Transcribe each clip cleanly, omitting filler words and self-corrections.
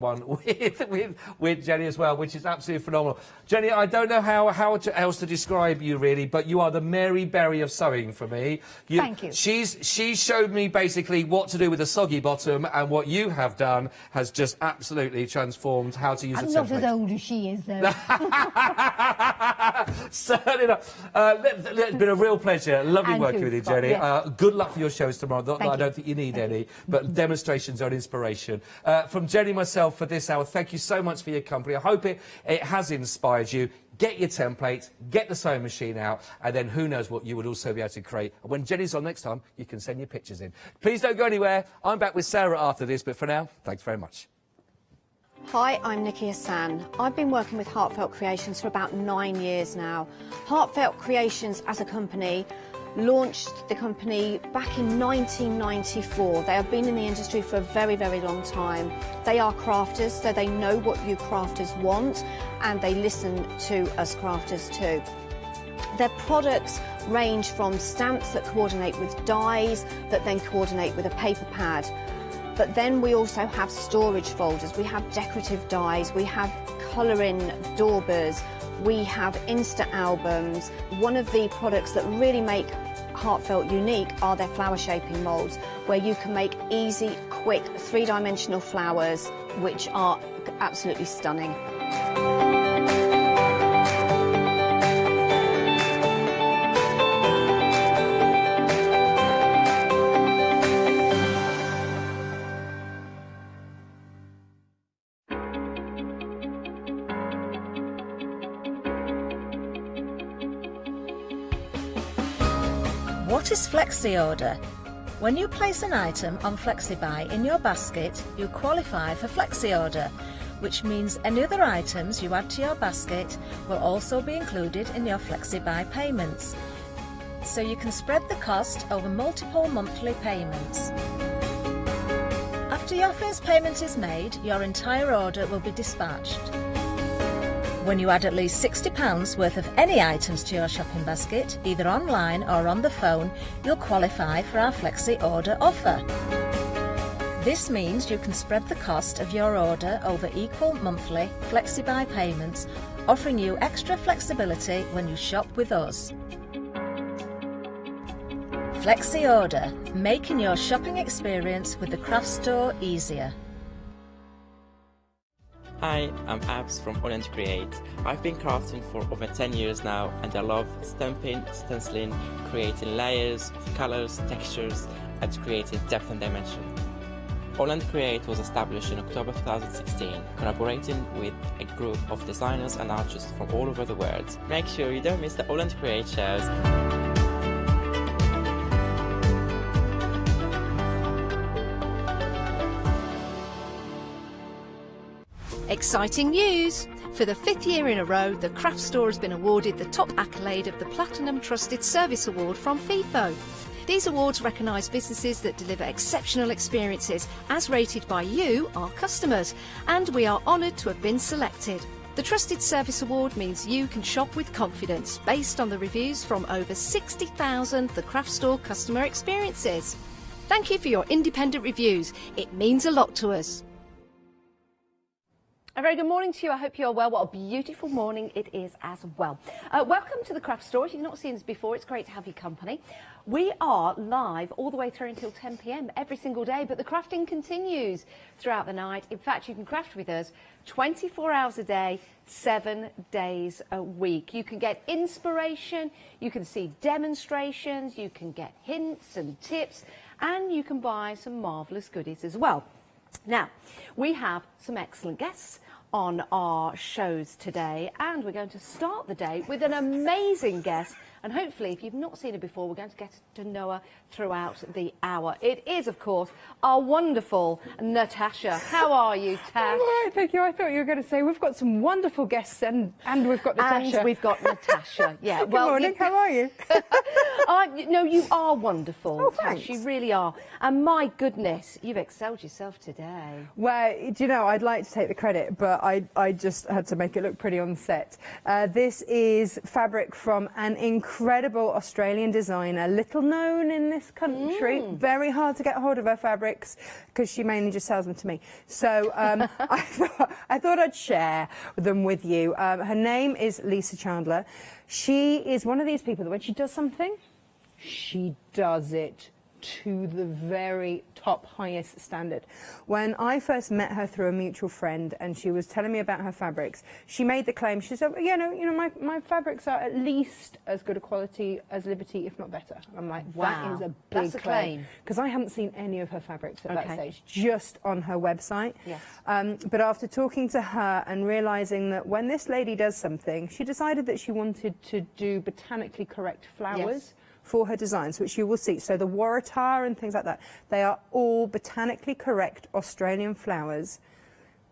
one with Jenny as well, which is absolutely phenomenal. Jenny, I don't know how else to describe you really, but you are the Mary Berry of sewing for me. Thank you. She showed me basically what to do with a soggy bottom, and what you have done has just absolutely transformed how to use a template. I'm not as old as she is, though. Certainly not. It's been a real pleasure. Lovely working with you, Jenny. Yes. Good luck for your shows tomorrow. I don't think you need any, but demonstrations are an inspiration. From Jenny, myself, for this hour, thank you so much for your company. I hope it has inspired you. Get your templates, get the sewing machine out, and then who knows what you would also be able to create. When Jenny's on next time, you can send your pictures in. Please don't go anywhere. I'm back with Sarah after this, but for now, thanks very much. Hi, I'm Nikki Hassan. I've been working with Heartfelt Creations for about 9 years now. Heartfelt Creations as a company launched the company back in 1994. They have been in the industry for a very, very long time. They are crafters, so they know what you crafters want, and they listen to us crafters too. Their products range from stamps that coordinate with dies that then coordinate with a paper pad. But then we also have storage folders, we have decorative dies, we have colouring daubers, we have Insta albums. One of the products that really make Heartfelt unique are their flower shaping moulds, where you can make easy, quick, three-dimensional flowers, which are absolutely stunning. What is Flexi Order? When you place an item on FlexiBuy in your basket, you qualify for Flexi Order, which means any other items you add to your basket will also be included in your FlexiBuy payments. So you can spread the cost over multiple monthly payments. After your first payment is made, your entire order will be dispatched. When you add at least £60 worth of any items to your shopping basket, either online or on the phone, you'll qualify for our Flexi Order offer. This means you can spread the cost of your order over equal monthly FlexiBuy payments, offering you extra flexibility when you shop with us. Flexi Order, making your shopping experience with the craft store easier. Hi, I'm Abs from Holland Create. I've been crafting for over 10 years now, and I love stamping, stenciling, creating layers of colors, textures, and creating depth and dimension. Holland Create was established in October 2016, collaborating with a group of designers and artists from all over the world. Make sure you don't miss the Holland Create shows. Exciting news! For the 5th year in a row, the craft store has been awarded the top accolade of the Platinum Trusted Service Award from Feefo. These awards recognise businesses that deliver exceptional experiences as rated by you, our customers, and we are honoured to have been selected. The Trusted Service Award means you can shop with confidence based on the reviews from over 60,000 The Craft Store customer experiences. Thank you for your independent reviews. It means a lot to us. A very good morning to you. I hope you're well. What a beautiful morning it is as well. Welcome to the Craft Store. If you've not seen us before, it's great to have your company. We are live all the way through until 10 p.m. every single day, but the crafting continues throughout the night. In fact, you can craft with us 24 hours a day, 7 days a week. You can get inspiration, you can see demonstrations, you can get hints and tips, and you can buy some marvellous goodies as well. Now, we have some excellent guests on our shows today, and we're going to start the day with an amazing guest, and hopefully if you've not seen her before, we're going to get to know her throughout the hour. It is, of course, our wonderful Natasha. How are you, Tash? I'm all right, thank you. I thought you were going to say we've got some wonderful guests and we've got Natasha. And we've got Natasha, yeah. Good morning, how are you? No, you are wonderful, oh, Tash, thanks. you really are. And my goodness, you've excelled yourself today. Well, do you know, I'd like to take the credit, but I just had to make it look pretty on set. This is fabric from an incredible incredible Australian designer, little known in this country. Very hard to get hold of her fabrics because she mainly just sells them to me. So I thought I'd share them with you. Her name is Lisa Chandler. She is one of these people that when she does something, she does it to the very top, highest standard. When I first met her through a mutual friend and she was telling me about her fabrics, she made the claim, she said, my fabrics are at least as good a quality as Liberty, if not better. I'm like, that is a big claim. Because I haven't seen any of her fabrics at that stage, just on her website. Yes. But after talking to her and realising that when this lady does something, she decided that she wanted to do botanically correct flowers for her designs, which you will see. So the Waratah and things like that, they are all botanically correct Australian flowers.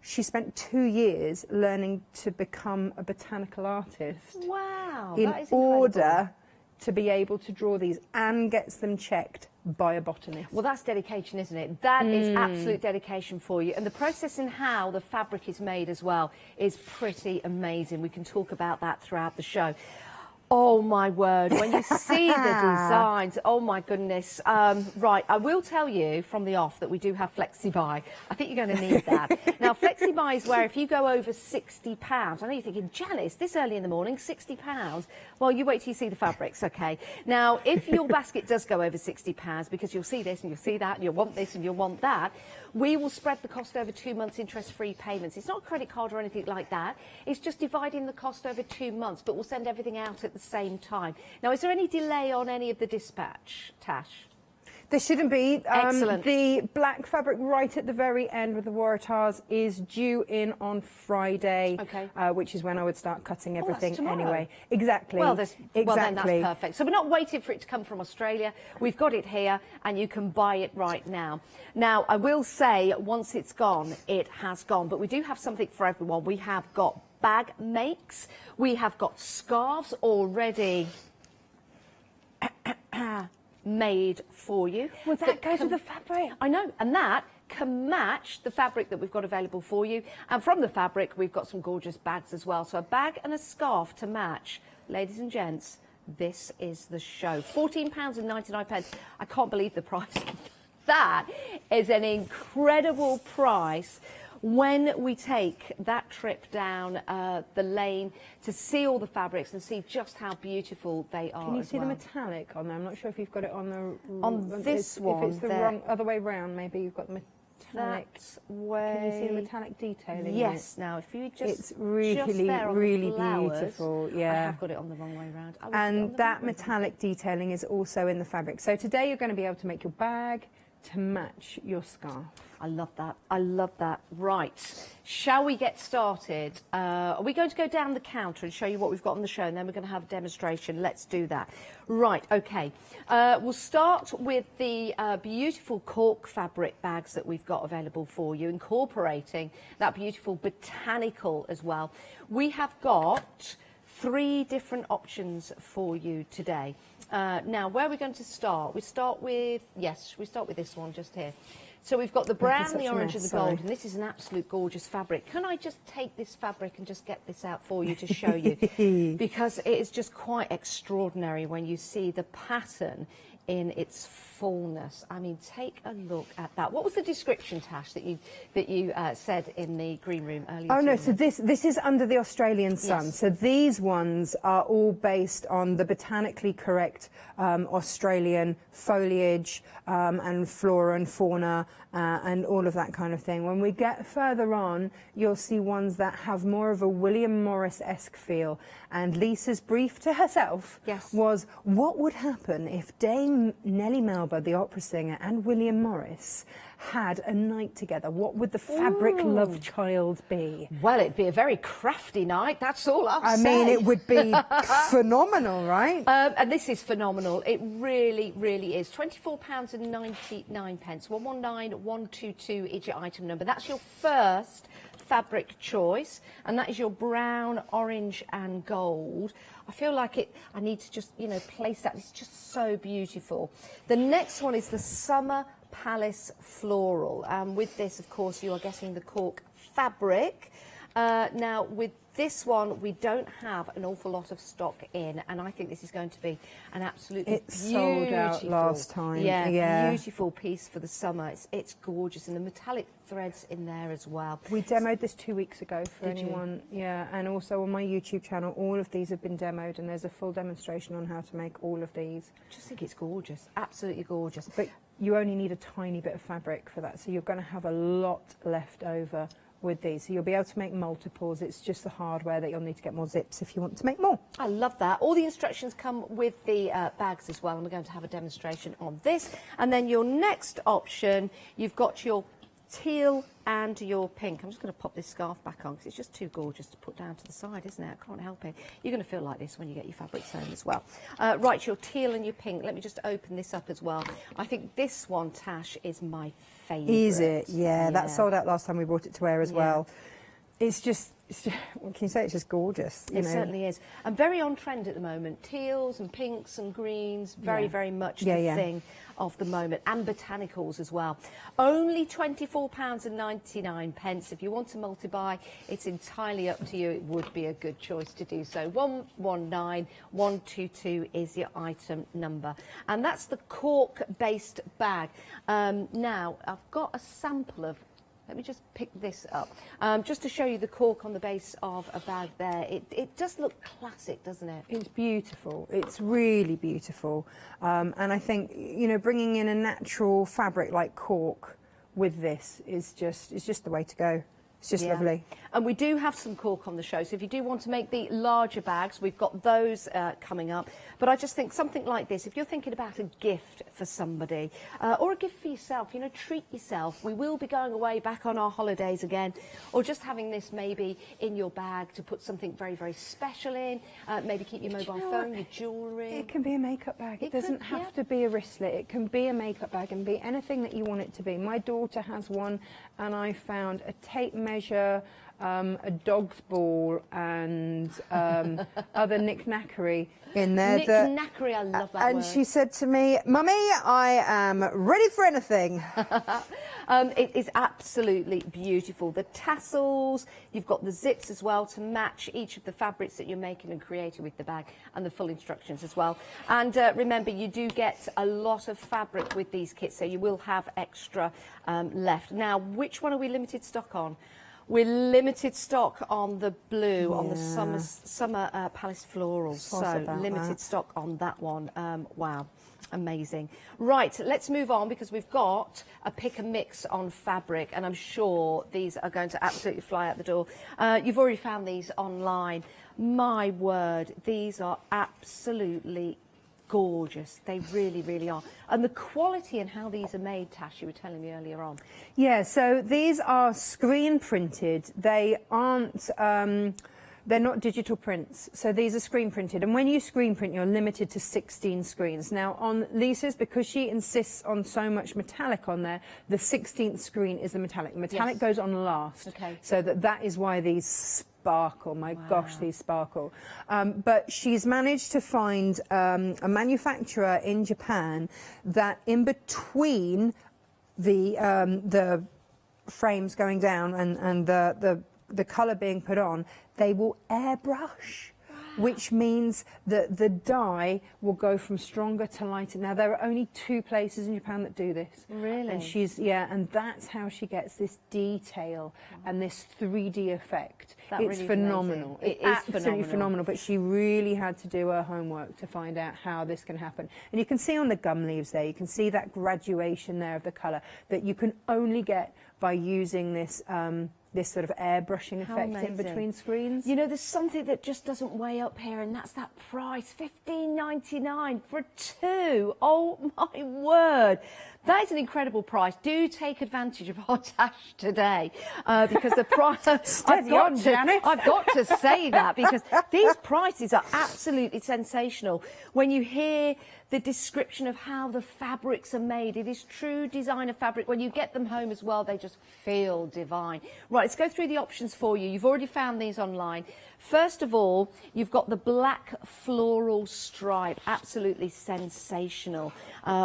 She spent 2 years learning to become a botanical artist. Wow, in that is order incredible. to be able to draw these and gets them checked by a botanist. Well, that's dedication, isn't it? That is absolute dedication for you. And the process in how the fabric is made as well is pretty amazing. We can talk about that throughout the show. Oh, my word. When you see the designs, oh, my goodness. Right, I will tell you from the off that we do have FlexiBuy. I think you're going to need that. Now, FlexiBuy is where if you go over £60, I know you're thinking, Janice, this early in the morning, £60? Well, you wait till you see the fabrics, OK? Now, if your basket does go over £60, because you'll see this and you'll see that and you'll want this and you'll want that, we will spread the cost over 2 months interest-free payments. It's not a credit card or anything like that. It's just dividing the cost over 2 months, but we'll send everything out at the same time. Now, is there any delay on any of the dispatch, Tash? There shouldn't be. Excellent. The black fabric right at the very end with the Waratahs is due in on Friday, which is when I would start cutting everything anyway. Exactly. Well, well, then that's perfect. So we're not waiting for it to come from Australia. We've got it here, and you can buy it right now. Now, I will say, once it's gone, it has gone. But we do have something for everyone. We have got bag makes. We have got scarves already made for you. Well, that goes with the fabric. I know, and that can match the fabric that we've got available for you. And from the fabric, we've got some gorgeous bags as well. So a bag and a scarf to match. Ladies and gents, this is the show. £14.99. I can't believe the price. That is an incredible price. When we take that trip down the lane to see all the fabrics and see just how beautiful they are. Can you see the metallic on there? I'm not sure if you've got it on the... On this one, if it's the wrong other way round, maybe you've got the metallic... That's way... Can you see the metallic detailing? Yes, now if you just... It's really, really beautiful, yeah. I have got it on the wrong way round. And that metallic detailing is also in the fabric. So today you're going to be able to make your bag to match your scarf. I love that. I love that. Right. Shall we get started? Are we going to go down the counter and show you what we've got on the show, and then we're going to have a demonstration? Let's do that. Right. OK. We'll start with the beautiful cork fabric bags that we've got available for you, incorporating that beautiful botanical as well. We have got 3 different options for you today. Now, where are we going to start? We start with this one just here. So we've got the brown, the orange and the gold, and this is an absolute gorgeous fabric. Can I just take this fabric and just get this out for you to show you? Because it is just quite extraordinary when you see the pattern in its fullness. I mean, take a look at that. What was the description, Tash, that you said in the green room earlier? Oh no, so this is under the Australian sun. Yes. So these ones are all based on the botanically correct Australian foliage and flora and fauna and all of that kind of thing. When we get further on, you'll see ones that have more of a William Morris-esque feel. And Lisa's brief to herself was, what would happen if Dame Nellie Melba, the opera singer, and William Morris had a night together? What would the fabric love child be? Well, it'd be a very crafty night, that's all I'll say. I mean, it would be phenomenal, right? And this is phenomenal. It really, really is. £24.99. 119122 is your item number. That's your first fabric choice, and that is your brown, orange and gold. I feel like I need to just, place that. It's just so beautiful. The next one is the Summer Palace Floral. With this, of course, you are getting the cork fabric. Now, with this one, we don't have an awful lot of stock in, and I think this is going to be an absolutely sold out last time. Yeah, beautiful piece for the summer. It's gorgeous, and the metallic threads in there as well. We demoed this 2 weeks ago for anyone. Yeah, and also on my YouTube channel, all of these have been demoed, and there's a full demonstration on how to make all of these. I just think it's gorgeous, absolutely gorgeous. But you only need a tiny bit of fabric for that, so you're going to have a lot left over with these, so you'll be able to make multiples. It's just the hardware that you'll need to get more zips if you want to make more. I love that. All the instructions come with the bags as well, and we're going to have a demonstration on this. And then your next option, you've got your teal and your pink. I'm just going to pop this scarf back on because it's just too gorgeous to put down to the side, isn't it? I can't help it. You're going to feel like this when you get your fabric sewn as well. Right, your teal and your pink. Let me just open this up as well. I think this one, Tash, is my favourite. Is it? Yeah, that sold out last time we brought it to wear as well. It's just, what can you say? It's just gorgeous. You know. Certainly is. And very on trend at the moment. Teals and pinks and greens, very, very much the thing of the moment. And botanicals as well. Only £24.99. If you want to multi-buy, it's entirely up to you. It would be a good choice to do so. 119122 is your item number. And that's the cork-based bag. Now, I've got a sample of... Let me just pick this up, just to show you the cork on the base of a bag there. It does look classic, doesn't it? It's beautiful. It's really beautiful. And I think, you know, bringing in a natural fabric like cork with this is just the way to go. It's just lovely. And we do have some cork on the show, so if you do want to make the larger bags, we've got those coming up. But I just think something like this, if you're thinking about a gift for somebody, or a gift for yourself, you know, treat yourself. We will be going away back on our holidays again, or just having this maybe in your bag to put something very, very special in, maybe keep your mobile phone, your jewellery. It can be a makeup bag. It doesn't have to be a wristlet. It can be a makeup bag and be anything that you want it to be. My daughter has one, and I found a tape measure, a dog's ball, and other knick-knackery in there. Knick-knackery, I love that and word. she said to me, "Mummy, I am ready for anything." It is absolutely beautiful. The tassels, you've got the zips as well to match each of the fabrics that you're making and creating with the bag, and the full instructions as well. And remember, you do get a lot of fabric with these kits, so you will have extra left. Now, which one are we limited stock on? We're limited stock on the blue, on the summer Palace Florals. So limited stock on that one. Wow, amazing. Right, let's move on because we've got a pick and mix on fabric, and I'm sure these are going to absolutely fly out the door. You've already found these online. My word, these are absolutely gorgeous. They really, really are. And the quality and how these are made, Tash, you were telling me earlier on. Yeah, so these are screen printed. They aren't, they're not digital prints. So these are screen printed. And when you screen print, you're limited to 16 screens. Now on Lisa's, because she insists on so much metallic on there, the 16th screen is the metallic. Metallic goes on last. Okay. So that is why these sparkle. My gosh, these sparkle. But she's managed to find a manufacturer in Japan that in between the frames going down and the colour being put on, they will airbrush. Which means that the dye will go from stronger to lighter. Now, there are only 2 places in Japan that do this. Really? And and that's how she gets this detail and this 3D effect. It's really phenomenal. It is absolutely phenomenal. But she really had to do her homework to find out how this can happen. And you can see on the gum leaves there, you can see that graduation there of the colour that you can only get by using this this sort of airbrushing effect in between screens. You know, there's something that just doesn't weigh up here, and that's that price, $15.99 for 2. Oh my word. That is an incredible price. Do take advantage of our Tash today, because the price... I've got to say that, because these prices are absolutely sensational. When you hear the description of how the fabrics are made, it is true designer fabric. When you get them home as well, they just feel divine. Right, let's go through the options for you. You've already found these online. First of all, you've got the black floral stripe, absolutely sensational,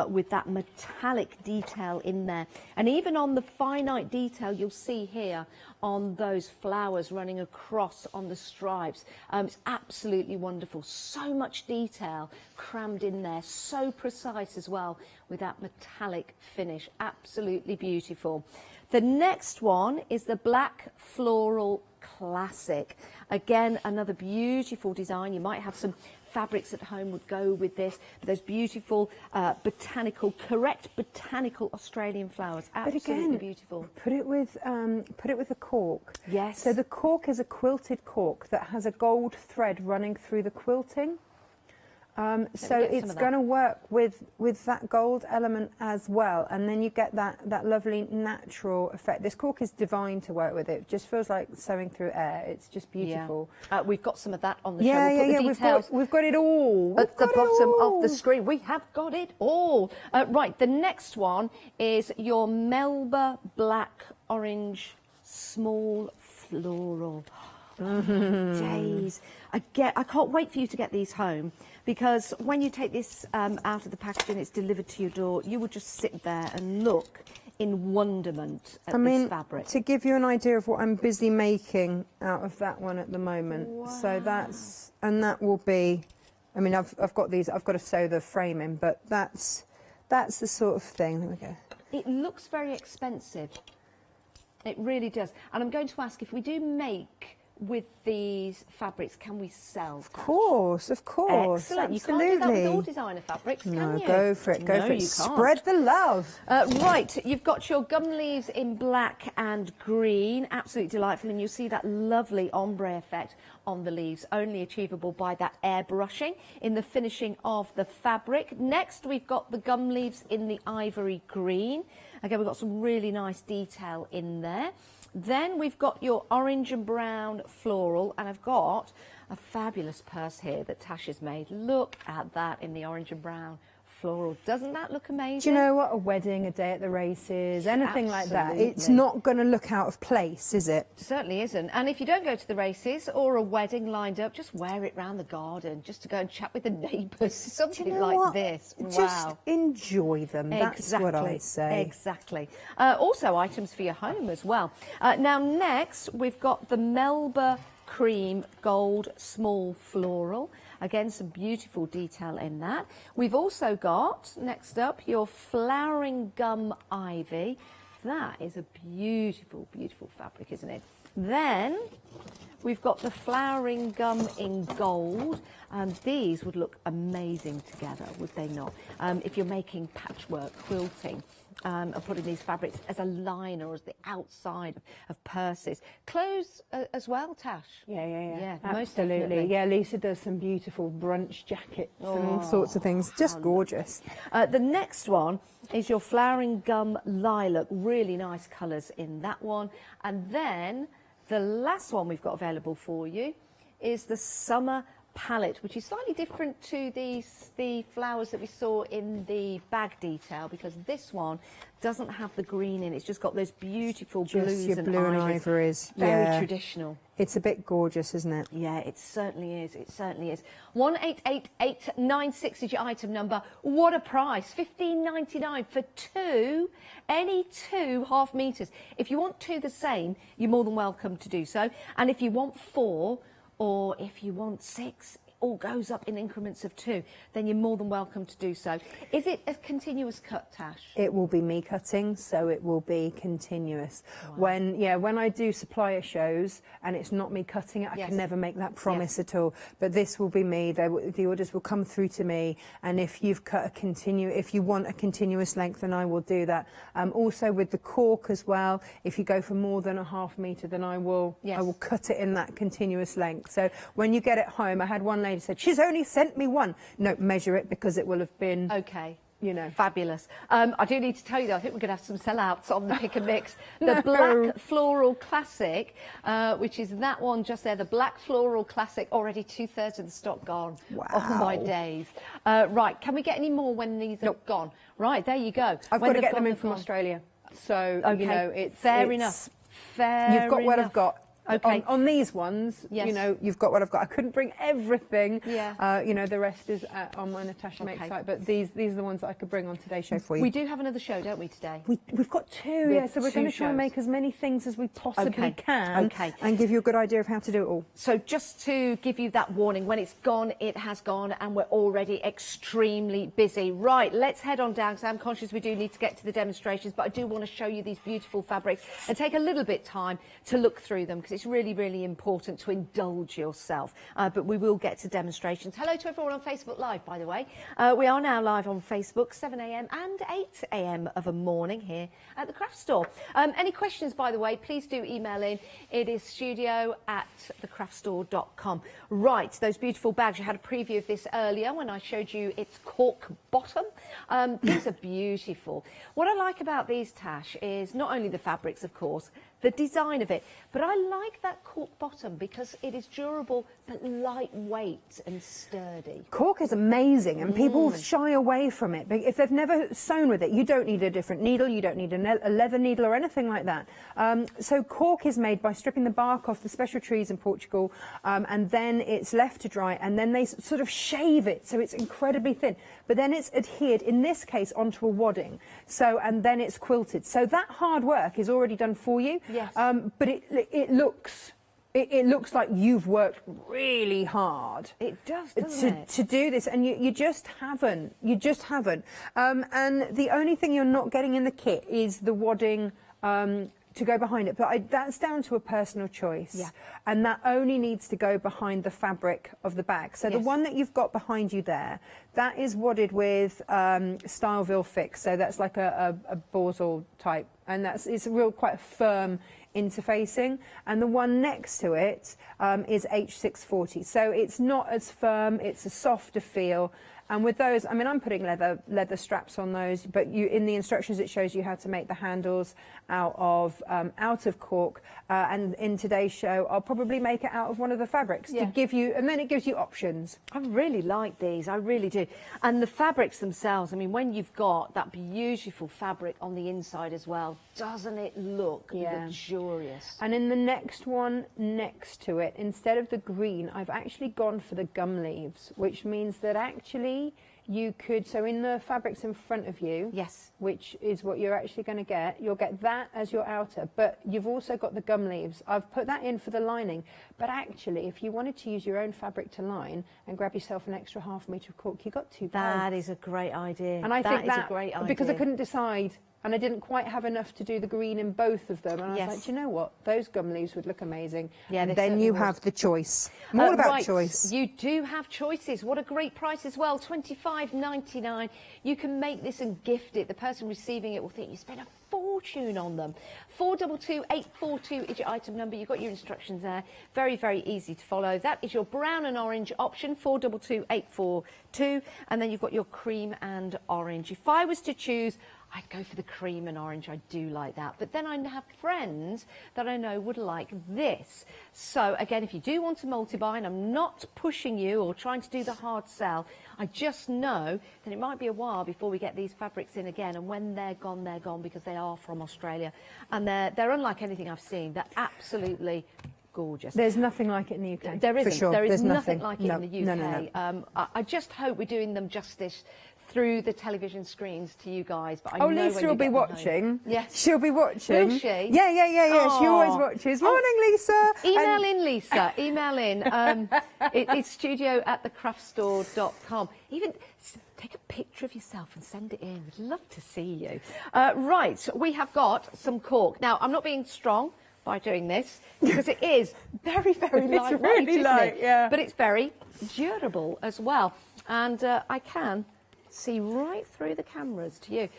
with that metallic detail in there. And even on the finite detail you'll see here on those flowers running across on the stripes. It's absolutely wonderful. So much detail crammed in there, so precise as well with that metallic finish. Absolutely beautiful. The next one is the Black Floral Classic. Again, another beautiful design. You might have some fabrics at home would go with this. Those beautiful correct botanical Australian flowers. Absolutely but again, beautiful. Put it with a cork. Yes. So the cork is a quilted cork that has a gold thread running through the quilting. So it's going to work with that gold element as well, and then you get that lovely natural effect. This cork is divine to work with. It just feels like sewing through air. It's just beautiful. Yeah. We've got some of that on the show. We'll put the details we've got it all at the bottom of the screen. We have got it all. Right, the next one is your Melba Black Orange Small Floral. Days. I can't wait for you to get these home, because when you take this out of the packaging, it's delivered to your door, you would just sit there and look in wonderment at this fabric. To give you an idea of what I'm busy making out of that one at the moment. Wow. So that will be, I mean, I've got these, I've got to sew the frame in, but that's the sort of thing. There we go. It looks very expensive. It really does. And I'm going to ask, if we do make with these fabrics, can we sell? Of course. Excellent. Absolutely. You can't do that with all designer fabrics, can you? No, go for it. Go for it. You can't. Spread the love. Right, you've got your gum leaves in black and green. Absolutely delightful, and you'll see that lovely ombre effect on the leaves, only achievable by that airbrushing in the finishing of the fabric. Next, we've got the gum leaves in the ivory green. Again, we've got some really nice detail in there. Then we've got your orange and brown floral, and I've got a fabulous purse here that Tash has made. Look at that in the orange and brown floral. Doesn't that look amazing? Do you know what? A wedding, a day at the races, anything like that. It's not going to look out of place, is it? Certainly isn't. And if you don't go to the races or a wedding lined up, just wear it round the garden, just to go and chat with the neighbours. Something like this. Just wow. enjoy them. That's what I say. Exactly. Also items for your home as well. Now next we've got the Melba Cream Gold Small Floral. Again, some beautiful detail in that. We've also got, next up, your Flowering Gum Ivy. That is a beautiful, beautiful fabric, isn't it? Then we've got the Flowering Gum in Gold. These would look amazing together, would they not? If you're making patchwork quilting, and putting these fabrics as a liner or as the outside of purses. Clothes as well, Tash? Yeah, most absolutely. definitely. Yeah, Lisa does some beautiful brunch jackets and all sorts of things. Just gorgeous. The next one is your Flowering Gum Lilac. Really nice colours in that one. And then the last one we've got available for you is the Summer Palette, which is slightly different to the flowers that we saw in the bag detail, because this one doesn't have the green in. It's just got those beautiful blues your and blue and ivories. ivories. Very traditional. It's a bit gorgeous, isn't it? Yeah, it certainly is. It certainly is. 188896 is your item number. What a price! $15.99 for two, any 2 half meters. If you want 2 the same, you're more than welcome to do so. And if you want 4, or if you want 6, it all goes up in increments of 2, then you're more than welcome to do so. Is it a continuous cut, Tash? It will be me cutting, so it will be continuous. Wow. When I do supplier shows and it's not me cutting it, I can never make that promise at all. But this will be me. The orders will come through to me, and if you've cut if you want a continuous length, then I will do that. Also with the cork as well, if you go for more than a half metre, then I will cut it in that continuous length. So when you get it home, I had one lady said, she's only sent me one. No, measure it, because it will have been... Okay. You know. Fabulous. I do need to tell you, though, I think we're going to have some sellouts on the pick and mix. The Black Floral Classic, which is that one just there, the Black Floral Classic, already 2/3 of the stock gone. Wow. Oh, my days. Right, can we get any more when these are gone? Right, there you go. I've got to get them in from Australia. So, okay. you know, it's... Fair enough. Fair You've got what enough. I've got. Okay. On these ones, Yes. you know, you've got what I've got. I couldn't bring everything. Yeah. You know, the rest is on my Natasha Makes site, but these are the ones that I could bring on today's show for you. We do have another show, don't we, today? We've got two, We yeah, have so we're two going to try and shows. make as many things as we possibly Okay. can Okay. and give you a good idea of how to do it all. So just to give you that warning, when it's gone, it has gone, and we're already extremely busy. Right, let's head on down, because I'm conscious we do need to get to the demonstrations, but I do want to show you these beautiful fabrics and take a little bit time to look through them, because it's really, really important to indulge yourself. But we will get to demonstrations. Hello to everyone on Facebook Live, by the way. We are now live on Facebook, 7 a.m. and 8 a.m. of a morning here at the craft store. Any questions, by the way, please do email in. It is studio@thecraftstore.com. Right, those beautiful bags. You had a preview of this earlier when I showed you its cork bottom. These are beautiful. What I like about these, Tash, is not only the fabrics, of course, the design of it, but I like that cork bottom because it is durable but lightweight and sturdy. Cork is amazing, and people shy away from it. But if they've never sewn with it, you don't need a different needle, you don't need a leather needle or anything like that. So cork is made by stripping the bark off the special trees in Portugal, and then it's left to dry, and then they sort of shave it so it's incredibly thin. But then it's adhered, in this case, onto a wadding. So, and then it's quilted. So that hard work is already done for you. Yes. But it looks like you've worked really hard. It does, doesn't it? To do this, and you just haven't. You just haven't. And the only thing you're not getting in the kit is the wadding to go behind it. But that's down to a personal choice. Yeah. And that only needs to go behind the fabric of the bag. So the Yes. one that you've got behind you there, that is wadded with Styleville Fix. So that's like a Borzal type, and it's quite a firm interfacing, and the one next to it is H640, so it's not as firm, it's a softer feel. And with those, I mean, I'm putting leather straps on those, but in the instructions it shows you how to make the handles out of cork. And in today's show, I'll probably make it out of one of the fabrics to give you, and then it gives you options. I really like these, I really do. And the fabrics themselves, I mean, when you've got that beautiful fabric on the inside as well, doesn't it look luxurious? And in the next one next to it, instead of the green, I've actually gone for the gum leaves, which means that actually you could, so in the fabrics in front of you, Yes. which is what you're actually going to get, you'll get that as your outer, but you've also got the gum leaves. I've put that in for the lining, but actually if you wanted to use your own fabric to line and grab yourself an extra ½ metre of cork, you got two bags. That is a great idea. And I think that is a great idea. because I couldn't decide, and I didn't quite have enough to do the green in both of them, and I was like, do you know what, those gum leaves would look amazing. Yeah, and they then certainly you would. have the choice. More about right, choice. You do have choices. What a great price as well, $25.99. You can make this and gift it. The person receiving it will think you spent a fortune on them. 422842 is your item number. You've got your instructions there. Very, very easy to follow. That is your brown and orange option, 422842, and then you've got your cream and orange. If I was to choose, I'd go for the cream and orange. I do like that. But then I have friends that I know would like this. So, again, if you do want to multi-buy, and I'm not pushing you or trying to do the hard sell, I just know that it might be a while before we get these fabrics in again. And when they're gone, because they are from Australia. And they're unlike anything I've seen. They're absolutely gorgeous. There's nothing like it in the UK. There isn't. For sure. There is There's nothing like it No, in the UK. no. I just hope we're doing them justice through the television screens to you guys. But I Oh, know Lisa when you will be get them home. watching. Yes. She'll be watching. Will she? Yeah. She always Aw. watches. Morning, Lisa. Email in, Lisa. Email in. It's studio@thecraftstore.com. Even take a picture of yourself and send it in. We'd love to see you. Right, we have got some cork. Now, I'm not being strong by doing this because it is very, very It's lightweight, really isn't light, it? yeah. But it's very durable as well. And I can see right through the cameras to you.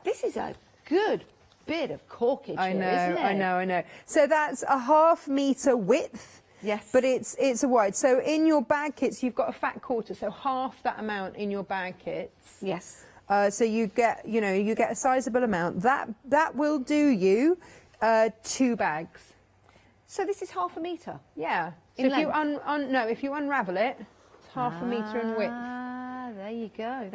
This is a good bit of corkage I here, know, isn't it? I know. So that's a ½ metre width. Yes. But it's a wide. So in your bag kits, you've got a fat quarter, so half that amount in your bag kits. Yes. So you get a sizable amount. That will do you 2 bags. So this is ½ metre? Yeah. So In if you length? if you unravel it, it's ½ a metre in width. Ah, there you go.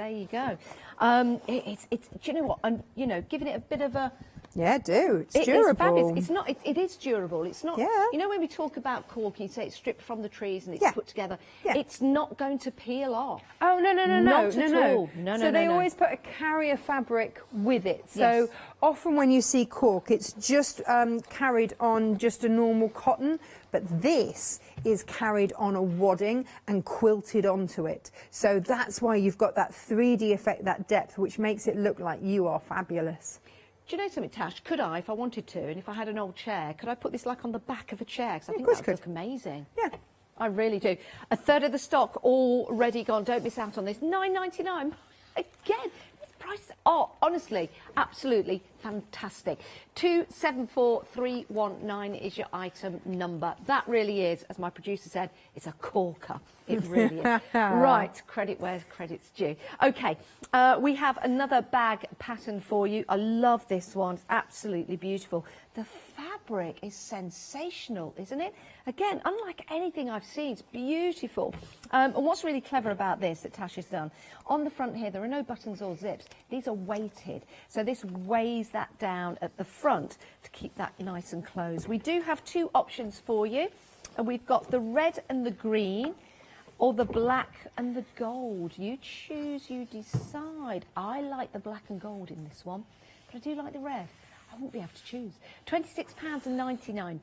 It's do you know what? I'm giving it a bit of a Yeah, do. It's It is durable. fabulous. It's not. It is durable. It's not. Yeah. You know when we talk about cork, you say it's stripped from the trees and it's Yeah. put together. Yeah. It's not going to peel off. Oh, no. Not at all. No, So no, they no. always put a carrier fabric with it. So Yes. often when you see cork, it's just carried on just a normal cotton, but this is carried on a wadding and quilted onto it. So that's why you've got that 3D effect, that depth, which makes it look like you are fabulous. Do you know something, Tash? Could I, if I wanted to, and if I had an old chair, could I put this like on the back of a chair? Because I think course that you would look amazing. Yeah. I really do. A third of the stock already gone. Don't miss out on this. $9.99. Again, these prices are honestly absolutely fantastic. 274319 is your item number. That really is, as my producer said, it's a corker. It really is. Right, credit where credit's due. Okay, we have another bag pattern for you. I love this one. It's absolutely beautiful. The fabric is sensational, isn't it? Again, unlike anything I've seen, it's beautiful. And what's really clever about this that Tash has done, on the front here, there are no buttons or zips. These are weighted. So this weighs that down at the front to keep that nice and closed. We do have two options for you. And we've got the red and the green, or the black and the gold. You choose, you decide. I like the black and gold in this one, but I do like the red. I won't be able to choose. £26.99,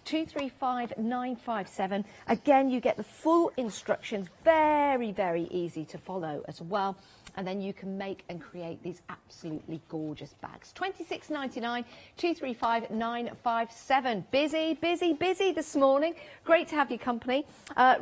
235957. Again, you get the full instructions, very, very easy to follow as well. And then you can make and create these absolutely gorgeous bags. £26.99, 235957. Busy, busy, busy this morning. Great to have your company.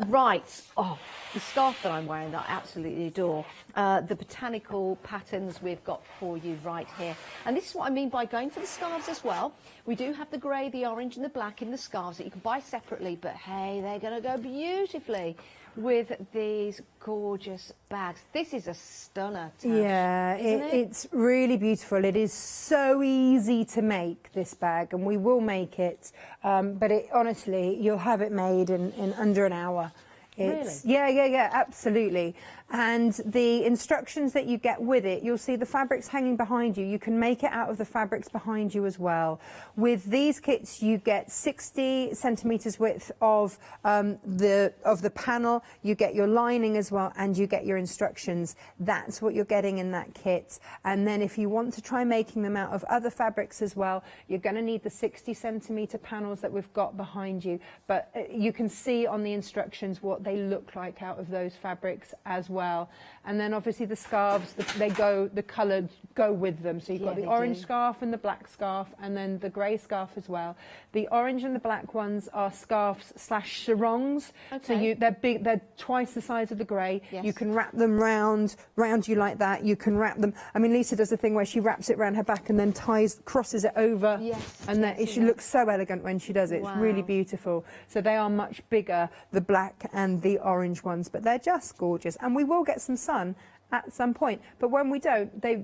Right, oh, the scarf that I'm wearing that I absolutely adore. The botanical patterns we've got for you right here. And this is what I mean by going for the scarves as well. We do have the grey, the orange and the black in the scarves that you can buy separately, but hey, they're going to go beautifully with these gorgeous bags. This is a stunner, Tash, Yeah, isn't it? it's really beautiful. It is so easy to make this bag, and we will make it. But it, honestly, you'll have it made in under an hour. It's, Really? Yeah, absolutely. And the instructions that you get with it, you'll see the fabrics hanging behind you. You can make it out of the fabrics behind you as well. With these kits, you get 60 centimetres width of the panel. You get your lining as well, and you get your instructions. That's what you're getting in that kit. And then if you want to try making them out of other fabrics as well, you're going to need the 60 centimetre panels that we've got behind you. But you can see on the instructions what they look like out of those fabrics as well. And then obviously the scarves, the colours go with them. So you've got the orange scarf and the black scarf, and then the grey scarf as well. The orange and the black ones are scarves / sarongs. Okay. So they're big, they're twice the size of the grey. Yes. You can wrap them round you like that. You can wrap them. I mean, Lisa does the thing where she wraps it around her back and then crosses it over. Yes, And then she looks so elegant when she does it. It's really Wow. beautiful. So they are much bigger, the black and the orange ones, but they're just gorgeous. And we will get some sun at some point, but when we don't, they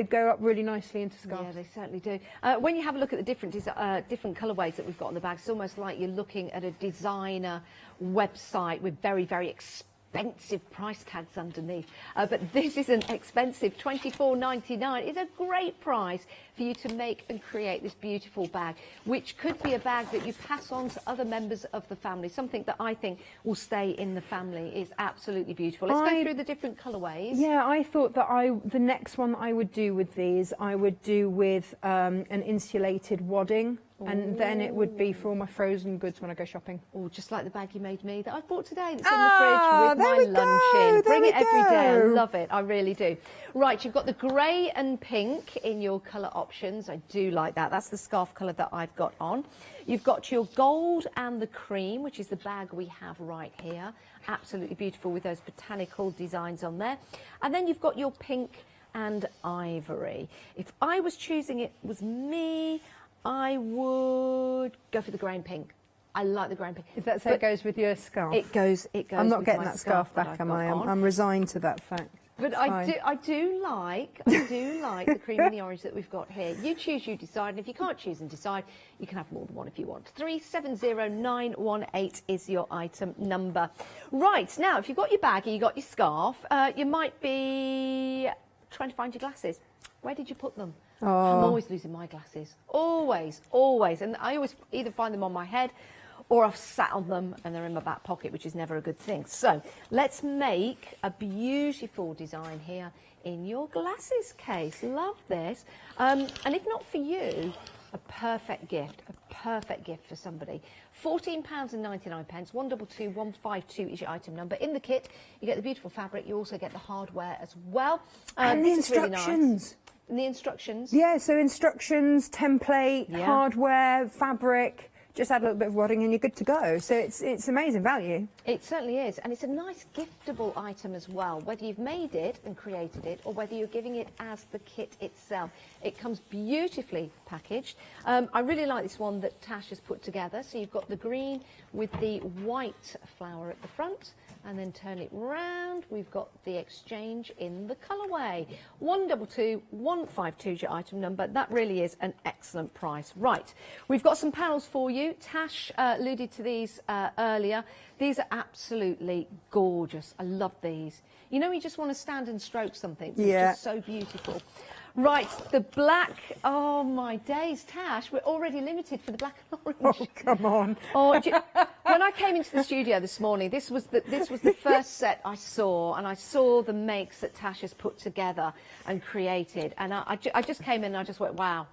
go up really nicely into scarves. Yeah, they certainly do. When you have a look at the different colourways that we've got on the bags, it's almost like you're looking at a designer website with very, very expensive price tags underneath. But this isn't expensive. $24.99 is a great price for you to make and create this beautiful bag, which could be a bag that you pass on to other members of the family. Something that I think will stay in the family. Is absolutely beautiful. Let's go through the different colourways. Yeah, I thought that the next one that I would do with these, I would do with an insulated wadding. And then it would be for all my frozen goods when I go shopping. Oh, just like the bag you made me that I bought today that's in the fridge with my lunch in. Bring it every day. I love it. I really do. Right, you've got the grey and pink in your colour options. I do like that. That's the scarf colour that I've got on. You've got your gold and the cream, which is the bag we have right here. Absolutely beautiful with those botanical designs on there. And then you've got your pink and ivory. If I was choosing it was me, I would go for the grey and pink. I like the grey and pink. Is that so it goes with your scarf? It goes. I'm not with getting my that scarf that back, I've am got I? on. I'm resigned to that fact. But It's I fine. do like the cream and the orange that we've got here. You choose, you decide, and if you can't choose and decide, you can have more than one if you want. 370918 is your item number. Right, now, if you've got your baggie, you've got your scarf, you might be trying to find your glasses. Where did you put them? I'm always losing my glasses. Always, always. And I always either find them on my head or I've sat on them and they're in my back pocket, which is never a good thing. So let's make a beautiful design here in your glasses case. Love this. And if not for you, a perfect gift for somebody. £14.99, 122 152 is your item number. In the kit, you get the beautiful fabric. You also get the hardware as well. And the this is really instructions. nice. And the instructions. Yeah, so instructions, template, Yeah. hardware, fabric. Just add a little bit of wadding and you're good to go. So it's amazing value. It certainly is, and it's a nice giftable item as well, whether you've made it and created it or whether you're giving it as the kit itself. It comes beautifully packaged. I really like this one that Tash has put together. So you've got the green with the white flower at the front, and then turn it round. We've got the exchange in the colourway. 122 152 is your item number. That really is an excellent price. Right, we've got some panels for you. Tash alluded to these earlier. These are absolutely gorgeous. I love these. You know, you just want to stand and stroke something. It's just so beautiful. Right, the black, oh my days, Tash, we're already limited for the black and orange. Oh, come on. When I came into the studio this morning, this was the first set I saw, and I saw the makes that Tash has put together and created, and I just came in and I just went, wow.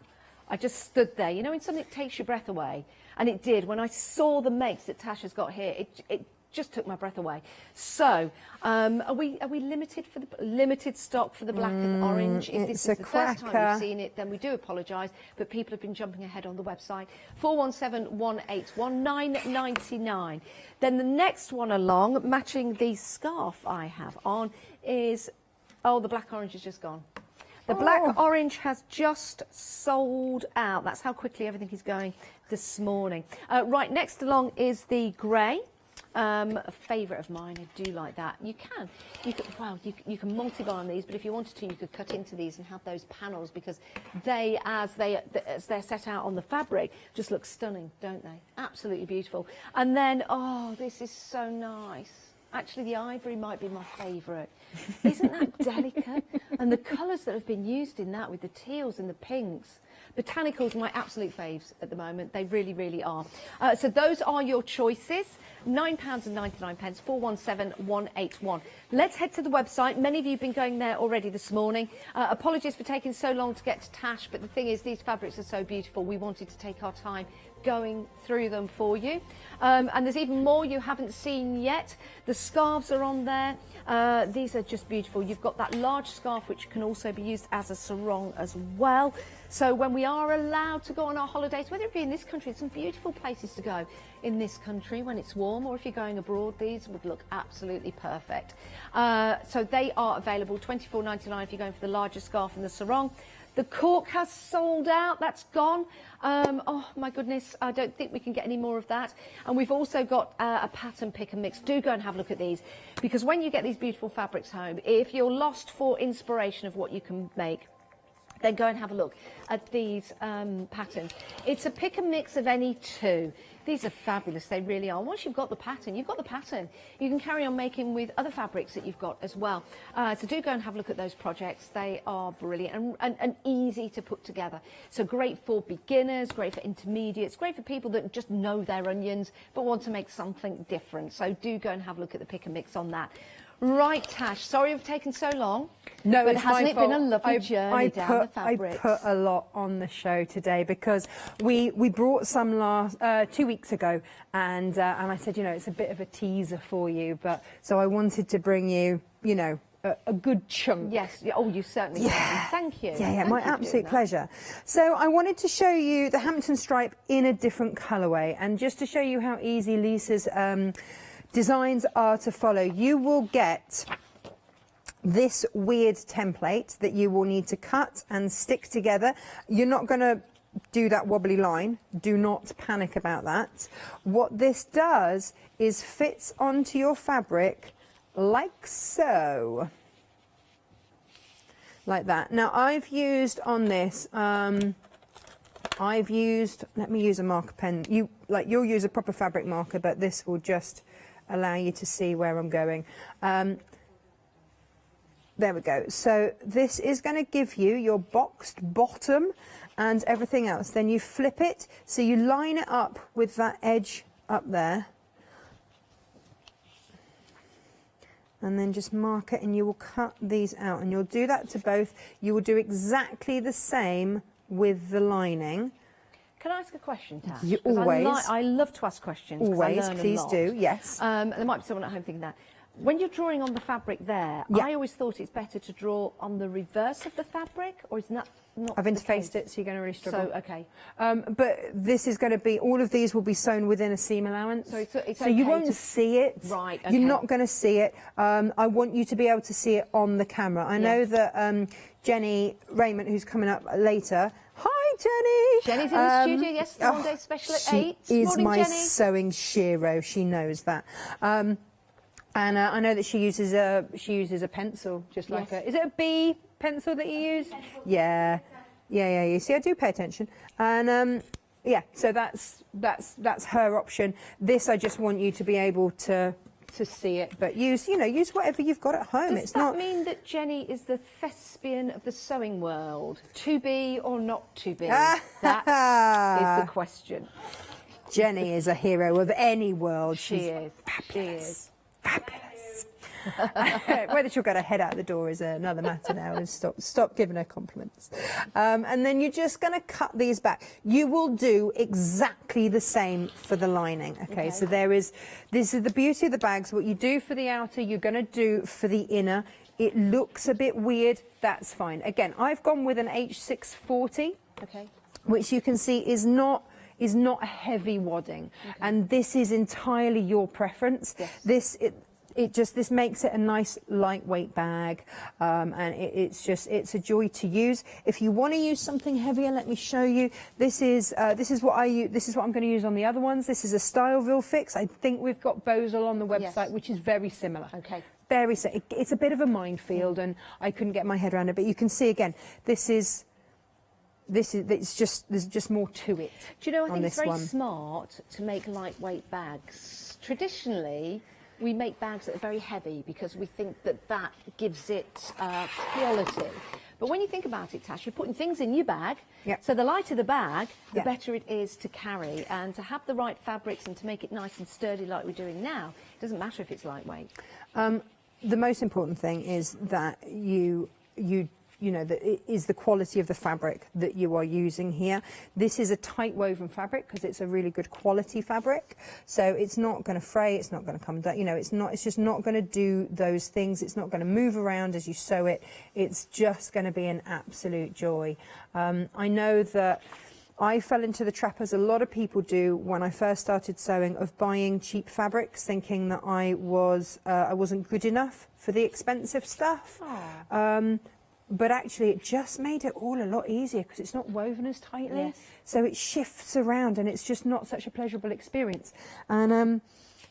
I just stood there. You know, when something takes your breath away, and it did. When I saw the makes that Tash has got here, it just took my breath away. So, are we limited for the limited stock for the black and orange? If this is the first time you've seen it, then we do apologise, but people have been jumping ahead on the website. 417181 9.99. Then the next one along, matching the scarf I have on, is the black orange is just gone. The black orange has just sold out. That's how quickly everything is going this morning. Right, next along is the grey. A favourite of mine. I do like that. You can multi-bind these, but if you wanted to, you could cut into these and have those panels, because they, as they're set out on the fabric, just look stunning, don't they? Absolutely beautiful. And then, this is so nice. Actually, the ivory might be my favourite. Isn't that delicate? And the colours that have been used in that, with the teals and the pinks. Botanicals are my absolute faves at the moment. They really, really are. So those are your choices. £9.99, 417181. Let's head to the website. Many of you have been going there already this morning. Apologies for taking so long to get to Tash, but the thing is, these fabrics are so beautiful. We wanted to take our time going through them for you. And there's even more you haven't seen yet. The scarves are on there. These are just beautiful. You've got that large scarf, which can also be used as a sarong as well. So when we are allowed to go on our holidays, whether it be in this country, there's some beautiful places to go in this country when it's warm, or if you're going abroad, these would look absolutely perfect. So they are available, £24.99 if you're going for the larger scarf and the sarong. The cork has sold out. That's gone. Oh, my goodness. I don't think we can get any more of that. And we've also got a pattern pick and mix. Do go and have a look at these, because when you get these beautiful fabrics home, if you're lost for inspiration of what you can make, then go and have a look at these patterns. It's a pick and mix of any two. These are fabulous, they really are. Once you've got the pattern, you've got the pattern. You can carry on making with other fabrics that you've got as well. So do go and have a look at those projects. They are brilliant and easy to put together. So great for beginners, great for intermediates, great for people that just know their onions but want to make something different. So do go and have a look at the pick and mix on that. Right, Tash, sorry I've taken so long. No, but it's hasn't my it been a fault. lovely journey down the fabrics? I put a lot on the show today, because we brought some 2 weeks ago, and I said, you know, it's a bit of a teaser for you, but so I wanted to bring you, you know, a good chunk. Yes. Oh, you certainly can. Thank you. Yeah, my absolute pleasure. So I wanted to show you the Hampton stripe in a different colourway, and just to show you how easy Lisa's designs are to follow. You will get this weird template that you will need to cut and stick together. You're not going to do that wobbly line. Do not panic about that. What this does is fits onto your fabric like so. Like that. Now I've used on this, let me use a marker pen. You'll use a proper fabric marker, but this will just allow you to see where I'm going. The There we go. So this is going to give you your boxed bottom and everything else. Then you flip it, so you line it up with that edge up there. And then just mark it, and you will cut these out. And you'll do that to both. You will do exactly the same with the lining. Can I ask a question, Tash? You 'Cause always. I love to ask questions. 'Cause I Always, learn a please lot. do, yes. There might be someone at home thinking that. When you're drawing on the fabric there, Yeah. I always thought it's better to draw on the reverse of the fabric, or is that not I've the interfaced case? it, so you're going to really struggle. So, okay. But this is going to be, all of these will be sewn within a seam allowance. So it's so you okay won't to- see it. Right, okay. You're not going to see it. I want you to be able to see it on the camera. I know that Jenny Raymond, who's coming up later. Hi, Jenny. Jenny's in the studio, yes, the one day special at 8. She is Morning, my Jenny. sewing shero. She knows that. And I know that she uses a pencil, just like Yes. is it a B pencil that you use? Yeah. You see, I do pay attention, and yeah. So that's her option. This, I just want you to be able to see it, but use whatever you've got at home. Does It's that not. mean that Jenny is the thespian of the sewing world? To be or not to be? That is the question. Jenny is a hero of any world. She She's is. She is. fabulous. Whether she'll get her head out the door is another matter now. And stop giving her compliments. And then you're just going to cut these back. You will do exactly the same for the lining. Okay, so this is the beauty of the bags. What you do for the outer, you're going to do for the inner. It looks a bit weird. That's fine. Again, I've gone with an H640, Okay. which you can see is not a heavy wadding, and this is entirely your preference. Yes. This makes it a nice lightweight bag, and it's a joy to use. If you want to use something heavier, let me show you. This is what I use. This is what I'm going to use on the other ones. This is a Styleville fix. I think we've got Bosel on the website, Yes. which is very similar. Okay. It's a bit of a minefield, and I couldn't get my head around it. But you can see again, there's just more to it. Do you know, I on think it's this very one. smart to make lightweight bags. Traditionally, we make bags that are very heavy because we think that gives it quality. But when you think about it, Tash, you're putting things in your bag. Yep. So the lighter the bag, the Yeah. better it is to carry. And to have the right fabrics and to make it nice and sturdy like we're doing now, it doesn't matter if it's lightweight. The most important thing is that that it is the quality of the fabric that you are using here. This is a tight woven fabric because it's a really good quality fabric. So it's not going to fray, it's not going to come down, it's just not going to do those things. It's not going to move around as you sew it. It's just going to be an absolute joy. I know that I fell into the trap, as a lot of people do, when I first started sewing, of buying cheap fabrics, thinking that I wasn't good enough for the expensive stuff. But actually, it just made it all a lot easier because it's not woven as tightly. Yes. So it shifts around, and it's just not such a pleasurable experience. And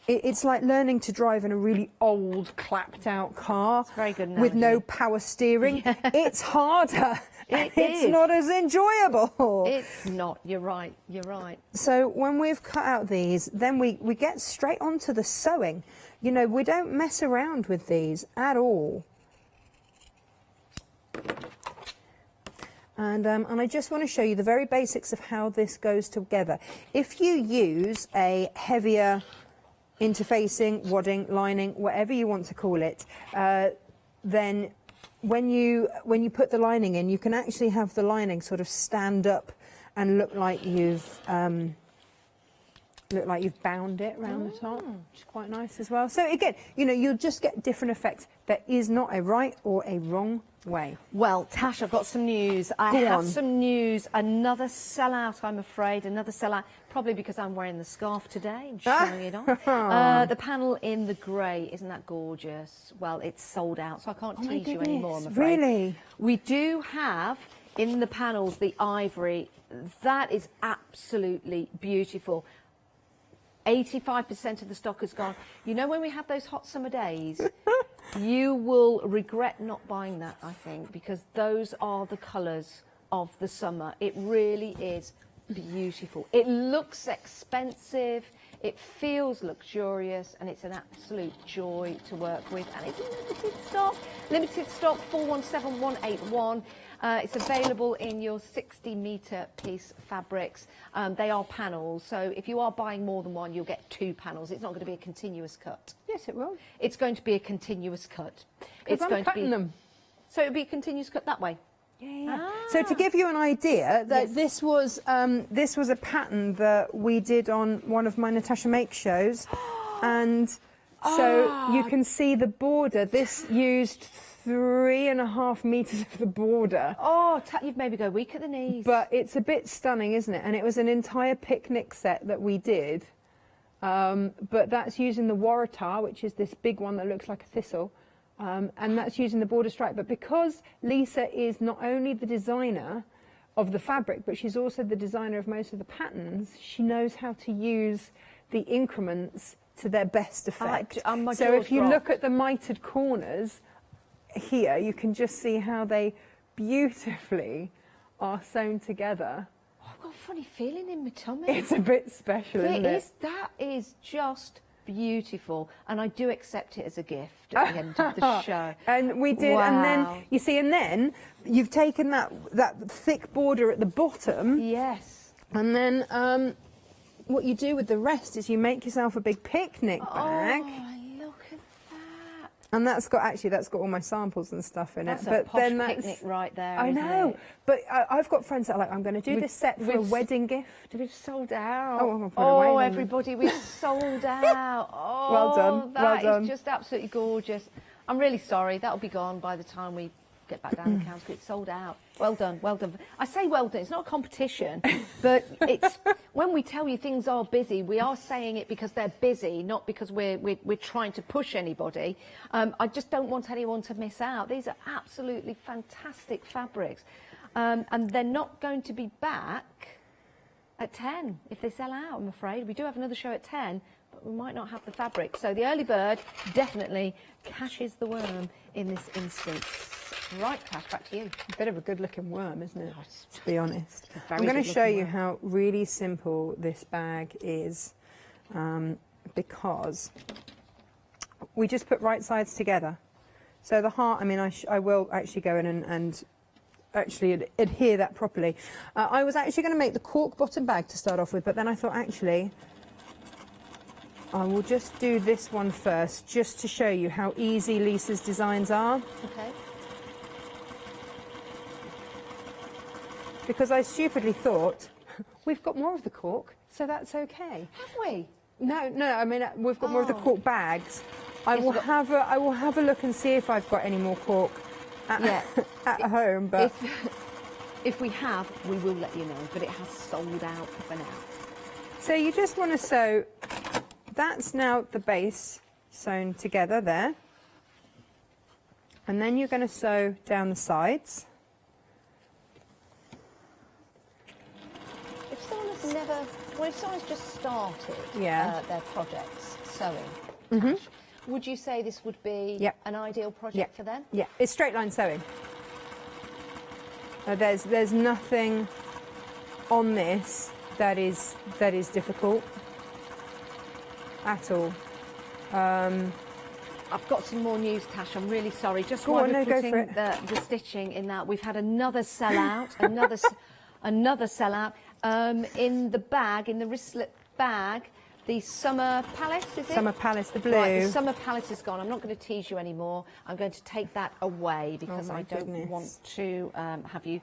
it's like learning to drive in a really old, clapped-out car very good with no analogy. power steering. It's harder. It It's is. not as enjoyable. It's not. You're right. You're right. So when we've cut out these, then we get straight onto the sewing. We don't mess around with these at all. And I just want to show you the very basics of how this goes together. If you use a heavier interfacing, wadding, lining, whatever you want to call it, then when you put the lining in, you can actually have the lining sort of stand up and look like you've bound it around the top, which is quite nice as well. So again, you'll just get different effects. There is not a right or a wrong way. Well, Tash, I've got some news. I Go have on. some news. Another sellout, I'm afraid. Another sellout, probably because I'm wearing the scarf today and showing it on. The panel in the grey, isn't that gorgeous? Well, it's sold out, so I can't tease you anymore, I'm afraid. Really? We do have in the panels the ivory. That is absolutely beautiful. 85% of the stock is gone. When we have those hot summer days, you will regret not buying that, I think, because those are the colours of the summer. It really is beautiful. It looks expensive. It feels luxurious and it's an absolute joy to work with. And it's limited stock. Limited stock 417181. It's available in your 60-metre piece fabrics. They are panels, so if you are buying more than one, you'll get 2 panels. It's not going to be a continuous cut. Yes, it will. It's going to be a continuous cut. It's going to be them. So it'll be a continuous cut that way. Yeah. So to give you an idea, that this was a pattern that we did on one of my Natasha Make shows, and so you can see the border. This used 3.5 meters of the border. Oh, you've made me go weak at the knees. But it's a bit stunning, isn't it? And it was an entire picnic set that we did. But that's using the Waratah, which is this big one that looks like a thistle. And that's using the border stripe. But because Lisa is not only the designer of the fabric, but she's also the designer of most of the patterns, she knows how to use the increments to their best effect. So if you look at the mitered corners here, you can just see how they beautifully are sewn together. Oh, I've got a funny feeling in my tummy. It's a bit special, isn't it? That is just beautiful, and I do accept it as a gift at the end of the show. And we did, and then you see, and then you've taken that thick border at the bottom. Yes. And then what you do with the rest is you make yourself a big picnic bag. Oh, look at that. And that's got all my samples and stuff in That's it. a But posh then picnic right there. I isn't know. it? But I've got friends that are like, I'm going to do this set for a wedding gift. We've sold out. Oh, I'm gonna put it away then. Everybody, we've sold out. Oh, Well done, well that done. is just absolutely gorgeous. I'm really sorry. That'll be gone by the time we get back down the counter. It's sold out. Well done, well done. I say well done. It's not a competition, but it's when we tell you things are busy, we are saying it because they're busy, not because we're trying to push anybody. I just don't want anyone to miss out. These are absolutely fantastic fabrics, and they're not going to be back at 10 if they sell out, I'm afraid. We do have another show at 10, but we might not have the fabric. So the early bird definitely catches the worm in this instance. Right, Cash, back to you. A bit of a good-looking worm, isn't it? Oh, To be honest. very I'm going to show good-looking you worm. how really simple this bag is, because we just put right sides together. So the heart, I mean, I will actually go in and actually adhere that properly. I was actually going to make the cork bottom bag to start off with, but then I thought, actually, I will just do this one first, just to show you how easy Lisa's designs are. Okay. Because I stupidly thought, we've got more of the cork, so that's okay. Have we? No, I mean, we've got more of the cork bags. I will have a look and see if I've got any more cork at home, but... If we have, we will let you know, but it has sold out for now. So you just want to sew, that's now the base sewn together there. And then you're going to sew down the sides. If someone has never, well, if someone's just started their projects sewing, would you say this would be an ideal project for them? Yeah, it's straight line sewing. There's nothing on this that is difficult at all. I've got some more news, Tash. I'm really sorry. Just Go while on, we're no, go putting for it. the stitching in that, we've had another sellout, another sellout in the bag, in the wristlet bag. The Summer Palace, is it? Summer Palace, the blue. Right, the Summer Palace is gone. I'm not going to tease you anymore. I'm going to take that away because Oh, my I don't goodness. want to have you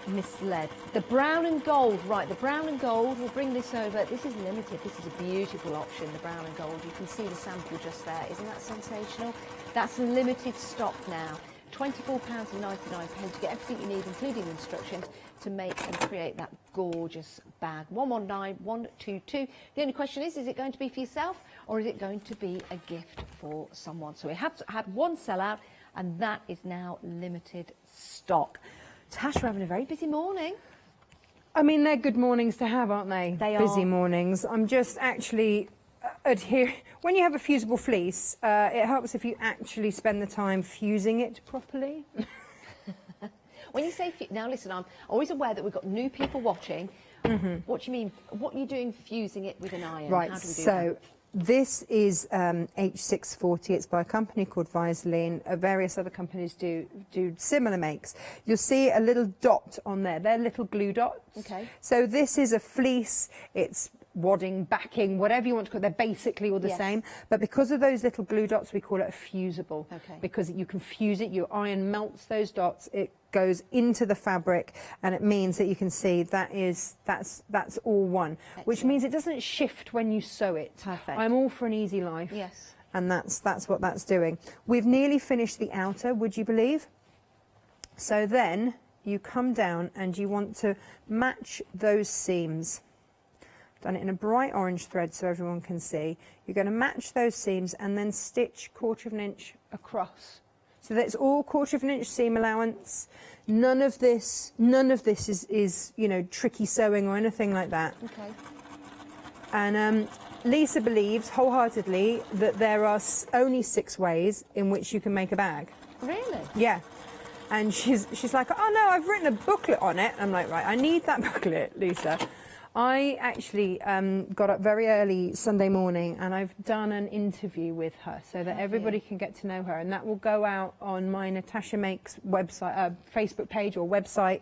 misled. The brown and gold, right, the brown and gold, we'll bring this over. This is limited. This is a beautiful option, the brown and gold. You can see the sample just there. Isn't that sensational? That's limited stock now. £24.99 to get everything you need, including instructions, to make and create that gorgeous bag. 119122. The only question is it going to be for yourself or is it going to be a gift for someone? So we have had one sellout and that is now limited stock. Tash, we're having a very busy morning. I mean, they're good mornings to have, aren't they? They Busy are. mornings. I'm just actually adhere. When you have a fusible fleece, it helps if you actually spend the time fusing it properly. When you say now, listen, I'm always aware that we've got new people watching. What do you mean? What are you doing fusing it with an iron? Right, How do we do so this is H640. It's by a company called Visaline. Various other companies do similar makes. You'll see a little dot on there. They're little glue dots. Okay. So this is a fleece. It's wadding, backing, whatever you want to call it. They're basically all the Yes. same. But because of those little glue dots, we call it a fusible. Okay. Because you can fuse it. Your iron melts those dots. It goes into the fabric, and it means that you can see that's all one. Which means it doesn't shift when you sew it. Perfect. I'm all for an easy life. Yes. And that's what that's doing. We've nearly finished the outer, would you believe? So then you come down and you want to match those seams. Done it in a bright orange thread so everyone can see. You're going to match those seams and then stitch 1/4 of an inch across. So that's all 1/4 of an inch seam allowance. None of this is you know, tricky sewing or anything like that. Okay. And Lisa believes wholeheartedly that there are only 6 ways in which you can make a bag. Really? Yeah. And she's like, oh no, I've written a booklet on it. I'm like, right, I need that booklet, Lisa. I actually got up very early Sunday morning and I've done an interview with her so that everybody can get to know her, and that will go out on my Natasha Makes website, Facebook page or website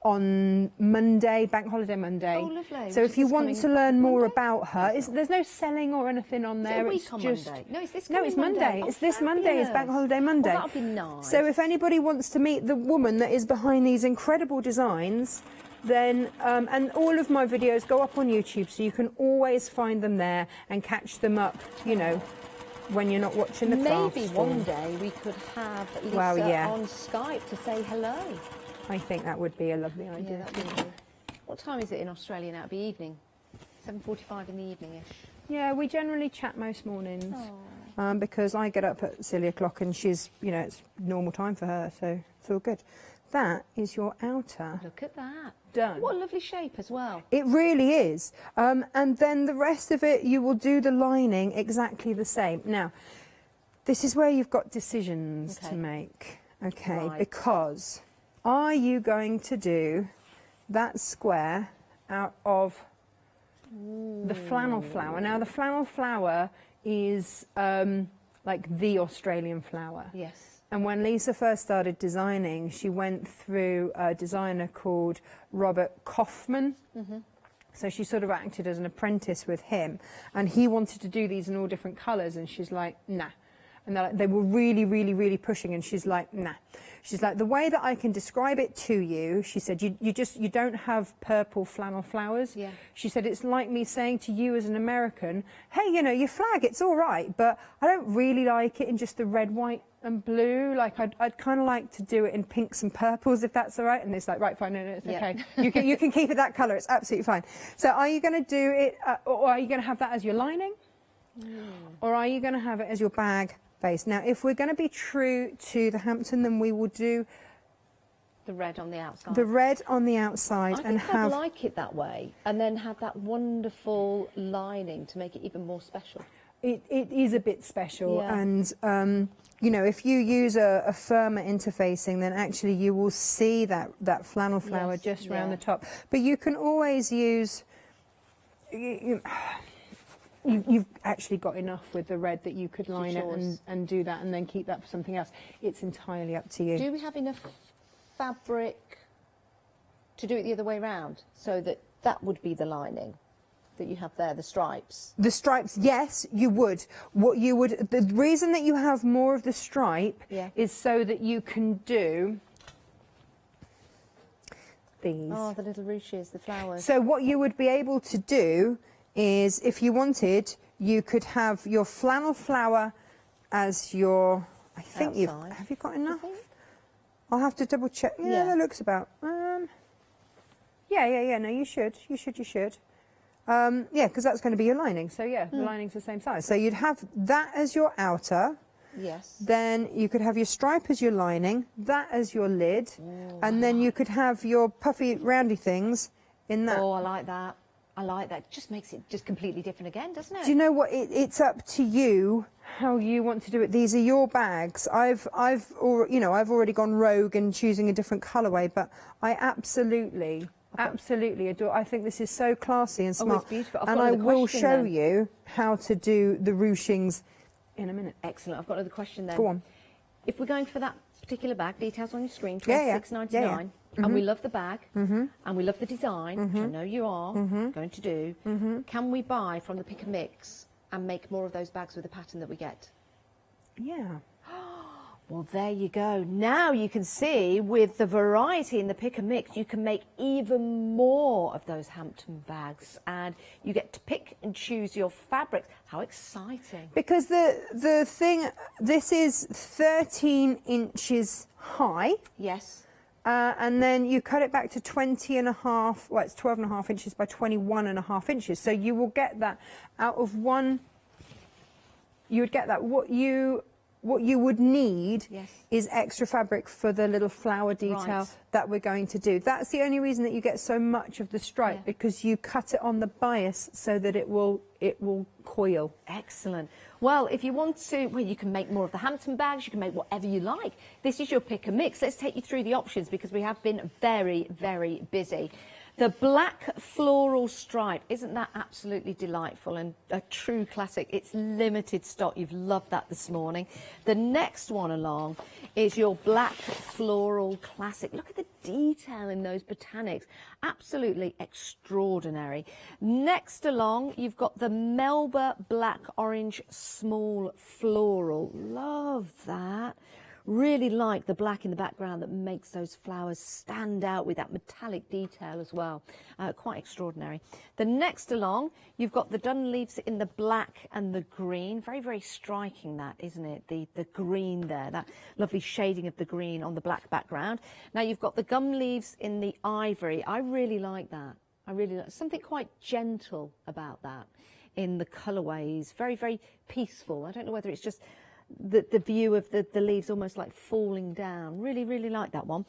on Monday, Bank Holiday Monday. Oh, lovely. So if you Which is want coming to learn more Monday? about her, there's no selling or anything on Is it there. a week It's on just Monday? No, it's this no, coming it's Monday. Oh, It's this Monday. It's Bank fabulous. Holiday Monday. Well, that'll be nice. So if anybody wants to meet the woman that is behind these incredible designs, then and all of my videos go up on YouTube, so you can always find them there and catch them up, you know, when you're not watching the craft Maybe store. one day we could have Lisa Well, yeah. on Skype to say hello. I think that would be a lovely idea. Yeah, that'd be lovely. What time is it in Australia now? It'd be evening. 7:45 in the evening-ish. Yeah, we generally chat most mornings because I get up at silly o'clock and she's, you know, it's normal time for her, so it's all good. That is your outer Look at that. done. What a lovely shape as well. It really is. And then the rest of it, you will do the lining exactly the same. Now, this is where you've got decisions to make, okay? Right. Because are you going to do that square out of the flannel flower? Now, the flannel flower is like the Australian flower. Yes. And when Lisa first started designing, she went through a designer called Robert Kaufman. So she sort of acted as an apprentice with him. And he wanted to do these in all different colours, and she's like, nah. And they were really, really, really pushing, and she's like, nah. She's like, the way that I can describe it to you, she said, you don't have purple flannel flowers. Yeah. She said, it's like me saying to you as an American, hey, you know, your flag, it's all right, but I don't really like it in just the red, white and blue. Like, I'd kind of like to do it in pinks and purples, if that's all right. And it's like, right, fine, no, it's Yeah. okay. You can keep it that colour, it's absolutely fine. So are you going to do it, or are you going to have that as your lining? Or are you going to have it as your bag base? Now, if we're going to be true to the Hampton, then we will do The red on the outside. the red on the outside I and think I'd have like it that way, and then have that wonderful lining to make it even more special. it is a bit special. Yeah. And you know, if you use a firmer interfacing, then actually you will see that flannel flower Yes, just around yeah. the top. But you can always use you've actually got enough with the red that you could line it yours. and do that and then keep that for something else. It's entirely up to you. Do we have enough fabric to do it the other way round, so that that would be the lining that you have there, the stripes? The stripes, yes, you would. What you would, the reason that you have more of the stripe Yeah. is so that you can do these. Oh, the little ruches, the flowers. So what you would be able to do is, if you wanted, you could have your flannel flower as your, I think Outside. have you got enough? I'll have to double check. Yeah, Yeah. that looks about. Yeah, no, you should. Yeah, because that's going to be your lining. So yeah, the lining's the same size. So you'd have that as your outer. Yes. Then you could have your stripe as your lining, that as your lid, and then you could have your puffy, roundy things in that. Oh, I like that. I like that. It just makes it just completely different again, doesn't it? Do you know what? It's up to you how you want to do it. These are your bags. I've already gone rogue and choosing a different colourway, but I absolutely Absolutely adore. I think this is so classy and Oh, smart. it's beautiful. I've And got I another will question show then. you how to do the ruchings in a minute. Excellent. I've got another question then. Go on. If we're going for that particular bag, details on your screen, Yeah, $26.99, yeah. and we love the bag, and we love the design, which I know you are going to do, can we buy from the pick and mix and make more of those bags with the pattern that we get? Yeah. Well, there you go. Now you can see with the variety in the pick and mix, you can make even more of those Hampton bags, and you get to pick and choose your fabrics. How exciting. Because the thing, this is 13 inches high. Yes. And then you cut it back to 20 and a half, well, it's 12 and a half inches by 21 and a half inches. So you will get that out of one, you would get that. What you would need Yes. is extra fabric for the little flower detail Right. that we're going to do. That's the only reason that you get so much of the stripe, Yeah. because you cut it on the bias so that it will coil. Excellent. Well, if you want to, well, you can make more of the Hampton bags, you can make whatever you like. This is your pick and mix. Let's take you through the options because we have been very, very busy. The black floral stripe, isn't that absolutely delightful and a true classic? It's limited stock. You've loved that this morning. The next one along is your black floral classic. Look at the detail in those botanics. Absolutely extraordinary. Next along, you've got the Melba black orange small floral. Love that. Really like the black in the background that makes those flowers stand out with that metallic detail as well. Quite extraordinary. The next along, you've got the dun leaves in the black and the green. Very, very striking that, isn't it? The green there, that lovely shading of the green on the black background. Now you've got the gum leaves in the ivory. I really like that. I really like something quite gentle about that in the colourways. Very, very peaceful. I don't know whether it's just the view of the leaves almost like falling down. Really, really like that one.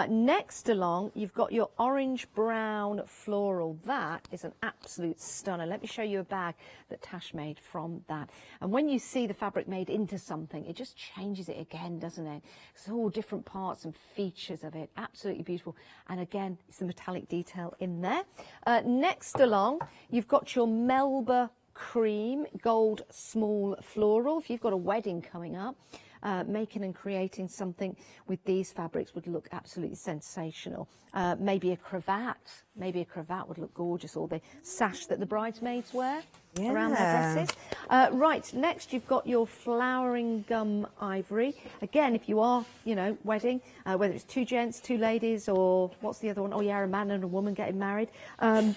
Next along, you've got your orange brown floral. That is an absolute stunner. Let me show you a bag that Tash made from that. And when you see the fabric made into something, it just changes it again, doesn't it? It's all different parts and features of it. Absolutely beautiful. And again, it's the metallic detail in there. Next along, you've got your Melba cream gold small floral. If you've got a wedding coming up, making and creating something with these fabrics would look absolutely sensational. Maybe a cravat would look gorgeous, or the sash that the bridesmaids wear around their dresses. Right, next you've got your flowering gum ivory. Again, if you are, wedding, whether it's two gents, two ladies, or what's the other one? Oh yeah, a man and a woman getting married.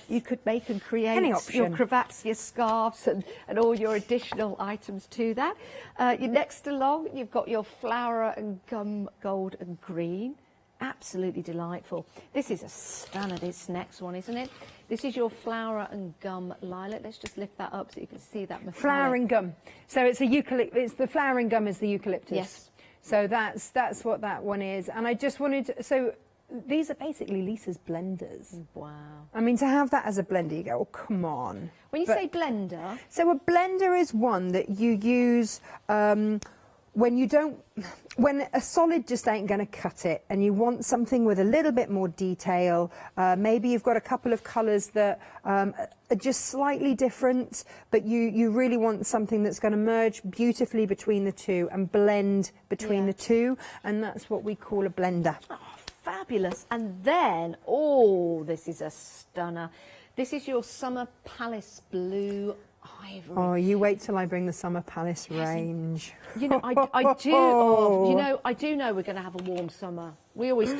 You could make and create your cravats, your scarves, and all your additional items to that. Next along, you've got your flower and gum gold and green. Absolutely delightful. This is a stunner, this next one, isn't it? This is your flower and gum lilac. Let's just lift that up so you can see that metallic. Flowering gum. So it's the flowering gum is the eucalyptus. Yes. So that's what that one is. And I just wanted to, so these are basically Lisa's blenders. Wow. I mean, to have that as a blender, you go, oh, come on. When you say blender... So a blender is one that you use when a solid just ain't going to cut it, and you want something with a little bit more detail. Maybe you've got a couple of colours that are just slightly different, but you really want something that's going to merge beautifully between the two and blend between the two, and that's what we call a blender. Oh, fabulous. And then, oh, this is a stunner. This is your Summer Palace Blue Ivory. Oh, you wait till I bring the Summer Palace range. I do know we're going to have a warm summer. We always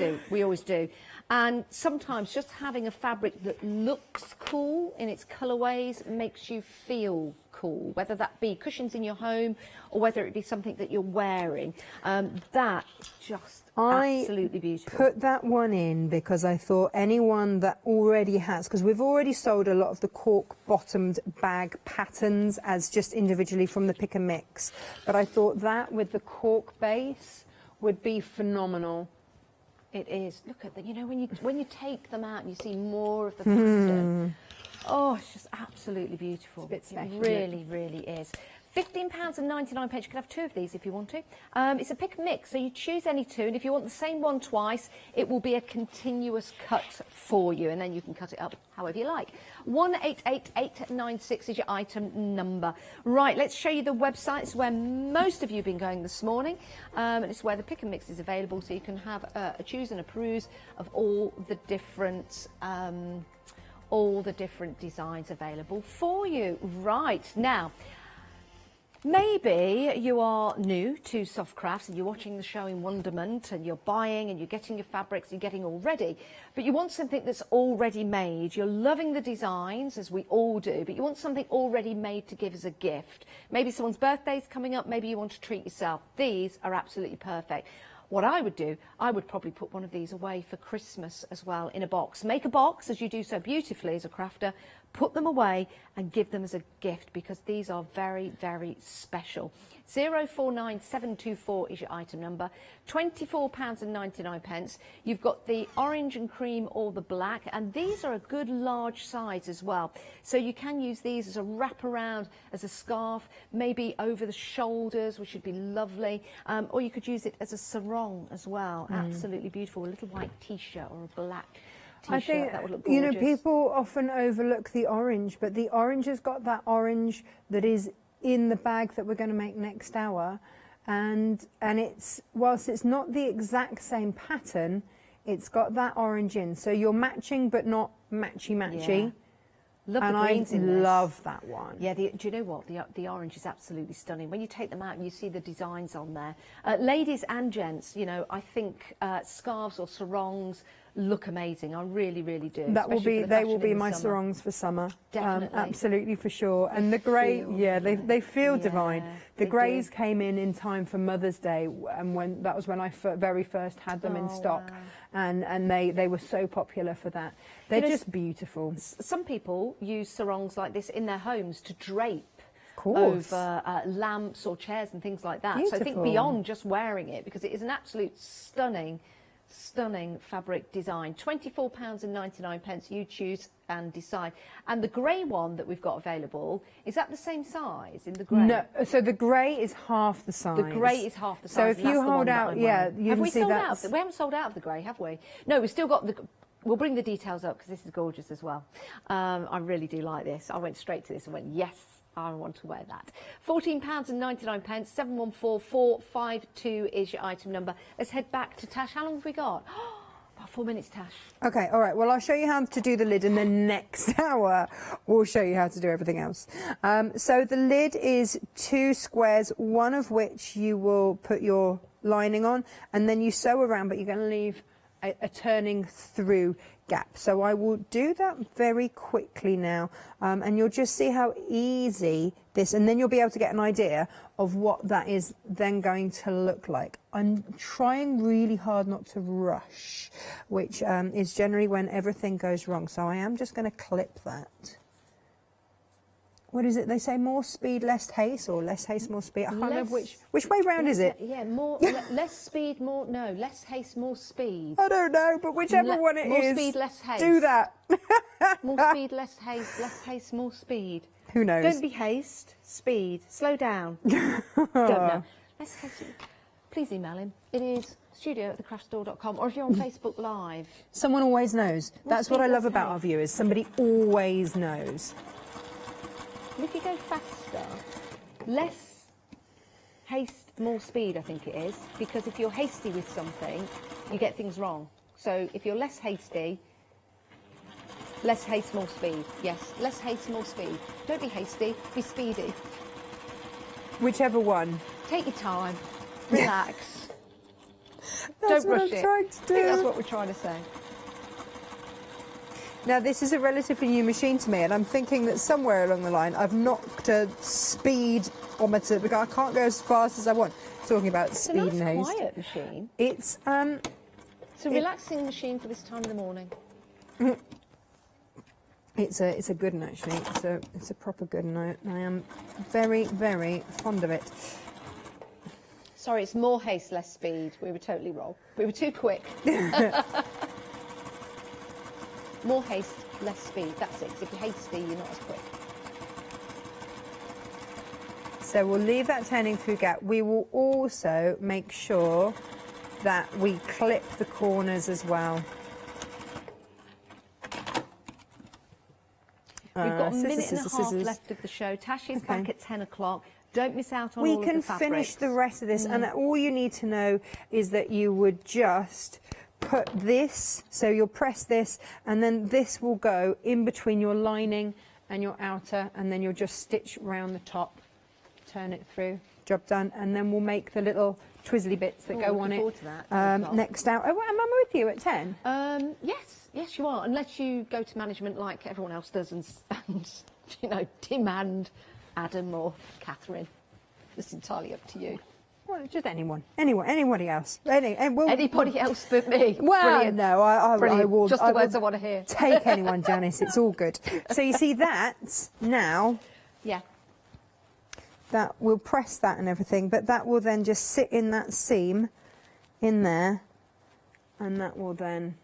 do. And sometimes just having a fabric that looks cool in its colourways makes you feel cool, whether that be cushions in your home or whether it be something that you're wearing. That is just absolutely beautiful. I put that one in because I thought anyone that already has, because we've already sold a lot of the cork-bottomed bag patterns as just individually from the pick and mix, but I thought that with the cork base would be phenomenal. It is. Look at that. When you take them out and you see more of the pattern. Oh, it's just absolutely beautiful. It's a bit special, It really, really is. £15.99. You can have 2 of these if you want to. It's a pick and mix, so you choose any 2, and if you want the same one twice, it will be a continuous cut for you, and then you can cut it up however you like. 188896 is your item number. Right, let's show you the website. It's where most of you have been going this morning, and it's where the pick and mix is available, so you can have a choose and a peruse of all the different designs available for you. Right, now, maybe you are new to soft crafts and you're watching the show in wonderment and you're buying and you're getting your fabrics, you're getting all ready, but you want something that's already made. You're loving the designs, as we all do, but you want something already made to give as a gift. Maybe someone's birthday's coming up, maybe you want to treat yourself. These are absolutely perfect. What I would do, I would probably put one of these away for Christmas as well in a box. Make a box, as you do so beautifully as a crafter, put them away and give them as a gift, because these are very, very special. 049724 is your item number. £24.99. You've got the orange and cream or the black, and these are a good large size as well. So you can use these as a wraparound, as a scarf, maybe over the shoulders, which would be lovely. Or you could use it as a sarong as well. Absolutely beautiful. A little white t-shirt or a black I think, that would look you know, gorgeous. people often overlook the orange, but the orange has got that orange that is in the bag that we're going to make next hour, and it's, whilst it's not the exact same pattern, it's got that orange in, so you're matching but not matchy. Yeah. Love And the greens I in this. love that one. Yeah, do you know what? The orange is absolutely stunning. When you take them out and you see the designs on there. Ladies and gents, you know, I think scarves or sarongs look amazing. I really, really do. That will especially be, for the they will fashion be in the my summer. sarongs for summer. Definitely. Absolutely, for sure. And the grey, feel yeah, they feel Yeah, divine. The they greys do. came in time for Mother's Day, and when that was when I very first had them in Oh, stock, wow. and they were so popular for that. They're know, just beautiful. Some people use sarongs like this in their homes to drape Course. over lamps or chairs and things like that. So I think Beautiful. beyond just wearing it, because it is an absolute stunning fabric design. £24.99. You choose and decide. And the grey one that we've got available, is that the same size in the grey? No, so the grey is half the size. The grey is half the size. So if and that's you the one hold that out, I'm yeah, wearing. you Have can we see sold that's... out? We haven't sold out of the grey, have we? No, we've still got the. We'll bring the details up because this is gorgeous as well. I really do like this. I went straight to this and went, yes, I want to wear that. £14.99. 714452 is your item number. Let's head back to Tash. How long have we got? About 4 minutes, Tash. Okay, all right. Well, I'll show you how to do the lid, and then next hour we'll show you how to do everything else. So the lid is 2 squares, one of which you will put your lining on, and then you sew around, but you're going to leave a turning through gap. So I will do that very quickly now, and you'll just see how easy this, and then you'll be able to get an idea of what that is then going to look like. I'm trying really hard not to rush, which is generally when everything goes wrong. So I am just going to clip that. What is it? They say more speed, less haste, or less haste, more speed. I can't remember which way round is it? Yeah, less speed, more, no, less haste, more speed. I don't know, but whichever one it is. More speed, less haste. Do that. More speed, less haste, more speed. Who knows? Don't be haste, speed, slow down. Don't know. Less haste. Please email him. It is studio@thecraftstore.com, or if you're on Facebook Live. Someone always knows. That's what I speed, love less about our haste. viewers. Somebody always knows. And if you go faster, less haste, more speed, I think it is, because if you're hasty with something, you get things wrong. So if you're less hasty, less haste, more speed. Yes, less haste, more speed. Don't be hasty, be speedy. Whichever one. Take your time, relax. That's Don't what rush I'm it. trying to I think do. that's what we're trying to say. Now, this is a relatively new machine to me, and I'm thinking that somewhere along the line I've knocked a speedometer because I can't go as fast as I want. Talking about It's speed a nice, and haste. quiet machine. It's It's a relaxing machine for this time of the morning. it's a good one actually. It's a proper good one. I am very, very fond of it. Sorry, it's more haste, less speed. We were totally wrong. We were too quick. More haste, less speed. That's it, 'cause if you're hasty, you're not as quick. So we'll leave that turning through gap. We will also make sure that we clip the corners as well. We've got a minute and a scissors, half scissors. left of the show. Tash is Okay. back at 10 o'clock. Don't miss out on We all of can the fabrics. finish the rest of this, and all you need to know is that you would just put this, so you'll press this, and then this will go in between your lining and your outer, and then you'll just stitch round the top, turn it through, job done, and then we'll make the little twizzly bits that Oh, go looking on it forward to that. next out. Oh, am I with you at 10? Yes, you are. Unless you go to management like everyone else does and you know, demand Adam or Catherine. It's entirely up to you. Well, just anybody else. Anybody else but me. Well, Brilliant. no, I Brilliant. will. Just the words I want to hear. Take anyone, Janice. It's all good. So you see that now. Yeah. That we'll press that and everything, but that will then just sit in that seam, in there, and that will then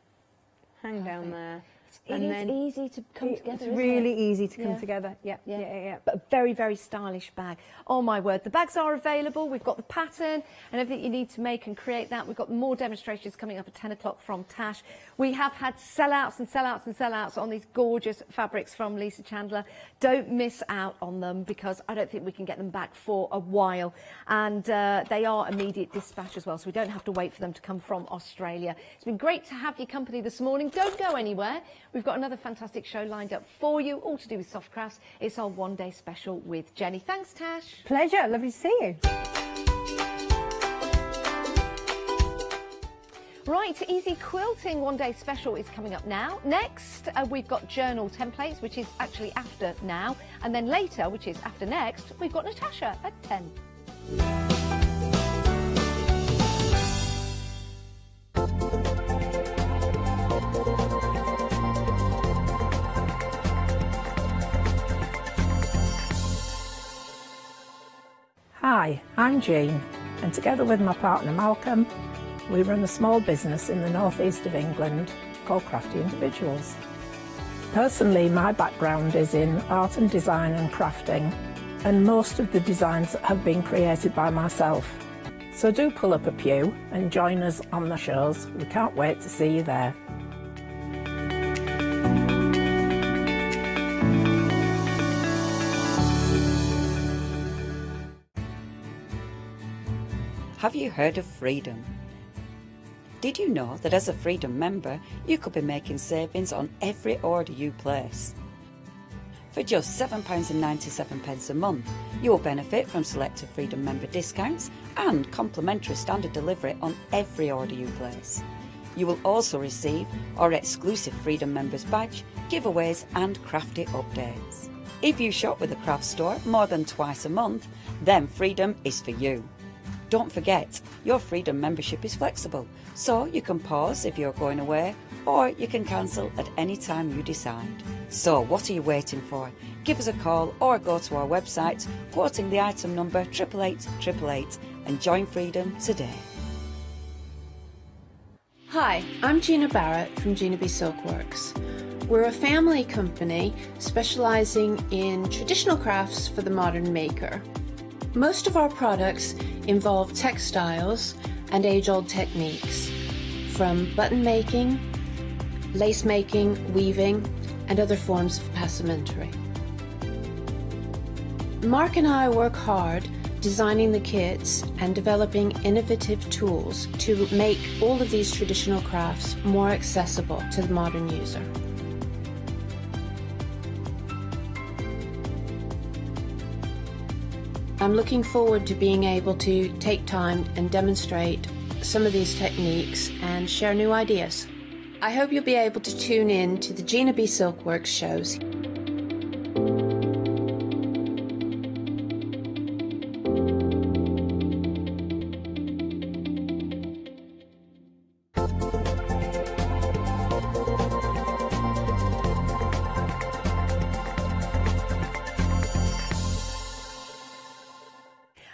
hang down there. It is easy to come together, It's isn't really it? easy to come Yeah. together. Yeah. But a very, very stylish bag. Oh my word, the bags are available. We've got the pattern and everything you need to make and create that. We've got more demonstrations coming up at 10 o'clock from Tash. We have had sellouts and sellouts and sellouts on these gorgeous fabrics from Lisa Chandler. Don't miss out on them, because I don't think we can get them back for a while. And they are immediate dispatch as well, so we don't have to wait for them to come from Australia. It's been great to have your company this morning. Don't go anywhere. We've got another fantastic show lined up for you, all to do with soft crafts. It's our one-day special with Jenny. Thanks, Tash. Pleasure. Lovely to see you. Right, Easy Quilting one-day special is coming up now. Next, we've got journal templates, which is actually after now. And then later, which is after next, we've got Natasha at 10. Hi, I'm Jean, and together with my partner Malcolm, we run a small business in the northeast of England called Crafty Individuals. Personally, my background is in art and design and crafting, and most of the designs have been created by myself. So do pull up a pew and join us on the shows. We can't wait to see you there. Have you heard of Freedom? Did you know that as a Freedom member, you could be making savings on every order you place? For just £7.97 a month, you will benefit from selected Freedom member discounts and complimentary standard delivery on every order you place. You will also receive our exclusive Freedom Members badge, giveaways and crafty updates. If you shop with a craft store more than twice a month, then Freedom is for you. Don't forget, your Freedom membership is flexible, so you can pause if you're going away, or you can cancel at any time you decide. So what are you waiting for? Give us a call or go to our website, quoting the item number 88888, and join Freedom today. Hi, I'm Gina Barrett from Gina B Silkworks. We're a family company specialising in traditional crafts for the modern maker. Most of our products involve textiles and age-old techniques, from button making, lace making, weaving, and other forms of passementerie. Mark and I work hard designing the kits and developing innovative tools to make all of these traditional crafts more accessible to the modern user. I'm looking forward to being able to take time and demonstrate some of these techniques and share new ideas. I hope you'll be able to tune in to the Gina B Silkworks shows.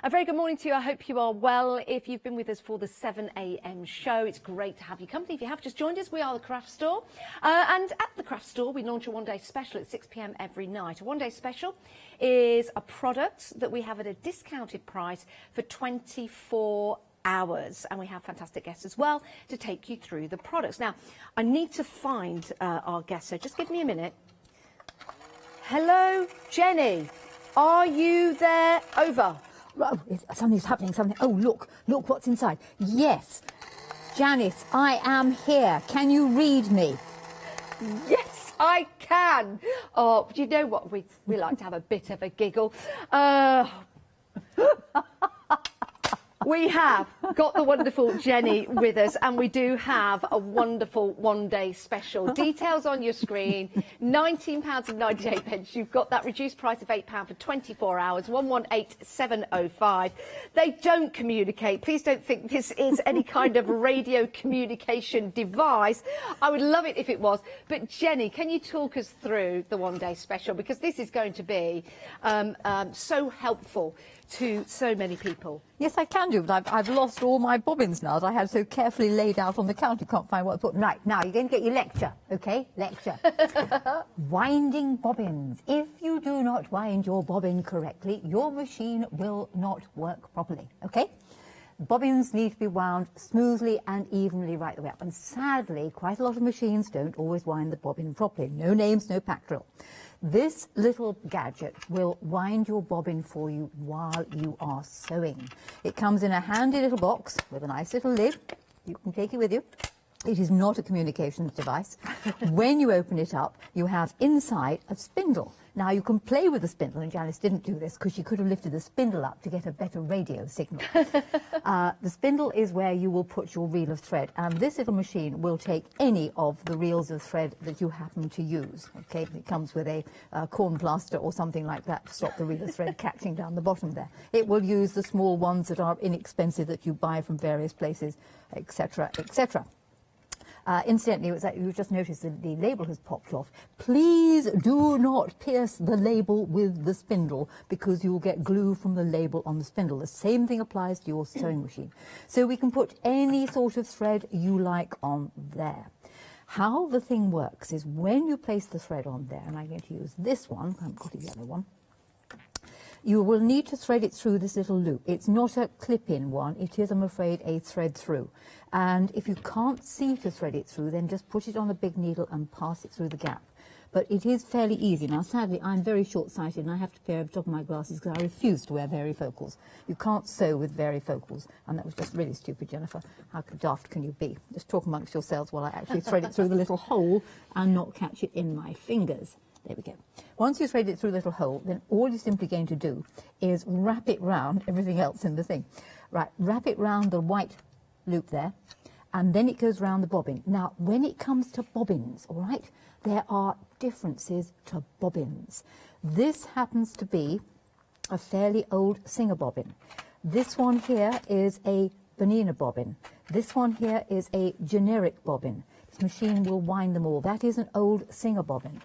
A very good morning to you. I hope you are well. If you've been with us for the 7 a.m. show, it's great to have you company. If you have just joined us, we are the Craft Store. And at the Craft Store, we launch a one-day special at 6 p.m. every night. A one-day special is a product that we have at a discounted price for 24 hours, and we have fantastic guests as well to take you through the products. Now, I need to find our guest, so just give me a minute. Hello, Jenny. Are you there? Over. Oh, something's happening, something. Oh, look what's inside. Yes, Janice, I am here. Can you read me? Yes, I can. Oh, do you know what? We like to have a bit of a giggle. We have got the wonderful Jenny with us, and we do have a wonderful one-day special. Details on your screen, £19.98. You've got that reduced price of £8 for 24 hours, 118705. They don't communicate. Please don't think this is any kind of radio communication device. I would love it if it was. But Jenny, can you talk us through the one-day special? Because this is going to be so helpful to so many people. Yes, I can do, but I've lost all my bobbins now that I had so carefully laid out on the counter. Can't find what I put. Right, now you're going to get your lecture, okay? Lecture. Winding bobbins. If you do not wind your bobbin correctly, your machine will not work properly, okay? Bobbins need to be wound smoothly and evenly right the way up. And sadly, quite a lot of machines don't always wind the bobbin properly. No names, no pack drill. This little gadget will wind your bobbin for you while you are sewing. It comes in a handy little box with a nice little lid. You can take it with you. It is not a communications device. When you open it up, you have inside a spindle. Now, you can play with the spindle, and Janice didn't do this because she could have lifted the spindle up to get a better radio signal. The spindle is where you will put your reel of thread, and this little machine will take any of the reels of thread that you happen to use. Okay, it comes with a corn plaster or something like that to stop the reel of thread catching down the bottom there. It will use the small ones that are inexpensive that you buy from various places, etc., etc. Incidentally, you just noticed that the label has popped off. Please do not pierce the label with the spindle because you will get glue from the label on the spindle. The same thing applies to your sewing machine. So we can put any sort of thread you like on there. How the thing works is when you place the thread on there, and I'm going to use this one, I haven't got a yellow one, you will need to thread it through this little loop. It's not a clip-in one, it is, I'm afraid, a thread through. And if you can't see to thread it through, then just put it on a big needle and pass it through the gap. But it is fairly easy. Now, sadly, I'm very short-sighted and I have to pair over the top of my glasses because I refuse to wear varifocals. You can't sew with varifocals. And that was just really stupid, Jennifer. How daft can you be? Just talk amongst yourselves while I actually thread it through the little hole and not catch it in my fingers. There we go. Once you thread it through the little hole, then all you're simply going to do is wrap it round everything else in the thing. Right, wrap it round the white loop there, and then it goes round the bobbin. Now, when it comes to bobbins, all right, there are differences to bobbins. This happens to be a fairly old Singer bobbin. This one here is a Bernina bobbin. This one here is a generic bobbin. This machine will wind them all. That is an old Singer bobbin.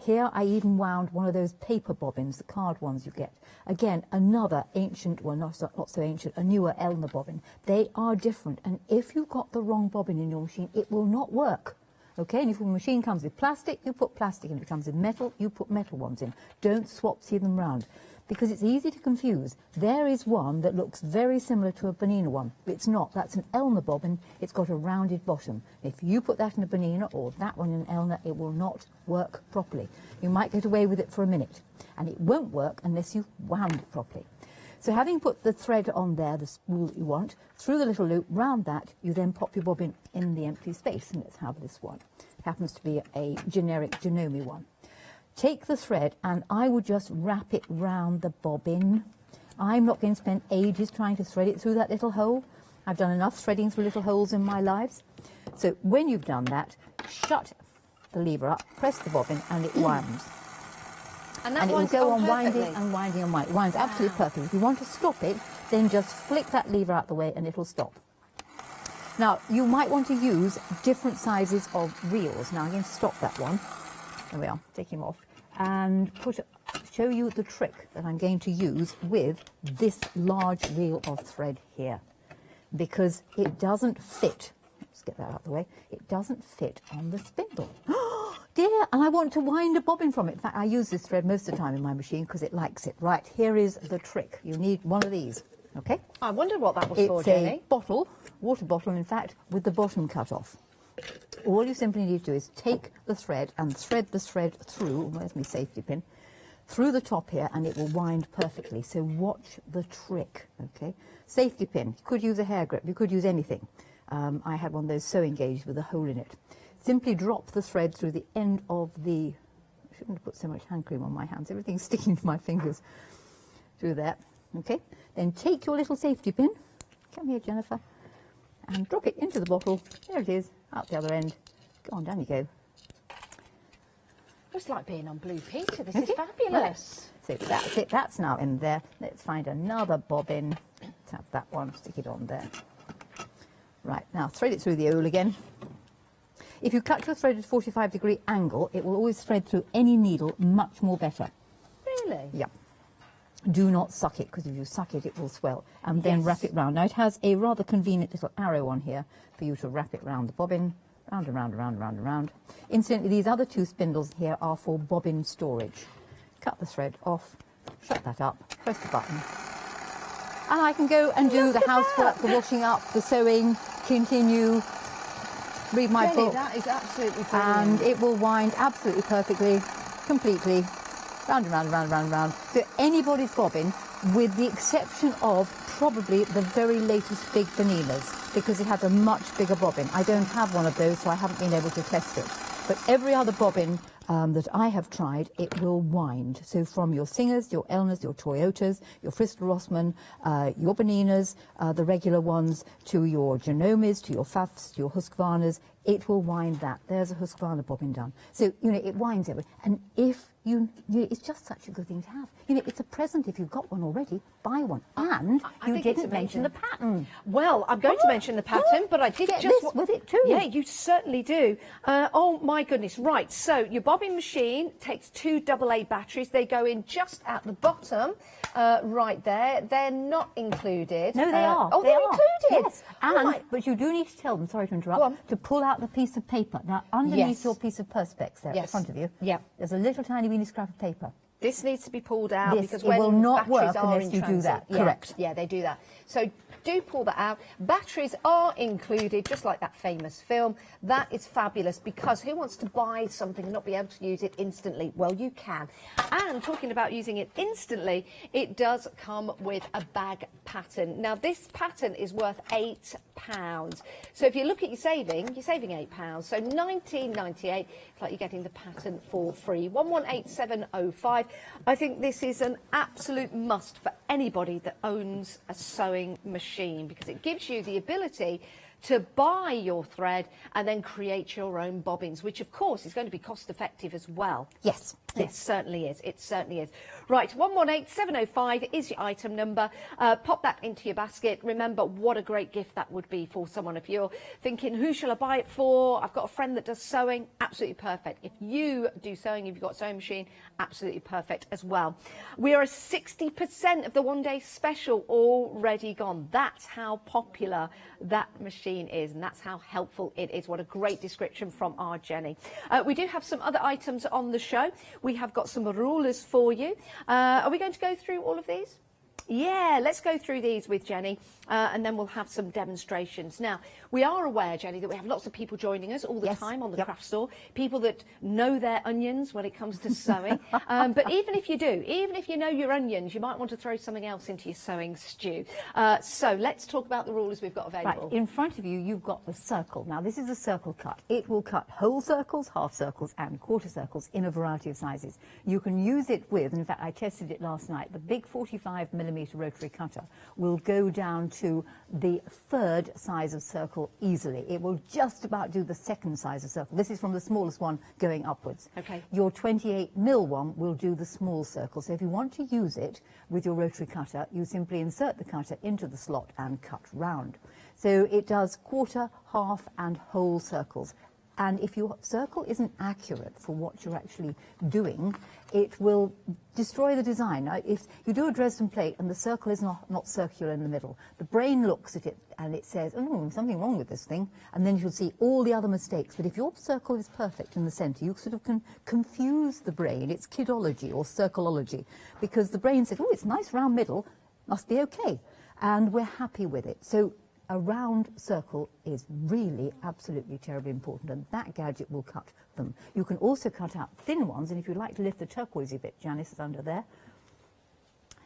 Here I even wound one of those paper bobbins, the card ones you get. Again, another ancient, well not so ancient, a newer Elna bobbin. They are different, and if you've got the wrong bobbin in your machine, it will not work. Okay, and if your machine comes with plastic, you put plastic in. If it comes with metal, you put metal ones in. Don't swap-see them round, because it's easy to confuse. There is one that looks very similar to a Bernina one. It's not. That's an Elna bobbin. It's got a rounded bottom. If you put that in a Bernina or that one in an Elna, it will not work properly. You might get away with it for a minute, and it won't work unless you wound it properly. So having put the thread on there, the spool that you want, through the little loop, round that, you then pop your bobbin in the empty space. And let's have this one. It happens to be a generic Janome one. Take the thread, and I would just wrap it round the bobbin. I'm not going to spend ages trying to thread it through that little hole. I've done enough threading through little holes in my lives. So when you've done that, shut the lever up, press the bobbin, and it winds. And it will go on winding and winding and winding. It winds absolutely perfectly. If you want to stop it, then just flick that lever out the way and it'll stop. Now, you might want to use different sizes of reels. Now, I'm going to stop that one. There we are, take him off. And show you the trick that I'm going to use with this large reel of thread here, because it doesn't fit. Let's get that out of the way. It doesn't fit on the spindle. Oh dear, and I want to wind a bobbin from it. In fact, I use this thread most of the time in my machine because it likes it. Right, here is the trick. You need one of these, okay? I wondered what that was for, It's Jenny. a bottle, water bottle, in fact, with the bottom cut off. All you simply need to do is take the thread and thread the thread through, where's my safety pin, through the top here, and it will wind perfectly. So watch the trick, okay? Safety pin, you could use a hair grip, you could use anything. I had one of those sewing gauges with a hole in it. Simply drop the thread through the end of the, I shouldn't have put so much hand cream on my hands, everything's sticking to my fingers, through there, okay? Then take your little safety pin, come here Jennifer, and drop it into the bottle. There it is, out the other end. Go on, down you go. It's like being on Blue Peter. This Okay, is fabulous. So that's it, that's now in there. Let's find another bobbin. Let's have that one, stick it on there. Right, now thread it through the awl again. If you cut your thread at a 45-degree angle, it will always thread through any needle much more better. Really? Yeah. Do not suck it, because if you suck it, it will swell. And then Yes. wrap it round. Now, it has a rather convenient little arrow on here for you to wrap it round the bobbin. Round and round and round and round and round. Incidentally, these other two spindles here are for bobbin storage. Cut the thread off, shut that up, press the button. And I can go and do the housework, the washing up, the sewing, continue, read my Jenny, book. that is absolutely brilliant. And it will wind absolutely perfectly, completely, round and round and round and round and round. So anybody's bobbin, with the exception of probably the very latest Big Boninas, because it has a much bigger bobbin. I don't have one of those, so I haven't been able to test it. But every other bobbin that I have tried, it will wind. So from your Singers, your Elners, your Toyotas, your Fristol Rossmann, your Boninas, the regular ones, to your Genomes, to your Pfaffs, to your Husqvarnas, it will wind that. There's a Husqvarna bobbin done. So, you know, it winds everything. And if you know, it's just such a good thing to have. You know, it's a present if you've got one already, buy one. And I you think it's didn't mention the amazing. pattern. Well, I'm going to mention the pattern, but I did Get just this with it too. Yeah, you certainly do. Oh my goodness! Right, so your bobbin machine takes 2 AA batteries. They go in just at the bottom, right there. They're not included. No, they are. Oh, They they're are. included. Yes. Oh, And, my- but you do need to tell them, sorry to Go interrupt, on. to pull out the piece of paper. Now, underneath Yes. your piece of Perspex there at the Yes. front of you, Yep. there's a little tiny weeny scrap of paper. This needs to be pulled out This- because it when will not batteries work are unless in you do transit, that. yeah, Correct. Yeah, they do that. So do pull that out. Batteries are included, just like that famous film. That is fabulous, because who wants to buy something and not be able to use it instantly? Well, you can. And talking about using it instantly, it does come with a bag pattern. Now, this pattern is worth £8. So if you look at your saving, you're saving £8. So £19.98, it's like you're getting the pattern for free. 118705. I think this is an absolute must for anybody that owns a sewing machine, because it gives you the ability to buy your thread and then create your own bobbins, which of course is going to be cost effective as well. Yes. It certainly is. It certainly is. Right, 118705 is your item number. Pop that into your basket. Remember, what a great gift that would be for someone. If you're thinking, who shall I buy it for? I've got a friend that does sewing. Absolutely perfect. If you do sewing, if you've got a sewing machine, absolutely perfect as well. We are 60% of the one-day special already gone. That's how popular that machine is, and that's how helpful it is. What a great description from our Jenny. We do have some other items on the show. We have got some rulers for you. Are we going to go through all of these? Yeah, let's go through these with Jenny, and then we'll have some demonstrations. Now, we are aware, Jenny, that we have lots of people joining us all the Yes. time on the Yep. craft store, people that know their onions when it comes to sewing. But even if you do, even if you know your onions, you might want to throw something else into your sewing stew. So let's talk about the rulers we've got available. Right, in front of you, you've got the circle. Now, this is a circle cut. It will cut whole circles, half circles, and quarter circles in a variety of sizes. You can use it with, in fact, I tested it last night, the big 45mm rotary cutter will go down to the 3rd size of circle easily. It will just about do the 2nd size of circle. This is from the smallest one going upwards. Okay. Your 28mm one will do the small circle. So if you want to use it with your rotary cutter, you simply insert the cutter into the slot and cut round. So it does quarter, half, and whole circles. And if your circle isn't accurate for what you're actually doing, it will destroy the design. Now, if you do a Dresden plate and the circle is not circular in the middle, the brain looks at it and it says, oh, something wrong with this thing, and then you'll see all the other mistakes. But if your circle is perfect in the centre, you sort of can confuse the brain. It's kidology or circleology, because the brain says, oh, it's nice round middle, must be okay. And we're happy with it. So a round circle is really absolutely terribly important, and that gadget will cut them. You can also cut out thin ones, and if you'd like to lift the turquoisey bit, Janice is under there.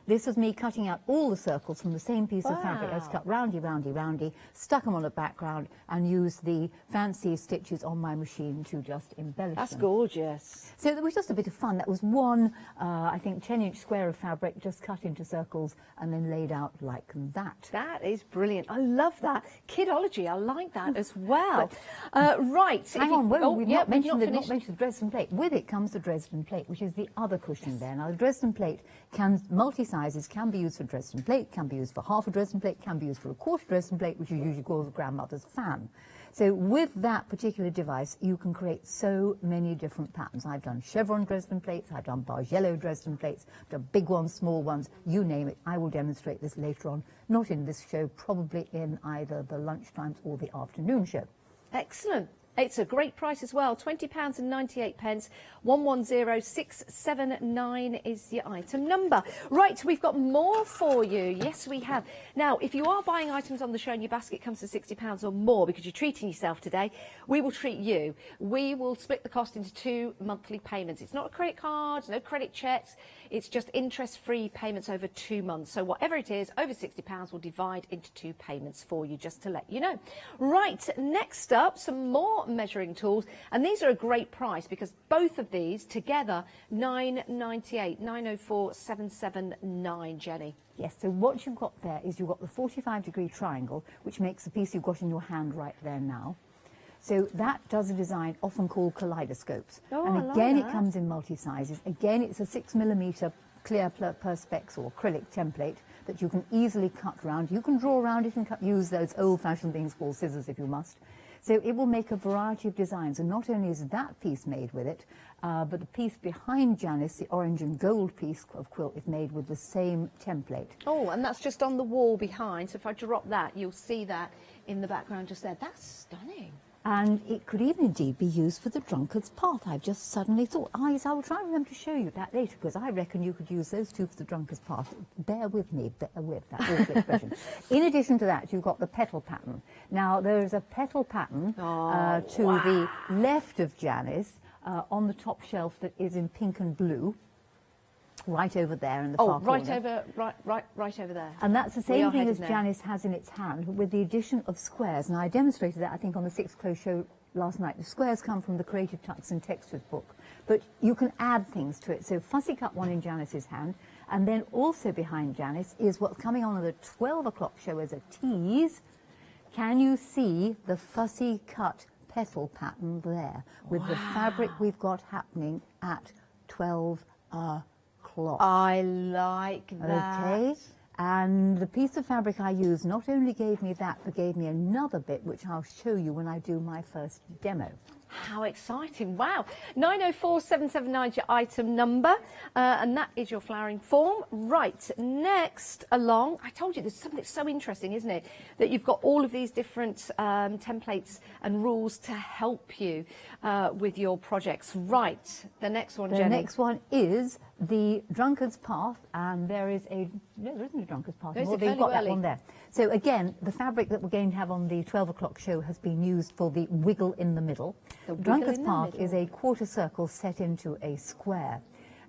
This was me cutting out all the circles from the same piece of fabric. I just cut roundy, roundy, roundy, stuck them on a background, and used the fancy stitches on my machine to just embellish That's them. gorgeous. So there was just a bit of fun. That was one, I think, 10-inch square of fabric just cut into circles and then laid out like that. That is brilliant. I love that. Kidology, I like that as well. Right. Hang on, we've not mentioned finished. not mentioned the Dresden plate. With it comes the Dresden plate, which is the other cushion there. Now, the Dresden plate can, multi-sizes, can be used for Dresden plate, can be used for half a Dresden plate, can be used for a quarter Dresden plate, which is usually called grandmother's fan. So with that particular device, you can create so many different patterns. I've done chevron Dresden plates, I've done Bargello Dresden plates, I've done big ones, small ones, you name it. I will demonstrate this later on, not in this show, probably in either the lunchtimes or the afternoon show. Excellent. It's a great price as well, £20.98. 110679 is your item number. Right, we've got more for you. Yes, we have. Now, if you are buying items on the show and your basket comes to £60 or more because you're treating yourself today, we will treat you. We will split the cost into 2 monthly payments. It's not a credit card, no credit checks. It's just interest-free payments over 2 months. So whatever it is, over £60, we'll divide into 2 payments for you, just to let you know. Right, next up, some more measuring tools, and these are a great price because both of these together £9.98, 904,779, Jenny. Yes, so what you've got there is you've got the 45-degree triangle, which makes the piece you've got in your hand right there now. So that does a design often called kaleidoscopes. Oh, and I like again, that. it comes in multi-sizes. Again, it's a 6mm clear perspex or acrylic template that you can easily cut round. You can draw around it and use those old-fashioned things called scissors if you must. So it will make a variety of designs, and not only is that piece made with it, but the piece behind Janice, the orange and gold piece of quilt, is made with the same template. Oh, and that's just on the wall behind, so if I drop that, you'll see that in the background just there. That's stunning. And it could even indeed be used for the drunkard's path. I've just suddenly thought, yes, I will try and remember to show you that later, because I reckon you could use those two for the drunkard's path. Bear with me, bear with that awful expression. In addition to that, you've got the petal pattern. Now, there is a petal pattern to the left of Janice on the top shelf that is in pink and blue. Right over there in the far corner. Right over there. And that's the same thing as Janice has in its hand, with the addition of squares. And I demonstrated that, I think, on the 6 Close show last night. The squares come from the Creative Tucks and Textures book, but you can add things to it. So fussy cut one in Janice's hand, and then also behind Janice is what's coming on the 12 o'clock show as a tease. Can you see the fussy cut petal pattern there with the fabric we've got happening at 12 o'clock? I like that. Okay, and the piece of fabric I used not only gave me that, but gave me another bit, which I'll show you when I do my first demo. How exciting. Wow. 904,779 is your item number, and that is your flowering form. Right, next along, I told you there's something so interesting, isn't it, that you've got all of these different templates and rules to help you with your projects. Right, the next one, Jenny. The next one is the drunkard's path, and there is a, no, there isn't a drunkard's path anymore. They've got that one there. So again, the fabric that we're going to have on the 12 o'clock show has been used for the wiggle in the middle. The drunkard's path is a quarter circle set into a square,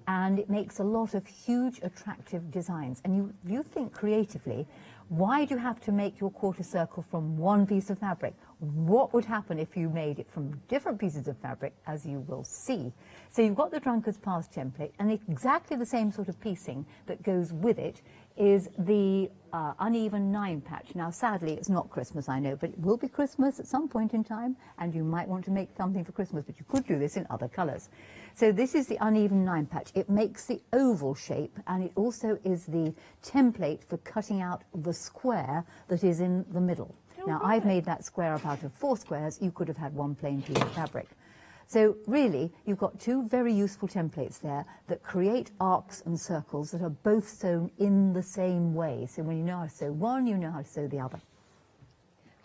and it makes a lot of huge attractive designs. And you think creatively, why do you have to make your quarter circle from one piece of fabric? What would happen if you made it from different pieces of fabric, as you will see? So you've got the drunkard's path template, and exactly the same sort of piecing that goes with it is the uneven 9 patch. Now, sadly, it's not Christmas, I know, but it will be Christmas at some point in time, and you might want to make something for Christmas, but you could do this in other colours. So this is the uneven 9 patch. It makes the oval shape, and it also is the template for cutting out the square that is in the middle. Now, I've made that square up out of 4 squares. You could have had one plain piece of fabric. So really, you've got 2 very useful templates there that create arcs and circles that are both sewn in the same way. So when you know how to sew one, you know how to sew the other.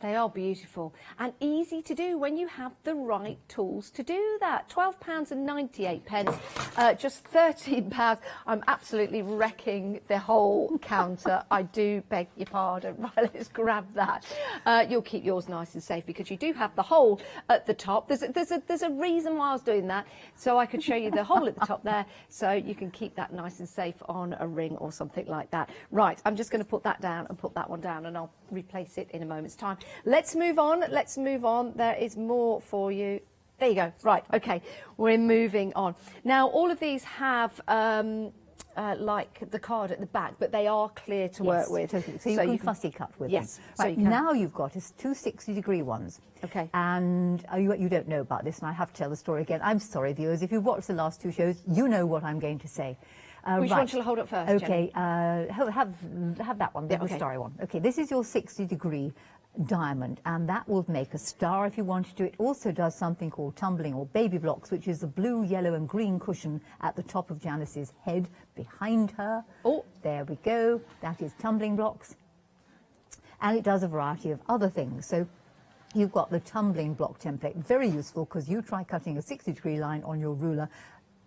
They are beautiful and easy to do when you have the right tools to do that. £12.98, just £13. I'm absolutely wrecking the whole counter. I do beg your pardon. Right, let's grab that. You'll keep yours nice and safe because you do have the hole at the top. There's a reason why I was doing that, so I could show you the hole at the top there, so you can keep that nice and safe on a ring or something like that. Right, I'm just going to put that down and put that one down, and I'll replace it in a moment's time. Let's move on. Let's move on. There is more for you. There you go. Right. Okay. We're moving on. Now, all of these have like the card at the back, but they are clear to work with. Totally. So you can fussy cut with yes, them. so Right, you can. now you've got 2 60-degree ones. Okay. And you don't know about this, and I have to tell the story again. I'm sorry, viewers. If you've watched the last 2 shows, you know what I'm going to say. Which one shall I hold up first, Okay, Jenny? have that one, the okay. starry one. Okay, this is your 60-degree diamond, and that will make a star if you want to do it. Also does something called tumbling or baby blocks, which is the blue, yellow and green cushion at the top of Janice's head behind her. Oh, there we go. That is tumbling blocks. And it does a variety of other things. So you've got the tumbling block template, very useful because you try cutting a 60-degree line on your ruler,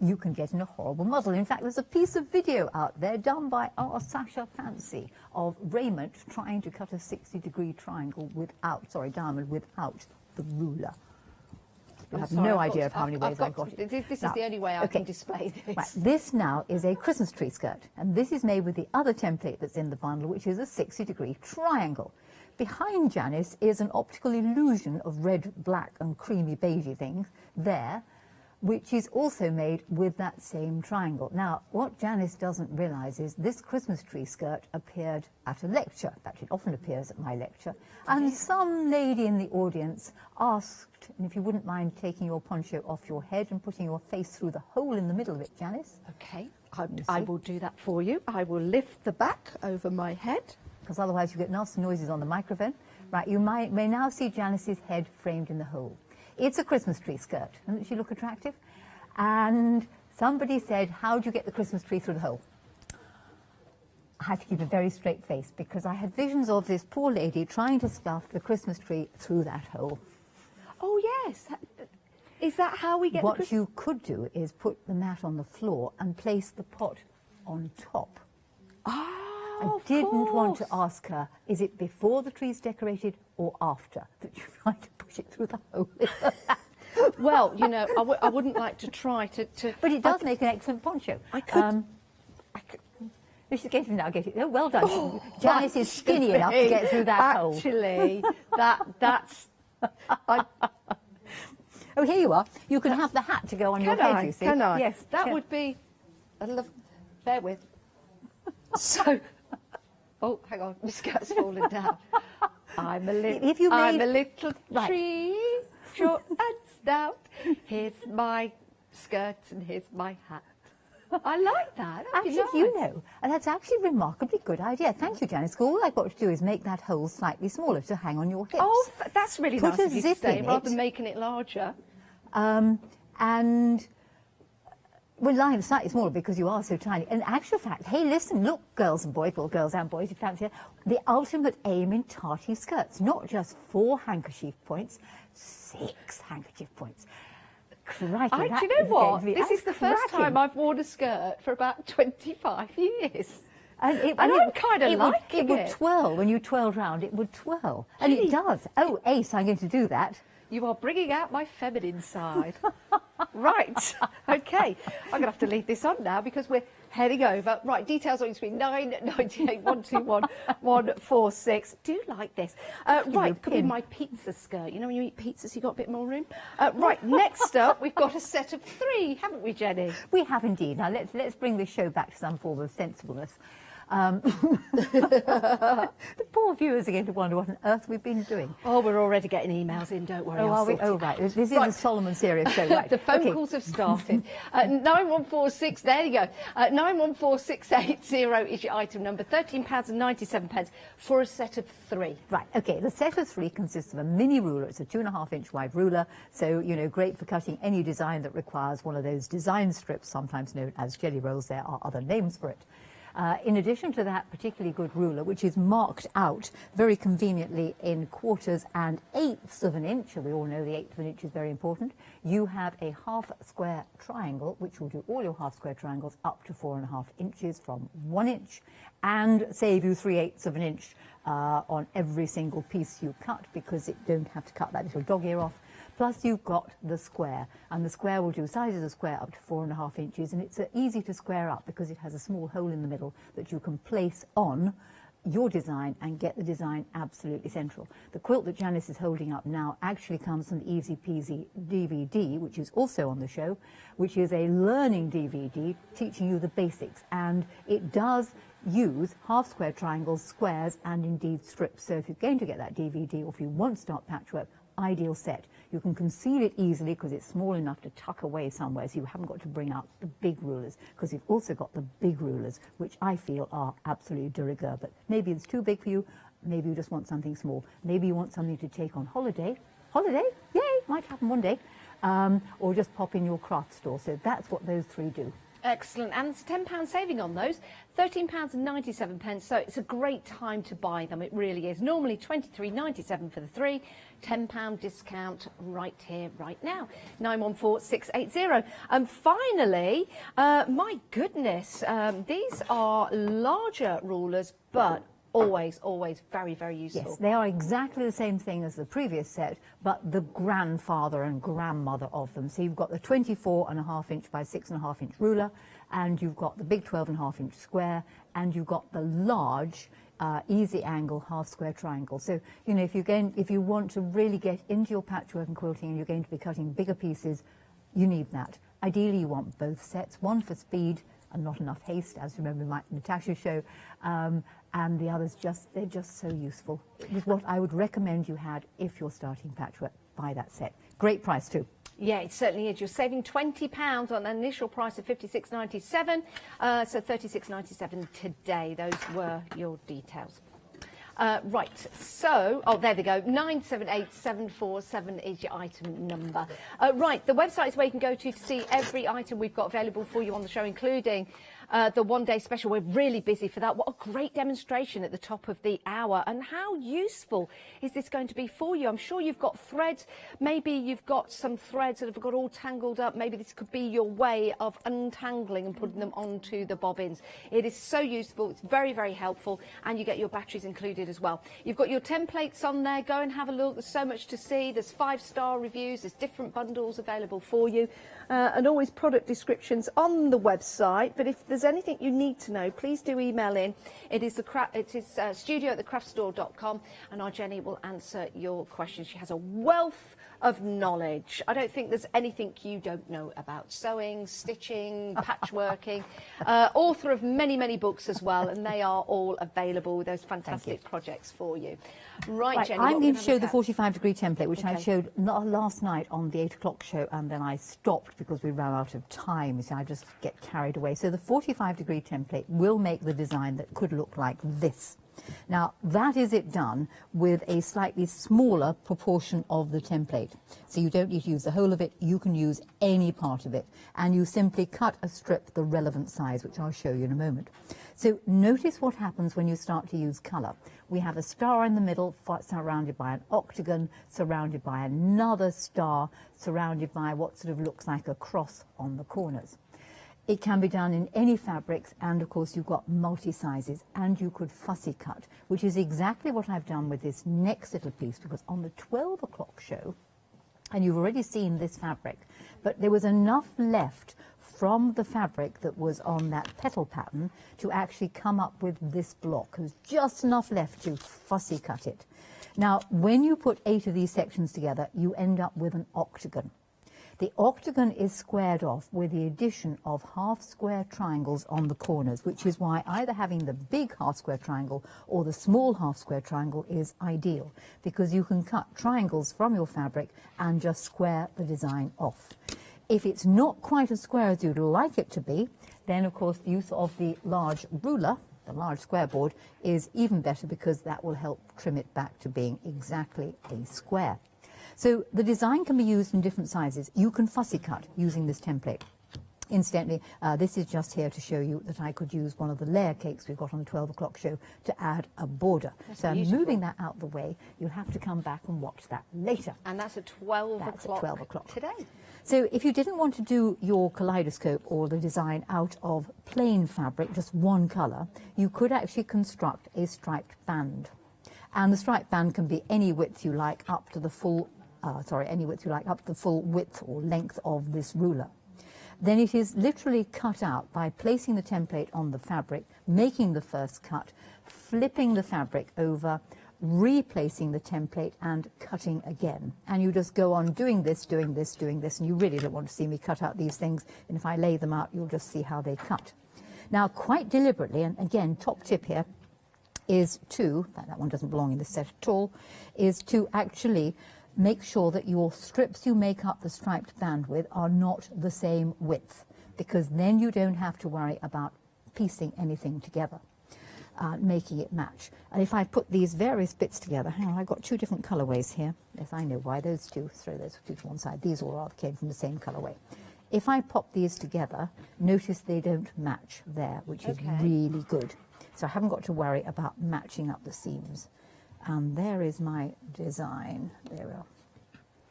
you can get in a horrible muddle. In fact, there's a piece of video out there done by our Sasha Fancy of Raymond trying to cut a 60-degree triangle diamond without the ruler. You have no idea of how many ways I've got it. This is the only way I can display this. Right, this now is a Christmas tree skirt, and this is made with the other template that's in the bundle, which is a 60-degree triangle. Behind Janice is an optical illusion of red, black and creamy beigey things there, which is also made with that same triangle. Now, what Janice doesn't realise is this Christmas tree skirt appeared at a lecture. In fact, it often appears at my lecture. And some lady in the audience asked, and if you wouldn't mind taking your poncho off your head and putting your face through the hole in the middle of it, Janice. Okay, I will do that for you. I will lift the back over my head. Because otherwise you get nasty noises on the microphone. Right, you may now see Janice's head framed in the hole. It's a Christmas tree skirt. Doesn't she look attractive? And somebody said, how do you get the Christmas tree through the hole? I had to keep a very straight face because I had visions of this poor lady trying to stuff the Christmas tree through that hole. Oh, yes. Is that how we get What you could do is put the mat on the floor and place the pot on top. I didn't want to ask her, is it before the tree's decorated or after that you try to push it through the hole? Well, you know, I wouldn't like to try to... But it does make an excellent poncho. I could... She's getting now. Oh, well done. Oh, Janice is skinny enough to get through that hole. Actually, that's... Oh, here you are. You can have the hat to go on your head, you see. Can I? Yes. That would be... Bear with. So... Oh, hang on. My skirt's fallen down. I'm a little tree, short and stout. Here's my skirt and here's my hat. I like that. Actually, nice. you know, and that's actually a remarkably good idea. Thank you, Janice. All I've got to do is make that hole slightly smaller to hang on your hips. Oh, that's really Put nice a of you to zip say, in rather it. than making it larger. And we're lying slightly smaller because you are so tiny. In actual fact, hey, listen, look, girls and boys, well, girls and boys, if you fancy it, the ultimate aim in tarty skirts, not just 4 handkerchief points, 6 handkerchief points. Crikey, Do you know what? This is the first time I've worn a skirt for about 25 years. And I'm kind of liking it. It would twirl when you twirled round. It would twirl. And it does. Oh, Ace, I'm going to do that. You are bringing out my feminine side. Right. Okay. I'm going to have to leave this on now because we're heading over. Right. Details on your screen. 998 121 146. Do like this. Right. Could be my pizza skirt. You know when you eat pizzas, you got a bit more room. Right. Next up, we've got a set of 3, haven't we, Jenny? We have indeed. Now let's bring this show back to some form of sensibleness. The poor our viewers are going to wonder what on earth we've been doing. Oh, we're already getting emails in, don't worry. Oh, I'll are we? sort it Oh, out. right. This is a Solomon serious show, right? The phone Okay. calls have started. 9146, there you go. 914680 is your item number, £13.97 for a set of 3. Right, okay, the set of 3 consists of a mini ruler. It's a 2.5-inch wide ruler, so, you know, great for cutting any design that requires one of those design strips, sometimes known as jelly rolls. There are other names for it. In addition to that particularly good ruler, which is marked out very conveniently in quarters and eighths of an inch, and we all know the eighth of an inch is very important, you have a half square triangle, which will do all your half square triangles up to 4.5 inches from 1 inch, and save you 3/8 of an inch on every single piece you cut, because you don't have to cut that little dog ear off. Plus you've got the square, and the square will do sizes of square up to 4.5 inches, and it's easy to square up because it has a small hole in the middle that you can place on your design and get the design absolutely central. The quilt that Janice is holding up now actually comes from the Easy Peasy DVD, which is also on the show, which is a learning DVD teaching you the basics, and it does use half square triangles, squares, and indeed strips. So if you're going to get that DVD, or if you want to start patchwork, ideal set. You can conceal it easily because it's small enough to tuck away somewhere, so you haven't got to bring out the big rulers, because you've also got the big rulers, which I feel are absolutely de rigueur. But maybe it's too big for you, maybe you just want something small, maybe you want something to take on holiday. Holiday? Yay, might happen one day. Or just pop in your craft store. So that's what those 3 do. Excellent, and it's a £10 saving on those, £13.97, so it's a great time to buy them, it really is. Normally £23.97 for the 3, £10 discount right here, right now, 914680. And finally, my goodness, these are larger rulers, but always very, very useful. Yes, they are exactly the same thing as the previous set, but the grandfather and grandmother of them. So you've got the 24.5-inch by 6.5-inch ruler, and you've got the big 12.5-inch square, and you've got the large easy angle half square triangle. So, you know, if you want to really get into your patchwork and quilting, and you're going to be cutting bigger pieces, you need that. Ideally, you want both sets, one for speed and not enough haste, as you remember in Natasha's show, and the others they're just so useful. It was what I would recommend you had if you're starting patchwork. Buy that set. Great price too. Yeah, it certainly is. You're saving £20 on an initial price of $56.97, so $36.97 today. Those were your details. Right, so, oh, there they go, 978747 is your item number. Right, the website is where you can go to see every item we've got available for you on the show, including the one-day special. We're really busy for that. What a great demonstration at the top of the hour, and how useful is this going to be for you? I'm sure you've got threads. Maybe you've got some threads that have got all tangled up. Maybe this could be your way of untangling and putting them onto the bobbins. It is so useful. It's very, very helpful, and you get your batteries included as well. You've got your templates on there. Go and have a look. There's so much to see. There's 5-star reviews. There's different bundles available for you, and always product descriptions on the website. But if there's anything you need to know, please do email in. It is studio@thecraftstore.com, and our Jenny will answer your questions. She has a wealth of knowledge. I don't think there's anything you don't know about sewing, stitching, patchworking. Author of many, many books as well, and they are all available with those fantastic projects for you. Right, Jenny, I'm going to show the 45-degree template, which I showed last night on the 8 o'clock show, and then I stopped because we ran out of time. So I just get carried away. So the 45-degree template will make the design that could look like this. Now, that is it done with a slightly smaller proportion of the template. So you don't need to use the whole of it, you can use any part of it. And you simply cut a strip the relevant size, which I'll show you in a moment. So notice what happens when you start to use colour. We have a star in the middle, surrounded by an octagon, surrounded by another star, surrounded by what sort of looks like a cross on the corners. It can be done in any fabrics, and of course you've got multi-sizes, and you could fussy cut, which is exactly what I've done with this next little piece, because on the 12 o'clock show, and you've already seen this fabric, but there was enough left from the fabric that was on that petal pattern to actually come up with this block. There's just enough left to fussy cut it. Now, when you put 8 of these sections together, you end up with an octagon. The octagon is squared off with the addition of half square triangles on the corners, which is why either having the big half square triangle or the small half square triangle is ideal, because you can cut triangles from your fabric and just square the design off. If it's not quite as square as you'd like it to be, then of course the use of the large ruler, the large square board, is even better, because that will help trim it back to being exactly a square. So the design can be used in different sizes. You can fussy cut using this template. Incidentally, this is just here to show you that I could use one of the layer cakes we've got on the 12 o'clock show to add a border. So I'm moving that out the way. You'll have to come back and watch that later. And that's at 12 o'clock. That's at 12 o'clock today. So if you didn't want to do your kaleidoscope or the design out of plain fabric, just one colour, you could actually construct a striped band. And the striped band can be any width you like up to the full any width you like up to the full width or length of this ruler. Then it is literally cut out by placing the template on the fabric, making the first cut, flipping the fabric over, replacing the template and cutting again. And you just go on doing this, doing this, doing this, and you really don't want to see me cut out these things. And if I lay them out, you'll just see how they cut. Now, quite deliberately, and again, top tip here, is to, that one doesn't belong in this set at all, is to actually make sure that your strips you make up the striped band with are not the same width, because then you don't have to worry about piecing anything together, making it match. And if I put these various bits together, hang on, I've got two different colorways here. Yes, I know why. Those two, throw those two to one side. These all came from the same colorway. If I pop these together, notice they don't match there, which is really good. So I haven't got to worry about matching up the seams. And there is my design. There we are.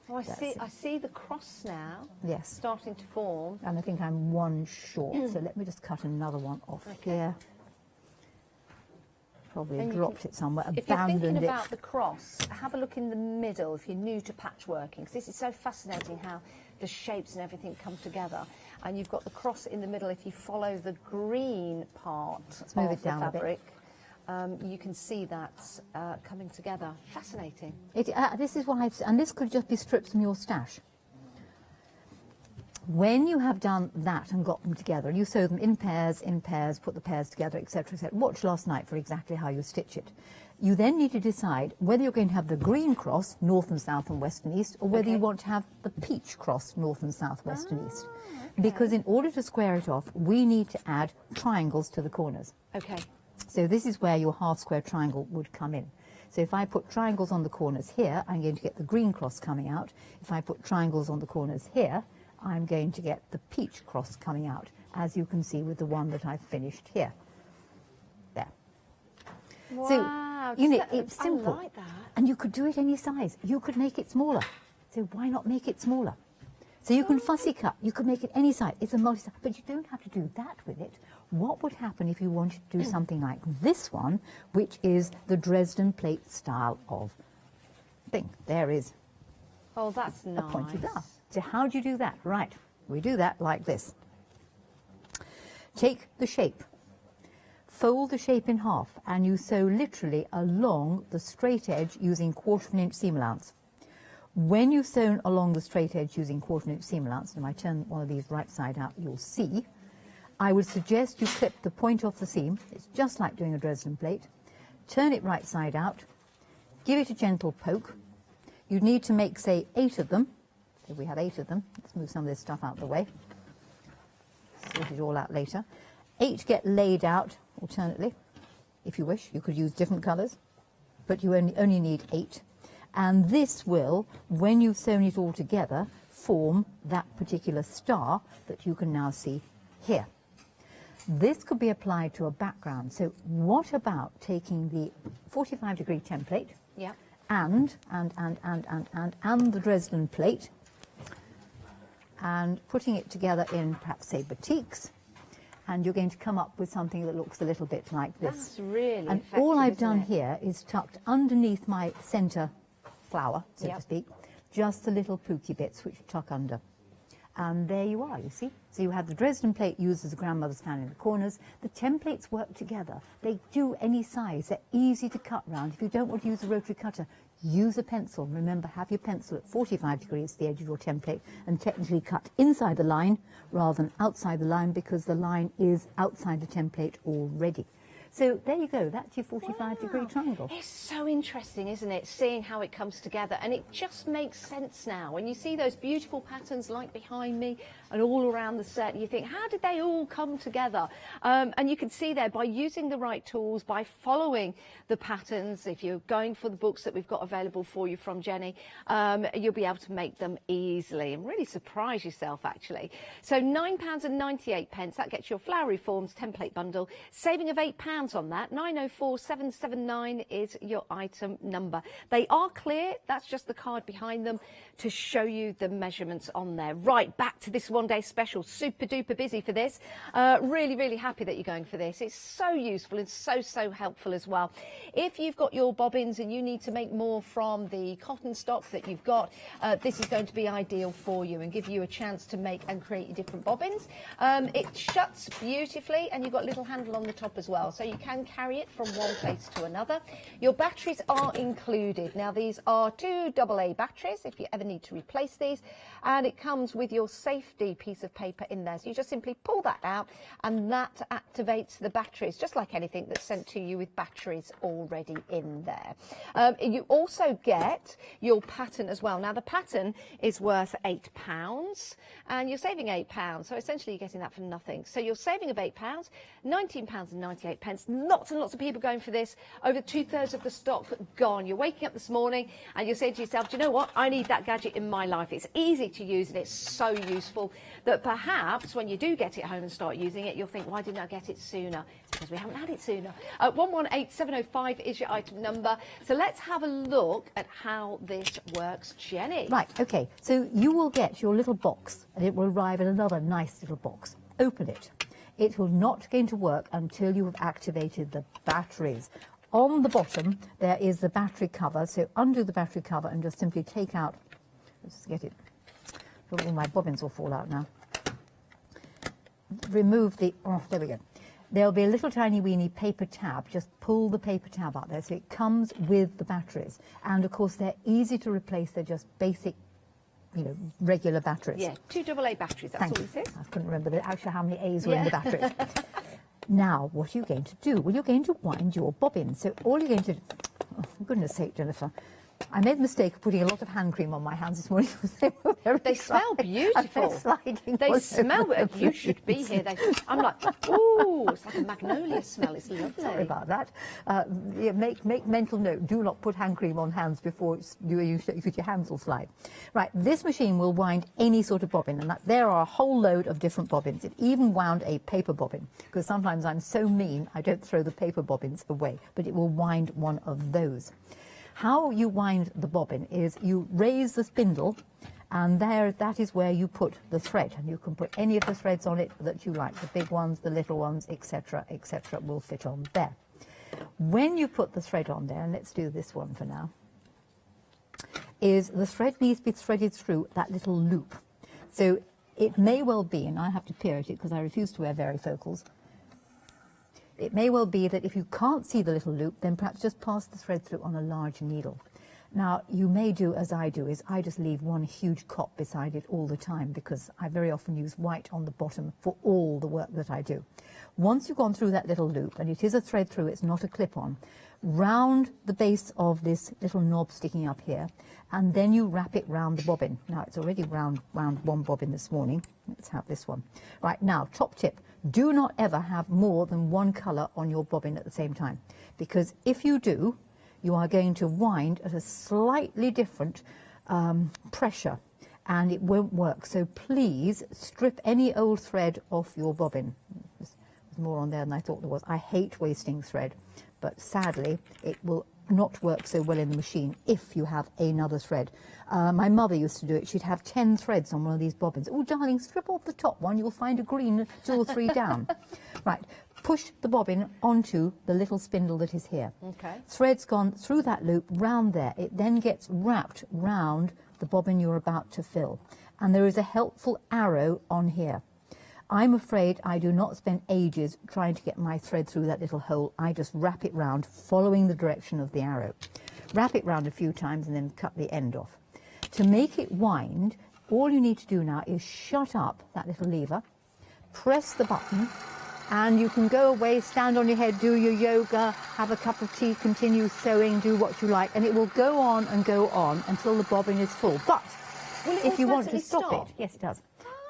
Oh, I see the cross now. Yes. Starting to form. And I think I'm one short. So let me just cut another one off here. Probably dropped it somewhere, if you're abandoned thinking it. about the cross, have a look in the middle if you're new to patchworking, because this is so fascinating how the shapes and everything come together. And you've got the cross in the middle. If you follow the green part move of it the down a bit. fabric, you can see that coming together. Fascinating. This is why, and this could just be strips from your stash. When you have done that and got them together, you sew them in pairs, put the pairs together, etc., etc. Watch last night for exactly how you stitch it. You then need to decide whether you're going to have the green cross, north and south and west and east, or whether you want to have the peach cross, north and south, west and east. Because in order to square it off, we need to add triangles to the corners. Okay. So this is where your half square triangle would come in. So if I put triangles on the corners here, I'm going to get the green cross coming out. If I put triangles on the corners here, I'm going to get the peach cross coming out, as you can see with the one that I've finished here. There. Wow. So, you know, it's simple. I like that. And you could do it any size. You could make it smaller. So why not make it smaller? So you can fussy cut. You can make it any size. It's a multi-size. But you don't have to do that with it. What would happen if you wanted to do something like this one, which is the Dresden plate style of thing? There is Oh, that's nice. a pointy flower. So how do you do that? Right, we do that like this. Take the shape, fold the shape in half, and you sew literally along the straight edge using 1/4 inch seam allowance. When you've sewn along the straight edge using 1/4 inch seam allowance, and if I turn one of these right side out, you'll see, I would suggest you clip the point off the seam. It's just like doing a Dresden plate. Turn it right side out, give it a gentle poke. You need to make, say, 8 of them. So we have 8 of them. Let's move some of this stuff out of the way. Sort it all out later. 8 get laid out alternately. If you wish, you could use different colours, but you only need 8. And this will, when you've sewn it all together, form that particular star that you can now see here. This could be applied to a background. So what about taking the 45-degree template and the Dresden plate and putting it together in perhaps, say, batiks, and you're going to come up with something that looks a little bit like this. That's really And effective, all I've isn't done it? here is tucked underneath my centre flower, so to speak, just the little pooky bits which tuck under. And there you are, you see. So you have the Dresden plate used as a grandmother's fan in the corners. The templates work together. They do any size. They're easy to cut round. If you don't want to use a rotary cutter, use a pencil. Remember, have your pencil at 45 degrees to the edge of your template and technically cut inside the line rather than outside the line, because the line is outside the template already. So there you go, that's your 45-degree triangle. It's so interesting, isn't it, seeing how it comes together, and it just makes sense now. When you see those beautiful patterns like behind me and all around the set, you think, how did they all come together? And you can see there, by using the right tools, by following the patterns, if you're going for the books that we've got available for you from Jenny, you'll be able to make them easily and really surprise yourself, actually. So £9.98, that gets your Flowery Forms template bundle, saving of £8 on that. 904779 is your item number. They are clear. That's just the card behind them to show you the measurements on there. Right, back to this one-day special. Super duper busy for this. Really, really happy that you're going for this. It's so useful and so helpful as well. If you've got your bobbins and you need to make more from the cotton stock that you've got, this is going to be ideal for you and give you a chance to make and create your different bobbins. It shuts beautifully, and you've got a little handle on the top as well, so you can carry it from one place to another. Your batteries are included. Now, these are 2 AA batteries if you ever need to replace these, and it comes with your safety piece of paper in there. So you just simply pull that out and that activates the batteries, just like anything that's sent to you with batteries already in there. You also get your pattern as well. Now, the pattern is worth £8 and you're saving £8, so essentially you're getting that for nothing. So you're saving of £8, £19.98. Lots and lots of people going for this. Over 2/3 of the stock gone. You're waking up this morning and you're saying to yourself, do you know what? I need that gadget in my life. It's easy to use and it's so useful that perhaps when you do get it home and start using it, you'll think, why didn't I get it sooner? It's because we haven't had it sooner. 118705 is your item number. So let's have a look at how this works, Jenny. Right, okay. So you will get your little box and it will arrive in another nice little box. Open it. It will not going to work until you have activated the batteries. On the bottom, there is the battery cover. So undo the battery cover and just simply take out, let's get it, all my bobbins will fall out now. Remove the, oh, there we go. There'll be a little tiny weeny paper tab. Just pull the paper tab out there. So it comes with the batteries. And of course, they're easy to replace. They're just basic, you know, regular batteries. Yeah, 2 AA batteries, that's all it is. I couldn't remember actually how many A's were in the batteries. Now, what are you going to do? Well, you're going to wind your bobbin. So all you're going to do, oh, for goodness sake, Jennifer, I made the mistake of putting a lot of hand cream on my hands this morning because they were very They smell beautiful. Sliding They smell it. You should be here. I'm like, ooh, it's like a magnolia smell. It's lovely. Sorry about that. Yeah, make mental note. Do not put hand cream on hands before you use it because your hands will slide. Right, this machine will wind any sort of bobbin, and there are a whole load of different bobbins. It even wound a paper bobbin because sometimes I'm so mean I don't throw the paper bobbins away, but it will wind one of those. How you wind the bobbin is you raise the spindle, and that is where you put the thread, and you can put any of the threads on it that you like. The big ones, the little ones, etc., will fit on there. When you put the thread on there, and let's do this one for now, is the thread needs to be threaded through that little loop. So it may well be, and I have to peer at it because I refuse to wear varifocals, it may well be that if you can't see the little loop, then perhaps just pass the thread through on a large needle. Now, you may do as I do, is I just leave one huge cop beside it all the time because I very often use white on the bottom for all the work that I do. Once you've gone through that little loop, and it is a thread through, it's not a clip-on, round the base of this little knob sticking up here, and then you wrap it round the bobbin. Now, it's already round one bobbin this morning. Let's have this one. Right, now, top tip. Do not ever have more than one colour on your bobbin at the same time, because if you do, you are going to wind at a slightly different pressure and it won't work. So please strip any old thread off your bobbin. There's more on there than I thought there was. I hate wasting thread, but sadly it will not work so well in the machine if you have another thread. My mother used to do it. She'd have 10 threads on one of these bobbins. Oh, darling, strip off the top one. You'll find a green 2 or 3 down. Right. Push the bobbin onto the little spindle that is here. Okay. Thread's gone through that loop round there. It then gets wrapped round the bobbin you're about to fill. And there is a helpful arrow on here. I'm afraid I do not spend ages trying to get my thread through that little hole. I just wrap it round, following the direction of the arrow. Wrap it round a few times and then cut the end off. To make it wind, all you need to do now is shut up that little lever, press the button, and you can go away, stand on your head, do your yoga, have a cup of tea, continue sewing, do what you like, and it will go on until the bobbin is full. But if you want to stop it, yes, it does.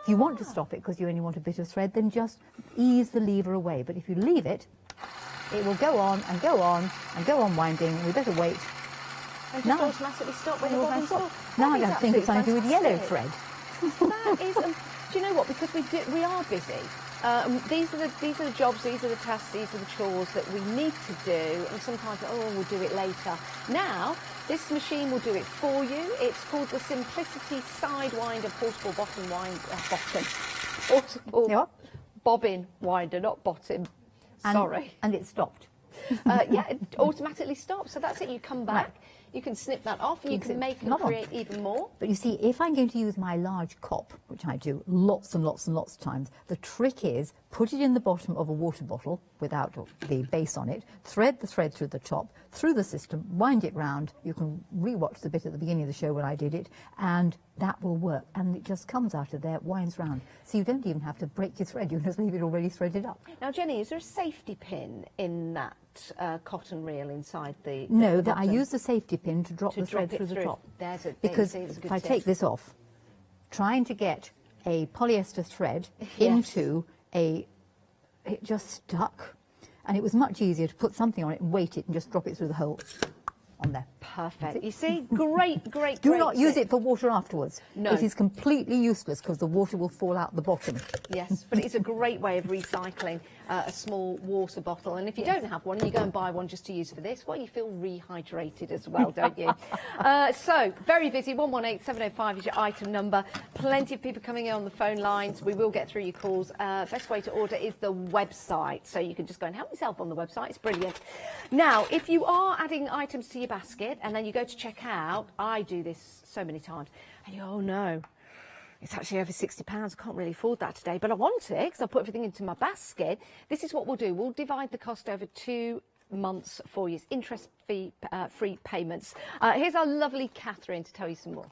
If you want to stop it because you only want a bit of thread, then just ease the lever away. But if you leave it, it will go on and go on and go on winding. We better wait. And just automatically stop when the bobbin's full. Now I don't think it's something to do with yellow thread. That is, do you know what? Because we are busy. These are the jobs, these are the tasks, these are the chores that we need to do, and sometimes we'll do it later. Now this machine will do it for you. It's called the Simplicity Sidewinder Portable Bottom Portable Bobbin Winder, not bottom. Sorry. And it stopped. Yeah, it automatically stops. So that's it. You come back. Right. You can snip that off and you can make and create even more. But you see, if I'm going to use my large cop, which I do lots and lots and lots of times, the trick is put it in the bottom of a water bottle without the base on it, thread the thread through the top, through the system, wind it round. You can re-watch the bit at the beginning of the show when I did it, and that will work. And it just comes out of there, winds round. So you don't even have to break your thread. You can just leave it already threaded up. Now, Jenny, is there a safety pin in that cotton reel inside the No, the I use the safety pin to drop the thread through the top. Because if I take this off, trying to get a polyester thread into it just stuck. And it was much easier to put something on it and weight it and just drop it through the hole on there. Perfect. You see, great. Do not use it for water afterwards. No. It is completely useless because the water will fall out the bottom. Yes, but it's a great way of recycling a small water bottle. And if you don't have one and you go and buy one just to use for this, well, you feel rehydrated as well, don't you? So, very busy. 118705 is your item number. Plenty of people coming in on the phone lines. We will get through your calls. Best way to order is the website. So you can just go and help yourself on the website. It's brilliant. Now, if you are adding items to your basket and then you go to check out, I do this so many times, and you go, oh no, it's actually over £60. I can't really afford that today, but I want it because I put everything into my basket. This is what we'll do. We'll divide the cost over 2 months for you. It's interest-free free payments. Here's our lovely Catherine to tell you some more.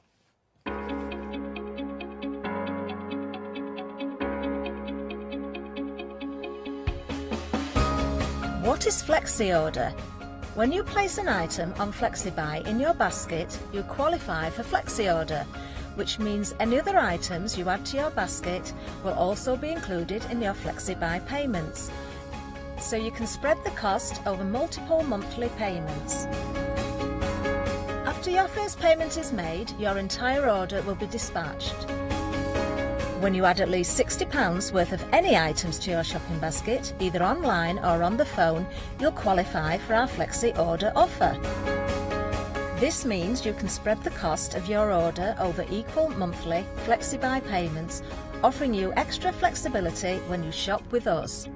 What is Flexi Order? When you place an item on FlexiBuy in your basket, you qualify for Flexi Order, which means any other items you add to your basket will also be included in your FlexiBuy payments. So you can spread the cost over multiple monthly payments. After your first payment is made, your entire order will be dispatched. When you add at least £60 worth of any items to your shopping basket, either online or on the phone, you'll qualify for our Flexi Order offer. This means you can spread the cost of your order over equal monthly FlexiBuy payments, offering you extra flexibility when you shop with us.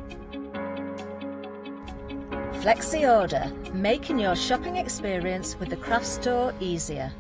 Flexi Order, making your shopping experience with the craft store easier.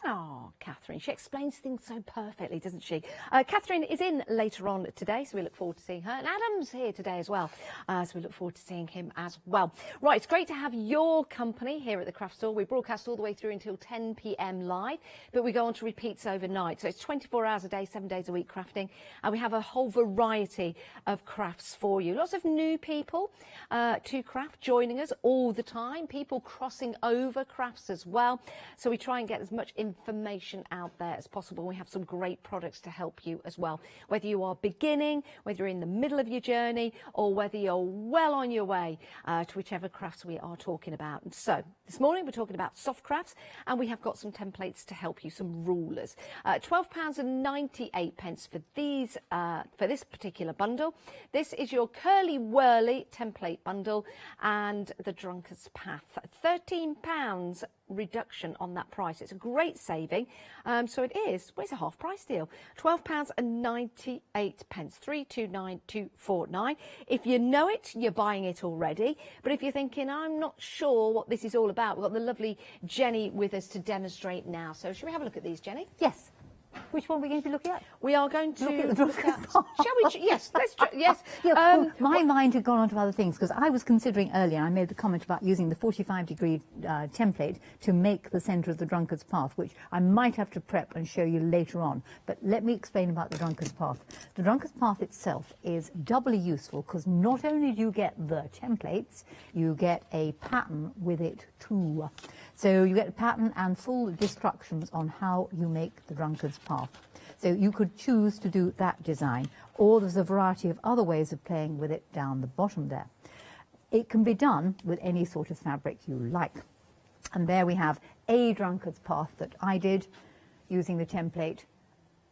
Oh, Catherine, she explains things so perfectly, doesn't she? Catherine is in later on today, so we look forward to seeing her. And Adam's here today as well, so we look forward to seeing him as well. Right, it's great to have your company here at the Craft Store. We broadcast all the way through until 10 p.m. live, but we go on to repeats overnight. So it's 24 hours a day, 7 days a week crafting, and we have a whole variety of crafts for you. Lots of new people to craft joining us all the time, people crossing over crafts as well. So we try and get as much information out there as possible. We have some great products to help you as well. Whether you are beginning, whether you're in the middle of your journey, or whether you're well on your way to whichever crafts we are talking about. And so this morning we're talking about soft crafts, and we have got some templates to help you, some rulers. £12.98 for these for this particular bundle. This is your curly whirly template bundle, and the drunkard's path. £13 reduction on that price. It's a great saving. So it is, well, it's a half price deal. £12.98, 329249. If you know it, you're buying it already. But if you're thinking, I'm not sure what this is all about, we've got the lovely Jenny with us to demonstrate now. So should we have a look at these, Jenny? Yes. Which one are we going to be looking at? We are going to Look at the look at... drunkard's path. Shall we? Yes, let's... Yes. My mind had gone on to other things because I was considering earlier, I made the comment about using the 45-degree template to make the centre of the drunkard's path, which I might have to prep and show you later on. But let me explain about the drunkard's path. The drunkard's path itself is doubly useful because not only do you get the templates, you get a pattern with it too. So you get a pattern and full instructions on how you make the drunkard's path. So you could choose to do that design, or there's a variety of other ways of playing with it down the bottom there. It can be done with any sort of fabric you like. And there we have a drunkard's path that I did using the template.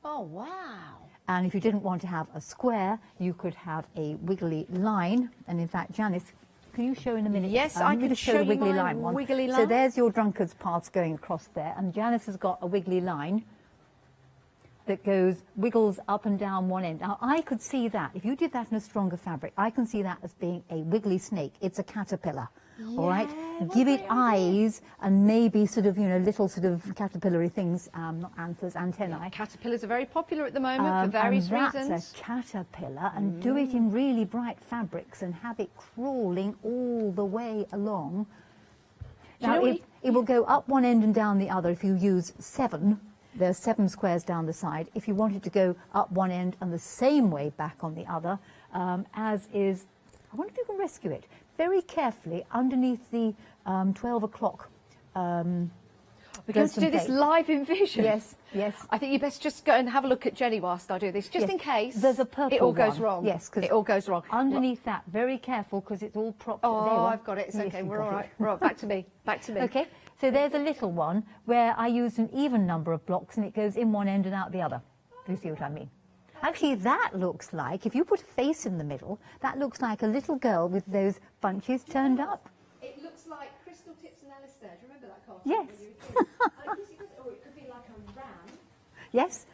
Oh, wow. And if you didn't want to have a square, you could have a wiggly line. And in fact, Janice, can you show in a minute? Yes, I can show the you wiggly my line one. wiggly So line. there's your drunkard's paths going across there, and Janice has got a wiggly line that wiggles up and down one end. Now, I could see that. If you did that in a stronger fabric, I can see that as being a wiggly snake. It's a caterpillar, all right? Give it eyes and maybe sort of, little sort of caterpillar-y things, not antlers, antennae. Caterpillars are very popular at the moment for various and reasons. That's a caterpillar, and do it in really bright fabrics and have it crawling all the way along. Now, it will go up one end and down the other if you use 7. There's 7 squares down the side. If you wanted to go up one end and the same way back on the other, as is, I wonder if you can rescue it very carefully underneath the 12 o'clock. We're going to do this live in vision. Yes, yes. I think you best just go and have a look at Jenny whilst I do this, just in case. There's a purple it all goes one. wrong. Yes, because it all goes wrong. Underneath that, very careful because it's all propped. Oh, I've got it. It's okay. We're all right. Right, back to me. Back to me. Okay. So there's a little one where I used an even number of blocks and it goes in one end and out the other. Do you see what I mean? Actually, that looks like, if you put a face in the middle, that looks like a little girl with those bunches turned up. It looks like Crystal Tips and Alistair. Do you remember that cartoon? Yes. Or it could be like a ram. Yes.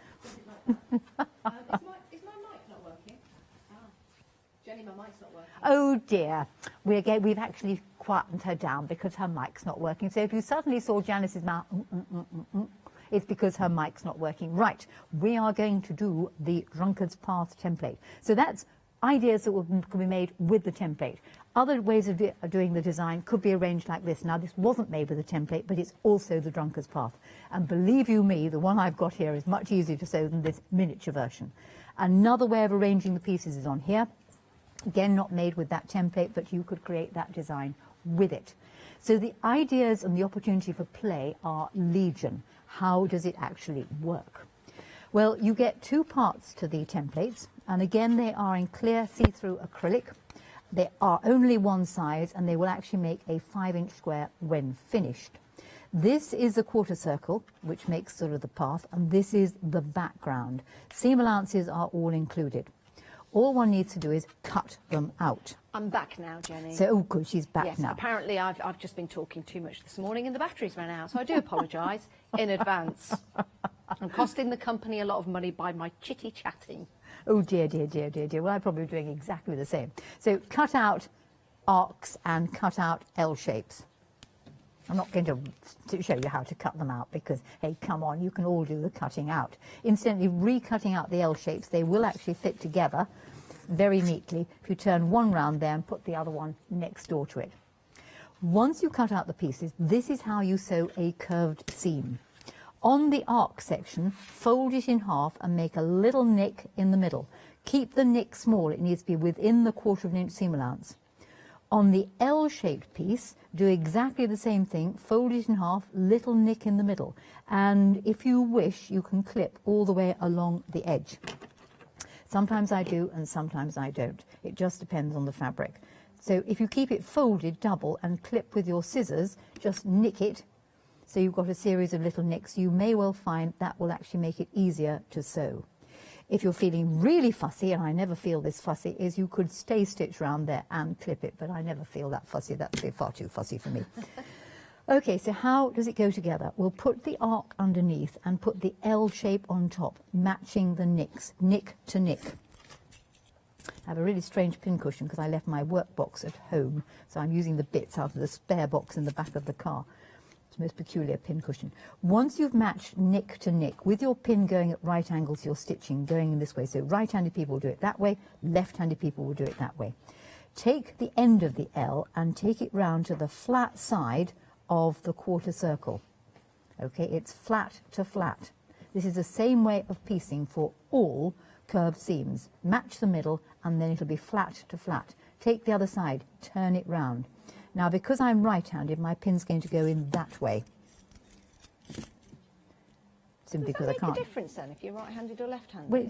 Is my mic not working? Jenny, my mic's not working. Oh dear. We've actually quietened her down because her mic's not working. So if you suddenly saw Janice's mouth, it's because her mic's not working. Right, we are going to do the drunkard's path template. So that's ideas that can be made with the template. Other ways of doing the design could be arranged like this. Now, this wasn't made with a template, but it's also the drunkard's path. And believe you me, the one I've got here is much easier to sew than this miniature version. Another way of arranging the pieces is on here. Again, not made with that template, but you could create that design with it. So the ideas and the opportunity for play are legion. How does it actually work? Well, you get 2 parts to the templates, and again, they are in clear see-through acrylic. They are only one size, and they will actually make a 5-inch square when finished. This is a quarter circle, which makes sort of the path, and this is the background. Seam allowances are all included. All one needs to do is cut them out. I'm back now, Jenny. So, oh good, she's back now. Apparently I've just been talking too much this morning and the batteries ran out, so I do apologise in advance. I'm costing the company a lot of money by my chitty chatting. Oh dear, dear, dear, dear, dear. Well, I'm probably doing exactly the same. So cut out arcs and cut out L shapes. I'm not going to show you how to cut them out because, hey, come on, you can all do the cutting out. Incidentally, re-cutting out the L shapes, they will actually fit together very neatly if you turn one round there and put the other one next door to it. Once you cut out the pieces, this is how you sew a curved seam. On the arc section, fold it in half and make a little nick in the middle. Keep the nick small, it needs to be within the 1/4 inch seam allowance. On the L-shaped piece, do exactly the same thing, fold it in half, little nick in the middle. And if you wish, you can clip all the way along the edge. Sometimes I do and sometimes I don't. It just depends on the fabric. So if you keep it folded double and clip with your scissors, just nick it. So you've got a series of little nicks. You may well find that will actually make it easier to sew. If you're feeling really fussy, and I never feel this fussy, is you could stay stitch round there and clip it, but I never feel that fussy. That's far too fussy for me. Okay, so how does it go together? We'll put the arc underneath and put the L shape on top, matching the nicks, nick to nick. I have a really strange pincushion because I left my work box at home, so I'm using the bits out of the spare box in the back of the car. It's the most peculiar pin cushion. Once you've matched nick to nick, with your pin going at right angles to your stitching, going in this way, so right-handed people will do it that way, left-handed people will do it that way. Take the end of the L and take it round to the flat side of the quarter circle. Okay, it's flat to flat. This is the same way of piecing for all curved seams. Match the middle and then it'll be flat to flat. Take the other side, turn it round. Now, because I'm right-handed, my pin's going to go in that way. Simply because I can't. Does that make a difference then, if you're right-handed or left-handed? Well,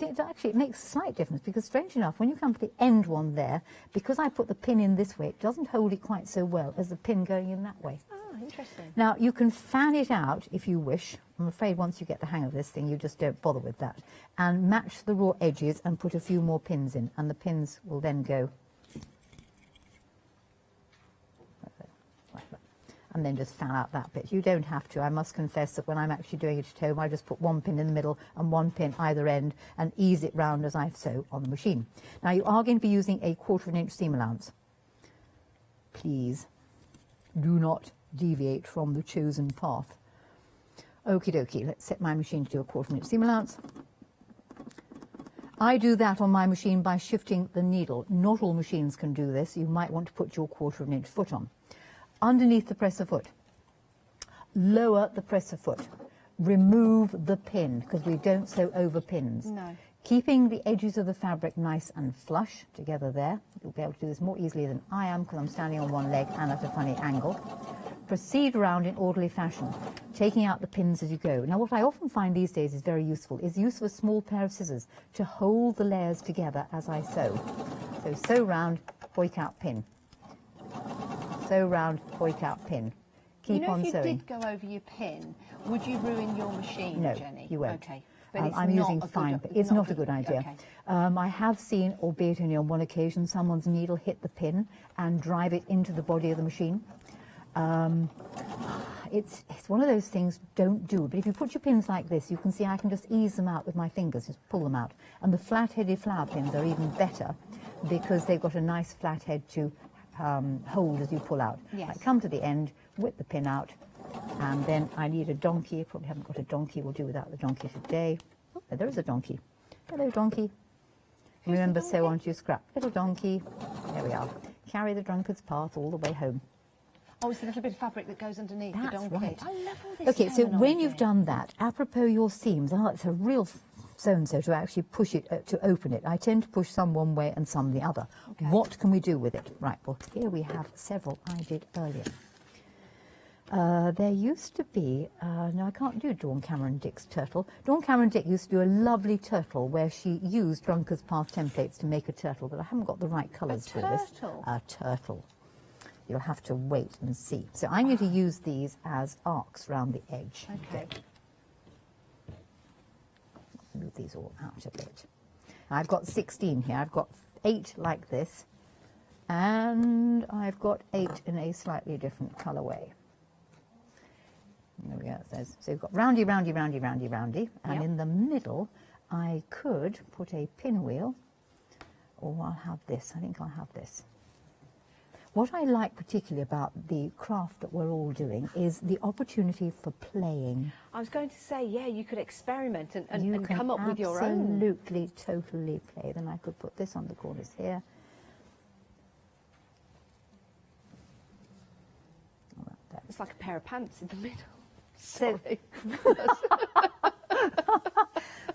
it makes a slight difference, because strange enough, when you come to the end one there, because I put the pin in this way, it doesn't hold it quite so well as the pin going in that way. Ah, interesting. Now, you can fan it out if you wish. I'm afraid once you get the hang of this thing, you just don't bother with that. And match the raw edges and put a few more pins in, and the pins will then go like that. And then just fan out that bit. You don't have to. I must confess that when I'm actually doing it at home, I just put one pin in the middle and one pin either end and ease it round as I sew on the machine. Now, you are going to be using a 1/4 inch seam allowance. Please do not deviate from the chosen path. Okie dokie, let's set my machine to do a 1/4 inch seam allowance. I do that on my machine by shifting the needle. Not all machines can do this. You might want to put your 1/4 inch foot on. Underneath the presser foot, lower the presser foot, remove the pin, because we don't sew over pins. No. Keeping the edges of the fabric nice and flush together there. You'll be able to do this more easily than I am, because I'm standing on one leg and at a funny angle. Proceed around in orderly fashion, taking out the pins as you go. Now, what I often find these days is very useful is the use of a small pair of scissors to hold the layers together as I sew. So sew round, hoik out pin. Sew round, hoik out pin. Keep on sewing. You know, if you did go over your pin, would you ruin your machine, No, Jenny? you won't. Okay. But I'm using fine, but it's not a good idea. Okay. I have seen, albeit only on one occasion, someone's needle hit the pin and drive it into the body of the machine. It's one of those things, don't do. But if you put your pins like this, you can see I can just ease them out with my fingers, just pull them out. And the flat-headed flower pins are even better because they've got a nice flat head to hold as you pull out. Yes. I come to the end, whip the pin out, and then I need a donkey. Probably haven't got a donkey. We'll do without the donkey today. Oh, there is a donkey. Hello, donkey. Remember, sew onto your scrap. Little donkey. There we are. Carry the drunkard's path all the way home. Oh, it's a little bit of fabric that goes underneath the That's donkey. right. I love all this Okay, so when terminology. you've done that, apropos your seams, it's a real so-and-so to actually push it, to open it. I tend to push some one way and some the other. Okay. What can we do with it? Right, well, here we have several I did earlier. There used to be, no, I can't do Dawn Cameron Dick's turtle. Dawn Cameron Dick used to do a lovely turtle where she used Drunkard's Path templates to make a turtle, but I haven't got the right colours for this. turtle? A turtle. You'll have to wait and see. So I'm going to use these as arcs round the edge. Okay. Move these all out a bit. I've got 16 here. I've got 8 like this, and I've got 8 in a slightly different colourway. There we go. So we've got roundy, roundy, roundy, roundy, roundy, and Yep. in the middle I could put a pinwheel, or I'll have this. I think I'll have this. What I like particularly about the craft that we're all doing is the opportunity for playing. I was going to say, yeah, you could experiment and You can come up with your own. absolutely, totally play. Then I could put this on the corners here. It's like a pair of pants in the middle. So- Sorry.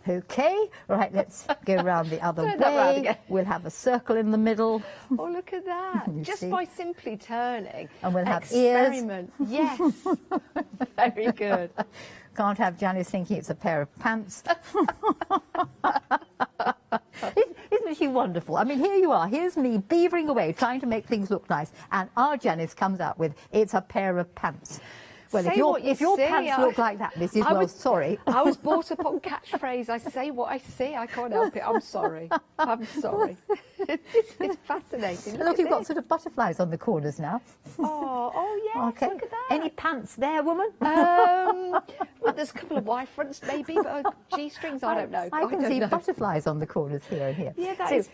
Okay, right, let's go round the other Turn that round way. again. We'll have a circle in the middle. Oh, look at that. You Just see? by simply turning. And we'll have ears. Experiment. Yes. Very good. Can't have Janice thinking it's a pair of pants. Isn't she wonderful? I mean, here you are. Here's me beavering away, trying to make things look nice. And our Janice comes out with, it's a pair of pants. Well, Say if your, what you if your see, pants look like that, Mrs. I Wells, was- sorry. I was brought up on catchphrase. I say what I see. I can't help it. I'm sorry. I'm sorry. It's fascinating. Look, at you've got this. sort of butterflies on the corners now. Oh, yes. Okay. Look at that. Any pants there, woman? Well, there's a couple of Y fronts, maybe, but G-strings, I don't know. I can don't see know. butterflies on the corners here and here. Yeah, that So, is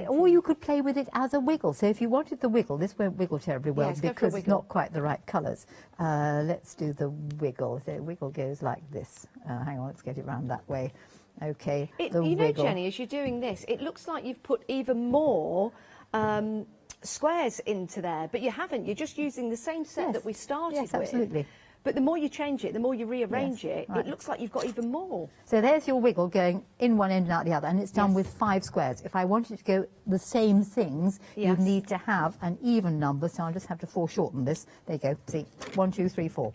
Or you could play with it as a wiggle. So if you wanted the wiggle, this won't wiggle terribly well because it's not quite the right colours. Let's do the wiggle. The wiggle goes like this. Hang on, let's get it round that way. Okay, you know, Jenny, as you're doing this, it looks like you've put even more squares into there, but you haven't. You're just using the same set that we started with. Yes, absolutely. But the more you change it, the more you rearrange it, it looks like you've got even more. So there's your wiggle going in one end and out the other, and it's done with 5 squares. If I wanted to go the same things, you'd need to have an even number, so I'll just have to foreshorten this. There you go. See, 1, 2, 3, 4.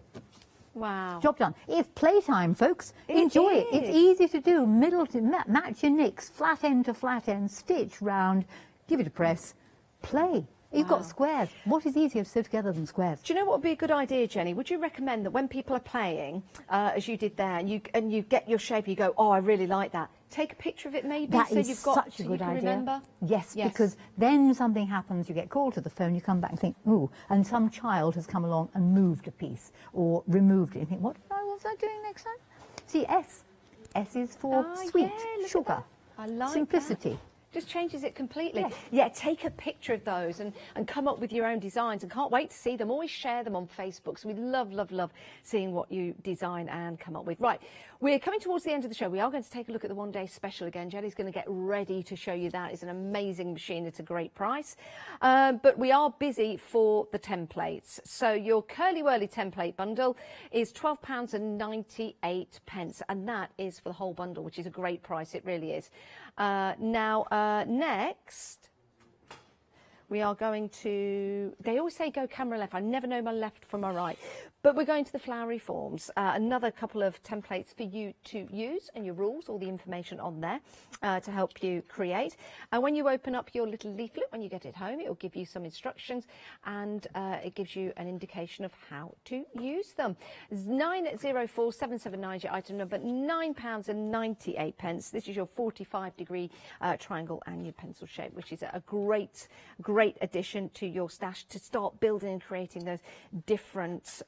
Wow. Job done. It's playtime, folks. Enjoy it. It's easy to do. Middle to match your nicks, flat end to flat end, stitch round, give it a press, play. You've got squares. What is easier to sew together than squares? Do you know what would be a good idea, Jenny? Would you recommend that when people are playing, as you did there, and you get your shape, you go, oh, I really like that. Take a picture of it, maybe. That so is you've got, such a good idea. Remember? Yes, because then something happens. You get called to the phone. You come back and think, ooh, and some child has come along and moved a piece or removed it. And you think, what was I doing next time? See, S. S is for sweet, sugar, I like simplicity. That. Just changes it completely. Yeah, take a picture of those and come up with your own designs, and can't wait to see them. Always share them on Facebook. So we love, love, love seeing what you design and come up with. Right, we're coming towards the end of the show. We are going to take a look at the one-day special again. Jenny's going to get ready to show you that. It's an amazing machine. It's a great price. But we are busy for the templates. So your Curly Whirly template bundle is £12.98, and that is for the whole bundle, which is a great price. It really is. Next, we are going to, they always say go camera left. I never know my left from my right. But we're going to the flowery forms. Another couple of templates for you to use, and your rules, all the information on there to help you create. And when you open up your little leaflet, when you get it home, it will give you some instructions, and it gives you an indication of how to use them. 904779 is your item number, £9.98. This is your 45-degree triangle and your pencil shape, which is a great, great addition to your stash to start building and creating those different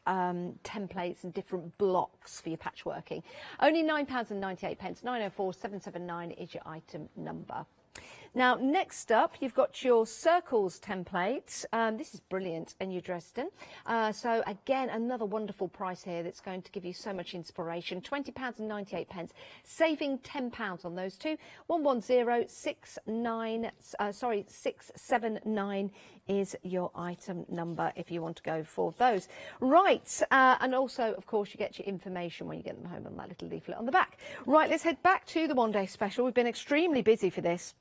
templates and different blocks for your patchworking. Only £9.98. 904779 is your item number. Now, next up, you've got your circles template. This is brilliant, and your Dresden. So, again, another wonderful price here that's going to give you so much inspiration. £20.98, saving £10 on those two. 679 is your item number if you want to go for those. Right, and also, of course, you get your information when you get them home on that little leaflet on the back. Right, let's head back to the one-day special. We've been extremely busy for this.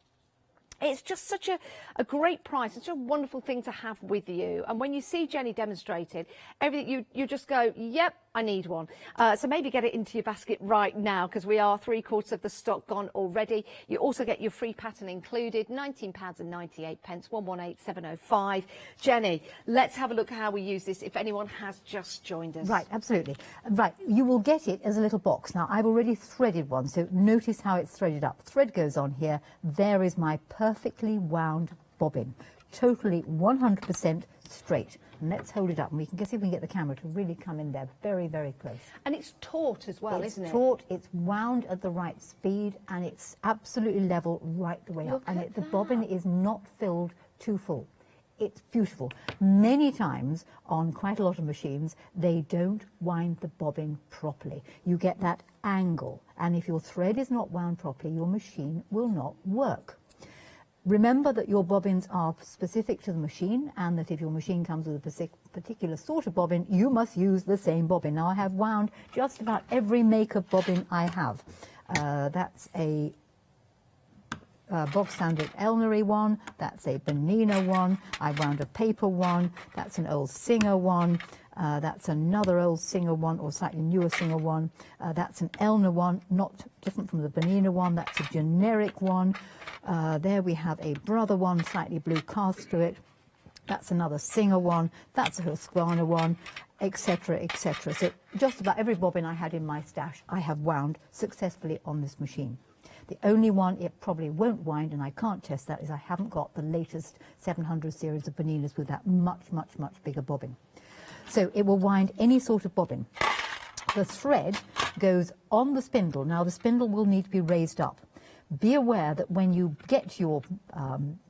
It's just such a great price. It's such a wonderful thing to have with you. And when you see Jenny demonstrated, everything you just go, yep, I need one. So maybe get it into your basket right now, because we are 3/4 of the stock gone already. You also get your free pattern included, £19.98, 118705. Jenny, let's have a look at how we use this if anyone has just joined us. Right, absolutely. Right, you will get it as a little box. Now, I've already threaded one, so notice how it's threaded up. Thread goes on here. There is my perfectly wound bobbin, totally 100% straight. And let's hold it up, and we can see if we can get the camera to really come in there very, very close. And it's taut as well, isn't it? It's taut, it's wound at the right speed, and it's absolutely level right the way up. And the bobbin is not filled too full. It's beautiful. Many times on quite a lot of machines, they don't wind the bobbin properly. You get that angle, and if your thread is not wound properly, your machine will not work. Remember that your bobbins are specific to the machine, and that if your machine comes with a particular sort of bobbin, you must use the same bobbin. Now, I have wound just about every make of bobbin I have. That's a bog standard Elnery one, that's a Bernina one, I wound a paper one, that's an old Singer one, that's another old Singer one, or slightly newer Singer one, that's an Elner one, not different from the Bernina one, that's a generic one. There we have a Brother one, slightly blue cast to it. That's another Singer one, that's a Husqvarna one, etc., etc. So just about every bobbin I had in my stash, I have wound successfully on this machine. The only one it probably won't wind, and I can't test that, is I haven't got the latest 700 series of Berninas with that much, much, much bigger bobbin. So it will wind any sort of bobbin. The thread goes on the spindle. Now, the spindle will need to be raised up. Be aware that when you get your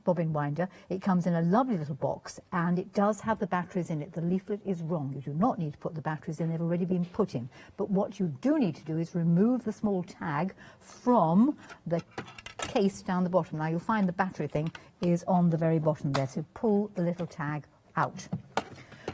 bobbin winder, it comes in a lovely little box and it does have the batteries in it. The leaflet is wrong. You do not need to put the batteries in. They've already been put in. But what you do need to do is remove the small tag from the case down the bottom. Now you'll find the battery thing is on the very bottom there. So pull the little tag out.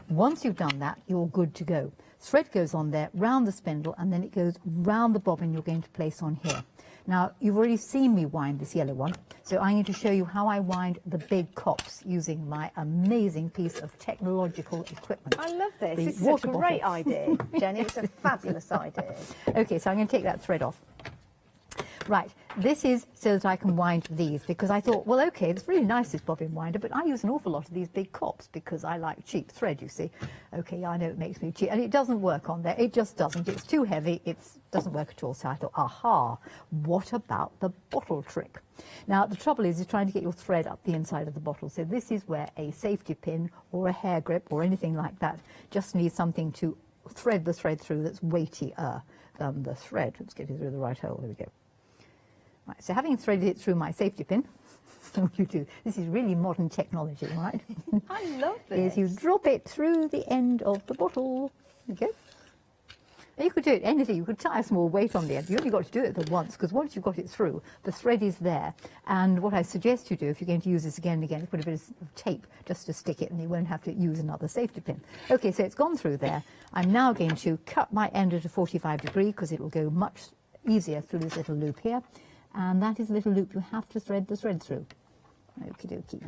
Once you've done that, you're good to go. Thread goes on there, round the spindle, and then it goes round the bobbin you're going to place on here. Now, you've already seen me wind this yellow one, so I'm going to show you how I wind the big cops using my amazing piece of technological equipment. I love this. The This is water a great bottle. idea, Jenny. It's a fabulous idea. Okay, so I'm going to take that thread off. Right, this is so that I can wind these, because I thought, well, okay, it's really nice, this bobbin winder, but I use an awful lot of these big cops because I like cheap thread, you see. Okay, I know it makes me cheap, and it doesn't work on there. It just doesn't. It's too heavy. It doesn't work at all. So I thought, aha, what about the bottle trick? Now, the trouble is trying to get your thread up the inside of the bottle. So this is where a safety pin or a hair grip or anything like that just needs something to thread the thread through that's weightier than the thread. Let's get it through the right hole. There we go. Right, so having threaded it through my safety pin, what you do, this is really modern technology, right? I love this. Is you drop it through the end of the bottle. There you go. Now you could do it anything. You could tie a small weight on the end. You only got to do it the once, because once you've got it through, the thread is there. And what I suggest you do, if you're going to use this again and again, is put a bit of tape just to stick it, and you won't have to use another safety pin. Okay, so it's gone through there. I'm now going to cut my end at a 45 degree, because it will go much easier through this little loop here. And that is a little loop you have to thread the thread through. Okie dokie.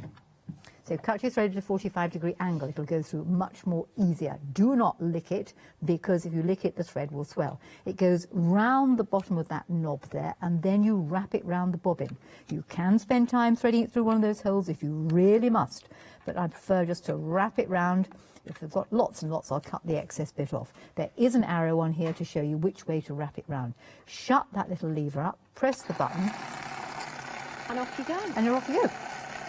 So cut your thread at a 45 degree angle. It'll go through much more easier. Do not lick it, because if you lick it, the thread will swell. It goes round the bottom of that knob there, and then you wrap it round the bobbin. You can spend time threading it through one of those holes if you really must, but I prefer just to wrap it round. If I've got lots and lots, I'll cut the excess bit off. There is an arrow on here to show you which way to wrap it round. Shut that little lever up, press the button, And off you go. and you're off you go.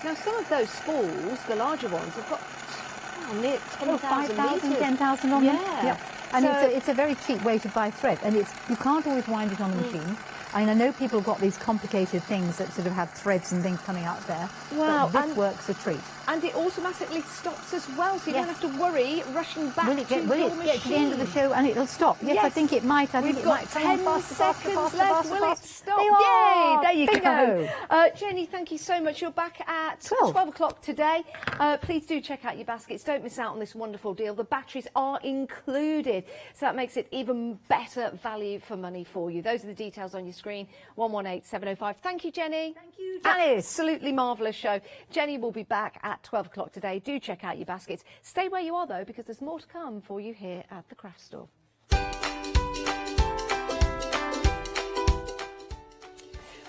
Now, some of those spools, the larger ones, have got near 10,000 5,000, metres. 10,000 on them. Yeah. Yep. And So- it's a very cheap way to buy thread, and you can't always wind it on the machine. I mean, I know people have got these complicated things that sort of have threads and things coming out there. Wow, But this and- works a treat. And it automatically stops as well, so you Yes. don't have to worry rushing back Will it to get your to the end of the machine. show and it'll stop? Yes, I Yes. think it might. I think We've it got might. Come 10 on, faster, seconds left. Will it stop? There you Yay! are. There you Bingo. go. Jenny, thank you so much. You're back at 12 o'clock today. Please do check out your baskets. Don't miss out on this wonderful deal. The batteries are included, so that makes it even better value for money for you. Those are the details on your screen. 118705. Thank you, Jenny. Thank you, Janice. Absolutely marvellous show. Jenny will be back at 12 o'clock today. Do check out your baskets. Stay where you are, though, because there's more to come for you here at the craft store.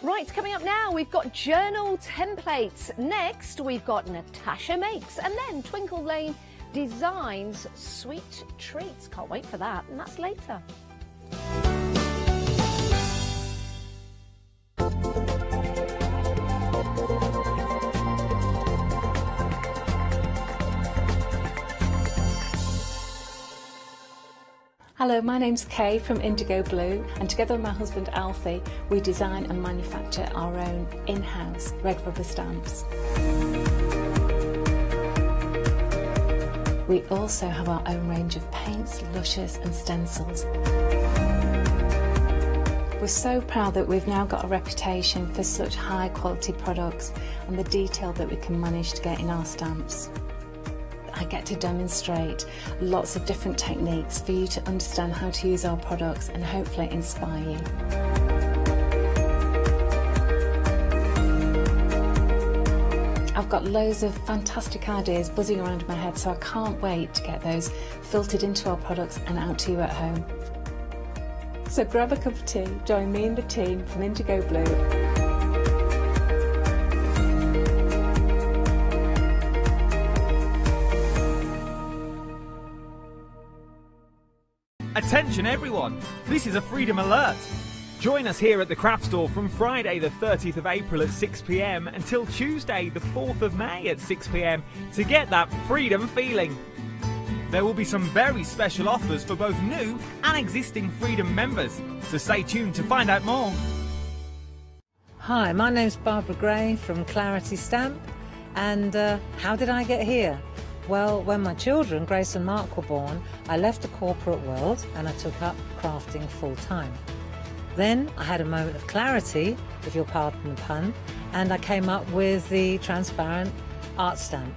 Right, coming up now, we've got journal templates. Next, we've got Natasha Makes, and then Twinkle Lane Designs Sweet Treats. Can't wait for that, and that's later. Hello, my name's Kay from Indigo Blue, and together with my husband Alfie, we design and manufacture our own in-house red rubber stamps. We also have our own range of paints, lushes and stencils. We're so proud that we've now got a reputation for such high quality products and the detail that we can manage to get in our stamps. I get to demonstrate lots of different techniques for you to understand how to use our products and hopefully inspire you. I've got loads of fantastic ideas buzzing around in my head, so I can't wait to get those filtered into our products and out to you at home. So grab a cup of tea, join me and the team from Indigo Blue. Attention everyone, this is a Freedom Alert. Join us here at the Craft Store from Friday the 30th of April at 6 p.m. until Tuesday the 4th of May at 6 p.m. to get that freedom feeling. There will be some very special offers for both new and existing Freedom members, so stay tuned to find out more. Hi, my name's Barbara Gray from Clarity Stamp, and how did I get here? Well, when my children, Grace and Mark, were born, I left the corporate world and I took up crafting full-time. Then I had a moment of clarity, if you'll pardon the pun, and I came up with the transparent art stamp.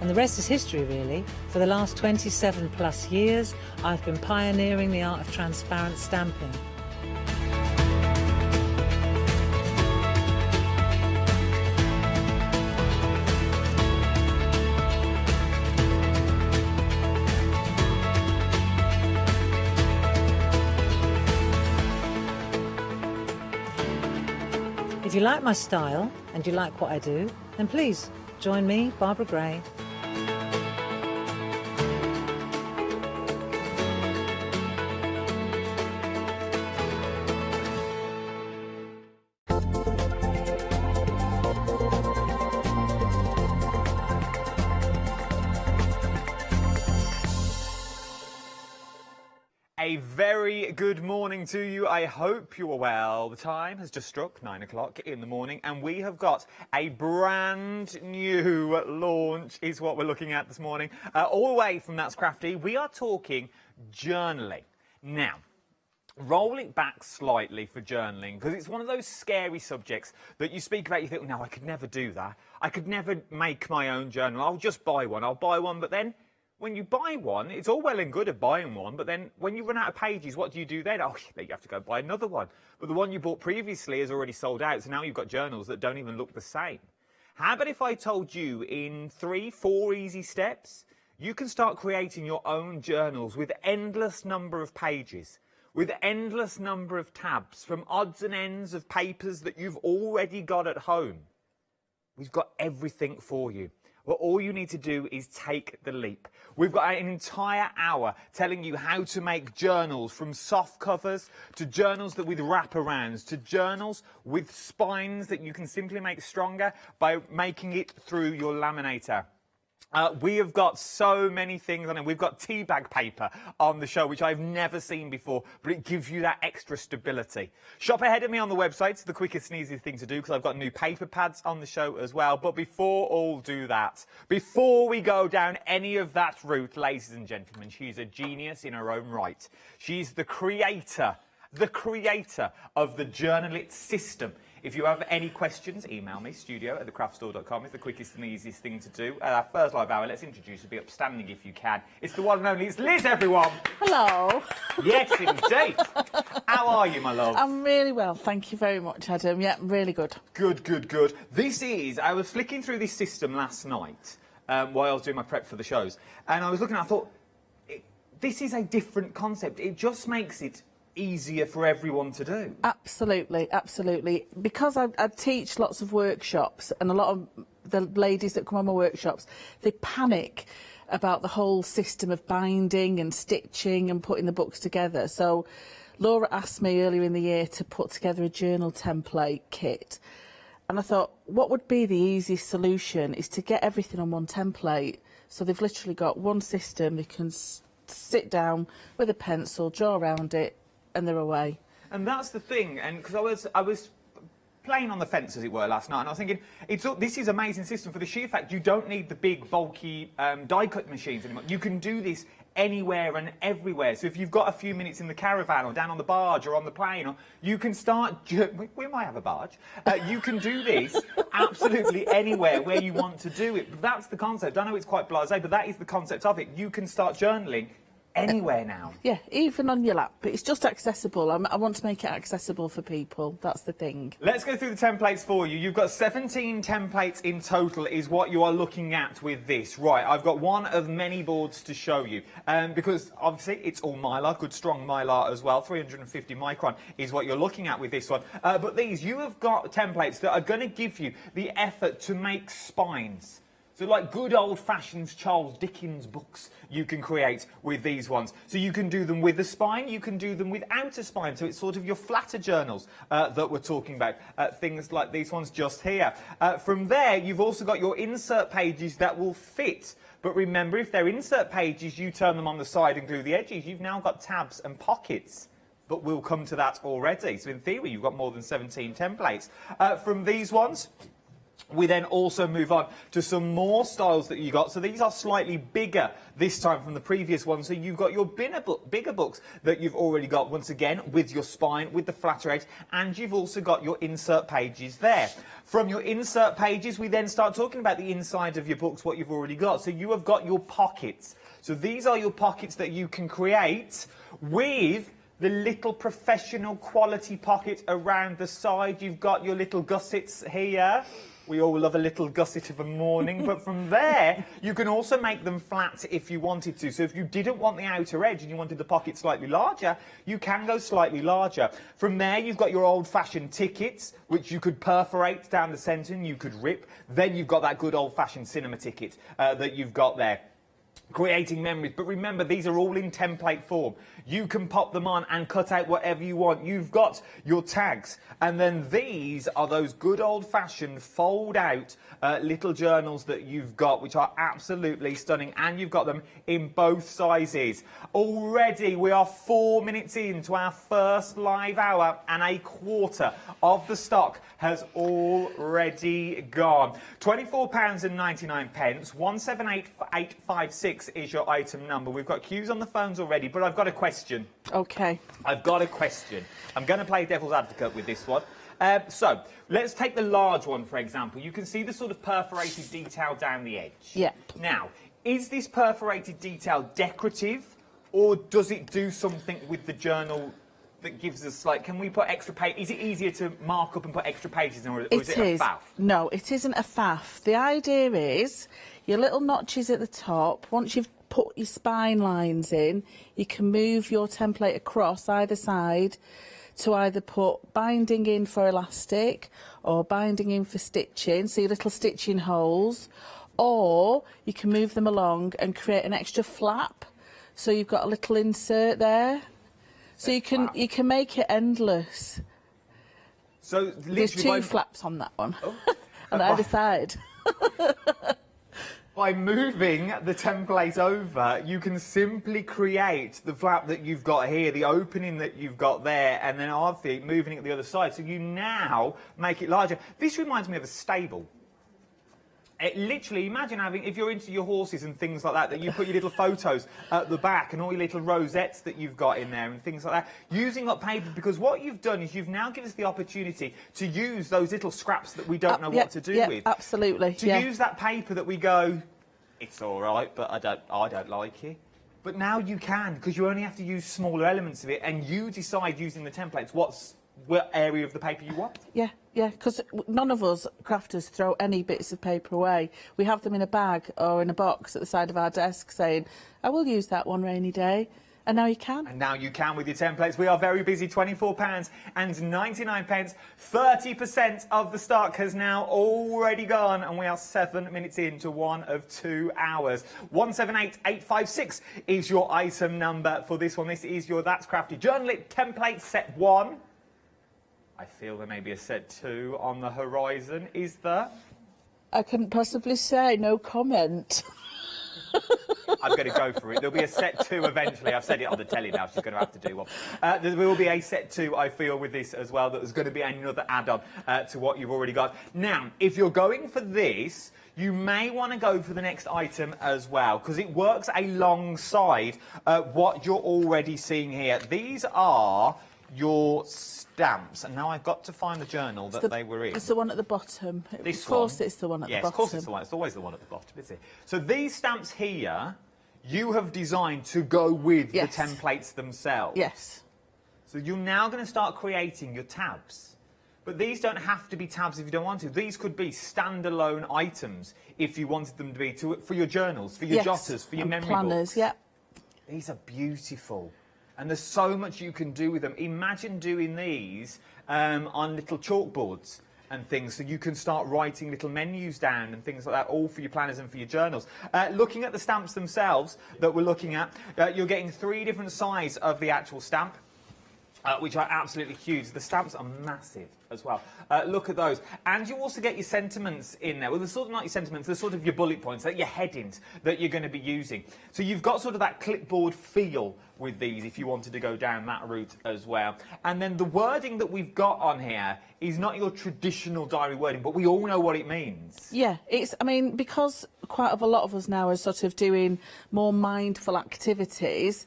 And the rest is history, really. For the last 27 plus years, I've been pioneering the art of transparent stamping. If you like my style and you like what I do, then please join me, Barbara Gray. A very good morning to you. I hope you are well. The time has just struck 9 o'clock in the morning and we have got a brand new launch is what we're looking at this morning. All the way from That's Crafty, we are talking journaling. Now, roll it back slightly for journaling because it's one of those scary subjects that you speak about, you think, no, I could never do that. I could never make my own journal. I'll just buy one. I'll buy one, but then when you buy one, it's all well and good of buying one, but then when you run out of pages, what do you do then? Oh, you have to go buy another one. But the one you bought previously is already sold out, so now you've got journals that don't even look the same. How about if I told you in 3-4 easy steps, you can start creating your own journals with endless number of pages, with endless number of tabs, from odds and ends of papers that you've already got at home. We've got everything for you. Well, all you need to do is take the leap. We've got an entire hour telling you how to make journals, from soft covers to journals that with wraparounds to journals with spines that you can simply make stronger by making it through your laminator. We have got so many things on it. We've got tea bag paper on the show, which I've never seen before, but it gives you that extra stability. Shop ahead of me on the website. It's the quickest and easiest thing to do because I've got new paper pads on the show as well. But before all do that, before we go down any of that route, ladies and gentlemen, she's a genius in her own right. She's the creator of the Journal-It system. If you have any questions, email me, studio@thecraftstore.com. It's the quickest and easiest thing to do. Our first live hour, let's introduce her, be upstanding if you can. It's the one and only, it's Liz, everyone. Hello. Yes, indeed. How are you, my love? I'm really well, thank you very much, Adam. Yeah, really good. Good, good, good. I was flicking through this system last night while I was doing my prep for the shows, and I was looking, I thought, this is a different concept. It just makes it easier for everyone to do. Absolutely, absolutely. Because I teach lots of workshops, and a lot of the ladies that come on my workshops, they panic about the whole system of binding and stitching and putting the books together. So Laura asked me earlier in the year to put together a journal template kit. And I thought, what would be the easiest solution is to get everything on one template. So they've literally got one system, they can sit down with a pencil, draw around it, and they're away. And that's the thing, and because I was playing on the fence, as it were, last night, and I was thinking, this is an amazing system for the sheer fact you don't need the big, bulky die-cut machines anymore. You can do this anywhere and everywhere. So if you've got a few minutes in the caravan or down on the barge or on the plane, or you can start... We might have a barge. You can do this absolutely anywhere where you want to do it. But that's the concept. I know it's quite blasé, but that is the concept of it. You can start journaling anywhere now. Yeah, even on your lap. But it's just accessible. I want to make it accessible for people. That's the thing. Let's go through the templates for you. You've got 17 templates in total is what you are looking at with this. Right, I've got one of many boards to show you. Because obviously it's all mylar, good strong mylar as well. 350 micron is what you're looking at with this one. But you have got templates that are going to give you the effort to make spines. So like good old-fashioned Charles Dickens books you can create with these ones. So you can do them with a spine, you can do them without a spine. So it's sort of your flatter journals that we're talking about, things like these ones just here. From there, you've also got your insert pages that will fit. But remember, if they're insert pages, you turn them on the side and glue the edges. You've now got tabs and pockets but we'll come to that already. So in theory, you've got more than 17 templates. From these ones, we then also move on to some more styles that you got. So these are slightly bigger this time from the previous one. So you've got your bigger books that you've already got, once again, with your spine, with the flatter edge, and you've also got your insert pages there. From your insert pages, we then start talking about the inside of your books, what you've already got. So you have got your pockets. So these are your pockets that you can create with the little professional quality pocket around the side. You've got your little gussets here. We all love a little gusset of a morning, but from there, you can also make them flat if you wanted to. So if you didn't want the outer edge and you wanted the pocket slightly larger, you can go slightly larger. From there, you've got your old-fashioned tickets, which you could perforate down the centre and you could rip. Then you've got that good old-fashioned cinema ticket that you've got there. Creating memories, but remember, these are all in template form. You can pop them on and cut out whatever you want. You've got your tags, and then these are those good old-fashioned fold-out little journals that you've got, which are absolutely stunning, and you've got them in both sizes. Already, we are 4 minutes into our first live hour, and a quarter of the stock has already gone. £24.99, 178856 is your item number. We've got queues on the phones already, but I've got a question. OK. I've got a question. I'm going to play devil's advocate with this one. So, let's take the large one, for example. You can see the sort of perforated detail down the edge. Yeah. Now, is this perforated detail decorative, or does it do something with the journal that gives us, like, can we put extra page? Is it easier to mark up and put extra pages in, or is it a faff? No, it isn't a faff. The idea is your little notches at the top. Once you've put your spine lines in, you can move your template across either side to either put binding in for elastic or binding in for stitching, so your little stitching holes, or you can move them along and create an extra flap, so you've got a little insert there. So you can make it endless. So there's two flaps on that one, on either side. By moving the template over, you can simply create the flap that you've got here, the opening that you've got there, and then obviously moving it to the other side. So you now make it larger. This reminds me of a stable. It literally, imagine having, if you're into your horses and things like that you put your little photos at the back and all your little rosettes that you've got in there and things like that, using up paper, because what you've done is you've now given us the opportunity to use those little scraps that we don't know what to do with. Absolutely. To use that paper that we go, it's all right, but I don't like it. But now you can, because you only have to use smaller elements of it, and you decide using the templates what area of the paper you want. Yeah, because none of us crafters throw any bits of paper away. We have them in a bag or in a box at the side of our desk saying, I will use that one rainy day. And now you can. And now you can with your templates. We are very busy, £24.99. 30% of the stock has now already gone, and we are 7 minutes into one of 2 hours. 178856 is your item number for this one. This is your That's Crafty Journal template set 1. I feel there may be a set 2 on the horizon. Is there? I couldn't possibly say, no comment. I'm going to go for it. There'll be a set 2 eventually. I've said it on the telly now. She's going to have to do one. There will be a set 2, I feel, with this as well. That there's going to be another add-on to what you've already got. Now, if you're going for this, you may want to go for the next item as well, because it works alongside what you're already seeing here. These are your stamps, and now I've got to find the journal that they were in. It's the one at the bottom. Of course it's the one at the bottom. Yes, of course it's the one. It's always the one at the bottom, isn't it? So these stamps here, you have designed to go with the templates themselves. Yes. So you're now going to start creating your tabs. But these don't have to be tabs if you don't want to. These could be standalone items if you wanted them to be for your journals, for your jotters, for your memory planners, books. These are beautiful. And there's so much you can do with them. Imagine doing these on little chalkboards and things, so you can start writing little menus down and things like that, all for your planners and for your journals. Looking at the stamps themselves that we're looking at, you're getting 3 different sizes of the actual stamp. which are absolutely huge. The stamps are massive as well. Look at those. And you also get your sentiments in there. Well, they're sort of not your sentiments, they're sort of your bullet points, like your headings that you're going to be using. So you've got sort of that clipboard feel with these if you wanted to go down that route as well. And then the wording that we've got on here is not your traditional diary wording, but we all know what it means. Yeah, I mean, because quite a lot of us now are sort of doing more mindful activities,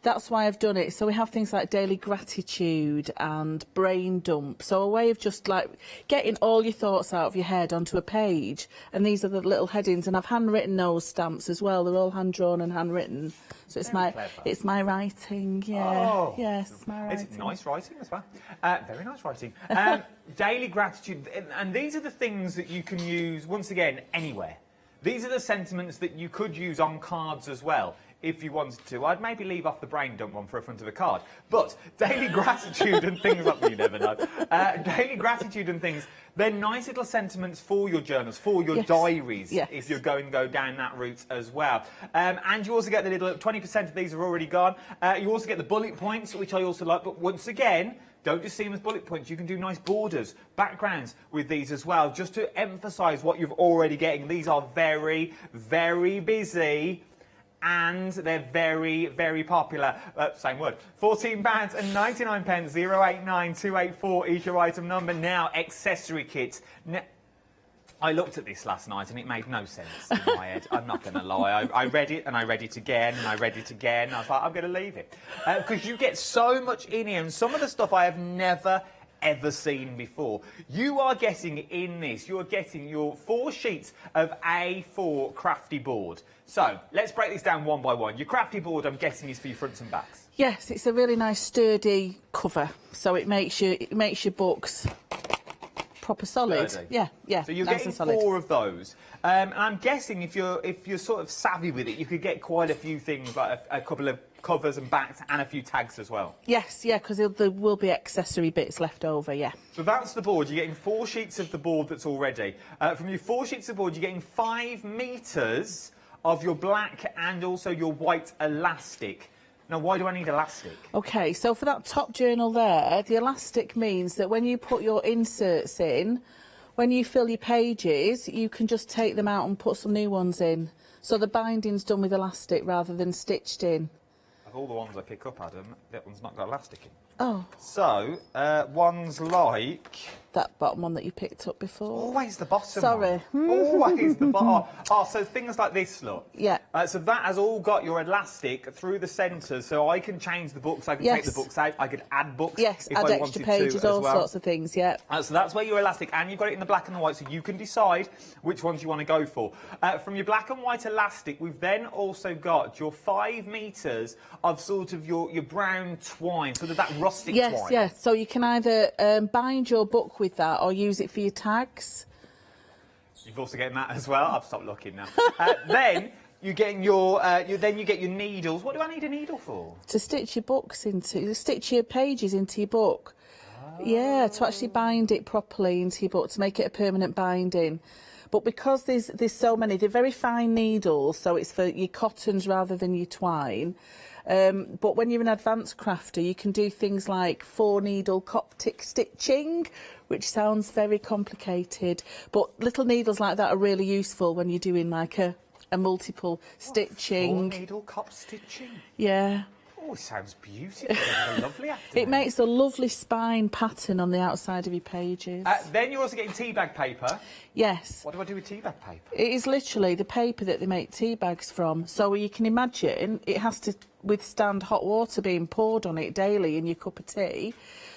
that's why I've done it. So we have things like daily gratitude and brain dump. So a way of just like getting all your thoughts out of your head onto a page. And these are the little headings. And I've handwritten those stamps as well. They're all hand drawn and handwritten. So it's my writing. Yeah. Oh, yes, my writing. It's nice writing as well. Very nice writing. Daily gratitude. And these are the things that you can use, once again, anywhere. These are the sentiments that you could use on cards as well, if you wanted to. I'd maybe leave off the brain dump one for a front of a card. But daily gratitude and things like that, you never know. Daily gratitude and things, they're nice little sentiments for your journals, for your diaries, if you're going to go down that route as well. And you also get the little, 20% of these are already gone. You also get the bullet points, which I also like. But once again, don't just see them as bullet points. You can do nice borders, backgrounds with these as well, just to emphasise what you're already getting. These are very, very busy. And they're very, very popular. Same word. £14.99, 089284 is your item number. Now, accessory kits. Now, I looked at this last night and it made no sense in my head. I'm not going to lie. I read it and I read it again and I read it again. I was like, I'm going to leave it. Because you get so much in here, and some of the stuff I have never ever seen before. You are getting in this, you're getting your 4 sheets of A4 crafty board. So let's break this down one by one. Your crafty board, I'm guessing, is for your fronts and backs. Yes, it's a really nice sturdy cover, so it makes your books proper solid. Sturdy. Yeah. So you're nice getting and solid. 4 of those. And I'm guessing if you're sort of savvy with it, you could get quite a few things, like a couple of covers and backs and a few tags as well. Yes, yeah, because there will be accessory bits left over, yeah. So that's the board. You're getting 4 sheets of the board that's all ready. From your 4 sheets of board, you're getting 5 metres of your black and also your white elastic. Now, why do I need elastic? OK, so for that top journal there, the elastic means that when you put your inserts in, when you fill your pages, you can just take them out and put some new ones in. So the binding's done with elastic rather than stitched in. Of all the ones I pick up, Adam, that one's not got elastic in. Oh. So, ones like... that bottom one that you picked up before. Always the bottom Sorry. one. Always the bottom. Oh, so things like this, look. Yeah. So that has all got your elastic through the centre, so I can change the books, I can take the books out, I could add books if add I extra wanted pages, to as all well. sorts of things, yeah. So that's where your elastic, and you've got it in the black and the white, so you can decide which ones you want to go for. From your black and white elastic, we've then also got your 5 metres of sort of your brown twine, sort of that rustic twine. Yes, so you can either bind your book with that or use it for your tags. You've also getting that as well. I've stopped looking now. Then you're getting your you get your needles. What do I need a needle for? To stitch your books into, stitch your pages into your book. Oh. Yeah, to actually bind it properly into your book, to make it a permanent binding. But because there's so many, they're very fine needles, so it's for your cottons rather than your twine. But when you're an advanced crafter, you can do things like 4-needle Coptic stitching, which sounds very complicated. But little needles like that are really useful when you're doing like a multiple stitching. 4-needle Cop stitching? Yeah. Oh, it sounds beautiful. It's a lovely afternoon. It makes a lovely spine pattern on the outside of your pages. Then you're also getting tea bag paper. Yes. What do I do with tea bag paper? It is literally the paper that they make tea bags from. So you can imagine it has to withstand hot water being poured on it daily in your cup of tea.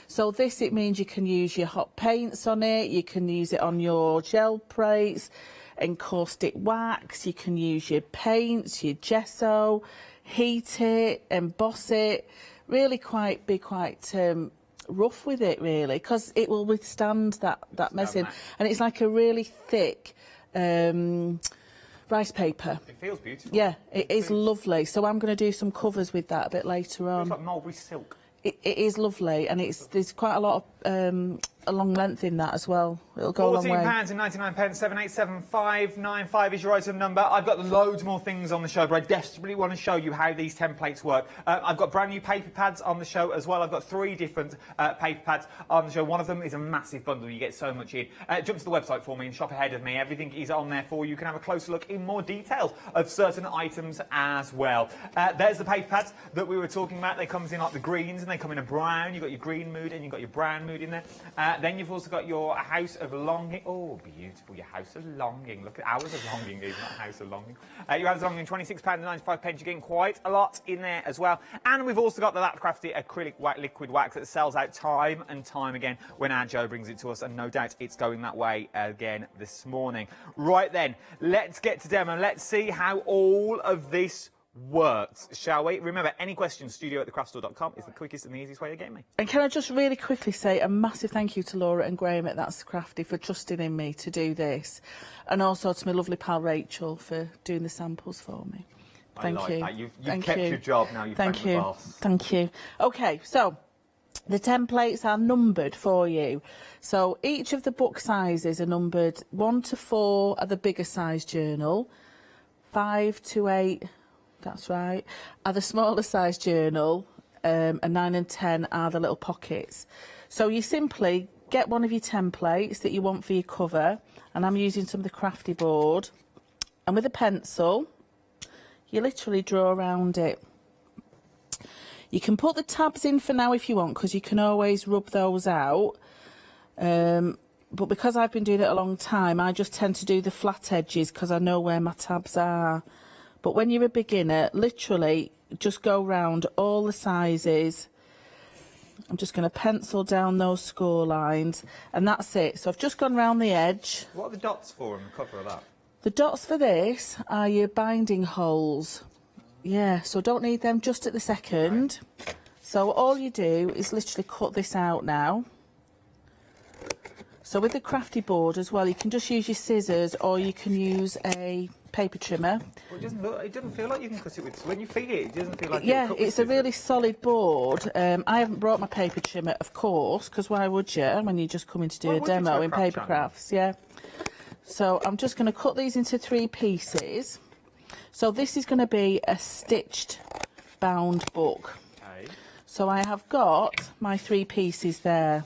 So it means you can use your hot paints on it, you can use it on your gel plates, encaustic wax, you can use your paints, your gesso, heat it, emboss it, really be quite rough with it, really, because it will withstand that messing. And it's like a really thick rice paper. It feels beautiful. Yeah, it is lovely. So I'm going to do some covers with that a bit later on. It's like mulberry silk. It is lovely, and there's quite a lot of a long length in that as well. It'll go a long way. £14.99, 787595 is your item number. I've got loads more things on the show, but I desperately want to show you how these templates work. I've got brand new paper pads on the show as well. I've got 3 different paper pads on the show. One of them is a massive bundle. You get so much in. Jump to the website for me and shop ahead of me. Everything is on there for you. You can have a closer look in more details of certain items as well. There's the paper pads that we were talking about. They come in like the greens and they come in a brown. You've got your green mood and you've got your brown mood in there. Then you've also got your House of Longing. Oh, beautiful. Your House of Longing. Look at Hours of Longing, even not House of Longing. Your House of Longing, £26.95. You're getting quite a lot in there as well. And we've also got the That Crafty acrylic liquid wax that sells out time and time again when our Joe brings it to us. And no doubt it's going that way again this morning. Right then, let's get to demo. Let's see how all of this works, shall we? Remember, any questions, studio@thecraftstore.com is the quickest and the easiest way of getting me. And can I just really quickly say a massive thank you to Laura and Graham at That's Crafty for trusting in me to do this, and also to my lovely pal Rachel for doing the samples for me. Thank you. That. You've kept your job now. You've thanked the boss. Thank you. Okay, so the templates are numbered for you. So each of the book sizes are numbered. 1 to 4 are the bigger size journal. 5 to 8. That's right, are the smaller size journal, and 9 and 10 are the little pockets. So you simply get one of your templates that you want for your cover, and I'm using some of the crafty board, and with a pencil, you literally draw around it. You can put the tabs in for now if you want, because you can always rub those out. But because I've been doing it a long time, I just tend to do the flat edges because I know where my tabs are. But when you're a beginner, literally just go round all the sizes. I'm just going to pencil down those score lines, and that's it. So I've just gone round the edge. What are the dots for on the cover of that? The dots for this are your binding holes. Yeah, so don't need them just at the second. Right. So all you do is literally cut this out now. So with the crafty board as well, you can just use your scissors or you can use a paper trimmer. Well, it doesn't feel like you can cut it with, when you feel it doesn't feel like yeah, it's a really solid board. I haven't brought my paper trimmer, of course, because why would you when you're just coming to do a demo in paper crafts? Yeah. So I'm just going to cut these into 3 pieces. So this is going to be a stitched bound book. Okay. So I have got my 3 pieces there.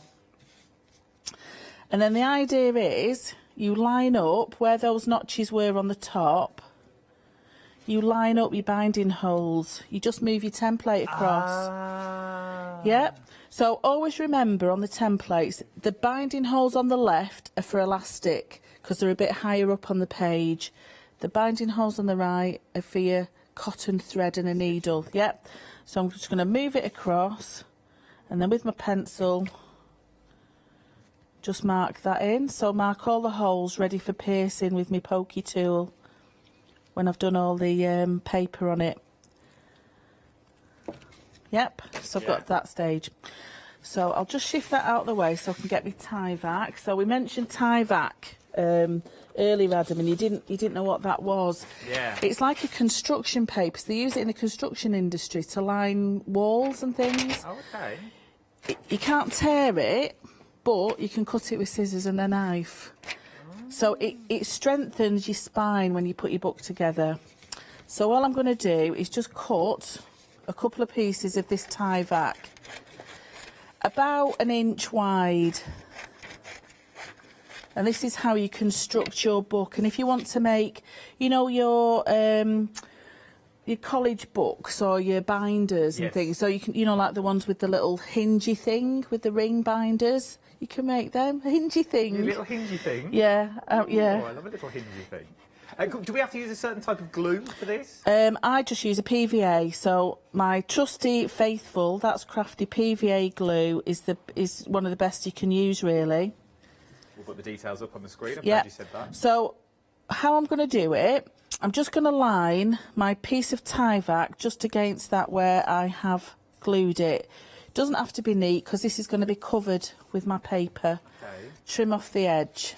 And then the idea is you line up where those notches were on the top. You line up your binding holes. You just move your template across. Yeah. So always remember on the templates, the binding holes on the left are for elastic because they're a bit higher up on the page. The binding holes on the right are for your cotton thread and a needle. Yep. So I'm just going to move it across, and then with my pencil, just mark that in. So mark all the holes ready for piercing with my pokey tool when I've done all the paper on it. Yep, so I've got that stage. So I'll just shift that out of the way so I can get my tie-vac. So we mentioned tie-vac earlier, Adam, and you didn't know what that was. Yeah. It's like a construction paper. So they use it in the construction industry to line walls and things. Oh, okay. You can't tear it, but you can cut it with scissors and a knife. So it strengthens your spine when you put your book together. So all I'm going to do is just cut a couple of pieces of this tie-vac, about 1 inch wide. And this is how you construct your book. And if you want to make, you know, your college books or your binders and things, so you can, you know, like the ones with the little hingey thing with the ring binders, you can make them a hingey thing. A little hingey thing? Yeah, yeah. Oh, I love a little hingey thing. Do we have to use a certain type of glue for this? I just use a PVA. So my trusty, faithful, That's Crafty PVA glue is one of the best you can use, really. We'll put the details up on the screen. I'm glad you said that. So how I'm going to do it, I'm just going to line my piece of tie-vac just against that where I have glued it. It doesn't have to be neat because this is going to be covered with my paper. Okay. Trim off the edge.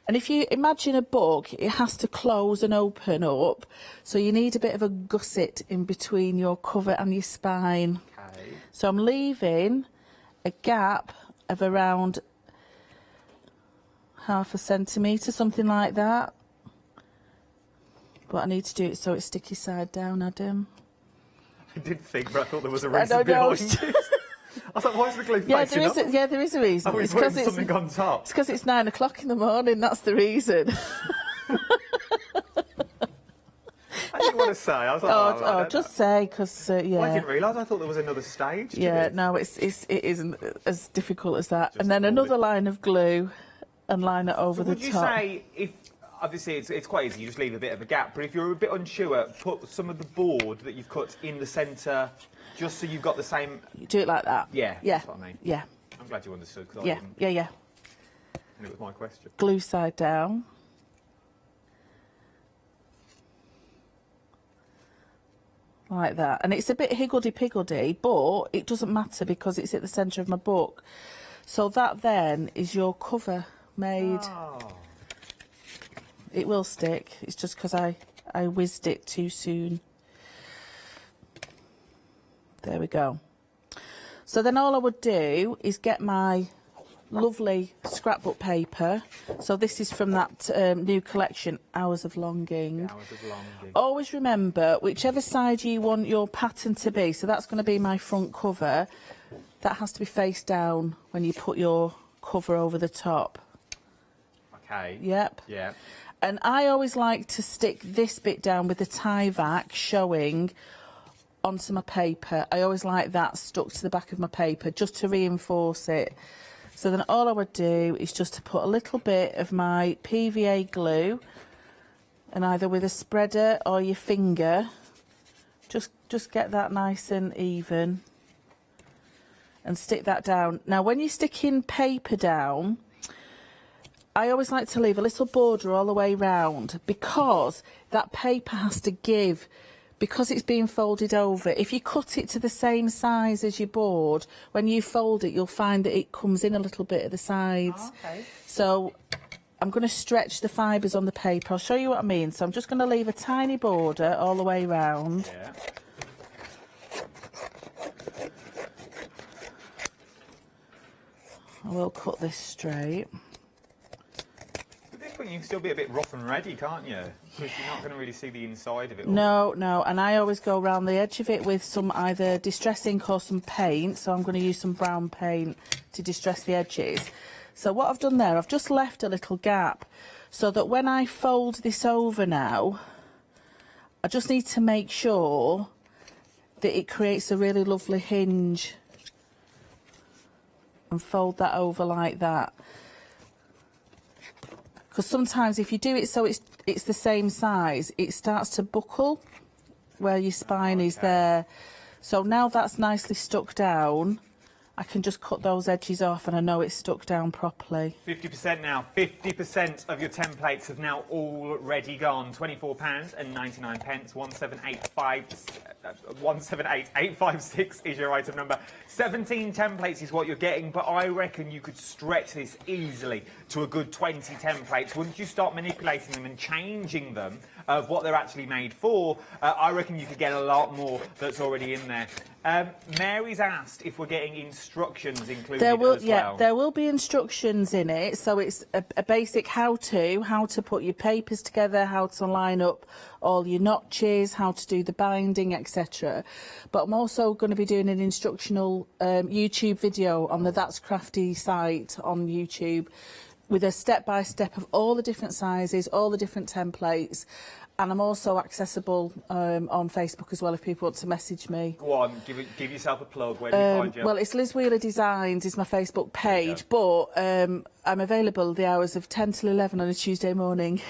And if you imagine a book, it has to close and open up, so you need a bit of a gusset in between your cover and your spine. Okay. So I'm leaving a gap of around ½ centimetre, something like that. But I need to do it so it's sticky side down, Adam. I did think, but I thought there was a reason behind it. I was like, why is the glue facing up? There is a reason. Oh, it's putting something on top. It's because it's 9 o'clock in the morning, that's the reason. I didn't want to say. I was like, just say, because, yeah. Well, I didn't realise. I thought there was another stage to Yeah, it. no, it isn't as difficult as that. And then another line of glue and line it over the top. Would you say, if obviously it's quite easy, you just leave a bit of a gap, but if you're a bit unsure, put some of the board that you've cut in the centre, just so you've got the same... You do it like that? Yeah, that's what I mean. Yeah. I'm glad you understood, because Yeah, I didn't. yeah. And it was my question. Glue side down. Like that. And it's a bit higgledy-piggledy, but it doesn't matter because it's at the centre of my book. So that then is your cover made. Oh. It will stick. It's just because I whizzed it too soon. There we go. So then all I would do is get my lovely scrapbook paper. So this is from that new collection, Hours of Longing. Hours of Longing. Always remember, whichever side you want your pattern to be, so that's going to be my front cover, that has to be face down when you put your cover over the top. Okay. Yep. Yeah. And I always like to stick this bit down with the tie-vac showing onto my paper. I always like that stuck to the back of my paper just to reinforce it. So then all I would do is just to put a little bit of my PVA glue, and either with a spreader or your finger, just get that nice and even and stick that down. Now when you're sticking paper down, I always like to leave a little border all the way round because that paper has to give, because it's being folded over. If you cut it to the same size as your board, when you fold it, you'll find that it comes in a little bit at the sides. Oh, okay. So I'm going to stretch the fibres on the paper. I'll show you what I mean. So I'm just going to leave a tiny border all the way round. Yeah. I will cut this straight. At this point, you can still be a bit rough and ready, can't you? Because you're not going to really see the inside of it. No, and I always go around the edge of it with some either distress ink or some paint. So I'm going to use some brown paint to distress the edges. So what I've done there, I've just left a little gap so that when I fold this over now, I just need to make sure that it creates a really lovely hinge, and fold that over like that. Because sometimes if you do it so it's the same size, it starts to buckle where your spine is there. So now that's nicely stuck down, I can just cut those edges off and I know it's stuck down properly. 50% now. 50% of your templates have now already gone. £24.99. 178856 is your item number. 17 templates is what you're getting, but I reckon you could stretch this easily to a good 20 templates. Once you start manipulating them and changing them of what they're actually made for, I reckon you could get a lot more that's already in there. Mary's asked if we're getting instructions included as well. Yeah, there will be instructions in it. So it's a basic how to put your papers together, how to line up all your notches, how to do the binding, etc. But I'm also going to be doing an instructional YouTube video on the That's Crafty site on YouTube with a step-by-step of all the different sizes, all the different templates. And I'm also accessible on Facebook as well if people want to message me. Go on, give yourself a plug. Where do you find you? Well, it's Liz Wheeler Designs is my Facebook page, but I'm available the hours of 10 till 11 on a Tuesday morning.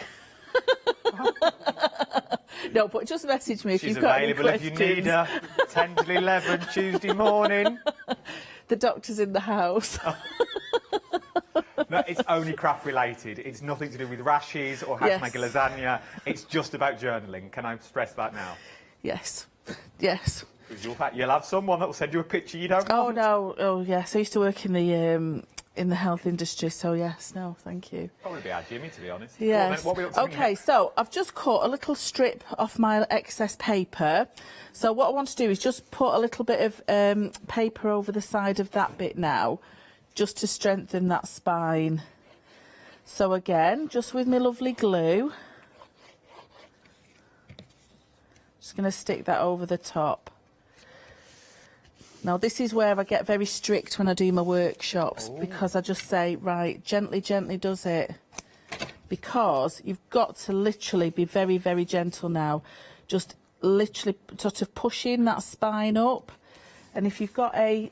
No, but just message me if you've got any questions. She's available if you need her. 10 till 11 Tuesday morning. The doctor's in the house. No, it's only craft related. It's nothing to do with rashes or how to make a lasagna. It's just about journaling. Can I stress that now? Yes. Yes. You'll have someone that will send you a picture you don't want. No. Oh, yes. I used to work in the health industry, so yes. No, thank you. Probably be our Jimmy, to be honest. Yes. What are we up to Okay, next? so I've just cut a little strip off my excess paper. So what I want to do is just put a little bit of paper over the side of that bit now, just to strengthen that spine. So again, just with my lovely glue, just going to stick that over the top. Now this is where I get very strict when I do my workshops, because I just say, right, gently, gently does it. Because you've got to literally be very, very gentle now. Just literally sort of pushing that spine up. And if you've got a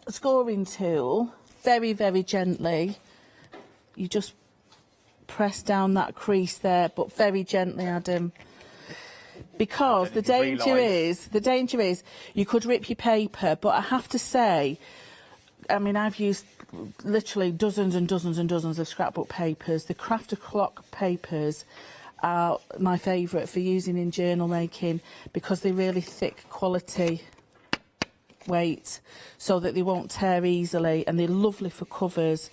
scoring tool, very, very gently, you just press down that crease there, but very gently, Adam. Because the danger is you could rip your paper, but I have to say, I mean, I've used literally dozens and dozens and dozens of scrapbook papers. The Craft O'Clock papers are my favourite for using in journal making, because they're really thick quality weight, so that they won't tear easily, and they're lovely for covers.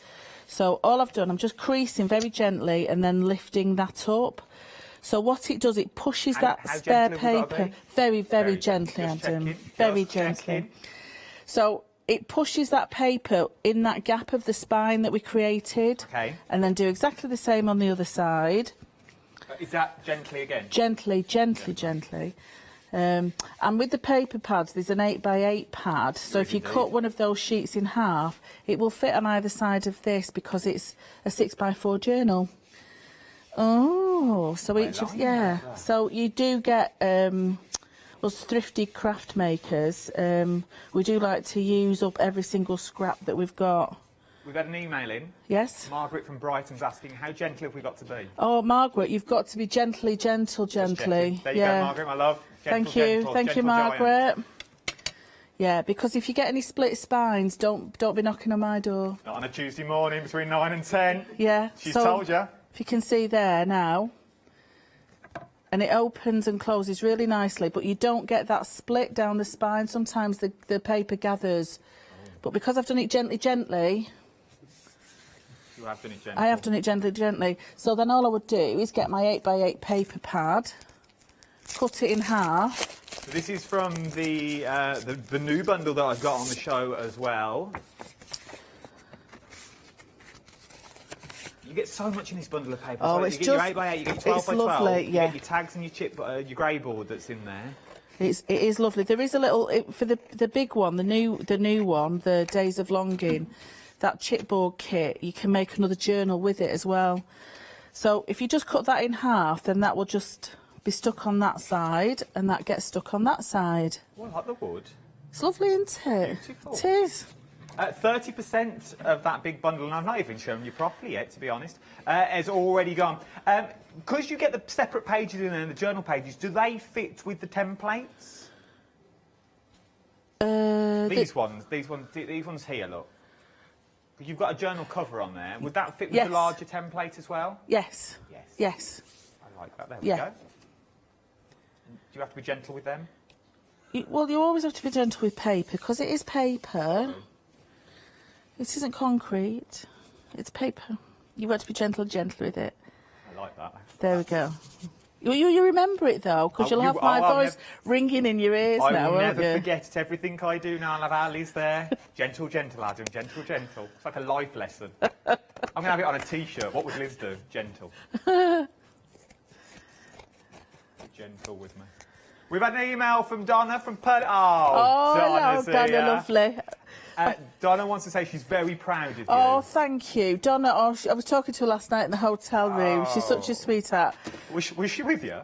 So all I've done, I'm just creasing very gently and then lifting that up. So what it does, it pushes that spare paper very, very gently, Adam. Very gently. So it pushes that paper in that gap of the spine that we created. Okay. And then do exactly the same on the other side. Is that gently again? Gently, gently, gently. And with the paper pads, there's an 8x8 pad. So if you cut one of those sheets in half, it will fit on either side of this, because it's a 6x4 journal. Oh, so each of, yeah. So you do get, us thrifty craft makers, we do like to use up every single scrap that we've got. We've had an email in. Yes? Margaret from Brighton's asking, how gentle have we got to be? Oh, Margaret, you've got to be gently, gently. There you go, Margaret, my love. Thank you, Margaret. Yeah, because if you get any split spines, don't be knocking on my door. Not on a Tuesday morning between 9 and 10. Yeah. She's told you. If you can see there now, and it opens and closes really nicely, but you don't get that split down the spine. Sometimes the paper gathers. But because I've done it gently, gently... You have done it gently. I have done it gently, gently. So then all I would do is get my 8x8 paper pad, cut it in half. So this is from the new bundle that I've got on the show as well. You get so much in this bundle of paper. Oh, so it's you get just, your 8x8, you get your 12x12, it's lovely, you yeah. get your tags and your grey board that's in there. It is lovely. There is a little for the big one, the new one, the Days of Longing, that chipboard kit. You can make another journal with it as well. So if you just cut that in half, then that will just be stuck on that side, and that gets stuck on that side. Well, I like the wood. It's lovely, isn't it? Beautiful. It is. 30% of that big bundle, and I've not even shown you properly yet, to be honest, has already gone. Because you get the separate pages in there, the journal pages, do they fit with the templates? These ones here, look. You've got a journal cover on there. Would that fit with the larger template as well? Yes. Yes. Yes. I like that. There we go. Do you have to be gentle with them? Well, you always have to be gentle with paper, because it is paper. It isn't concrete. It's paper. You've got to be gentle with it. I like that. There we go. You remember it, though, because you'll have my voice ringing in your ears now, won't you? I will never forget it. Everything I do now, I'll have Ali's there. Gentle, gentle, Adam. Gentle, gentle. It's like a life lesson. I'm going to have it on a T-shirt. What would Liz do? Gentle. Gentle with me. We've had an email from Donna from Perth. Oh, hello, Donna, lovely. Donna wants to say she's very proud of you. Oh, thank you. Donna, I was talking to her last night in the hotel room. She's such a sweetheart. Was she with you?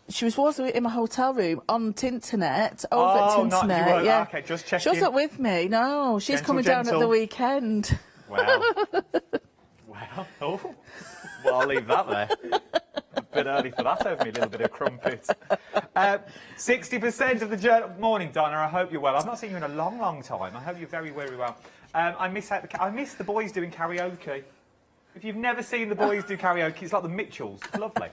She was in my hotel room on Tinternet, over at Tinternet. Yeah. Okay, just checking. She wasn't with me, no. She's coming down at the weekend. Wow. Wow. Oh. Well, I'll leave that there. A bit early for that over me, a little bit of crumpet. 60% of the journal... Morning, Donna, I hope you're well. I've not seen you in a long, long time. I hope you're very, very well. I miss the boys doing karaoke. If you've never seen the boys do karaoke, it's like the Mitchells. It's lovely.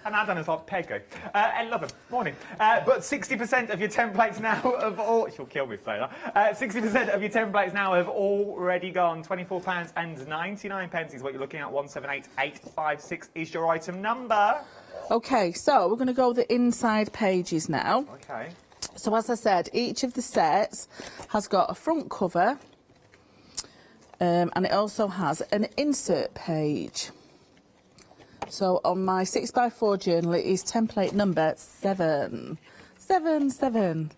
And Adana's like Peggy. I love them. Morning. But 60% of your templates now have all... She'll kill me for saying that. 60% of your templates now have already gone. £24.99 is what you're looking at. 178856 is your item number. OK, so we're going to go the inside pages now. OK. So as I said, each of the sets has got a front cover, and it also has an insert page. So on my 6x4 journal, it is template number 7. 7.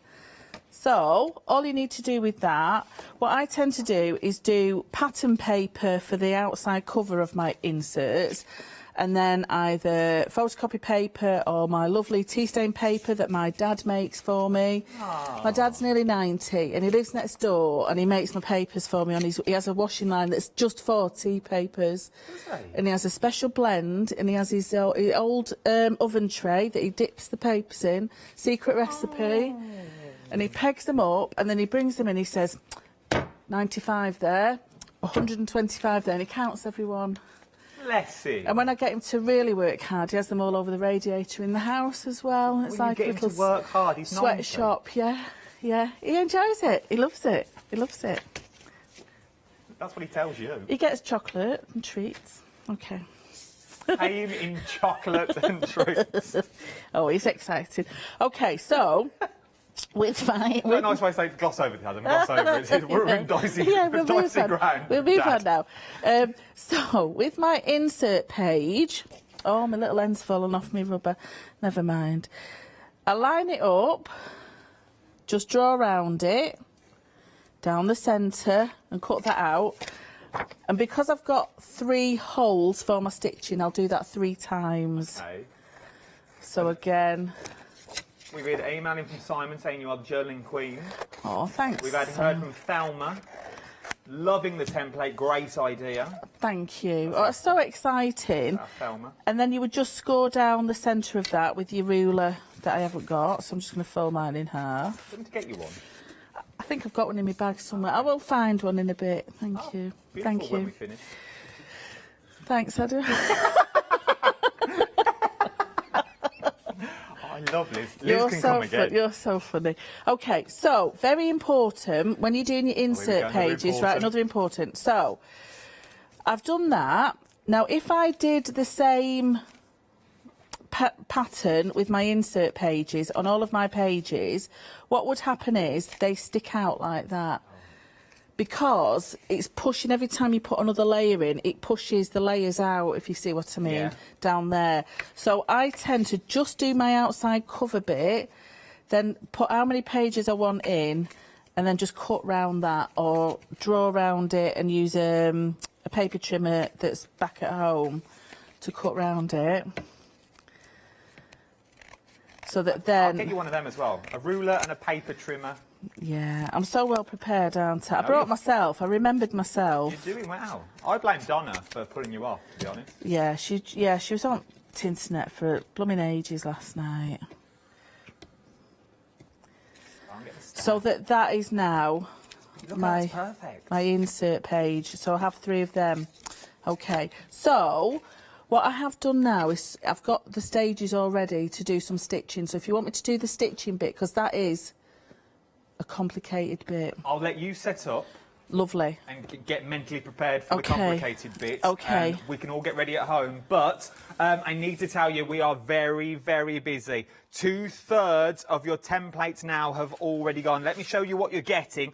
So all you need to do with that, what I tend to do is do pattern paper for the outside cover of my inserts, and then either photocopy paper or my lovely tea stain paper that my dad makes for me. Aww. My dad's nearly 90 and he lives next door, and he makes my papers for me. He has a washing line that's just for tea papers. And he has a special blend, and he has his old oven tray that he dips the papers in, secret recipe. And he pegs them up, and then he brings them in. He says, 95 there, 125 there, and he counts everyone. Bless him. And when I get him to really work hard, he has them all over the radiator in the house as well. It's like you get a little him to work hard. He's sweatshop. Yeah. He enjoys it. He loves it. That's what he tells you. He gets chocolate and treats. Okay. Pay him in chocolate and treats. Oh, he's excited. Okay, so. With my... That's a nice way to say gloss over the other. Gloss over it. We're in dicey ground. We'll move on now. So, with my insert page... Oh, my little end's fallen off me rubber. Never mind. I line it up, just draw around it, down the centre, and cut that out. And because I've got 3 holes for my stitching, I'll do that 3 times. Okay. So again... We've had an email in from Simon saying you are the journaling queen. Oh, thanks. We've heard from Thelma. Loving the template, great idea. Thank you. Oh, it's so exciting. Thelma. And then you would just score down the centre of that with your ruler that I haven't got, so I'm just going to fold mine in half. I'm going to get you one. I think I've got one in my bag somewhere. I will find one in a bit. Thank you. Thank you. When we finish. Thanks, Adam. Lovely. Liz can come again. You're so funny. Okay, so very important when you're doing your insert pages, right? Another important. So I've done that. Now, if I did the same pattern with my insert pages on all of my pages, what would happen is they stick out like that. Because it's pushing, every time you put another layer in, it pushes the layers out, if you see what I mean, down there. So I tend to just do my outside cover bit, then put how many pages I want in, and then just cut round that, or draw around it and use a paper trimmer that's back at home to cut round it. So that then... I'll get you one of them as well. A ruler and a paper trimmer. Yeah, I'm so well prepared, aren't I? I brought myself. I remembered myself. You're doing well. I blame Donna for putting you off, to be honest. Yeah, she was on the internet for blooming ages last night. So that is now my insert page. So I have 3 of them. Okay, so what I have done now is I've got the stages all ready to do some stitching. So if you want me to do the stitching bit, because that is a complicated bit. I'll let you set up. Lovely. And get mentally prepared for the complicated bit. Okay. We can all get ready at home. But I need to tell you, we are very, very busy. 2/3 of your templates now have already gone. Let me show you what you're getting.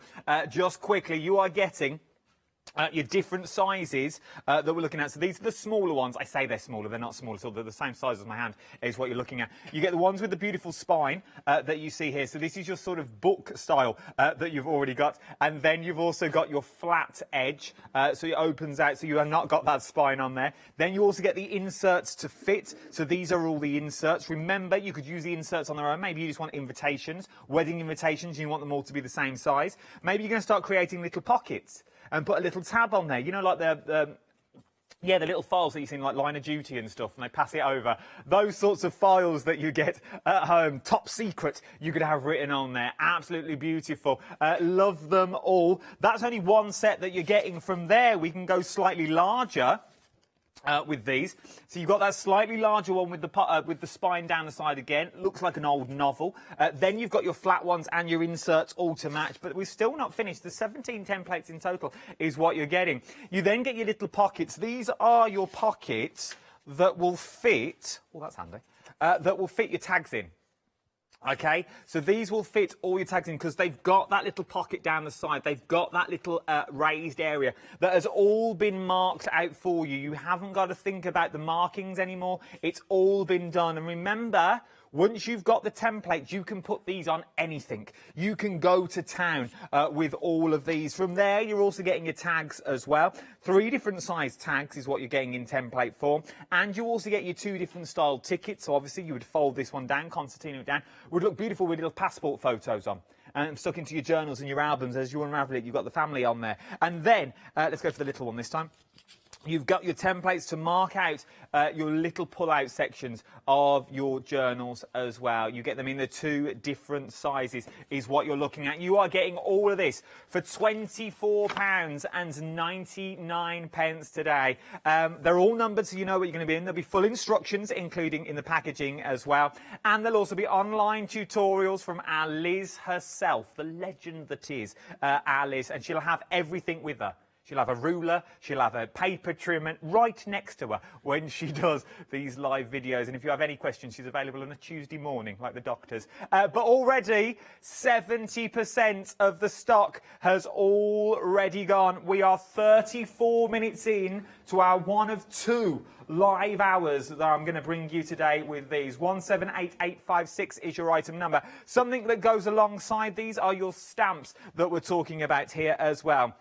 Just quickly, you are getting... your different sizes that we're looking at. So these are the smaller ones. I say they're smaller, they're not small at all. They're the same size as my hand is what you're looking at. You get the ones with the beautiful spine that you see here. So this is your sort of book style that you've already got. And then you've also got your flat edge. So it opens out, so you have not got that spine on there. Then you also get the inserts to fit. So these are all the inserts. Remember, you could use the inserts on their own. Maybe you just want invitations, wedding invitations. You want them all to be the same size. Maybe you're going to start creating little pockets and put a little tab on there, you know, like the little files that you see in like Line of Duty and stuff, and they pass it over. Those sorts of files that you get at home, top secret, you could have written on there. Absolutely beautiful. Love them all. That's only one set that you're getting. From there, we can go slightly larger. With these, so you've got that slightly larger one with the spine down the side again. Looks like an old novel. Then you've got your flat ones and your inserts all to match, but we're still not finished. The 17 templates in total is what you're getting. You then get your little pockets. These are your pockets that will fit. Oh, that's handy. That will fit your tags in. Okay, so these will fit all your tags in because they've got that little pocket down the side. They've got that little raised area that has all been marked out for you. You haven't got to think about the markings anymore. It's all been done. And remember, once you've got the templates, you can put these on anything. You can go to town with all of these. From there, you're also getting your tags as well. 3 different size tags is what you're getting in template form. And you also get your 2 different style tickets. So obviously you would fold this one down, concertina it down. Would look beautiful with little passport photos on. And stuck into your journals and your albums as you unravel it. You've got the family on there. And then, let's go for the little one this time. You've got your templates to mark out your little pull-out sections of your journals as well. You get them in the 2 different sizes is what you're looking at. You are getting all of this for £24.99 today. They're all numbered so you know what you're going to be in. There'll be full instructions, including in the packaging as well. And there'll also be online tutorials from our Liz herself, the legend that is our Liz. And she'll have everything with her. She'll have a ruler, she'll have a paper trimmer right next to her when she does these live videos. And if you have any questions, she's available on a Tuesday morning, like the doctors. But already, 70% of the stock has already gone. We are 34 minutes in to our one of 2 live hours that I'm going to bring you today with these. 178856 is your item number. Something that goes alongside these are your stamps that we're talking about here as well.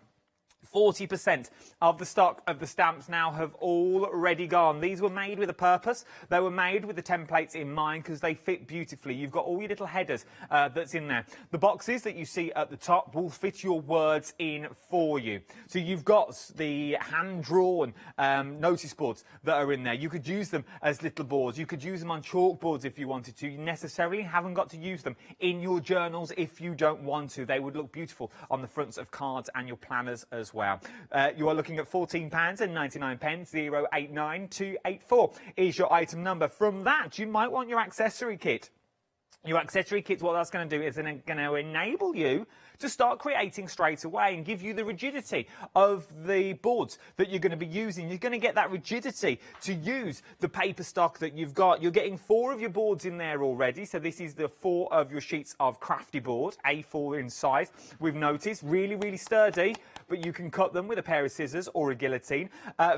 40% of the stock of the stamps now have already gone. These were made with a purpose. They were made with the templates in mind because they fit beautifully. You've got all your little headers that's in there. The boxes that you see at the top will fit your words in for you. So you've got the hand-drawn notice boards that are in there. You could use them as little boards. You could use them on chalkboards if you wanted to. You necessarily haven't got to use them in your journals if you don't want to. They would look beautiful on the fronts of cards and your planners as well. You are looking at £14.99. 089284 is your item number. From that, you might want your accessory kit. Your accessory kit, what that's going to do is going to enable you to start creating straight away and give you the rigidity of the boards that you're going to be using. You're going to get that rigidity to use the paper stock that you've got. You're getting 4 of your boards in there already. So this is the 4 of your sheets of crafty board, A4 in size. We've noticed really, really sturdy, but you can cut them with a pair of scissors or a guillotine.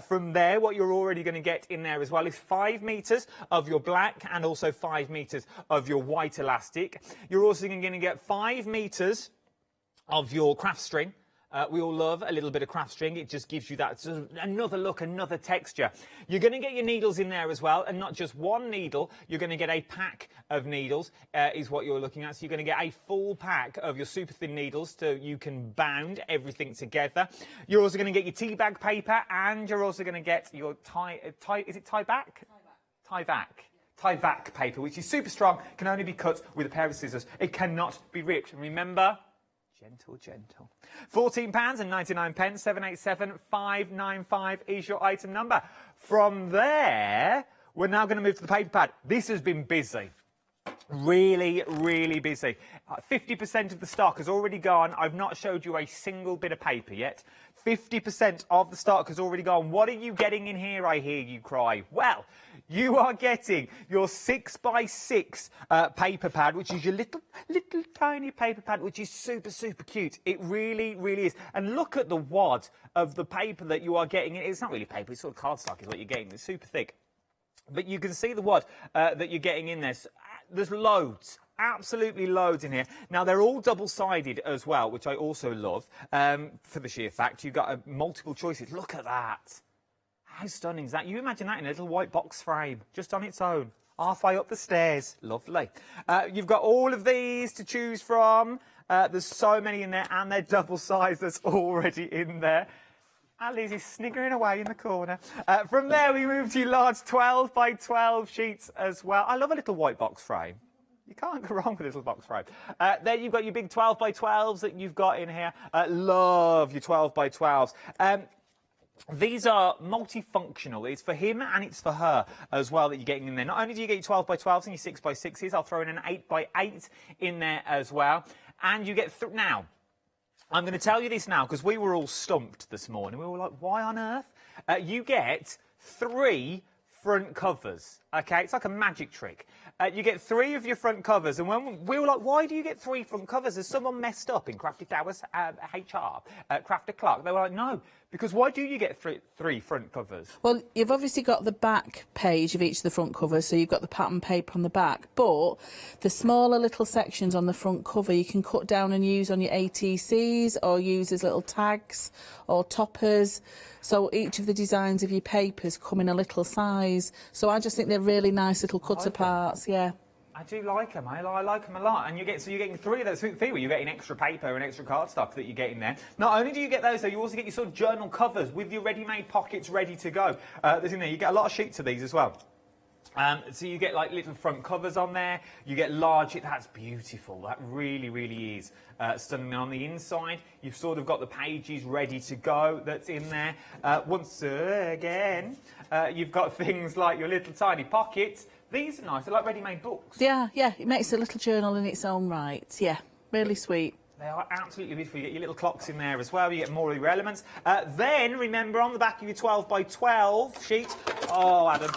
From there, what you're already going to get in there as well is 5 metres of your black and also 5 metres of your white elastic. You're also going to get 5 metres of your craft string. We all love a little bit of craft string. It just gives you that sort of another look, another texture. You're going to get your needles in there as well, and not just one needle. You're going to get a pack of needles is what you're looking at. So you're going to get a full pack of your super thin needles so you can bound everything together. You're also going to get your tea bag paper, and you're also going to get your tie-back paper, which is super strong, can only be cut with a pair of scissors. It cannot be ripped. And remember, gentle, gentle. £14.99. 787595 is your item number. From there, we're now going to move to the paper pad. This has been busy. Really, really busy. 50% of the stock has already gone. I've not showed you a single bit of paper yet. 50% of the stock has already gone. What are you getting in here, I hear you cry? Well, you are getting your 6x6 paper pad, which is your little tiny paper pad, which is super, super cute. It really, really is. And look at the wad of the paper that you are getting. It's not really paper, it's sort of cardstock is what you're getting. It's super thick. But you can see the wad that you're getting in there. There's loads. Absolutely loads in here. Now, they're all double-sided as well, which I also love, for the sheer fact you've got multiple choices. Look at that. How stunning is that? You imagine that in a little white box frame, just on its own, halfway up the stairs. Lovely. You've got all of these to choose from. There's so many in there, and they're double-sized. That's already in there. Alice is sniggering away in the corner. From there, we move to your large 12x12 sheets as well. I love a little white box frame. You can't go wrong with a little box frame. Then you've got your big 12x12s that you've got in here. Love your 12x12s. These are multifunctional. It's for him and it's for her as well that you're getting in there. Not only do you get your 12x12s and your 6x6s, I'll throw in an 8x8 in there as well. And you get... Now, I'm going to tell you this now because we were all stumped this morning. We were like, why on earth? You get 3 front covers. Okay, it's like a magic trick. You get 3 of your front covers, and when we were like, why do you get 3 front covers? Has someone messed up in Crafty Towers HR, Crafter Clark? They were like, no, because why do you get 3 front covers? Well, you've obviously got the back page of each of the front covers, so you've got the pattern paper on the back, but the smaller little sections on the front cover you can cut down and use on your ATCs or use as little tags or toppers. So each of the designs of your papers come in a little size. So I just think they're really nice little cutter parts, yeah. I do like them. I like them a lot. And you're getting 3 of those. Thing where you're getting extra paper and extra cardstock that you get in there. Not only do you get those, though, you also get your sort of journal covers with your ready-made pockets ready to go. There's in there. You get a lot of sheets of these as well. So you get like little front covers on there. You get large. That's beautiful. That really, really is stunning. On the inside, you've sort of got the pages ready to go. That's in there. Once again, you've got things like your little tiny pockets. These are nice. They're like ready-made books. Yeah, yeah. It makes a little journal in its own right. Yeah, really sweet. They are absolutely beautiful. You get your little clocks in there as well. You get more of your elements. Then, remember, on the back of your 12 by 12 sheet, oh, Adam,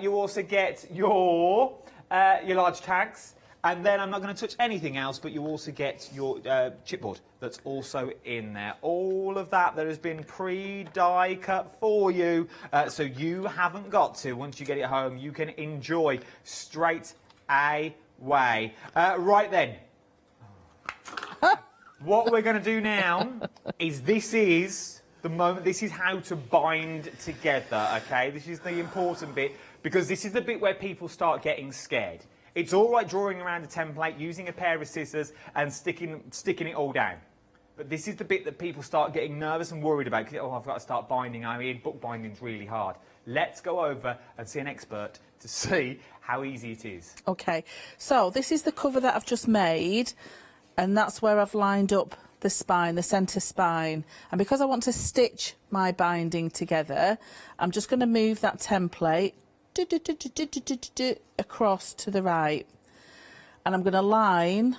you also get your large tags. And then I'm not going to touch anything else, but you also get your chipboard that's also in there. All of that has been pre-die cut for you, so you haven't got to. Once you get it home, you can enjoy straight away. Right then. What we're going to do now is this is the moment. This is how to bind together, OK? This is the important bit, because this is the bit where people start getting scared. It's all right drawing around a template, using a pair of scissors and sticking it all down. But this is the bit that people start getting nervous and worried about. Oh, I've got to start binding. I mean, book binding's really hard. Let's go over and see an expert to see how easy it is. OK, so this is the cover that I've just made, and that's where I've lined up the spine, the centre spine. And because I want to stitch my binding together, I'm just going to move that template across to the right, and I'm going to line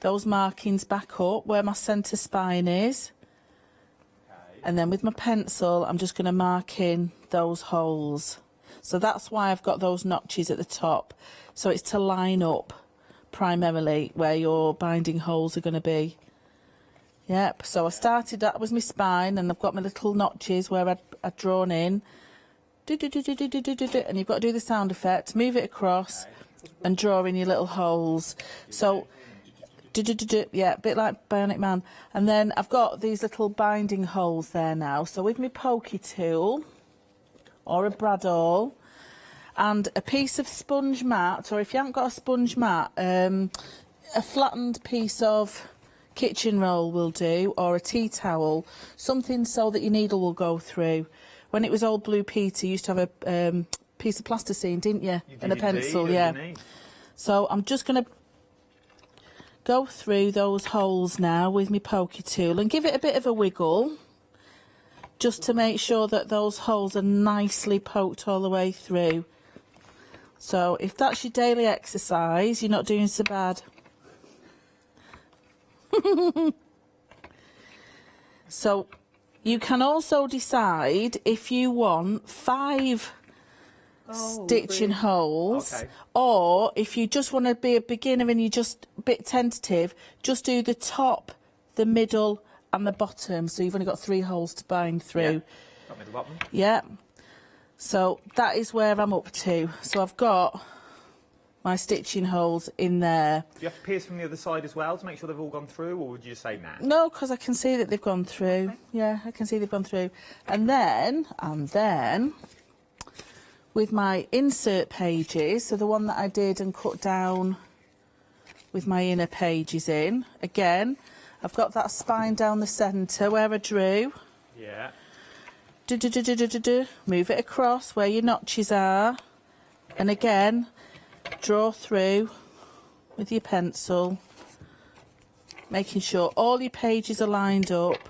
those markings back up where my centre spine is, and then with my pencil I'm just going to mark in those holes. So that's why I've got those notches at the top, so it's to line up primarily where your binding holes are going to be. Yep, so I started, that was my spine, and I've got my little notches where I'd drawn in. And you've got to do the sound effect, move it across and draw in your little holes. So, yeah, a bit like Bionic Man. And then I've got these little binding holes there now. So with my pokey tool or a brad awl and a piece of sponge mat, or if you haven't got a sponge mat, a flattened piece of kitchen roll will do, or a tea towel, something so that your needle will go through. When it was old Blue Peter, you used to have a piece of plasticine, didn't you? And a pencil, yeah. So I'm just going to go through those holes now with my pokey tool and give it a bit of a wiggle, just to make sure that those holes are nicely poked all the way through. So if that's your daily exercise, you're not doing so bad. So you can also decide if you want 5 stitching holes, or if you just want to be a beginner and you're just a bit tentative, just do the top, the middle and the bottom, so you've only got 3 holes to bind through. Yeah. Got middle bottom. Yeah. So that is where I'm up to. So I've got my stitching holes in there. Do you have to pierce from the other side as well to make sure they've all gone through, or would you just say nah? No, because I can see that they've gone through. Okay. Yeah, I can see they've gone through. And then, with my insert pages, so the one that I did and cut down with my inner pages in, again, I've got that spine down the centre where I drew. Yeah. Move it across where your notches are, and again, draw through with your pencil, making sure all your pages are lined up,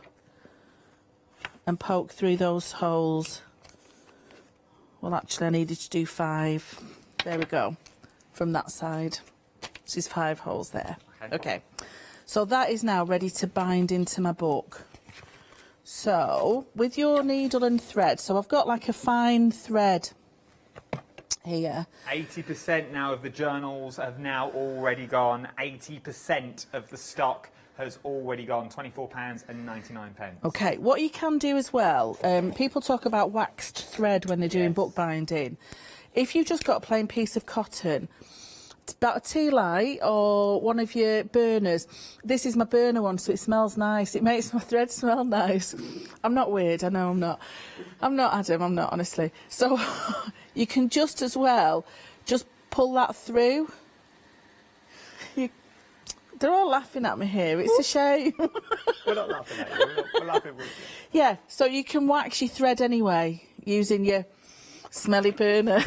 and poke through those holes. Well, actually I needed to do 5. There we go, from that side. This is 5 holes there. Okay, so that is now ready to bind into my book. So with your needle and thread, so I've got like a fine thread here. 80% now of the journals have now already gone. 80% of the stock has already gone. £24.99. Okay, what you can do as well, people talk about waxed thread when they're doing bookbinding. If you've just got a plain piece of cotton, it's about a tea light or one of your burners. This is my burner one, so it smells nice. It makes my thread smell nice. I'm not weird, I know I'm not. I'm not, Adam, I'm not, honestly. So you can just as well, just pull that through. They're all laughing at me here, it's a shame. We're not laughing at you, we're laughing with you. Yeah, so you can wax your thread anyway, using your smelly burner.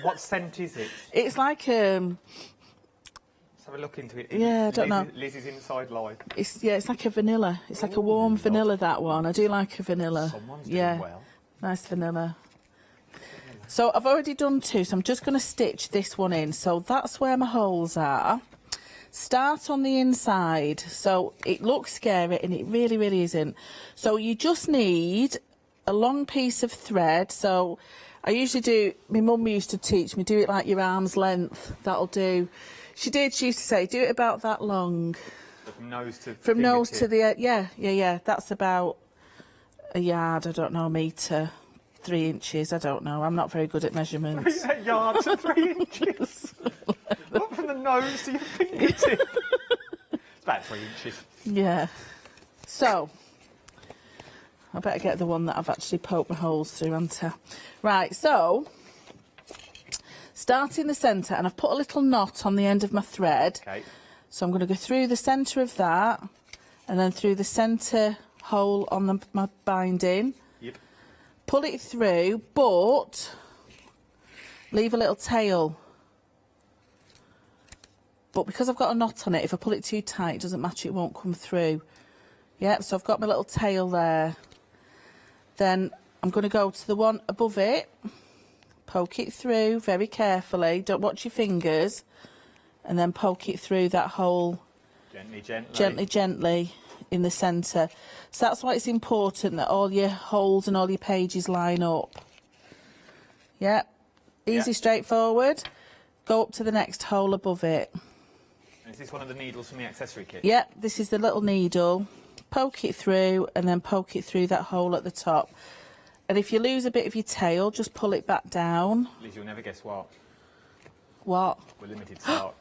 What scent is it? It's like Let's have a look into it. Yeah, I don't know. Lizzie's inside live. It's like a vanilla. It's like a warm vanilla, that one. I do like a vanilla. Someone's doing well. Nice vanilla. So I've already done 2, so I'm just going to stitch this one in. So that's where my holes are. Start on the inside. So it looks scary and it really, really isn't. So you just need a long piece of thread. So I usually do, my mum used to teach me, do it like your arm's length. That'll do. She used to say, do it about that long. From nose to From nose to the, yeah. That's about a yard, I don't know, a metre, 3 inches, I don't know. I'm not very good at measurements. A yard to 3 inches. Not from the nose to your fingertip. It's about 3 inches. Yeah. So, I better get the one that I've actually poked my holes through, haven't I? Right, so, start in the centre, and I've put a little knot on the end of my thread. Okay. So I'm going to go through the centre of that, and then through the centre hole on my binding. Yep. Pull it through, but leave a little tail. But because I've got a knot on it, if I pull it too tight, it doesn't matter, it won't come through. Yep, so I've got my little tail there. Then I'm going to go to the one above it, poke it through very carefully, don't watch your fingers, and then poke it through that hole gently in the centre. So that's why it's important that all your holes and all your pages line up. Yep, easy, straightforward. Go up to the next hole above it. And is this one of the needles from the accessory kit? Yep, this is the little needle. Poke it through and then poke it through that hole at the top. And if you lose a bit of your tail, just pull it back down. Liz, you'll never guess what. What? We're limited stock.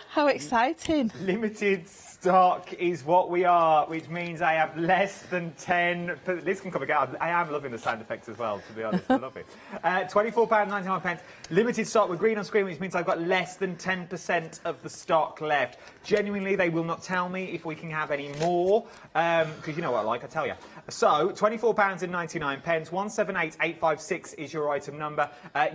How exciting. Limited stock is what we are, which means I have less than 10... Liz can come again. I am loving the sound effects as well, to be honest. I love it. £24.99. Limited stock with green on screen, which means I've got less than 10% of the stock left. Genuinely, they will not tell me if we can have any more, because you know what I like, I tell you. So, £24.99. 178856 is your item number.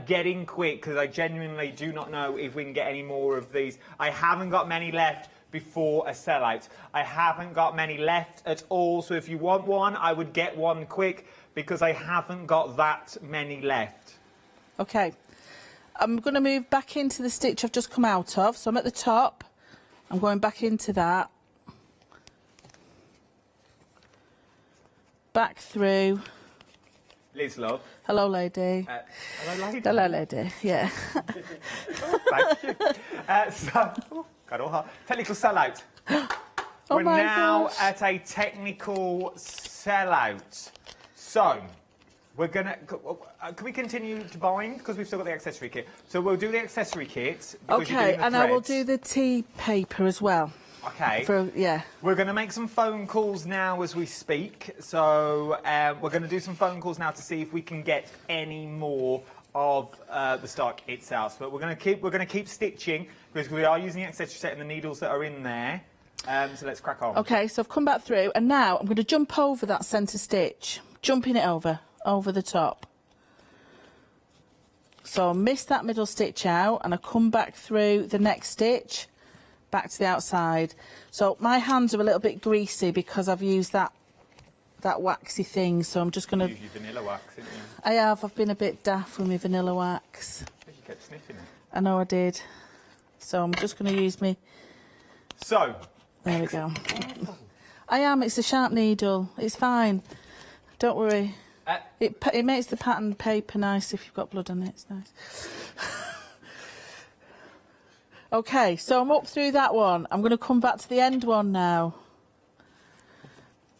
Get in quick, because I genuinely do not know if we can get any more of these. I haven't got many left before a sellout. I haven't got many left at all, so if you want one, I would get one quick, because I haven't got that many left. Okay, I'm going to move back into the stitch I've just come out of. So I'm at the top, I'm going back into that. Back through. Liz, love. Hello, lady. Hello, lady. Hello, lady. Yeah. Thank you. Got all hot. Technical sellout. Oh We're my now gosh. at a technical sellout. So, we're gonna. Can we continue to buying because we've still got the accessory kit? So we'll do the accessory kit. Okay, and I will do the tea paper as well. Okay. Yeah. We're going to make some phone calls now as we speak. So we're going to do some phone calls now to see if we can get any more of the stock itself. But we're going to keep stitching because we are using the accessory set and the needles that are in there. So let's crack on. Okay, so I've come back through, and now I'm going to jump over that centre stitch, jumping it over the top. So I miss that middle stitch out, and I come back through the next stitch. Back to the outside. So my hands are a little bit greasy because I've used that waxy thing, so I'm just going to... You used your vanilla wax, didn't you? I have. I've been a bit daft with my vanilla wax. You kept sniffing it. I know I did. So I'm just going to use me... So... There we go. I am. It's a sharp needle. It's fine. Don't worry. It makes the pattern paper nice if you've got blood on it. It's nice. Okay, so I'm up through that one. I'm going to come back to the end one now.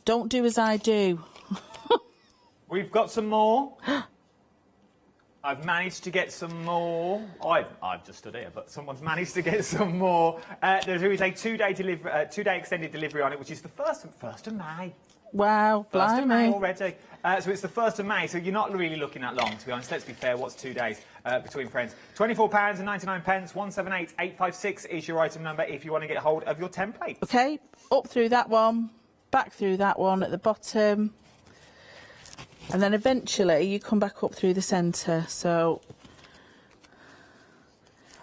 Don't do as I do. We've got some more. I've managed to get some more. I've just stood here, but someone's managed to get some more. There is a two-day extended delivery on it, which is the 1st of May. Wow, 1st of May blimey. already. So it's the 1st of May, so you're not really looking that long, to be honest. Let's be fair, what's 2 days between friends? £24.99, 178856 is your item number if you want to get hold of your template. Okay, up through that one, back through that one at the bottom, and then eventually you come back up through the centre. So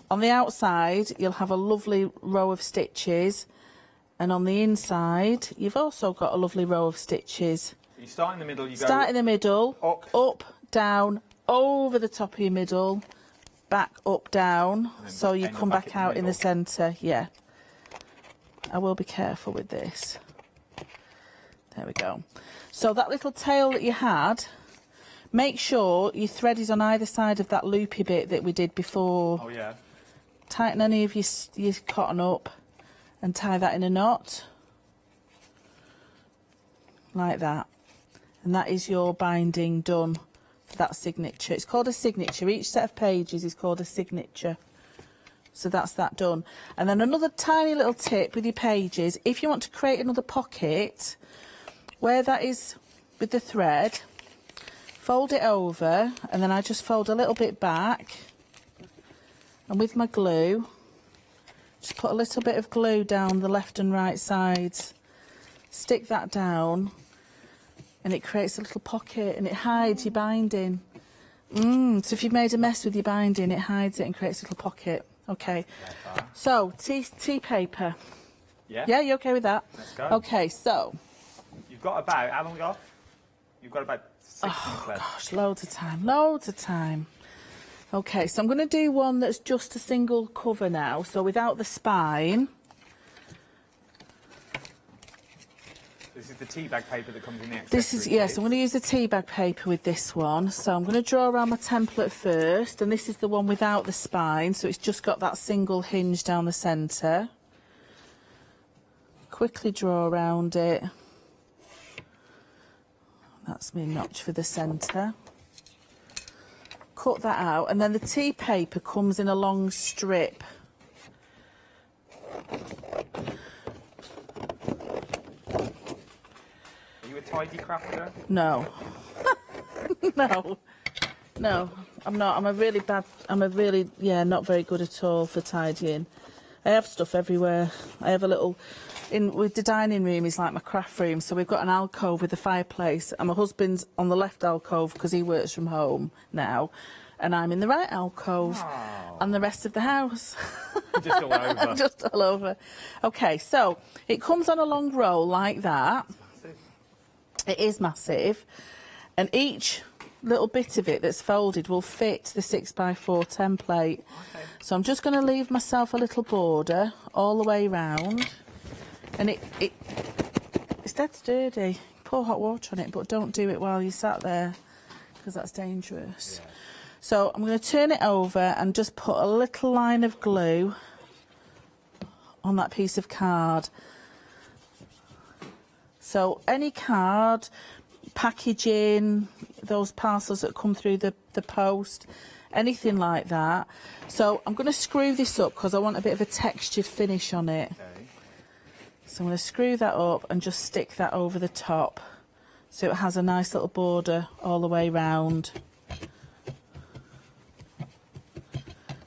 on the outside you'll have a lovely row of stitches, and on the inside you've also got a lovely row of stitches. You start in the middle, you go... Start in the middle, up, down, over the top of your middle, back, up, down, so you come back out in the centre. Yeah. I will be careful with this. There we go. So that little tail that you had, make sure your thread is on either side of that loopy bit that we did before. Oh, yeah. Tighten any of your cotton up and tie that in a knot. Like that. And that is your binding done for that signature. It's called a signature. Each set of pages is called a signature. So that's that done. And then another tiny little tip with your pages, if you want to create another pocket, where that is with the thread, fold it over, and then I just fold a little bit back, and with my glue, just put a little bit of glue down the left and right sides, stick that down, and it creates a little pocket, and it hides your binding. So if you've made a mess with your binding, it hides it and creates a little pocket. Okay, so tea paper. Yeah? Yeah, you okay with that? Let's go. Okay, so... You've got about, how long we got? You've got about 6 months left. Gosh, loads of time. Okay, so I'm going to do one that's just a single cover now, so without the spine. This is the tea bag paper that comes in the accessory. This is, yes, I'm going to use the tea bag paper with this one. So I'm going to draw around my template first, and this is the one without the spine, so it's just got that single hinge down the centre. Quickly draw around it. That's my notch for the centre. Cut that out, and then the tea paper comes in a long strip. Are you a tidy crafter? No. No, I'm not. I'm a really, not very good at all for tidying. I have stuff everywhere. I have a little... with the dining room is like my craft room, so we've got an alcove with a fireplace, and my husband's on the left alcove because he works from home now, and I'm in the right alcove, and the rest of the house. Just all over. Just all over. Okay, so it comes on a long roll like that. It is massive, and each little bit of it that's folded will fit the 6x4 template. Okay. So I'm just going to leave myself a little border all the way round. And it's dead sturdy. Pour hot water on it, but don't do it while you're sat there, because that's dangerous. Yeah. So I'm going to turn it over and just put a little line of glue on that piece of card. So any card, packaging, those parcels that come through the post, anything like that. So I'm going to screw this up because I want a bit of a textured finish on it. Okay. So I'm going to screw that up and just stick that over the top so it has a nice little border all the way round.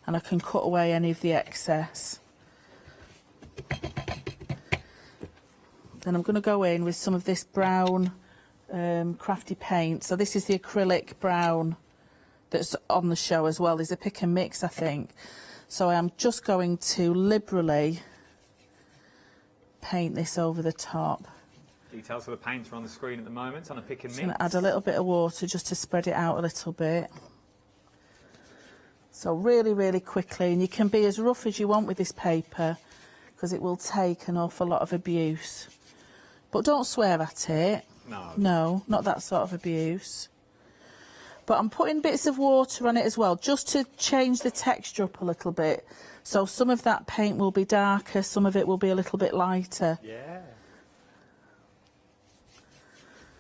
And I can cut away any of the excess. Then I'm going to go in with some of this brown crafty paint. So this is the acrylic brown that's on the show as well. There's a pick and mix, I think. So I am just going to liberally paint this over the top. Details of the paints are on the screen at the moment on a pick and mix. I'm going to add a little bit of water just to spread it out a little bit. So really, really quickly, and you can be as rough as you want with this paper because it will take an awful lot of abuse. But don't swear at it. No. No, not that sort of abuse. But I'm putting bits of water on it as well, just to change the texture up a little bit. So some of that paint will be darker, some of it will be a little bit lighter. Yeah.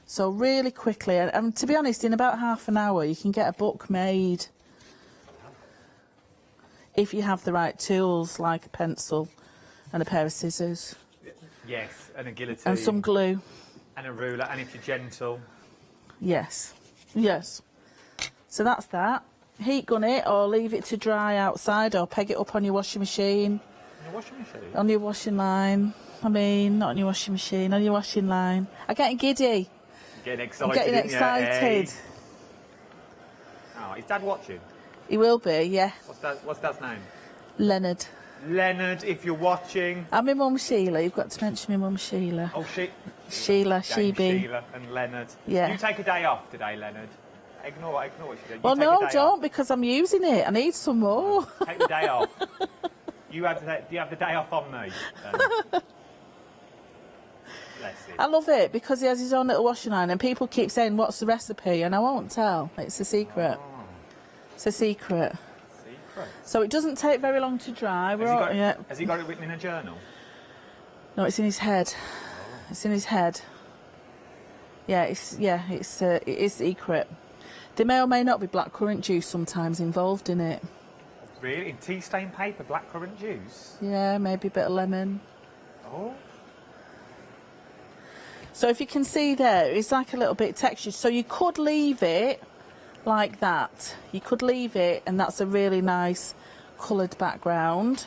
So really quickly, and to be honest, in about half an hour you can get a book made. If you have the right tools, like a pencil and a pair of scissors. Yes, and a guillotine. And some glue. And a ruler, and if you're gentle. Yes, yes. So that's that. Heat gun it or leave it to dry outside or peg it up on your washing machine. On your washing machine? On your washing line. I mean, not on your washing machine, on your washing line. I'm getting giddy. Getting excited. I'm getting excited. Oh, is Dad watching? He will be, yeah. What's Dad's name? Leonard. Leonard, if you're watching. And my mum Sheila. You've got to mention my mum Sheila. Oh, Sheila, Dame Shebe. Sheila and Leonard. Yeah. You take a day off today, Leonard. Ignore what you do. Well, no, don't, because I'm using it. I need some more. Take the day off. Do you have the day off on me? Bless him. I love it because he has his own little washing line and people keep saying, what's the recipe? And I won't tell. It's a secret. Oh. It's a secret. So it doesn't take very long to dry. Has he got it written in a journal? No, it's in his head. It's in his head. Yeah, it is secret. There may or may not be blackcurrant juice sometimes involved in it. Really? In tea stain paper, blackcurrant juice? Yeah, maybe a bit of lemon. Oh. So if you can see there, it's like a little bit textured. So you could leave it like that. You could leave it and that's a really nice coloured background.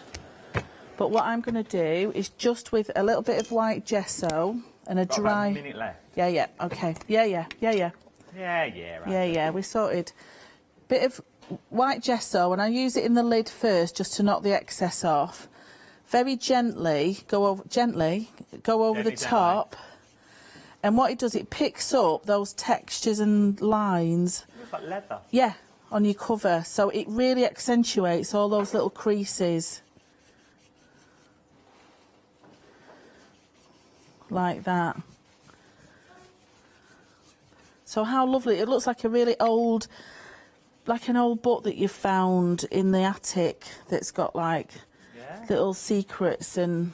But what I'm going to do is just with a little bit of white gesso and a dry... About a minute left. Yeah, okay. Yeah. Right. We sorted. Bit of white gesso, and I use it in the lid first just to knock the excess off. Very gently go over the top. And what it does, it picks up those textures and lines. It looks like leather. Yeah, on your cover. So it really accentuates all those little creases. Like that. So how lovely. It looks like a really old, like an old book that you found in the attic that's got like little secrets and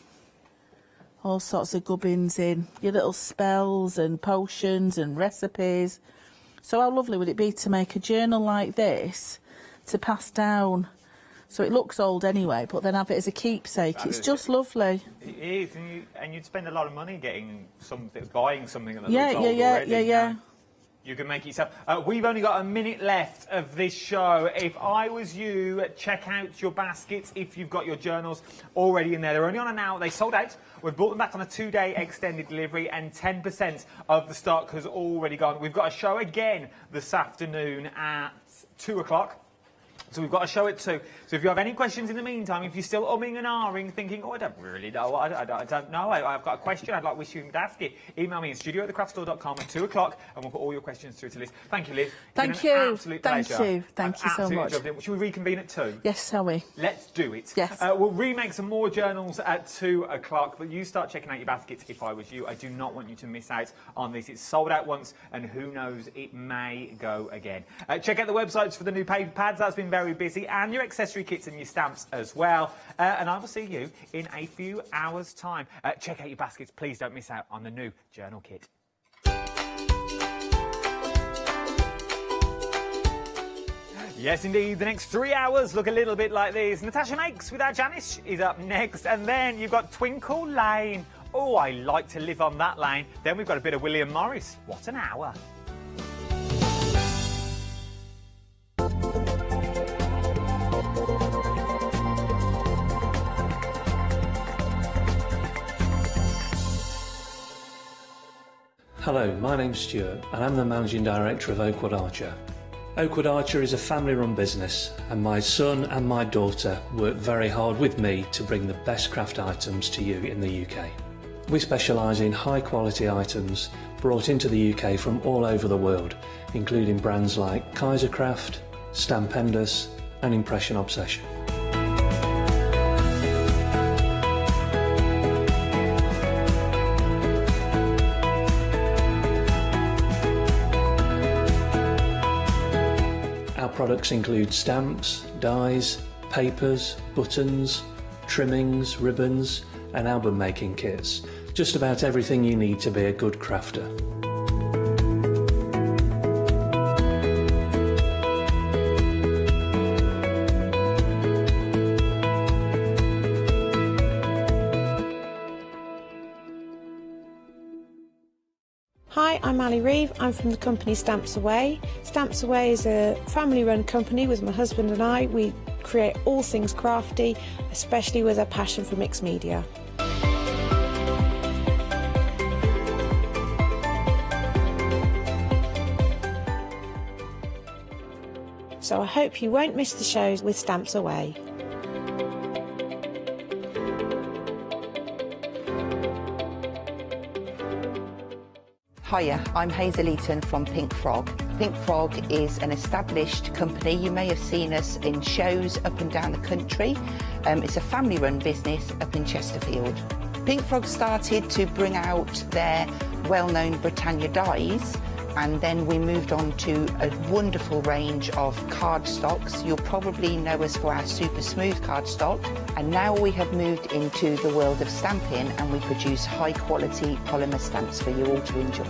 all sorts of gubbins in. Your little spells and potions and recipes. So how lovely would it be to make a journal like this to pass down? So it looks old anyway, but then have it as a keepsake. It's just lovely. It is, and you'd spend a lot of money buying something that looks old already. Yeah. You can make it yourself. We've only got a minute left of this show. If I was you, check out your baskets if you've got your journals already in there. They're only on an hour. They sold out. We've brought them back on a 2-day extended delivery and 10% of the stock has already gone. We've got a show again this afternoon at 2 o'clock. So we've got a show at 2. So if you have any questions in the meantime, if you're still umming and ahhing, thinking, oh, I don't really know, I don't know, I've got a question, I'd like wish you to ask it, email me at studio@thecraftstore.com at 2 o'clock and we'll put all your questions through to Liz. Thank you, Liz. Thank you. Absolute pleasure. Thank you so much. Should we reconvene at 2? Yes, shall we? Let's do it. Yes. We'll remake some more journals at 2 o'clock, but you start checking out your baskets if I was you. I do not want you to miss out on this. It's sold out once, and who knows, it may go again. Check out the websites for the new paper pads. That's been very busy, and your accessory kits and your stamps as well. And I will see you in a few hours' time. Check out your baskets. Please don't miss out on the new journal kit. Yes, indeed. The next 3 hours look a little bit like this. Natasha Makes with our Janice is up next. And then you've got Twinkle Lane. Oh, I like to live on that lane. Then we've got a bit of William Morris. What an hour. Hello, my name's Stuart and I'm the Managing Director of Oakwood Archer. Oakwood Archer is a family-run business and my son and my daughter work very hard with me to bring the best craft items to you in the UK. We specialise in high-quality items brought into the UK from all over the world, including brands like Kaisercraft, Stampendous and Impression Obsession. products include stamps, dies, papers, buttons, trimmings, ribbons and album making kits. Just about everything you need to be a good crafter. Hi, I'm Ali Reeve. I'm from the company Stamps Away. Stamps Away is a family-run company with my husband and I. We create all things crafty, especially with a passion for mixed media. So I hope you won't miss the shows with Stamps Away. Hiya, I'm Hazel Eaton from Pink Frog. Pink Frog is an established company. You may have seen us in shows up and down the country. It's a family-run business up in Chesterfield. Pink Frog started to bring out their well-known Britannia dies, and then we moved on to a wonderful range of cardstocks. You'll probably know us for our super smooth cardstock, and now we have moved into the world of stamping, and we produce high quality polymer stamps for you all to enjoy.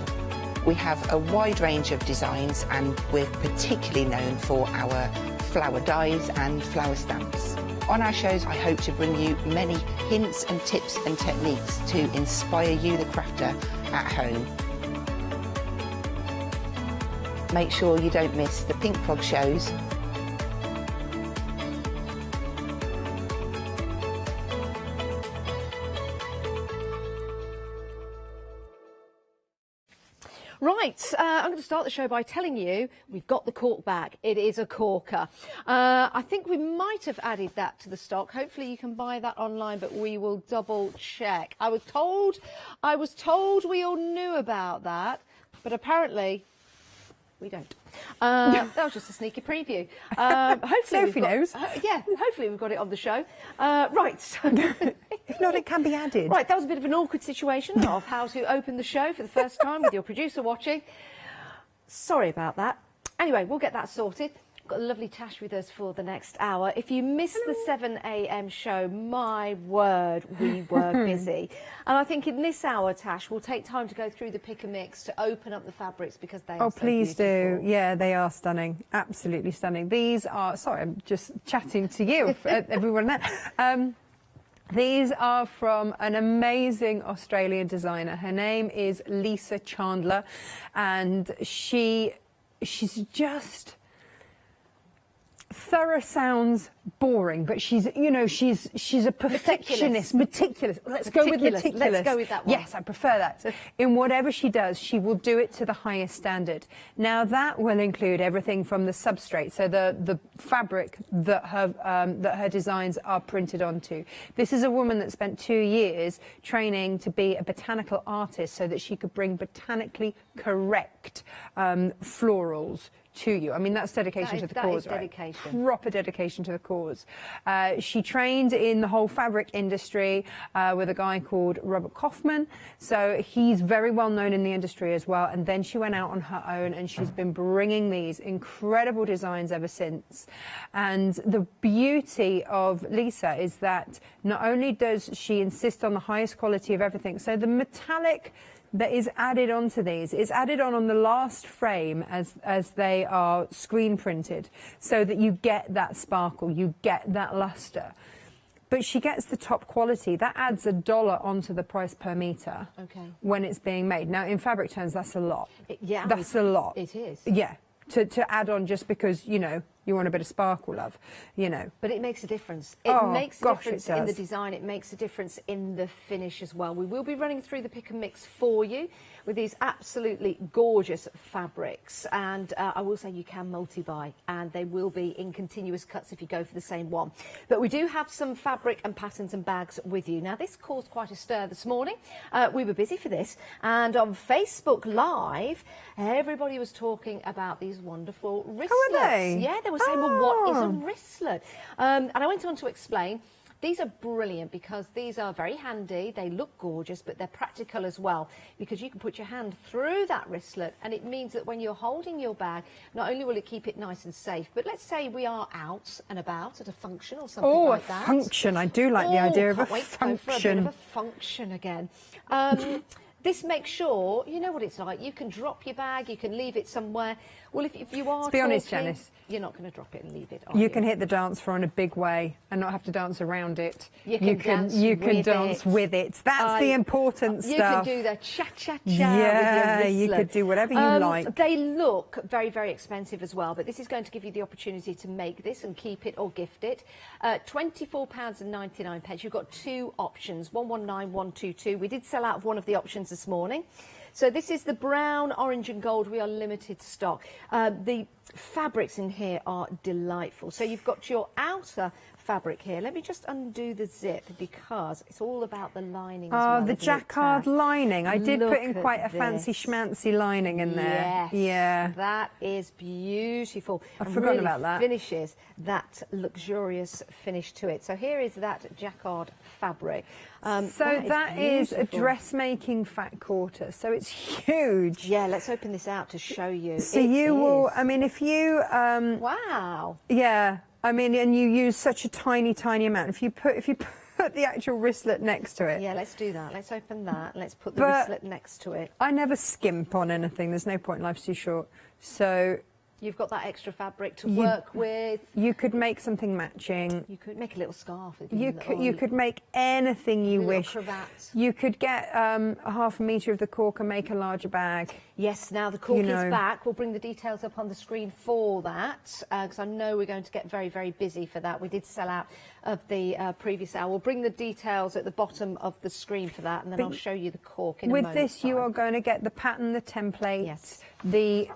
We have a wide range of designs, and we're particularly known for our flower dies and flower stamps. On our shows, I hope to bring you many hints and tips and techniques to inspire you, the crafter, at home. Make sure you don't miss the Pink Frog shows. Right, I'm going to start the show by telling you we've got the cork back. It is a corker. I think we might have added that to the stock. Hopefully you can buy that online, but we will double check. I was told we all knew about that, but apparently we don't. That was just a sneaky preview. Hopefully Sophie knows. Yeah, hopefully we've got it on the show. Right. So if not, it can be added. Right, that was a bit of an awkward situation of how to open the show for the first time with your producer watching. Sorry about that. Anyway, we'll get that sorted. Got a lovely Tash with us for the next hour. If you missed the 7 a.m. show, my word, we were busy. And I think in this hour, Tash, we'll take time to go through the pick and mix to open up the fabrics because they are so please beautiful. do. Yeah, they are stunning. Absolutely stunning. These are, sorry, I'm just chatting to you, everyone there. These are from an amazing Australian designer. Her name is Lisa Chandler, and she's just... Thorough sounds boring, but she's a perfectionist, meticulous. Let's go with meticulous. Let's go with that one. Yes, I prefer that. In whatever she does, she will do it to the highest standard. Now that will include everything from the substrate, so the fabric that her designs are printed onto. This is a woman that spent 2 years training to be a botanical artist, so that she could bring botanically correct florals to you. I mean, that's dedication to the cause, right? Dedication. Proper dedication to the cause. She trained in the whole fabric industry with a guy called Robert Kaufman. So he's very well known in the industry as well. And then she went out on her own, and she's been bringing these incredible designs ever since. And the beauty of Lisa is that not only does she insist on the highest quality of everything, so the metallic that is added onto these is added on the last frame as they are screen printed, so that you get that sparkle, you get that luster. But she gets the top quality. That adds $1 onto the price per metre when it's being made. Now, in fabric terms, that's a lot. Yeah, that's a lot. It is. Yeah, to add on just because, you know, you want a bit of sparkle, love, you know. But it makes a difference. It makes a difference in the does. design. It makes a difference in the finish as well. We will be running through the pick and mix for you with these absolutely gorgeous fabrics. And I will say you can multi-buy, and they will be in continuous cuts if you go for the same one. But we do have some fabric and patterns and bags with you. Now, this caused quite a stir this morning. We were busy for this. And on Facebook Live, everybody was talking about these wonderful wristlets. Oh, were they? Yeah, they were saying, well, what is a wristlet? And I went on to explain, These are brilliant because these are very handy, they look gorgeous, but they're practical as well, because you can put your hand through that wristlet, and it means that when you're holding your bag, not only will it keep it nice and safe, but let's say we are out and about at a function or something like that. Oh, a function. I do like the idea of a function. For a bit of a function again. This makes sure, you know what it's like, you can drop your bag, you can leave it somewhere. Well, if you are to be honest, talking, Janice, you're not going to drop it and leave it, are you can hit the dance floor in a big way and not have to dance around it. You can dance with it. That's the important you stuff. You can do the cha-cha-cha yeah, with your you wristlet. could do whatever you like. They look very, very expensive as well, but this is going to give you the opportunity to make this and keep it or gift it. £24.99. You've got two options, 119, 122. We did sell out of one of the options this morning. So this is the brown, orange and gold. We are limited stock. The fabrics in here are delightful. So you've got your outer fabric here. Let me just undo the zip because it's all about the lining as well. Oh, the jacquard lining. I did put in quite a fancy schmancy lining in there. Yes, yeah. That is beautiful. I've and forgotten really about that. Finishes that luxurious finish to it. So here is that jacquard fabric. So that is a dressmaking fat quarter. So it's huge. Yeah, let's open this out to show you. So you will, I mean, if you... wow. Yeah. I mean, and you use such a tiny, tiny amount. If you put the actual wristlet next to it. Yeah, let's do that. Let's open that. Let's put the wristlet next to it. I never skimp on anything. There's no point. Life's too short. So you've got that extra fabric to work with. You could make something matching. You could make a little scarf. You could make anything you wish. Cravat. You could get a half a metre of the cork and make a larger bag. Yes, now the cork is back. We'll bring the details up on the screen for that, because I know we're going to get very, very busy for that. We did sell out of the previous hour. We'll bring the details at the bottom of the screen for that, and then I'll show you the cork in a moment. With this, you are going to get the pattern, the template,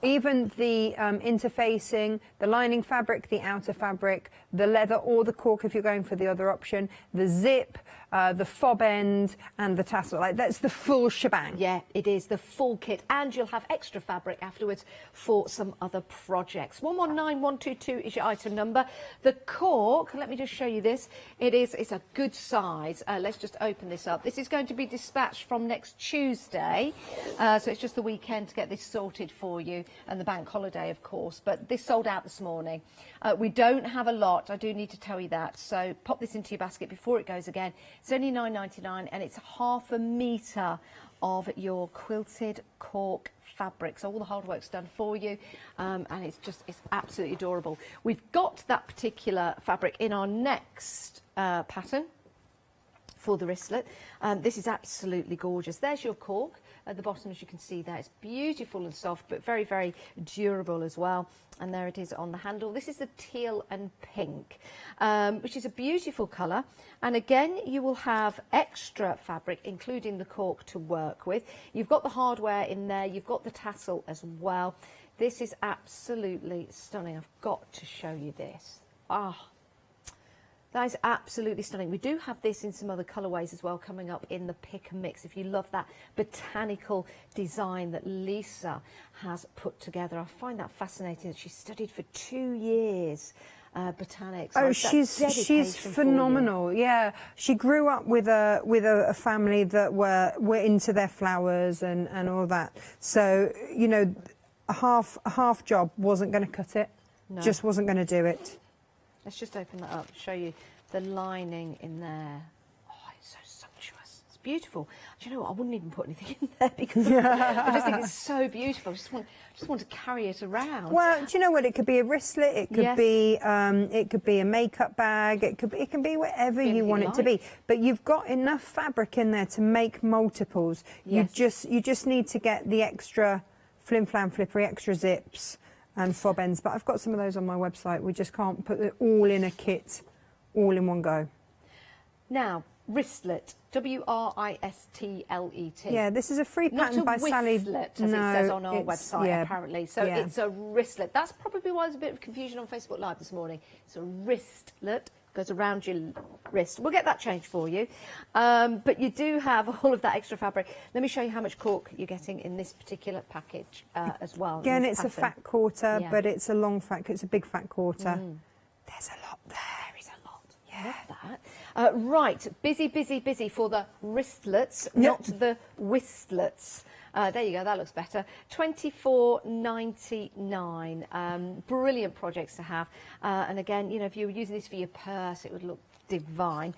even the interfacing, the lining fabric, the outer fabric, the leather or the cork if you're going for the other option, the zip, the fob end and the tassel. Like, that's the full shebang. Yeah, it is the full kit, and you'll have extra fabric afterwards for some other projects. 119122 is your item number. The cork, let me just show you this. It's a good size. Let's just open this up. This is going to be dispatched from next Tuesday, so it's just the weekend to get this sorted for you, and the bank holiday, of course. But this sold out this morning. We don't have a lot. I do need to tell you that. So pop this into your basket before it goes again. It's only £9.99, and it's half a metre of your quilted cork fabric. So all the hard work's done for you, and it's absolutely adorable. We've got that particular fabric in our next pattern for the wristlet. This is absolutely gorgeous. There's your cork at the bottom, as you can see there. It's beautiful and soft, but very, very durable as well. And there it is on the handle. This is the teal and pink, which is a beautiful colour. And again, you will have extra fabric, including the cork, to work with. You've got the hardware in there. You've got the tassel as well. This is absolutely stunning. I've got to show you this. That is absolutely stunning. We do have this in some other colourways as well coming up in the pick and mix. If you love that botanical design that Lisa has put together, I find that fascinating. She studied for 2 years botanics. Oh, she's phenomenal. Yeah, she grew up with a family that were into their flowers and all that. So you know, a half job wasn't going to cut it. No. Just wasn't going to do it. Let's just open that up, show you the lining in there. Oh, it's so sumptuous. It's beautiful. Do you know what? I wouldn't even put anything in there because I just think it's so beautiful. I just want to carry it around. Well, do you know what? It could be a wristlet. It could be a makeup bag. It can be whatever you want it to be. But you've got enough fabric in there to make multiples. Yes. You just need to get the extra flim flam flippery, extra zips and fob ends, but I've got some of those on my website. We just can't put it all in a kit, all in one go. Now, wristlet, W-R-I-S-T-L-E-T. Yeah, this is a free pattern by Sally. Not a wristlet, as it says on our website, apparently. So it's a wristlet. That's probably why there's a bit of confusion on Facebook Live this morning. It's a wristlet. Goes around your wrist. We'll get that changed for you. But you do have all of that extra fabric. Let me show you how much cork you're getting in this particular package as well. Again, it's a fat quarter, but it's a long fat, it's a big fat quarter. There's a lot there. There is a lot. Yeah. Love that. that. Right, busy for the wristlets, not the wristlets. There you go, that looks better. $24.99. Brilliant projects to have. And again, you know, if you were using this for your purse, it would look divine.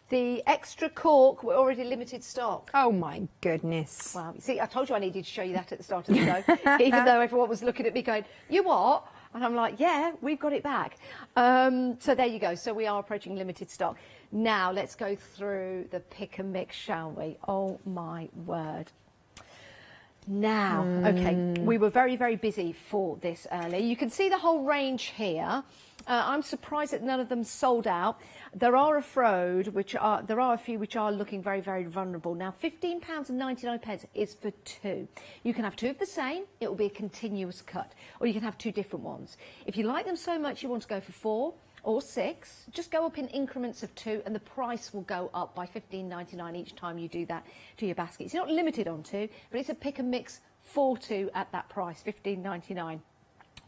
The extra cork, we're already limited stock. Oh my goodness. Wow, see, I told you I needed to show you that at the start of the show, even though everyone was looking at me going, you what? And I'm like, yeah, we've got it back. So there you go. So we are approaching limited stock. Now let's go through the pick and mix, shall we? Oh my word. Now, okay, we were very busy for this earlier. You can see the whole range here. I'm surprised that none of them sold out. There are a few which are looking very vulnerable. Now, £15.99 is for two. You can have two of the same. It will be a continuous cut, or you can have two different ones. If you like them so much you want to go for 4 or 6, just go up in increments of 2, and the price will go up by £15.99 each time you do that to your basket. It's not limited on 2, but it's a pick and mix for 2 at that price, £15.99.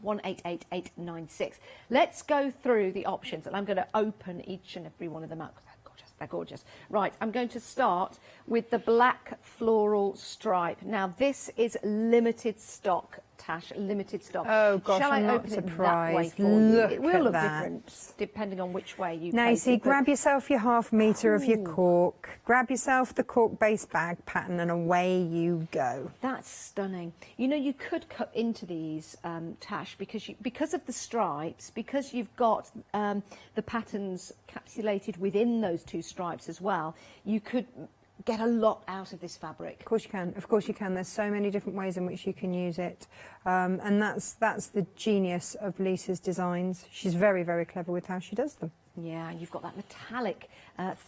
188896. Let's go through the options, and I'm going to open each and every one of them out because they're gorgeous. Right, I'm going to start with the black floral stripe. Now this is limited stock, Tash, limited stock. Oh gosh, Shall I'm I not open it that way surprised. for you? Look It will at look that. different depending on which way you Now you place see, it, but- grab yourself your ½ metre of your cork, grab yourself the cork base bag pattern, and away you go. That's stunning. You know, you could cut into these, Tash, because of the stripes, because you've got the patterns capsulated within those 2 stripes as well. You could get a lot out of this fabric. Of course you can. Of course you can. There's so many different ways in which you can use it, and that's the genius of Lisa's designs. She's very clever with how she does them. Yeah, and you've got that metallic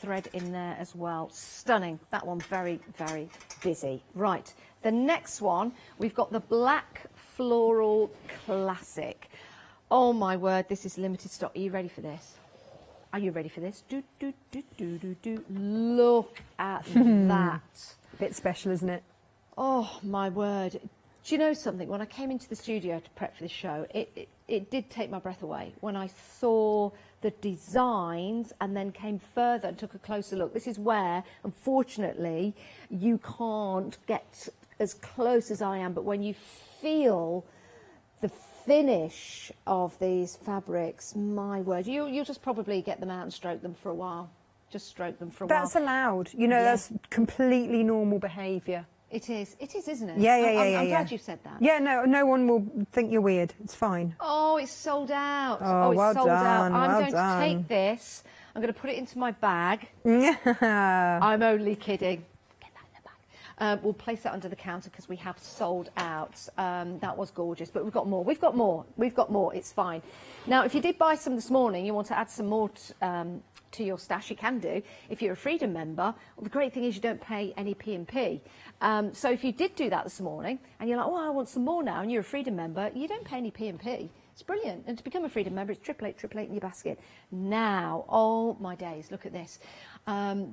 thread in there as well. Stunning. That one very busy. Right, the next one, we've got the black floral classic. Oh my word, this is limited stock. Are you ready for this? Are you ready for this? Look at that. A bit special, isn't it? Oh my word. Do you know something? When I came into the studio to prep for the show, it did take my breath away when I saw the designs and then came further and took a closer look. This is where, unfortunately, you can't get as close as I am, but when you feel the finish of these fabrics, my word, you'll just probably get them out and stroke them for a while. Just stroke them for a while. That's allowed. You know, that's completely normal behaviour. It is, isn't it? Yeah. I'm glad you said that. Yeah, no one will think you're weird. It's fine. Oh, it's sold out. Oh, it's well sold out. done, I'm well going done. to take this. I'm going to put it into my bag. Yeah. I'm only kidding. Get that in the bag. We'll place that under the counter because we have sold out. That was gorgeous, but we've got more. We've got more. It's fine. Now, if you did buy some this morning, you want to add some more to your stash, you can do. If you're a Freedom member, well, the great thing is you don't pay any P&P. So if you did do that this morning and you're like, oh, I want some more now, and you're a Freedom member, you don't pay any P&P. It's brilliant. And to become a Freedom member, it's 888 in your basket. Now, oh my days, look at this.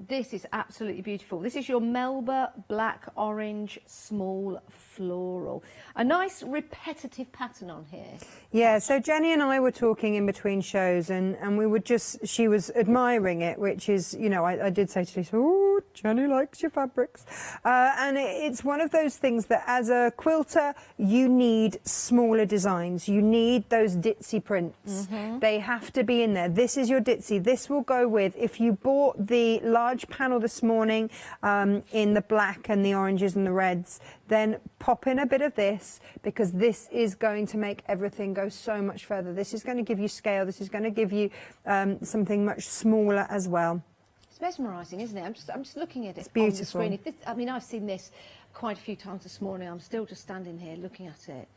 This is absolutely beautiful. This is your Melba Black Orange Small Floral. A nice repetitive pattern on here. Yeah, so Jenny and I were talking in between shows, and we were she was admiring it, which is, you know, I did say to Lisa, oh, Jenny likes your fabrics. And it's one of those things that as a quilter, you need smaller designs. You need those ditzy prints. They have to be in there. This is your ditzy. This will go with, if you bought the large panel this morning in the black and the oranges and the reds, then pop in a bit of this, because this is going to make everything go so much further. This is going to give you scale. This is going to give you something much smaller as well. It's mesmerising, isn't it? I'm just looking at it beautiful. on the screen. I mean, I've seen this quite a few times this morning. I'm still just standing here looking at it.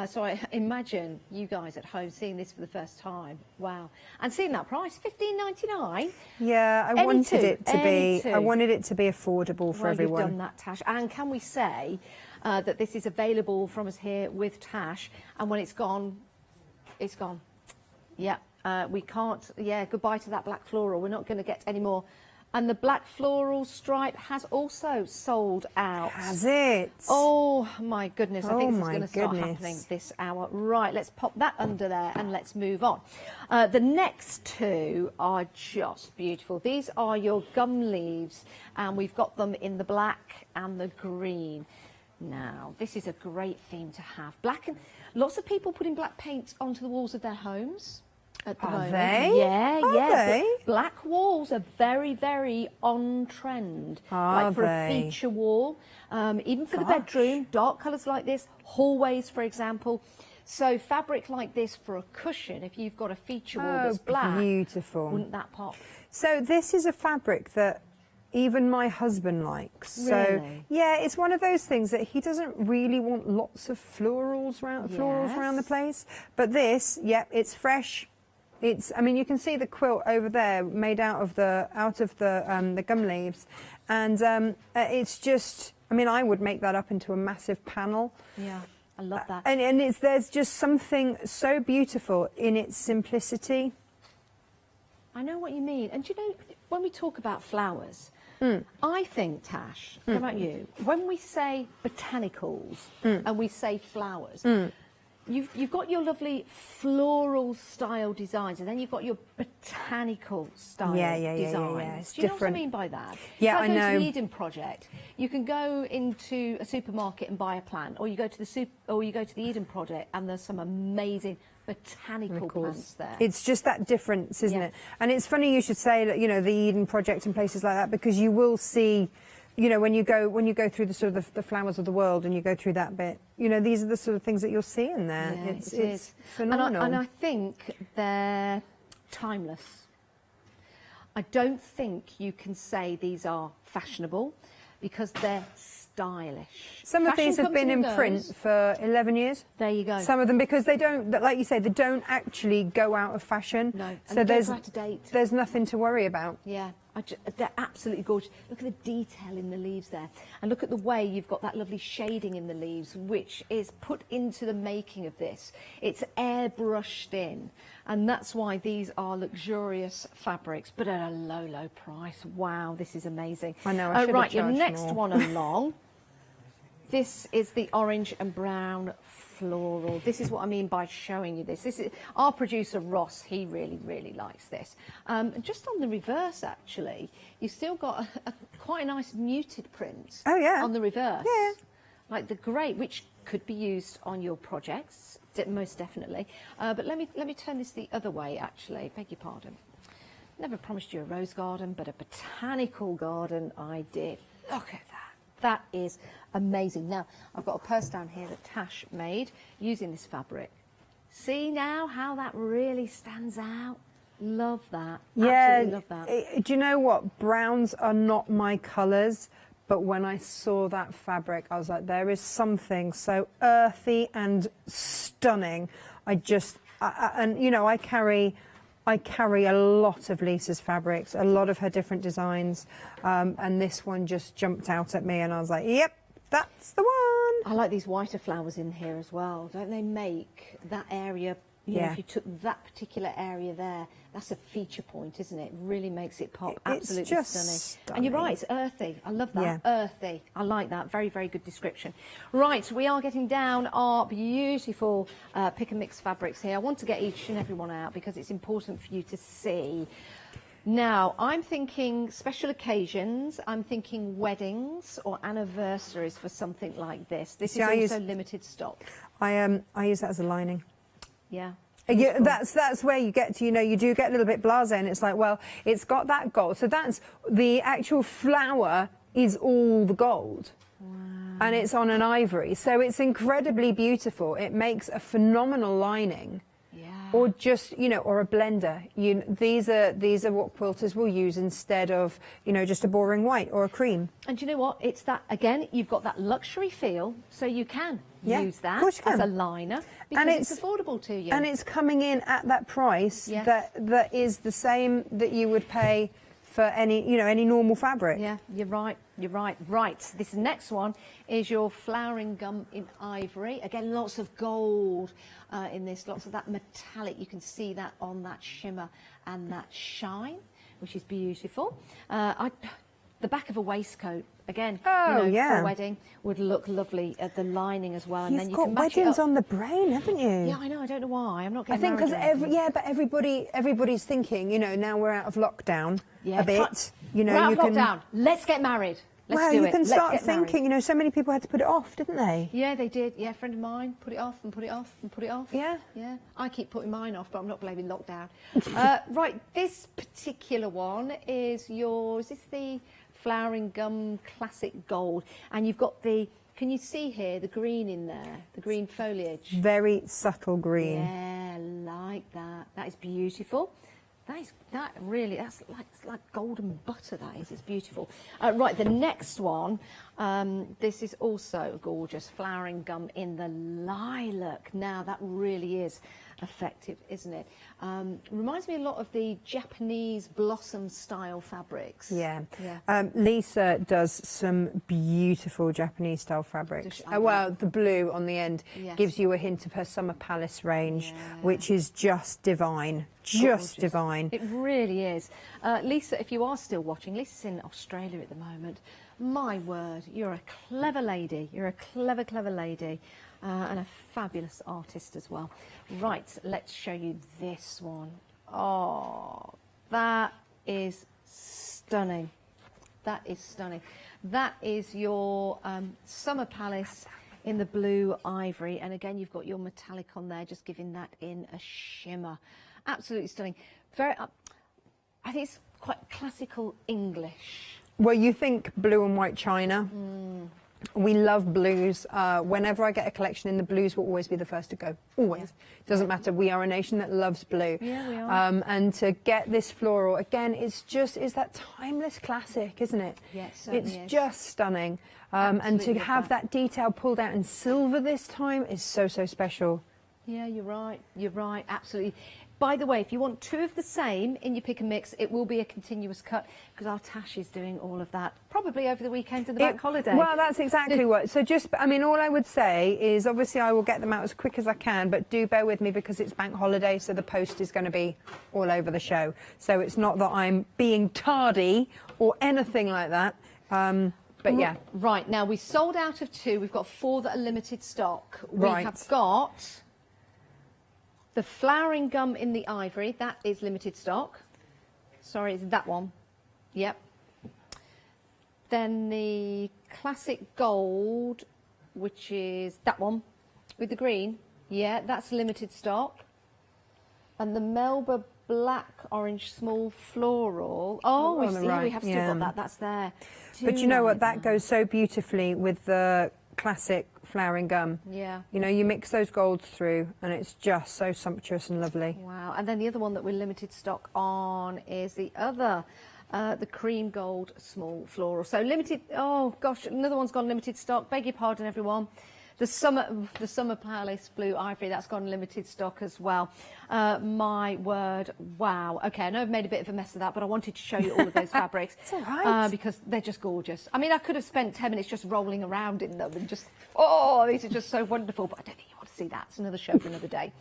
So I imagine you guys at home seeing this for the first time. Wow. And seeing that price, $15.99. Yeah, I wanted it to be affordable for everyone. You've done that, Tash. And can we say that this is available from us here with Tash, and when it's gone, it's gone. Yeah. We can't, goodbye to that black floral. We're not going to get any more And the black floral stripe has also sold out. Has it? Oh my goodness, I think this is going to start goodness. happening this hour. Right, let's pop that under there and let's move on. The next two are just beautiful. These are your gum leaves, and we've got them in the black and the green. Now, this is a great theme to have. Black, and lots of people putting black paint onto the walls of their homes. At the moment. They? Yeah, Are yeah. they? Black walls are very, very on trend. Are like for they? a feature wall, even for the bedroom, dark colours like this, hallways, for example. So fabric like this for a cushion, if you've got a feature wall that's black, beautiful. Wouldn't that pop? So this is a fabric that even my husband likes. So Really? yeah, it's one of those things that he doesn't really want lots of florals around the place. But this, yep, it's fresh. It's, I mean, you can see the quilt over there made out of the gum leaves, and it's just, I mean, I would make that up into a massive panel. Yeah, I love that. And there's just something so beautiful in its simplicity. I know what you mean. And do you know, when we talk about flowers, I think, Tash, how about you? When we say botanicals and we say flowers, you've got your lovely floral style designs, and then you've got your botanical style designs. It's Do you know what I different. mean by that? Yeah, it's like I going know. to the Eden Project. You can go into a supermarket and buy a plant, or you go to the Eden Project, and there's some amazing botanical plants there. It's just that difference, isn't Yeah. it? And it's funny you should say that, you know, the Eden Project and places like that, because you will see, you know, when you go through the sort of the flowers of the world and you go through that bit, you know, these are the sort of things that you'll see in there. Yeah, it's it is. phenomenal. And I think they're timeless. I don't think you can say these are fashionable because they're stylish. Some of Fashion these have comes been in and print goes. for 11 years. There you go. Some of them, because they don't, like you say, they don't actually go out of fashion. No, and So they don't there's go out of date. there's nothing to worry about. Yeah, they're absolutely gorgeous. Look at the detail in the leaves there. And look at the way you've got that lovely shading in the leaves, which is put into the making of this. It's airbrushed in. And that's why these are luxurious fabrics, but at a low, low price. Wow, this is amazing. I know, I should have Right, your charged next more. one along. This is the orange and brown floral. This is what I mean by showing you this. This is our producer Ross. He really, really likes this. Just on the reverse, actually, you've still got quite a nice muted print. Oh, yeah. On the reverse. Yeah. Like the grey, which could be used on your projects, most definitely. But let me turn this the other way. Actually, beg your pardon. Never promised you a rose garden, but a botanical garden I did. Look at that. That is amazing. Now, I've got a purse down here that Tash made using this fabric. See now how that really stands out? Love that. Yeah, Absolutely love that. do you know what? Browns are not my colours, but when I saw that fabric, I was like, there is something so earthy and stunning. And you know, I carry a lot of Lisa's fabrics, a lot of her different designs, and this one just jumped out at me, and I was like, yep, that's the one. I like these whiter flowers in here as well. Don't they make that area, you know, Yeah. if you took that particular area there, that's a feature point, isn't it? It really makes it pop. It's Absolutely just stunning. And you're stunning. right, it's earthy. I love that. Yeah. Earthy. I like that. Very, very good description. Right, we are getting down our beautiful pick and mix fabrics here. I want to get each and every one out because it's important for you to see. Now, I'm thinking special occasions, I'm thinking weddings or anniversaries for something like this. This See, is I also use- limited stock. I use that as a lining. Yeah. Yeah, that's where you get to, you know, you do get a little bit blasé, and it's like, well, it's got that gold. So that's the actual flower is all the gold. And it's on an ivory. So it's incredibly beautiful. It makes a phenomenal lining. Or just, you know, or a blender. These are what quilters will use instead of, you know, just a boring white or a cream. And you know what? It's that, again, you've got that luxury feel, so you can Yeah, use of that course you as can. a liner because it's affordable to you. And it's coming in at that price Yes. that is the same that you would pay for any, you know, any normal fabric. Yeah, you're right. You're right. Right. This next one is your flowering gum in ivory. Again, lots of gold in this, lots of that metallic. You can see that on that shimmer and that shine. which is beautiful. The back of a waistcoat, again, Oh, yeah. for a wedding, would look lovely at the lining as well. And You've then you got can match weddings it up. on the brain, haven't you? Yeah, I know. I don't know why. I'm not I getting think married because or anything. but everybody's thinking, now we're out of lockdown Yeah, a bit. we're out you of can. lockdown. Let's get married. Let's well, do you it. can Let's start get married. thinking. So many people had to put it off, didn't they? Yeah, they did. Yeah, a friend of mine put it off and put it off and put it off. Yeah. Yeah. I keep putting mine off, but I'm not blaming lockdown. Right, this particular one is yours. Is this the Flowering Gum Classic Gold? And you've got the, can you see here, the green in there? The green foliage. Very subtle green. Yeah, like that. That is beautiful. That's like golden butter, that is. It's beautiful. Right, the next one, this is also gorgeous. Flowering Gum in the lilac. Now, that really is effective, isn't it? Reminds me a lot of the Japanese blossom style fabrics. Yeah. Yeah. Lisa does some beautiful Japanese style fabrics. Well, the blue on the end Yes. gives you a hint of her Summer Palace range, which is just divine. Just Gorgeous. divine. It really is. Lisa, if you are still watching, Lisa's in Australia at the moment. My word, you're a clever lady. You're a clever, clever lady. And a fabulous artist as well. Right, let's show you this one. Oh, that is stunning. That is stunning. That is your Summer Palace in the blue ivory. And again, you've got your metallic on there, just giving that in a shimmer. Absolutely stunning. Very, I think it's quite classical English. Well, you think blue and white china. We love blues. Whenever I get a collection in, the blues will always be the first to go. Always. Doesn't matter. We are a nation that loves blue. Yeah, we are. And to get this floral, again, it's that timeless classic, isn't it? Yeah, it certainly it's is. just stunning. And to Absolutely love have that detail pulled out in silver this time is so, so special. Yeah, you're right. You're right. Absolutely. By the way, if you want two of the same in your pick and mix, it will be a continuous cut because our Tash is doing all of that probably over the weekend and the bank holiday. Well, that's exactly what. So all I would say is obviously I will get them out as quick as I can, but do bear with me because it's bank holiday, so the post is going to be all over the show. So it's not that I'm being tardy or anything like that. But yeah. Right, now we sold out of 2. We've got 4 that are limited stock. Right. We have got the Flowering Gum in the ivory. That is limited stock. Sorry, it's that one. Yep. Then the Classic Gold, which is that one with the green. Yeah, that's limited stock. And the Melba Black Orange Small Floral. Oh, we see, we have still got that. That's there. But you know what? That goes so beautifully with the classic Flowering Gum. Yeah. You mix those golds through and it's just so sumptuous and lovely. Wow. And then the other one that we're limited stock on is the other, the Cream Gold Small Floral. So limited, oh gosh, another one's gone limited stock. Beg your pardon, everyone. The Summer Palace Blue Ivory, that's gone limited stock as well. My word, wow. Okay, I know I've made a bit of a mess of that, but I wanted to show you all of those fabrics. It's all right. Because they're just gorgeous. I mean, I could have spent 10 minutes just rolling around in them and just, oh, these are just so wonderful, but I don't think you want to see that. It's another show for another day.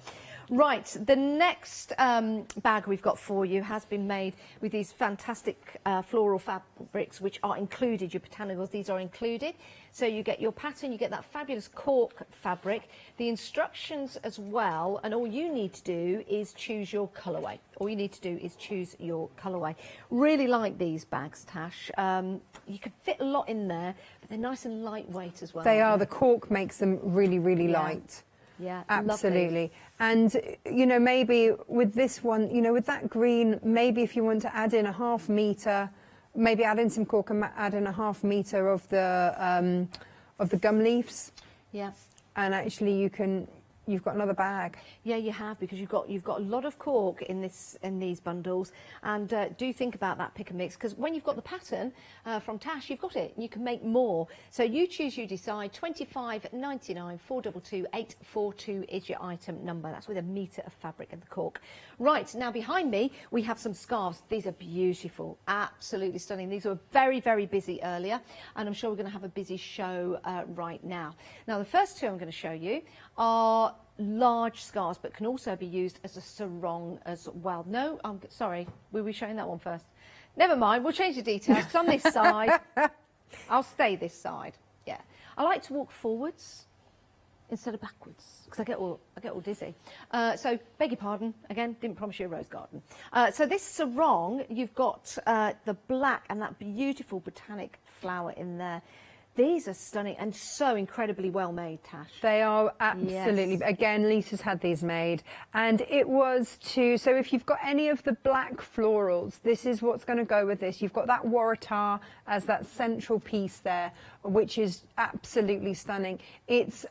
Right, the next bag we've got for you has been made with these fantastic floral fabrics, which are included, your botanicals, these are included. So you get your pattern, you get that fabulous cork fabric, the instructions as well, and all you need to do is choose your colourway. All you need to do is choose your colourway. Really like these bags, Tash. You can fit a lot in there, but they're nice and lightweight as well. They are. The cork makes them really, really light. Yeah, absolutely. And maybe with this one, with that green, maybe if you want to add in a ½ metre, maybe add in some cork and add in a ½ metre of the gum leaves. Yeah. And actually you've got another bag. Yeah, you have, because you've got a lot of cork in these bundles, and do think about that pick and mix, because when you've got the pattern from Tash, you've got it. You can make more. So you choose, you decide. 25.99 422 842 is your item number. That's with a metre of fabric and the cork. Right, now behind me we have some scarves. These are beautiful, absolutely stunning. These were very, very busy earlier, and I'm sure we're going to have a busy show right now. Now the first 2 I'm going to show you are large scarves, but can also be used as a sarong as well. No, I'm sorry, we were showing that one first. Never mind, we'll change the details. It's on this side. I'll stay this side. Yeah, I like to walk forwards instead of backwards because I get all dizzy. So beg your pardon again. Didn't promise you a rose garden. So this sarong, you've got the black and that beautiful botanic flower in there. These are stunning and so incredibly well made, Tash. They are absolutely. Yes. Again, Lisa's had these made, and it was to. So if you've got any of the black florals, this is what's going to go with this. You've got that waratah as that central piece there, which is absolutely stunning. It's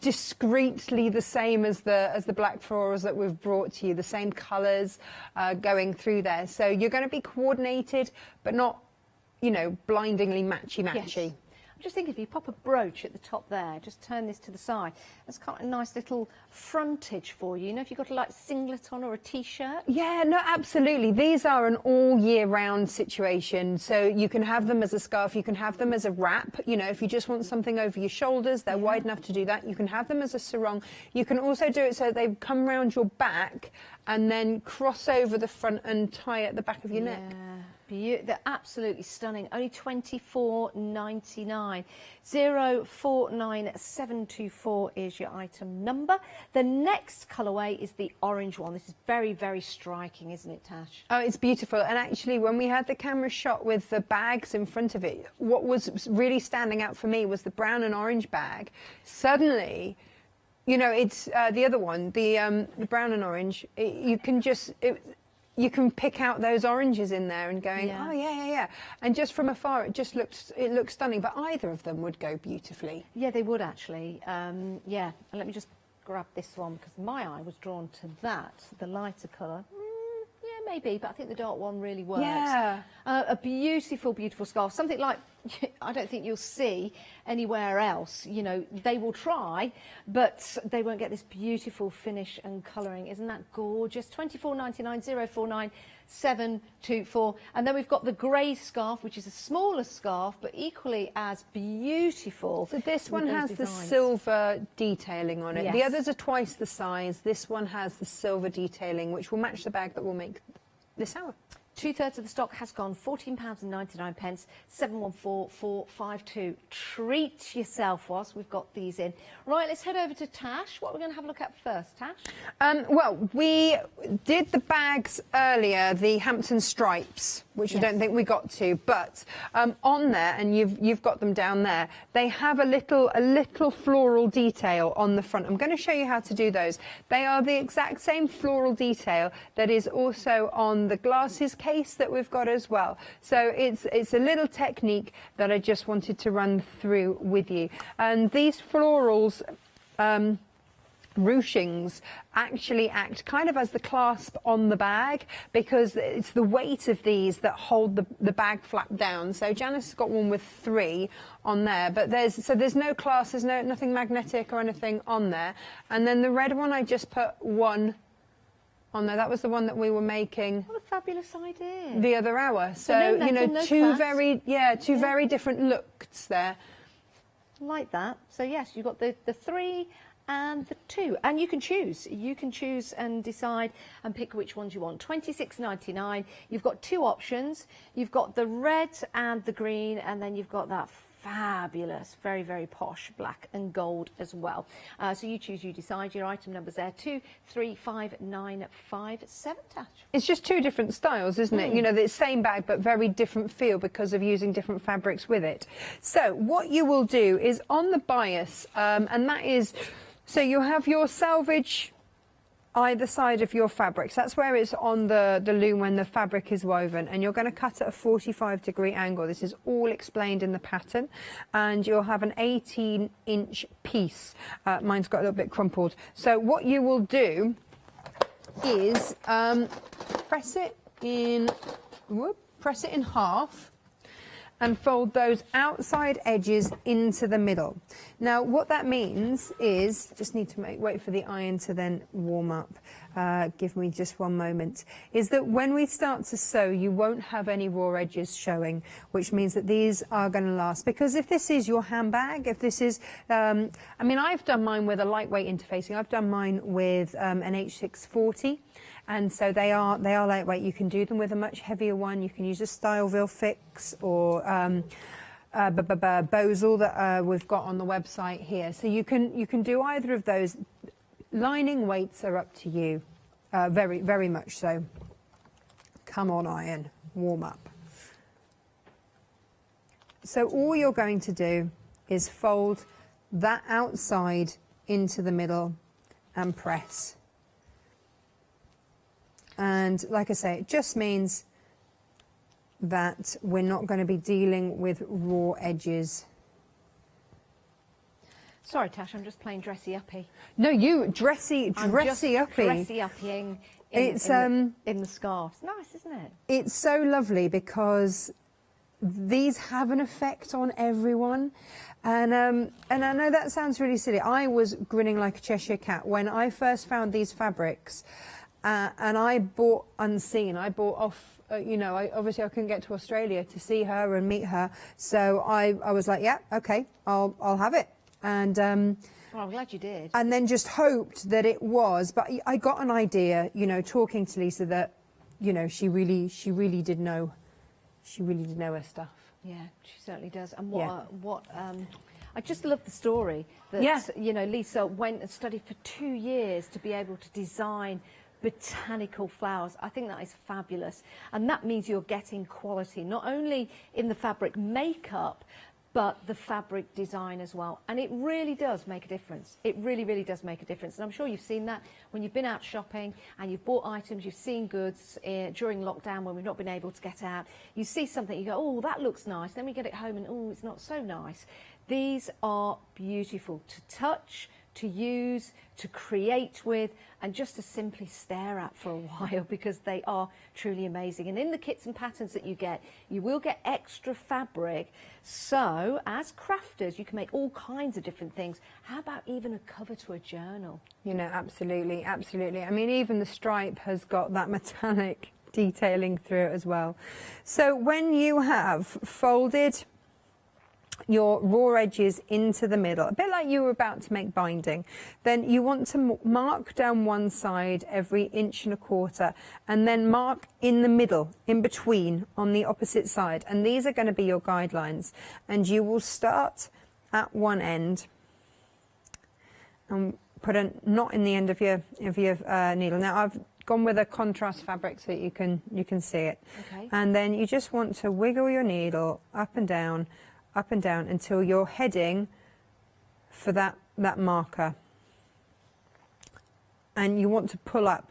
discreetly the same as the black florals that we've brought to you. The same colours going through there. So you're going to be coordinated, but not, you know, blindingly matchy-matchy. Yes. I'm just thinking if you pop a brooch at the top there, just turn this to the side, that's quite a nice little frontage for you. You know, if you've got a like singlet on or a t-shirt. Yeah, no, absolutely. These are an all year round situation. So you can have them as a scarf, you can have them as a wrap. You know, if you just want something over your shoulders, they're wide enough to do that. You can have them as a sarong. You can also do it so they come round your back and then cross over the front and tie at the back of your neck. They're absolutely stunning. Only $24.99. 049724 is your item number. The next colourway is the orange one. This is very, very striking, isn't it, Tash? Oh, it's beautiful. And actually, when we had the camera shot with the bags in front of it, what was really standing out for me was the brown and orange bag. Suddenly, you know, it's the other one, the brown and orange. You can just... you can pick out those oranges in there and going, oh yeah. And just from afar, it looks stunning. But either of them would go beautifully. Yeah, they would actually. Yeah, and let me just grab this one because my eye was drawn to that, the lighter colour. Yeah, maybe, but I think the dark one really works. Yeah. A beautiful, beautiful scarf. Something like I don't think you'll see anywhere else. You know, they will try, but they won't get this beautiful finish and colouring. Isn't that gorgeous? $24.99, 049724. And then we've got the grey scarf, which is a smaller scarf, but equally as beautiful. So this one has the silver detailing on it. Yes. The others are twice the size. This one has the silver detailing, which will match the bag that we'll make this hour. 2/3 of the stock has gone, £14.99, 714452. Treat yourself whilst we've got these in. Right, let's head over to Tash. What are we going to have a look at first, Tash? Well, we did the bags earlier, the Hampton stripes, which I don't think we got to, but on there, and you've got them down there, they have a little floral detail on the front. I'm going to show you how to do those. They are the exact same floral detail that is also on the glasses case that we've got as well. So it's a little technique that I just wanted to run through with you. And these florals, ruchings, actually act kind of as the clasp on the bag because it's the weight of these that hold the bag flap down. So Janice has got one with 3 on there, but there's no clasp, there's nothing magnetic or anything on there. And then the red one, I just put 1 on there. That was the one that we were making. What a fabulous idea. The other hour. So no metal, you know, no two clasp. very different looks there. Like that. So yes, you've got the 3 and the 2, and you can choose and decide and pick which ones you want. $26.99. You've got 2 options. You've got the red and the green, and then you've got that fabulous, very, very posh black and gold as well. So you choose, you decide. Your item numbers there, 235957, Tash. It's just 2 different styles, isn't it? You know, the same bag but very different feel because of using different fabrics with it. So what you will do is on the bias, and that is, so you have your selvage either side of your fabrics. That's where it's on the loom when the fabric is woven, and you're going to cut at a 45-degree angle. This is all explained in the pattern, and you'll have an 18-inch piece. Mine's got a little bit crumpled. So what you will do is press it in half and fold those outside edges into the middle. Now, what that means is, just need to wait for the iron to then warm up. give me just one moment, is that when we start to sew, you won't have any raw edges showing, which means that these are going to last. Because if this is your handbag, if this is, I mean, I've done mine with a lightweight interfacing. I've done mine with an H640. And so they are lightweight. You can do them with a much heavier one. You can use a Styleville Fix or Bosel that we've got on the website here. So you can do either of those. Lining weights are up to you, very, very much so. Come on, iron, warm up. So all you're going to do is fold that outside into the middle and press. And like I say, it just means that we're not going to be dealing with raw edges. Sorry, Tash, I'm just playing dressy-uppy. No, you dressy-uppy. Dressy-uppying in the scarves. Nice, isn't it? It's so lovely because these have an effect on everyone. And I know that sounds really silly. I was grinning like a Cheshire cat when I first found these fabrics. And I bought unseen. I bought off, obviously I couldn't get to Australia to see her and meet her. So I was like, yeah, okay, I'll have it. And well, I'm glad you did. And then just hoped that it was. But I got an idea, talking to Lisa, that, she really did know. She really did know her stuff. Yeah, she certainly does. And I just love the story that, Lisa went and studied for 2 years to be able to design botanical flowers. I think that is fabulous, and that means you're getting quality not only in the fabric makeup but the fabric design as well, and it really does make a difference. It really, really does make a difference, and I'm sure you've seen that when you've been out shopping and you've bought items, you've seen goods during lockdown when we've not been able to get out. You see something, you go, oh, that looks nice, then we get it home and oh, it's not so nice. These are beautiful to touch, to use, to create with, and just to simply stare at for a while, because they are truly amazing. And in the kits and patterns that you get, you will get extra fabric. So as crafters, you can make all kinds of different things. How about even a cover to a journal? Absolutely, absolutely. I mean, even the stripe has got that metallic detailing through it as well. So when you have folded your raw edges into the middle, a bit like you were about to make binding, then you want to mark down one side every 1.25 inches and then mark in the middle, in between, on the opposite side. And these are going to be your guidelines. And you will start at one end and put a knot in the end of your needle. Now I've gone with a contrast fabric so that you can see it. Okay. And then you just want to wiggle your needle up and down until you're heading for that marker. And you want to pull up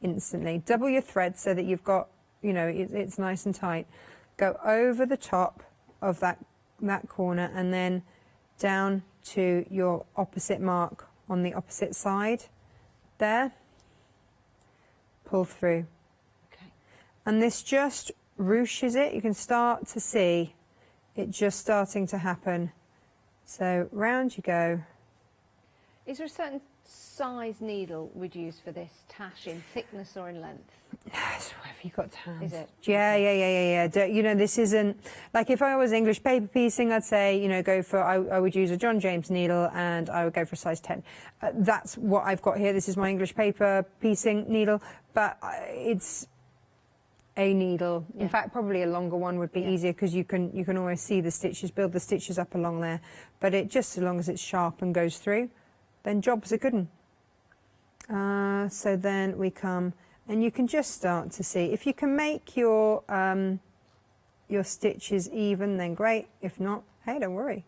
instantly. Double your thread so that you've got, it's nice and tight. Go over the top of that corner and then down to your opposite mark on the opposite side. There. Pull through. Okay. And this just ruches it. You can start to see it just starting to happen. So round you go. Is there a certain size needle we'd use for this, Tash, in thickness or in length? It's whatever you've got to hand. Is it? Yeah. This isn't, like if I was English paper piecing, I'd say, go for, I would use a John James needle and I would go for a size 10. That's what I've got here. This is my English paper piecing needle, but it's a needle. In fact, probably a longer one would be easier, because you can always see the stitches, build the stitches up along there. But it just, as long as it's sharp and goes through, then job's a good one. So then we come, and you can just start to see. If you can make your stitches even, then great. If not, hey, don't worry.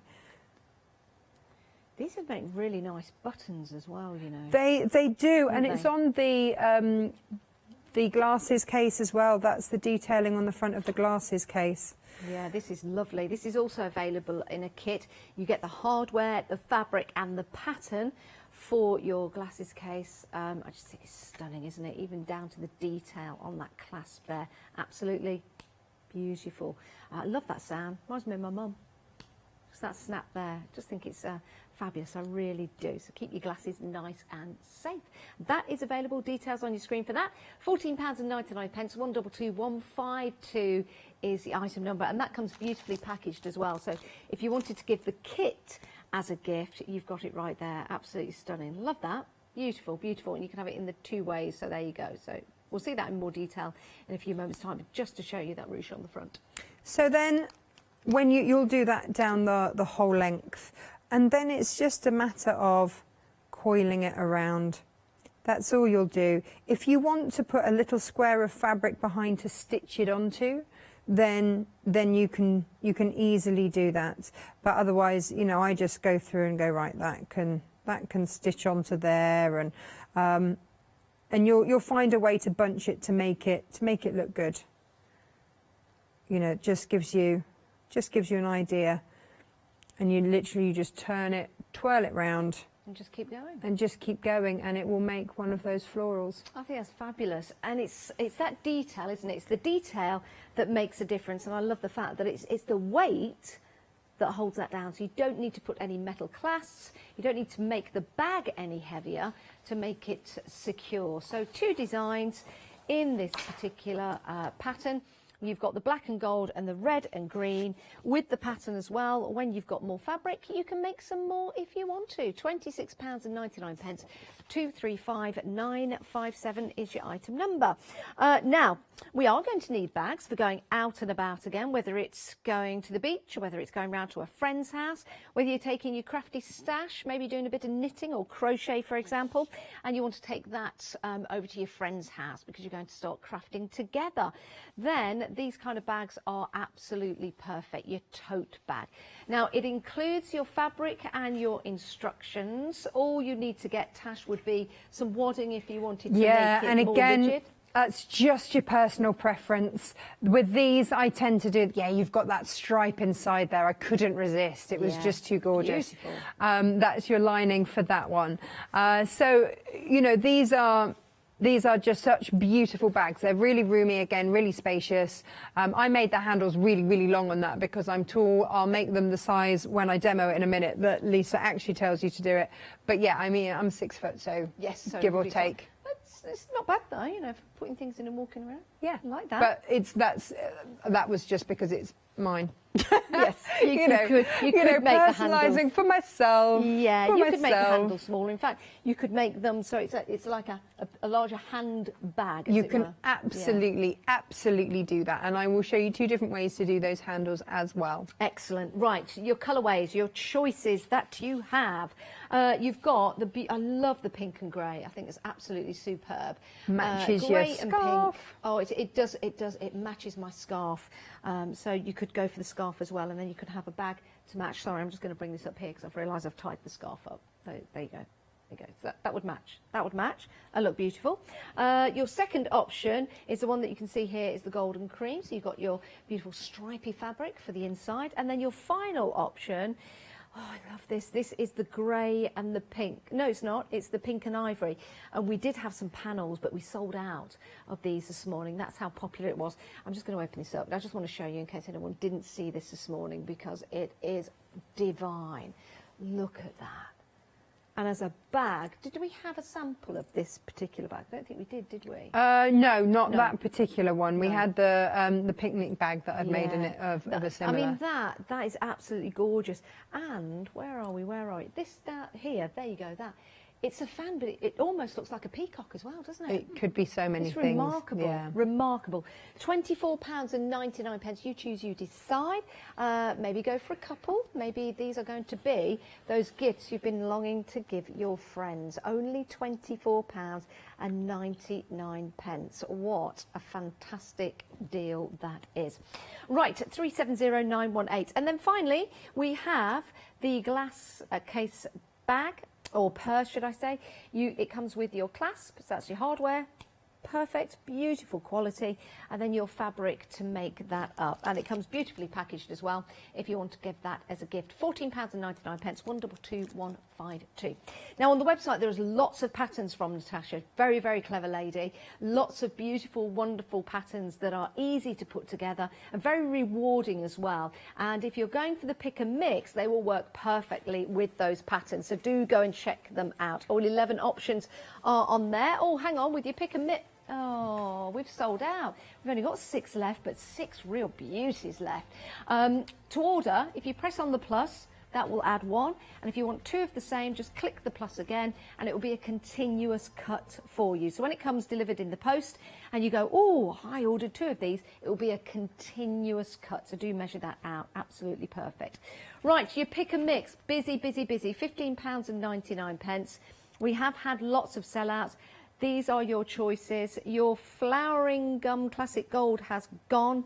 These would make really nice buttons as well, They do, and it's on the glasses case as well. That's the detailing on the front of the glasses case. Yeah, this is lovely. This is also available in a kit. You get the hardware, the fabric and the pattern for your glasses case. I just think it's stunning, isn't it? Even down to the detail on that clasp there. Absolutely beautiful. I love that sound. Reminds me of my mum. Just that snap there. Just think it's Fabulous, I really do. So keep your glasses nice and safe. That is available. Details on your screen for that. £14.99, 122152 is the item number, and that comes beautifully packaged as well. So if you wanted to give the kit as a gift, you've got it right there. Absolutely stunning. Love that. Beautiful, beautiful. And you can have it in the 2 ways. So there you go. So we'll see that in more detail in a few moments' time, just to show you that ruche on the front. So then, when you'll do that down the whole length, and then it's just a matter of coiling it around. That's all you'll do. If you want to put a little square of fabric behind to stitch it onto, then you can easily do that. But otherwise, you know, I just go through and go, right, that can stitch onto there, and you'll find a way to bunch it to make it look good. You know, it just gives you an idea. And you just turn it, twirl it round. And just keep going. And just keep going, and it will make one of those florals. I think that's fabulous. And it's that detail, isn't it? It's the detail that makes a difference. And I love the fact that it's the weight that holds that down. So you don't need to put any metal clasps. You don't need to make the bag any heavier to make it secure. So 2 designs in this particular pattern. You've got the black and gold and the red and green with the pattern as well. When you've got more fabric, you can make some more if you want to. £26.99. 235957 is your item number. Now, we are going to need bags for going out and about again, whether it's going to the beach or whether it's going round to a friend's house, whether you're taking your crafty stash, maybe doing a bit of knitting or crochet, for example, and you want to take that over to your friend's house because you're going to start crafting together. Then these kind of bags are absolutely perfect, your tote bag. Now, it includes your fabric and your instructions. All you need to get, Tash, would be some wadding if you wanted to make it more rigid. That's just your personal preference. With these, I tend to do, you've got that stripe inside there. I couldn't resist. It was just too gorgeous. Beautiful. That's your lining for that one. So, you know, these are just such beautiful bags. They're really roomy, again, really spacious. I made the handles really, really long on that because I'm tall. I'll make them the size when I demo it in a minute that Lisa actually tells you to do it. But yeah, I mean, I'm 6 foot, so yes, so give or take. It's not bad though, you know, for putting things in and walking around. Yeah, I like that. But that was just because it's mine. Yes, you could make the handles for myself. Yeah, you could make the handles smaller. In fact, you could make them so it's like a larger hand bag. You can absolutely do that, and I will show you 2 different ways to do those handles as well. Excellent. Right, your colourways, your choices that you have. You've got I love the pink and grey. I think it's absolutely superb. Matches grey your and scarf. pink. Oh, it does. It matches my scarf. So you could go for the scarf as well, and then you could have a bag to match. Sorry, I'm just going to bring this up here because I've realised I've tied the scarf up. There you go. There you go. So that would match. That would match. I look beautiful. Your second option is the one that you can see here is the golden cream. So you've got your beautiful stripy fabric for the inside, and then your final option. Oh, I love this. This is the grey and the pink. No, it's not. It's the pink and ivory. And we did have some panels, but we sold out of these this morning. That's how popular it was. I'm just going to open this up. I just want to show you in case anyone didn't see this morning because it is divine. Look at that. And as a bag, did we have a sample of this particular bag? I don't think we did we? No, not that particular one. We had the picnic bag that I've made in it of a similar. I mean, that is absolutely gorgeous. And where are we? This here, there you go, that. It's a fan, but it almost looks like a peacock as well, doesn't it? It could be so many things. It's remarkable, remarkable. £24.99. You choose, you decide. Maybe go for a couple. Maybe these are going to be those gifts you've been longing to give your friends. Only £24.99. What a fantastic deal that is. Right, 370918. And then finally, we have the glass case bag. Or purse, should I say. It comes with your clasp, so that's your hardware perfect, beautiful quality, and then your fabric to make that up. And it comes beautifully packaged as well if you want to give that as a gift. £14.99, 122152. Now on the website there's lots of patterns from Natasha, very, very clever lady. Lots of beautiful, wonderful patterns that are easy to put together and very rewarding as well. And if you're going for the pick and mix, they will work perfectly with those patterns. So do go and check them out. All 11 options are on there. Oh, hang on, with your pick and mix. Oh, we've sold out. We've only got 6 left, but 6 real beauties left. To order, if you press on the plus, that will add 1. And if you want 2 of the same, just click the plus again, and it will be a continuous cut for you. So when it comes delivered in the post, and you go, oh, I ordered 2 of these, it will be a continuous cut. So do measure that out. Absolutely perfect. Right, your pick and mix. Busy, busy, busy. £15.99. We have had lots of sellouts. These are your choices. Your flowering gum classic gold has gone.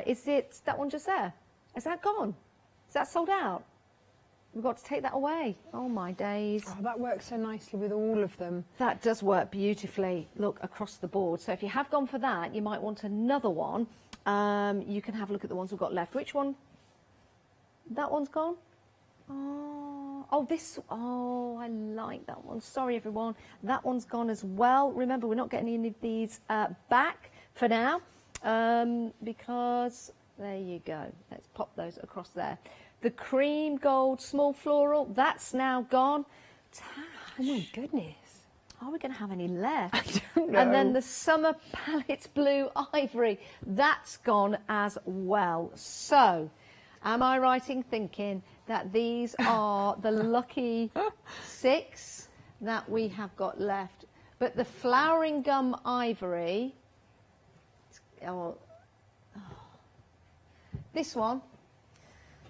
Is it that one just there? Is that gone? Is that sold out? We've got to take that away. Oh my days. Oh, that works so nicely with all of them. That does work beautifully. Look, across the board. So if you have gone for that, you might want another one. You can have a look at the ones we've got left. Which one? That one's gone? Oh, this, oh, I like that one. Sorry, everyone. That one's gone as well. Remember, we're not getting any of these back for now because, there you go. Let's pop those across there. The cream gold small floral, that's now gone. Tash, oh, my goodness. Are we going to have any left? I don't know. And then the summer palette blue ivory, that's gone as well. So, am I right in thinking that these are the lucky 6 that we have got left? But the flowering gum ivory, this one.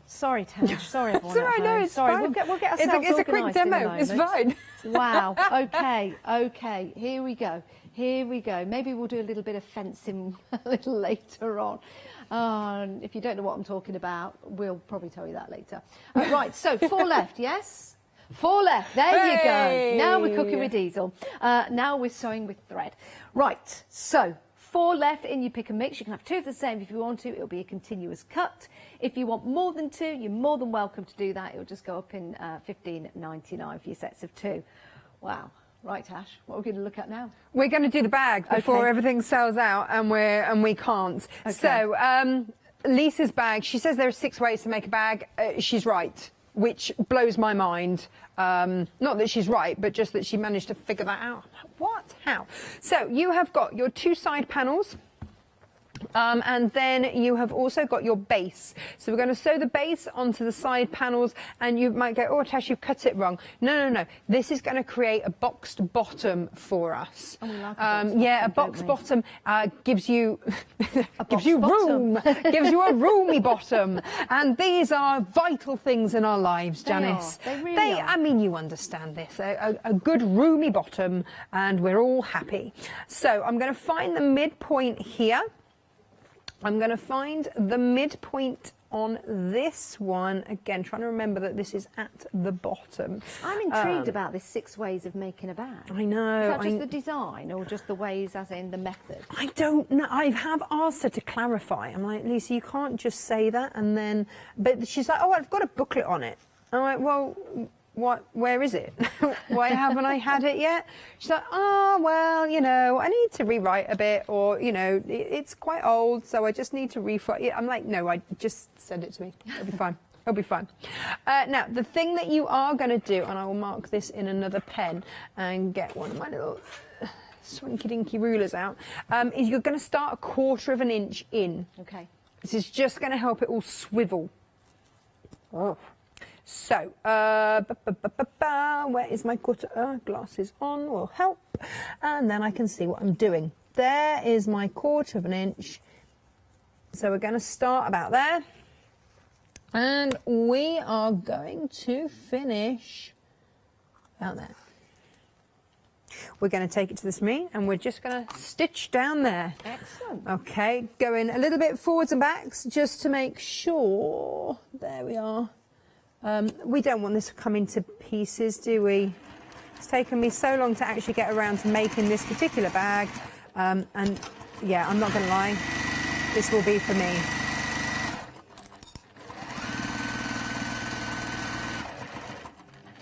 Sorry, Tash. Sorry, everyone. It's all right, no, it's sorry, fine. we'll get ourselves it's a quick organised in a demo. It's moment. fine. Wow. Okay. Okay. Here we go. Here we go. Maybe we'll do a little bit of fencing a little later on. If you don't know what I'm talking about, we'll probably tell you that later. Right. So 4 left. Yes. 4 left. There you go. Now we're cooking with diesel. Now we're sewing with thread. Right. So 4 left in your pick and mix. You can have 2 of the same if you want to. It'll be a continuous cut. If you want more than 2, you're more than welcome to do that. It'll just go up in $15.99 for your sets of 2. Wow. Right, Tash, what are we going to look at now? We're going to do the bag before everything sells out, and we can't. Okay. So Lisa's bag, she says there are 6 ways to make a bag. She's right, which blows my mind. Not that she's right, but just that she managed to figure that out. What? How? So you have got your 2 side panels. And then you have also got your base. So we're going to sew the base onto the side panels, and you might go, oh, Tash, you've cut it wrong. No, no, no. This is going to create a boxed bottom for us. Oh, we like a boxed bottom gives you room, gives you a roomy bottom. And these are vital things in our lives, Janice. They really are. I mean, you understand this. A good roomy bottom, and we're all happy. So I'm going to find the midpoint here. I'm going to find the midpoint on this one. Again, trying to remember that this is at the bottom. I'm intrigued about this 6 ways of making a bag. I know. Is that just the design or just the ways as in the method? I don't know. I have asked her to clarify. I'm like, Lisa, you can't just say that and then... But she's like, oh, I've got a booklet on it. I'm like, well... where is it? Why haven't I had it yet? She's like, oh, well, you know, I need to rewrite a bit, or, you know, it's quite old, so I just need to rewrite it. I'm like, no, I just send it to me. It'll be fine. It'll be fine. Now, the thing that you are going to do, and I will mark this in another pen and get one of my little swanky-dinky rulers out, is you're going to start 1/4 inch in. Okay. This is just going to help it all swivel. Oh. So, where is my quarter? Glasses on will help. And then I can see what I'm doing. There is my 1/4 inch. So we're going to start about there. And we are going to finish about there. We're going to take it to the smee, and we're just going to stitch down there. Excellent. Okay, going a little bit forwards and backs just to make sure. There we are. We don't want this to come into pieces, do we? It's taken me so long to actually get around to making this particular bag. And yeah, I'm not going to lie, this will be for me.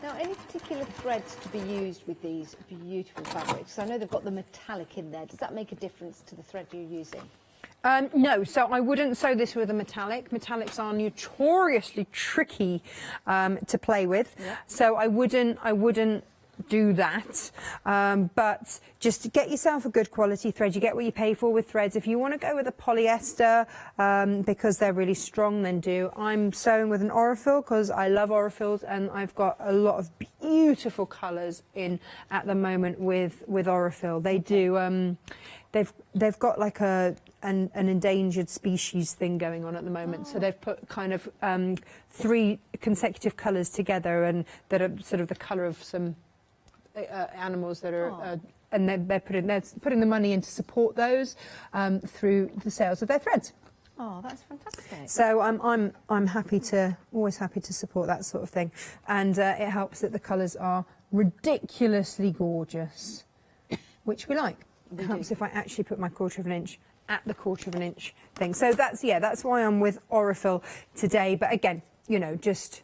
Now, any particular threads to be used with these beautiful fabrics? I know they've got the metallic in there. Does that make a difference to the thread you're using? No, so I wouldn't sew this with a metallic. Metallics are notoriously tricky to play with, so I wouldn't do that. But just get yourself a good quality thread. You get what you pay for with threads. If you want to go with a polyester because they're really strong, then do. I'm sewing with an Aurifil because I love Aurifils, and I've got a lot of beautiful colours in at the moment with Aurifil. They do. They've got like an endangered species thing going on at the moment. So they've put kind of 3 consecutive colours together, and that are sort of the colour of some animals that are, and they're putting the money in to support those through the sales of their threads. Oh, that's fantastic. So I'm always happy to support that sort of thing, and it helps that the colours are ridiculously gorgeous, which we like. It helps if I actually put my 1/4 inch at the 1/4 inch thing. So that's why I'm with Aurifil today. But again, you know, just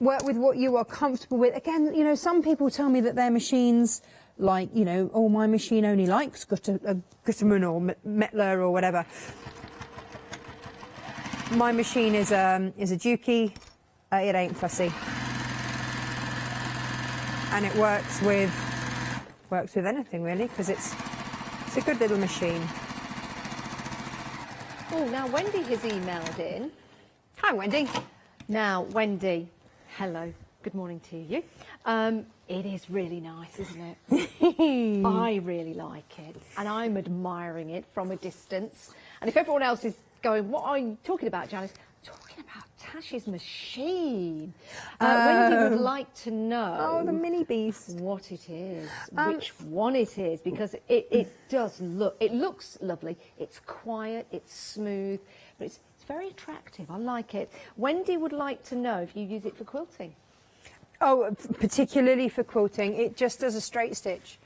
work with what you are comfortable with. Again, you know, some people tell me that their machines, like, you know, oh, my machine only likes Gutermann or Mettler or whatever. My machine is a Juki. It ain't fussy, and it works with anything really, because it's a good little machine. Oh, now Wendy has emailed in. Hi, Wendy. Now, Wendy, hello. Good morning to you. It is really nice, isn't it? I really like it, and I'm admiring it from a distance. And if everyone else is going, what are you talking about, Janice? Talking about Tash's machine. Wendy would like to know... Oh, the mini beast. What it is, which one it is, because it does look... It looks lovely. It's quiet, it's smooth, but it's very attractive. I like it. Wendy would like to know if you use it for quilting. Oh, particularly for quilting. It just does a straight stitch.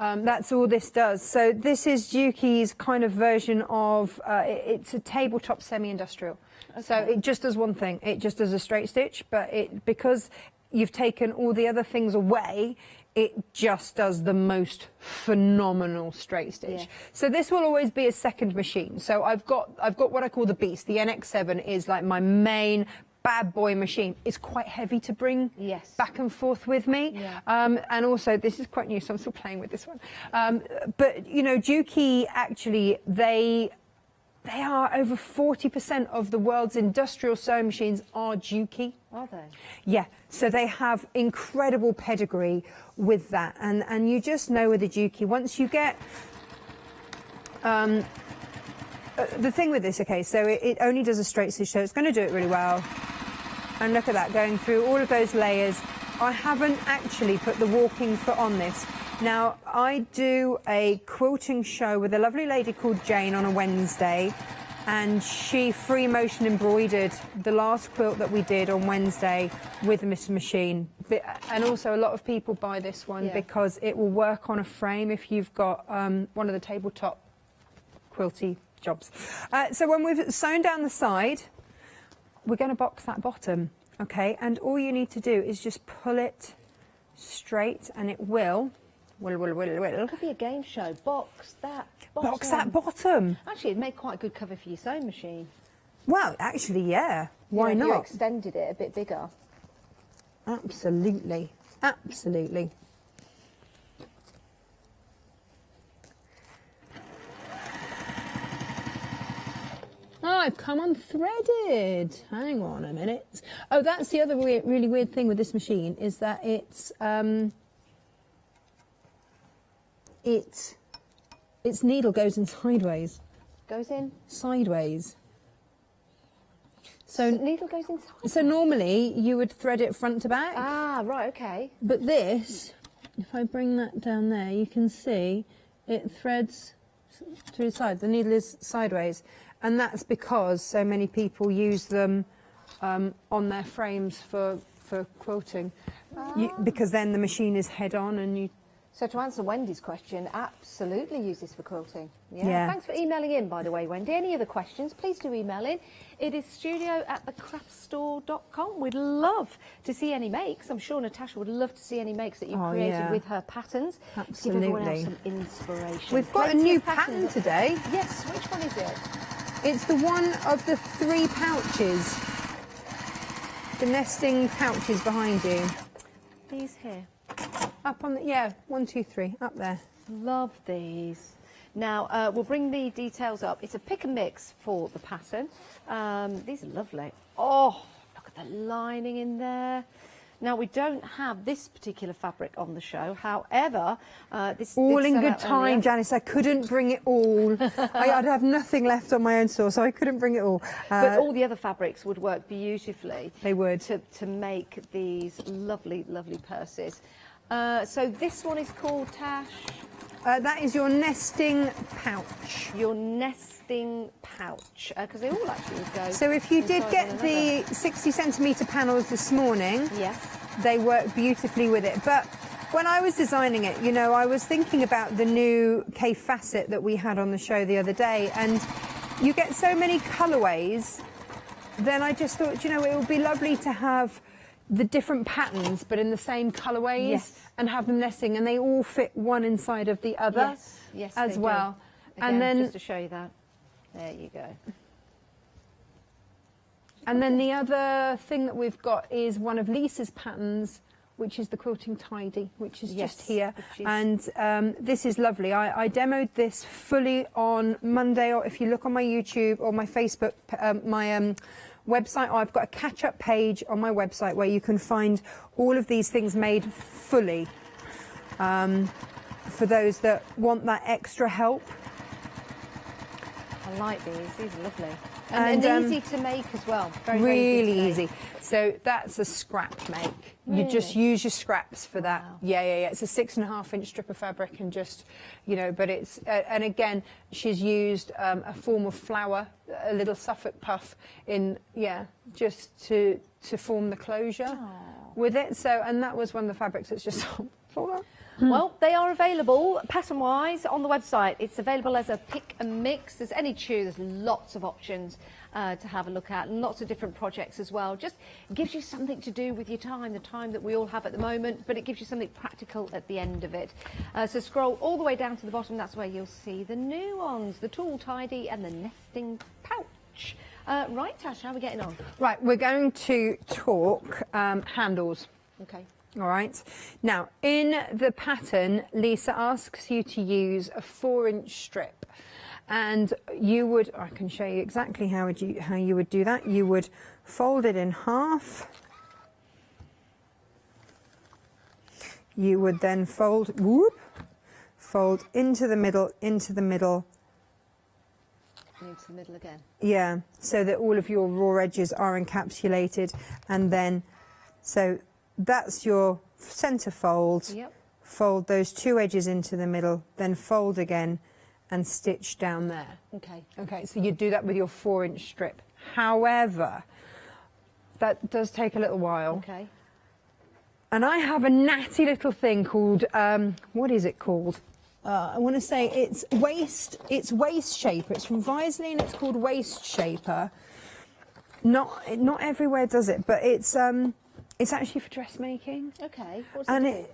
That's all this does. So this is Juki's kind of version of... it's a tabletop semi-industrial. Okay. So it just does one thing. It just does a straight stitch, but because you've taken all the other things away, it just does the most phenomenal straight stitch. Yeah. So this will always be a second machine. So I've got what I call the beast. The NX7 is like my main bad boy machine. It's quite heavy to bring back and forth with me. Yeah. And also, this is quite new, so I'm still playing with this one. But, you know, Juki, actually, they are over 40% of the world's industrial sewing machines are Juki. Are they? Yeah, so they have incredible pedigree with that. And you just know with the Juki, once you get... the thing with this, okay, so it only does a straight stitch, so it's going to do it really well. And look at that, going through all of those layers. I haven't actually put the walking foot on this. Now, I do a quilting show with a lovely lady called Jane on a Wednesday, and she free motion embroidered the last quilt that we did on Wednesday with this machine. And also a lot of people buy this one because it will work on a frame if you've got one of the tabletop quilty jobs. So when we've sewn down the side, we're going to box that bottom, okay? And all you need to do is just pull it straight, and it will. It could be a game show. Box that bottom. Box that bottom. Actually, it'd make quite a good cover for your sewing machine. Well, actually, yeah. Why not? If you extended it a bit bigger. Absolutely. Absolutely. Oh, I've come unthreaded. Hang on a minute. Oh, that's the other really weird thing with this machine, is that its needle goes in sideways. Goes in? Sideways. So needle goes in sideways? So normally you would thread it front to back. Ah, right, okay. But this, if I bring that down there, you can see it threads through the side. The needle is sideways. And that's because so many people use them on their frames for for quilting, because then the machine is head on and you... So to answer Wendy's question, absolutely use this for quilting. Yeah. Thanks for emailing in, by the way, Wendy. Any other questions, please do email in. It is studio@thecraftstore.com. We'd love to see any makes. I'm sure Natasha would love to see any makes that you've created with her patterns. Absolutely. To give everyone else some inspiration. We've got a new pattern today. Yes, which one is it? It's the one of the 3 pouches. The nesting pouches behind you. These here. Up on the, 1, 2, 3, up there. Love these. Now, we'll bring the details up. It's a pick and mix for the pattern. These are lovely. Oh, look at the lining in there. Now, we don't have this particular fabric on the show. However, this all did in sell good out time, earlier. Janice. I couldn't bring it all. I'd have nothing left on my own store, so I couldn't bring it all. But all the other fabrics would work beautifully. They would. To make these lovely, lovely purses. So this one is called, Tash? That is your nesting pouch. Your nesting pouch, because they all actually go. So if you did inside get one the another. 60cm panels this morning, yes, they work beautifully with it. But when I was designing it, you know, I was thinking about the new K Facet that we had on the show the other day, and you get so many colourways. Then I just thought, you know, it would be lovely to have the different patterns, but in the same colourways, and have them nesting, and they all fit one inside of the other, yes, as they well. Do. And Again, then, just to show you that, there you go. and then the other thing that we've got is one of Lisa's patterns, which is the Quilting Tidy, which is just here. And this is lovely. I demoed this fully on Monday, or if you look on my YouTube or my Facebook, website, I've got a catch-up page on my website where you can find all of these things made fully for those that want that extra help. I like these are lovely. And easy to make as well. Very, really very easy. So that's a scrap make. You just use your scraps for that. Yeah. It's a 6.5-inch strip of fabric, and just, you know, but it's, and again, she's used a form of flower, a little Suffolk puff in, just to form the closure with it. So, and that was one of the fabrics that's just fall out. Well, they are available pattern-wise on the website. It's available as a pick and mix. There's any two. There's lots of options to have a look at, and lots of different projects as well. Just gives you something to do with your time, the time that we all have at the moment, but it gives you something practical at the end of it. So scroll all the way down to the bottom. That's where you'll see the new ones, the Tool Tidy and the Nesting Pouch. Right, Tash, how are we getting on? Right, we're going to talk handles. Okay. All right. Now, in the pattern, Lisa asks you to use a 4-inch strip, and you would, I can show you exactly how you would do that. You would fold it in half. You would then fold into the middle, into the middle. Into the middle again. Yeah, so that all of your raw edges are encapsulated, and then, so that's your centre fold. Yep. Fold those 2 edges into the middle, then fold again and stitch down there. Okay. Okay, so you do that with your 4-inch strip. However, that does take a little while. Okay. And I have a natty little thing called, what is it called? I want to say it's waist shaper. It's from Visaline. It's called Waist Shaper. Not everywhere does it, but it's actually for dressmaking. Okay.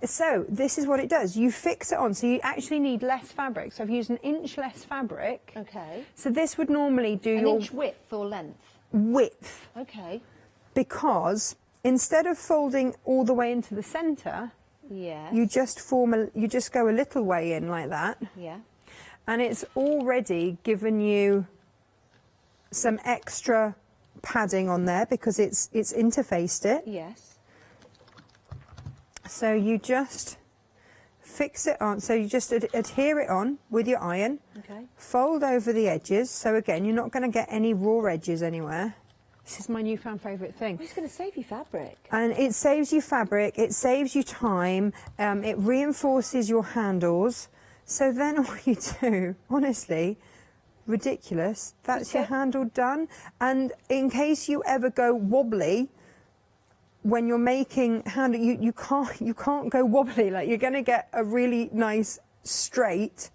So this is what it does. You fix it on, so you actually need less fabric. So I've used 1 inch less fabric. Okay. So this would normally do An your inch width or length? Width. Okay. Because instead of folding all the way into the centre, yes, you just go a little way in like that. Yeah. And it's already given you some extra padding on there because it's interfaced it. Yes. So you just fix it on, so you just adhere it on with your iron. Okay. Fold over the edges, so again you're not going to get any raw edges anywhere. This is my newfound favourite thing. It's going to save you fabric. And it saves you fabric, it saves you time, it reinforces your handles. So then all you do, honestly, ridiculous, that's your handle done. And in case you ever go wobbly, when you're making handle, you can't go wobbly. Like, you're going to get a really nice straight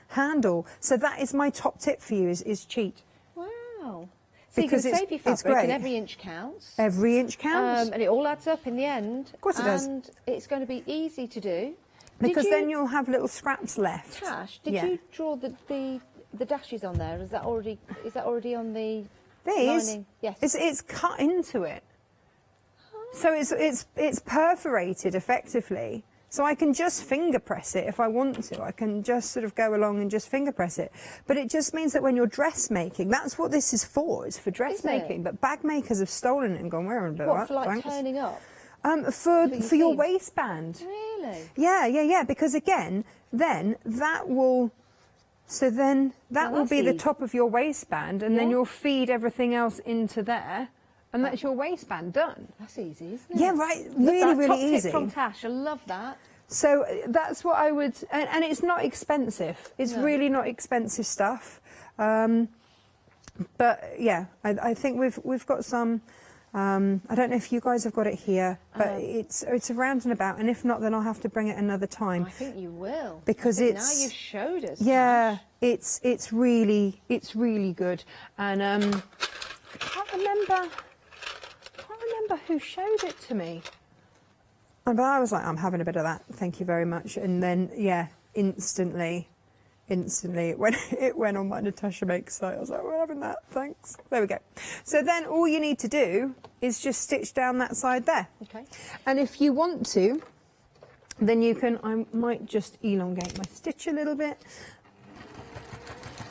handle. So that is my top tip for you: is cheat. Wow. So Because you can save your it's fabric, great. and every inch counts. Every inch counts. And it all adds up in the end. Of course it does. And it's going to be easy to do. Because then you'll have little scraps left. Tash, did you draw the dashes on there? Is that already on the lining? Yes. It's cut into it. So it's perforated effectively. So I can just finger press it if I want to. I can just sort of go along and just finger press it. But it just means that when you're dressmaking, that's what this is for. It's for dressmaking. But bag makers have stolen it and gone, where and What, for like turning up? For your waistband. Really? Yeah. Because again, then that will. So then that will be the top of your waistband, and then you'll feed everything else into there. And that's your waistband done. That's easy, isn't it? Yeah, right. Love Really, that. really Top easy. tip from Tash. I love that. So that's what I would, and it's not expensive. It's really not expensive stuff. But yeah, I think we've got some. I don't know if you guys have got it here, but it's around and about. And if not, then I'll have to bring it another time. I think you will. Because now it's you've showed us. Yeah, Tash. it's really good. And I can't remember who showed it to me. But I was like, I'm having a bit of that. Thank you very much. And then instantly it went on my Natasha Makes site. I was like, we're having that, thanks. There we go. So then all you need to do is just stitch down that side there. Okay. And if you want to, then you can, I might just elongate my stitch a little bit.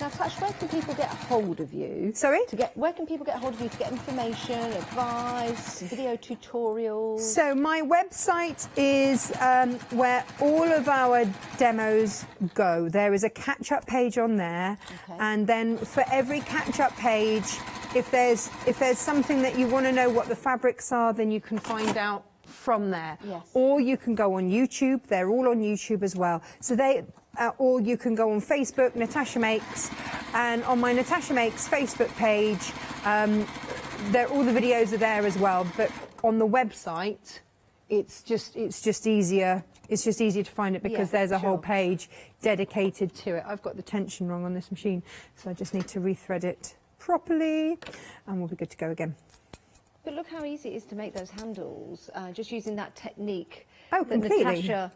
Now, Tash, where can people get hold of you? Sorry? Where can people get hold of you to get information, advice, video tutorials? So my website is where all of our demos go. There is a catch-up page on there, and then for every catch-up page, if there's something that you want to know what the fabrics are, then you can find out from there. Yes. Or you can go on YouTube. They're all on YouTube as well. So or you can go on Facebook, Natasha Makes, and on my Natasha Makes Facebook page, all the videos are there as well. But on the website, it's just easier. It's just easier to find it because there's a whole page dedicated to it. I've got the tension wrong on this machine, so I just need to rethread it properly, and we'll be good to go again. But look how easy it is to make those handles, just using that technique that Natasha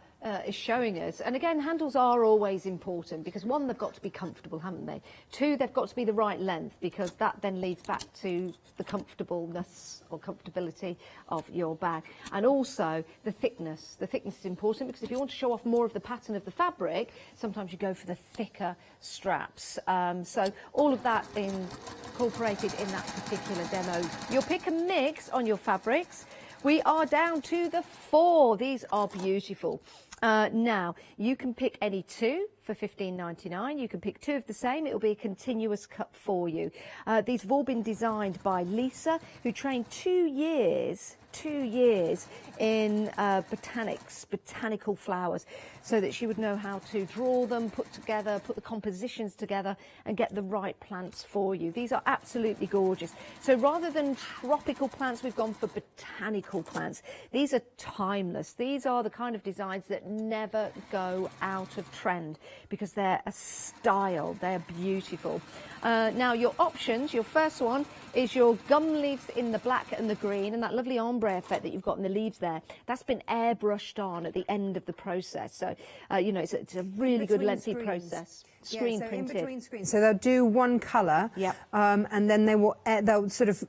is showing us. And again, handles are always important because one, they've got to be comfortable, haven't they? Two, they've got to be the right length because that then leads back to the comfortableness or comfortability of your bag. And also the thickness. The thickness is important because if you want to show off more of the pattern of the fabric, sometimes you go for the thicker straps. So all of that incorporated in that particular demo. You'll pick and mix on your fabrics. We are down to the 4. These are beautiful. Now, you can pick any 2 for $15.99. You can pick 2 of the same. It will be a continuous cut for you. These have all been designed by Lisa, who trained 2 years in botanical flowers, so that she would know how to draw them, put the compositions together and get the right plants for you. These are absolutely gorgeous. So rather than tropical plants, we've gone for botanical plants. These are timeless. These are the kind of designs that never go out of trend because they're a style. They're beautiful. Now your options, your first one is your gum leaves in the black and the green, and that lovely ombre effect that you've got in the leaves there, that's been airbrushed on at the end of the process. So, you know, it's a really good lengthy process. Screen printed. In between screens. So they'll do one colour, and then they'll sort of,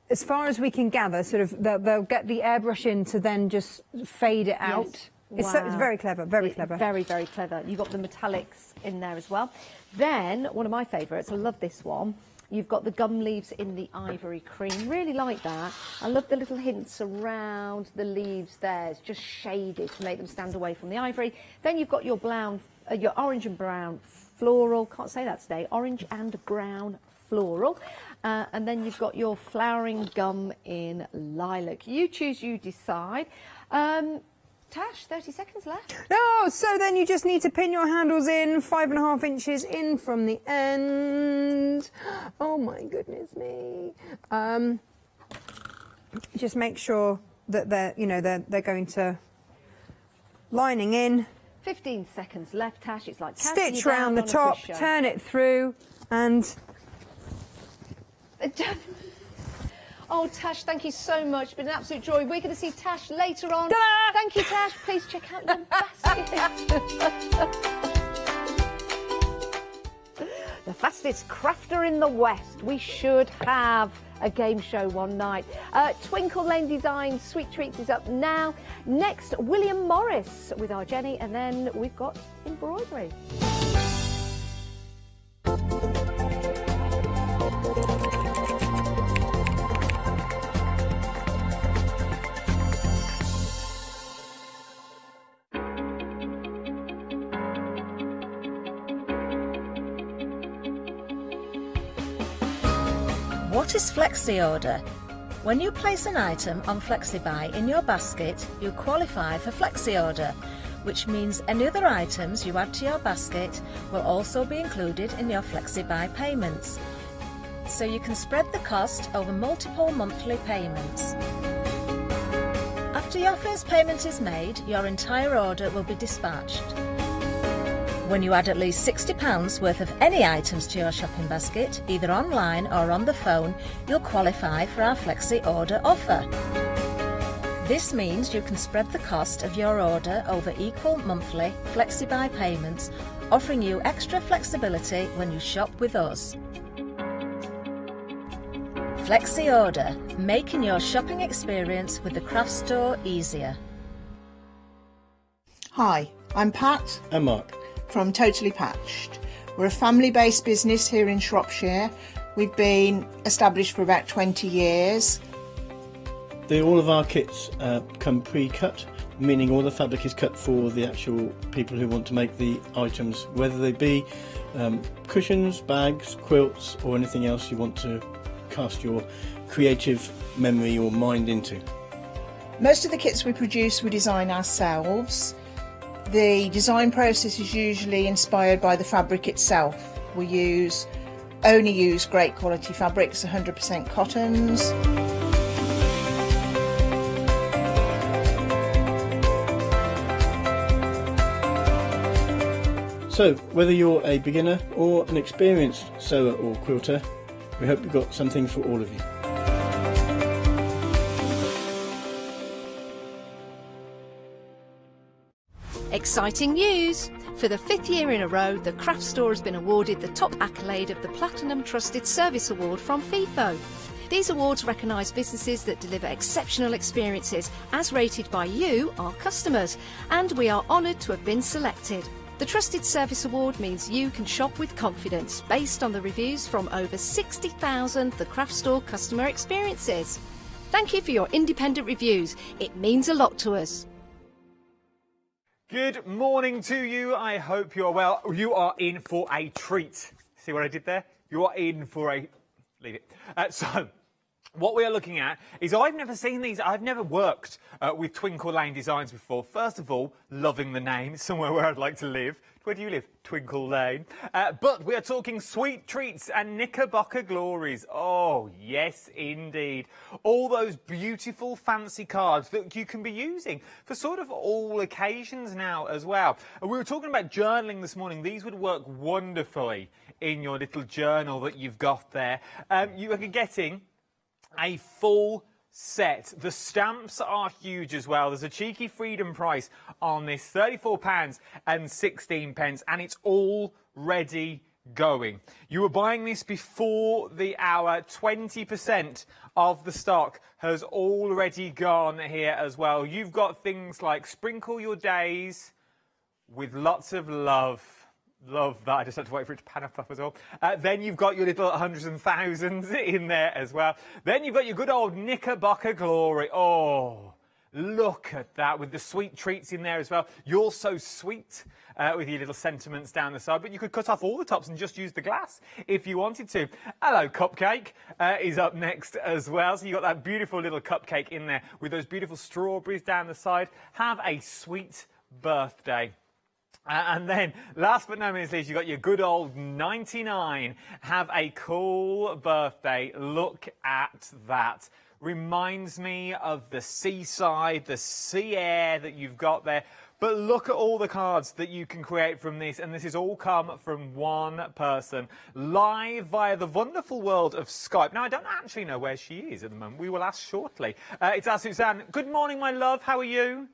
as far as we can gather, sort of they'll get the airbrush in to then just fade it out. Yes. It's very clever, very clever. Very, very clever. You've got the metallics in there as well. Then, one of my favourites, I love this one. You've got the gum leaves in the ivory cream. Really like that. I love the little hints around the leaves there. It's just shaded to make them stand away from the ivory. Then you've got your your orange and brown floral. Can't say that today. Orange and brown floral. And then you've got your flowering gum in lilac. You choose, you decide. Tash, 30 seconds left. No, so then you just need to pin your handles in 5.5 inches in from the end. Oh my goodness me. Just make sure that they're going to lining in. 15 seconds left, Tash. It's like Stitch round the top, turn it through, and oh, Tash, thank you so much. It's been an absolute joy. We're going to see Tash later on. Ta-da! Thank you, Tash. Please check out your basket. The fastest crafter in the West. We should have a game show one night. Twinkle Lane Design Sweet Treats is up now. Next, William Morris with our Jenny, and then we've got embroidery. What is Flexi Order? When you place an item on FlexiBuy in your basket, you qualify for Flexi Order, which means any other items you add to your basket will also be included in your FlexiBuy payments. So you can spread the cost over multiple monthly payments. After your first payment is made, your entire order will be dispatched. When you add at least £60 worth of any items to your shopping basket, either online or on the phone, you'll qualify for our Flexi Order offer. This means you can spread the cost of your order over equal monthly FlexiBuy payments, offering you extra flexibility when you shop with us. Flexi Order, making your shopping experience with the craft store easier. Hi, I'm Pat. And Mark. From Totally Patched. We're a family-based business here in Shropshire. We've been established for about 20 years. All of our kits come pre-cut, meaning all the fabric is cut for the actual people who want to make the items, whether they be cushions, bags, quilts, or anything else you want to cast your creative memory or mind into. Most of the kits we produce we design ourselves. The design process is usually inspired by the fabric itself. We only use great quality fabrics, 100% cottons. So, whether you're a beginner or an experienced sewer or quilter, we hope we've got something for all of you. Exciting news! For the 5th year in a row, the craft store has been awarded the top accolade of the Platinum Trusted Service Award from Feefo. These awards recognise businesses that deliver exceptional experiences as rated by you, our customers, and we are honoured to have been selected. The Trusted Service Award means you can shop with confidence based on the reviews from over 60,000 The Craft Store customer experiences. Thank you for your independent reviews. It means a lot to us. Good morning to you. I hope you're well. You are in for a treat. See what I did there? You are in for a... Leave it. So, what we are looking at is I've never seen these. I've never worked with Twinkle Lane Designs before. First of all, loving the name. Somewhere where I'd like to live. Where do you live? Twinkle Lane. But we are talking sweet treats and knickerbocker glories. Oh, yes, indeed. All those beautiful fancy cards that you can be using for sort of all occasions now as well. And we were talking about journaling this morning. These would work wonderfully in your little journal that you've got there. You are getting a full set. The stamps are huge as well. There's a cheeky freedom price on this, £34.16, and it's already going. You were buying this before the hour. 20% of the stock has already gone here as well. You've got things like sprinkle your days with lots of love. Love that. I just had to wait for it to pan up as well. Then you've got your little hundreds and thousands in there as well. Then you've got your good old knickerbocker glory. Oh, look at that with the sweet treats in there as well. You're so sweet with your little sentiments down the side. But you could cut off all the tops and just use the glass if you wanted to. Hello, Cupcake is up next as well. So you've got that beautiful little cupcake in there with those beautiful strawberries down the side. Have a sweet birthday. And then, last but not least, you've got your good old 99. Have a cool birthday. Look at that. reminds me of the seaside, the sea air that you've got there. But look at all the cards that you can create from this, and this has all come from one person, live via the wonderful world of Skype. Now, I don't actually know where she is at the moment. We will ask shortly. It's our Suzanne. Good morning, my love. How are you?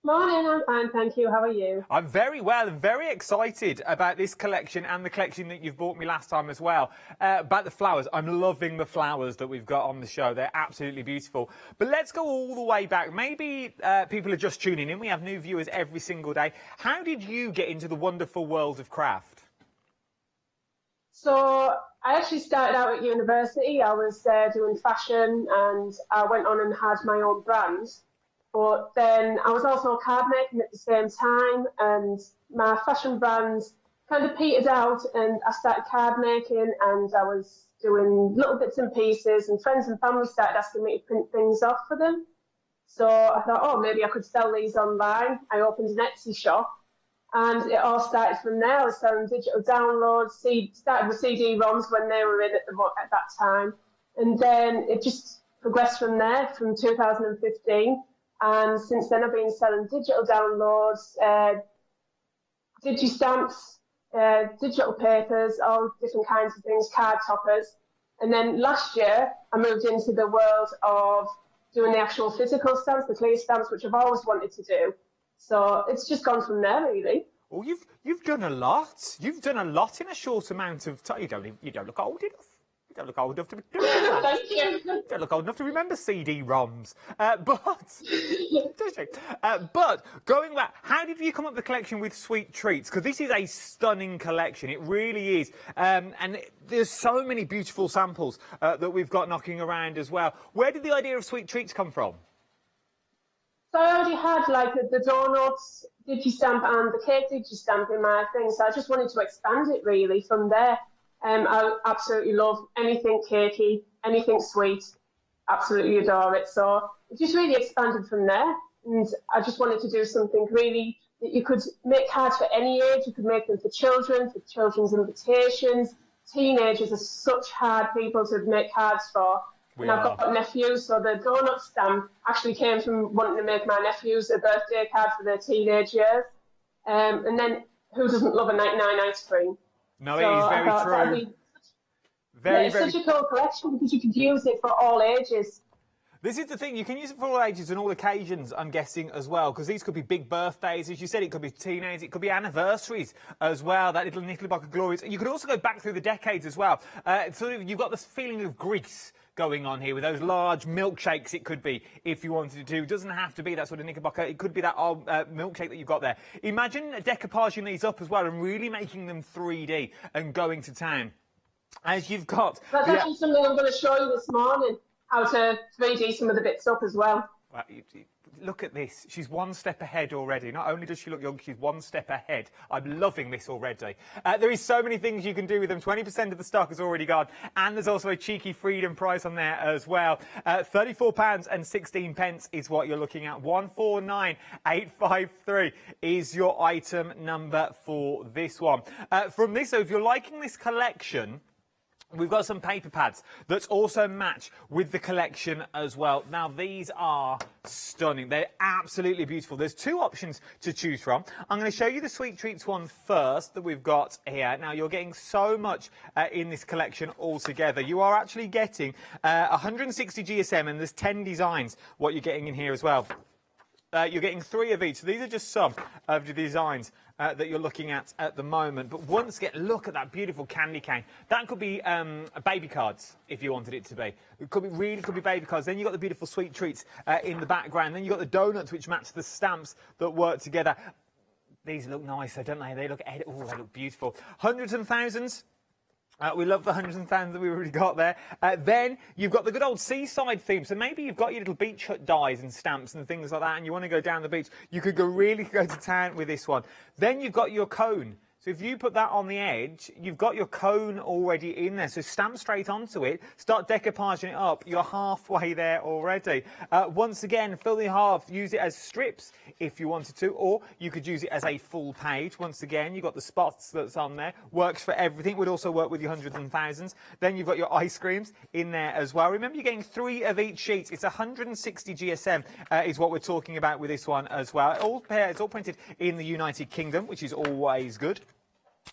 Morning, I'm fine, thank you. How are you? I'm very well and very excited about this collection and the collection that you've bought me last time as well. About the flowers, I'm loving the flowers that we've got on the show. They're absolutely beautiful. But let's go all the way back. Maybe people are just tuning in. We have new viewers every single day. How did you get into the wonderful world of craft? So, I actually started out at university. I was doing fashion and I went on and had my own brand. But then I was also card making at the same time, and my fashion brand kind of petered out, and I started card making, and I was doing little bits and pieces, and friends and family started asking me to print things off for them. So I thought, oh, maybe I could sell these online. I opened an Etsy shop, and it all started from there. I was selling digital downloads, started with CD-ROMs when they were in at that time, and then it just progressed from there, from 2015. And since then, I've been selling digital downloads, digi-stamps, digital papers, all different kinds of things, card toppers. And then last year, I moved into the world of doing the actual physical stamps, the clear stamps, which I've always wanted to do. So it's just gone from there, really. Oh, you've done a lot. You've done a lot in a short amount of time. You don't look old enough. You don't look old enough to be doing that. Thank you. You don't look old enough to remember CD-ROMs. But going back, how did you come up with the collection with Sweet Treats? Because this is a stunning collection. It really is. And there's so many beautiful samples that we've got knocking around as well. Where did the idea of Sweet Treats come from? So I already had like the donuts, digi-stamp and the cake digi-stamp in my thing. So I just wanted to expand it really from there. I absolutely love anything cakey, anything sweet, absolutely adore it. So it just really expanded from there. And I just wanted to do something really that you could make cards for any age. You could make them for children's invitations. Teenagers are such hard people to make cards for. I've got nephews, so the donut stamp actually came from wanting to make my nephews a birthday card for their teenage years. And then who doesn't love a 99 ice cream? No, so it is very true. It's such a cool collection because you could use it for all ages. This is the thing, you can use it for all ages and all occasions, I'm guessing, as well, because these could be big birthdays, as you said, it could be teenage, it could be anniversaries as well, that little Knickerbocker Glorious. You could also go back through the decades as well. You've got this feeling of Greece going on here with those large milkshakes, it could be, if you wanted to. It doesn't have to be that sort of Knickerbocker, it could be that old milkshake that you've got there. Imagine decoupaging these up as well and really making them 3D and going to town. As you've got... That's actually something I'm going to show you this morning, how to 3D some of the bits up as well. Well, look at this. She's one step ahead already. Not only does she look young, she's one step ahead. I'm loving this already. There is so many things you can do with them. 20% of the stock has already gone. And there's also a cheeky freedom price on there as well. £34.16 is what you're looking at. 149853 is your item number for this one. From this, so if you're liking this collection... We've got some paper pads that also match with the collection as well. Now, these are stunning. They're absolutely beautiful. There's two options to choose from. I'm going to show you the Sweet Treats one first that we've got here. Now, you're getting so much in this collection altogether. You are actually getting 160 GSM, and there's 10 designs, what you're getting in here as well. You're getting 3 of each. So these are just some of the designs that you're looking at the moment. But once again, look at that beautiful candy cane. That could be baby cards, if you wanted it to be. It could be baby cards. Then you've got the beautiful Sweet Treats in the background. Then you've got the donuts, which match the stamps that work together. These look nicer, don't they? They look beautiful. Hundreds and thousands. We love the hundreds and thousands that we've already got there. Then you've got the good old seaside theme. So maybe you've got your little beach hut dies and stamps and things like that, and you want to go down the beach. You could go to town with this one. Then you've got your cone So if you put that on the edge, you've got your cone already in there. So stamp straight onto it, start decoupaging it up. You're halfway there already. Once again, fill the half, use it as strips if you wanted to, or you could use it as a full page. Once again, you've got the spots that's on there. Works for everything. Would also work with your hundreds and thousands. Then you've got your ice creams in there as well. Remember, you're getting 3 of each sheet. It's 160 GSM is what we're talking about with this one as well. It's all printed in the United Kingdom, which is always good.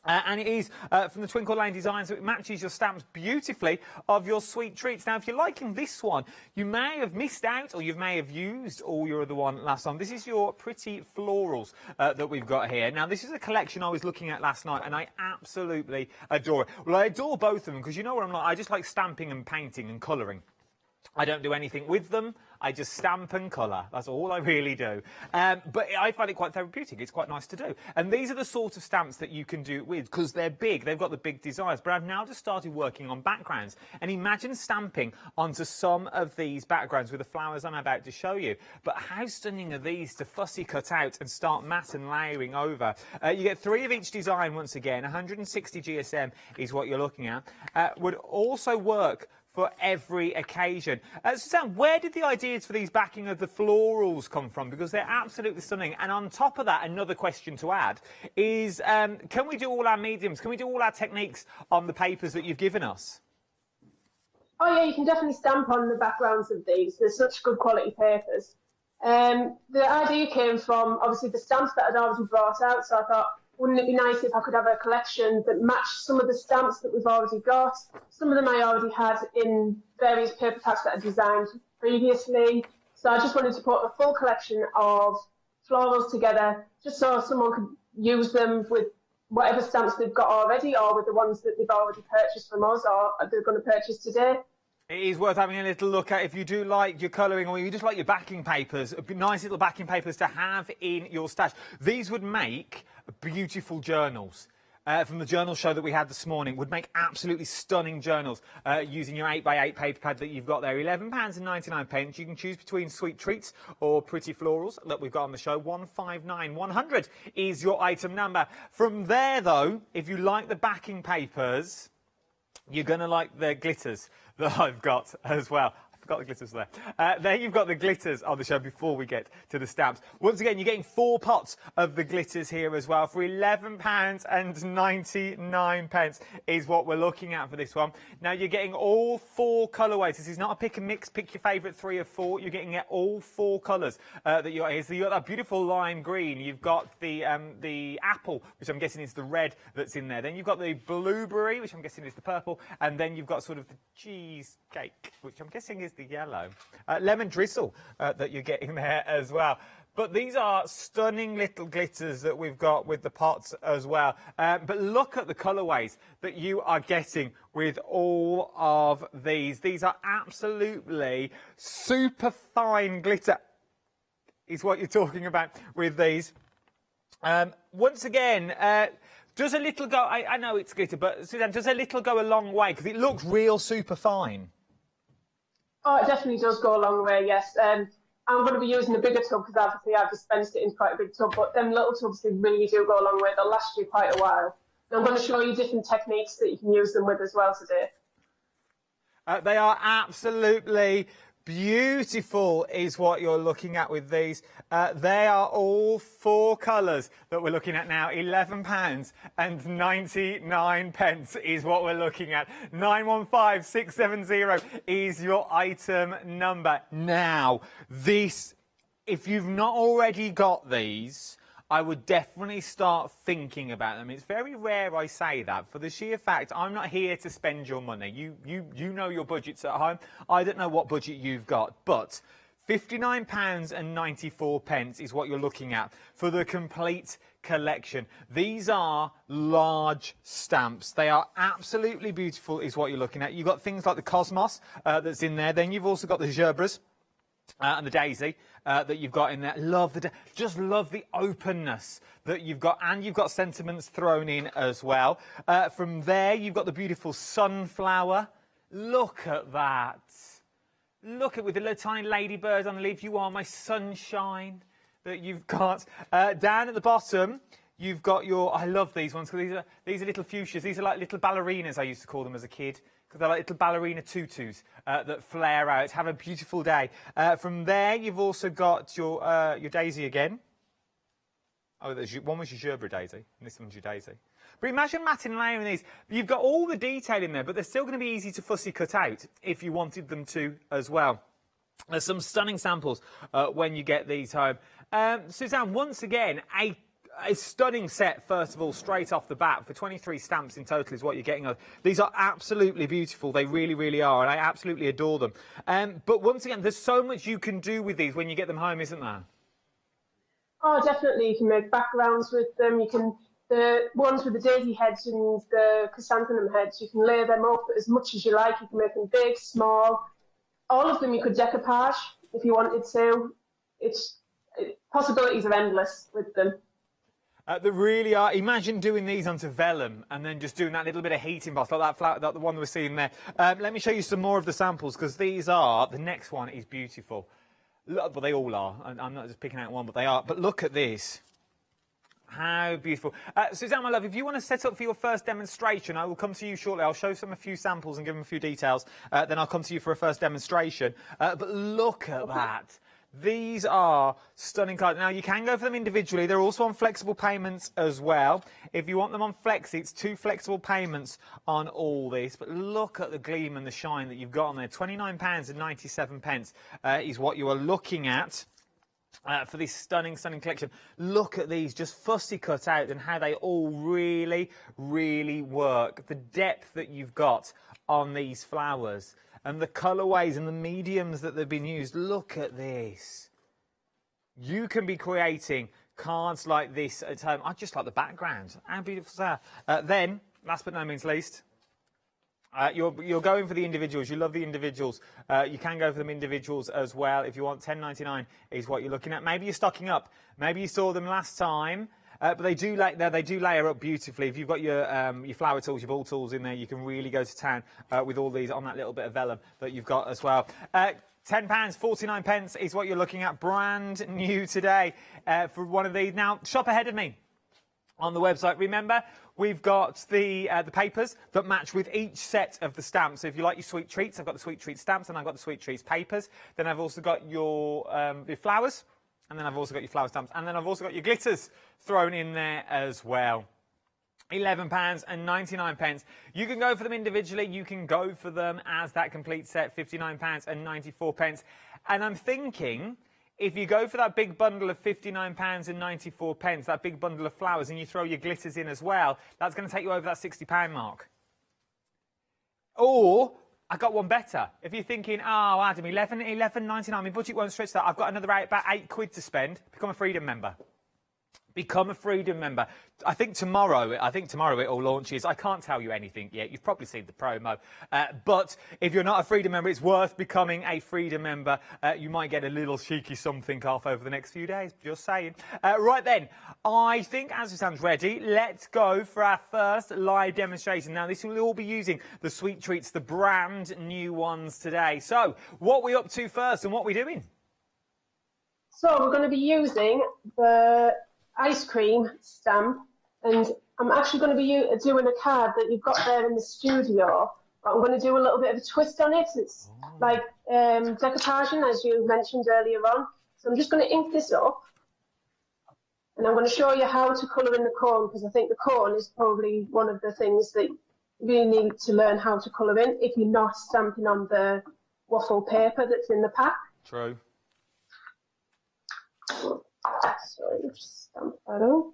And it is from the Twinkle Lane design, so it matches your stamps beautifully of your sweet treats. Now, if you're liking this one, you may have missed out, or you may have used all your other one last time. This is your Pretty Florals that we've got here. Now, this is a collection I was looking at last night, and I absolutely adore it. Well, I adore both of them, because you know what I'm like. I just like stamping and painting and colouring. I don't do anything with them. I just stamp and colour. That's all I really do. But I find it quite therapeutic. It's quite nice to do. And these are the sort of stamps that you can do it with because they're big. They've got the big designs. But I've now just started working on backgrounds. And imagine stamping onto some of these backgrounds with the flowers I'm about to show you. But how stunning are these to fussy cut out and start matte and layering over? You get 3 of each design once again. 160 GSM is what you're looking at. Would also work for every occasion. Suzanne, where did the ideas for these backing of the florals come from? Because they're absolutely stunning. And on top of that, another question to add is, can we do all our mediums? Can we do all our techniques on the papers that you've given us? Oh yeah, you can definitely stamp on the backgrounds of these. They're such good quality papers. The idea came from, obviously, the stamps that I'd already brought out, so I thought, wouldn't it be nice if I could have a collection that matched some of the stamps that we've already got? Some of them I already had in various paper packs that I designed previously. So I just wanted to put a full collection of florals together, just so someone could use them with whatever stamps they've got already, or with the ones that they've already purchased from us, or they're going to purchase today. It is worth having a little look at if you do like your colouring or you just like your backing papers. Nice little backing papers to have in your stash. These would make beautiful journals. From the journal show that we had this morning, would make absolutely stunning journals using your 8x8 paper pad that you've got there. £11.99. You can choose between sweet treats or pretty florals that we've got on the show. 159100 is your item number. From there, though, if you like the backing papers, you're going to like the glitters that I've got as well. I forgot the glitters there. There you've got the glitters on the show before we get to the stamps. Once again, you're getting 4 pots of the glitters here as well for £11.99 is what we're looking at for this one. Now, you're getting all 4 colourways. This is not a pick and mix, pick your favourite 3 or 4. You're getting all 4 colours that you've got here. So you've got that beautiful lime green. You've got the apple, which I'm guessing is the red that's in there. Then you've got the blueberry, which I'm guessing is the purple. And then you've got sort of the cheesecake, which I'm guessing is the yellow. Lemon drizzle that you're getting there as well. But these are stunning little glitters that we've got with the pots as well. But look at the colourways that you are getting with all of these. These are absolutely super fine glitter is what you're talking about with these. Once again, does a little go... I know it's glitter, but Suzanne, does a little go a long way? Because it looks real super fine. Oh, it definitely does go a long way, yes. I'm going to be using a bigger tub because obviously I've dispensed it in quite a big tub, but them little tubs, they really do go a long way. They'll last you quite a while. And I'm going to show you different techniques that you can use them with as well today. They are absolutely beautiful is what you're looking at with these. They are all 4 colours that we're looking at now. £11.99 is what we're looking at. 915670 is your item number. Now, this, if you've not already got these, I would definitely start thinking about them. It's very rare I say that for the sheer fact I'm not here to spend your money. You know your budgets at home. I don't know what budget you've got, but £59.94 is what you're looking at for the complete collection. These are large stamps. They are absolutely beautiful is what you're looking at. You've got things like the Cosmos that's in there. Then you've also got the Gerbras. And the daisy that you've got in there. Just love the openness that you've got, and you've got sentiments thrown in as well. From there, you've got the beautiful sunflower. Look at that. Look at with the little tiny ladybirds on the leaf. You are my sunshine that you've got. Down at the bottom, You've got your, I love these ones because these are little fuchsias. These are like little ballerinas, I used to call them as a kid, because they're like little ballerina tutus that flare out. Have a beautiful day. From there, you've also got your daisy again. Oh, one was your gerbera daisy, and this one's your daisy. But imagine matting and layering these. You've got all the detail in there, but they're still going to be easy to fussy cut out if you wanted them to as well. There's some stunning samples when you get these home. Suzanne, once again, a stunning set, first of all, straight off the bat. For 23 stamps in total is what you're getting. These are absolutely beautiful. They really, really are, and I absolutely adore them. But once again, there's so much you can do with these when you get them home, isn't there? Oh, definitely. You can make backgrounds with them. You can, the ones with the daisy heads and the chrysanthemum heads, you can lay them up as much as you like. You can make them big, small. All of them you could decoupage if you wanted to. Possibilities are endless with them. They really are. Imagine doing these onto vellum and then just doing that little bit of heat emboss, like that flower, the one we're seeing there. Let me show you some more of the samples, because these are, the next one is beautiful. Well, they all are. I'm not just picking out one, but they are. But look at this. How beautiful. Suzanne, my love, if you want to set up for your first demonstration, I will come to you shortly. I'll show a few samples and give them a few details. Then I'll come to you for a first demonstration. But look at that. These are stunning cards. Now, you can go for them individually. They're also on flexible payments as well. If you want them on Flexi, it's 2 flexible payments on all this. But look at the gleam and the shine that you've got on there. £29.97 is what you are looking at. For this stunning, stunning collection. Look at these, just fussy cut out, and how they all really, really work. The depth that you've got on these flowers and the colourways and the mediums that they've been used. Look at this. You can be creating cards like this at home. I just like the background. How beautiful is that? Then, last but no means least, you're going for the individuals. You love the individuals. You can go for them individuals as well. If you want, £10.99 is what you're looking at. Maybe you're stocking up. Maybe you saw them last time. But they do layer up beautifully. If you've got your flower tools, your ball tools in there, you can really go to town with all these on that little bit of vellum that you've got as well. £10.49 is what you're looking at, brand new today for one of these. Now, shop ahead of me on the website. Remember, we've got the papers that match with each set of the stamps. So if you like your sweet treats, I've got the sweet treats stamps, and I've got the sweet treats papers. Then I've also got your flowers. And then I've also got your flower stamps. And then I've also got your glitters thrown in there as well. £11.99. You can go for them individually. You can go for them as that complete set, £59.94. And I'm thinking, if you go for that big bundle of £59.94, that big bundle of flowers, and you throw your glitters in as well, that's going to take you over that £60 mark. Or I got one better. If you're thinking, oh, Adam, £11.99, my budget won't stretch that. I've got another about £8 to spend. Become a Freedom member. Become a Freedom member. I think tomorrow it all launches. I can't tell you anything yet. You've probably seen the promo. But if you're not a Freedom member, it's worth becoming a Freedom member. You might get a little cheeky something off over the next few days. Just saying. Right then, I think as it sounds ready, let's go for our first live demonstration. Now, this will all be using the sweet treats, the brand new ones today. So, what are we up to first and what are we doing? So, we're going to be using the ice cream stamp, and I'm actually going to be doing a card that you've got there in the studio, but I'm going to do a little bit of a twist on it. It's like decoupaging, as you mentioned earlier on. So I'm just going to ink this up, and I'm going to show you how to colour in the cone, because I think the cone is probably one of the things that you really need to learn how to colour in if you're not stamping on the waffle paper that's in the pack. True. So just stamp that up.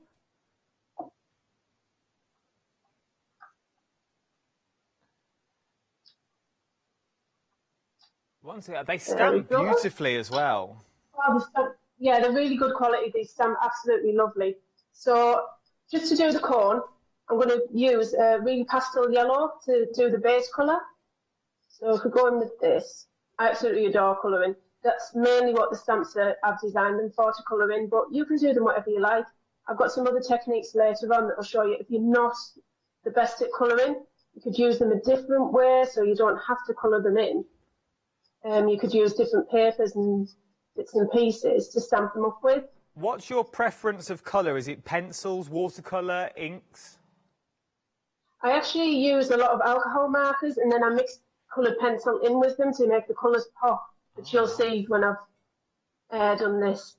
Once again, they stamp beautifully as well. Oh, yeah, they're really good quality. They stamp absolutely lovely. So just to do the cone, I'm going to use a really pastel yellow to do the base colour. So if we go in with this, I absolutely adore colouring. That's mainly what the stamps I've designed them for, to colour in, but you can do them whatever you like. I've got some other techniques later on that will show you if you're not the best at colouring, you could use them a different way so you don't have to colour them in. You could use different papers and bits and pieces to stamp them up with. What's your preference of colour? Is it pencils, watercolour, inks? I actually use a lot of alcohol markers, and then I mix coloured pencil in with them to make the colours pop, which you'll see when I've done this.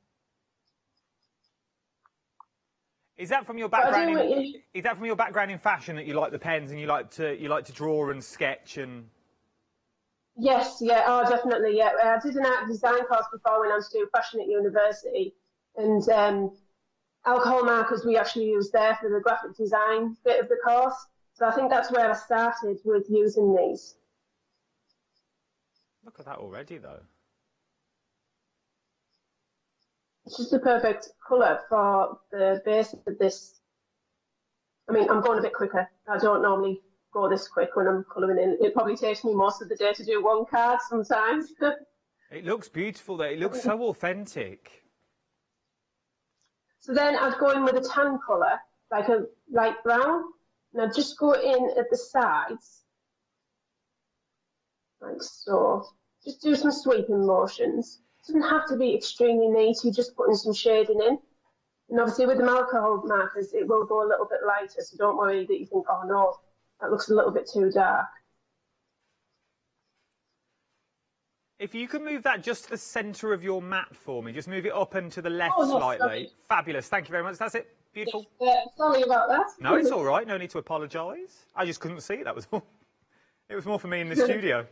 Is that from your background? Is that from your background in fashion that you like the pens and you like to draw and sketch and? Yes, yeah, oh, definitely, yeah. I did an art design course before when I was doing fashion at university, and alcohol markers we actually used there for the graphic design bit of the course. So I think that's where I started with using these. Look at that already, though. It's just the perfect colour for the base of this. I mean, I'm going a bit quicker. I don't normally go this quick when I'm colouring in. It probably takes me most of the day to do one card sometimes. It looks beautiful, though. It looks so authentic. So then I'd go in with a tan colour, like a light brown, and I'd just go in at the sides, like so. Just do some sweeping motions. It doesn't have to be extremely neat, you're just putting some shading in. And obviously with the alcohol markers, it will go a little bit lighter, so don't worry that you think, oh no, that looks a little bit too dark. If you can move that just to the centre of your mat for me, just move it up and to the left yes, slightly. sorry. Fabulous, thank you very much. That's it, beautiful. Sorry about that. No, it's all right, no need to apologise. I just couldn't see it, that was all. It was more for me in the studio.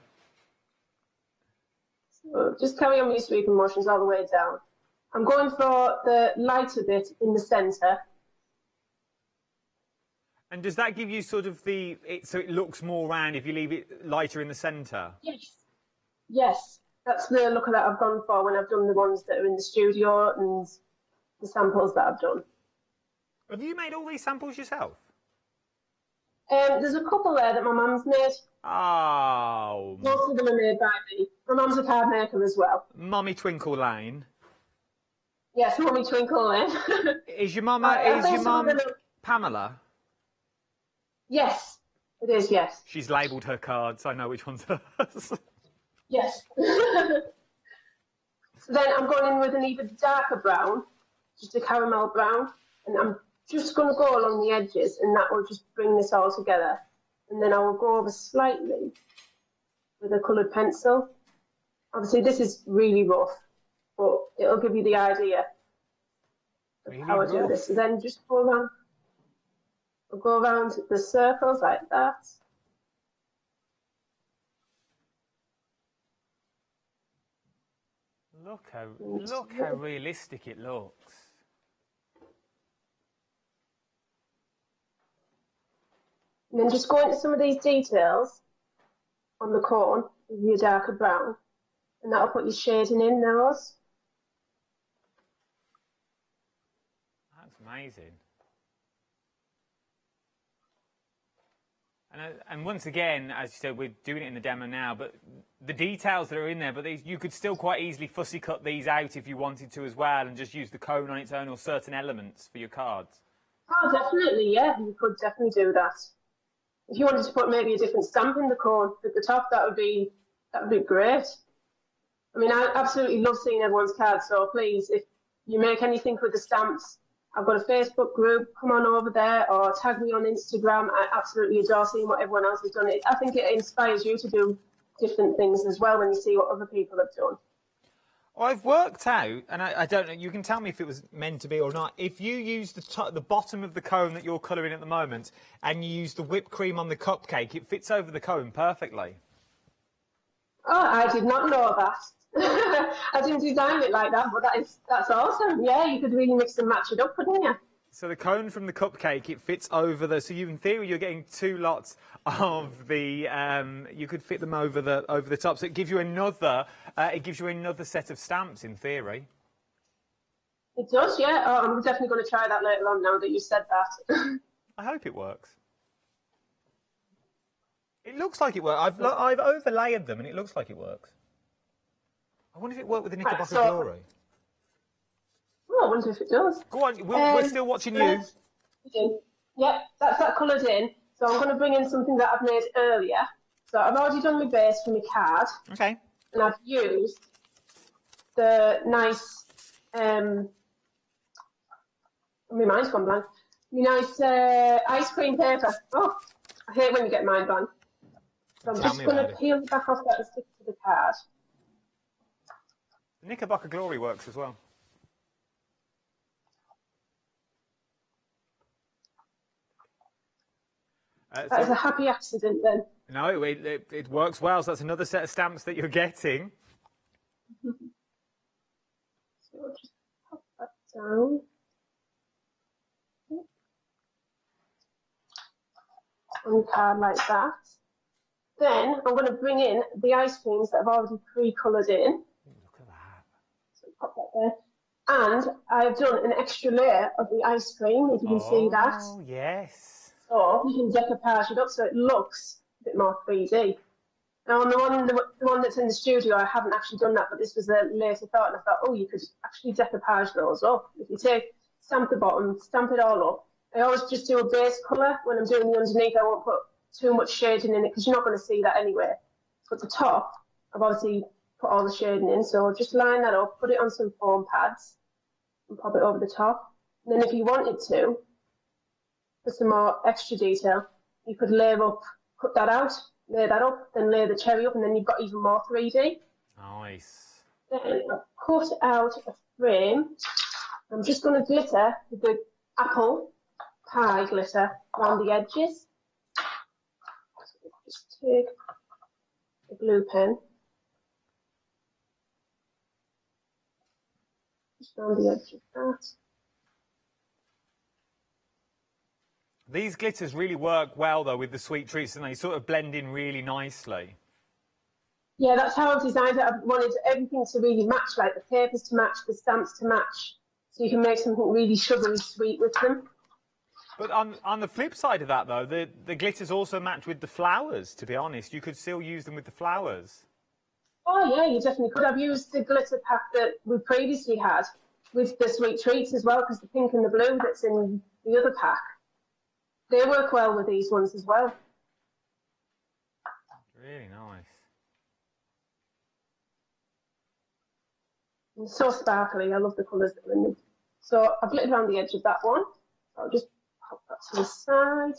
So just carry on with your sweeping motions all the way down. I'm going for the lighter bit in the centre. And does that give you sort of so it looks more round if you leave it lighter in the centre? Yes. Yes, that's the look that I've gone for when I've done the ones that are in the studio and the samples that I've done. Have you made all these samples yourself? There's a couple there that my mum's made. Oh. Most of them are made by me. My mum's a card maker as well. Mummy Twinkle Lane. Yes, Mummy Twinkle Lane. Is your mum Pamela? Yes, it is, yes. She's labelled her cards. I know which one's hers. Yes. So then I'm going in with an even darker brown, just a caramel brown, and I'm just going to go along the edges, and that will just bring this all together. And then I will go over slightly with a coloured pencil. Obviously, this is really rough, but it'll give you the idea of how I do this. So then just go around. I'll go around the circles like that. Look how realistic it looks. And then just go into some of these details on the cone with your darker brown, and that'll put your shading in those. That's amazing. And once again, as you said, we're doing it in the demo now, but the details that are in there, but you could still quite easily fussy cut these out if you wanted to as well, and just use the cone on its own or certain elements for your cards. Oh, definitely, yeah, you could definitely do that. If you wanted to put maybe a different stamp in the cone at the top, that would be great. I mean, I absolutely love seeing everyone's cards, so please, if you make anything with the stamps, I've got a Facebook group, come on over there, or tag me on Instagram. I absolutely adore seeing what everyone else has done. I think it inspires you to do different things as well when you see what other people have done. I've worked out, and I don't know, you can tell me if it was meant to be or not, if you use the bottom of the cone that you're colouring at the moment, and you use the whipped cream on the cupcake, it fits over the cone perfectly. Oh, I did not know that. I didn't design it like that, but that's awesome. Yeah, you could really mix and match it up, couldn't you? So the cone from the cupcake, it fits over so in theory you're getting two lots of the, you could fit them over the top. So it gives you another set of stamps in theory. It does, yeah. Oh, I'm definitely going to try that later on now that you said that. I hope it works. It looks like it works. I've overlaid them and it looks like it works. I wonder if it worked with the Knickerbocker jewellery. Oh, I wonder if it does. Go on, we're still watching you. Yep, that's that coloured in. So I'm going to bring in something that I've made earlier. So I've already done my base for my card. Okay. And I've used the nice My mind's gone blank. Nice ice cream paper. Oh, I hate when you get mind blank. So I'm just going to peel the back off that and stick it to the card. Knickerbocker Glory works as well. That is a happy accident then. No, it works well, so that's another set of stamps that you're getting. So I'll just pop that down. On the card like that. Then I'm going to bring in the ice creams that I've already pre-coloured in. Look at that. So pop that there. And I've done an extra layer of the ice cream, if you can see that. Oh, yes. So you can decoupage it up so it looks a bit more 3D. Now on the one that's in the studio, I haven't actually done that, but this was a later thought, and I thought, oh, you could actually decoupage those up. If you stamp the bottom, stamp it all up. I always just do a base colour when I'm doing the underneath. I won't put too much shading in it because you're not going to see that anyway. But the top, I've obviously put all the shading in, so just line that up, put it on some foam pads, and pop it over the top. And then if you wanted to, for some more extra detail, you could lay up, cut that out, lay that up, then lay the cherry up, and then you've got even more 3D. Nice. Then I've cut out a frame. I'm just going to glitter with the apple pie glitter around the edges. So just take the glue pen, just around the edge of that. These glitters really work well, though, with the sweet treats, and they sort of blend in really nicely. Yeah, that's how I've designed it. I've wanted everything to really match, like the papers to match, the stamps to match, so you can make something really sugary sweet with them. But on the flip side of that, though, the glitters also match with the flowers, to be honest. You could still use them with the flowers. Oh, yeah, you definitely could. I've used the glitter pack that we previously had with the sweet treats as well, because the pink and the blue that's in the other pack, they work well with these ones as well. Really nice. And so sparkly. I love the colours that are in them. So I've glittered around the edge of that one. I'll just pop that to the side.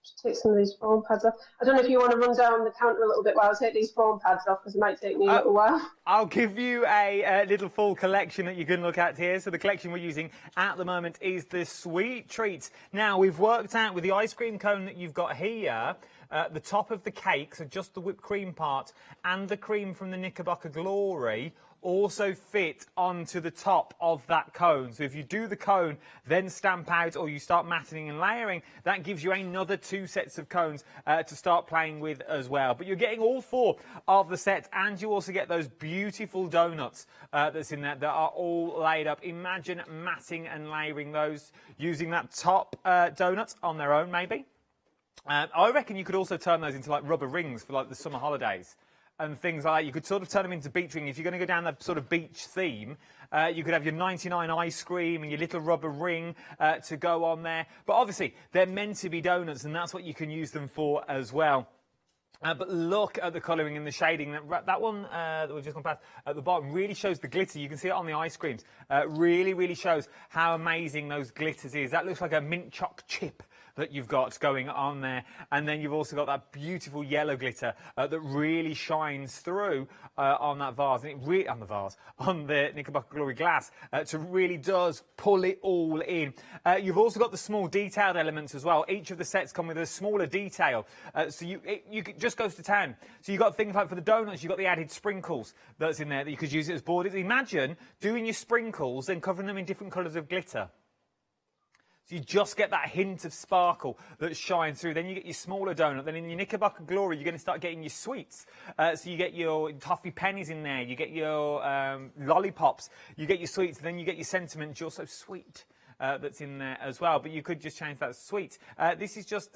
Just take some of these foam pads off. I don't know if you want to run down the counter a little bit while I take these foam pads off, because it might take me a little while. I'll give you a little full collection that you can look at here. So the collection we're using at the moment is the sweet treats. Now, we've worked out with the ice cream cone that you've got here, the top of the cake, so just the whipped cream part, and the cream from the Knickerbocker Glory also fit onto the top of that cone. So if you do the cone, then stamp out, or you start matting and layering, that gives you another 2 sets of cones to start playing with as well. But you're getting all 4 of the sets, and you also get those beautiful donuts that's in there that are all laid up. Imagine matting and layering those using that top donuts on their own, maybe. I reckon you could also turn those into like rubber rings for like the summer holidays and things like that. You could sort of turn them into beach rings. If you're going to go down that sort of beach theme, you could have your 99 ice cream and your little rubber ring to go on there. But obviously, they're meant to be donuts, and that's what you can use them for as well. But look at the colouring and the shading. That one that we've just gone past at the bottom really shows the glitter. You can see it on the ice creams. Really shows how amazing those glitters is. That looks like a mint choc chip that you've got going on there, and then you've also got that beautiful yellow glitter that really shines through on that vase, and it on the Knickerbocker Glory glass, to really does pull it all in. You've also got the small detailed elements as well. Each of the sets come with a smaller detail, so it just goes to town. So you've got things like for the donuts, you've got the added sprinkles that's in there that you could use it as borders. Imagine doing your sprinkles and covering them in different colours of glitter. So you just get that hint of sparkle that shines through. Then you get your smaller donut. Then in your Knickerbocker Glory, you're going to start getting your sweets. So you get your toffee pennies in there. You get your lollipops. You get your sweets. And then you get your sentiment, you're so sweet. That's in there as well, but you could just change that sweet. This is just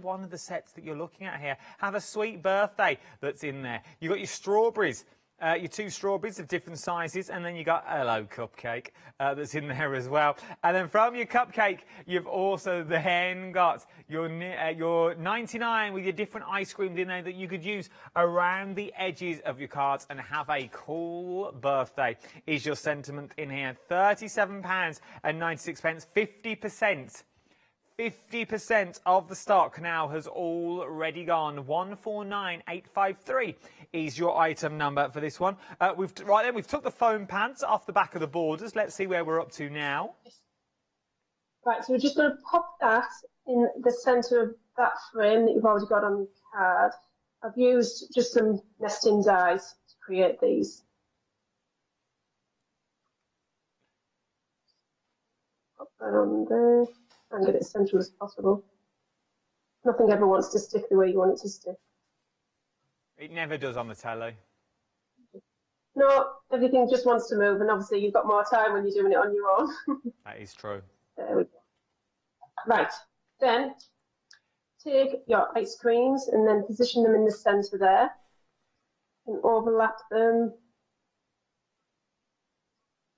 one of the sets that you're looking at here. Have a sweet birthday that's in there. You've got your strawberries your 2 strawberries of different sizes, and then you got hello cupcake that's in there as well. And then from your cupcake, you've also then got your 99 with your different ice creams in there that you could use around the edges of your cards and have a cool birthday. Is your sentiment in here? £37.96, 50%. 50% of the stock now has already gone. 149853 is your item number for this one. We've took the foam pads off the back of the borders. Let's see where we're up to now. Right, so we're just going to pop that in the centre of that frame that you've already got on your card. I've used just some nesting dies to create these. Pop that on there. And get it as central as possible. Nothing ever wants to stick the way you want it to stick. It never does on the telly. No, everything just wants to move, and obviously you've got more time when you're doing it on your own. That is true. There we go. Right, then take your ice creams and then position them in the centre there and overlap them.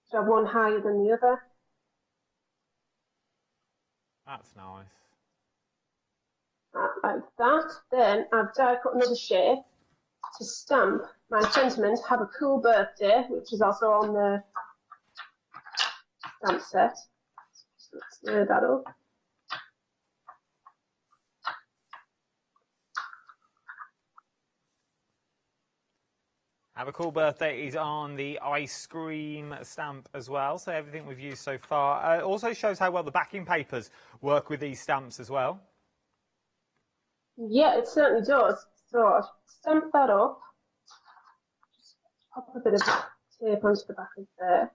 So have one higher than the other. That's nice. Like that. Then I've die cut another shape to stamp my sentiment, have a cool birthday, which is also on the stamp set. So let's stir that up. Have a Cool Birthday is on the ice cream stamp as well, so everything we've used so far. Also shows how well the backing papers work with these stamps as well. Yeah, it certainly does. So I've stamped that up. Just pop a bit of tape onto the back of there.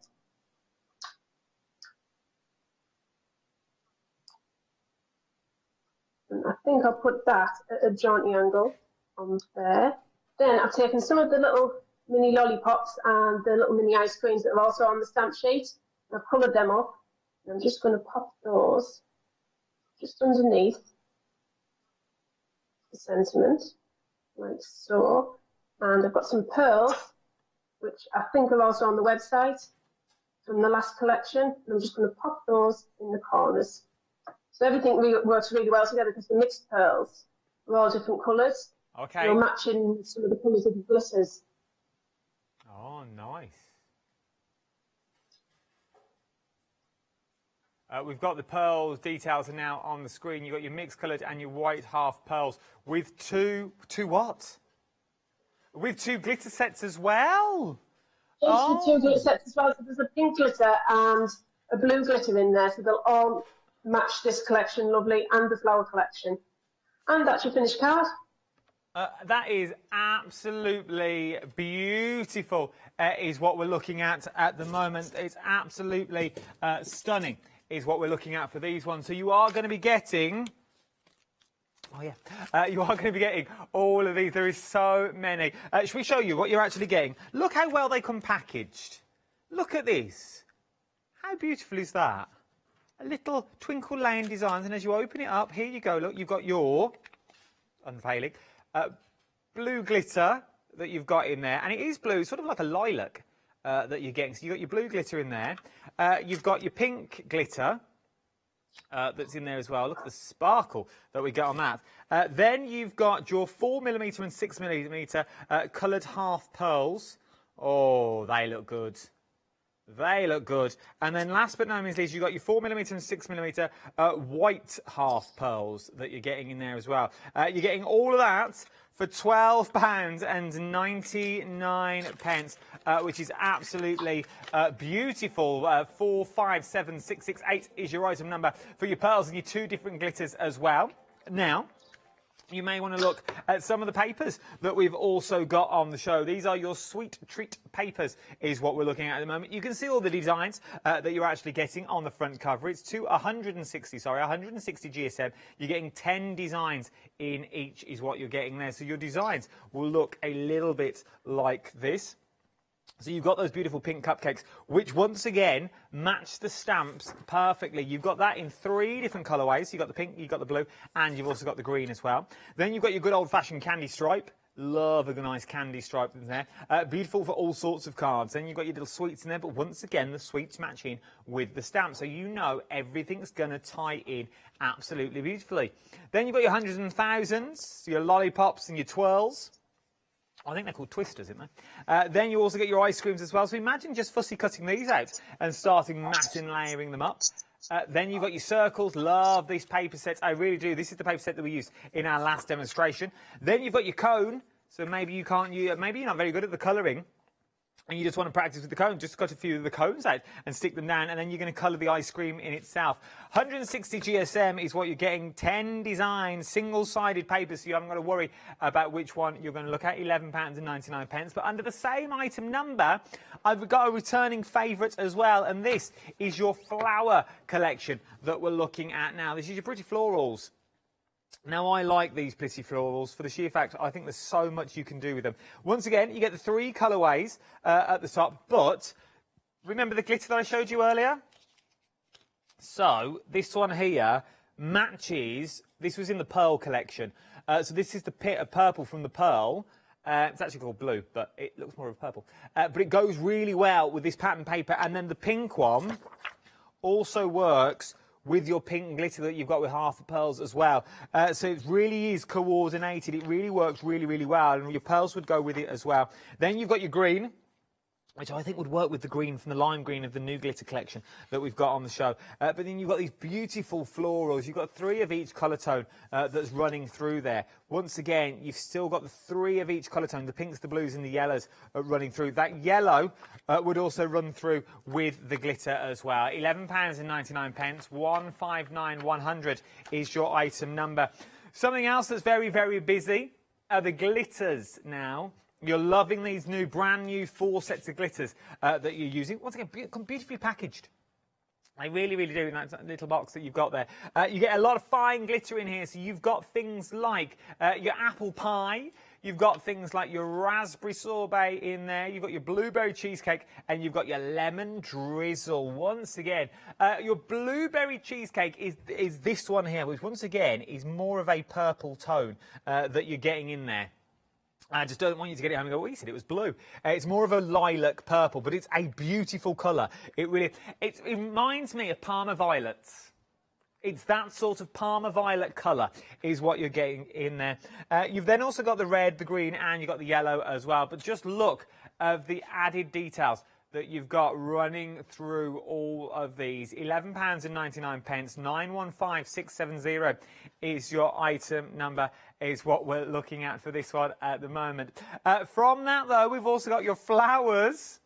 And I think I'll put that at a jaunty angle on there. Then I've taken some of the little mini lollipops and the little mini ice creams that are also on the stamp sheet. I've coloured them up. And I'm just going to pop those just underneath the sentiment, like so. And I've got some pearls, which I think are also on the website from the last collection. And I'm just going to pop those in the corners. So everything works really well together because the mixed pearls are all different colours. Okay. You're matching some of the colours of the glitters. Oh, nice. We've got the pearls details are now on the screen. You've got your mixed coloured and your white half pearls with two what? With 2 glitter sets as well? Yes, with 2 glitter sets as well. So there's a pink glitter and a blue glitter in there. So they'll all match this collection lovely and the flower collection. And that's your finished card. That is absolutely beautiful, is what we're looking at the moment. It's absolutely stunning, is what we're looking at for these ones. So you are going to be getting... Oh, yeah. You are going to be getting all of these. There is so many. Should we show you what you're actually getting? Look how well they come packaged. Look at this. How beautiful is that? A little twinkle lane designs, and as you open it up, here you go. Look, you've got your... unveiling... blue glitter that you've got in there, and it is blue, sort of like a lilac that you're getting. So you've got your blue glitter in there. You've got your pink glitter that's in there as well. Look at the sparkle that we get on that. Then you've got your 4mm and 6mm coloured half pearls. Oh, they look good. They look good. And then last but not least, you've got your 4mm and 6mm white half pearls that you're getting in there as well. You're getting all of that for £12.99, which is absolutely beautiful. 457668 is your item number for your pearls and your 2 different glitters as well. Now, you may want to look at some of the papers that we've also got on the show. These are your sweet treat papers, is what we're looking at the moment. You can see all the designs that you're actually getting on the front cover. It's 160 GSM. You're getting 10 designs in each is what you're getting there. So your designs will look a little bit like this. So you've got those beautiful pink cupcakes, which once again match the stamps perfectly. You've got that in 3 different colourways. You've got the pink, you've got the blue, and you've also got the green as well. Then you've got your good old-fashioned candy stripe. Love a nice candy stripe in there. Beautiful for all sorts of cards. Then you've got your little sweets in there, but once again, the sweets matching with the stamp. So you know everything's going to tie in absolutely beautifully. Then you've got your hundreds and thousands, your lollipops and your twirls. I think they're called twisters, aren't they? Then you also get your ice creams as well. So imagine just fussy cutting these out and starting massing layering them up. Then you've got your circles. Love these paper sets. I really do. This is the paper set that we used in our last demonstration. Then you've got your cone. So maybe you can't, maybe you're not very good at the colouring and you just want to practice with the cone. Just cut a few of the cones out and stick them down, and then you're going to colour the ice cream in itself. 160 GSM is what you're getting. 10 designs, single-sided paper, so you haven't got to worry about which one you're going to look at. £11.99. But under the same item number, I've got a returning favourite as well, and this is your flower collection that we're looking at now. This is your pretty florals. Now, I like these pretty florals for the sheer fact I think there's so much you can do with them. Once again, you get the 3 colourways at the top, but remember the glitter that I showed you earlier? So, this one here matches, this was in the pearl collection, so this is the pit of purple from the pearl. It's actually called blue, but it looks more of purple. But it goes really well with this pattern paper, and then the pink one also works with your pink glitter that you've got with half the pearls as well. So it really is coordinated. It really works really, really well. And your pearls would go with it as well. Then you've got your green, which I think would work with the green from the lime green of the new glitter collection that we've got on the show. But then you've got these beautiful florals. You've got 3 of each colour tone that's running through there. Once again, you've still got the 3 of each colour tone, the pinks, the blues and the yellows running through. That yellow would also run through with the glitter as well. £11.99, 159,100 is your item number. Something else that's very, very busy are the glitters now. You're loving these new, brand new 4 sets of glitters that you're using. Once again, beautifully packaged. I really, really do in that little box that you've got there. You get a lot of fine glitter in here. So you've got things like your apple pie. You've got things like your raspberry sorbet in there. You've got your blueberry cheesecake, and you've got your lemon drizzle. Once again, your blueberry cheesecake is this one here, which once again is more of a purple tone that you're getting in there. I just don't want you to get it home and go, well, you said it was blue. It's more of a lilac purple, but it's a beautiful colour. It reminds me of Parma violets. It's that sort of Parma violet colour is what you're getting in there. You've then also got the red, the green, and you've got the yellow as well. But just look at the added details that you've got running through all of these. £11.99, 915670 is your item number, is what we're looking at for this one at the moment. From that, though, we've also got your flowers.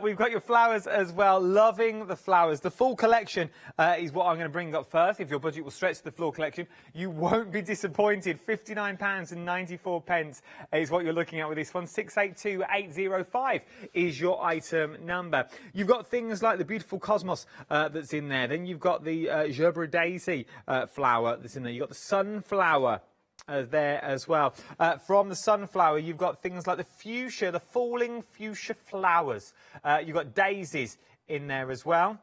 We've got your flowers as well. Loving the flowers. The full collection is what I'm going to bring up first. If your budget will stretch to the full collection, you won't be disappointed. £59.94 is what you're looking at with this one. 682805 is your item number. You've got things like the beautiful cosmos that's in there. Then you've got the gerbera daisy flower that's in there. You've got the sunflower there as well. From the sunflower, you've got things like the fuchsia, the falling fuchsia flowers. You've got daisies in there as well.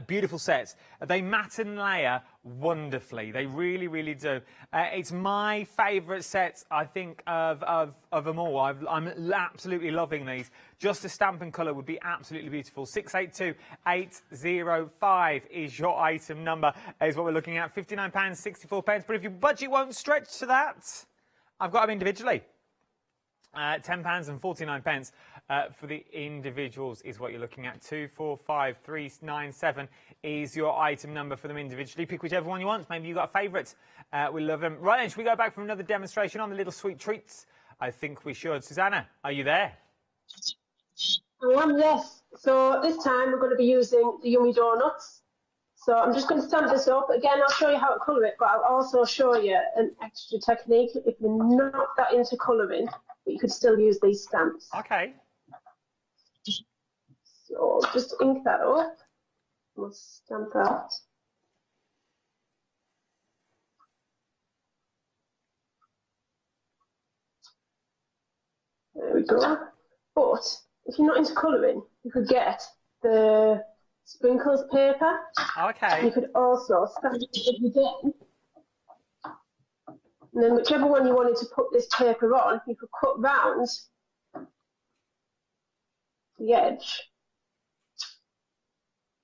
Beautiful sets. They matte and layer wonderfully. They really, really do. It's my favourite set, I think, of them all. I'm absolutely loving these. Just a stamp and colour would be absolutely beautiful. 682805 is your item number, is what we're looking at. £59.64. But if your budget won't stretch to that, I've got them individually. £10.49 for the individuals is what you're looking at. 245397 is your item number for them individually. Pick whichever one you want. Maybe you've got a favourite. We love them. Right then, should we go back for another demonstration on the little sweet treats? I think we should. Susanna, are you there? I am, yes. So this time we're going to be using the yummy donuts. So I'm just going to stamp this up. Again, I'll show you how to colour it, but I'll also show you an extra technique if you're not that into colouring. But you could still use these stamps. Okay. So just ink that up. We'll stamp that. There we go. But if you're not into colouring, you could get the sprinkles paper. Okay. You could also stamp it again And then whichever one you wanted to put this paper on, you could cut round the edge.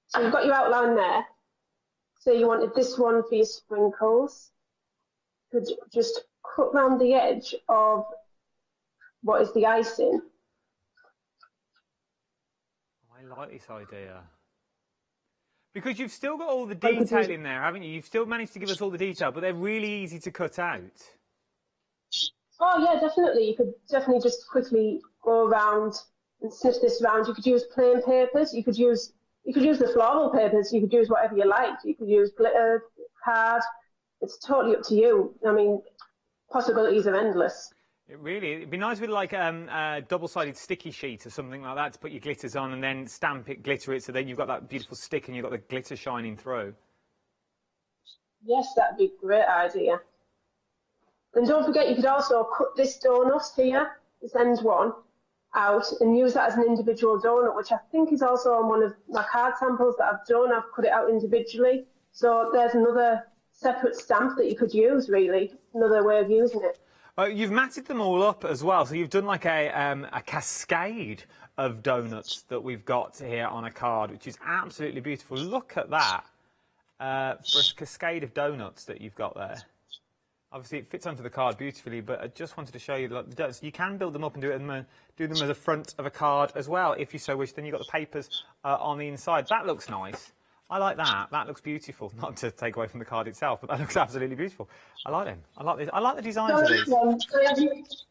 So you've got your outline there. So you wanted this one for your sprinkles. You could just cut round the edge of what is the icing. I like this idea. Because you've still got all the detail in there, haven't you? You've still managed to give us all the detail, but they're really easy to cut out. Oh yeah, definitely. You could definitely just quickly go around and sniff this round. You could use plain papers. You could use the floral papers. You could use whatever you like. You could use glitter, card. It's totally up to you. I mean, possibilities are endless. It'd be nice with like a double-sided sticky sheet or something like that to put your glitters on and then stamp it, glitter it, so then you've got that beautiful stick and you've got the glitter shining through. Yes, that'd be a great idea. And don't forget, you could also cut this donut here, this end one, out and use that as an individual donut, which I think is also on one of my card samples that I've done. I've cut it out individually. So there's another separate stamp that you could use, really, another way of using it. You've matted them all up as well, so you've done like a cascade of donuts that we've got here on a card, which is absolutely beautiful. Look at that, for a cascade of donuts that you've got there. Obviously, it fits onto the card beautifully, but I just wanted to show you the donuts. You can build them up and do them as a front of a card as well, if you so wish. Then you've got the papers on the inside. That looks nice. I like that. That looks beautiful. Not to take away from the card itself, but that looks absolutely beautiful. I like them. I like this. I like the designs of these.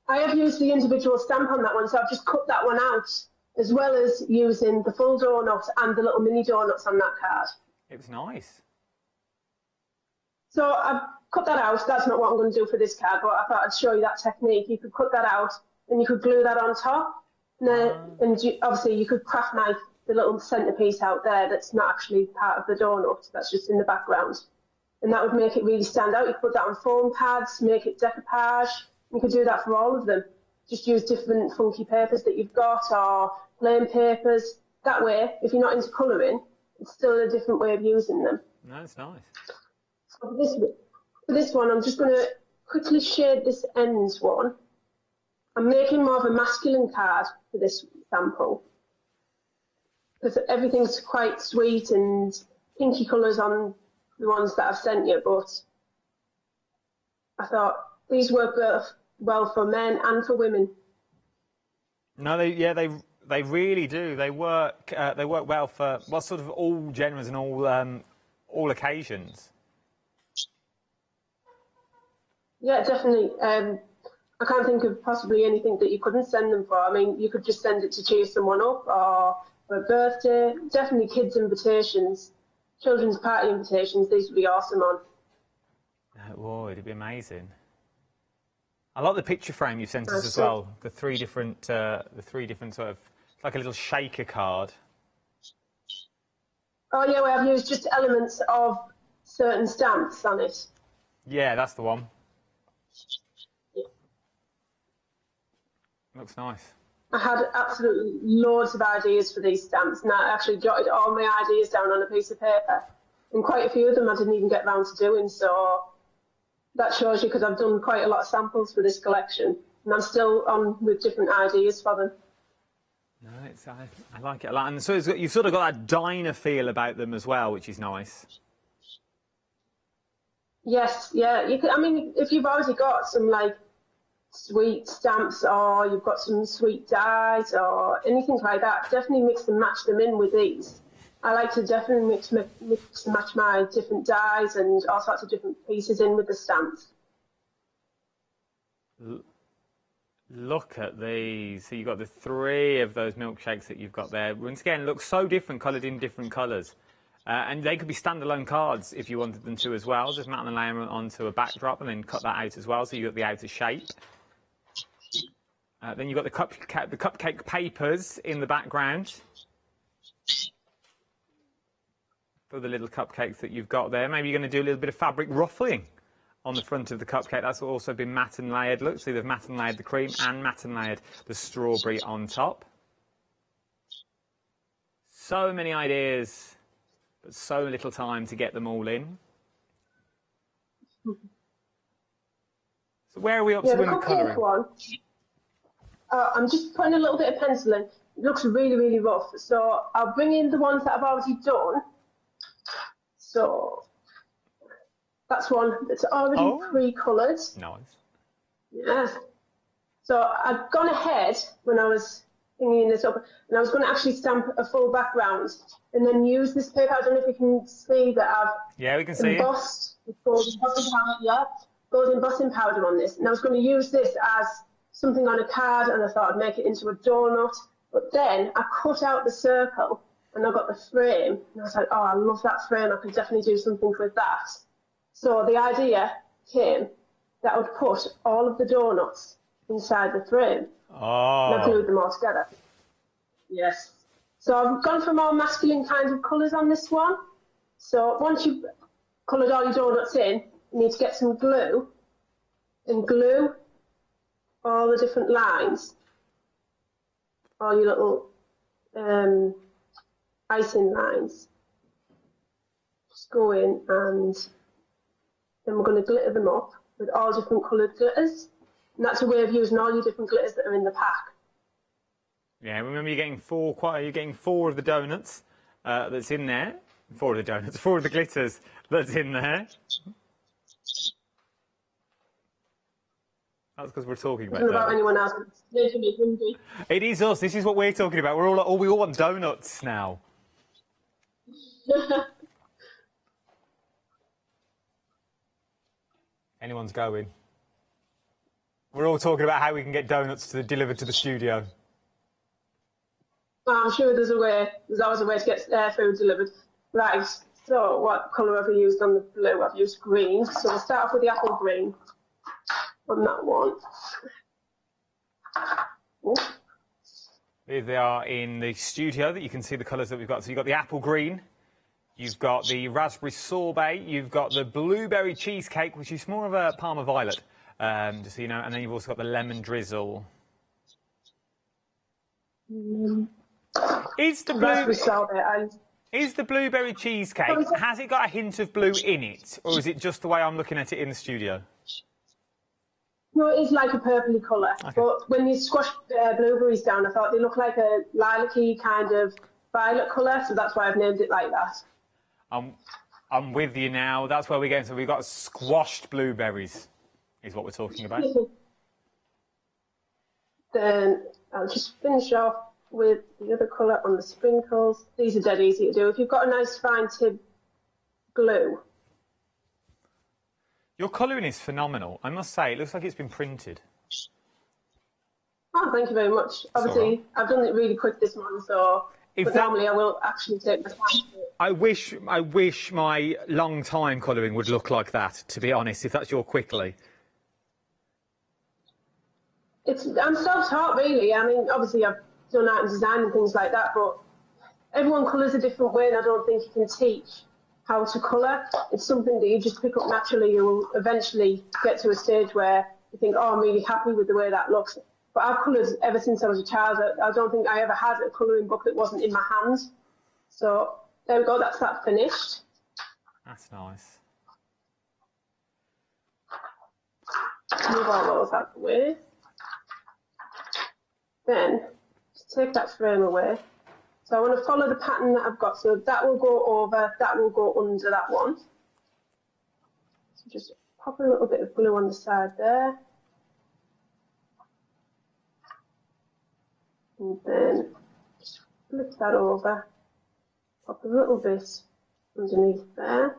I have used the individual stamp on that one, so I've just cut that one out, as well as using the full donut and the little mini donuts on that card. It was nice. So I've cut that out. That's not what I'm going to do for this card, but I thought I'd show you that technique. You could cut that out, and you could glue that on top. Obviously, you could craft knife the little centerpiece out there that's not actually part of the donut, that's just in the background. And that would make it really stand out. You could put that on foam pads, make it decoupage. You could do that for all of them. Just use different funky papers that you've got or plain papers. That way, if you're not into colouring, it's still a different way of using them. No, it's nice. So for this one, I'm just going to quickly shade this ends one. I'm making more of a masculine card for this sample, because everything's quite sweet and pinky colours on the ones that I've sent you, but I thought these work well for men and for women. No, they really do. They work well for sort of all genres and all occasions. Yeah, definitely. I can't think of possibly anything that you couldn't send them for. I mean, you could just send it to cheer someone up or for a birthday. Definitely kids' invitations, children's party invitations. These would be awesome on. It would. It'd be amazing. I like the picture frame you sent us as well. The three different sort of, like a little shaker card. Oh yeah, well, I've used just elements of certain stamps on it. Yeah, that's the one. Looks nice. I had absolutely loads of ideas for these stamps, and I actually jotted all my ideas down on a piece of paper. And quite a few of them I didn't even get round to doing, so that shows you, because I've done quite a lot of samples for this collection, and I'm still on with different ideas for them. No, I like it a lot. And so you've sort of got that diner feel about them as well, which is nice. Yes, yeah. You could, I mean, if you've already got some like sweet stamps, or you've got some sweet dyes or anything like that, definitely mix and match them in with these. I like to definitely mix and match my different dyes and all sorts of different pieces in with the stamps. Look at these. So you've got the three of those milkshakes that you've got there. Once again, it looks so different, coloured in different colours. And they could be standalone cards if you wanted them to as well. Just mat and lay them onto a backdrop and then cut that out as well, so you've got the outer shape. Then you've got the cupcake papers in the background for the little cupcakes that you've got there. Maybe you're going to do a little bit of fabric ruffling on the front of the cupcake. That's also been matte and layered. Look, see, they've matte and layered the cream and matte and layered the strawberry on top. So many ideas, but so little time to get them all in. So where are we up to Yeah, in the the cupcake colouring? one. I'm just putting a little bit of pencil in. It looks really, really rough. So I'll bring in the ones that I've already done. So that's one that's already pre-coloured. Nice. Yes. So I'd gone ahead when I was thinking this up, and I was going to actually stamp a full background and then use this paper. I don't know if you can see that I've Yeah, we can see it. embossed with golden embossing powder. Yeah, golden embossing powder on this, and I was going to use this as something on a card, and I thought I'd make it into a donut. But then I cut out the circle, and I got the frame, and I was like, oh, I love that frame. I could definitely do something with that. So the idea came that I would put all of the donuts inside the frame. Oh. And I glued them all together. Yes. So I've gone for more masculine kinds of colours on this one. So once you've coloured all your donuts in, you need to get some glue and glue all the different lines, all your little icing lines. Just go in, and then we're going to glitter them up with all different coloured glitters. And that's a way of using all your different glitters that are in the pack. Yeah, remember you're getting four of the donuts that's in there. 4 of the donuts, 4 of the glitters that's in there. That's because we're talking I about don't know about donuts. anyone else, but it's making me hungry. It is us. This is what we're talking about. We're all we all want donuts now. Anyone's going. We're all talking about how we can get donuts delivered to the studio. Well, I'm sure there's always a way to get food delivered. Right, so what colour have I used on the blue? I've used green. So we'll start off with the apple green on that one. Oh. Here they are in the studio that you can see the colours that we've got. So you've got the apple green, you've got the raspberry sorbet, you've got the blueberry cheesecake, which is more of a Parma violet, just so you know, and then you've also got the lemon drizzle. Is the blueberry cheesecake, has it got a hint of blue in it, or is it just the way I'm looking at it in the studio? No, it is like a purpley colour, but when you squash blueberries down, I thought they look like a lilac-y kind of violet colour, so that's why I've named it like that. I'm with you now. That's where we're going. So we've got squashed blueberries, is what we're talking about. Then I'll just finish off with the other colour on the sprinkles. These are dead easy to do. If you've got a nice fine tib glue. Your colouring is phenomenal. I must say, it looks like it's been printed. Oh, thank you very much. Obviously, I've done it really quick this morning, so normally I will actually take my time to do it. I wish my long time colouring would look like that, to be honest, if that's your quickly. I'm self-taught, really. I mean, obviously I've done art and design and things like that, but everyone colours a different way, and I don't think you can teach how to colour. It's something that you just pick up naturally. You will eventually get to a stage where you think, oh, I'm really happy with the way that looks. But I've coloured ever since I was a child. I don't think I ever had a colouring book that wasn't in my hand. So there we go, that's that finished. That's nice. Move all those out of the way. Then just take that frame away. So I want to follow the pattern that I've got. So that will go over, that will go under that one. So just pop a little bit of glue on the side there. And then just flip that over, pop a little bit underneath there.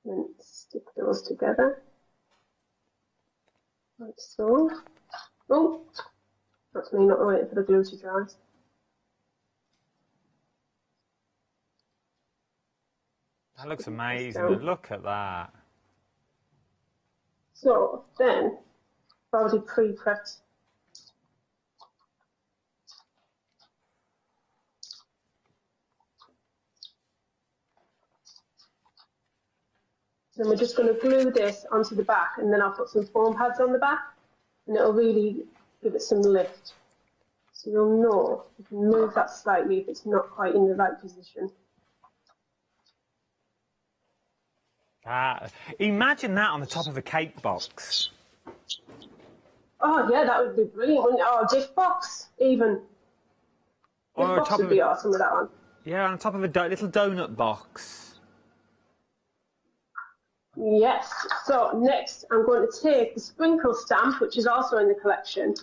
Then stick those together, like so. Oh, that's me not waiting for the glue to dry. That looks amazing. Look at that. So then, I've already pre-prepped. Then we're just going to glue this onto the back, and then I'll put some foam pads on the back, and it'll really give it some lift. So you'll know you can move that slightly if it's not quite in the right position. Imagine that on the top of a cake box. Oh yeah, that would be brilliant, wouldn't it? Oh, gift box, even. Or Gift box would be awesome with that one. Yeah, on top of a little donut box. Yes. So next, I'm going to take the sprinkle stamp, which is also in the collection,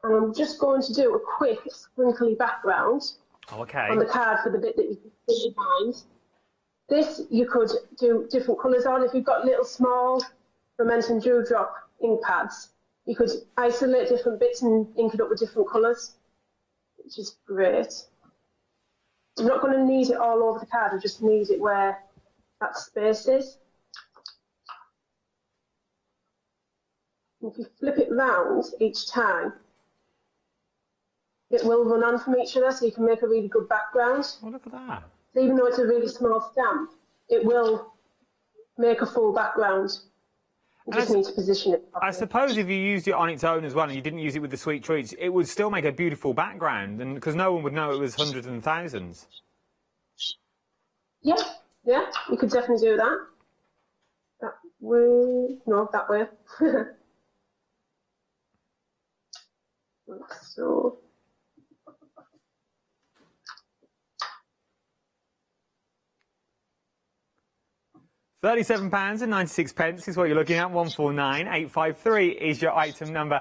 and I'm just going to do a quick sprinkly background on the card for the bit that you can see behind. This you could do different colours on. If you've got little small Momentum Dewdrop ink pads, you could isolate different bits and ink it up with different colours, which is great. I'm not going to need it all over the card, I just need it where that space is. If you flip it round each time, it will run on from each other, so you can make a really good background. Oh, look at that. So even though it's a really small stamp, it will make a full background. You just need to position it properly. I suppose if you used it on its own as well and you didn't use it with the sweet treats, it would still make a beautiful background, and because no one would know it was hundreds and thousands. Yeah, you could definitely do that. That way, no, that way. Like so. £37.96 is what you're looking at. 149853 is your item number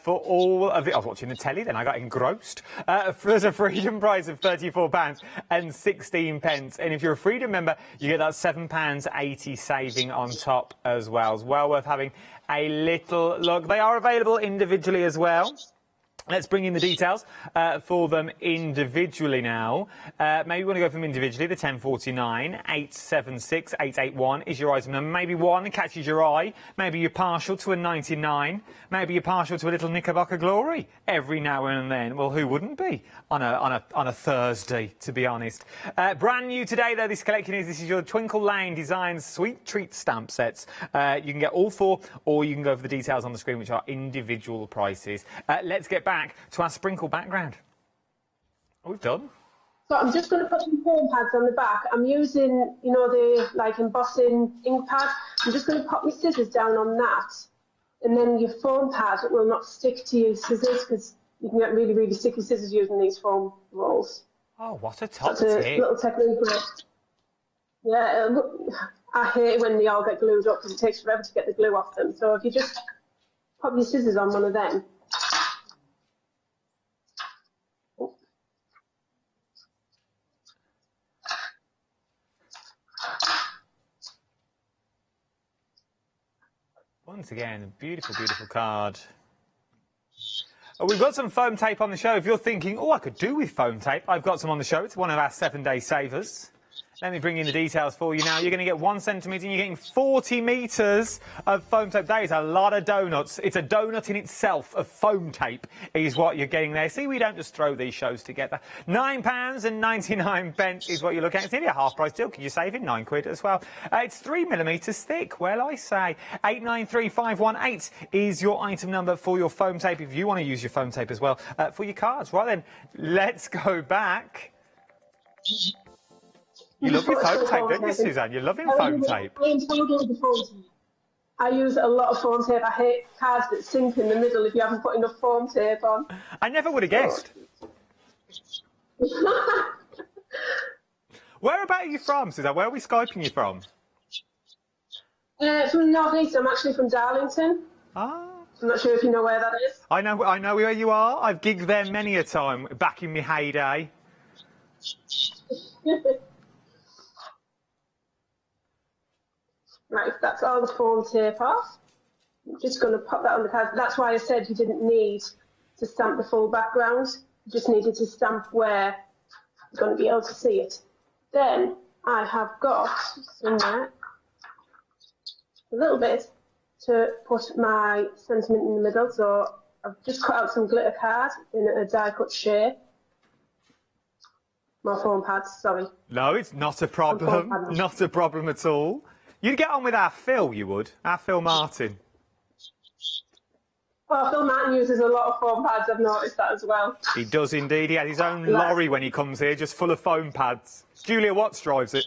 for all of it. I was watching the telly, then I got engrossed. There's a Freedom price of £34.16, and if you're a Freedom member, you get that £7.80 saving on top as well. It's well worth having a little look. They are available individually as well. Let's bring in the details for them individually now. Maybe you want to go for them individually. The 1049 876 881 is your item number. Maybe one catches your eye. Maybe you're partial to a 99. Maybe you're partial to a little Knickerbocker Glory every now and then. Well, who wouldn't be on a Thursday, to be honest? Brand new today, though, this collection is. This is your Twinkle Lane Designs Sweet Treat stamp sets. You can get all four, or you can go for the details on the screen, which are individual prices. Let's get back to our sprinkle background. Oh, we've done. So I'm just going to put some foam pads on the back. I'm using, you know, the like embossing ink pad. I'm just going to pop my scissors down on that, and then your foam pad will not stick to your scissors, because you can get really, really sticky scissors using these foam rolls. Oh, what a top That's a tip. little technique. Yeah, I hate when they all get glued up because it takes forever to get the glue off them. So if you just pop your scissors on one of them. Once again, a beautiful, beautiful card. We've got some foam tape on the show. If you're thinking, oh, I could do with foam tape, I've got some on the show. It's one of our 7-day savers. Let me bring in the details for you now. You're going to get 1 centimetre and you're getting 40 metres of foam tape. That is a lot of donuts. It's a donut in itself of foam tape is what you're getting there. See, we don't just throw these shows together. £9.99 is what you're looking at. It's nearly a half-price deal because you're saving £9 as well. It's 3mm thick. Well, I say 893518 is your item number for your foam tape if you want to use your foam tape as well for your cards. Right then, let's go back. You love your foam tape, don't you, Suzanne? You're loving foam tape. I use a lot of foam tape. I hate cards that sink in the middle if you haven't put enough foam tape on. I never would have guessed. Where about are you from, Suzanne? Where are we Skyping you from? From the North East. I'm actually from Darlington. Ah. I'm not sure if you know where that is. I know where you are. I've gigged there many a time back in my heyday. Right, that's all the foam tape off. I'm just going to pop that on the card. That's why I said you didn't need to stamp the full background. You just needed to stamp where you're going to be able to see it. Then I have got somewhere a little bit to put my sentiment in the middle. So I've just cut out some glitter card in a die cut shape. More foam pads, sorry. No, it's not a problem. Not a problem at all. You'd get on with our Phil, you would. Our Phil Martin. Well, Phil Martin uses a lot of foam pads, I've noticed that as well. He does indeed. He had his own lorry when he comes here, just full of foam pads. Julia Watts drives it.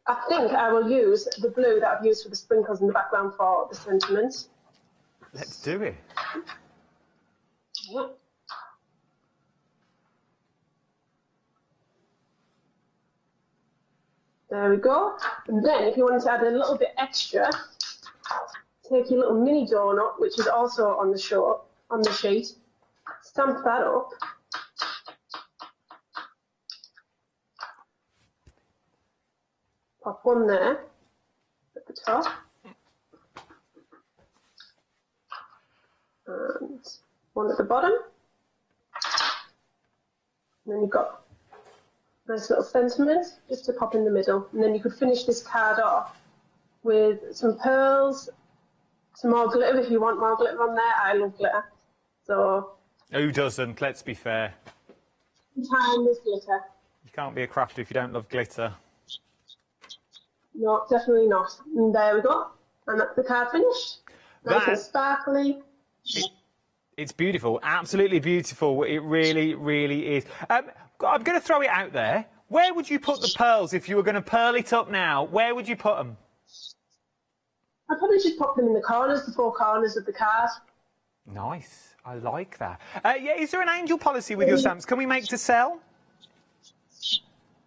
I think I will use the blue that I've used for the sprinkles in the background for the sentiment. Let's do it. Yep. There we go. And then if you wanted to add a little bit extra, take your little mini donut, which is also on the sheet, stamp that up. Pop one there at the top. And one at the bottom. And then you've got a nice little sentiment just to pop in the middle. And then you could finish this card off with some pearls, some more glitter if you want more glitter on there. I love glitter. So Who doesn't? Let's be fair. time with glitter. You can't be a crafter if you don't love glitter. No, definitely not. And there we go. And that's the card finished. Nice and sparkly. It's beautiful, absolutely beautiful. It really, really is. I'm going to throw it out there. Where would you put the pearls if you were going to pearl it up now? Where would you put them? I'd probably just pop them in the corners, the four corners of the card. Nice. I like that. Yeah, is there an angel policy with your stamps? Can we make to sell?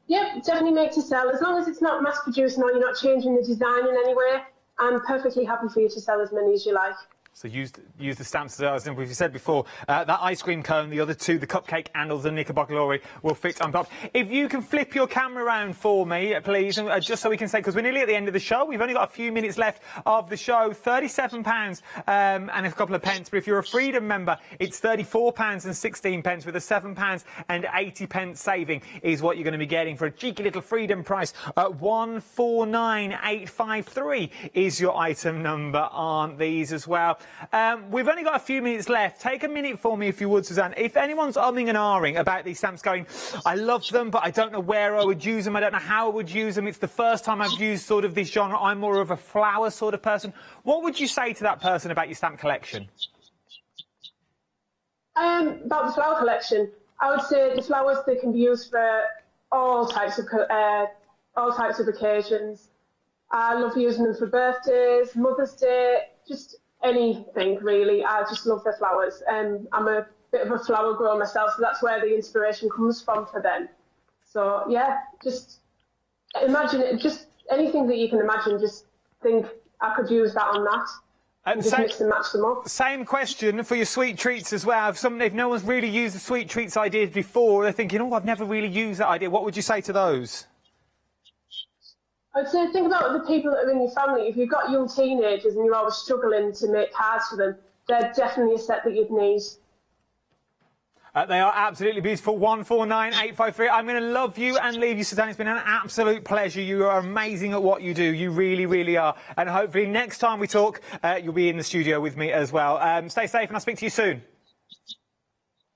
Yep, definitely make to sell. As long as it's not mass produced or you're not changing the design in any way, I'm perfectly happy for you to sell as many as you like. So use the stamps as well. As we said before, that ice cream cone, the other two, the cupcake handles and Knickerbocker Glory will fit on top. If you can flip your camera around for me, please, just so we can say, because we're nearly at the end of the show, we've only got a few minutes left of the show, £37 and a couple of pence. But if you're a Freedom member, it's £34.16 with a £7.80 saving is what you're going to be getting for a cheeky little Freedom price. 149853 is your item number on these as well. We've only got a few minutes left. Take a minute for me if you would, Suzanne. If anyone's umming and ahhing about these stamps going, I love them, but I don't know where I would use them. I don't know how I would use them. It's the first time I've used sort of this genre. I'm more of a flower sort of person. What would you say to that person about your stamp collection? About the flower collection, I would say the flowers, they can be used for all types of occasions. I love using them for birthdays, Mother's Day, just anything really. I just love the flowers. I'm a bit of a flower grower myself, so that's where the inspiration comes from for them. So yeah, just imagine it, just anything that you can imagine, just think I could use that on that. And just mix and match them up. Same question for your sweet treats as well. If no one's really used the sweet treats idea before, they're thinking, oh, I've never really used that idea. What would you say to those? I'd say think about the people that are in your family. If you've got young teenagers and you're always struggling to make cards for them, they're definitely a set that you'd need. They are absolutely beautiful. 149853. I'm going to love you and leave you, Suzanne. It's been an absolute pleasure. You are amazing at what you do. You really, really are. And hopefully next time we talk, you'll be in the studio with me as well. Stay safe and I'll speak to you soon.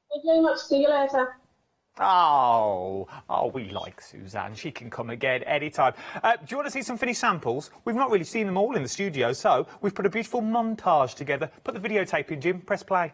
Thank you very much. See you later. Oh, we like Suzanne. She can come again anytime. Do you want to see some finished samples? We've not really seen them all in the studio, so we've put a beautiful montage together. Put the videotape in, Jim. Press play.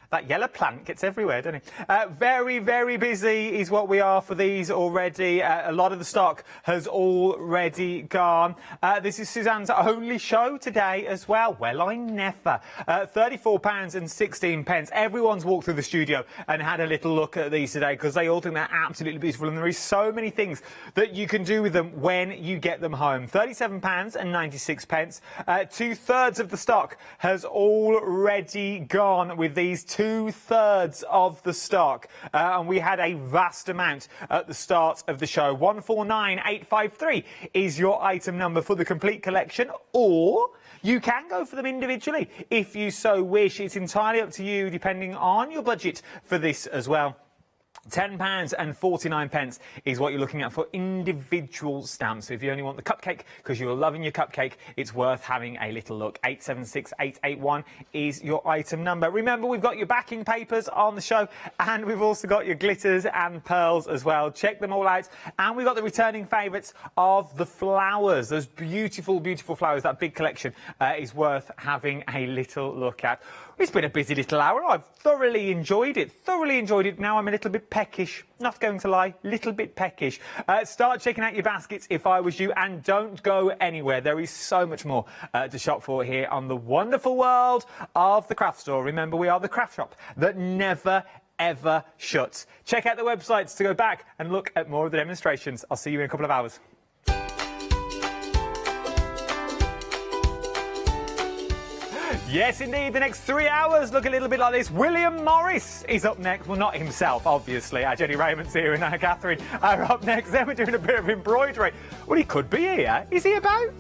That yellow plant gets everywhere, doesn't it? Very, very busy is what we are for these already. A lot of the stock has already gone. This is Suzanne's only show today as well. Well, I never. £34.16. Everyone's walked through the studio and had a little look at these today because they all think they're absolutely beautiful. And there is so many things that you can do with them when you get them home. £37.96. 2/3 of the stock has already gone with these two 2/3 of the stock. And we had a vast amount at the start of the show. 149853 is your item number for the complete collection, or you can go for them individually if you so wish. It's entirely up to you, depending on your budget for this as well. £10.49 is what you're looking at for individual stamps. So if you only want the cupcake because you're loving your cupcake, it's worth having a little look. 876881 is your item number. Remember, we've got your backing papers on the show, and we've also got your glitters and pearls as well. Check them all out. And we've got the returning favourites of the flowers. Those beautiful, beautiful flowers. That big collection is worth having a little look at. It's been a busy little hour. I've thoroughly enjoyed it. Now I'm a little bit peckish. Not going to lie, little bit peckish. Start checking out your baskets if I was you, and don't go anywhere. There is so much more to shop for here on the wonderful world of the craft store. Remember, we are the craft shop that never, ever shuts. Check out the websites to go back and look at more of the demonstrations. I'll see you in a couple of hours. Yes, indeed. The next 3 hours look a little bit like this. William Morris is up next. Well, not himself, obviously. Jenny Raymond's here and Catherine are up next. Then we're doing a bit of embroidery. Well, he could be here. Is he about?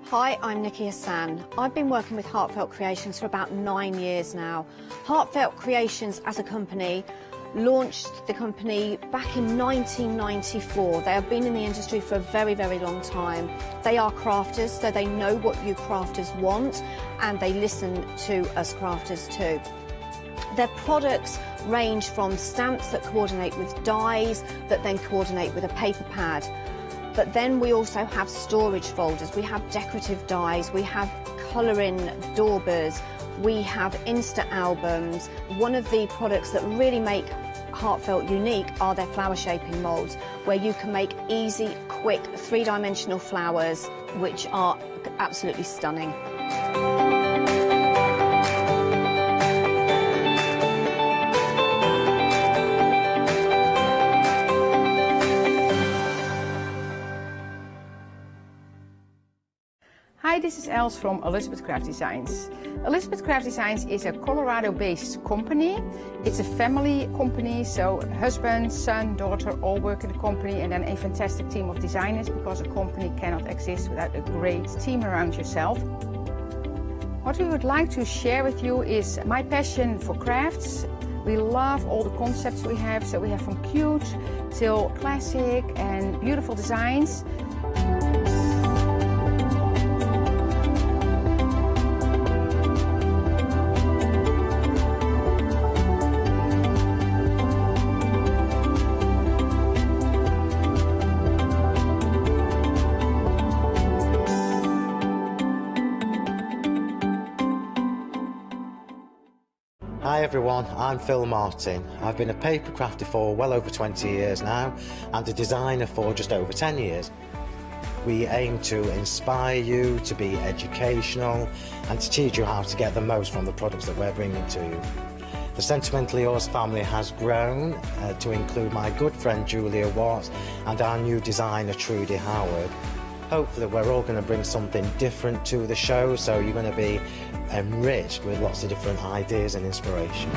Hi, I'm Nikki Hassan. I've been working with Heartfelt Creations for about 9 years now. Heartfelt Creations as a company launched the company back in 1994. They have been in the industry for a very, very long time. They are crafters, so they know what you crafters want, and they listen to us crafters too. Their products range from stamps that coordinate with dies that then coordinate with a paper pad. But then we also have storage folders, we have decorative dies, we have colouring daubers, we have Insta albums. One of the products that really make Heartfelt unique are their flower shaping moulds, where you can make easy, quick, three-dimensional flowers, which are absolutely stunning. Hi, this is Els from Elizabeth Craft Designs. Elizabeth Craft Designs is a Colorado-based company. It's a family company, so husband, son, daughter all work in the company, and then a fantastic team of designers, because a company cannot exist without a great team around yourself. What we would like to share with you is my passion for crafts. We love all the concepts we have, so we have from cute till classic and beautiful designs. Hi everyone, I'm Phil Martin. I've been a paper crafter for well over 20 years now, and a designer for just over 10 years. We aim to inspire you, to be educational, and to teach you how to get the most from the products that we're bringing to you. The Sentimentally Yours family has grown to include my good friend Julia Watts and our new designer Trudy Howard. Hopefully we're all going to bring something different to the show, so you're going to be enriched with lots of different ideas and inspiration.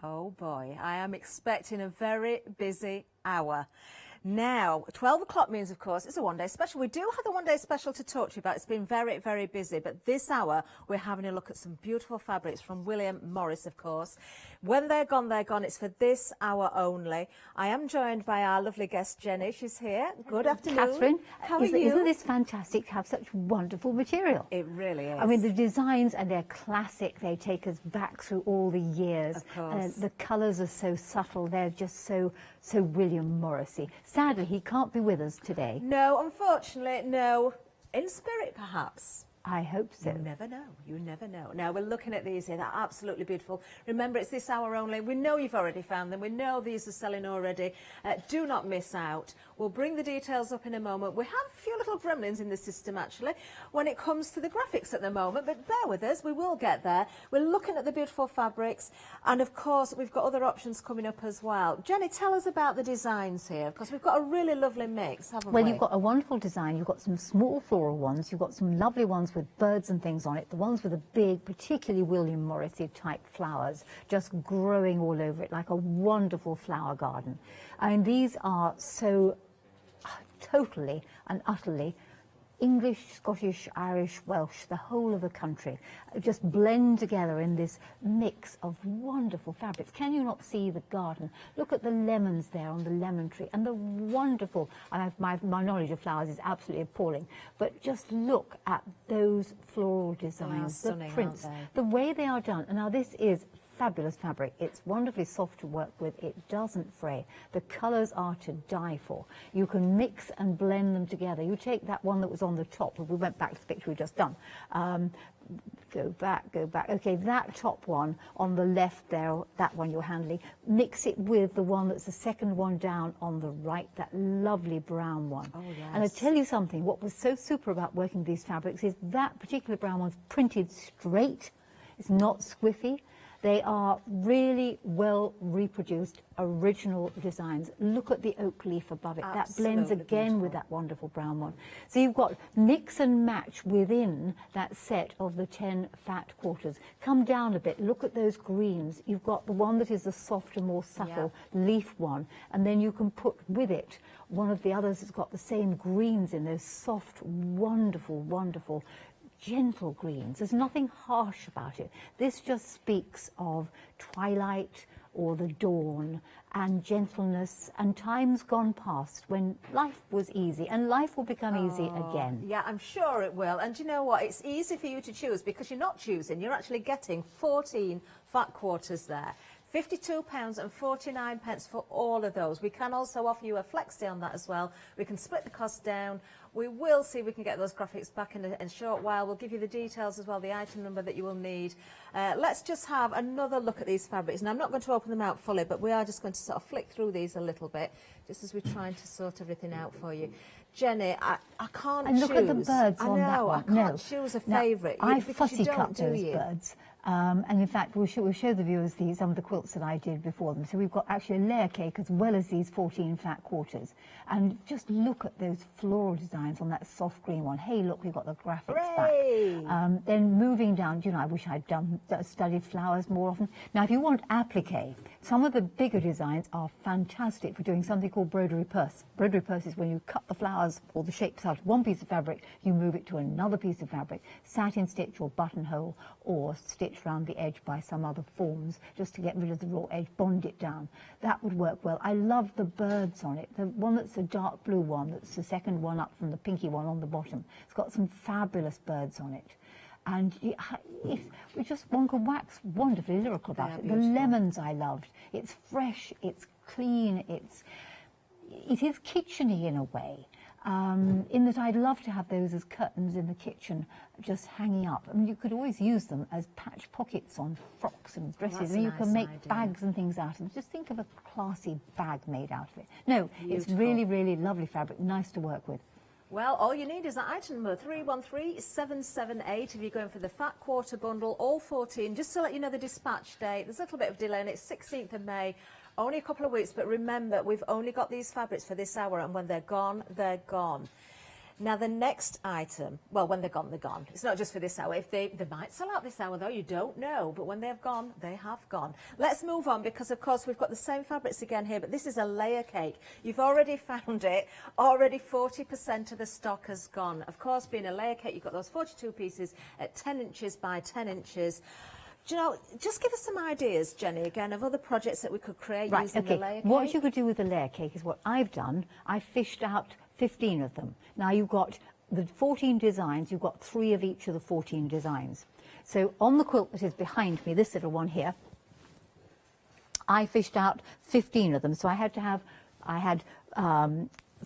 Oh boy, I am expecting a very busy hour. Now, 12 o'clock means, of course, it's a one-day special. We do have a one-day special to talk to you about. It's been very, very busy. But this hour, we're having a look at some beautiful fabrics from William Morris, of course. When they're gone, they're gone. It's for this hour only. I am joined by our lovely guest, Jenny. She's here. Good afternoon. Catherine, how are you? Isn't this fantastic to have such wonderful material? It really is. I mean, the designs, and they're classic. They take us back through all the years. Of course. The colours are so subtle. They're just so William Morrissey. Sadly, he can't be with us today. No, unfortunately, no. In spirit, perhaps. I hope so. You never know. You never know. Now, we're looking at these here. They're absolutely beautiful. Remember, it's this hour only. We know you've already found them. We know these are selling already. Do not miss out. We'll bring the details up in a moment. We have a few little gremlins in the system, actually, when it comes to the graphics at the moment, but bear with us. We will get there. We're looking at the beautiful fabrics, and, of course, we've got other options coming up as well. Jenny, tell us about the designs here, because we've got a really lovely mix, haven't we? Well, you've got a wonderful design. You've got some small floral ones. You've got some lovely ones with birds and things on it. The ones with the big, particularly William Morrissey type flowers, just growing all over it like a wonderful flower garden. I mean, these are so totally and utterly English, Scottish, Irish, Welsh, the whole of the country, just blend together in this mix of wonderful fabrics. Can you not see the garden? Look at the lemons there on the lemon tree, and the wonderful, my knowledge of flowers is absolutely appalling, but just look at those floral designs, the stunning, prints, aren't they? the way they are done. And now this is fabulous fabric. It's wonderfully soft to work with. It doesn't fray. The colours are to die for. You can mix and blend them together. You take that one that was on the top. We went back to the picture we just done. Go back. Okay, that top one on the left there, that one you're handling, mix it with the one that's the second one down on the right, that lovely brown one. Oh, yes. And I tell you something, what was so super about working with these fabrics is that particular brown one's printed straight. It's not squiffy. They are really well reproduced, original designs. Look at the oak leaf above it. That blends again with that wonderful brown one. So you've got mix and match within that set of the 10 fat quarters. Come down a bit. Look at those greens. You've got the one that is the softer, more subtle leaf one. And then you can put with it one of the others that's got the same greens in those soft, wonderful, wonderful gentle greens. There's nothing harsh about it. This just speaks of twilight or the dawn and gentleness and times gone past when life was easy, and life will become easy again. Yeah, I'm sure it will. And do you know what? It's easy for you to choose because you're not choosing. You're actually getting 14 fat quarters there. £52.49 for all of those. We can also offer you a flexi on that as well. We can split the cost down. We will see if we can get those graphics back in a short while. We'll give you the details as well, the item number that you will need. Let's just have another look at these fabrics. And I'm not going to open them out fully, but we are just going to sort of flick through these a little bit, just as we're trying to sort everything out for you. Jenny, I can't and choose. look at the birds on that one. I can't choose a favourite. I fussy cut those birds. And in fact, we'll show the viewers some of the quilts that I did before them. So we've got actually a layer cake as well as these 14 fat quarters. And just look at those floral designs on that soft green one. Hey, look, we've got the graphics back. Then moving down, you know, I wish I'd studied flowers more often. Now, if you want applique, some of the bigger designs are fantastic for doing something called broderie purse. Broderie purse is when you cut the flowers or the shapes out of one piece of fabric, you move it to another piece of fabric, satin stitch or buttonhole, or stitch around the edge by some other forms just to get rid of the raw edge, bond it down. That would work well. I love the birds on it. The one that's the dark blue one, that's the second one up from the pinky one on the bottom. It's got some fabulous birds on it. And one could wax wonderfully lyrical about it. The lemons I loved. It's fresh, it's clean, it is kitcheny in a way. In that I'd love to have those as curtains in the kitchen, just hanging up. I mean, you could always use them as patch pockets on frocks and dresses, and you can make bags and things out of them. Just think of a classy bag made out of it. No, it's really, really lovely fabric, nice to work with. Well, all you need is that item number 313778 if you're going for the fat quarter bundle, all 14. Just to let you know the dispatch date, there's a little bit of delay, and it's 16th of May. Only a couple of weeks, but remember, we've only got these fabrics for this hour, and when they're gone, they're gone. Now, the next item, well, when they're gone, they're gone. It's not just for this hour. If they might sell out this hour, though, you don't know. But when they've gone, they have gone. Let's move on, because, of course, we've got the same fabrics again here, but this is a layer cake. You've already found it. Already 40% of the stock has gone. Of course, being a layer cake, you've got those 42 pieces at 10 inches by 10 inches. Do you know, just give us some ideas, Jenny, again, of other projects that we could create using the layer cake. What you could do with the layer cake is what I've done. I fished out 15 of them. Now, you've got the 14 designs. You've got 3 of each of the 14 designs. So on the quilt that is behind me, this little one here, I fished out 15 of them. So I had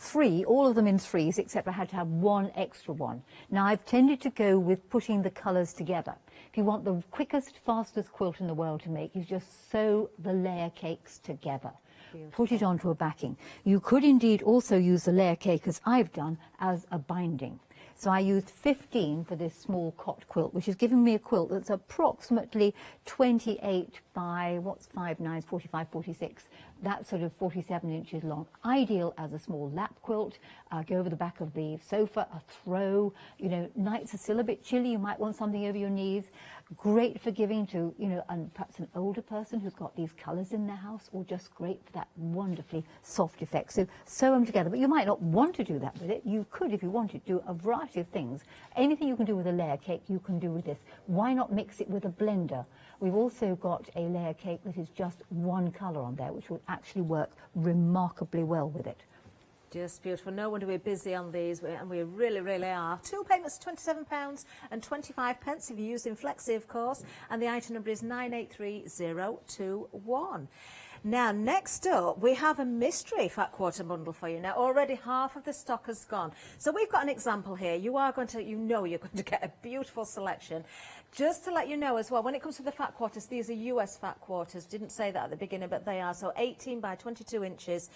3, all of them in 3s, except I had to have one extra one. Now I've tended to go with putting the colours together. If you want the quickest, fastest quilt in the world to make, you just sew the layer cakes together. Beautiful. Put it onto a backing. You could indeed also use the layer cake, as I've done, as a binding. So I used 15 for this small cot quilt, which has given me a quilt that's approximately 28 by, what's 5 9s, 45, 46. That's sort of 47 inches long. Ideal as a small lap quilt. Go over the back of the sofa, a throw. You know, nights are still a bit chilly. You might want something over your knees. Great for giving to, you know, and perhaps an older person who's got these colours in their house, or just great for that wonderfully soft effect. So sew them together, but you might not want to do that with it. You could, if you wanted, do a variety of things. Anything you can do with a layer cake, you can do with this. Why not mix it with a blender? We've also got a layer cake that is just one colour on there, which would actually work remarkably well with it. Just beautiful. No wonder we're busy on these, and we really, really are. 2 payments, £27.25 if you're using Flexi, of course, and the item number is 983021. Now, next up, we have a mystery fat quarter bundle for you. Now, already half of the stock has gone. So we've got an example here. You are going to, you know you're going to get a beautiful selection. Just to let you know as well, when it comes to the fat quarters, these are US fat quarters. Didn't say that at the beginning, but they are. So 18 by 22 inches.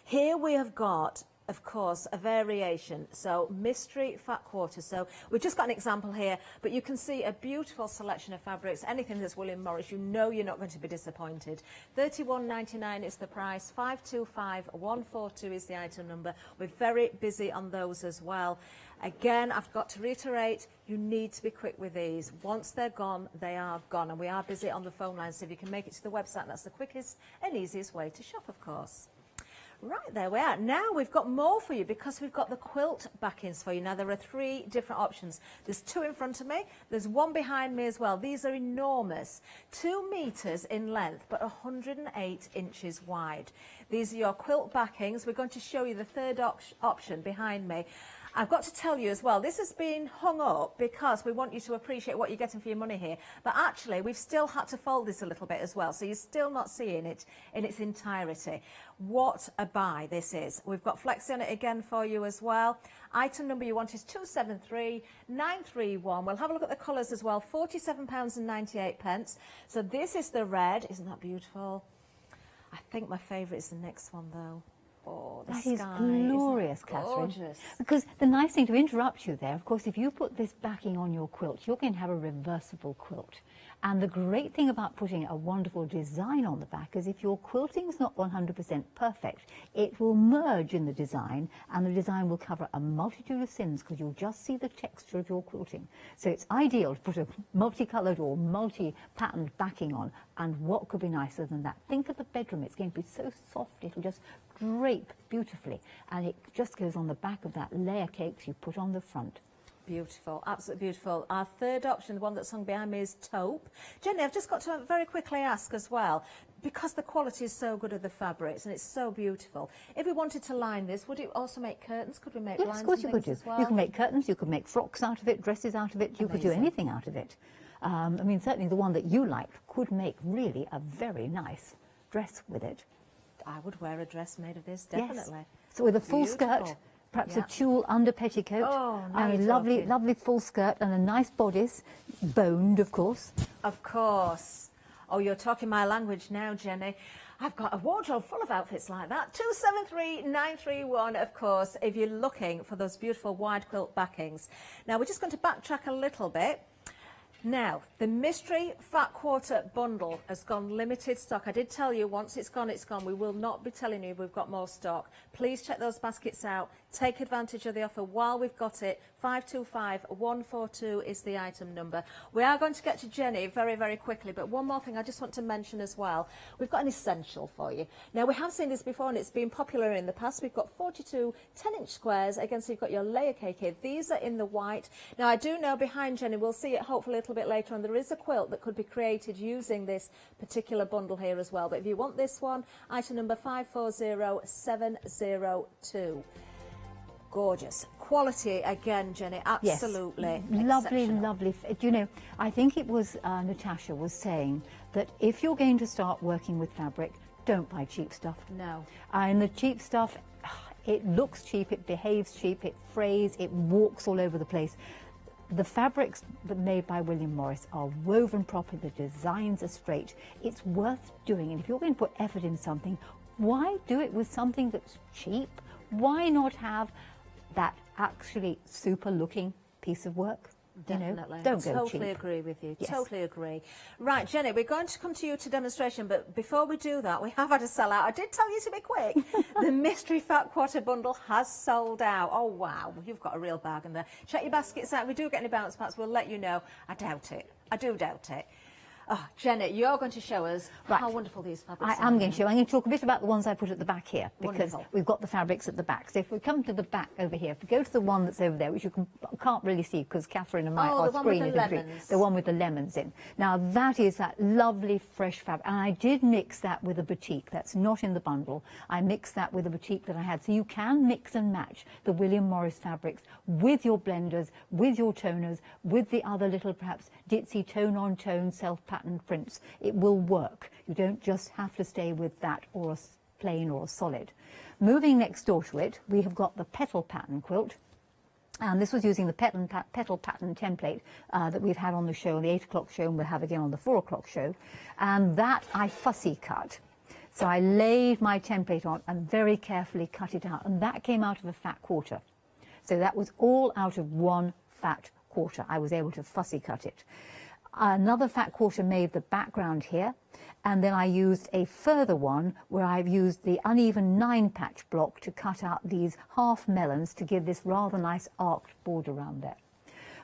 Here we have got, of course, a variation. So mystery fat quarter. So we've just got an example here, but you can see a beautiful selection of fabrics. Anything that's William Morris, you know you're not going to be disappointed. £31.99 is the price. 525142 is the item number. We're very busy on those as well. Again, I've got to reiterate, you need to be quick with these. Once they're gone, they are gone. And we are busy on the phone line, so if you can make it to the website, that's the quickest and easiest way to shop, of course. Right, there we are. Now we've got more for you, because we've got the quilt backings for you. Now there are 3 different options. There's 2 in front of me. There's 1 behind me as well. These are enormous. 2 metres in length, but 108 inches wide. These are your quilt backings. We're going to show you the 3rd option behind me. I've got to tell you as well, this has been hung up because we want you to appreciate what you're getting for your money here. But actually, we've still had to fold this a little bit as well, so you're still not seeing it in its entirety. What a buy this is. We've got Flexi on it again for you as well. Item number you want is 273931. We'll have a look at the colours as well. £47.98. So this is the red. Isn't that beautiful? I think my favourite is the next one, though. Oh, that is glorious, Catherine. Gorgeous. Because the nice thing, to interrupt you there, of course, if you put this backing on your quilt, you're going to have a reversible quilt. And the great thing about putting a wonderful design on the back is if your quilting is not 100% perfect, it will merge in the design, and the design will cover a multitude of sins because you'll just see the texture of your quilting. So it's ideal to put a multicoloured or multi-patterned backing on, and what could be nicer than that? Think of the bedroom. It's going to be so soft, it'll just drape beautifully, and it just goes on the back of that layer cake you put on the front. Beautiful, absolutely beautiful. Our 3rd option, the one that's hung behind me, is taupe. Jenny, I've just got to very quickly ask as well, because the quality is so good of the fabrics and it's so beautiful, if we wanted to line this, would it also make curtains? Could we make Yes, lines of course and you could things do. as well? You can make curtains, you could make frocks out of it, dresses out of it, you could do anything out of it. I mean, certainly the one that you like could make really a very nice dress with it. I would wear a dress made of this, definitely. Yes. So with a full skirt, perhaps a tulle under petticoat, and a lovely, lovely full skirt and a nice bodice, boned, of course. Of course. Oh, you're talking my language now, Jenny. I've got a wardrobe full of outfits like that. 273931, of course, if you're looking for those beautiful wide quilt backings. Now, we're just going to backtrack a little bit. Now, the mystery fat quarter bundle has gone limited stock. I did tell you once it's gone, it's gone. We will not be telling you we've got more stock. Please check those baskets out. Take advantage of the offer while we've got it. 525142 is the item number. We are going to get to Jenny very, very quickly, but one more thing I just want to mention as well. We've got an essential for you. Now, we have seen this before and it's been popular in the past. We've got 42 10-inch squares. Again, so you've got your layer cake here. These are in the white. Now, I do know behind Jenny, we'll see it hopefully a little bit later on, there is a quilt that could be created using this particular bundle here as well. But if you want this one, item number 540702. Gorgeous. Quality again, Jenny, absolutely. Yes. Lovely, lovely. Do you know, I think it was Natasha was saying that if you're going to start working with fabric, don't buy cheap stuff. No. And the cheap stuff, It looks cheap, it behaves cheap, it frays, it walks all over the place. The fabrics made by William Morris are woven properly, the designs are straight. It's worth doing, and if you're going to put effort in something, why do it with something that's cheap? Why not have that actually super looking piece of work? Definitely. You know, don't go totally cheap. agree with you. Yes. Totally agree. Right, Jenny, we're going to come to you to demonstration, but before we do that, we have had a sellout. I did tell you to be quick. The mystery fat quarter bundle has sold out. Oh, wow. You've got a real bargain there. Check your baskets out. If we do get any bounce backs, we'll let you know. I doubt it. I do doubt it. Oh, Jenny, you're going to show us how wonderful these fabrics are. I'm going to show. I'm going to talk a bit about the ones I put at the back here, because Wonderful. we've got the fabrics at the back. So if we come to the back over here, if we go to the one that's over there, which you can't really see because Catherine and our screen is the one with the lemons in. Now that is that lovely fresh fabric, and I did mix that with a batik. That's not in the bundle. I mixed that with a batik that I had. So you can mix and match the William Morris fabrics with your blenders, with your toners, with the other little perhaps ditzy tone-on-tone self-patterned prints. It will work. You don't just have to stay with that or a plain or a solid. Moving next door to it, we have got the petal pattern quilt. And this was using the petal pattern template that we've had on the show, the 8 o'clock show, and we'll have again on the 4 o'clock show. And that I fussy cut. So I laid my template on and very carefully cut it out. And that came out of a fat quarter. So that was all out of one fat quarter. I was able to fussy cut it. Another fat quarter made the background here, and then I used a further one where I've used the uneven 9-patch block to cut out these half melons to give this rather nice arched border around there.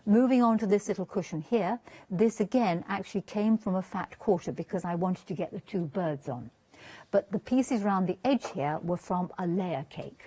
Moving on to this little cushion here, this again actually came from a fat quarter because I wanted to get the 2 birds on. But the pieces around the edge here were from a layer cake.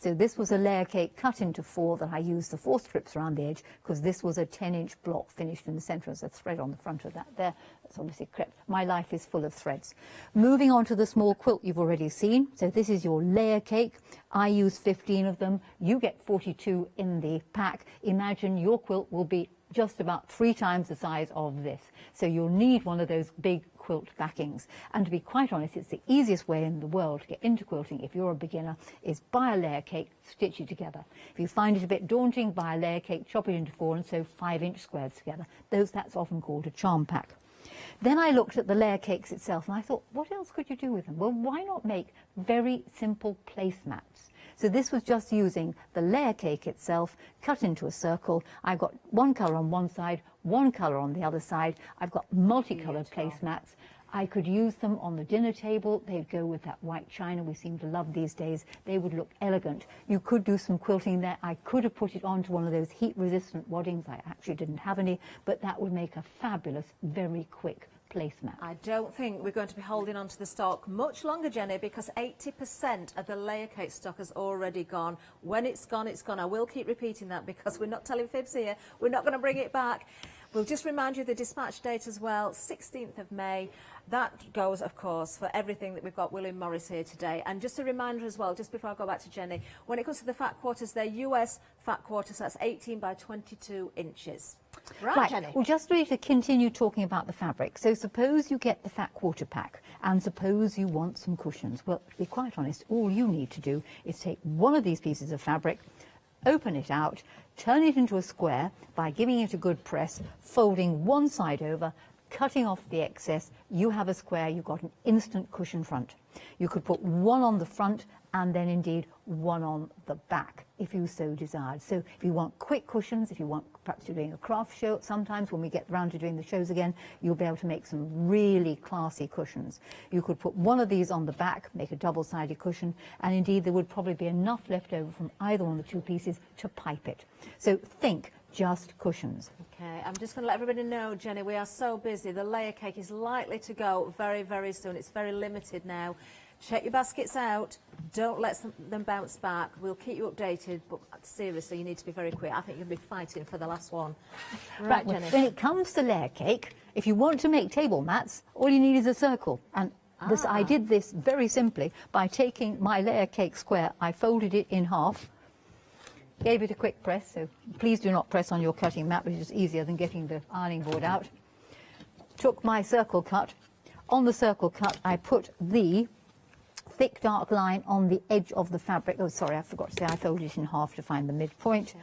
So this was a layer cake cut into 4 that I used the 4 strips around the edge because this was a 10-inch block finished in the centre as a thread on the front of that there. That's obviously crepe. My life is full of threads. Moving on to the small quilt you've already seen. So this is your layer cake. I use 15 of them. You get 42 in the pack. Imagine your quilt will be just about 3 times the size of this. So you'll need one of those big quilt backings. And to be quite honest, it's the easiest way in the world to get into quilting if you're a beginner, is buy a layer cake, stitch it together. If you find it a bit daunting, buy a layer cake, chop it into 4 and sew 5-inch squares together. That's often called a charm pack. Then I looked at the layer cakes itself and I thought, what else could you do with them? Well, why not make very simple placemats? So this was just using the layer cake itself, cut into a circle. I've got one colour on one side, one colour on the other side. I've got multicoloured placemats. I could use them on the dinner table. They'd go with that white china we seem to love these days. They would look elegant. You could do some quilting there. I could have put it onto one of those heat-resistant waddings. I actually didn't have any, but that would make a fabulous, very quick placemat. I don't think we're going to be holding on to the stock much longer, Jenny, because 80% of the layer cake stock has already gone. When it's gone, it's gone. I will keep repeating that because we're not telling fibs here. We're not going to bring it back. We'll just remind you the dispatch date as well, 16th of May. That goes, of course, for everything that we've got William Morris here today. And just a reminder as well, just before I go back to Jenny, when it comes to the fat quarters, they're US fat quarters, so that's 18 by 22 inches. Right, Jenny. Well, just really to continue talking about the fabric. So suppose you get the fat quarter pack and suppose you want some cushions. Well, to be quite honest, all you need to do is take one of these pieces of fabric, open it out, turn it into a square by giving it a good press, folding one side over, cutting off the excess. You have a square, you've got an instant cushion front. You could put one on the front and then indeed one on the back if you so desired. So if you want quick cushions, if you want, perhaps you're doing a craft show, sometimes when we get round to doing the shows again, you'll be able to make some really classy cushions. You could put one of these on the back, make a double-sided cushion, and indeed there would probably be enough left over from either one of the 2 pieces to pipe it. So think just cushions. Okay, I'm just going to let everybody know, Jenny, we are so busy. The layer cake is likely to go very, very soon. It's very limited now. Check your baskets out. Don't let them bounce back. We'll keep you updated, but seriously, you need to be very quick. I think you'll be fighting for the last one. Right, well, Jenny. when it comes to layer cake, if you want to make table mats, all you need is a circle. And I did this very simply by taking my layer cake square. I folded it in half, gave it a quick press. So please do not press on your cutting mat, which is easier than getting the ironing board out. Took my circle cut. On the circle cut, I put the thick dark line on the edge of the fabric. Oh, sorry, I forgot to say I folded it in half to find the midpoint.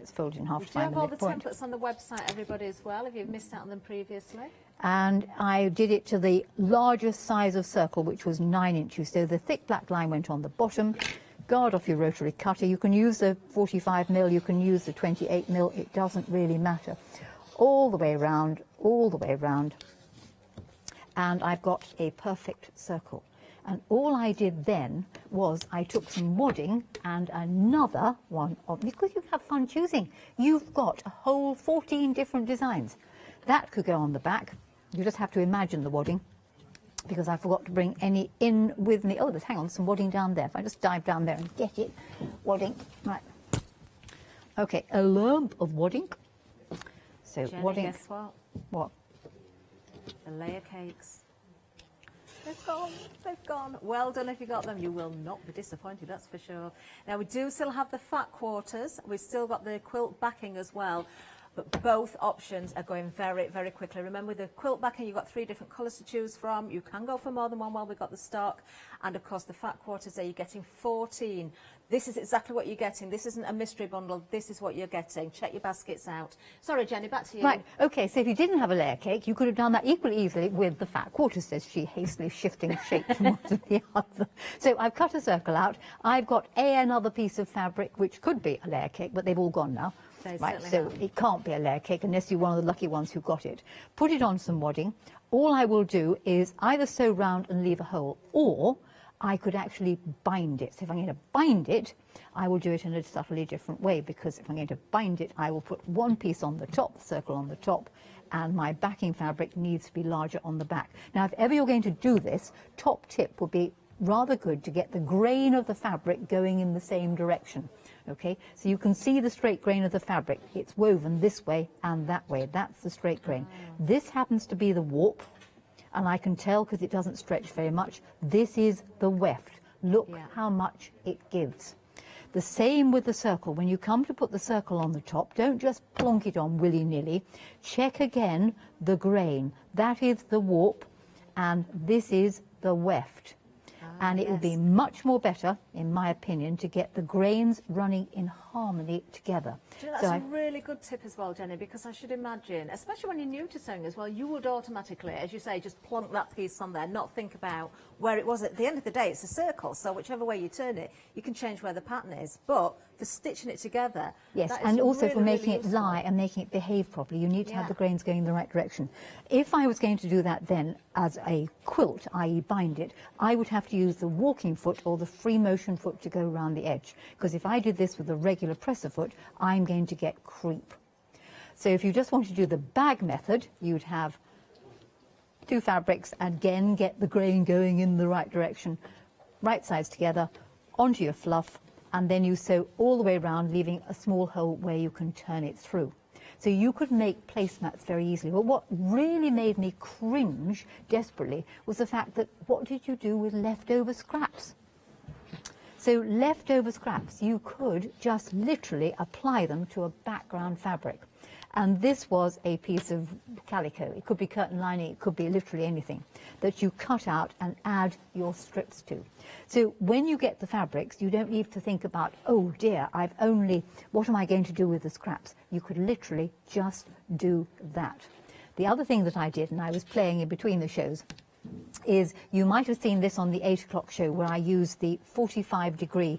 It's folded in half We to do find have the all the midpoint. templates on the website, everybody, as well, if you've missed out on them previously. And I did it to the largest size of circle, which was 9 inches. So the thick black line went on the bottom. Guard off your rotary cutter. You can use the 45mm, you can use the 28mm, it doesn't really matter. All the way around, all the way around. And I've got a perfect circle. And all I did then was I took some wadding and another one of, because you have fun choosing, you've got a whole 14 different designs. That could go on the back. You just have to imagine the wadding, because I forgot to bring any in with me. Oh, there's, hang on, some wadding down there. If I just dive down there and get it, wadding, right. Okay, a lump of wadding. So Jenny, wadding. guess what? What? The layer cakes. They've gone, they've gone. Well done if you got them. You will not be disappointed, that's for sure. Now, we do still have the fat quarters. We've still got the quilt backing as well. But both options are going very, very quickly. Remember, the quilt backing, you've got 3 different colours to choose from. You can go for more than one while we've got the stock. And, of course, the fat quarters there, you're getting 14. This is exactly what you're getting. This isn't a mystery bundle. This is what you're getting. Check your baskets out. Sorry, Jenny, back to you. Right, OK, so if you didn't have a layer cake, you could have done that equally easily with the fat quarters, says she, hastily shifting shape from one to the other. So I've cut a circle out. I've got another piece of fabric, which could be a layer cake, but they've all gone now. Right, so it can't be a layer cake unless you're one of the lucky ones who got it. Put it on some wadding. All I will do is either sew round and leave a hole, or I could actually bind it. So if I'm going to bind it, I will do it in a subtly different way, because if I'm going to bind it, I will put one piece on the top, circle on the top, and my backing fabric needs to be larger on the back. Now, if ever you're going to do this, top tip would be rather good to get the grain of the fabric going in the same direction. Okay, so you can see the straight grain of the fabric. It's woven this way and that way. That's the straight grain. This happens to be the warp, and I can tell because it doesn't stretch very much. This is the weft. Look how much it gives. The same with the circle. When you come to put the circle on the top, don't just plonk it on willy-nilly. Check again the grain. That is the warp, and this is the weft. And it will be much more better, in my opinion, to get the grains running in harmony together. Do you know, that's a really good tip as well, Jenny, because I should imagine, especially when you're new to sewing as well, you would automatically, as you say, just plonk that piece on there, not think about where it was. At the end of the day, it's a circle, so whichever way you turn it, you can change where the pattern is. But for stitching it together, yes, that is and also really, for making really it useful. lie and making it behave properly, you need to have the grains going in the right direction. If I was going to do that then as a quilt, i.e. bind it, I would have to use the walking foot or the free motion foot to go around the edge, because if I did this with a regular presser foot, I'm going to get creep. So if you just want to do the bag method, you'd have 2 fabrics, again get the grain going in the right direction, right sides together, onto your fluff, and then you sew all the way around, leaving a small hole where you can turn it through. So you could make placemats very easily. But what really made me cringe desperately was the fact that what did you do with leftover scraps? So leftover scraps, you could just literally apply them to a background fabric. And this was a piece of calico. It could be curtain lining, it could be literally anything that you cut out and add your strips to. So when you get the fabrics, you don't need to think about, oh dear, what am I going to do with the scraps? You could literally just do that. The other thing that I did, and I was playing in between the shows, is you might have seen this on the 8 o'clock show where I used the 45-degree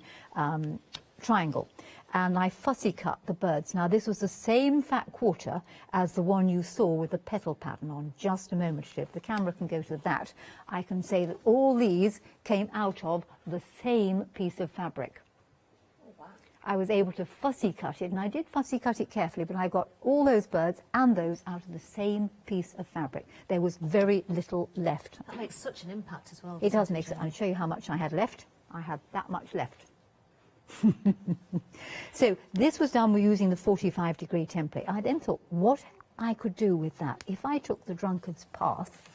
triangle. And I fussy cut the birds. Now, this was the same fat quarter as the one you saw with the petal pattern on just a moment ago. If the camera can go to that, I can say that all these came out of the same piece of fabric. I was able to fussy cut it, and I did fussy cut it carefully, but I got all those birds and those out of the same piece of fabric. There was very little left. That makes such an impact as well. It does make it. I'll show you how much I had left. I had that much left. So this was done with using the 45-degree template. I then thought what I could do with that if I took the drunkard's path.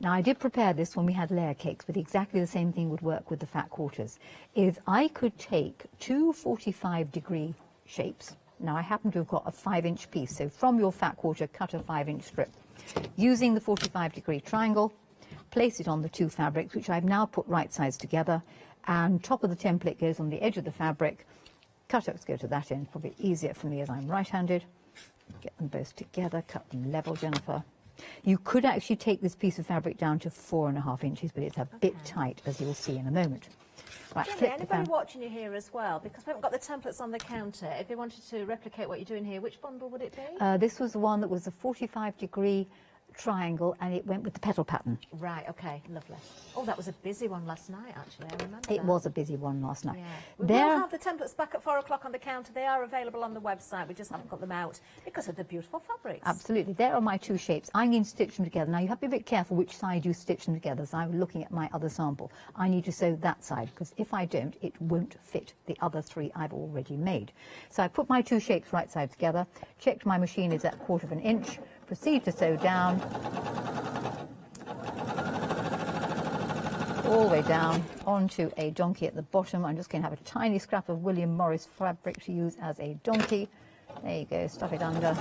Now, I did prepare this when we had layer cakes, but exactly the same thing would work with the fat quarters, is I could take 2 45-degree shapes. Now, I happen to have got a 5-inch piece, so from your fat quarter, cut a 5-inch strip. Using the 45-degree triangle, place it on the two fabrics, which I've now put right sides together, and top of the template goes on the edge of the fabric. Cut hooks go to that end, probably easier for me as I'm right-handed. Get them both together, cut them level, Jennifer. You could actually take this piece of fabric down to 4.5 inches, but it's a bit tight, as you'll see in a moment. Right, Jenny, flip the anybody watching you here as well, because we haven't got the templates on the counter, if they wanted to replicate what you're doing here, which bundle would it be? This was the one that was a 45-degree triangle, and it went with the petal pattern. Right, okay, lovely. Oh, that was a busy one last night, actually, I remember It that. was a busy one last night. Yeah. We There- will have the templates back at 4 o'clock on the counter. They are available on the website. We just haven't got them out because of the beautiful fabrics. Absolutely. There are my two shapes. I'm going to stitch them together. Now, you have to be a bit careful which side you stitch them together. So I'm looking at my other sample. I need to sew that side, because if I don't, it won't fit the other three I've already made. So I put my two shapes right side together, checked my machine is at 1/4 inch, proceed to sew down, all the way down onto a donkey at the bottom. I'm just going to have a tiny scrap of William Morris fabric to use as a donkey. There you go, stuff it under.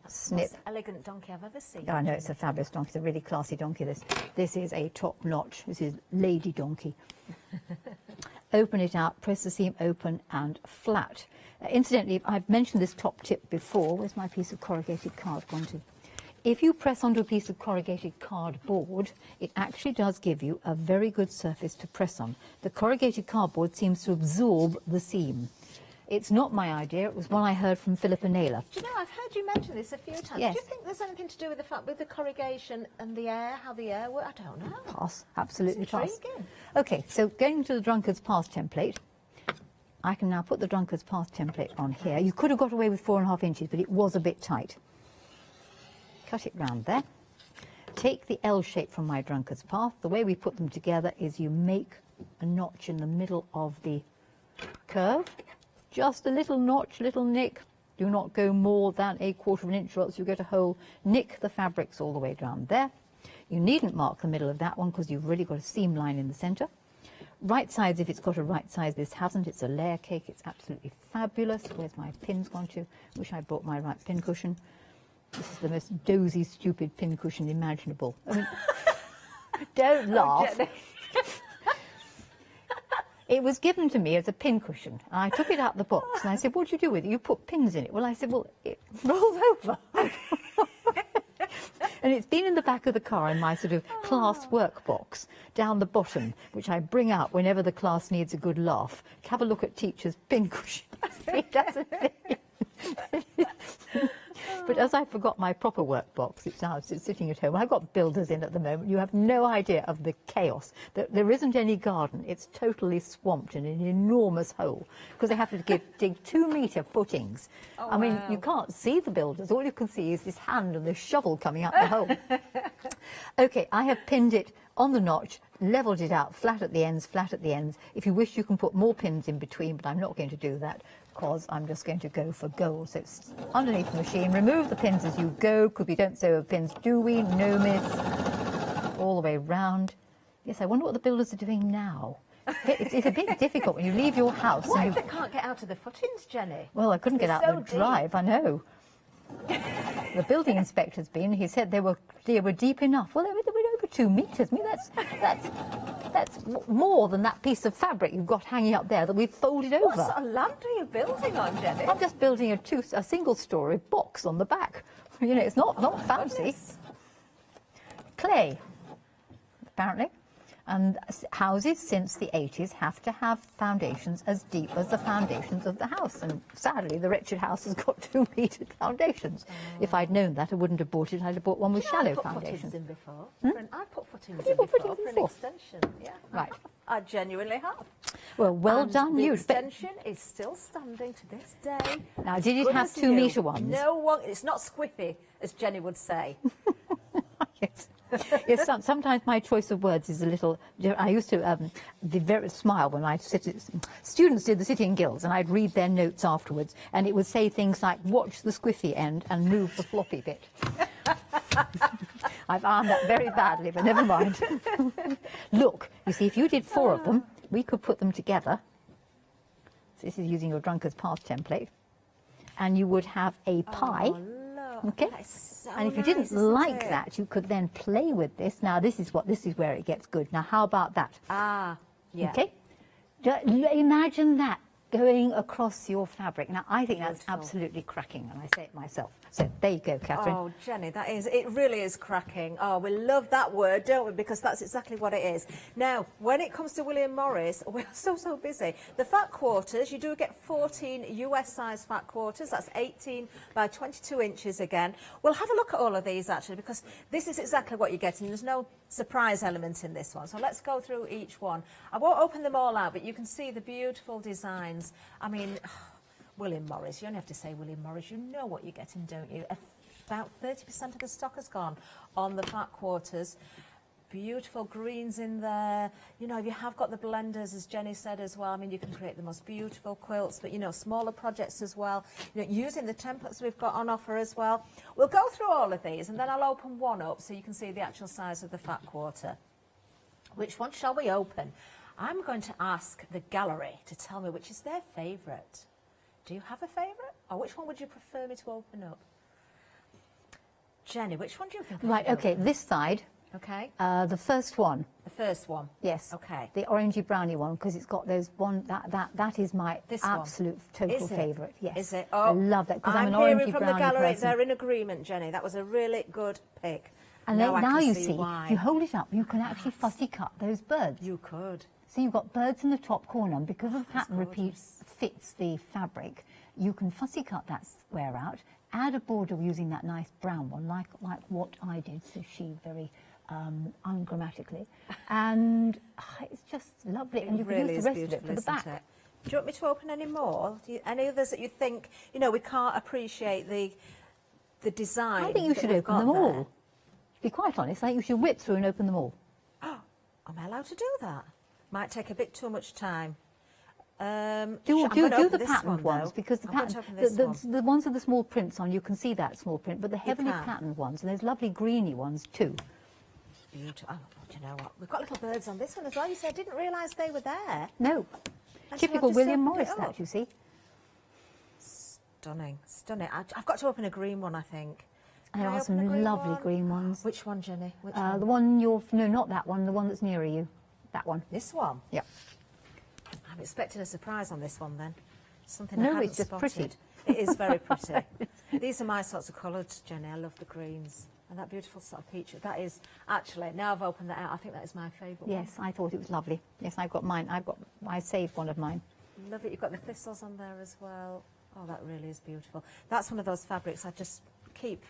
Snip. Most elegant donkey I've ever seen. I know, it's a fabulous donkey. It's a really classy donkey, this. This is a top-notch. This is Lady Donkey. Open it out, press the seam open and flat. Incidentally, I've mentioned this top tip before. Where's my piece of corrugated card gone to? If you press onto a piece of corrugated cardboard, it actually does give you a very good surface to press on. The corrugated cardboard seems to absorb the seam. It's not my idea. It was one I heard from Philippa Naylor. Do you know, I've heard you mention this a few times. Yes. Do you think there's anything to do with the fact with the corrugation and the air, how the air works? I don't know. Pass, absolutely pass. Intriguing. Okay, so going to the Drunkard's Path template, I can now put the Drunkard's Path template on here. You could have got away with 4.5 inches, but it was a bit tight. Cut it round there. Take the L shape from my Drunkard's Path. The way we put them together is you make a notch in the middle of the curve. Just a little notch, little nick. Do not go more than 1/4 inch, or else you get a hole. Nick the fabrics all the way down there. You needn't mark the middle of that one, because you've really got a seam line in the centre. Right sides, if it's got a right size, this hasn't. It's a layer cake. It's absolutely fabulous. Where's my pins gone to? Wish I brought my right pin cushion. This is the most dozy, stupid pin cushion imaginable. I mean, don't laugh. It was given to me as a pin cushion. And I took it out of the box and I said, what do you do with it? You put pins in it. Well, I said, well, it rolls over. And it's been in the back of the car in my sort of class work box down the bottom, which I bring out whenever the class needs a good laugh. Have a look at teacher's pin cushion. It doesn't fit. But as I forgot my proper work box, it's now sitting at home. I've got builders in at the moment. You have no idea of the chaos. There isn't any garden. It's totally swamped in an enormous hole because they have to dig 2-metre footings. Oh, I mean, wow. you can't see the builders. All you can see is this hand and the shovel coming out the hole. Okay, I have pinned it on the notch, levelled it out, flat at the ends, flat at the ends. If you wish, you can put more pins in between, but I'm not going to do that, because I'm just going to go for gold. So it's underneath the machine. Remove the pins as you go, because we don't sew with pins, do we? No, miss. All the way round. Yes, I wonder what the builders are doing now. It's a bit difficult when you leave your house. What and if they can't get out of the footings, Jenny? Well, I couldn't get out They're the so drive, I know. The building inspector's been, he said they were deep enough. Well, they were over 2 metres. I mean, that's more than that piece of fabric you've got hanging up there that we've folded over. What sort of land are you building on, Jenny? I'm just building a single-storey box on the back. You know, it's not fancy. Goodness. Clay, apparently. And houses since the 80s have to have foundations as deep as the foundations of the house. And sadly, the wretched house has got 2-metre foundations. If I'd known that, I wouldn't have bought it. I'd have bought one with shallow I've put foundations. footings in before. Hmm? I've put footings Have you in put before footings for an before? extension. Yeah, Right. I genuinely have. Well, well And done, the you. extension is still standing to this day. Now, did it Good have as 2-metre new. ones? No one. It's not squiffy, as Jenny would say. Yes. Yes, sometimes my choice of words is a little. I used to be very smile when I students did the sitting guilds, and I'd read their notes afterwards, and it would say things like "watch the squiffy end and move the floppy bit." I've ironed that very badly, but never mind. Look, you see, if you did 4 of them, we could put them together. So this is using your Drunkard's Path template, and you would have a pie. Okay. That is so And if you nice, didn't isn't like it? that, you could then play with this. Now this is where it gets good. Now how about that? Ah, yeah. Okay. Imagine that going across your fabric. Now I think that's absolutely cracking, and I say it myself. So there you go, Catherine. Oh, Jenny, it really is cracking. Oh, we love that word, don't we? Because that's exactly what it is. Now, when it comes to William Morris, we're so busy. The fat quarters, you do get 14 US size fat quarters. That's 18 by 22 inches again. We'll have a look at all of these actually, because this is exactly what you're getting. There's no surprise element in this one. So let's go through each one. I won't open them all out, but you can see the beautiful designs. I mean, William Morris, you only have to say William Morris, you know what you're getting, don't you? About 30% of the stock has gone on the fat quarters. Beautiful greens in there. You know, you have got the blenders, as Jenny said as well. I mean, you can create the most beautiful quilts, but, you know, smaller projects as well. You know, using the templates we've got on offer as well. We'll go through all of these, and then I'll open one up so you can see the actual size of the fat quarter. Which one shall we open? I'm going to ask the gallery to tell me which is their favourite. Do you have a favourite? Or which one would you prefer me to open up? Jenny, which one do you think? Right, okay, this side. Okay. The first one. The first one? Yes. Okay. The orangey brownie one, because it's got those that is my absolute total favourite. Yes. Is it? I love that, because I'm an hearing orangey from brownie the gallery, person. they're in agreement, Jenny. That was a really good pick. And now now I can you see see, why. if you hold it up, you can actually fussy cut those birds. You could. So you've got birds in the top corner, and because the pattern fits the fabric, you can fussy cut that square out, add a border using that nice brown one, like what I did, so she very ungrammatically, and it's just lovely. And you can use the rest of it for the back. Do you want me to open any more? Any others that you think, you know, we can't appreciate the design? I think you should open them all. To be quite honest, I think you should whip through and open them all. Oh, am I allowed to do that? Might take a bit too much time. Do the patterned ones, though. because the I'm going to pattern, open this one. the ones with the small prints on, you can see that small print, but the heavily can. patterned ones, and there's lovely greeny ones too. Beautiful. Oh, do you know what? We've got little birds on this one as well. You said I didn't realise they were there. No. Typical William Morris, that, you see. Stunning, stunning. I've got to open a green one, I think. There are some lovely green ones. Which one, Jenny? Which one? The one no, not that one, the one that's nearer you. That one. This one? Yep. I'm expecting a surprise on this one then. Something No, I hadn't it's just spotted. pretty. It is very pretty. These are my sorts of colours, Jenny. I love the greens. And that beautiful sort of peach. That is, actually, now I've opened that out, I think that is my favourite one. Yes, I thought it was lovely. Yes, I've got mine. I saved one of mine. Love it. You've got the thistles on there as well. Oh, that really is beautiful. That's one of those fabrics I just keep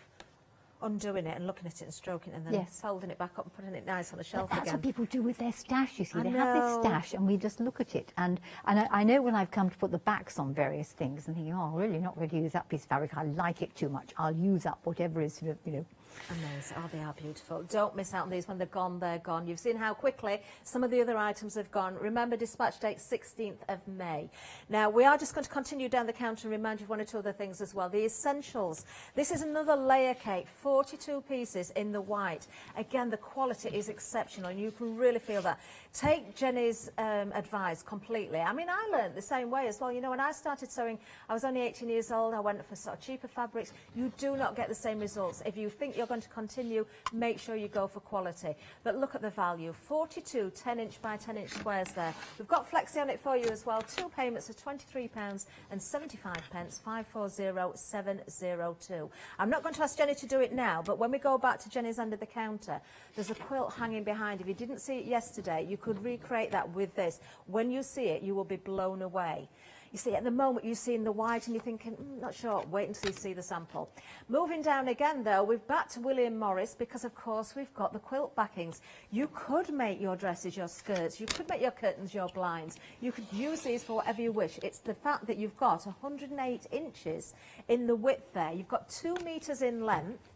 undoing it and looking at it and stroking it and then Yes. folding it back up and putting it nice on the shelf That's again. what people do with their stash, you see. I They have this know. stash and we just look at it. And I know when I've come to put the backs on various things and thinking, oh, I'm really not going to use that piece of fabric. I like it too much. I'll use up whatever is, you know. Amazing. Oh, they are beautiful. Don't miss out on these. When they're gone, they're gone. You've seen how quickly some of the other items have gone. Remember, dispatch date 16th of May. Now, we are just going to continue down the counter and remind you of one or two other things as well. The essentials. This is another layer cake, 42 pieces in the white. Again, the quality is exceptional and you can really feel that. Take Jenny's advice completely. I mean, I learned the same way as well. You know, when I started sewing, I was only 18 years old. I went for sort of cheaper fabrics. You do not get the same results. If you think you're going to continue, make sure you go for quality. But look at the value. 42 10-inch by 10-inch squares there. We've got Flexi on it for you as well. Two payments of £23.75, 540702. I'm not going to ask Jenny to do it now, but when we go back to Jenny's under the counter, there's a quilt hanging behind. If you didn't see it yesterday, you could recreate that with this. When you see it, you will be blown away. You see, at the moment, you're seeing the white and you're thinking, not sure, wait until you see the sample. Moving down again, though, we're back to William Morris because, of course, we've got the quilt backings. You could make your dresses, your skirts, you could make your curtains, your blinds. You could use these for whatever you wish. It's the fact that you've got 108 inches in the width there. You've got 2 metres in length.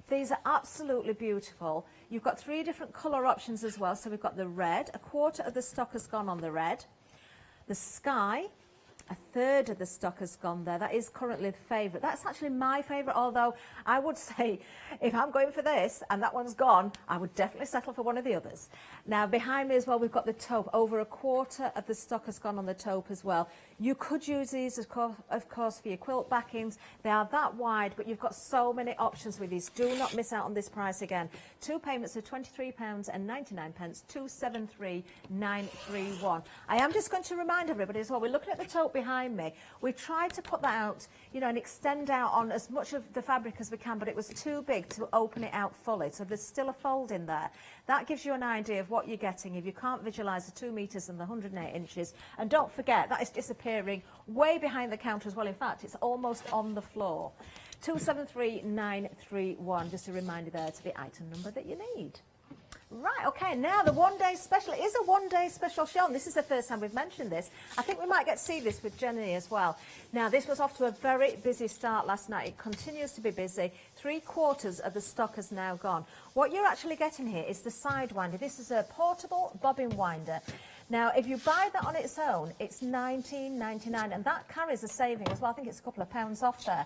These are absolutely beautiful. You've got 3 different colour options as well. So we've got the red, a quarter of the stock has gone on the red, the sky, A third of the stock has gone there. That is currently the favourite. That's actually my favourite, although I would say if I'm going for this and that one's gone, I would definitely settle for one of the others. Now, behind me as well, we've got the taupe. Over a quarter of the stock has gone on the taupe as well. You could use these, of course, for your quilt backings. They are that wide, but you've got so many options with these. Do not miss out on this price again. 2 payments of £23.99, 273,931. I am just going to remind everybody as well, we're looking at the taupe behind me. We tried to put that out, you know, and extend out on as much of the fabric as we can, but it was too big to open it out fully. So there's still a fold in there. That gives you an idea of what you're getting if you can't visualise the 2 metres and the 108 inches. And don't forget, that is disappearing way behind the counter as well. In fact, it's almost on the floor. 273,931, just a reminder there to the item number that you need. Right, okay, now the one-day special. It is a one-day special show, and this is the first time we've mentioned this. I think we might get to see this with Jenny as well. Now, this was off to a very busy start last night. It continues to be busy. 3/4 of the stock has now gone. What you're actually getting here is the sidewinder. This is a portable bobbin winder. Now, if you buy that on its own, it's £19.99, and that carries a saving as well. I think it's a couple of pounds off there.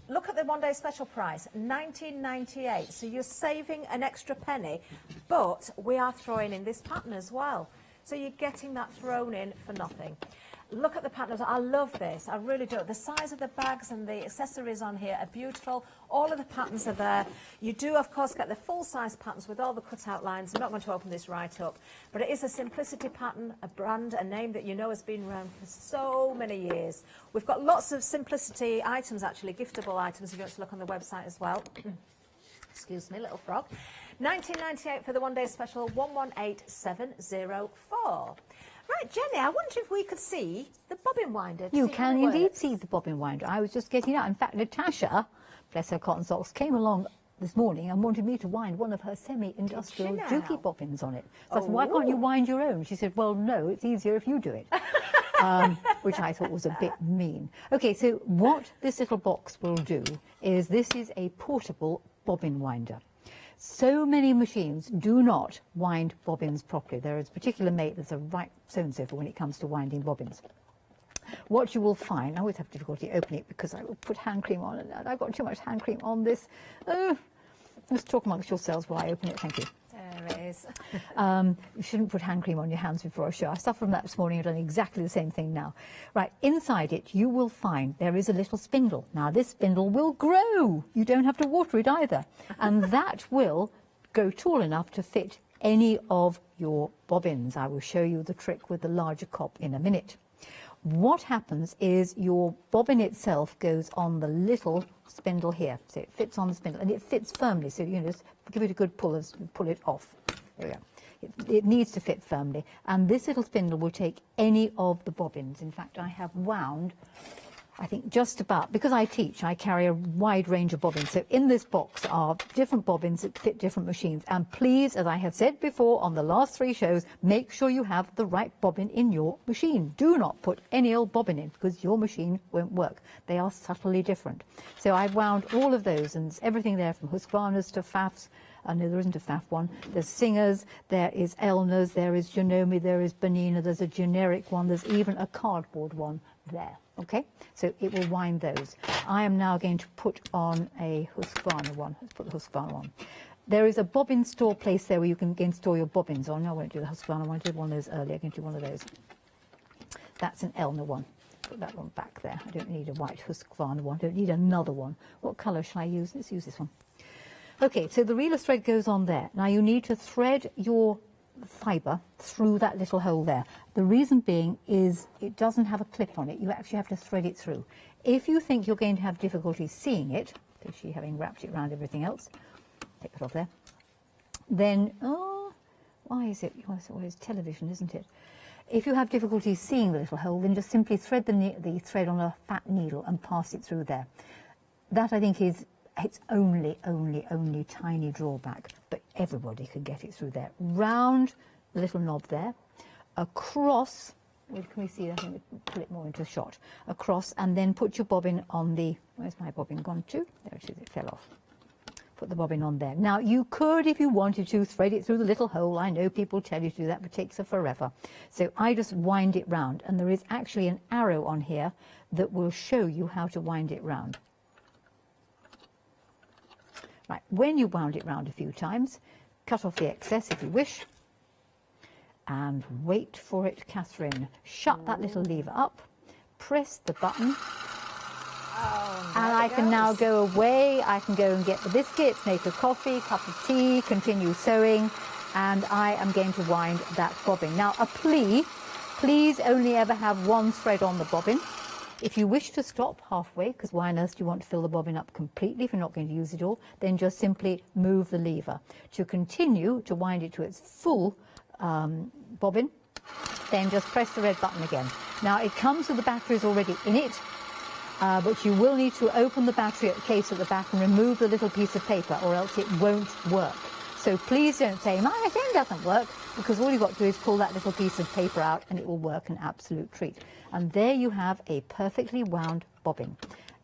Look at the one-day special price, £19.98. So you're saving an extra penny, but we are throwing in this pattern as well. So you're getting that thrown in for nothing. Look at the patterns. I love this. I really do. The size of the bags and the accessories on here are beautiful. All of the patterns are there. You do, of course, get the full-size patterns with all the cut-out lines. I'm not going to open this right up, but it is a simplicity pattern, a brand, a name that you know has been around for so many years. We've got lots of simplicity items, actually, giftable items, if you want to look on the website as well. Excuse me, little frog. £19.98 for the one-day special, 118704. Right, Jenny, I wonder if we could see the bobbin winder. You can indeed see the bobbin winder. I was just getting out. In fact, Natasha, bless her cotton socks, came along this morning and wanted me to wind one of her semi-industrial dookie bobbins on it. So I said, why can't you wind your own? She said, well, no, it's easier if you do it. Which I thought was a bit mean. Okay, so what this little box will do is this is a portable bobbin winder. So many machines do not wind bobbins properly. There is a particular mate that's a right so-and-so for when it comes to winding bobbins. What you will find, I always have difficulty opening it because I will put hand cream on, and I've got too much hand cream on this. Let's talk amongst yourselves while I open it. Thank you. There it is. You shouldn't put hand cream on your hands before a show. I suffered from that this morning. I've done exactly the same thing now. Right, inside it you will find there is a little spindle. Now this spindle will grow. You don't have to water it either. And that will go tall enough to fit any of your bobbins. I will show you the trick with the larger cop in a minute. What happens is your bobbin itself goes on the little spindle here. So it fits on the spindle and it fits firmly. So you just give it a good pull and pull it off. There we go. It needs to fit firmly. And this little spindle will take any of the bobbins. In fact, I have wound, I think just about, because I teach, I carry a wide range of bobbins. So in this box are different bobbins that fit different machines. And please, as I have said before on the last 3 shows, make sure you have the right bobbin in your machine. Do not put any old bobbin in because your machine won't work. They are subtly different. So I've wound all of those, and it's everything there from Husqvarnas to Pfaffs. No, there isn't a Pfaff one. There's Singers, there is Elna's, there is Janome, there is Bernina, there's a generic one, there's even a cardboard one there. Okay, so it will wind those. I am now going to put on a Husqvarna one. Let's put the Husqvarna on. There is a bobbin store place there where you can store your bobbins on. No, I won't do the Husqvarna one. I did one of those earlier. I'm going to do one of those. That's an Elna one. Put that one back there. I don't need a white Husqvarna one. I don't need another one. What colour shall I use? Let's use this one. Okay, so the reeler thread goes on there. Now you need to thread your fibre through that little hole there. The reason being is it doesn't have a clip on it. You actually have to thread it through. If you think you're going to have difficulty seeing it, so she having wrapped it around everything else, take it off there, then, why is it? Well, it's always television, isn't it? If you have difficulty seeing the little hole, then just simply thread the thread on a fat needle and pass it through there. That, I think, is its only tiny drawback, but everybody can get it through there. Round the little knob there, across, can we see, I think we pull it more into shot, across, and then put your bobbin on the, where's my bobbin gone to? There it is, it fell off. Put the bobbin on there. Now you could, if you wanted to, thread it through the little hole. I know people tell you to do that, but it takes forever. So I just wind it round, and there is actually an arrow on here that will show you how to wind it round. Right, when you wound it round a few times, cut off the excess if you wish, and wait for it, Catherine. Shut that little lever up, press the button, and I can now go away. I can go and get the biscuits, make a coffee, cup of tea, continue sewing, and I am going to wind that bobbin. Now, a plea, please only ever have one thread on the bobbin. If you wish to stop halfway, because why on earth do you want to fill the bobbin up completely if you're not going to use it all, then just simply move the lever. To continue to wind it to its full bobbin, then just press the red button again. Now, it comes with the batteries already in it, but you will need to open the battery case at the back and remove the little piece of paper, or else it won't work. So please don't say, my thing doesn't work, because all you've got to do is pull that little piece of paper out and it will work, an absolute treat. And there you have a perfectly wound bobbin.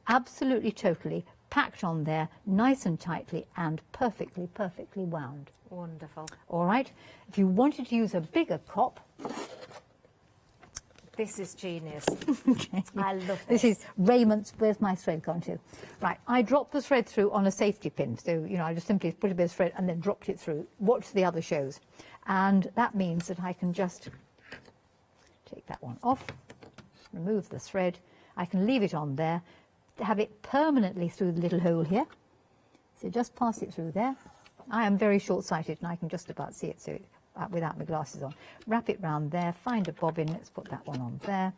Absolutely, totally packed on there, nice and tightly, and perfectly, perfectly wound. Wonderful. All right. If you wanted to use a bigger prop, this is genius. okay. I love this. This is Raymond's. Where's my thread gone to? Right, I dropped the thread through on a safety pin. So, you know, I just simply put a bit of thread and then dropped it through. Watch the other shows. And that means that I can just take that one off, remove the thread. I can leave it on there, have it permanently through the little hole here. So just pass it through there. I am very short-sighted and I can just about see it, so without my glasses on. Wrap it round there, find a bobbin, let's put that one on there.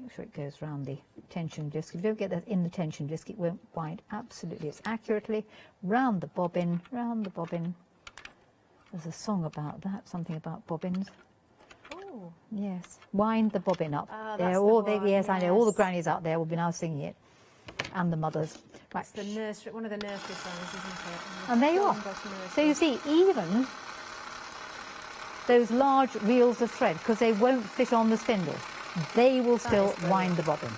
Make sure it goes round the tension disc. If you don't get that in the tension disc, it won't wind absolutely as accurately. Round the bobbin, round the bobbin. There's a song about that, something about bobbins. Oh. Yes, wind the bobbin up. Oh, They're that's all the one, yes, I know, all the yes. grannies out there will be now singing it, and the mothers. Right. It's the nursery, one of the nursery songs, isn't it? And there you are. So you see, even those large reels of thread, because they won't fit on the spindle, they will still wind the bobbin.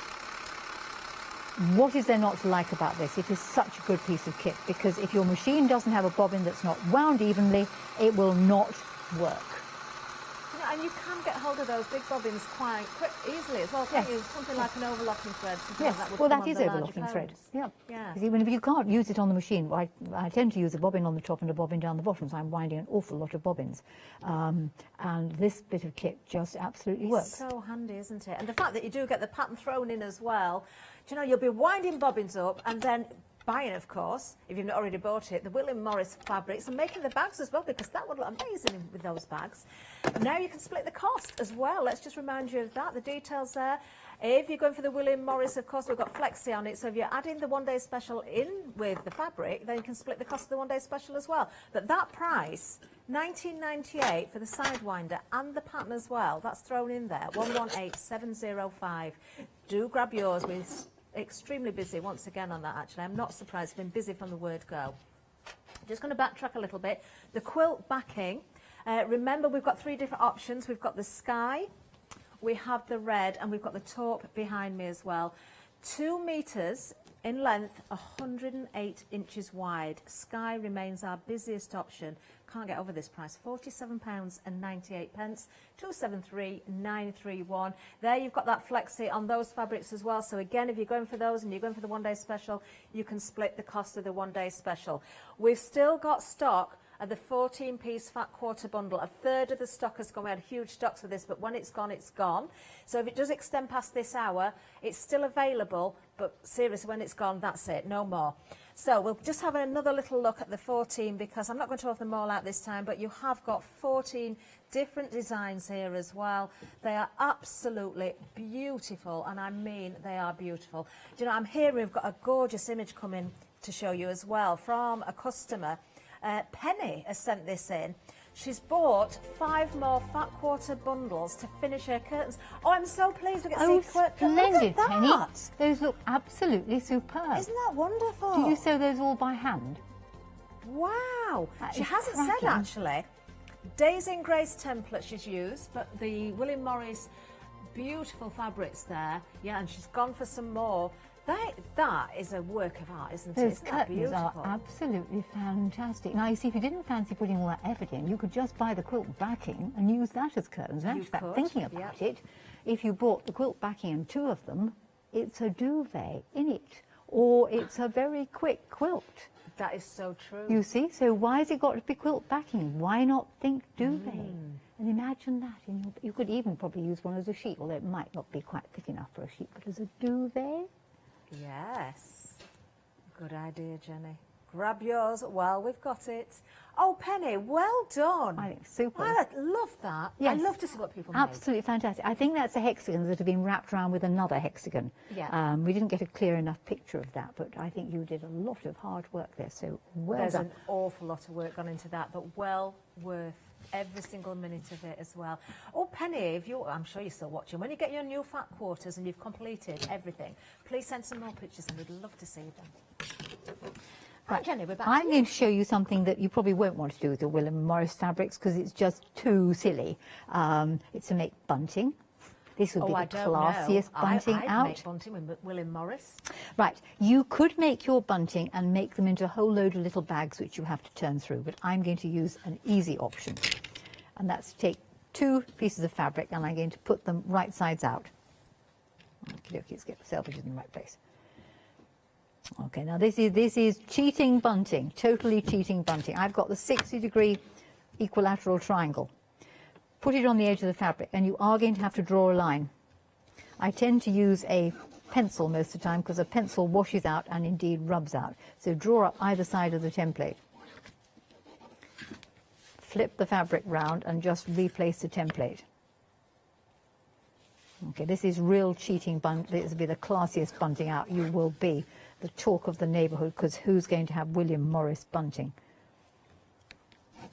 What is there not to like about this? It is such a good piece of kit, because if your machine doesn't have a bobbin that's not wound evenly, it will not work. Yeah, and you can get hold of those big bobbins quite easily as well, can't you? Something like an overlocking thread. Something Yes, like that would well, come that on is the larger overlocking thread. cones. Yeah. Yeah. You see, if you can't use it on the machine, well, I tend to use a bobbin on the top and a bobbin down the bottom, so I'm winding an awful lot of bobbins. And this bit of kit just absolutely works. It's so handy, isn't it? And the fact that you do get the pattern thrown in as well. Do you know, you'll be winding bobbins up and then buying, of course, if you've not already bought it, the William Morris fabrics, and making the bags as well, because that would look amazing with those bags. Now you can split the cost as well. Let's just remind you of that, the details there. If you're going for the William Morris, of course, we've got Flexi on it, so if you're adding the one-day special in with the fabric, then you can split the cost of the one-day special as well. But that price, $19.98 for the sidewinder and the pattern as well, that's thrown in there, 118705. Do grab yours. We're extremely busy once again on that, actually. I'm not surprised. I've been busy from the word go. Just going to backtrack a little bit. The quilt backing, remember we've got three different options. We've got the sky, we have the red, and we've got the taupe behind me as well. 2 metres in length, 108 inches wide. Sky remains our busiest option. Can't get over this price, £47.98, 273931. There you've got that flexi on those fabrics as well. So again, if you're going for those and you're going for the one-day special, you can split the cost of the one-day special. We've still got stock of the 14-piece fat quarter bundle. A third of the stock has gone. We had huge stocks of this, but when it's gone, it's gone. So if it does extend past this hour, it's still available, but seriously, when it's gone, that's it, no more. So we'll just have another little look at the 14, because I'm not going to have them all out this time, but you have got 14 different designs here as well. They are absolutely beautiful, and I mean they are beautiful. Do you know, I'm here, we've got a gorgeous image coming to show you as well from a customer. Penny has sent this in. She's bought 5 more fat quarter bundles to finish her curtains. Oh, I'm so pleased we get to see splendid, Look at Penny. that. Those look absolutely superb. Isn't that wonderful? Did you sew those all by hand? Wow. That She is hasn't cracking. said, actually. Daisy and Grace template she's used, but the William Morris beautiful fabrics there. Yeah, and she's gone for some more. That is a work of art, isn't it? Those Isn't that curtains beautiful? are absolutely fantastic. Now, you see, if you didn't fancy putting all that effort in, you could just buy the quilt backing and use that as curtains. And You actually, could, thinking about it, if you bought the quilt backing and 2 of them, it's a duvet in it, or it's a very quick quilt. That is so true. You see, so why has it got to be quilt backing? Why not think duvet? And imagine that. You could even probably use one as a sheet, although it might not be quite thick enough for a sheet, but as a duvet. Yes. Good idea, Jenny. Grab yours while we've got it. Oh, Penny, well done. I think super. I love that. Yes. I love to see what people make. Absolutely fantastic. I think that's the hexagons that have been wrapped around with another hexagon. Yeah. We didn't get a clear enough picture of that, but I think you did a lot of hard work there, so well There's done. an awful lot of work gone into that, but well worth every single minute of it as well. Oh, Penny, if you, I'm sure you're still watching. When you get your new fat quarters and you've completed everything, please send some more pictures and we'd love to see them. Right, Jenny, we're back I'm to you. going to show you something that you probably won't want to do with your William Morris fabrics because it's just too silly. It's to make bunting. This would be I the don't classiest know. bunting I'd out. make bunting with William Morris. Right, you could make your bunting and make them into a whole load of little bags which you have to turn through, but I'm going to use an easy option. And that's take 2 pieces of fabric and I'm going to put them right sides out. Okay, let's get the selvages in the right place. Okay, now this is cheating bunting, totally cheating bunting. I've got the 60-degree equilateral triangle. Put it on the edge of the fabric and you are going to have to draw a line. I tend to use a pencil most of the time because a pencil washes out and indeed rubs out. So draw up either side of the template. Flip the fabric round and just replace the template. Okay, this is real cheating bunting. This will be the classiest bunting out. You will be the talk of the neighbourhood because who's going to have William Morris bunting?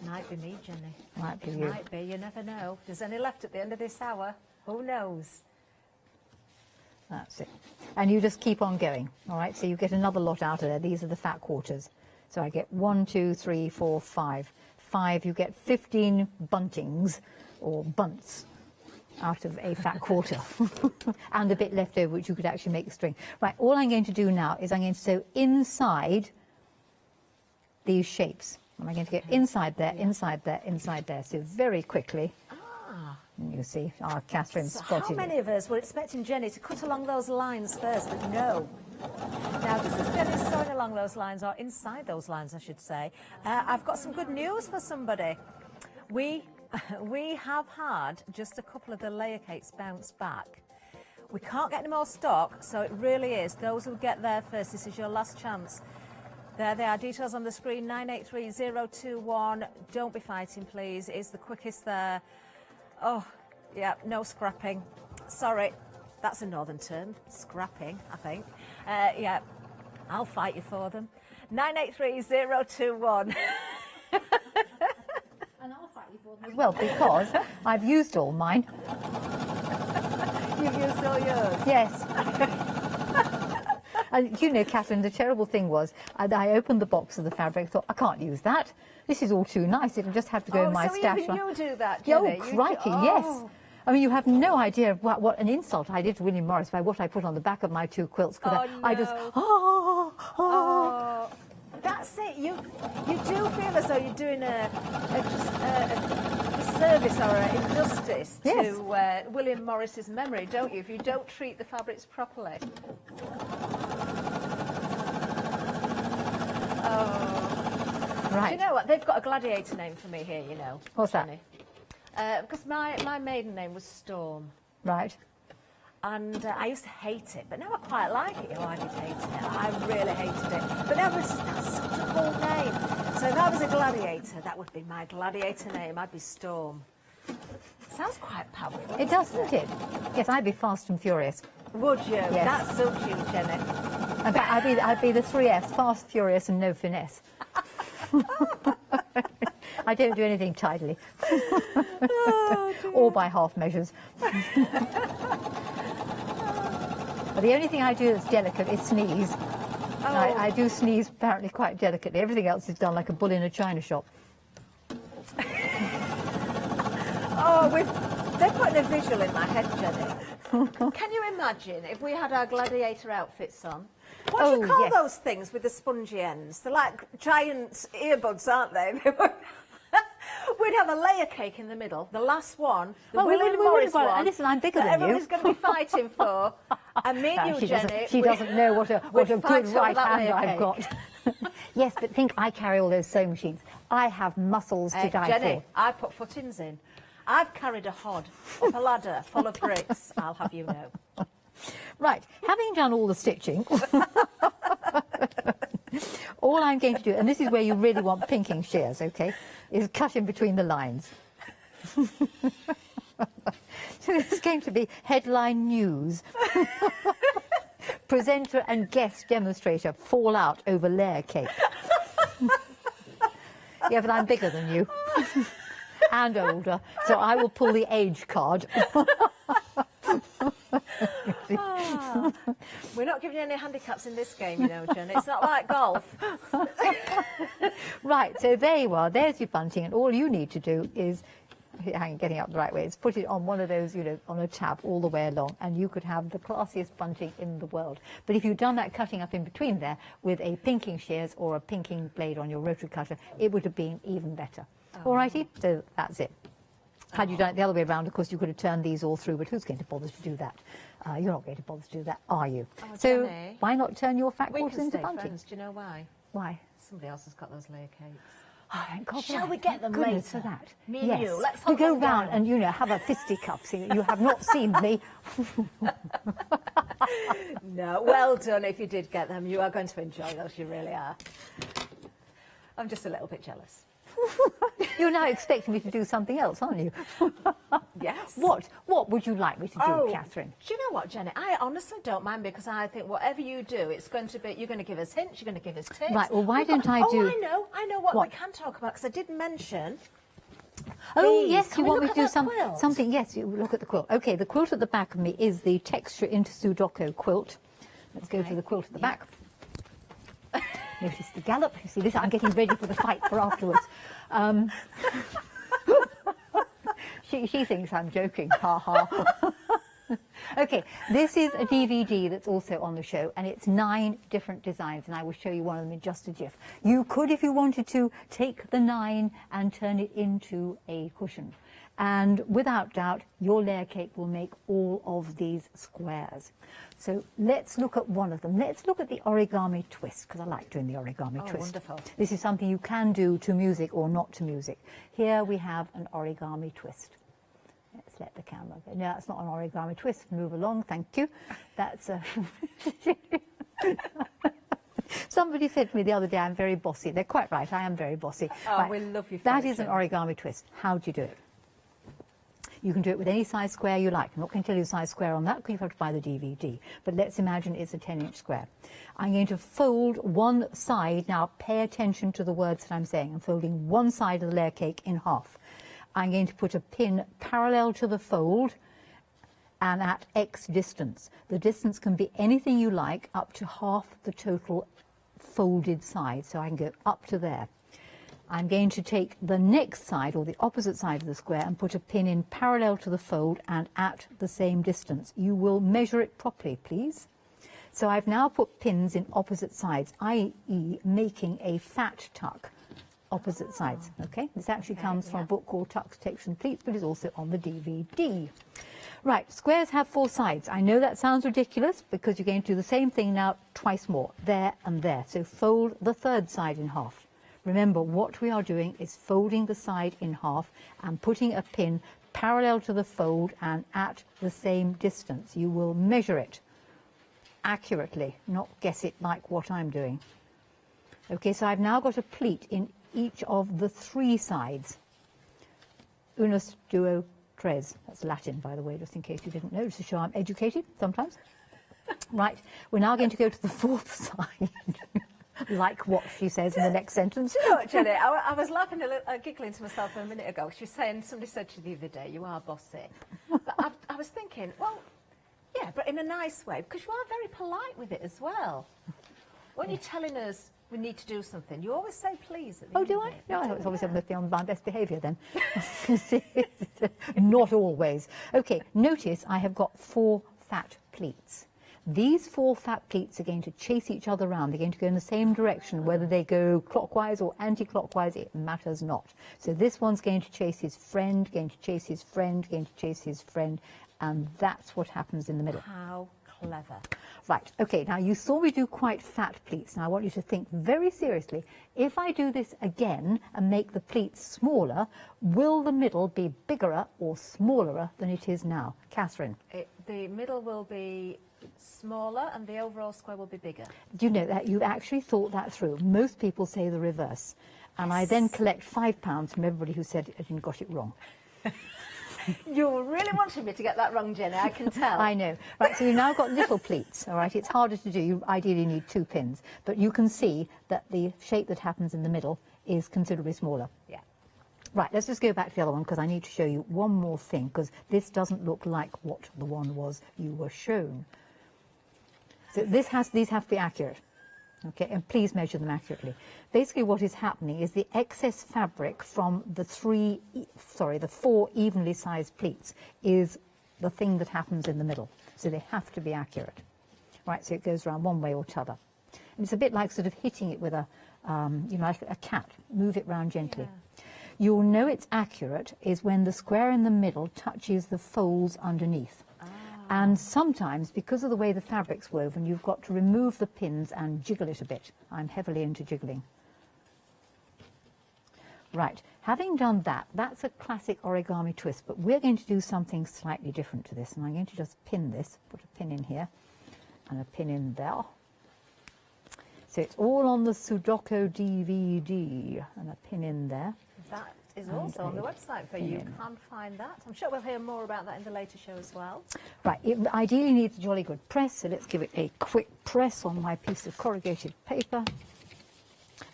Might be me, Jenny. Might be It you. might be, you never know. If there's any left at the end of this hour, who knows? That's it. And you just keep on going, all right? So you get another lot out of there. These are the fat quarters. So I get 1, 2, 3, 4, 5. 5, you get 15 buntings or bunts out of a fat quarter and a bit left over which you could actually make a string. Right, all I'm going to do now is I'm going to sew inside these shapes. And I'm going to get inside there, inside there, inside there. So very quickly, you see, our Catherine So spotted how many of us were expecting Jenny to cut along those lines first, but no. Now, this is Jenny sewing along those lines, or inside those lines, I should say. I've got some good news for somebody. We have had just a couple of the layer cakes bounce back. We can't get any more stock, so it really is. Those who get there first, this is your last chance. There they are, details on the screen, 983021. Don't be fighting, please. It's the quickest there. Oh, yeah, no scrapping. Sorry, that's a northern term, scrapping, I think. Yeah, I'll fight you for them. 983021. And I'll fight you for them as well because I've used all mine. You've used all yours? Yes. And you know, Catherine, the terrible thing was I opened the box of the fabric, thought, I can't use that. This is all too nice. It'll just have to go in my so stash. even you do that, Oh, Jenny? crikey, yes. I mean, you have no idea of what an insult I did to William Morris by what I put on the back of my 2 quilts. I just, That's it. You do feel as though you're doing a service or an injustice to William Morris's memory, don't you? If you don't treat the fabrics properly. Right. Do you know what? They've got a gladiator name for me here. You know. What's that? Jenny. Because my maiden name was Storm. Right. And I used to hate it, but now I quite like it. I did hate it. I really hated it. But now that's such a cool name. So if I was a gladiator, that would be my gladiator name. I'd be Storm. Sounds quite powerful. It does, doesn't it? Yes, I'd be fast and furious. Would you? Yes. That's so cute, Jenny. In fact, I'd be the 3S, fast, furious and no finesse. I don't do anything tidily. Or by half measures. But the only thing I do that's delicate is sneeze. I do sneeze apparently quite delicately. Everything else is done like a bull in a china shop. They're putting a visual in my head, Jenny. Can you imagine if we had our gladiator outfits on? What do Oh, you call yes. those things with the spongy ends? They're like giant earbuds, aren't they? We'd have a layer cake in the middle, the last one, the William Morris one. Listen, I'm bigger that than you. everybody's going to be fighting for. And me and you, Jenny. She doesn't know what a we'd fight good over right that hand layer I've cake. got. Yes, but think I carry all those sewing machines. I have muscles to die Jenny, for. I put footings in. I've carried a hod up a ladder full of bricks, I'll have you know. Right, having done all the stitching, all I'm going to do, and this is where you really want pinking shears, okay, is cut in between the lines. So this is going to be headline news. Presenter and guest demonstrator fall out over layer cake. Yeah, but I'm bigger than you. And older, so I will pull the age card. We're not giving you any handicaps in this game, you know, Jen. It's not like golf. Right, so there you are. There's your bunting, and all you need to do is, getting up the right way, is put it on one of those, you know, on a tab all the way along, and you could have the classiest bunting in the world. But if you'd done that cutting up in between there with a pinking shears or a pinking blade on your rotary cutter, it would have been even better. All righty, so that's it. Had you done it the other way around, of course, you could have turned these all through, but who's going to bother to do that? You're not going to bother to do that, are you? Oh, so Jenny, why not turn your fat we quarters can into stay bunting? friends. Do you know why? Why? Somebody else has got those layer cakes. Oh, thank God for Shall that. we get them Goodness later? for that. Me and yes. you. Let's we hunt go them round down. and, you know, have a fisticuffs. You have not seen me. No, well done if you did get them. You are going to enjoy those, you really are. I'm just a little bit jealous. You're now expecting me to do something else, aren't you? Yes. What would you like me to do, Oh, Catherine? do you know what, Jenny? I honestly don't mind, because I think whatever you do, it's going to be, you're going to give us hints, you're going to give us tips. Right, well, why don't I do... I know what What? we can talk about, because I did mention... Oh, these. yes, Can you we want me look to at do that quilt? something. Yes, you look at the quilt. Okay, the quilt at the back of me is the Texture into Sudoku quilt. Let's go to the quilt at the back. Notice the gallop. You see this? I'm getting ready for the fight for afterwards. She thinks I'm joking. Ha ha. Okay, this is a DVD that's also on the show, and it's 9 different designs, and I will show you one of them in just a jiff. You could, if you wanted to, take the 9 and turn it into a cushion. And without doubt, your layer cake will make all of these squares. So let's look at one of them. Let's look at the origami twist, because I like doing the origami twist. Wonderful. This is something you can do to music or not to music. Here we have an origami twist. Let's let the camera go. No, it's not an origami twist. Move along, thank you. That's a... Somebody said to me the other day, I'm very bossy. They're quite right, I am very bossy. Oh, Right. we love you for That it, is an Jen. origami twist. How do you do it? You can do it with any size square you like. I'm not going to tell you the size square on that because you have to buy the DVD. But let's imagine it's a 10-inch square. I'm going to fold one side. Now pay attention to the words that I'm saying. I'm folding one side of the layer cake in half. I'm going to put a pin parallel to the fold and at X distance. The distance can be anything you like up to half the total folded side. So I can go up to there. I'm going to take the next side, or the opposite side of the square, and put a pin in parallel to the fold and at the same distance. You will measure it properly, please. So I've now put pins in opposite sides, i.e. making a fat tuck opposite sides. Okay, this actually comes from a book called Tucks, Takes and Pleats, but is also on the DVD. Right, squares have 4 sides. I know that sounds ridiculous because you're going to do the same thing now twice more, there and there. So fold the third side in half. Remember, what we are doing is folding the side in half and putting a pin parallel to the fold and at the same distance. You will measure it accurately, not guess it like what I'm doing. Okay, so I've now got a pleat in each of the 3 sides. Unus, duo, tres. That's Latin, by the way, just in case you didn't know, just to show I'm educated sometimes. Right, we're now going to go to the 4th side. Like what she says in the next sentence. Do you know what, Jenny? I was laughing giggling to myself a minute ago. She was saying, somebody said to you the other day, you are bossy. But I was thinking, well, yeah, but in a nice way, because you are very polite with it as well. When you're telling us We need to do something. You always say please at the Oh, end do of I? it. No, I obviously must be on my best behaviour then. Not always. Okay, notice I have got 4 fat pleats. These 4 fat pleats are going to chase each other around. They're going to go in the same direction. Whether they go clockwise or anti-clockwise, it matters not. So this one's going to chase his friend, going to chase his friend, going to chase his friend, and that's what happens in the middle. How clever. Right, okay, now you saw me do quite fat pleats. Now I want you to think very seriously. If I do this again and make the pleats smaller, will the middle be bigger or smaller than it is now? Catherine? The middle will be smaller and the overall square will be bigger. Do you know that you've actually thought that through? Most people say the reverse. And I then collect £5 from everybody who said it and got it wrong. You really wanted me to get that wrong, Jenny, I can tell. I know. Right, so you've now got little pleats, all right? It's harder to do. You ideally need 2 pins. But you can see that the shape that happens in the middle is considerably smaller. Yeah. Right, let's just go back to the other one because I need to show you one more thing because this doesn't look like what the one was you were shown. So these have to be accurate. Okay, and please measure them accurately. Basically what is happening is the excess fabric from the 4 evenly sized pleats is the thing that happens in the middle. So they have to be accurate. Right, so it goes around one way or t'other. And it's a bit like sort of hitting it with a, like a cat. Move it round gently. Yeah. You'll know it's accurate is when the square in the middle touches the folds underneath. And sometimes, because of the way the fabric's woven, you've got to remove the pins and jiggle it a bit. I'm heavily into jiggling. Right, having done that, that's a classic origami twist, but we're going to do something slightly different to this. And I'm going to just pin this, put a pin in here, and a pin in there. So it's all on the Sudoku DVD, and a pin in there. That is also on the website for you. You can find that. I'm sure we'll hear more about that in the later show as well. Right, it ideally needs a jolly good press, so let's give it a quick press on my piece of corrugated paper.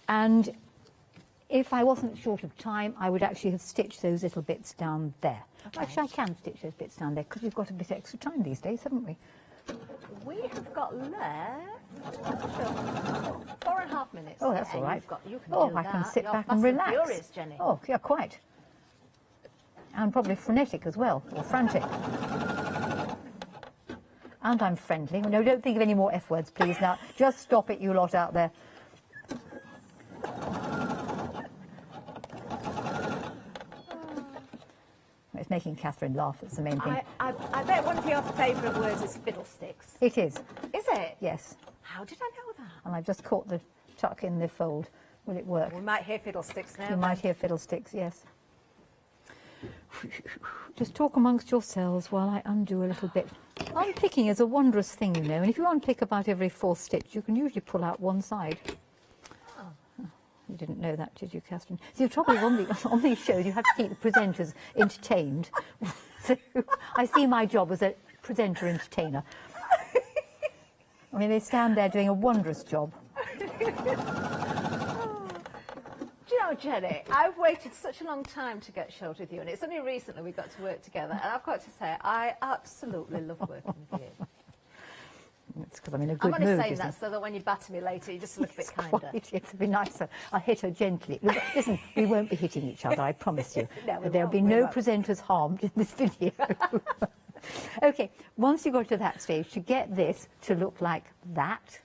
And if I wasn't short of time, I would actually have stitched those little bits down there. Okay. Actually, I can stitch those bits down there because we've got a bit extra time these days, haven't we? We have got left 4.5 minutes. Oh, that's all right. You can oh, do I that. can sit You're back fast and relax. Furious, Jenny. Oh, yeah, quite. And probably frenetic as well, or frantic. And I'm friendly. No, don't think of any more F words, please. Now, just stop it, you lot out there. It's making Catherine laugh, that's the main thing. I bet one of your favourite words is fiddlesticks. It is. Is it? Yes. How did I know that? And I've just caught the tuck in the fold. Will it work? We might hear fiddlesticks now. You might hear fiddlesticks, yes. Just talk amongst yourselves while I undo a little bit. Unpicking is a wondrous thing, you know, and if you unpick about every 4th stitch, you can usually pull out one side. You didn't know that, did you, Catherine? See, the trouble is on these shows, you have to keep the presenters entertained. So I see my job as a presenter entertainer. I mean, they stand there doing a wondrous job. Do you know, Jenny, I've waited such a long time to get showed with you, and it's only recently we got to work together, and I've got to say, I absolutely love working with you. It's because I'm in a good mood. I'm only saying that so that when you batter me later, you just look a bit kinder. It'll be nicer. I'll hit her gently. Listen, we won't be hitting each other, I promise you. No, there'll be no presenters harmed in this video. Okay, once you got to that stage, to get this to look like that,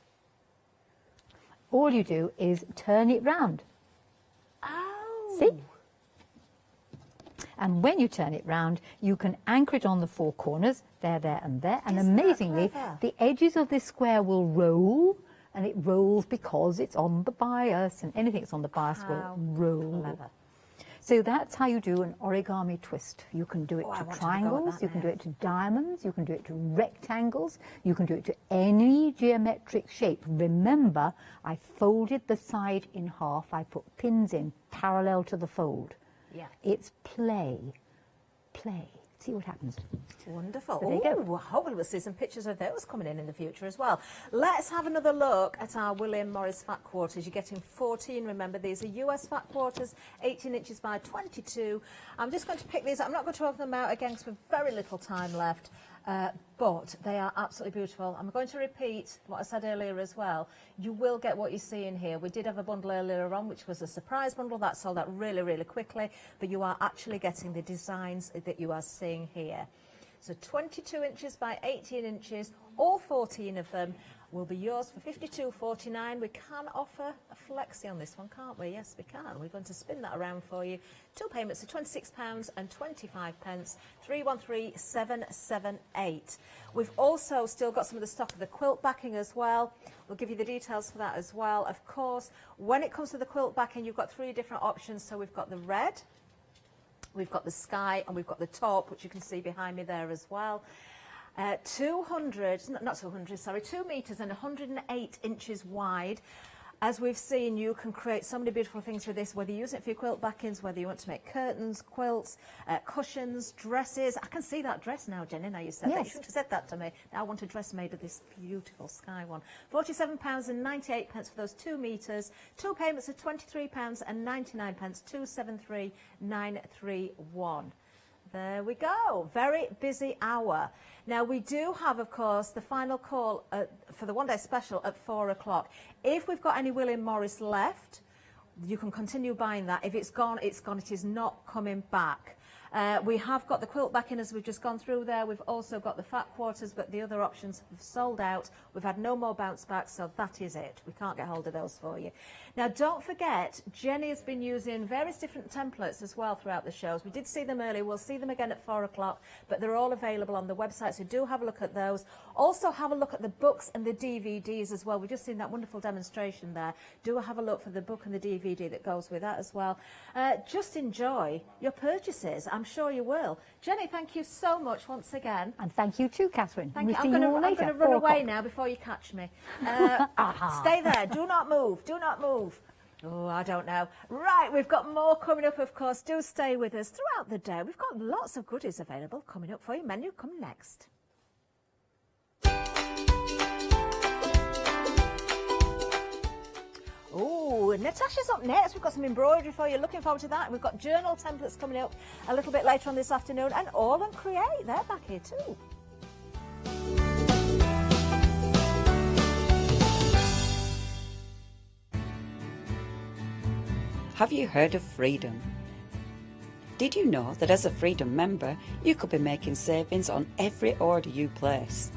all you do is turn it round. Oh. See? And when you turn it round, you can anchor it on the 4 corners, there, there, and there. And amazingly, the edges of this square will roll, and it rolls because it's on the bias, and anything that's on the bias will roll. Clever. So that's how you do an origami twist. You can do it to triangles, you can do it to diamonds, you can do it to rectangles, you can do it to any geometric shape. Remember, I folded the side in half, I put pins in parallel to the fold. Yeah. It's play. See what happens. Wonderful. So there you Oh, hopefully we'll see some pictures of those coming in the future as well. Let's have another look at our William Morris fat quarters. You're getting 14. Remember, these are US fat quarters, 18 inches by 22. I'm just going to pick these up. I'm not going to open them out again because we've very little time left. But they are absolutely beautiful. I'm going to repeat what I said earlier as well. You will get what you see in here. We did have a bundle earlier on, which was a surprise bundle that sold out really, really quickly, but you are actually getting the designs that you are seeing here. So 22 inches by 18 inches, all 14 of them will be yours for £52.49. We can offer a flexi on this one, can't we? Yes, we can. We're going to spin that around for you. 2 payments of £26.25, 313778. We've also still got some of the stock of the quilt backing as well. We'll give you the details for that as well. Of course, when it comes to the quilt backing, you've got 3 different options. So we've got the red, we've got the sky, and we've got the taupe, which you can see behind me there as well. 2 metres and 108 inches wide. As we've seen, you can create so many beautiful things with this, whether you use it for your quilt backings, whether you want to make curtains, quilts, cushions, dresses. I can see that dress now, Jenny, now you said that. You shouldn't have said that to me. Now I want a dress made of this beautiful sky one. £47.98 for those 2 metres. 2 payments of £23.99, 273,931. There we go. Very busy hour. Now, we do have, of course, the final call for the one-day special at 4 o'clock. If we've got any William Morris left, you can continue buying that. If it's gone, it's gone. It is not coming back. We have got the quilt backing as we've just gone through there. We've also got the fat quarters, but the other options have sold out. We've had no more bounce back, so that is it. We can't get hold of those for you. Now, don't forget, Jenny has been using various different templates as well throughout the shows. We did see them earlier. We'll see them again at 4 o'clock, but they're all available on the website, so do have a look at those. Also, have a look at the books and the DVDs as well. We've just seen that wonderful demonstration there. Do have a look for the book and the DVD that goes with that as well. Just enjoy your purchases. I'm sure you will. Jenny, thank you so much once again. And thank you too, Catherine. Thank you. I'm going to run away now before you catch me. Stay there. Do not move. Do not move. Oh, I don't know. Right, we've got more coming up, of course. Do stay with us throughout the day. We've got lots of goodies available coming up for you. Menu come next. Oh, Natasha's up next. We've got some embroidery for you. Looking forward to that. We've got journal templates coming up a little bit later on this afternoon. And All and Create, they're back here too. Have you heard of Freedom? Did you know that as a Freedom member, you could be making savings on every order you place?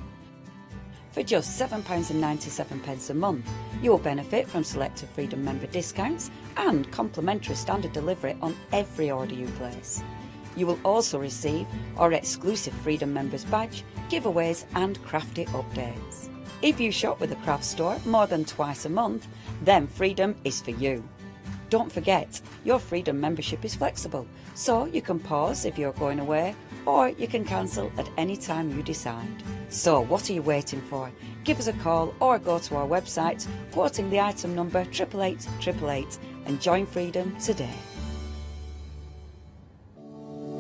For just £7.97 a month, you will benefit from selected Freedom member discounts and complimentary standard delivery on every order you place. You will also receive our exclusive Freedom members badge, giveaways and crafty updates. If you shop with a craft store more than twice a month, then Freedom is for you. Don't forget, your Freedom membership is flexible, so you can pause if you're going away, or you can cancel at any time you decide. So what are you waiting for? Give us a call or go to our website, quoting the item number 88888, and join Freedom today.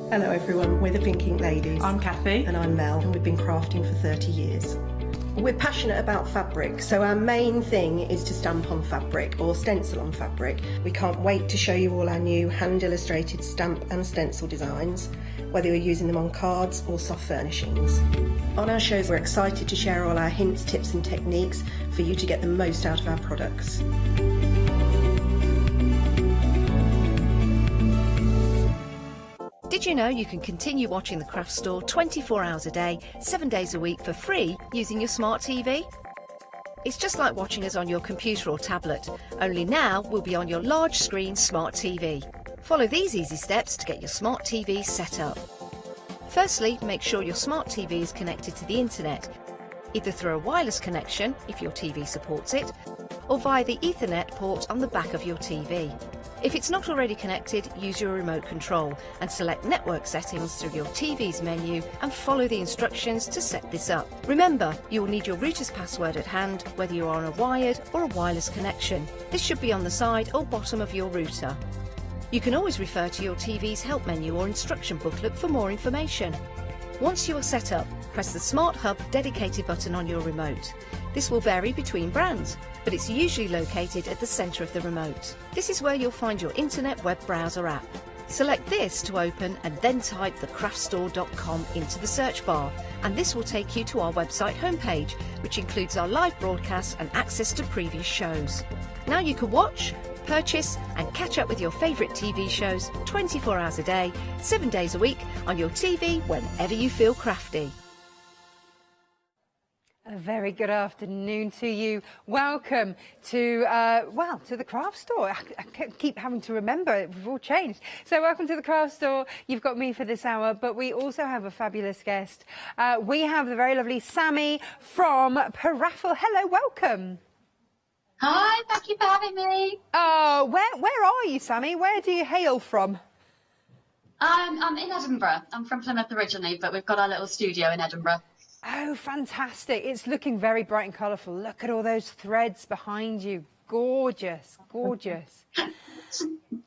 Hello everyone, we're the Pink Ink Ladies. I'm Kathy. And I'm Mel, and we've been crafting for 30 years. We're passionate about fabric, so our main thing is to stamp on fabric or stencil on fabric. We can't wait to show you all our new hand-illustrated stamp and stencil designs, whether you're using them on cards or soft furnishings. On our shows, we're excited to share all our hints, tips and techniques for you to get the most out of our products. Did you know you can continue watching the Craft Store 24 hours a day, 7 days a week for free using your smart TV? It's just like watching us on your computer or tablet, only now we'll be on your large screen smart TV. Follow these easy steps to get your smart TV set up. Firstly, make sure your smart TV is connected to the internet, either through a wireless connection if your TV supports it, or via the Ethernet port on the back of your TV. If it's not already connected, use your remote control and select network settings through your TV's menu and follow the instructions to set this up. Remember, you will need your router's password at hand, whether you're on a wired or a wireless connection. This should be on the side or bottom of your router. You can always refer to your TV's help menu or instruction booklet for more information. Once you are set up, press the Smart Hub dedicated button on your remote. This will vary between brands, but it's usually located at the centre of the remote. This is where you'll find your internet web browser app. Select this to open and then type thecraftstore.com into the search bar, and this will take you to our website homepage, which includes our live broadcasts and access to previous shows. Now you can watch, purchase and catch up with your favourite TV shows 24 hours a day, 7 days a week on your TV whenever you feel crafty. A very good afternoon to you. Welcome to, to the craft store. I keep having to remember, we've all changed. So welcome to the craft store. You've got me for this hour, but we also have a fabulous guest. We have the very lovely Sammy from Paraffle. Hello, welcome. Hi, thank you for having me. Oh, where are you, Sammy? Where do you hail from? I'm in Edinburgh. I'm from Plymouth originally, but we've got our little studio in Edinburgh. Oh, fantastic. It's looking very bright and colourful. Look at all those threads behind you. Gorgeous, gorgeous.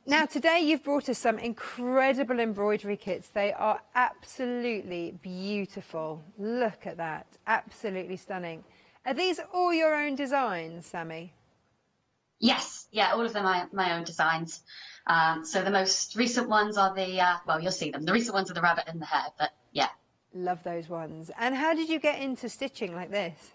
Now, today you've brought us some incredible embroidery kits. They are absolutely beautiful. Look at that. Absolutely stunning. Are these all your own designs, Sammy? Yes, yeah, all of them are my own designs. So the most recent ones are the, well, you'll see them. The recent ones are the rabbit and the hare, but yeah. Love those ones. And how did you get into stitching like this?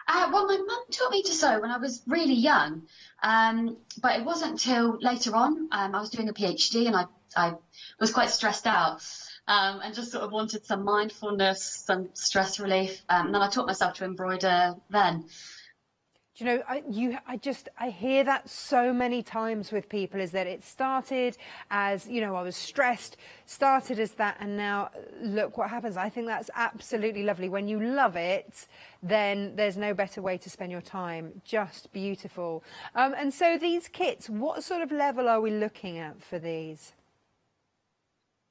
Well, my mum taught me to sew when I was really young, but it wasn't until later on. I was doing a PhD and I was quite stressed out and just sort of wanted some mindfulness, some stress relief. And then I taught myself to embroider then. Do you know, I hear that so many times with people, is that it started as, you know, I was stressed, started as that, and now look what happens. I think that's absolutely lovely. When you love it, then there's no better way to spend your time. Just beautiful. And so these kits, what sort of level are we looking at for these?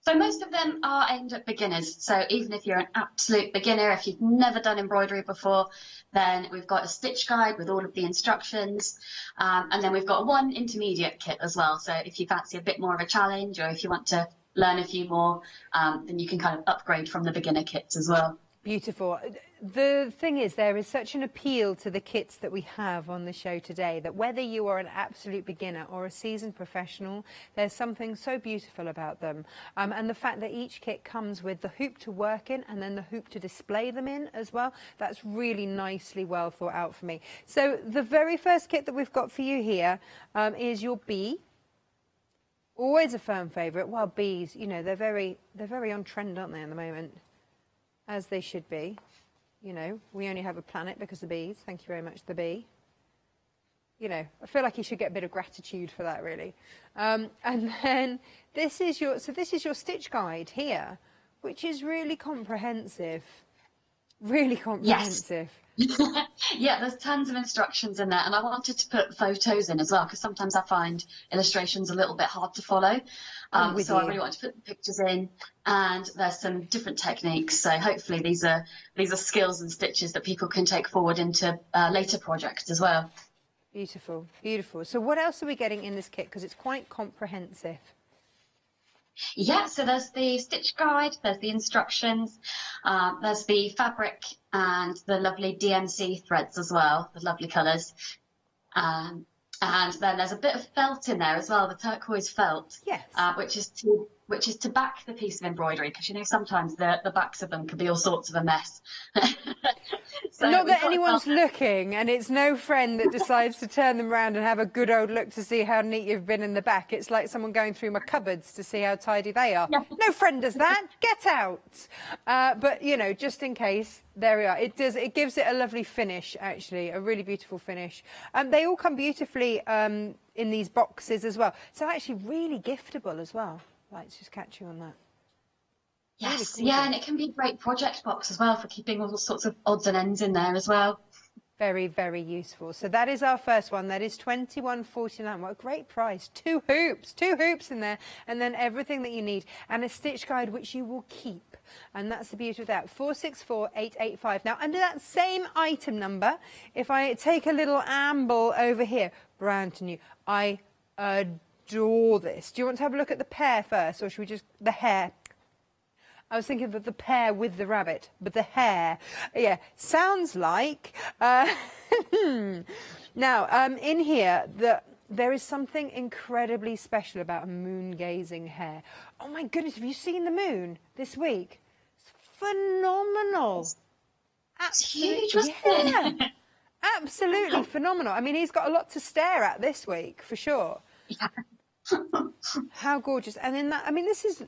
So most of them are aimed at beginners. So even if you're an absolute beginner, if you've never done embroidery before, then we've got a stitch guide with all of the instructions. And then we've got one intermediate kit as well. So if you fancy a bit more of a challenge, or if you want to learn a few more, then you can kind of upgrade from the beginner kits as well. Beautiful. The thing is, there is such an appeal to the kits that we have on the show today, that whether you are an absolute beginner or a seasoned professional, there's something so beautiful about them. And the fact that each kit comes with the hoop to work in and then the hoop to display them in as well, that's really nicely well thought out for me. So the very first kit that we've got for you here is your bee. Always a firm favourite. Well, bees, you know, they're very on trend, aren't they, at the moment? As they should be. You know, we only have a planet because of bees. Thank you very much, the bee. You know, I feel like you should get a bit of gratitude for that, really. And then this is your stitch guide here, which is really comprehensive. Really comprehensive. Yes. Yeah, there's tons of instructions in there, and I wanted to put photos in as well, because sometimes I find illustrations a little bit hard to follow. So I really want to put the pictures in, and there's some different techniques. So hopefully these are skills and stitches that people can take forward into later projects as well. Beautiful, beautiful. So what else are we getting in this kit? Because it's quite comprehensive. Yeah, so there's the stitch guide, there's the instructions, there's the fabric and the lovely DMC threads as well, the lovely colours. And then there's a bit of felt in there as well, the turquoise felt, yes. which is to back the piece of embroidery, because you know sometimes the backs of them can be all sorts of a mess. So not that anyone's looking, and it's no friend that decides to turn them around and have a good old look to see how neat you've been in the back. It's like someone going through my cupboards to see how tidy they are. Yeah. No friend does that. Get out. But you know, just in case, there we are. It gives it a lovely finish, actually, a really beautiful finish. They all come beautifully in these boxes as well. So actually, really giftable as well. Let's just catch you on that. Yes, really yeah, and it can be a great project box as well for keeping all sorts of odds and ends in there as well. Very, very useful. So that is our first one. That is £21.49. What a great price. Two hoops in there, and then everything that you need, and a stitch guide which you will keep. And that's the beauty of that. 464885. Now, under that same item number, if I take a little amble over here, brand new. I adore this. Do you want to have a look at the pear first, or should we just the hare? I was thinking of the pear with the rabbit, but the hare, yeah, sounds like. Now, in here, there is something incredibly special about a moon-gazing hare. Oh my goodness, have you seen the moon this week? It's phenomenal. It's huge, wasn't it? Absolutely phenomenal. I mean, he's got a lot to stare at this week, for sure. Yeah. How gorgeous. And then that, I mean, this is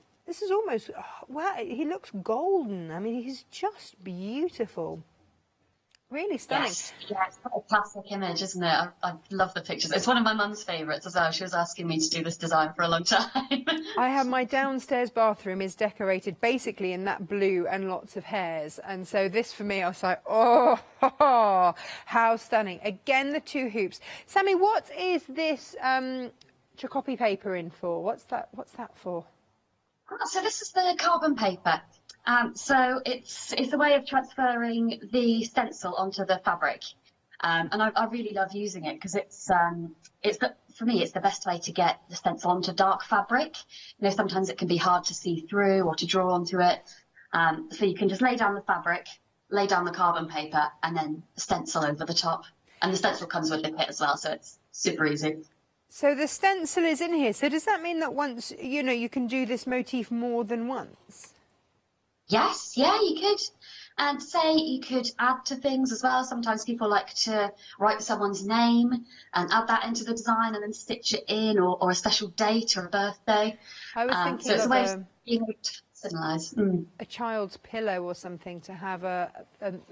almost, wow, he looks golden. I mean, he's just beautiful. Really stunning. Yes, it's a classic image, isn't it? I love the pictures. It's one of my mum's favourites as well. She was asking me to do this design for a long time. I have my downstairs bathroom is decorated basically in that blue and lots of hares. And so this for me, I was like, oh, how stunning. Again, the 2 hoops. Sammy, what is this Chocopy paper in for? What's that for? So this is the carbon paper. So it's a way of transferring the stencil onto the fabric, and I really love using it because for me it's the best way to get the stencil onto dark fabric. You know, sometimes it can be hard to see through or to draw onto it, so you can just lay down the fabric, lay down the carbon paper, and then stencil over the top. And the stencil comes with the kit as well, so it's super easy. So the stencil is in here. So does that mean that once you can do this motif more than once? Yes, yeah, you could. And say you could add to things as well. Sometimes people like to write someone's name and add that into the design and then stitch it in, or a special date or a birthday. I was thinking so it's of a way of being able to personalise. A child's pillow or something, to have a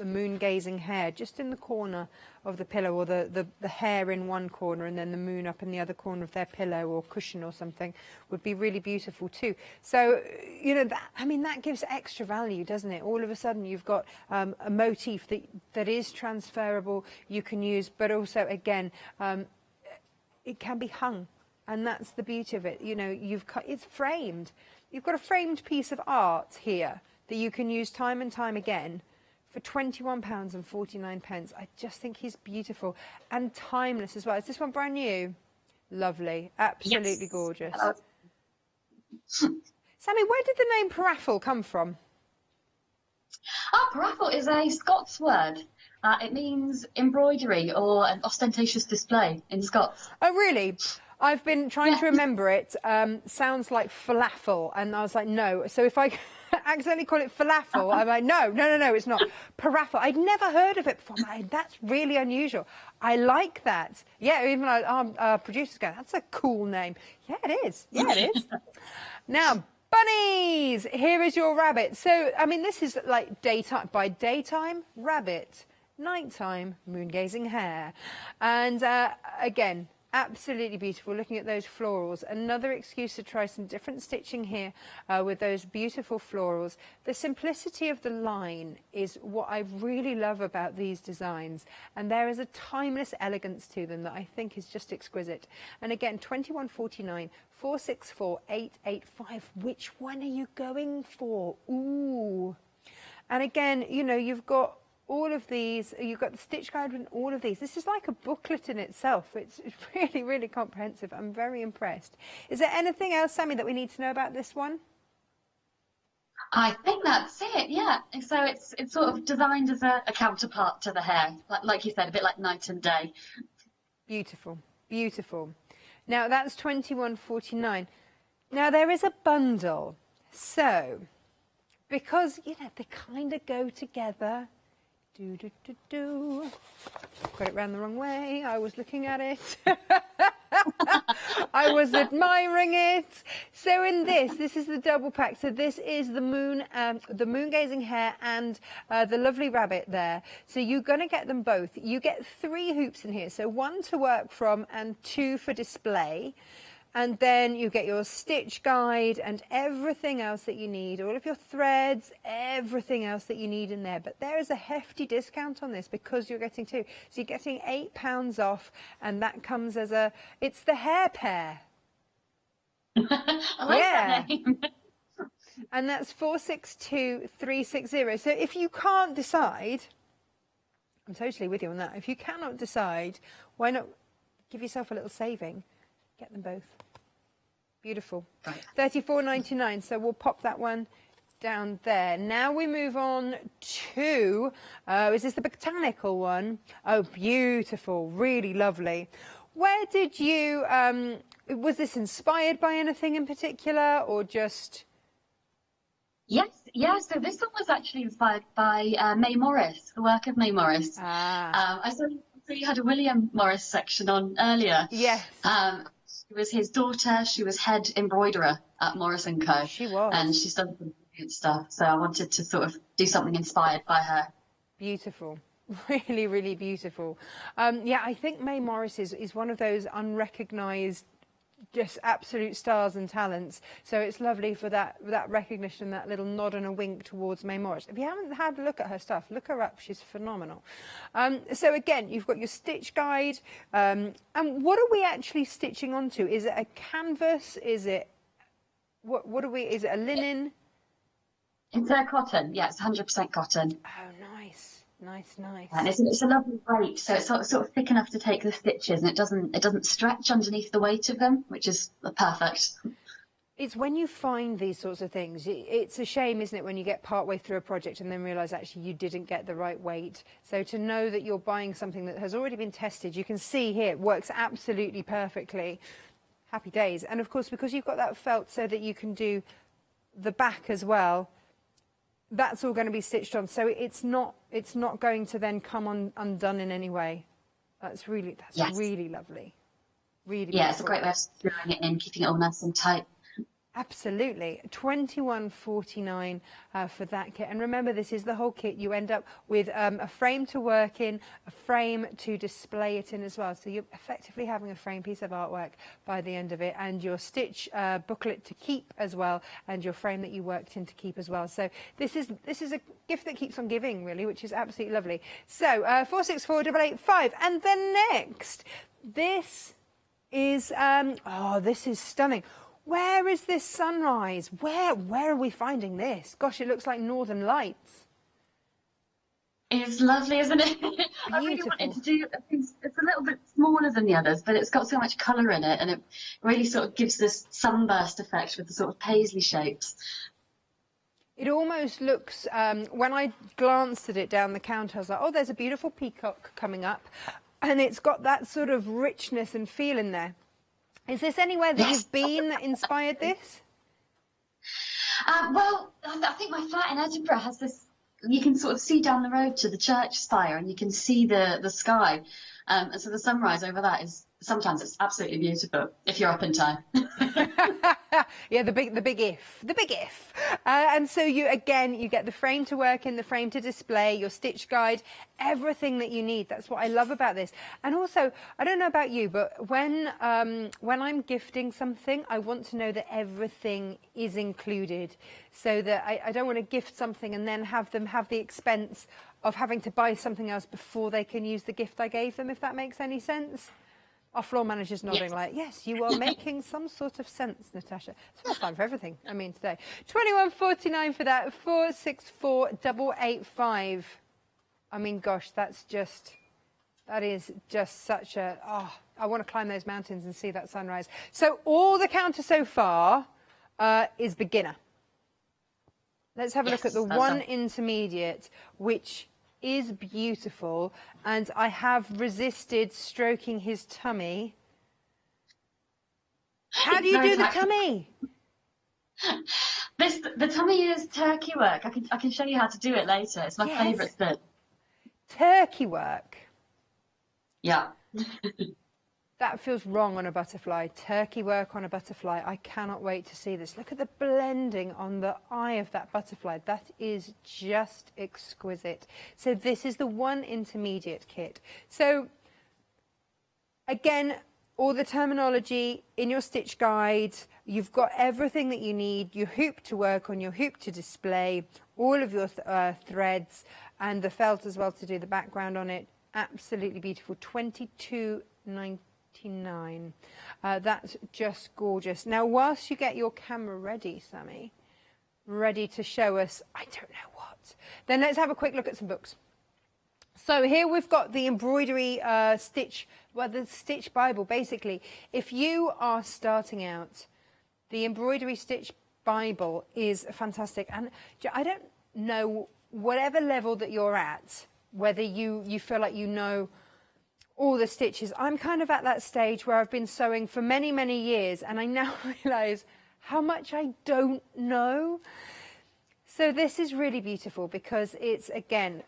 moon-gazing hare just in the corner of the pillow, or the hare in one corner and then the moon up in the other corner of their pillow or cushion or something, would be really beautiful too. So, that gives extra value, doesn't it? All of a sudden you've got a motif that is transferable, you can use, but also, again, it can be hung. And that's the beauty of it. It's framed. You've got a framed piece of art here that you can use time and time again for £21.49. I just think he's beautiful and timeless as well. Is this one brand new? Lovely. Absolutely gorgeous. Sammy, where did the name paraffle come from? Paraffle is a Scots word. It means embroidery or an ostentatious display in Scots. Oh, really? I've been trying to remember it. Sounds like falafel, and I was like, no. So if I accidentally call it falafel, I'm like, no, it's not. Paraffle. I'd never heard of it before. That's really unusual. I like that. Yeah, even our producers go, that's a cool name. Yeah, it is. Yeah, it is. Now, bunnies, here is your rabbit. So, this is like daytime, rabbit, nighttime, moon-gazing hare. And again, absolutely beautiful. Looking at those florals, another excuse to try some different stitching here with those beautiful florals. The simplicity of the line is what I really love about these designs, and there is a timeless elegance to them that I think is just exquisite. And again, £21.49, 464 885. Which one are you going for? Ooh. And again, you've got all of these, you've got the stitch guide and all of these. This is like a booklet in itself. It's really, really comprehensive. I'm very impressed. Is there anything else, Sammy, that we need to know about this one? I think that's it, yeah. So it's sort of designed as a counterpart to the hare, like you said, a bit like night and day. Beautiful, beautiful. Now that's £21.49. Now there is a bundle. So, because, they kind of go together. Got it round the wrong way. I was looking at it. I was admiring it. So in this is the double pack. So this is the moon-gazing hare and the lovely rabbit there. So you're going to get them both. You get 3 hoops in here. So 1 to work from and 2 for display. And then you get your stitch guide and everything else that you need, all of your threads, everything else that you need in there. But there is a hefty discount on this because you're getting 2. So you're getting £8 off, and that comes as it's the hare pair. I like that name. And that's 462360. So if you can't decide, I'm totally with you on that. If you cannot decide, why not give yourself a little saving? Get them both. Beautiful. £34.99. So we'll pop that one down there. Now we move on to, is this the botanical one? Oh, beautiful. Really lovely. Where did you, was this inspired by anything in particular, or just? Yes, yeah. So this one was actually inspired by May Morris, the work of May Morris. I saw you had a William Morris section on earlier. Yes. She was his daughter. She was head embroiderer at Morris & Co. She was. And she's done some good stuff. So I wanted to sort of do something inspired by her. Beautiful. Really, really beautiful. Yeah, I think May Morris is one of those unrecognised, just absolute stars and talents. So it's lovely for that recognition, that little nod and a wink towards May Morris. If you haven't had a look at her stuff, look her up. She's phenomenal. So again, you've got your stitch guide. And what are we actually stitching onto? Is it a canvas? Is it what are we? Is it a linen? It's cotton. Yeah, it's 100% cotton. Oh, nice. Nice, nice. And it's a lovely weight, so it's sort of thick enough to take the stitches, and it doesn't stretch underneath the weight of them, which is perfect. It's when you find these sorts of things, it's a shame, isn't it, when you get partway through a project and then realise actually you didn't get the right weight. So to know that you're buying something that has already been tested, you can see here it works absolutely perfectly. Happy days. And of course, because you've got that felt so that you can do the back as well, that's all going to be stitched on, so it's not going to then come undone in any way. That's really lovely. Really yeah, beautiful. It's a great way of securing it in, keeping it all nice and tight. Absolutely. £21.49 for that kit. And remember, this is the whole kit. You end up with a frame to work in, a frame to display it in as well. So you're effectively having a frame piece of artwork by the end of it, and your stitch booklet to keep as well, and your frame that you worked in to keep as well. So this is a gift that keeps on giving, really, which is absolutely lovely. So 464-885. And then next, this is, this is stunning. Where is this sunrise? Where are we finding this? Gosh, it looks like Northern Lights. It's lovely, isn't it? I really wanted to do, it's a little bit smaller than the others, but it's got so much colour in it, and it really sort of gives this sunburst effect with the sort of paisley shapes. It almost looks, when I glanced at it down the counter, I was like, oh, there's a beautiful peacock coming up, and it's got that sort of richness and feel in there. Is this anywhere that you've been that inspired this? Well, I think my flat in Edinburgh has this, you can sort of see down the road to the church spire, and you can see the sky. And so the sunrise over that is, sometimes it's absolutely beautiful if you're up in time. Yeah, the big if. And so you get the frame to work in, the frame to display, your stitch guide, everything that you need. That's what I love about this. And also, I don't know about you, but when I'm gifting something, I want to know that everything is included, so that I don't want to gift something and then have them have the expense of having to buy something else before they can use the gift I gave them, if that makes any sense. Our floor manager's nodding like, yes, you are making some sort of sense, Natasha. It's first time for everything, I mean, today. £21.49 for that, 464-885. I mean, gosh, that is just such a, I want to climb those mountains and see that sunrise. So all the counter so far is beginner. Let's have a look at the one intermediate, which is beautiful, and I have resisted stroking his tummy. How do you do the tummy? The tummy is turkey work. I can show you how to do it later. It's my favourite bit. Turkey work. Yeah. That feels wrong on a butterfly. Turkey work on a butterfly. I cannot wait to see this. Look at the blending on the eye of that butterfly. That is just exquisite. So this is the one intermediate kit. So again, all the terminology in your stitch guide. You've got everything that you need. Your hoop to work on, your hoop to display, all of your threads, and the felt as well to do the background on it. Absolutely beautiful. $22.99. That's just gorgeous. Now, whilst you get your camera ready, Sammy, ready to show us, I don't know what, then let's have a quick look at some books. So here we've got the embroidery stitch, well, the Stitch Bible, basically. If you are starting out, the embroidery stitch Bible is fantastic. And I don't know, whatever level that you're at, whether you feel like you know all the stitches. I'm kind of at that stage where I've been sewing for many, many years, and I now realise how much I don't know. So this is really beautiful because it's, again,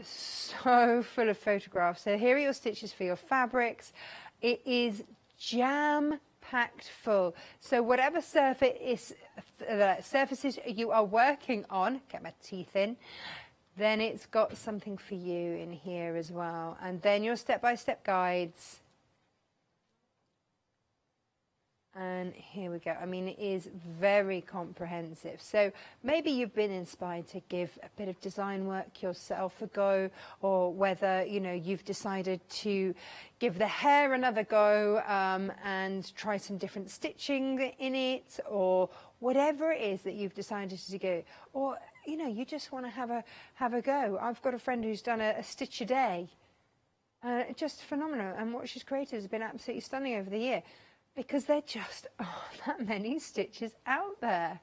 so full of photographs. So here are your stitches for your fabrics. It is jam-packed full. So whatever surfaces you are working on, get my teeth in, then it's got something for you in here as well. And then your step-by-step guides. And here we go. I mean, it is very comprehensive. So maybe you've been inspired to give a bit of design work yourself a go, or whether, you know, you've decided to give the hair another go and try some different stitching in it, or whatever it is that you've decided to do. Or, you know, you just want to have a go. I've got a friend who's done a stitch a day. Just phenomenal. And what she's created has been absolutely stunning over the year. Because there just aren't that many stitches out there.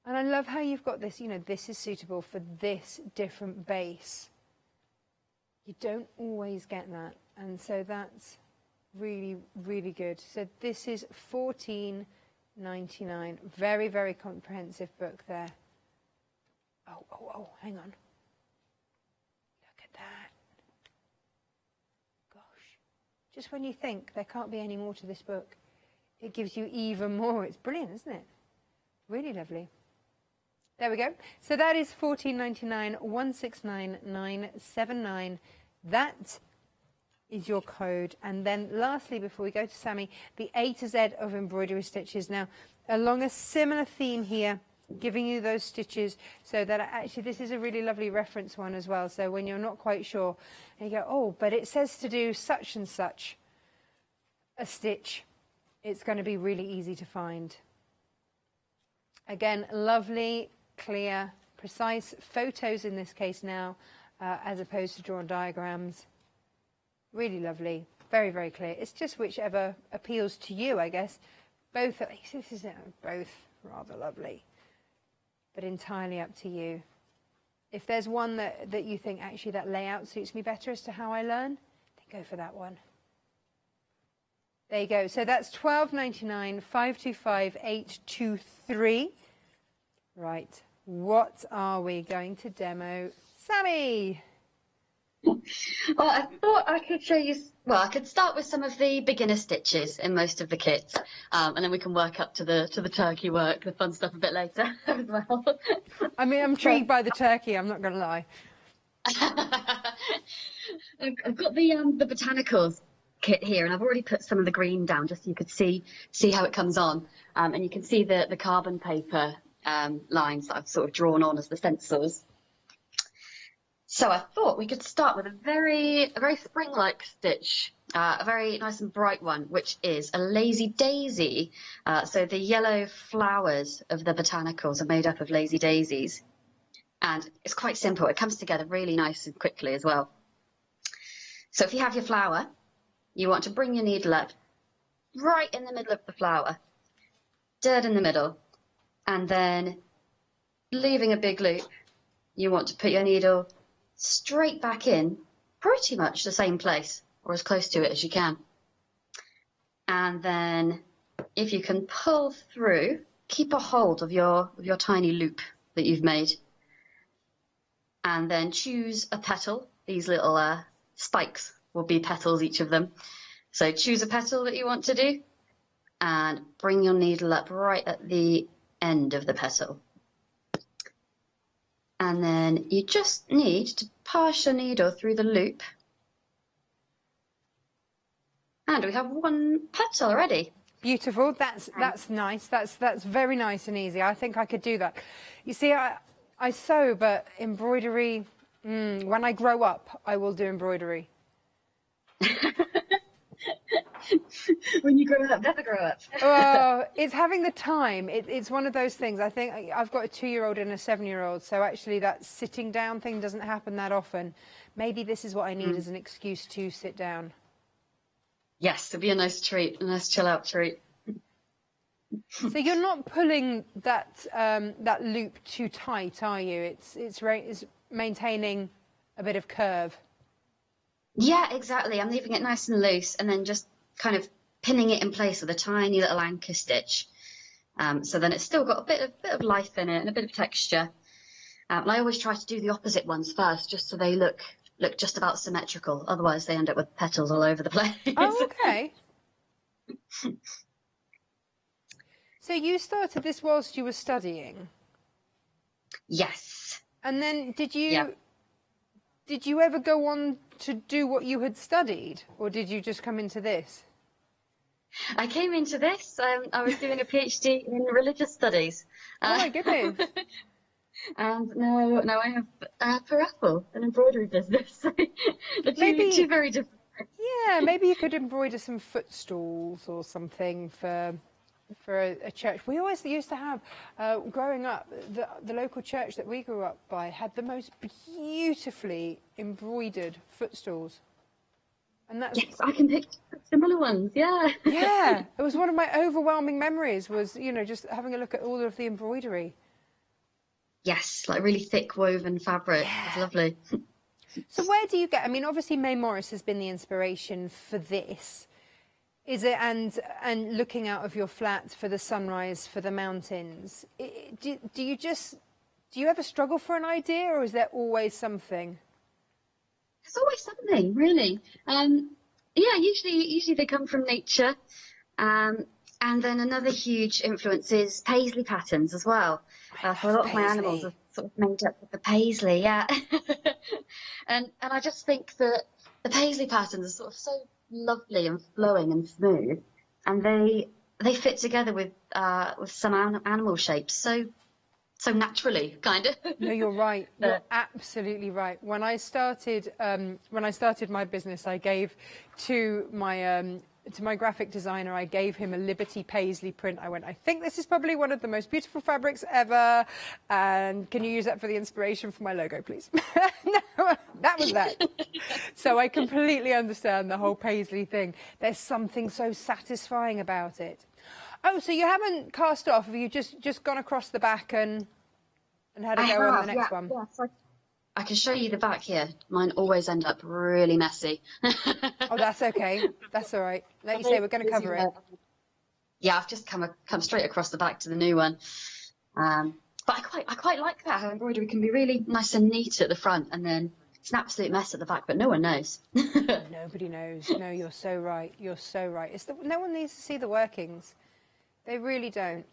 And I love how you've got this, you know, this is suitable for this different base. You don't always get that. And so that's really, really good. So this is $14.99. Very, very comprehensive book there. Oh, hang on. Look at that. Just when you think there can't be any more to this book, it gives you even more. It's brilliant, isn't it? Really lovely. There we go. So that is $14.99, 169979. That is your code. And then lastly, before we go to Sammy, the A to Z of embroidery stitches. Now, along a similar theme here, giving you those stitches so that actually this is a really lovely reference one as well. So when you're not quite sure and you go, oh, but it says to do such and such a stitch, it's going to be really easy to find. Again, lovely, clear, precise photos in this case now, as opposed to drawn diagrams. Really lovely, very, very clear. It's just whichever appeals to you, I guess. Both rather lovely, but entirely up to you. If there's one that you think, actually, that layout suits me better as to how I learn, then go for that one. There you go. So that's $12.99, 525823. Right. What are we going to demo? Sammy! Well, I thought I could show you, well, I could start with some of the beginner stitches in most of the kits, and then we can work up to the turkey work, the fun stuff a bit later as well. I mean, I'm intrigued by the turkey, I'm not going to lie. I've got the botanicals kit here, and I've already put some of the green down just so you could see how it comes on, and you can see the carbon paper lines that I've sort of drawn on as the stencils. So I thought we could start with a very spring-like stitch, a very nice and bright one, which is a lazy daisy. So the yellow flowers of the botanicals are made up of lazy daisies. And it's quite simple. It comes together really nice and quickly as well. So if you have your flower, you want to bring your needle up right in the middle of the flower, dead in the middle, and then leaving a big loop, you want to put your needle straight back in, pretty much the same place, or as close to it as you can. And then if you can pull through, keep a hold of your tiny loop that you've made, and then choose a petal. These little spikes will be petals, each of them. So choose a petal that you want to do, and bring your needle up right at the end of the petal. And then you just need to pass your needle through the loop. And we have one petal already. Beautiful. That's nice. That's very nice and easy. I think I could do that. You see, I sew, but embroidery, when I grow up, I will do embroidery. When you grow up, never grow up. Well, it's having the time. It's one of those things. I think I've got a 2-year-old and a 7-year-old, so actually that sitting down thing doesn't happen that often. Maybe this is what I need as an excuse to sit down. Yes, it'll be a nice treat, a nice chill-out treat. So you're not pulling that loop too tight, are you? It's maintaining a bit of curve. Yeah, exactly. I'm leaving it nice and loose and then just kind of pinning it in place with a tiny little anchor stitch. So then it's still got a bit of life in it and a bit of texture. And I always try to do the opposite ones first, just so they look just about symmetrical. Otherwise, they end up with petals all over the place. Oh, okay. So you started this whilst you were studying? Yes. And then did you ever go on to do what you had studied, or did you just come into this? I came into this. I was doing a PhD in religious studies. Oh my goodness. And now I have Parapple, an embroidery business. The two very different. Yeah, maybe you could embroider some footstools or something for a church. We always used to have, growing up, the local church that we grew up by had the most beautifully embroidered footstools. And that's, yes, I can pick similar ones, yeah. Yeah, it was one of my overwhelming memories was, you know, just having a look at all of the embroidery. Yes, like really thick woven fabric. Yeah. It's lovely. So where do you get, I mean, obviously May Morris has been the inspiration for this. Is it, and looking out of your flat for the sunrise, for the mountains, do you ever struggle for an idea, or is there always something? There's always something, really. Yeah, usually they come from nature. And then another huge influence is paisley patterns as well. So a lot of my animals are sort of made up with the paisley, yeah. and I just think that the paisley patterns are sort of so lovely and flowing and smooth, and they fit together with some animal shapes so naturally, kind of. No, you're right. You're absolutely right. When I started my business, I gave to my graphic designer, I gave him a Liberty Paisley print. I went, I think this is probably one of the most beautiful fabrics ever, and can you use that for the inspiration for my logo, please? No, that was that. So I completely understand the whole Paisley thing. There's something so satisfying about it. Oh, so you haven't cast off? Have you just gone across the back and had a go on the next one? Yeah, I can show you the back here. Mine always end up really messy. Oh, that's okay. That's all right. Like you say, we're going to cover it. Yeah, I've just come straight across the back to the new one. But I quite like that, how embroidery can be really nice and neat at the front, and then it's an absolute mess at the back, but no one knows. Nobody knows. No, you're so right. You're so right. No one needs to see the workings. They really don't.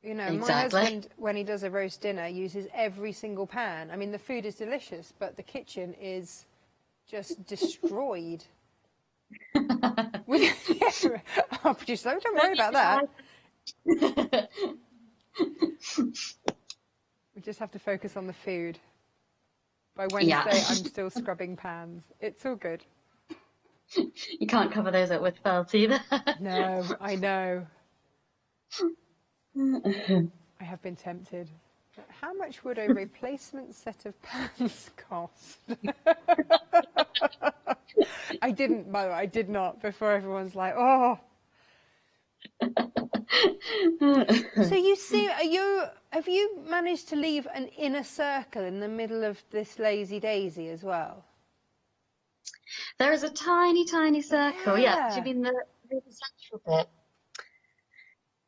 You know, exactly. My husband, when he does a roast dinner, uses every single pan. I mean, the food is delicious, but the kitchen is just destroyed. I'll produce those. Don't worry about that. We just have to focus on the food. By Wednesday, Yeah. I'm still scrubbing pans. It's all good. You can't cover those up with felt either. No, I know. I have been tempted. But how much would a replacement set of pans cost? I didn't, by the way, I did not, before everyone's like, oh. So you see, have you managed to leave an inner circle in the middle of this lazy daisy as well? There is a tiny, tiny circle. Yeah. Do you mean the central bit?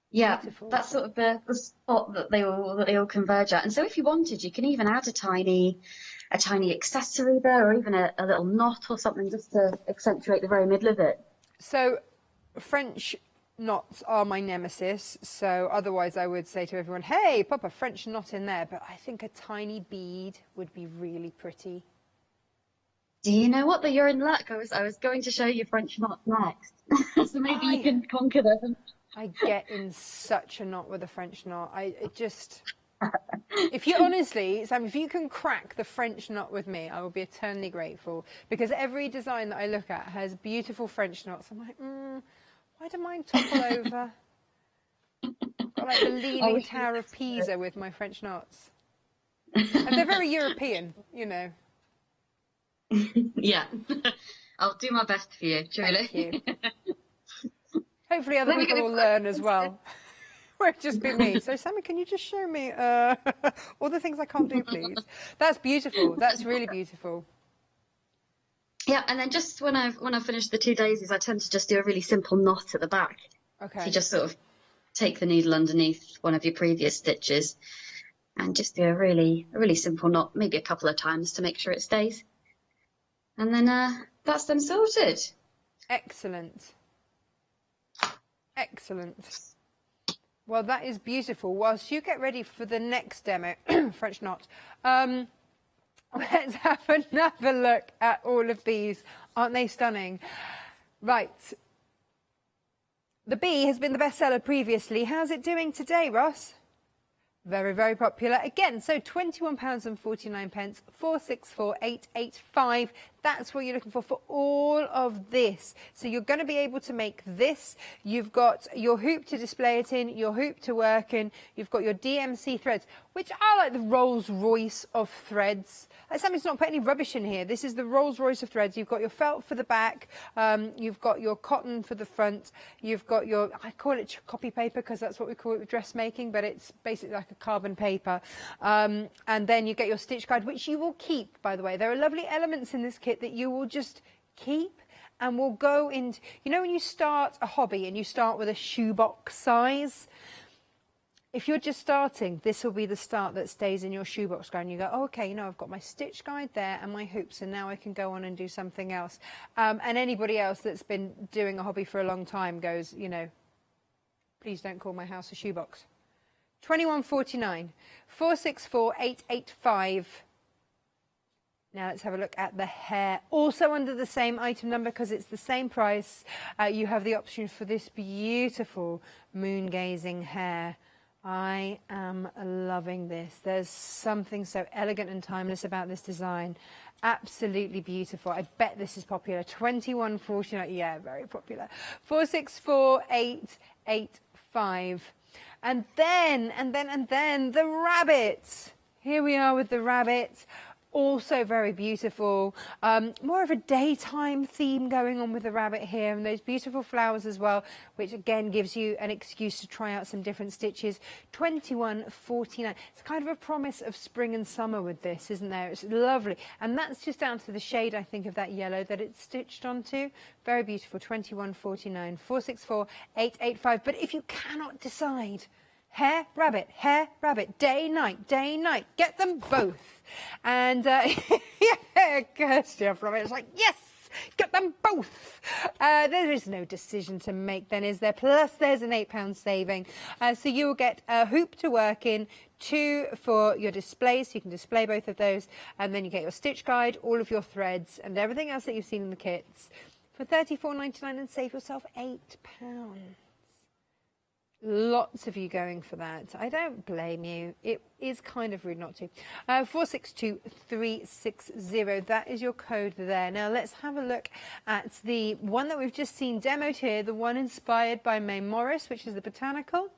Yeah, Beautiful. that's sort of the spot that they all converge at. And so if you wanted, you can even add a tiny accessory there, or even a little knot or something, just to accentuate the very middle of it. So French knots are my nemesis, so otherwise I would say to everyone, hey, pop a French knot in there, but I think a tiny bead would be really pretty. Do you know what? You're in luck. I was going to show you French knots next. So maybe you can conquer them. I get in such a knot with a French knot. If you honestly, Sam, if you can crack the French knot with me, I will be eternally grateful, because every design that I look at has beautiful French knots. I'm like, why do mine topple over? Got like the Leaning Tower of Pisa with my French knots. And they're very European, you know. Yeah. I'll do my best for you, truly. Thank you. Hopefully other people will learn as well. Won't just be me. So, Sammy, can you just show me all the things I can't do, please? That's beautiful. That's really beautiful. Yeah, and then just when I've finished the 2 daisies, I tend to just do a really simple knot at the back. Okay. So you just sort of take the needle underneath one of your previous stitches and just do a really simple knot, maybe a couple of times to make sure it stays. And then that's them sorted. Excellent. Excellent. Well, that is beautiful. Whilst you get ready for the next demo, French knot, let's have another look at all of these. Aren't they stunning? Right. The bee has been the bestseller previously. How's it doing today, Ross? Very, very popular. Again, so £21.49, 464885. That's what you're looking for all of this. So you're going to be able to make this. You've got your hoop to display it in, your hoop to work in. You've got your DMC threads, which are like the Rolls Royce of threads. Sammy's not put any rubbish in here. This is the Rolls Royce of threads. You've got your felt for the back. You've got your cotton for the front. You've got your, I call it copy paper because that's what we call it with dressmaking, but it's basically like a carbon paper. And then you get your stitch guide, which you will keep, by the way. There are lovely elements in this kit that you will just keep and will go into, you know, when you start a hobby and you start with a shoebox size, if you're just starting, this will be the start that stays in your shoebox guide and you go, oh, okay, you know, I've got my stitch guide there and my hoops and now I can go on and do something else. And anybody else that's been doing a hobby for a long time goes, you know, please don't call my house a shoebox. £21.49, 464885. Now let's have a look at the hair. Also under the same item number because it's the same price. You have the option for this beautiful moon gazing hair. I am loving this. There's something so elegant and timeless about this design. Absolutely beautiful. I bet this is popular. £21.49. Yeah, very popular. 464885. And then the rabbit. Here we are with the rabbit. Also very beautiful. More of a daytime theme going on with the rabbit here, and those beautiful flowers as well, which again gives you an excuse to try out some different stitches. £21.49. It's kind of a promise of spring and summer with this, isn't there? It's lovely, and that's just down to the shade, I think, of that yellow that it's stitched onto. Very beautiful. £21.49, 464885. But if you cannot decide, hair, rabbit, day, night, get them both. And yeah, Kirsty from it. It's like, yes, get them both. There is no decision to make then, is there? Plus there's an £8 saving. So you will get a hoop to work in, 2 for your display, so you can display both of those. And then you get your stitch guide, all of your threads and everything else that you've seen in the kits for £34.99 and save yourself £8. Lots of you going for that. I don't blame you. It is kind of rude not to. 462360. That is your code there. Now let's have a look at the one that we've just seen demoed here, the one inspired by May Morris, which is the botanical.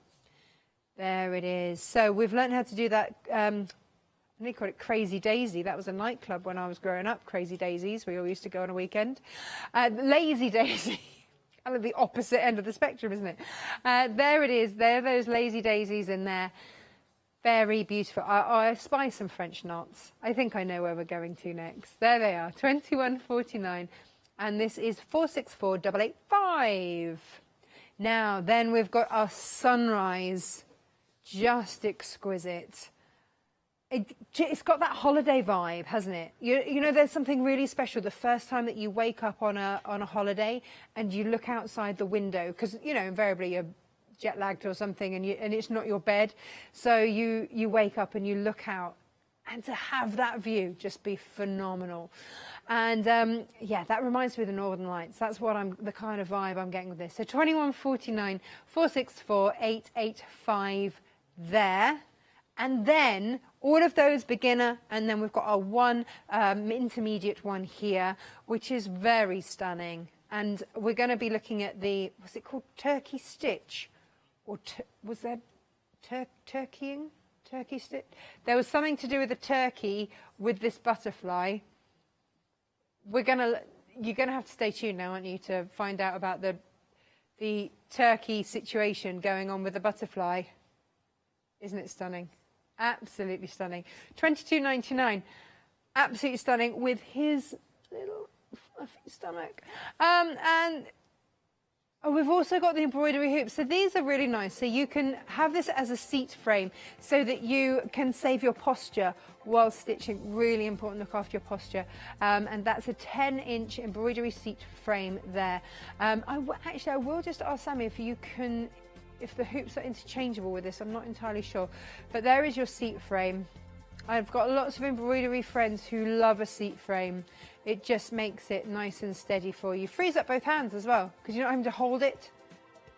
There it is. So we've learned how to do that. They call it Crazy Daisy. That was a nightclub when I was growing up. Crazy Daisies. We all used to go on a weekend. Lazy Daisy. Kind of the opposite end of the spectrum, isn't it? There it is. There are those lazy daisies in there. Very beautiful. I spy some French knots. I think I know where we're going to next. There they are, £21.49. And this is 464885. Now, then we've got our sunrise. Just exquisite. It's got that holiday vibe, hasn't it? You know, there's something really special the first time that you wake up on a holiday and you look outside the window, because, you know, invariably you're jet lagged or something and it's not your bed. So you wake up and you look out, and to have that view just be phenomenal. And yeah, that reminds me of the Northern Lights. That's what the kind of vibe I'm getting with this. So £21.49, 464885 there. And then all of those beginner, and then we've got our one intermediate one here, which is very stunning. And we're going to be looking at the, what's it called, Turkey Stitch? Or was there turkeying? Turkey stitch? There was something to do with a turkey with this butterfly. You're going to have to stay tuned now, aren't you, to find out about the turkey situation going on with the butterfly. Isn't it stunning? Absolutely stunning. £22.99. Absolutely stunning with his little my stomach. And we've also got the embroidery hoops. So these are really nice. So you can have this as a seat frame so that you can save your posture while stitching. Really important, look after your posture. And that's a 10-inch embroidery seat frame there. Actually, I will just ask Sammy if the hoops are interchangeable with this. I'm not entirely sure. But there is your seat frame. I've got lots of embroidery friends who love a seat frame. It just makes it nice and steady for you. Frees up both hands as well, because you're not having to hold it.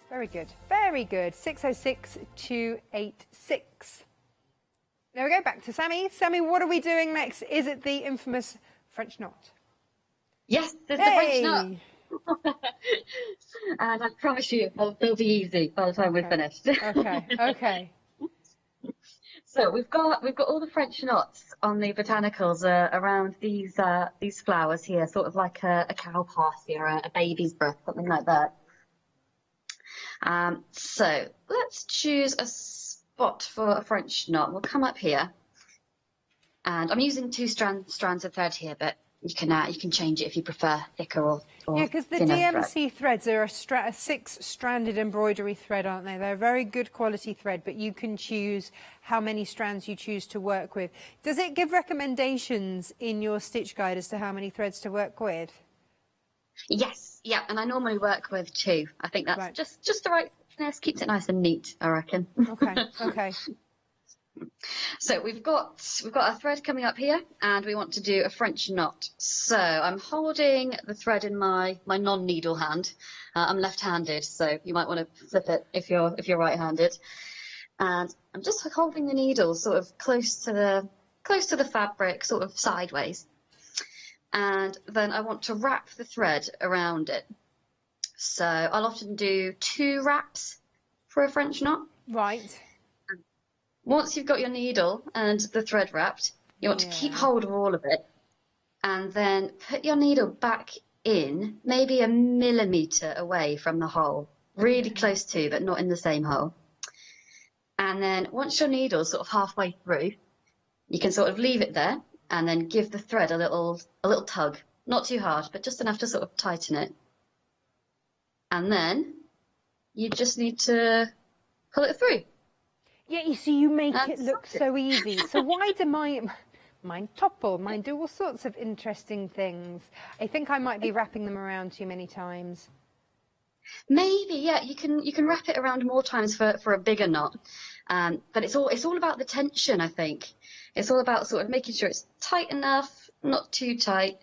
Very good, very good. 606286. There we go, back to Sammy. Sammy, what are we doing next? Is it the infamous French knot? Yes, it's the French knot. And I promise you, they'll be easy by the time we're finished. Okay, okay. So we've got all the French knots on the botanicals around these flowers here, sort of like a cow parsley or a baby's breath, something like that. So let's choose a spot for a French knot. We'll come up here, and I'm using 2 strands of thread here, but you can change it if you prefer thicker or yeah, because the DMC threads are a 6-stranded embroidery thread, aren't they? They're a very good quality thread, but you can choose how many strands you choose to work with. Does it give recommendations in your stitch guide as to how many threads to work with? Yes, yeah, and I normally work with 2. I think that's right. just the right thickness, keeps it nice and neat, I reckon. Okay, okay. So we've got a thread coming up here, and we want to do a French knot. So I'm holding the thread in my non-needle hand. I'm left-handed, so you might want to flip it if you're right-handed. And I'm just holding the needle sort of close to the fabric, sort of sideways. And then I want to wrap the thread around it. So I'll often do 2 wraps for a French knot. Right. Once you've got your needle and the thread wrapped, you want to keep hold of all of it, and then put your needle back in, maybe 1 millimetre away from the hole, really close to, but not in the same hole. And then once your needle's sort of halfway through, you can sort of leave it there and then give the thread a little tug, not too hard, but just enough to sort of tighten it. And then you just need to pull it through. Yeah, you see, you make it look so easy. So why do mine topple? Mine do all sorts of interesting things. I think I might be wrapping them around too many times. Maybe, yeah. You can wrap it around more times for a bigger knot. But it's all about the tension, I think. It's all about sort of making sure it's tight enough, not too tight,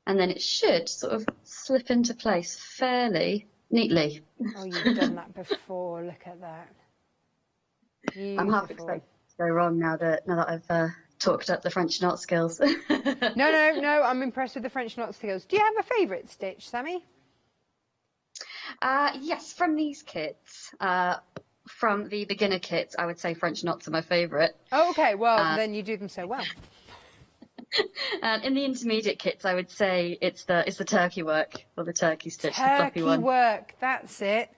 and then it should sort of slip into place fairly neatly. Oh, you've done that before. Look at that. Beautiful. I'm half expecting to go wrong now that I've talked up the French knot skills. No, I'm impressed with the French knot skills. Do you have a favourite stitch, Sammy? Yes, from these kits, from the beginner kits, I would say French knots are my favourite. Oh, okay, well, then you do them so well. And in the intermediate kits, I would say it's the turkey work, or the turkey stitch, the fluffy one. Turkey work, that's it.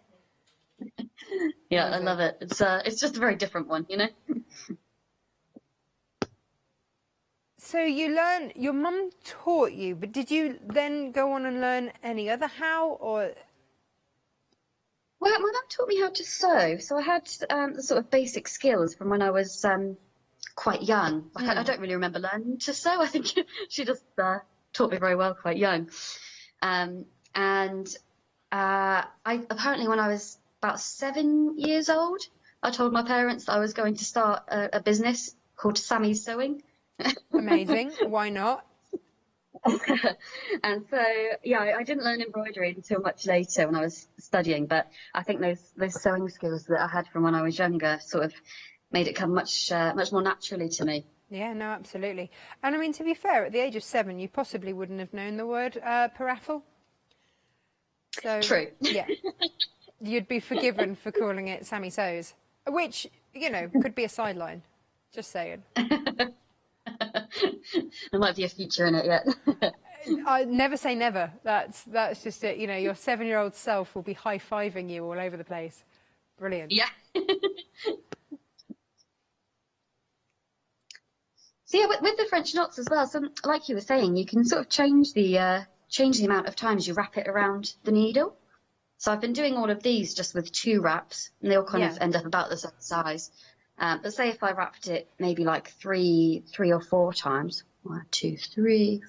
Yeah, I love it. It's just a very different one, you know. So your mum taught you, but did you then go on and learn any other how, or? Well, my mum taught me how to sew, so I had the sort of basic skills from when I was quite young. I don't really remember learning to sew. I think she just taught me very well quite young. I apparently when I was about 7 years old, I told my parents that I was going to start a business called Sammy's Sewing. Amazing. Why not? And so, yeah, I didn't learn embroidery until much later when I was studying, but I think those sewing skills that I had from when I was younger sort of made it come much more naturally to me. Yeah, no, absolutely. And I mean, to be fair, at the age of 7, you possibly wouldn't have known the word paraffle. So, true. Yeah. You'd be forgiven for calling it Sammy Sews, which, you know, could be a sideline. Just saying. There might be a future in it yet. I never say never. That's just it. You know, your 7-year-old self will be high-fiving you all over the place. Brilliant. Yeah. So yeah, with the French knots as well. So like you were saying, you can sort of change the change the amount of times you wrap it around the needle. So I've been doing all of these just with 2 wraps, and they all kind of end up about the same size. But say if I wrapped it maybe like three or 4 times. 1, 2, 3,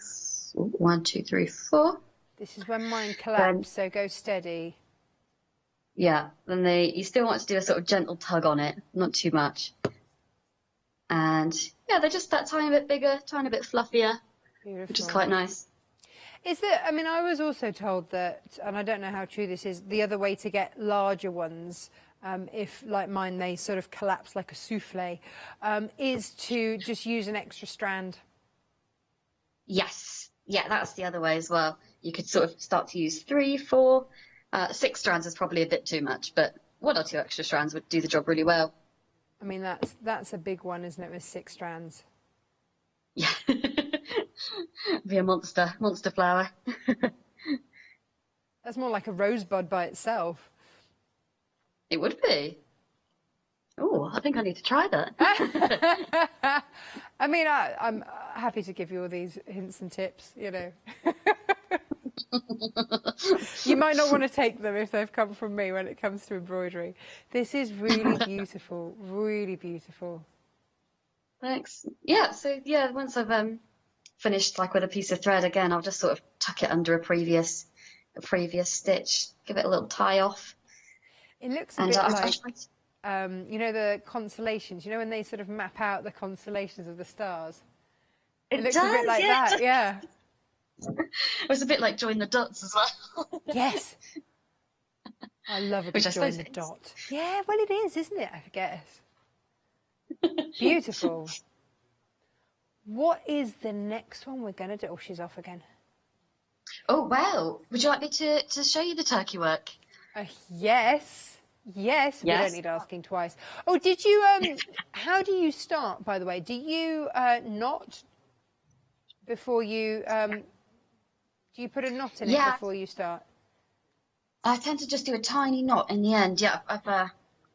1, 2, 3, 4. This is when mine collapse, so go steady. Yeah, then you still want to do a sort of gentle tug on it, not too much. And yeah, they're just that tiny bit bigger, tiny bit fluffier, which is quite nice. Is there, I mean, I was also told that, and I don't know how true this is, the other way to get larger ones, if, like mine, they sort of collapse like a souffle, is to just use an extra strand. Yes. Yeah, that's the other way as well. You could sort of start to use 3, 4, 6 strands is probably a bit too much, but 1 or 2 extra strands would do the job really well. I mean, that's a big one, isn't it, with 6 strands? Yeah. Be a monster flower. That's more like a rosebud by itself. It would be. Oh, I think I need to try that. I mean, I'm happy to give you all these hints and tips, you know. You might not want to take them if they've come from me when it comes to embroidery. This is really beautiful, really beautiful. Thanks. Yeah, so yeah, once I've finished like with a piece of thread again, I'll just sort of tuck it under a previous stitch, give it a little tie off. It looks a bit like, you know, the constellations, you know, when they sort of map out the constellations of the stars. It looks does, a bit like that, yeah. It was a bit like join the dots as well. Yes. I love a good join the dot. Yeah, well it is, isn't it? I guess. Beautiful. What is the next one we're going to do? Oh, she's off again. Oh, well, would you like me to show you the turkey work? Yes. Yes, we don't need asking twice. Oh, did you, how do you start, by the way? Do you knot before you, do you put a knot in it before you start? I tend to just do a tiny knot in the end. Yeah, I've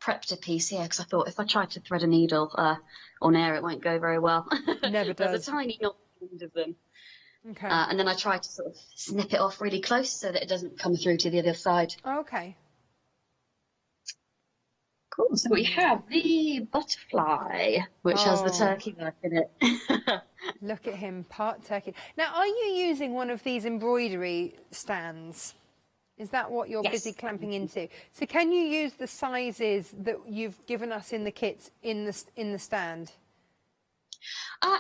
prepped a piece here because I thought if I tried to thread a needle on air, it won't go very well. Never does. There's a tiny knot in the end of them. Okay. And then I try to sort of snip it off really close so that it doesn't come through to the other side. Okay. Cool. So we have the butterfly, which has the turkey work in it. Look at him, part turkey. Now, are you using one of these embroidery stands? Is that what you're busy clamping into? So can you use the sizes that you've given us in the kits in the stand?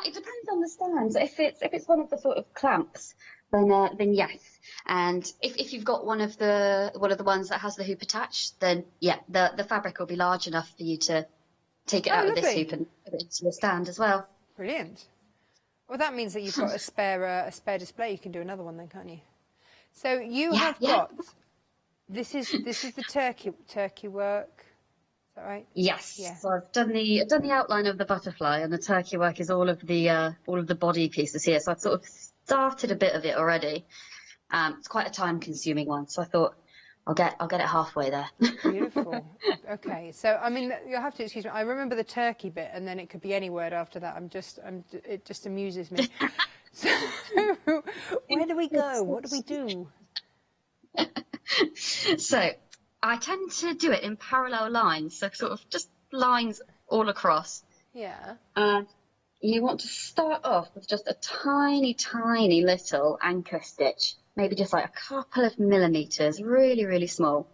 It depends on the stand. If it's one of the sort of clamps, then yes. And if you've got one of the ones that has the hoop attached, then yeah, the fabric will be large enough for you to take it out of this hoop and put it into the stand as well. Brilliant. Well, that means that you've got a spare display. You can do another one then, can't you? So you have got this is the turkey work. Is that right? Yes. Yeah. So I've done the outline of the butterfly, and the turkey work is all of the body pieces here. So I've sort of started a bit of it already. It's quite a time-consuming one, so I thought I'll get it halfway there. Beautiful. Okay, so I mean, you'll have to excuse me. I remember the turkey bit, and then it could be any word after that. It just amuses me. So, where do we go? What do we do? So, I tend to do it in parallel lines, so sort of just lines all across. Yeah. You want to start off with just a tiny, tiny little anchor stitch, maybe just like a couple of millimeters, really, really small.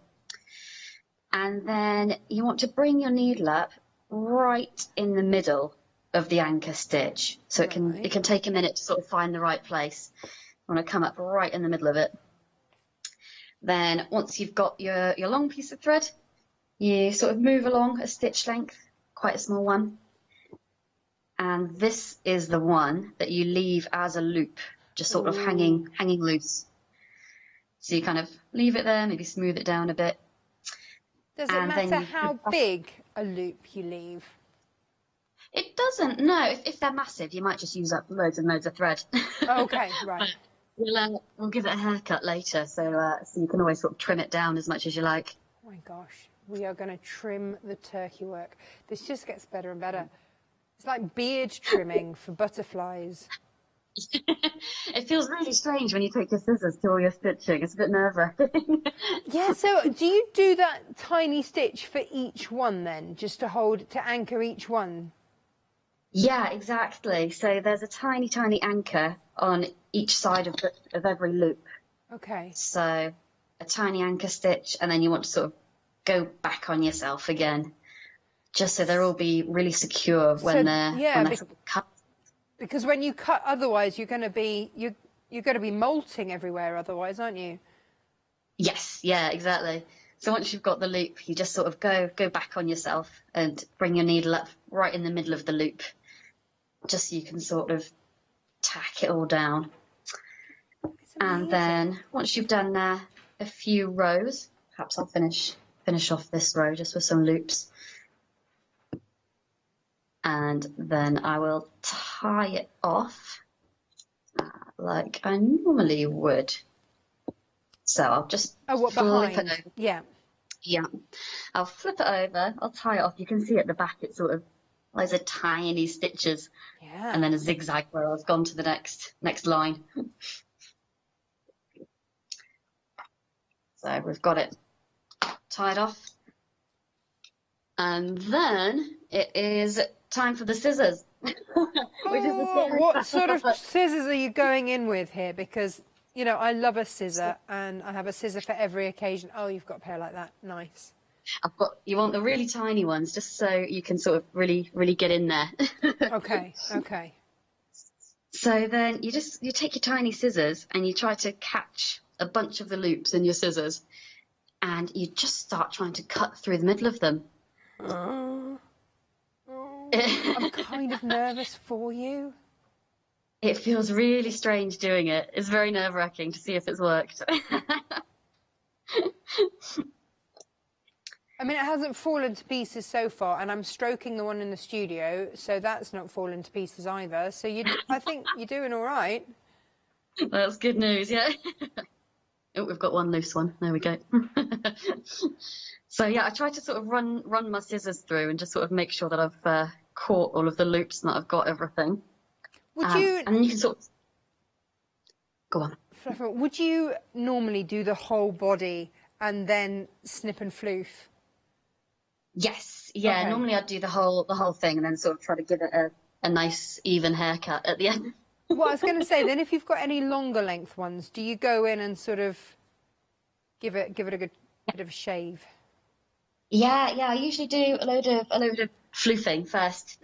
And then you want to bring your needle up right in the middle of the anchor stitch. So it can take a minute to sort of find the right place. You want to come up right in the middle of it. Then once you've got your long piece of thread, you sort of move along a stitch length, quite a small one. And this is the one that you leave as a loop, just sort of hanging loose. So you kind of leave it there, maybe smooth it down a bit. Does it matter how big a loop you leave? It doesn't, no. If they're massive, you might just use up loads and loads of thread. Okay, right. We'll give it a haircut later, so you can always sort of trim it down as much as you like. Oh my gosh, we are going to trim the turkey work. This just gets better and better. It's like beard trimming for butterflies. It feels really strange when you take your scissors to all your stitching. It's a bit nerve-wracking. Yeah, so do you do that tiny stitch for each one then, just to anchor each one? Yeah, exactly. So there's a tiny, tiny anchor on each side of every loop. Okay. So a tiny anchor stitch, and then you want to sort of go back on yourself again, just so they'll all be really secure when they're sort of cut. Because when you cut, otherwise you're going to be molting everywhere. Otherwise, aren't you? Yes, yeah, exactly. So once you've got the loop, you just sort of go back on yourself and bring your needle up right in the middle of the loop, just so you can sort of tack it all down. And then once you've done a few rows, perhaps I'll finish off this row just with some loops. And then I will tie it off like I normally would. So I'll just flip it over. Yeah. Yeah. I'll flip it over, I'll tie it off. You can see at the back it's sort of loads of tiny stitches. Yeah. And then a zigzag where I've gone to the next line. So we've got it tied off. And then it is time for the scissors. What sort of scissors are you going in with here? Because, you know, I love a scissor, and I have a scissor for every occasion. Oh, you've got a pair like that. Nice. You want the really tiny ones, just so you can sort of really, really get in there. Okay. So then you take your tiny scissors and you try to catch a bunch of the loops in your scissors, and you just start trying to cut through the middle of them. I'm kind of nervous for you. It feels really strange doing it. It's very nerve-wracking to see if it's worked. I mean, it hasn't fallen to pieces so far, and I'm stroking the one in the studio, so that's not fallen to pieces either. So I think you're doing all right. That's good news, yeah. Oh, we've got one loose one. There we go. So yeah, I try to sort of run my scissors through and just sort of make sure that I've caught all of the loops and that I've got everything. And then you can sort of go on. Would you normally do the whole body and then snip and floof? Yes, yeah. Okay. Normally I'd do the whole thing and then sort of try to give it a nice even haircut at the end. Well, I was going to say, then if you've got any longer length ones, do you go in and sort of give it a good bit of a shave? Yeah. I usually do a load of floofing first,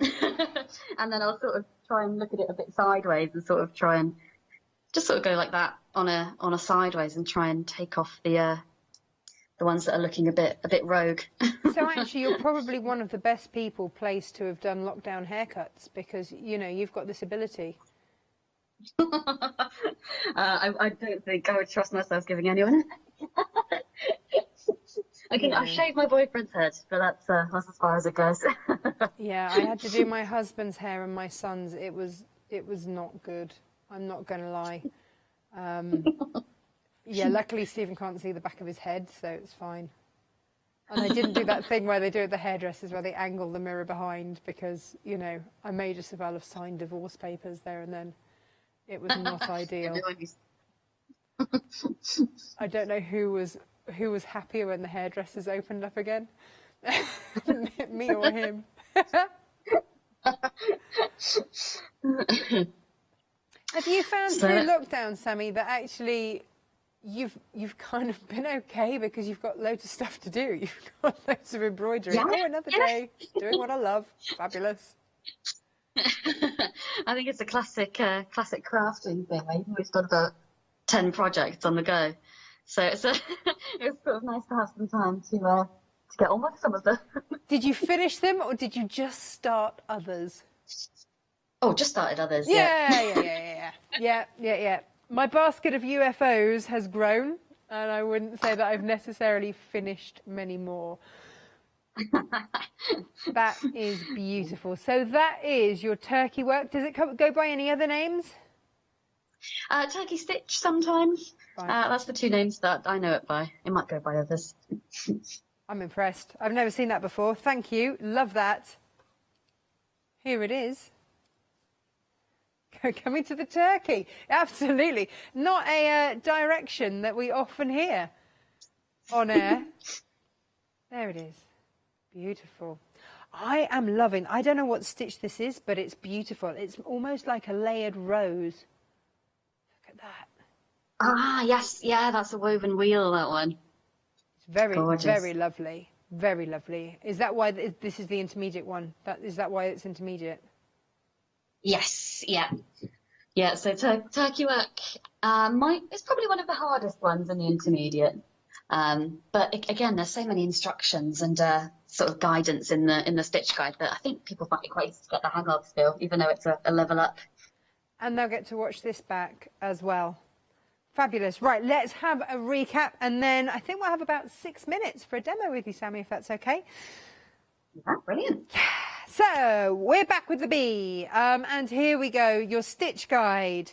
and then I'll sort of try and look at it a bit sideways and sort of try and just sort of go like that on a sideways and try and take off the ones that are looking a bit rogue. So actually, you're probably one of the best people placed to have done lockdown haircuts, because you know you've got this ability. I don't think I would trust myself giving anyone. I've shaved my boyfriend's head, but that's as far as it goes. Yeah, I had to do my husband's hair and my son's. It was not good. I'm not going to lie. Yeah, luckily Stephen can't see the back of his head, so it's fine. And I didn't do that thing where they do at the hairdressers where they angle the mirror behind, because, you know, I may just as well have signed divorce papers there and then. It was not ideal. I don't know who was happier when the hairdressers opened up again. Me or him. Have you found through lockdown, Sammy, that actually you've kind of been okay because you've got loads of stuff to do? You've got loads of embroidery. Yeah. Oh, another day doing what I love. Fabulous. I think it's a classic crafting thing. I've always got about 10 projects on the go, so it's sort of nice to have some time to get on with some of them. Did you finish them, or did you just start others? Oh, just started others. Yeah. My basket of UFOs has grown, and I wouldn't say that I've necessarily finished many more. That is beautiful. So that is your turkey work. Does it go by any other names? Turkey stitch sometimes. Right. That's the two names that I know it by. It might go by others. I'm impressed. I've never seen that before. Thank you. Love that. Here it is. Coming to the turkey, absolutely. Not a direction that we often hear on air. There it is. Beautiful. I am loving, I don't know what stitch this is, but it's beautiful. It's almost like a layered rose. Look at that. Ah, yes, yeah, that's a woven wheel, that one. It's very, gorgeous. very lovely. Very lovely. Is that why this is the intermediate one? Is that why it's intermediate? Yes, yeah. Yeah, so turkey work it's probably one of the hardest ones in the intermediate. But again, there's so many instructions and sort of guidance in the stitch guide that I think people find it quite easy to get the hang of still, even though it's a level up. And they'll get to watch this back as well. Fabulous. Right, let's have a recap, and then I think we'll have about 6 minutes for a demo with you, Sammy, if that's okay. Yeah, brilliant. So we're back with the bee, and here we go. Your stitch guide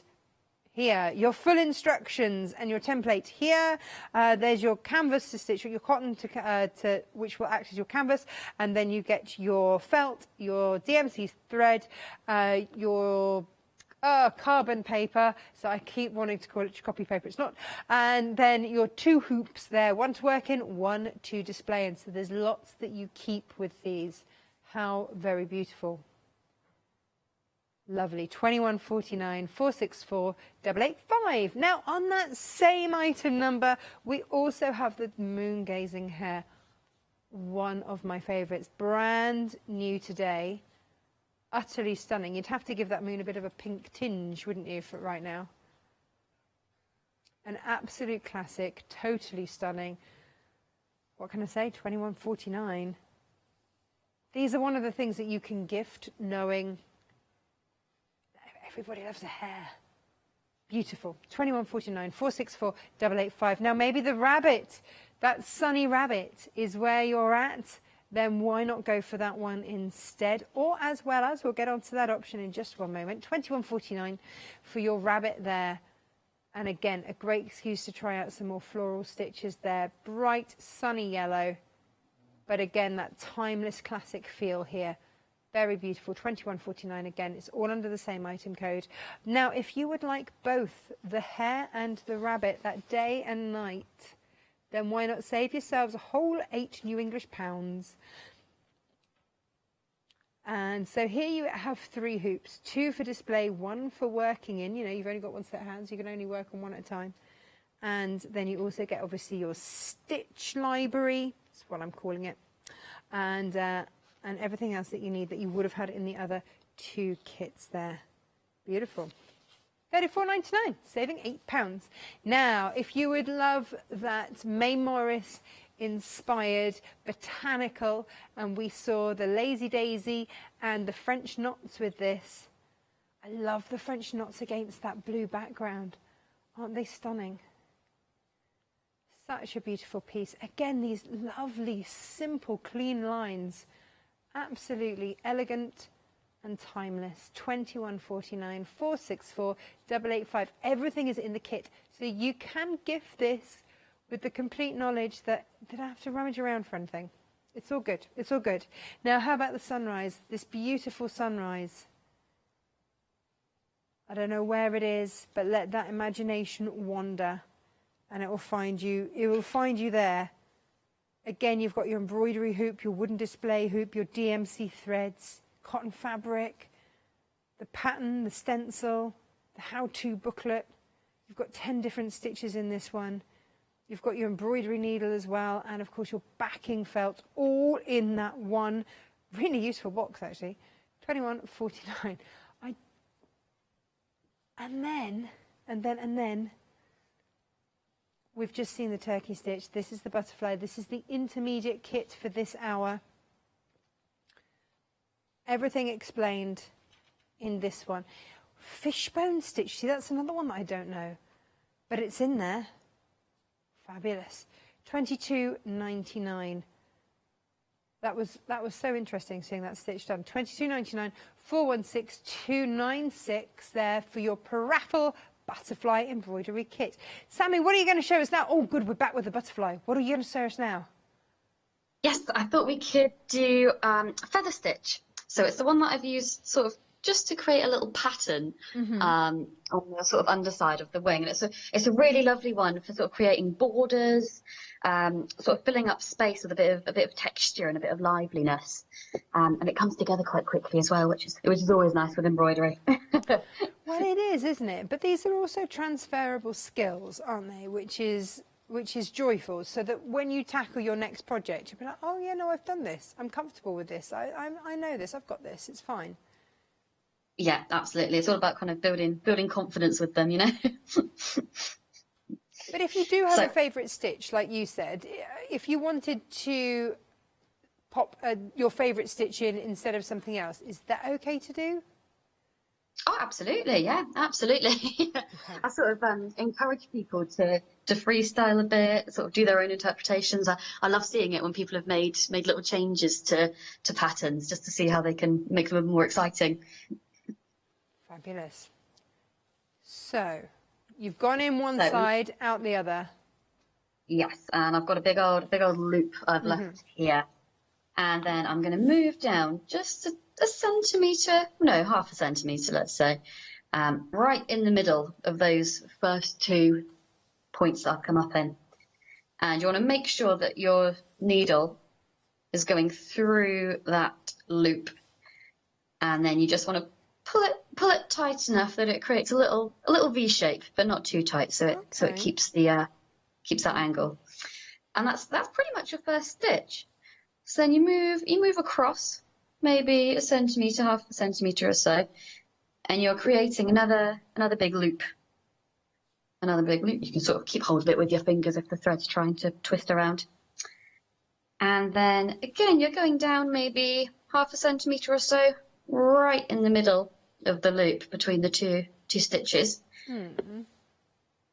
here, your full instructions and your template here. There's your canvas to stitch, your cotton to which will act as your canvas, and then you get your felt, your DMC thread, your carbon paper, so I keep wanting to call it copy paper, it's not, and then your 2 hoops there, one to work in, one to display in. So there's lots that you keep with these. How very beautiful. Lovely. 21.49 464 885. Now on that same item number, we also have the moon gazing hair, one of my favorites, brand new today. Utterly stunning. You'd have to give that moon a bit of a pink tinge, wouldn't you, for right now? An absolute classic, totally stunning. What can I say? 21.49. These are one of the things that you can gift, knowing everybody loves a hair. Beautiful. 21.49 464 885. Now maybe the rabbit, that sunny rabbit, is where you're at. Then why not go for that one instead? Or as well as, we'll get onto that option in just one moment, 21.49 for your rabbit there. And again, a great excuse to try out some more floral stitches there. Bright, sunny yellow. But again, that timeless classic feel here. Very beautiful, 21.49 again. It's all under the same item code. Now, if you would like both the hare and the rabbit, that day and night, then why not save yourselves a whole 8 New English pounds. And so here you have 3 hoops, 2 for display, 1 for working in. You know, you've only got 1 set of hands, you can only work on 1 at a time. And then you also get obviously your stitch library, that's what I'm calling it, and everything else that you need that you would have had in the other 2 kits there. Beautiful. £34.99, saving £8. Now, if you would love that May Morris inspired botanical, and we saw the Lazy Daisy and the French knots with this. I love the French knots against that blue background. Aren't they stunning? Such a beautiful piece. Again, these lovely, simple, clean lines. Absolutely elegant and timeless. 21.49 464 885. Everything is in the kit, so you can gift this with the complete knowledge that they don't have to rummage around for anything. It's all good. It's all good. Now, how about the sunrise? This beautiful sunrise. I don't know where it is, but let that imagination wander, and it will find you. It will find you there. Again, you've got your embroidery hoop, your wooden display hoop, your DMC threads, cotton fabric, the pattern, the stencil, the how-to booklet. You've got 10 different stitches in this one. You've got your embroidery needle as well, and of course your backing felt, all in that one really useful box actually. 21.49. And then we've just seen the turkey stitch. This is the butterfly. This is the intermediate kit for this hour. Everything explained in this one. Fishbone stitch. See, that's another one that I don't know, but it's in there. Fabulous. 22.99. That was so interesting seeing that stitch done. 22.99 416 296 there for your paraffle butterfly embroidery kit. Sammy, what are you going to show us now? Oh, good, we're back with the butterfly. What are you going to show us now? Yes, I thought we could do feather stitch. So it's the one that I've used sort of just to create a little pattern on the sort of underside of the wing. And it's a really lovely one for sort of creating borders, sort of filling up space with a bit of texture and a bit of liveliness. And it comes together quite quickly as well, which is always nice with embroidery. Well, it is, isn't it? But these are also transferable skills, aren't they? Which is joyful, so that when you tackle your next project, you'll be like, oh yeah, no, I've done this. I'm comfortable with this. I know this. I've got this. It's fine. Yeah, absolutely. It's all about kind of building confidence with them, you know. But if you do have a favourite stitch, like you said, if you wanted to pop your favourite stitch in instead of something else, is that okay to do? Oh, absolutely. Yeah, absolutely. I sort of encourage people to freestyle a bit, sort of do their own interpretations. I love seeing it when people have made little changes to patterns just to see how they can make them more exciting. Fabulous. So, you've gone in one side, out the other. Yes, and I've got a big old loop I've left here. And then I'm going to move down just a centimetre, no, half a centimetre, let's say, right in the middle of those first 2 points that I've come up in. And you want to make sure that your needle is going through that loop. And then you just want to pull it tight enough that it creates a little V shape, but not too tight, so it keeps that angle. And that's pretty much your first stitch. So then you move across maybe a centimetre, half a centimetre or so, and you're creating another big loop. Another big loop. You can sort of keep hold of it with your fingers if the thread's trying to twist around. And then again, you're going down maybe half a centimetre or so, right in the middle of the loop between the two stitches. And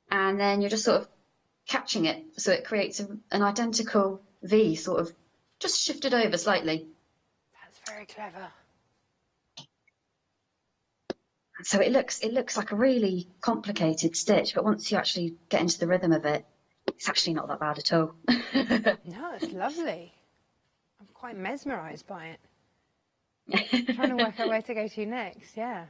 then you're just sort of catching it so it creates an identical V, sort of just shifted over slightly. That's very clever. So it looks like a really complicated stitch, but once you actually get into the rhythm of it, it's actually not that bad at all. No, it's lovely. I'm quite mesmerised by it. I'm trying to work out where to go to next, yeah.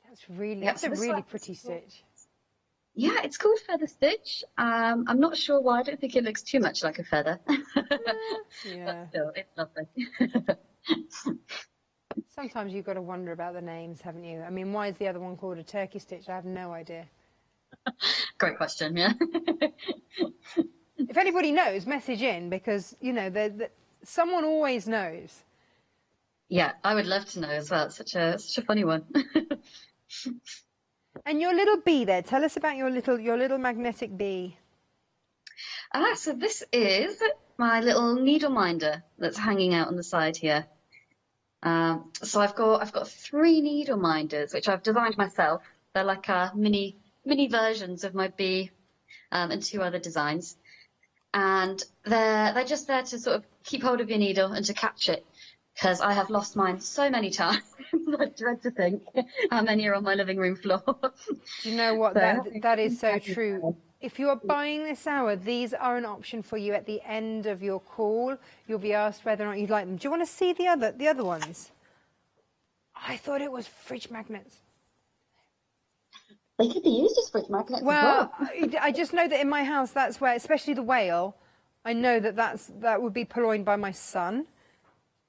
That's a really pretty stitch. Yeah, it's called feather stitch. I'm not sure why. I don't think it looks too much like a feather. Yeah. But still, it's lovely. Sometimes you've got to wonder about the names, haven't you? I mean, why is the other one called a turkey stitch? I have no idea. Great question, yeah. If anybody knows, message in, because, you know, someone always knows. Yeah, I would love to know as well. It's such a funny one. And your little bee there, tell us about your little magnetic bee. So this is my little needle minder that's hanging out on the side here. So I've got 3 needle minders which I've designed myself. They're like mini versions of my bee, and 2 other designs. And they're just there to sort of keep hold of your needle and to catch it, because I have lost mine so many times. I dread to think how many are on my living room floor. Do you know what? That is so true. If you are buying this hour, these are an option for you at the end of your call. You'll be asked whether or not you'd like them. Do you want to see the other ones? I thought it was fridge magnets. They could be used as fridge magnets as well. I just know that in my house, that's where, especially the whale, I know that would be purloined by my son.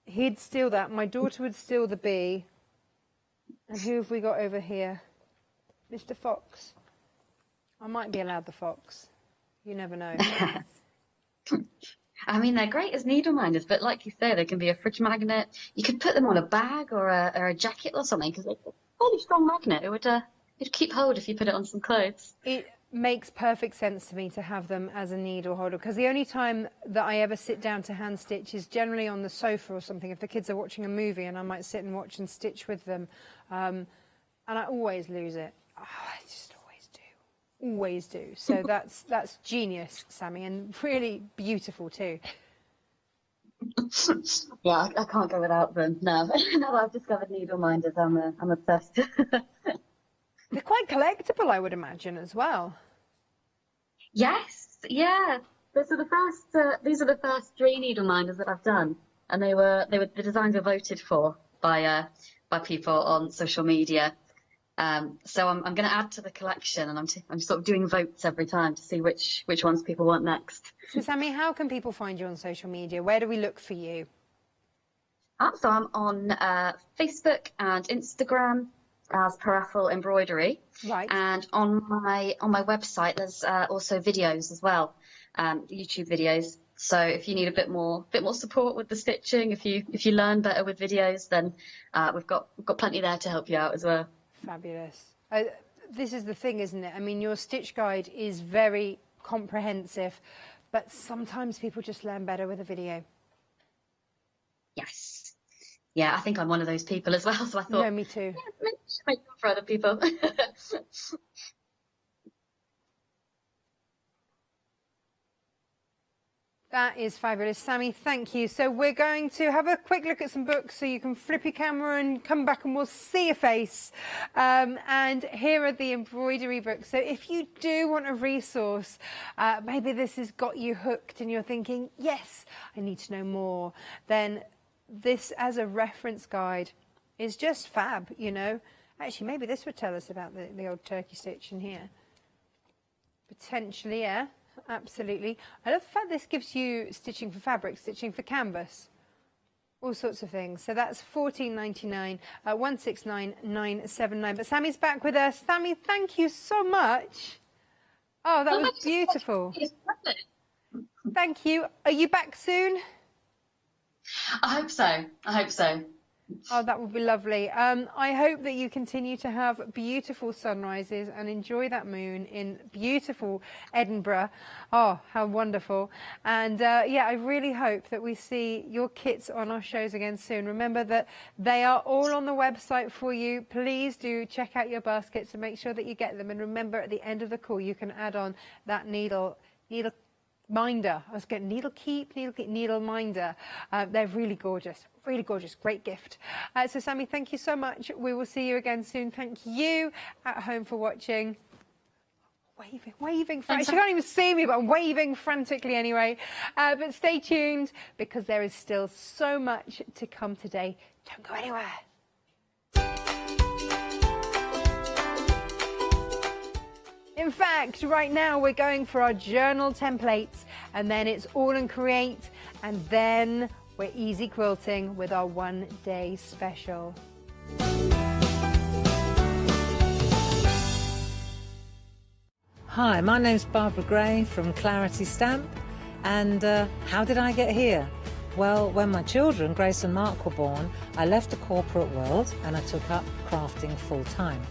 He'd steal that. My daughter would steal the bee. And who have we got over here? Mr. Fox. I might be allowed the fox. You never know. I mean, they're great as needle minders, but like you say, they can be a fridge magnet. You could put them on a bag or a jacket or something, because they're a fairly strong magnet. It'd keep hold if you put it on some clothes. It makes perfect sense to me to have them as a needle holder, because the only time that I ever sit down to hand stitch is generally on the sofa or something, if the kids are watching a movie and I might sit and watch and stitch with them, and I always lose it. Oh, I just always do. So that's genius, Sammy, and really beautiful too. Yeah, I can't go without them now. Now that I've discovered needle minders, I'm obsessed. They're quite collectible, I would imagine, as well. Yes, yeah. These are the first 3 needle minders that I've done, and the designs were voted for by people on social media. So I'm going to add to the collection, and I'm sort of doing votes every time to see which ones people want next. So Sammy, how can people find you on social media? Where do we look for you? So I'm on Facebook and Instagram as Paraffle Embroidery. Right. And on my website there's also videos as well, YouTube videos. So if you need a bit more support with the stitching, if you learn better with videos, then we've got plenty there to help you out as well. Fabulous. This is the thing, isn't it? I mean, your stitch guide is very comprehensive, but sometimes people just learn better with a video. Yes. Yeah, I think I'm one of those people as well. So I thought, no, me too. Yeah, maybe I should make it for other people. That is fabulous. Sammy, thank you. So we're going to have a quick look at some books so you can flip your camera and come back and we'll see your face. And here are the embroidery books. So if you do want a resource, maybe this has got you hooked and you're thinking, yes, I need to know more, then this as a reference guide is just fab, you know. Actually, maybe this would tell us about the old turkey stitch in here. Potentially, yeah. Absolutely. I love the fact this gives you stitching for fabric, stitching for canvas, all sorts of things. So that's $14.99, 169,979. But Sammy's back with us. Sammy, thank you so much. Oh, that was beautiful. Thank you. Are you back soon? I hope so. Oh, that would be lovely. I hope that you continue to have beautiful sunrises and enjoy that moon in beautiful Edinburgh. Oh, how wonderful. And yeah, I really hope that we see your kits on our shows again soon. Remember that they are all on the website for you. Please do check out your baskets and make sure that you get them. And remember, at the end of the call, you can add on that needle minder. I was getting needle minder. They're really gorgeous. Really gorgeous, great gift. So Sammy, thank you so much. We will see you again soon. Thank you at home for watching. Waving. She can't even see me, but I'm waving frantically anyway. But stay tuned because there is still so much to come today. Don't go anywhere. In fact, right now we're going for our journal templates, and then it's all and create, and then we're easy quilting with our one-day special. Hi, my name's Barbara Gray from Clarity Stamp, and how did I get here? Well, when my children, Grace and Mark, were born, I left the corporate world and I took up crafting full-time.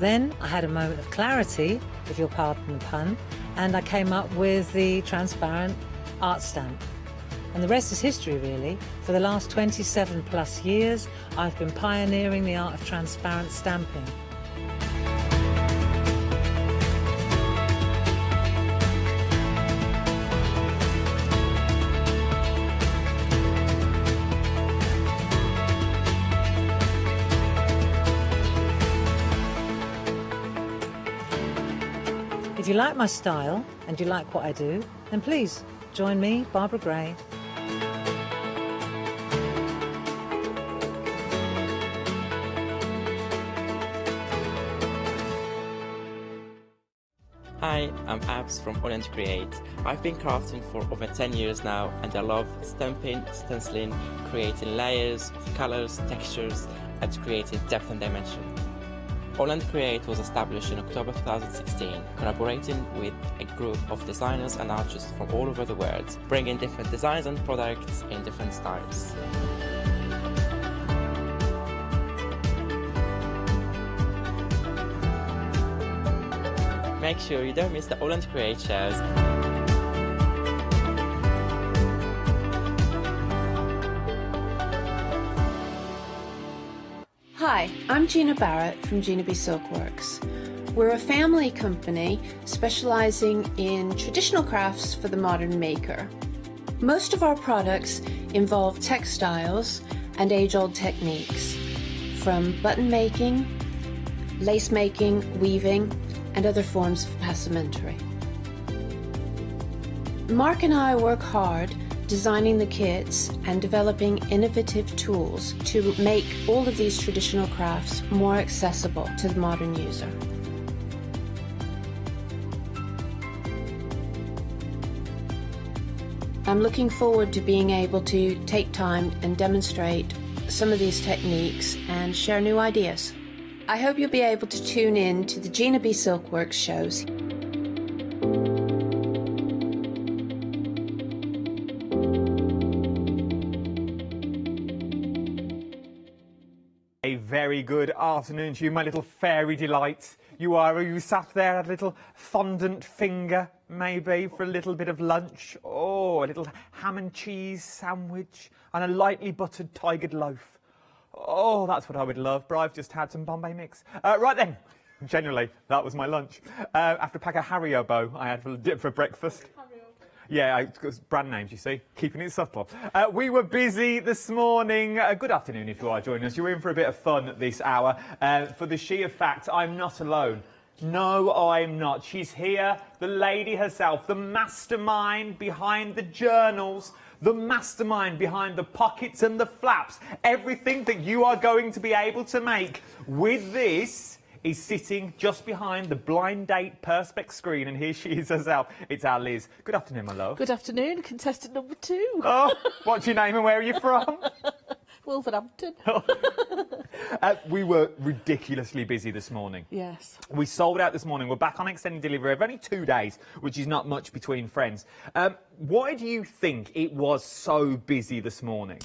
Then I had a moment of clarity, if you'll pardon the pun, and I came up with the transparent art stamp. And the rest is history, really. For the last 27 plus years, I've been pioneering the art of transparent stamping. If you like my style and you like what I do, then please join me, Barbara Gray. Hi, I'm Abs from Holland Create. I've been crafting for over 10 years now and I love stamping, stenciling, creating layers of colours, textures and creating depth and dimension. Holland Create was established in October 2016, collaborating with a group of designers and artists from all over the world, bringing different designs and products in different styles. Make sure you don't miss the Holland Create shows. Hi, I'm Gina Barrett from Gina B Silkworks. We're a family company specializing in traditional crafts for the modern maker. Most of our products involve textiles and age-old techniques, from button making, lace making, weaving, and other forms of passementerie. Mark and I work hard designing the kits and developing innovative tools to make all of these traditional crafts more accessible to the modern user. I'm looking forward to being able to take time and demonstrate some of these techniques and share new ideas. I hope you'll be able to tune in to the Gina B Silkworks shows. A very good afternoon to you, my little fairy delights. Are you sat there at a little fondant finger, maybe, for a little bit of lunch? Oh, a little ham and cheese sandwich and a lightly buttered tigered loaf. Oh, that's what I would love, but I've just had some Bombay mix. Right then, generally, that was my lunch. After a pack of Haribo I had for breakfast. Yeah, it's brand names, you see, keeping it subtle. We were busy this morning. Good afternoon if you are joining us. You're in for a bit of fun at this hour. For the sheer fact, I'm not alone. No, I'm not. She's here, the lady herself, the mastermind behind the journals, the mastermind behind the pockets and the flaps. Everything that you are going to be able to make with this is sitting just behind the blind date perspex screen, and here she is herself. It's our Liz. Good afternoon, my love. Good afternoon, contestant number 2. Oh, what's your name and where are you from? Wolverhampton. We were ridiculously busy this morning. Yes. We sold out this morning. We're back on extended delivery of only 2 days, which is not much between friends. Why do you think it was so busy this morning?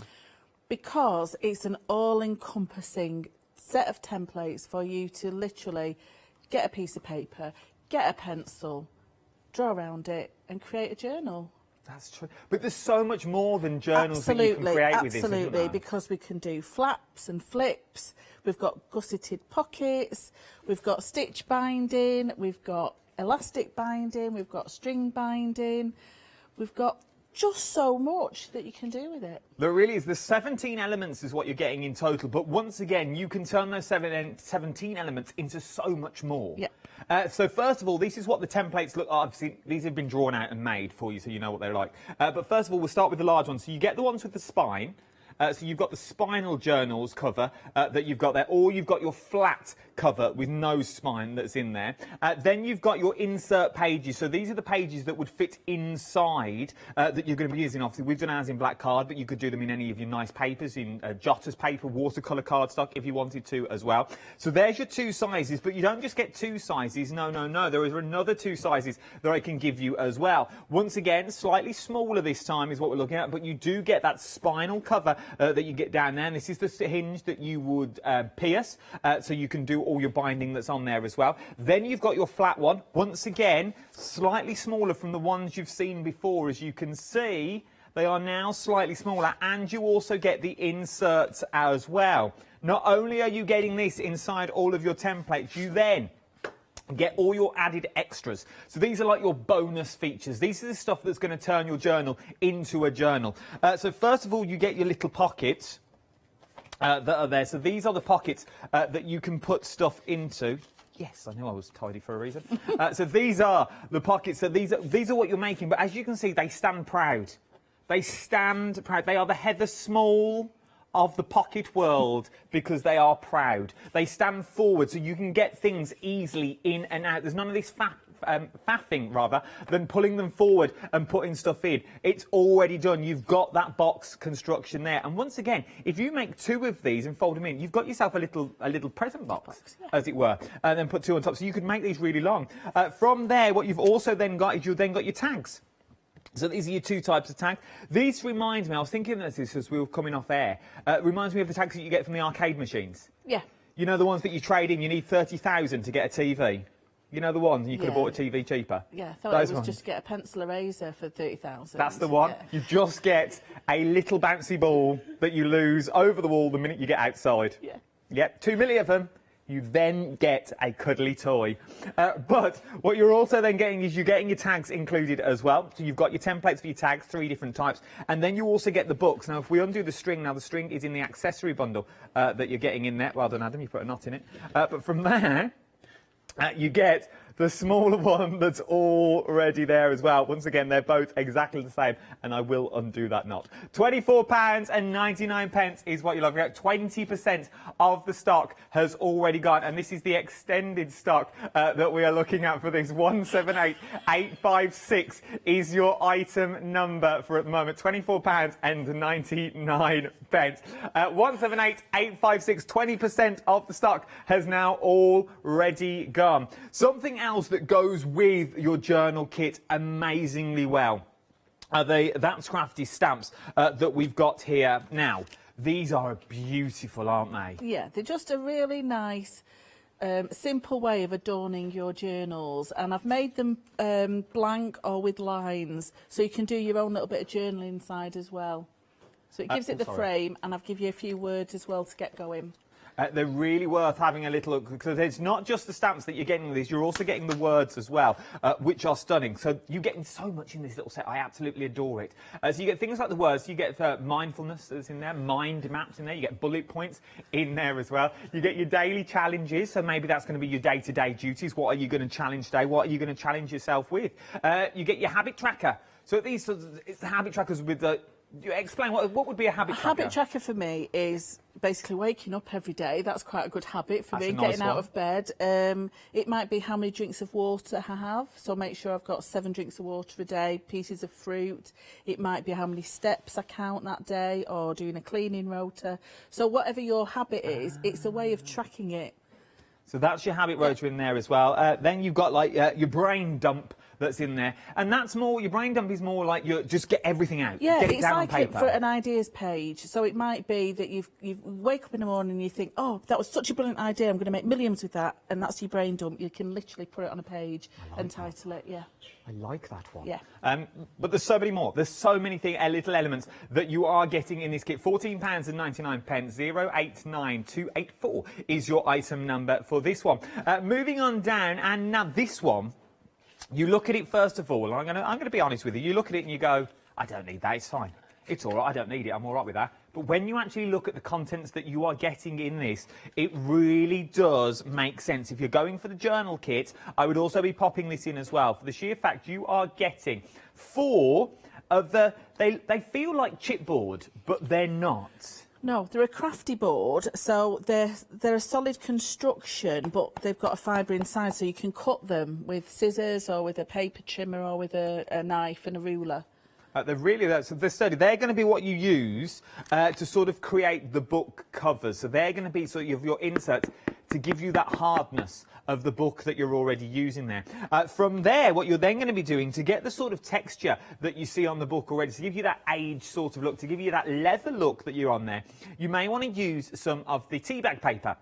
Because it's an all-encompassing set of templates for you to literally get a piece of paper, get a pencil, draw around it and create a journal. That's true. But there's so much more than journals that you can create with this, isn't there? Absolutely, because we can do flaps and flips, we've got gusseted pockets, we've got stitch binding, we've got elastic binding, we've got string binding, we've got just so much that you can do with it. There really is. The 17 elements is what you're getting in total, but once again, you can turn those 17 elements into so much more. Yeah. So first of all, this is what the templates look like. Obviously, these have been drawn out and made for you, so you know what they're like. But first of all, we'll start with the large ones. So you get the ones with the spine. So you've got the spinal journals cover that you've got there, or you've got your flat cover with no spine that's in there. Then you've got your insert pages. So these are the pages that would fit inside that you're going to be using. Obviously, we've done ours in black card, but you could do them in any of your nice papers, in Jotter's paper, watercolour cardstock if you wanted to as well. So there's your 2 sizes, but you don't just get 2 sizes. No, no, no. There is another 2 sizes that I can give you as well. Once again, slightly smaller this time is what we're looking at, but you do get that spinal cover that you get down there, and this is the hinge that you would pierce, so you can do all your binding that's on there as well. Then you've got your flat one, once again slightly smaller from the ones you've seen before. As you can see, they are now slightly smaller, and you also get the inserts as well. Not only are you getting this inside all of your templates, you then get all your added extras. So these are like your bonus features. These are the stuff that's going to turn your journal into a journal. So first of all, you get your little pockets that are there. So these are the pockets that you can put stuff into. Yes, I knew I was tidy for a reason. So these are the pockets. So these are what you're making. But as you can see, they stand proud. They stand proud. They are the Heather Small of the pocket world, because they are proud. They stand forward, so you can get things easily in and out. There's none of this faffing, rather, than pulling them forward and putting stuff in. It's already done. You've got that box construction there. And once again, if you make 2 of these and fold them in, you've got yourself a little present box, as it were, and then put 2 on top. So you could make these really long. From there, what you've also then got is you've then got your tags. So these are your 2 types of tags. These remind me, I was thinking of this as we were coming off air, reminds me of the tags that you get from the arcade machines. Yeah. You know, the ones that you trade in, you need 30,000 to get a TV. You know the ones, you could have bought a TV cheaper. Yeah, I thought it was just get a pencil eraser for 30,000. That's the one. Yeah. You just get a little bouncy ball that you lose over the wall the minute you get outside. Yeah. Yep, 2 million of them. You then get a cuddly toy. But what you're also then getting is you're getting your tags included as well. So you've got your templates for your tags, 3 different types. And then you also get the books. Now, if we undo the string, now the string is in the accessory bundle that you're getting in there. Well done, Adam, you put a knot in it. But from there, you get the smaller one that's already there as well. Once again, they're both exactly the same, and I will undo that knot. £24.99 is what you're looking at. 20% of the stock has already gone, and this is the extended stock that we are looking at for this. 178856 is your item number for at the moment. £24.99. 178856. 20% of the stock has now already gone. Something else that goes with your journal kit amazingly well are the That's Crafty stamps that we've got here now. These are beautiful, aren't they? Yeah, they're just a really nice, simple way of adorning your journals. And I've made them blank or with lines, so you can do your own little bit of journaling inside as well. So it gives it the frame, and I've given you a few words as well to get going. They're really worth having a little look, because it's not just the stamps that you're getting with these, you're also getting the words as well, which are stunning. So you're getting so much in this little set. I absolutely adore it. So you get things like the words, you get mindfulness that's in there, mind maps in there, you get bullet points in there as well. You get your daily challenges, so maybe that's going to be your day-to-day duties. What are you going to challenge today? What are you going to challenge yourself with? You get your habit tracker. So these, it's the habit trackers with the... Explain, what would be a habit tracker? A habit tracker for me is basically waking up every day. That's quite a good habit for me, That's a nice getting out one. of bed. It might be how many drinks of water I have, so make sure I've got 7 drinks of water a day, pieces of fruit. It might be how many steps I count that day, or doing a cleaning rota. So whatever your habit is, it's a way of tracking it. So that's your habit rota in there as well. Then you've got like your brain dump that's in there, and that's more, your brain dump is more like you just get everything out. Yeah, get it it's down like on paper. for an ideas page. So it might be that you wake up in the morning and you think, oh, that was such a brilliant idea, I'm going to make millions with that, and that's your brain dump. You can literally put it on a page and title it. Yeah. I like that one. Yeah. But there's so many more. There's so many little elements that you are getting in this kit. £14.99. 089284 is your item number for this one. Moving on down, and now this one, you look at it first of all. I'm going to be honest with you. You look at it and you go, I don't need that. It's fine. It's all right. I don't need it. I'm all right with that. But when you actually look at the contents that you are getting in this, it really does make sense. If you're going for the journal kit, I would also be popping this in as well, for the sheer fact you are getting 4 of the... They feel like chipboard, but they're not. No, they're a crafty board, so they're a solid construction, but they've got a fibre inside, so you can cut them with scissors or with a paper trimmer or with a knife and a ruler. They're really so they're sturdy. They're going to be what you use to sort of create the book covers. So they're going to be sort of your insert to give you that hardness of the book that you're already using there. From there, what you're then going to be doing to get the sort of texture that you see on the book already, to give you that age sort of look, to give you that leather look that you're on there, you may want to use some of the tea bag paper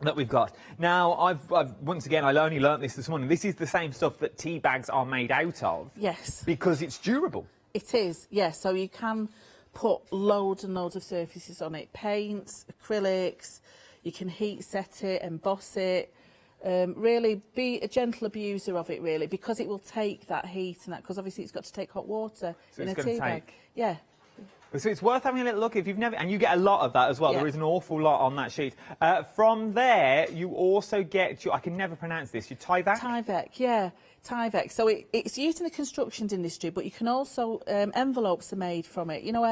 that we've got. Now, I've once again, I only learnt this morning. This is the same stuff that tea bags are made out of. Yes. Because it's durable. It is, yes. So you can put loads and loads of surfaces on it. Paints, acrylics, you can heat set it, emboss it. Really be a gentle abuser of it, really, because it will take that heat and that, because obviously it's got to take hot water So in it's a gonna tea bag. take- Yeah. So it's worth having a little look if you've never, and you get a lot of that as well. Yeah. There is an awful lot on that sheet. From there, you also get your, I can never pronounce this, your Tyvek? Tyvek, yeah, Tyvek. So it's used in the constructions industry, but you can also, envelopes are made from it. You know,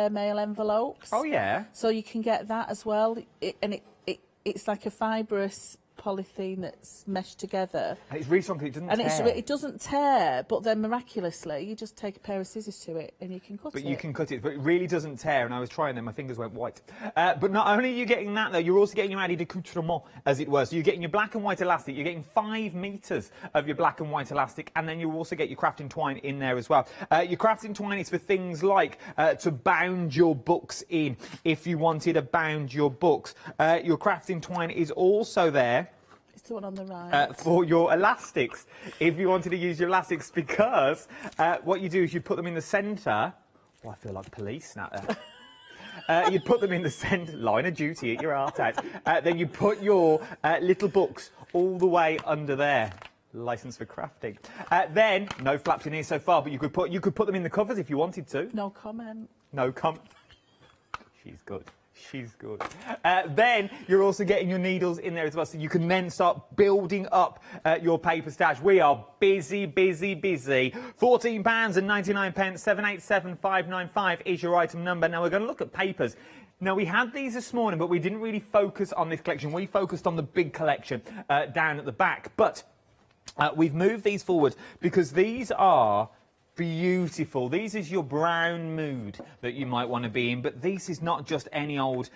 mail envelopes? Oh, yeah. So you can get that as well. It's like a fibrous polythene that's meshed together. And it's really strong because it doesn't And tear. it doesn't tear, but then miraculously you just take a pair of scissors to it and you can cut it. But you can cut it, but it really doesn't tear, and I was trying them, my fingers went white. But not only are you getting that, though, you're also getting your added accoutrement, as it were. So you're getting your black and white elastic, you're getting 5 metres of your black and white elastic, and then you also get your crafting twine in there as well. Your crafting twine is for things like to bound your books in, if you wanted to bound your books. Your crafting twine is also there It's the one on the right. for your elastics, if you wanted to use your elastics, because what you do is you put them in the centre. Oh, I feel like police now. You put them in the centre, line of duty at your heart out. Then you put your little books all the way under there. License for crafting. Then, no flaps in here so far, but you could put them in the covers if you wanted to. No comment. No comment. She's good. She's good. Then you're also getting your needles in there as well, so you can then start building up your paper stash. We are busy, busy, busy. £14.99, 787595 is your item number. Now we're going to look at papers. Now, we had these this morning, but we didn't really focus on this collection. We focused on the big collection down at the back. But we've moved these forward because these are beautiful. These is your brown mood that you might want to be in, but this is not just any old...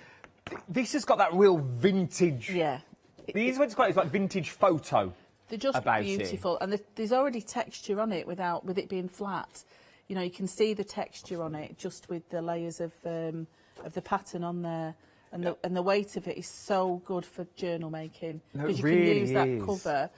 This has got that real vintage... Yeah. These ones got, it's like vintage photo. They're just beautiful, and there's already texture on it with it being flat. You know, you can see the texture on it just with the layers of the pattern on there, and the weight of it is so good for journal making, because you really can use that is. cover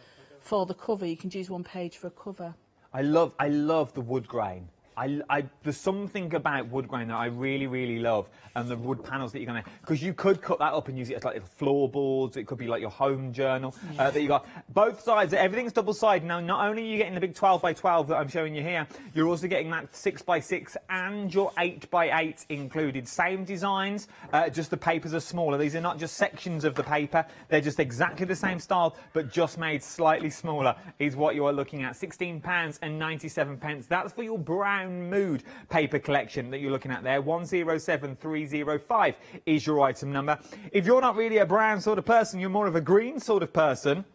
for the cover. You can use one page for a cover. I love the wood grain. There's something about wood grain that I really, really love, and the wood panels that you're going to... Because you could cut that up and use it as like little floorboards. It could be like your home journal that you got. Both sides, everything's double-sided. Now, not only are you getting the big 12x12 that I'm showing you here, you're also getting that 6x6 and your 8x8 included. Same designs, just the papers are smaller. These are not just sections of the paper. They're just exactly the same style, but just made slightly smaller is what you are looking at. £16.97. That's for your brown mood paper collection that you're looking at there. 107305 is your item number. If you're not really a brown sort of person, you're more of a green sort of person,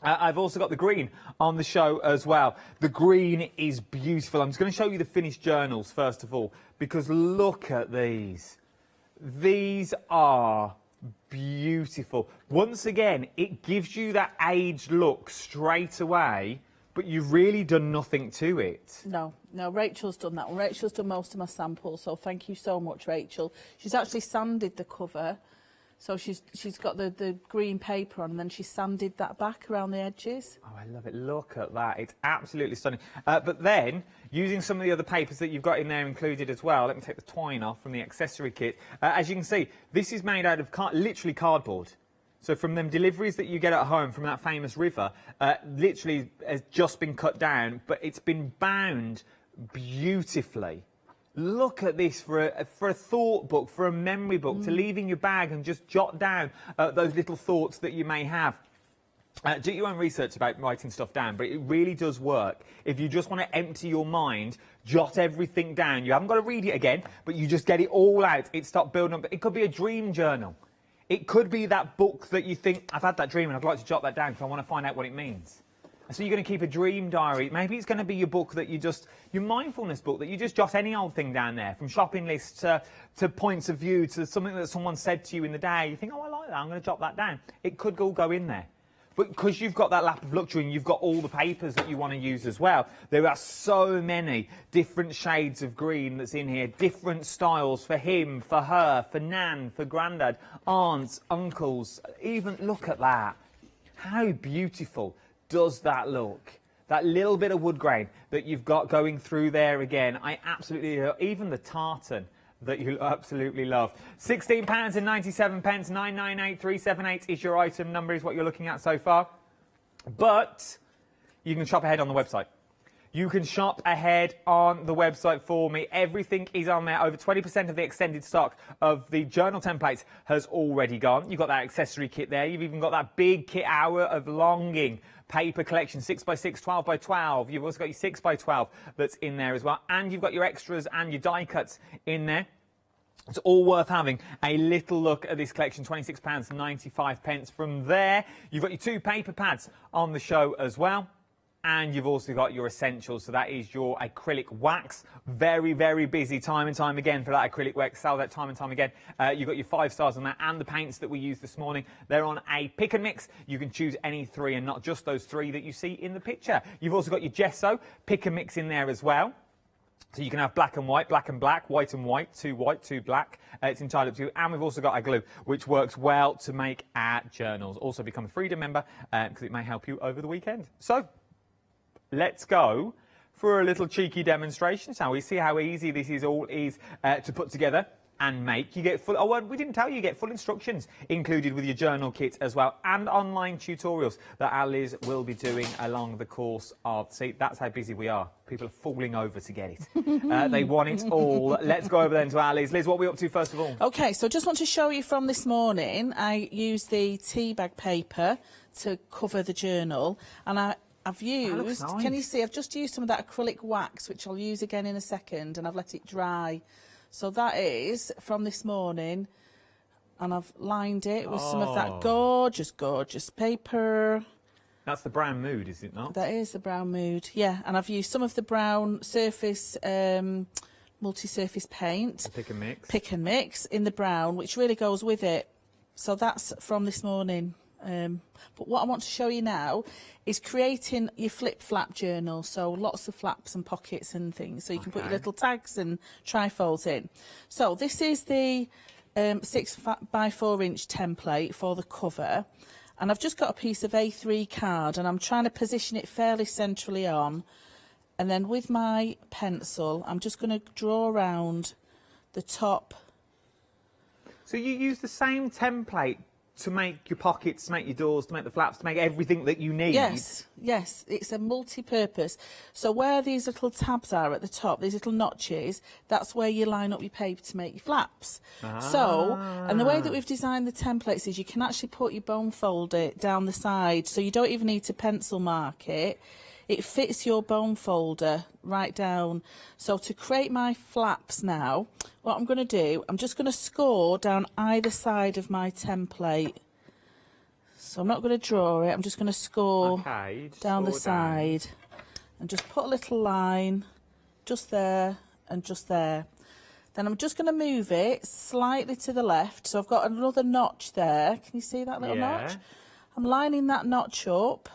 I've also got the green on the show as well. The green is beautiful. I'm just going to show you the finished journals first of all, because look at these. These are beautiful. Once again, it gives you that aged look straight away, but you've really done nothing to it. No, Rachel's done that one. Rachel's done most of my samples, so thank you so much, Rachel. She's actually sanded the cover, so she's got the green paper on, and then she sanded that back around the edges. Oh, I love it. Look at that. It's absolutely stunning. But then, using some of the other papers that you've got in there included as well, let me take the twine off from the accessory kit. As you can see, this is made out of literally cardboard. So from them deliveries that you get at home from that famous river, literally has just been cut down, but it's been bound beautifully. Look at this for a thought book, for a memory book, to leave in your bag and just jot down those little thoughts that you may have. Do your own research about writing stuff down, but it really does work. If you just want to empty your mind, jot everything down. You haven't got to read it again, but you just get it all out. It starts building up. It could be a dream journal. It could be that book that you think, I've had that dream and I'd like to jot that down because I want to find out what it means. And so you're going to keep a dream diary. Maybe it's going to be your book that your mindfulness book, that you just jot any old thing down there, from shopping lists to points of view, to something that someone said to you in the day. You think, oh, I like that, I'm going to jot that down. It could all go in there. But because you've got that lap of luxury and you've got all the papers that you want to use as well, there are so many different shades of green that's in here, different styles for him, for her, for Nan, for Grandad, aunts, uncles. Even look at that. How beautiful does that look? That little bit of wood grain that you've got going through there again. I absolutely, even the tartan that you absolutely love. £16.97, 998378 is your item number, is what you're looking at so far. But you can shop ahead on the website. You can shop ahead on the website for me. Everything is on there. Over 20% of the extended stock of the journal templates has already gone. You've got that accessory kit there. You've even got that big kit Hour of Longing paper collection, 6x6, 12x12. You've also got your 6x12 that's in there as well. And you've got your extras and your die cuts in there. It's all worth having a little look at this collection, £26.95. From there, you've got your 2 paper pads on the show as well. And you've also got your essentials, so that is your acrylic wax. Very, very busy time and time again for that acrylic wax. Sell that time and time again. You've got your 5 stars on that, and the paints that we used this morning. They're on a pick and mix. You can choose any 3 and not just those 3 that you see in the picture. You've also got your gesso pick and mix in there as well. So you can have black and white, black and black, white and white, 2 white, 2 black. It's entirely up to you. And we've also got our glue, which works well to make our journals. Also become a Freedom member because it may help you over the weekend. So let's go for a little cheeky demonstration, shall we? See how easy this is all to put together. and make. You get full, oh, well, we didn't tell you, you get full instructions included with your journal kit as well, and online tutorials that our Liz will be doing along the course of, see, that's how busy we are. People are falling over to get it. They want it all. Let's go over then to our Liz. Liz, what are we up to first of all? Okay, so just want to show you from this morning, I used the tea bag paper to cover the journal, and I've used, nice. Can you see, I've just used some of that acrylic wax, which I'll use again in a second, and I've let it dry. So that is from this morning, and I've lined it with some of that gorgeous, gorgeous paper. That's the brown mood, is it not? That is the brown mood, yeah. And I've used some of the brown surface, multi-surface paint. Pick and mix. Pick and mix in the brown, which really goes with it. So that's from this morning. But what I want to show you now is creating your flip-flap journal, so lots of flaps and pockets and things, so you can put your little tags and trifolds in. So this is the 6x4 inch template for the cover, and I've just got a piece of A3 card, and I'm trying to position it fairly centrally on, and then with my pencil I'm just going to draw around the top. So you use the same template to make your pockets, to make your doors, to make the flaps, to make everything that you need? Yes, yes, it's a multi-purpose. So where these little tabs are at the top, these little notches, that's where you line up your paper to make your flaps. So, and the way that we've designed the templates is you can actually put your bone folder down the side, so you don't even need to pencil mark it. It fits your bone folder right down. So to create my flaps now, what I'm going to do, I'm just going to score down either side of my template. So I'm not going to draw it, I'm just going to score down the side. And just put a little line just there and just there. Then I'm just going to move it slightly to the left. So I've got another notch there. Can you see that little notch? I'm lining that notch up.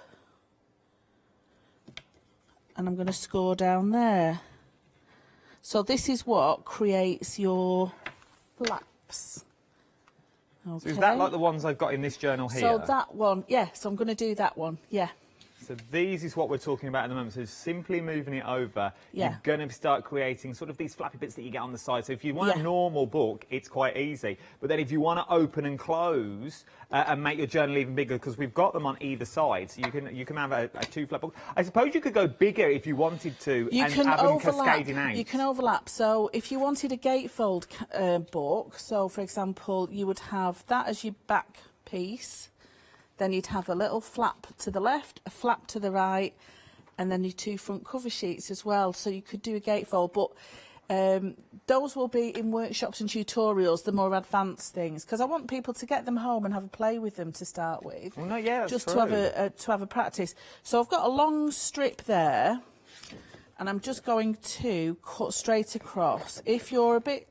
And I'm going to score down there. So this is what creates your flaps. Okay. So is that like the ones I've got in this journal here? So that one, yeah, so I'm going to do that one, yeah. So these is what we're talking about at the moment. So simply moving it over, Yeah. you're going to start creating sort of these flappy bits that you get on the side. So if you want a normal book, it's quite easy. But then if you want to open and close and make your journal even bigger, because we've got them on either side, so you can have a two-flap book. I suppose you could go bigger if you wanted to, You and can have them overlap. cascading out. You can overlap. So if you wanted a gatefold book, so for example, you would have that as your back piece. Then you'd have a little flap to the left, a flap to the right, and then your two front cover sheets as well. So you could do a gatefold, but those will be in workshops and tutorials, the more advanced things, because I want people to get them home and have a play with them to start with. Well, no, yeah, that's just true. to have a practice. So I've got a long strip there, and I'm just going to cut straight across. If you're a bit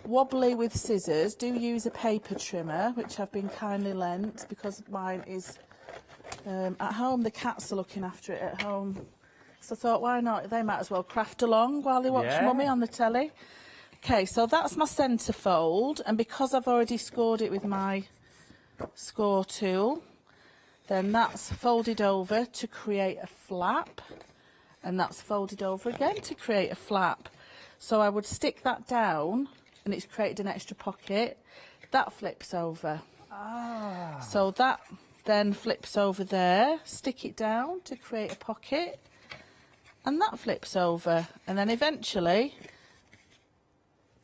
wobbly with scissors, do use a paper trimmer, which I've been kindly lent because mine is at home. The cats are looking after it at home, so I thought, why not? They might as well craft along while they watch Mummy on the telly. Okay, so that's my centre fold, and because I've already scored it with my score tool, then that's folded over to create a flap, and that's folded over again to create a flap. So I would stick that down, and it's created an extra pocket. That flips over. So that then flips over there, stick it down to create a pocket, and that flips over. And then eventually...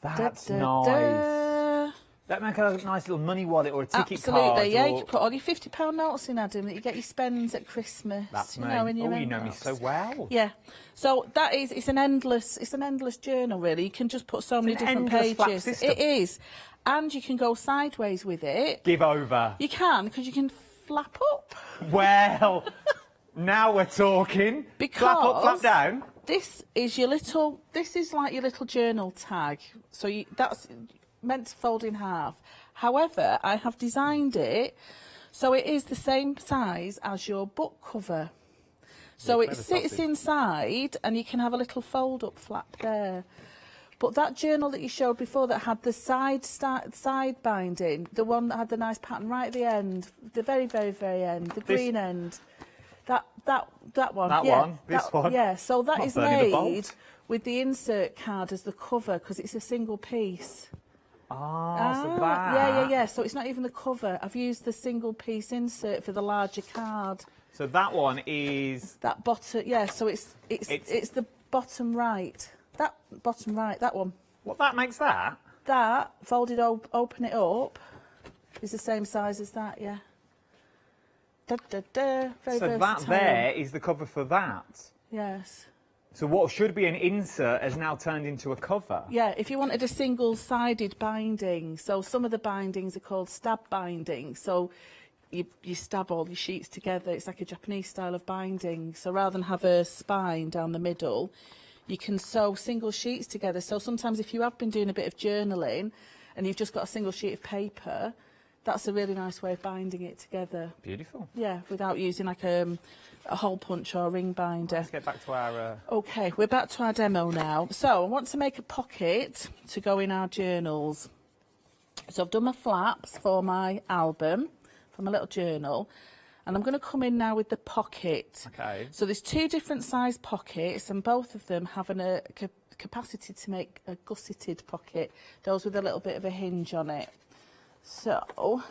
That's nice. That makes a nice little money wallet or a ticket card. Absolutely, yeah. You can put all your £50 notes in, Adam, that you get your spends at Christmas. That's you me. know, in your Oh, you know me envelopes. so well. Yeah. So that is, it's an endless journal, really. You can just put so many different pages. It is. And you can go sideways with it. Give over. You can, because you can flap up. Well, now we're talking. Because flap up, flap down. This is your little, this is like your little journal tag. So that's meant to fold in half. However, I have designed it so it is the same size as your book cover. So it sits inside, and you can have a little fold-up flap there. But that journal that you showed before that had the side binding, the one that had the nice pattern right at the end, the very, very, very end, the green end, that one. That one? This one? Yeah, so that is Burning the made bolt. with the insert card as the cover, because it's a single piece. So that. Yeah. So it's not even the cover. I've used the single piece insert for the larger card. So that one is that bottom. Yeah. So it's the bottom right. That bottom right. That one. What that makes that? That folded. Open it up. Is the same size as that. Yeah. Very so versatile. that there is the cover for that. Yes. So what should be an insert has now turned into a cover. Yeah, if you wanted a single-sided binding, so some of the bindings are called stab bindings, so you stab all your sheets together. It's like a Japanese style of binding. So rather than have a spine down the middle, you can sew single sheets together. So sometimes if you have been doing a bit of journaling and you've just got a single sheet of paper, that's a really nice way of binding it together. Beautiful. Yeah, without using like a hole punch or a ring binder. Let's get back to our... OK, we're back to our demo now. So I want to make a pocket to go in our journals. So I've done my flaps for my album, for my little journal, and I'm going to come in now with the pocket. OK. So there's two different size pockets, and both of them have a capacity to make a gusseted pocket, those with a little bit of a hinge on it. So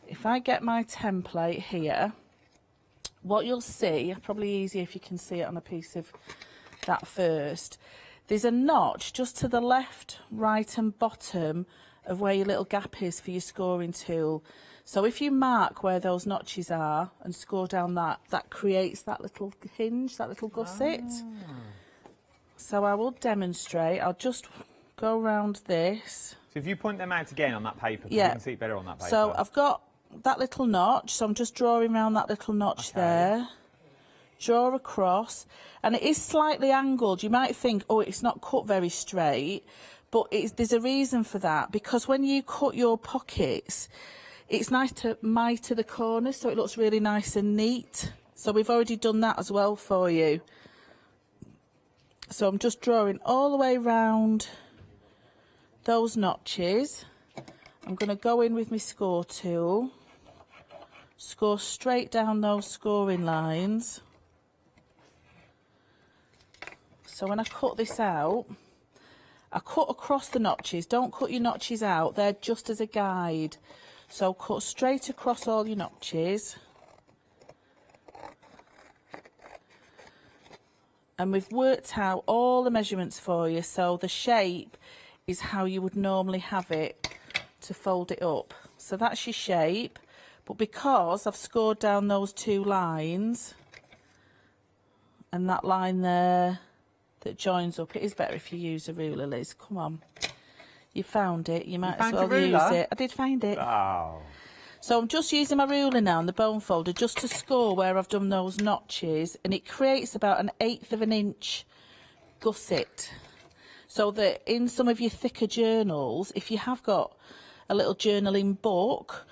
if I get my template here, what you'll see, probably easier if you can see it on a piece of that first, there's a notch just to the left, right and bottom of where your little gap is for your scoring tool. So if you mark where those notches are and score down that creates that little hinge, that little gusset. So I will demonstrate. I'll just go around this. So if you point them out again on that paper, you can see it better on that paper. So I've got that little notch, so I'm just drawing around that little notch there. Draw across, and it is slightly angled. You might think, oh, it's not cut very straight, but there's a reason for that, because when you cut your pockets, it's nice to miter the corners so it looks really nice and neat. So we've already done that as well for you. So I'm just drawing all the way round those notches. I'm going to go in with my score tool, score straight down those scoring lines. So when I cut this out, I cut across the notches. Don't cut your notches out, they're just as a guide. So cut straight across all your notches. And we've worked out all the measurements for you, so the shape is how you would normally have it to fold it up. So that's your shape, but because I've scored down those two lines and that line there that joins up, it is better if you use a ruler, Liz. Come on, you found it, you might as well use it. I did find it. Oh. So I'm just using my ruler now and the bone folder just to score where I've done those notches, and it creates about 1/8 of an inch gusset. So that in some of your thicker journals, if you have got a little journaling book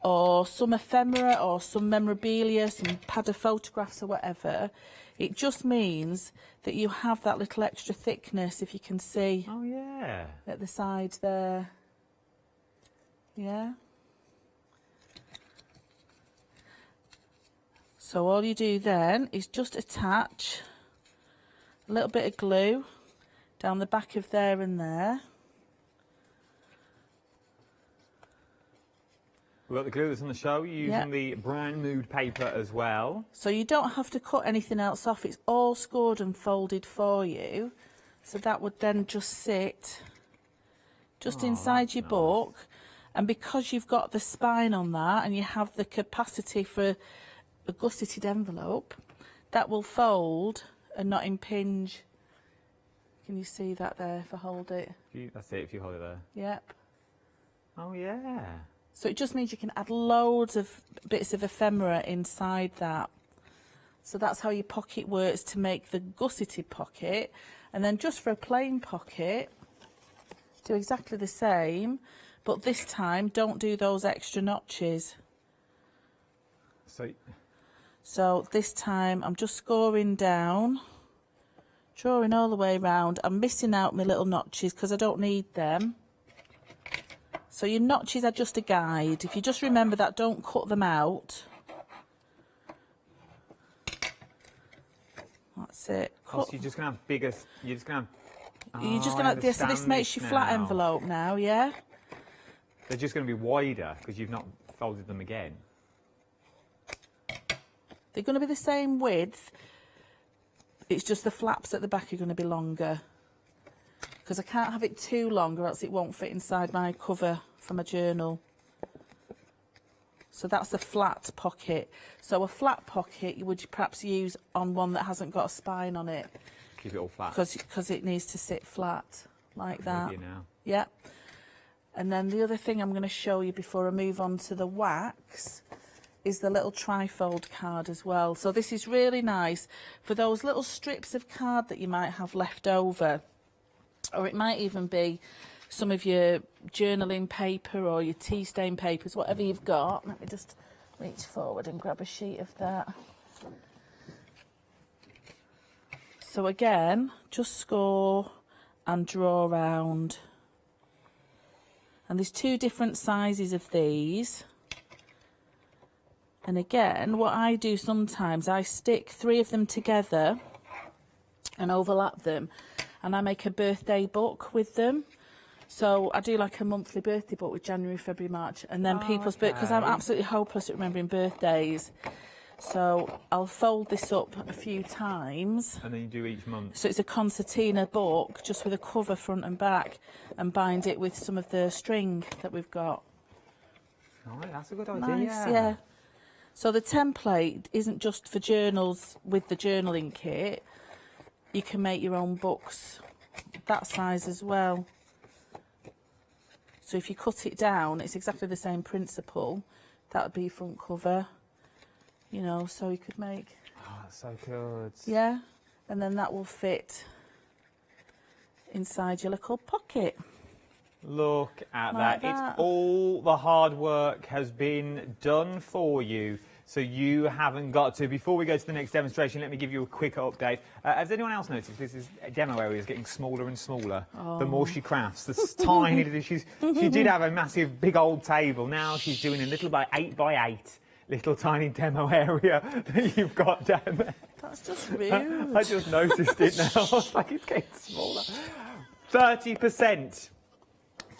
or some ephemera or some memorabilia, some pad of photographs or whatever, it just means that you have that little extra thickness, if you can see. Oh, yeah. At the side there. Yeah. So all you do then is just attach a little bit of glue down the back of there and there. We've got the glue that's on the show, using the brown mood paper as well. So you don't have to cut anything else off, it's all scored and folded for you. So that would then just sit just inside your book, and because you've got the spine on that and you have the capacity for a gusseted envelope, that will fold and not impinge. Can you see that there if I hold it? That's it, if you hold it there. Yep. Oh, yeah. So it just means you can add loads of bits of ephemera inside that. So that's how your pocket works to make the gusseted pocket. And then just for a plain pocket, do exactly the same, but this time don't do those extra notches. So this time I'm just scoring down, drawing all the way around. I'm missing out my little notches because I don't need them. So your notches are just a guide. If you just remember that, don't cut them out. That's it. So you're just going to have bigger, you're just going to have You're just going to, so this makes your flat envelope now, yeah? They're just going to be wider because you've not folded them again. They're going to be the same width. It's just the flaps at the back are going to be longer. Because I can't have it too long or else it won't fit inside my cover for my journal. So that's the flat pocket. So a flat pocket you would perhaps use on one that hasn't got a spine on it. Keep it all flat. Because it needs to sit flat like that. With you now. Yeah. And then the other thing I'm going to show you before I move on to the wax is the little trifold card as well. So this is really nice for those little strips of card that you might have left over, or it might even be some of your journaling paper or your tea stain papers, whatever you've got. Let me just reach forward and grab a sheet of that. So again, just score and draw round. And there's 2 different sizes of these. And again, what I do sometimes, I stick 3 of them together and overlap them, and I make a birthday book with them. So I do like a monthly birthday book with January, February, March, and then people's birthdays, because I'm absolutely hopeless at remembering birthdays. So I'll fold this up a few times. And then you do each month. So it's a concertina book, just with a cover front and back, and bind it with some of the string that we've got. Oh, that's a good idea. Nice, yeah. So the template isn't just for journals with the journaling kit. You can make your own books that size as well. So if you cut it down, it's exactly the same principle. That would be front cover, you know, so you could make... Oh, that's so good. Yeah, and then that will fit inside your little pocket. Look at Like that. that. It's all the hard work has been done for you, so you haven't got to. Before we go to the next demonstration, let me give you a quick update. Has anyone else noticed this demo area is getting smaller and smaller the more she crafts? This tiny little... She did have a massive big old table. Now she's doing a little by 8 by 8 little tiny demo area that you've got down there. That's just rude. I just noticed it now. I was like, it's getting smaller. 30%.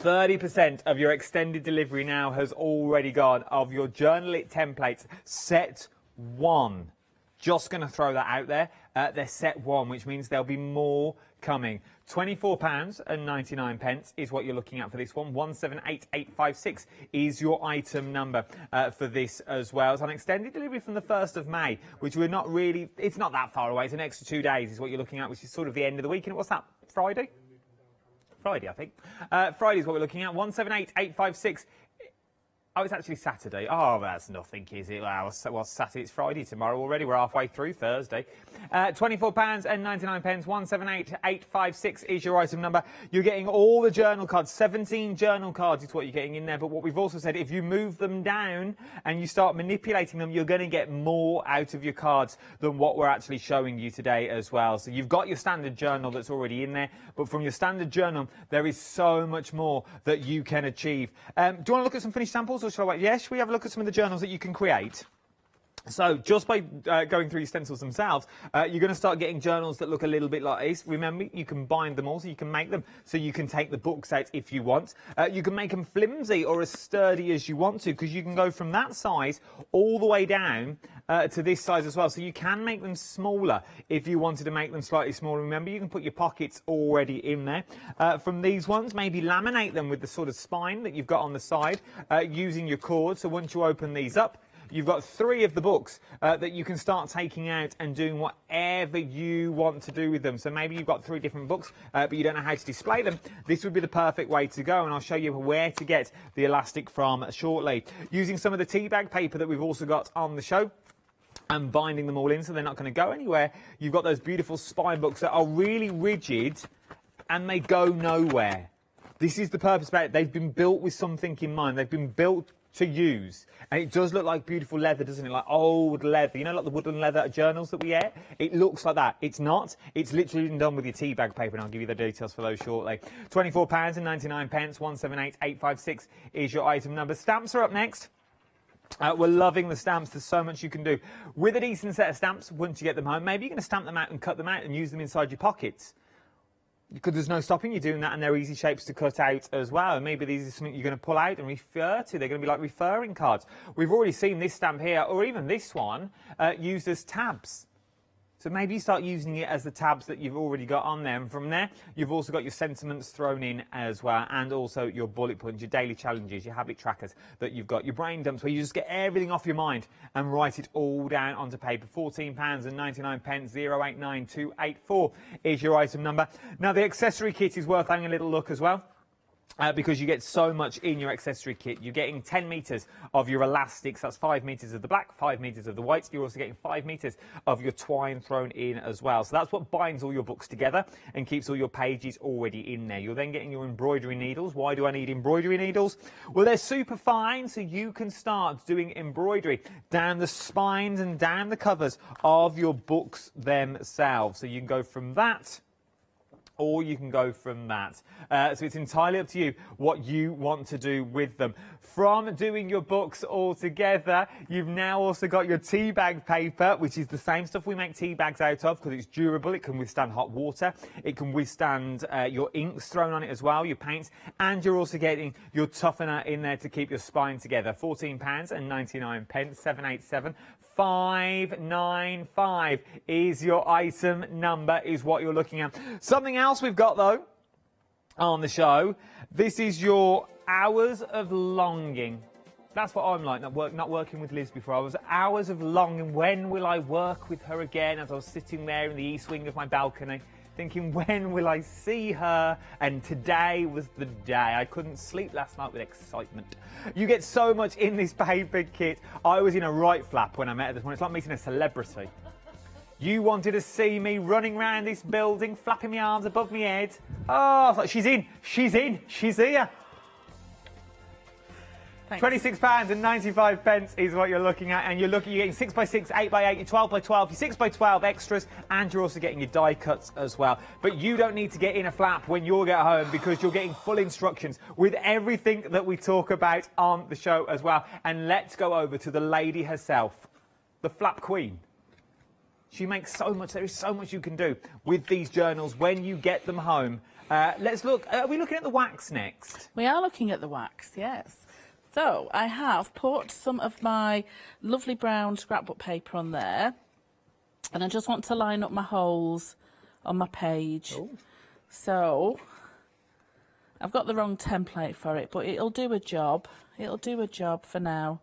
30% of your extended delivery now has already gone of your Journal It templates. Set 1. Just going to throw that out there. They're set 1, which means there'll be more coming. £24.99 is what you're looking at for this one. 178856 is your item number for this as well. It's on extended delivery from the 1st of May, which we're not really... It's not that far away. It's an extra 2 days is what you're looking at, which is sort of the end of the week. And what's that? Friday? Friday, I think. Friday is what we're looking at. 178856. Oh, it's actually Saturday. Oh, that's nothing, is it? Well, Saturday, it's Friday tomorrow already. We're halfway through Thursday. £24.99. 178856 is your item number. You're getting all the journal cards. 17 journal cards is what you're getting in there. But what we've also said, if you move them down and you start manipulating them, you're going to get more out of your cards than what we're actually showing you today as well. So you've got your standard journal that's already in there. But from your standard journal, there is so much more that you can achieve. Do you want to look at some finished samples? Or shall I wait? Yes, shall we have a look at some of the journals that you can create? So just by going through your stencils themselves, you're going to start getting journals that look a little bit like this. Remember, you can bind them all, so you can make them so you can take the books out if you want. You can make them flimsy or as sturdy as you want to, because you can go from that size all the way down to this size as well. So you can make them smaller if you wanted to make them slightly smaller. Remember, you can put your pockets already in there. From these ones, maybe laminate them with the sort of spine that you've got on the side using your cord. So once you open these up, you've got 3 of the books that you can start taking out and doing whatever you want to do with them. So maybe you've got 3 different books, but you don't know how to display them. This would be the perfect way to go, and I'll show you where to get the elastic from shortly. Using some of the tea bag paper that we've also got on the show, and binding them all in so they're not going to go anywhere. You've got those beautiful spine books that are really rigid and they go nowhere. This is the purpose about it. They've been built with something in mind. They've been built to use. And it does look like beautiful leather, doesn't it? Like old leather. You know, like the woodland leather journals that we get? It looks like that. It's not. It's literally been done with your tea bag paper, and I'll give you the details for those shortly. £24.99. 178856 is your item number. Stamps are up next. We're loving the stamps. There's so much you can do. With a decent set of stamps, once you get them home, maybe you're going to stamp them out and cut them out and use them inside your pockets. Because there's no stopping you doing that, and they're easy shapes to cut out as well. And maybe these are something you're going to pull out and refer to. They're going to be like referring cards. We've already seen this stamp here, or even this one, used as tabs. So maybe you start using it as the tabs that you've already got on there. And from there, you've also got your sentiments thrown in as well, and also your bullet points, your daily challenges, your habit trackers that you've got, your brain dumps, where you just get everything off your mind and write it all down onto paper. £14.99, 089284 is your item number. Now, the accessory kit is worth having a little look as well. Because you get so much in your accessory kit. You're getting 10 metres of your elastics, that's 5 metres of the black, 5 metres of the white. You're also getting 5 metres of your twine thrown in as well. So that's what binds all your books together and keeps all your pages already in there. You're then getting your embroidery needles. Why do I need embroidery needles? Well, they're super fine, so you can start doing embroidery down the spines and down the covers of your books themselves. So you can go from that, or you can go from that. So it's entirely up to you what you want to do with them. From doing your books all together, you've now also got your tea bag paper, which is the same stuff we make tea bags out of because it's durable. It can withstand hot water. It can withstand your inks thrown on it as well, your paints, and you're also getting your toughener in there to keep your spine together. £14.99, 787. 595 is your item number, is what you're looking at. Something else we've got though on the show, this is your hours of longing. That's what I'm like, not working with Liz before. I was hours of longing. When will I work with her again? As I was sitting there in the east wing of my balcony, thinking, when will I see her? And today was the day. I couldn't sleep last night with excitement. You get so much in this paper kit. I was in a right flap when I met her this morning. It's like meeting a celebrity. You wanted to see me running around this building, flapping my arms above my head. Oh, I was like, she's in, she's here. £26.95 is what you're looking at, and you're getting 6x6, 8x8, your 12x12, your 6x12 extras, and you're also getting your die cuts as well. But you don't need to get in a flap when you get home, because you're getting full instructions with everything that we talk about on the show as well. And let's go over to the lady herself, the flap queen. She makes so much. There is so much you can do with these journals when you get them home. Let's look. Are we looking at the wax next? We are looking at the wax, yes. So I have put some of my lovely brown scrapbook paper on there, and I just want to line up my holes on my page. Ooh. So I've got the wrong template for it, but it'll do a job. It'll do a job for now.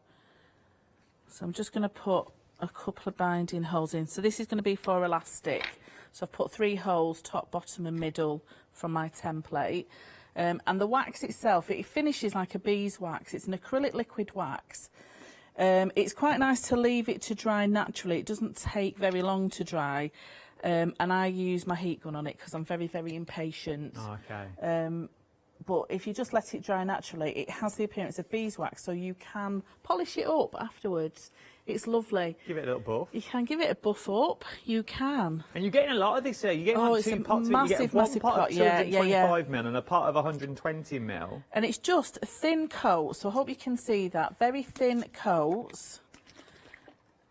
So I'm just going to put a couple of binding holes in. So this is going to be for elastic. So I've put 3 holes, top, bottom and middle from my template. And the wax itself, it finishes like a beeswax. It's an acrylic liquid wax. It's quite nice to leave it to dry naturally. It doesn't take very long to dry. And I use my heat gun on it because I'm very, very impatient. Oh, okay. But if you just let it dry naturally, it has the appearance of beeswax, so you can polish it up afterwards. It's lovely. Give it a little buff. You can give it a buff up. You can. And you're getting a lot of this here. You're getting like 2 pots. Massive, you get one massive pot pot. of 225ml and a pot of 120ml. And it's just thin coats. So I hope you can see that. Very thin coats.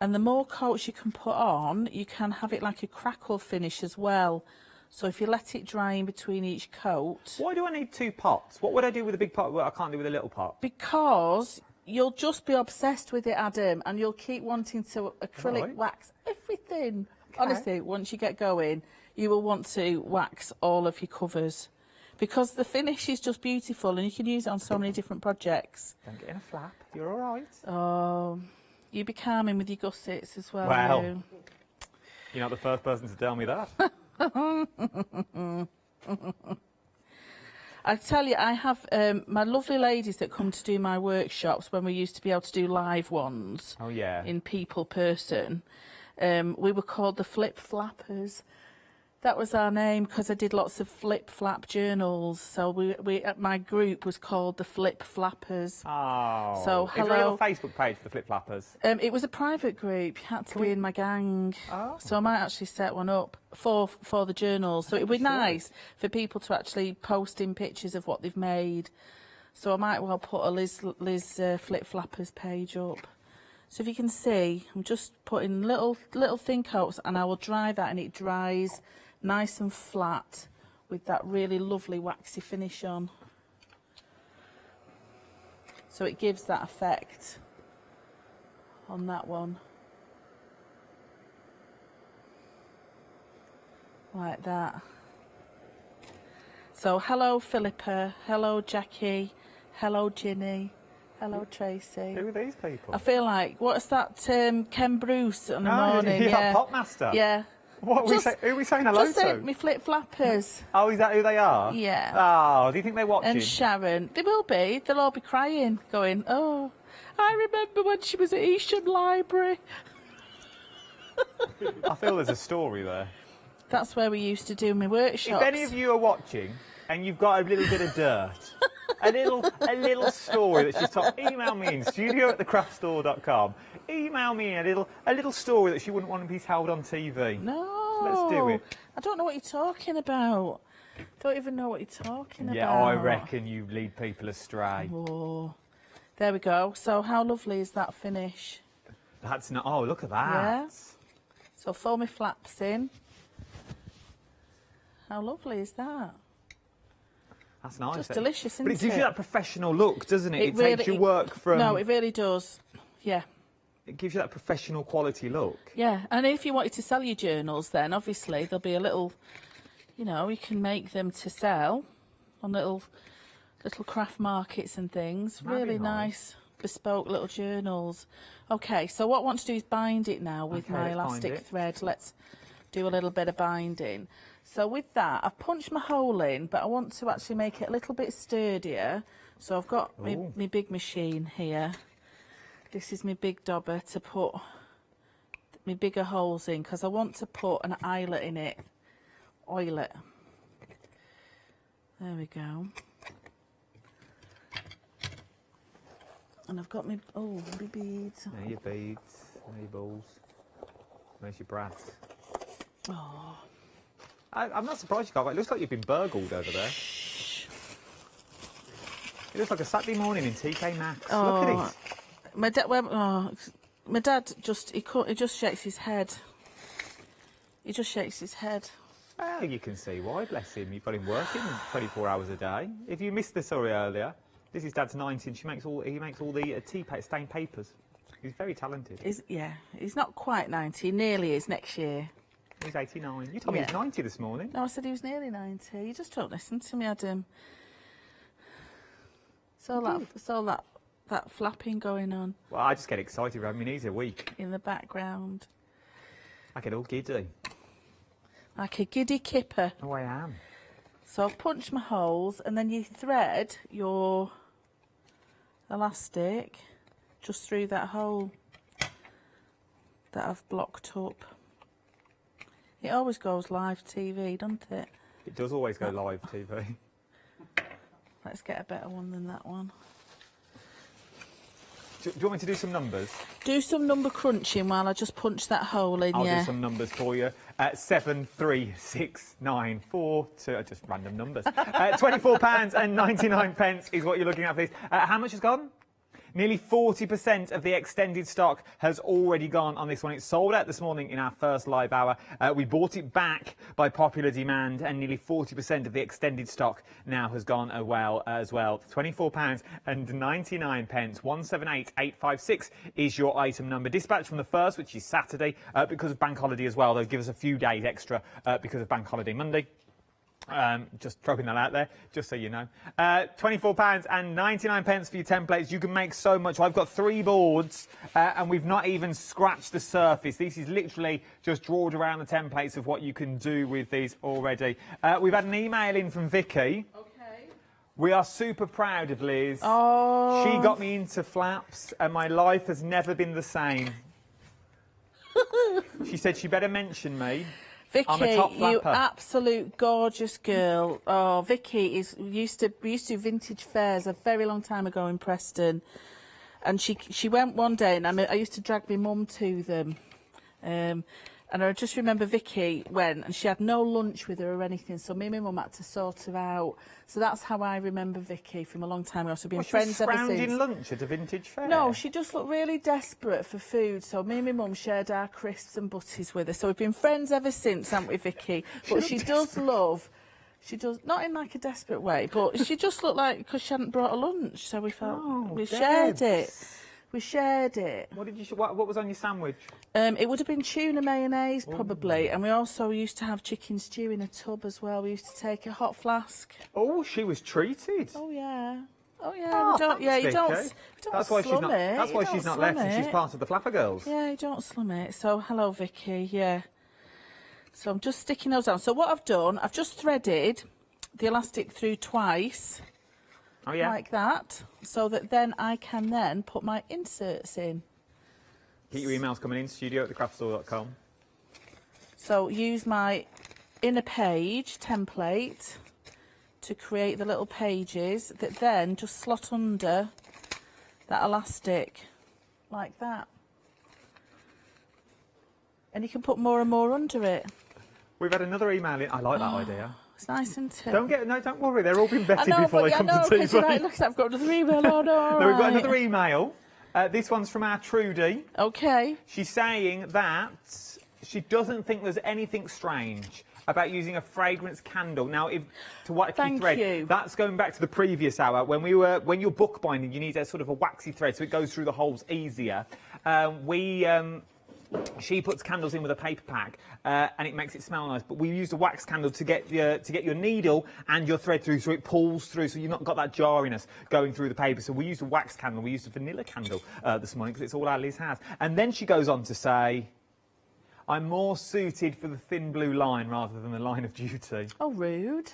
And the more coats you can put on, you can have it like a crackle finish as well. So if you let it dry in between each coat. Why do I need 2 pots? What would I do with a big pot that I can't do with a little pot? Because you'll just be obsessed with it, Adam, and you'll keep wanting to acrylic wax everything. Okay. Honestly, once you get going, you will want to wax all of your covers because the finish is just beautiful and you can use it on so many different projects. Don't get in a flap. You're all right. Oh, you be calming with your gussets as well. Well, you're not the first person to tell me that. I tell you, I have my lovely ladies that come to do my workshops when we used to be able to do live ones. Oh, yeah. In people person. We were called the Flip Flappers. That was our name because I did lots of flip flap journals. So we my group was called the Flip Flappers. Oh. So hello. Is there a little Facebook page for the Flip Flappers? It was a private group. You had to be in my gang. Oh. So I might actually set one up for the journals. So it would be nice for people to actually post in pictures of what they've made. So I might well put a Liz Flip Flappers page up. So if you can see, I'm just putting little thin coats, and I will dry that, and it dries nice and flat with that really lovely waxy finish on. So it gives that effect on that one. Like that. So hello Philippa, hello Jackie, hello Ginny, hello Tracy. Who are these people? I feel like, what's that, Ken Bruce in the morning? Yeah, Popmaster. Yeah. What who are we saying hello just to? Me flip flappers. Oh, is that who they are? Yeah. Oh, do you think they're watching? And Sharon. They will be. They'll all be crying, going, oh, I remember when she was at Easham Library. I feel there's a story there. That's where we used to do my workshops. If any of you are watching and you've got a little bit of dirt, a little story that she's told, email me in studio@thecraftstore.com. Email me a little story that she wouldn't want to be held on TV. No. Let's do it. I don't know what you're talking about. Don't even know what you're talking Yeah, about. I reckon you lead people astray. Oh. There we go. So how lovely is that finish? That's not. Oh, look at that. Yeah. So fold my flaps in. How lovely is that? That's nice. Just delicious, isn't But it gives you it? that professional look, doesn't it? It really- takes your work from. No, it really does. Yeah. It gives you that professional quality look. Yeah, and if you wanted to sell your journals, then obviously there'll be a little, you know, you can make them to sell on little craft markets and things. That'd be Really nice, bespoke little journals. Okay, so what I want to do is bind it now with Okay, my let's bind elastic it. thread. Let's do a little bit of binding. So with that, I've punched my hole in, but I want to actually make it a little bit sturdier. So I've got my big machine here. This is my big dobber to put my bigger holes in, because I want to put an eyelet in it. Eyelet. There we go. And I've got my beads. There your beads, there your balls. There's your brass. Oh. I'm not surprised you can't. It looks like you've been burgled over there. It looks like a Saturday morning in TK Maxx. Look at it. My dad just he just shakes his head. He just shakes his head. Well, you can see why, bless him. You've got him working 24 hours a day. If you missed the story earlier, this is Dad's 19. He makes all the stained papers. He's very talented. He's not quite 90. Nearly is next year. He's 89. You told me he's 90 this morning. No, I said he was nearly 90. You just don't listen to me, Adam. So that flapping going on Well, I just get excited. My knees are weak. in the background, I get all giddy. like a giddy kipper. Oh, I am. So I've punched my holes, and then you thread your elastic just through that hole that I've blocked up. It always goes live TV, doesn't it? It does always go live TV. Let's get a better one than that one. Do you want me to do some numbers? Do some number crunching while I just punch that hole in, I'll yeah. do some numbers for you. 7, 3, 6, 9, 4, 2, just random numbers. £24.99 is what you're looking at for this. How much has gone? Nearly 40% of the extended stock has already gone on this one. It sold out this morning in our first live hour. We bought it back by popular demand, and nearly 40% of the extended stock now has gone as well. £24.99. 178856 is your item number. Dispatch from the 1st, which is Saturday, because of bank holiday as well. They'll give us a few days extra because of bank holiday Monday. Just throwing that out there, just so you know. £24.99 for your templates. You can make so much. I've got 3 boards, and we've not even scratched the surface. This is literally just drawed around the templates of what you can do with these already. We've had an email in from Vicky. Okay. We are super proud of Liz. Oh. She got me into flaps, and my life has never been the same. She said she better mention me. Vicky, you absolute gorgeous girl. Oh, Vicky we used to do vintage fairs a very long time ago in Preston, and she went one day, and I used to drag my mum to them, and I just remember Vicky went, and she had no lunch with her or anything, so me and my mum had to sort her out. So that's how I remember Vicky from a long time ago. So we've been friends ever since. Scrounging lunch at a vintage fair? No, she just looked really desperate for food, so me and my mum shared our crisps and butties with her. So we've been friends ever since, haven't we, Vicky? But she does love She does, not in like a desperate way, but she just looked like, because she hadn't brought a lunch, so we felt, we shared it. We shared it. What did you? What was on your sandwich? It would have been tuna mayonnaise probably, and we also used to have chicken stew in a tub as well. We used to take a hot flask. Oh, she was treated. Oh yeah. Oh yeah. Oh, we don't. thanks, Yeah, you Vicky. don't. That's why she's not. That's why she's not left, and she's it. part of the Flapper Girls. Yeah, you don't slum it. So hello, Vicky. Yeah. So I'm just sticking those down. So what I've done, I've just threaded the elastic through twice. Oh yeah. Like that, so that then I can then put my inserts in. Get your emails coming in, studio@thecraftstore.com. So use my inner page template to create the little pages that then just slot under that elastic like that. And you can put more and more under it. We've had another email in. I like that idea. It's nice, isn't it? Don't worry. They're all been vetted I know, before they come to TV. Right, look, I've got another email. Oh, no, No, we've got right. another email. This one's from our Trudy. Okay. She's saying that she doesn't think there's anything strange about using a fragrance candle. Now, to what Thank thread, you. that's going back to the previous hour when you're bookbinding, you need a sort of a waxy thread so it goes through the holes easier. She puts candles in with a paper pack, and it makes it smell nice. But we used a wax candle to get your needle and your thread through, so it pulls through, so you've not got that jarriness going through the paper. So we used a wax candle. We used a vanilla candle this morning because it's all our Liz has. And then she goes on to say, "I'm more suited for the thin blue line rather than the line of duty." Oh, rude.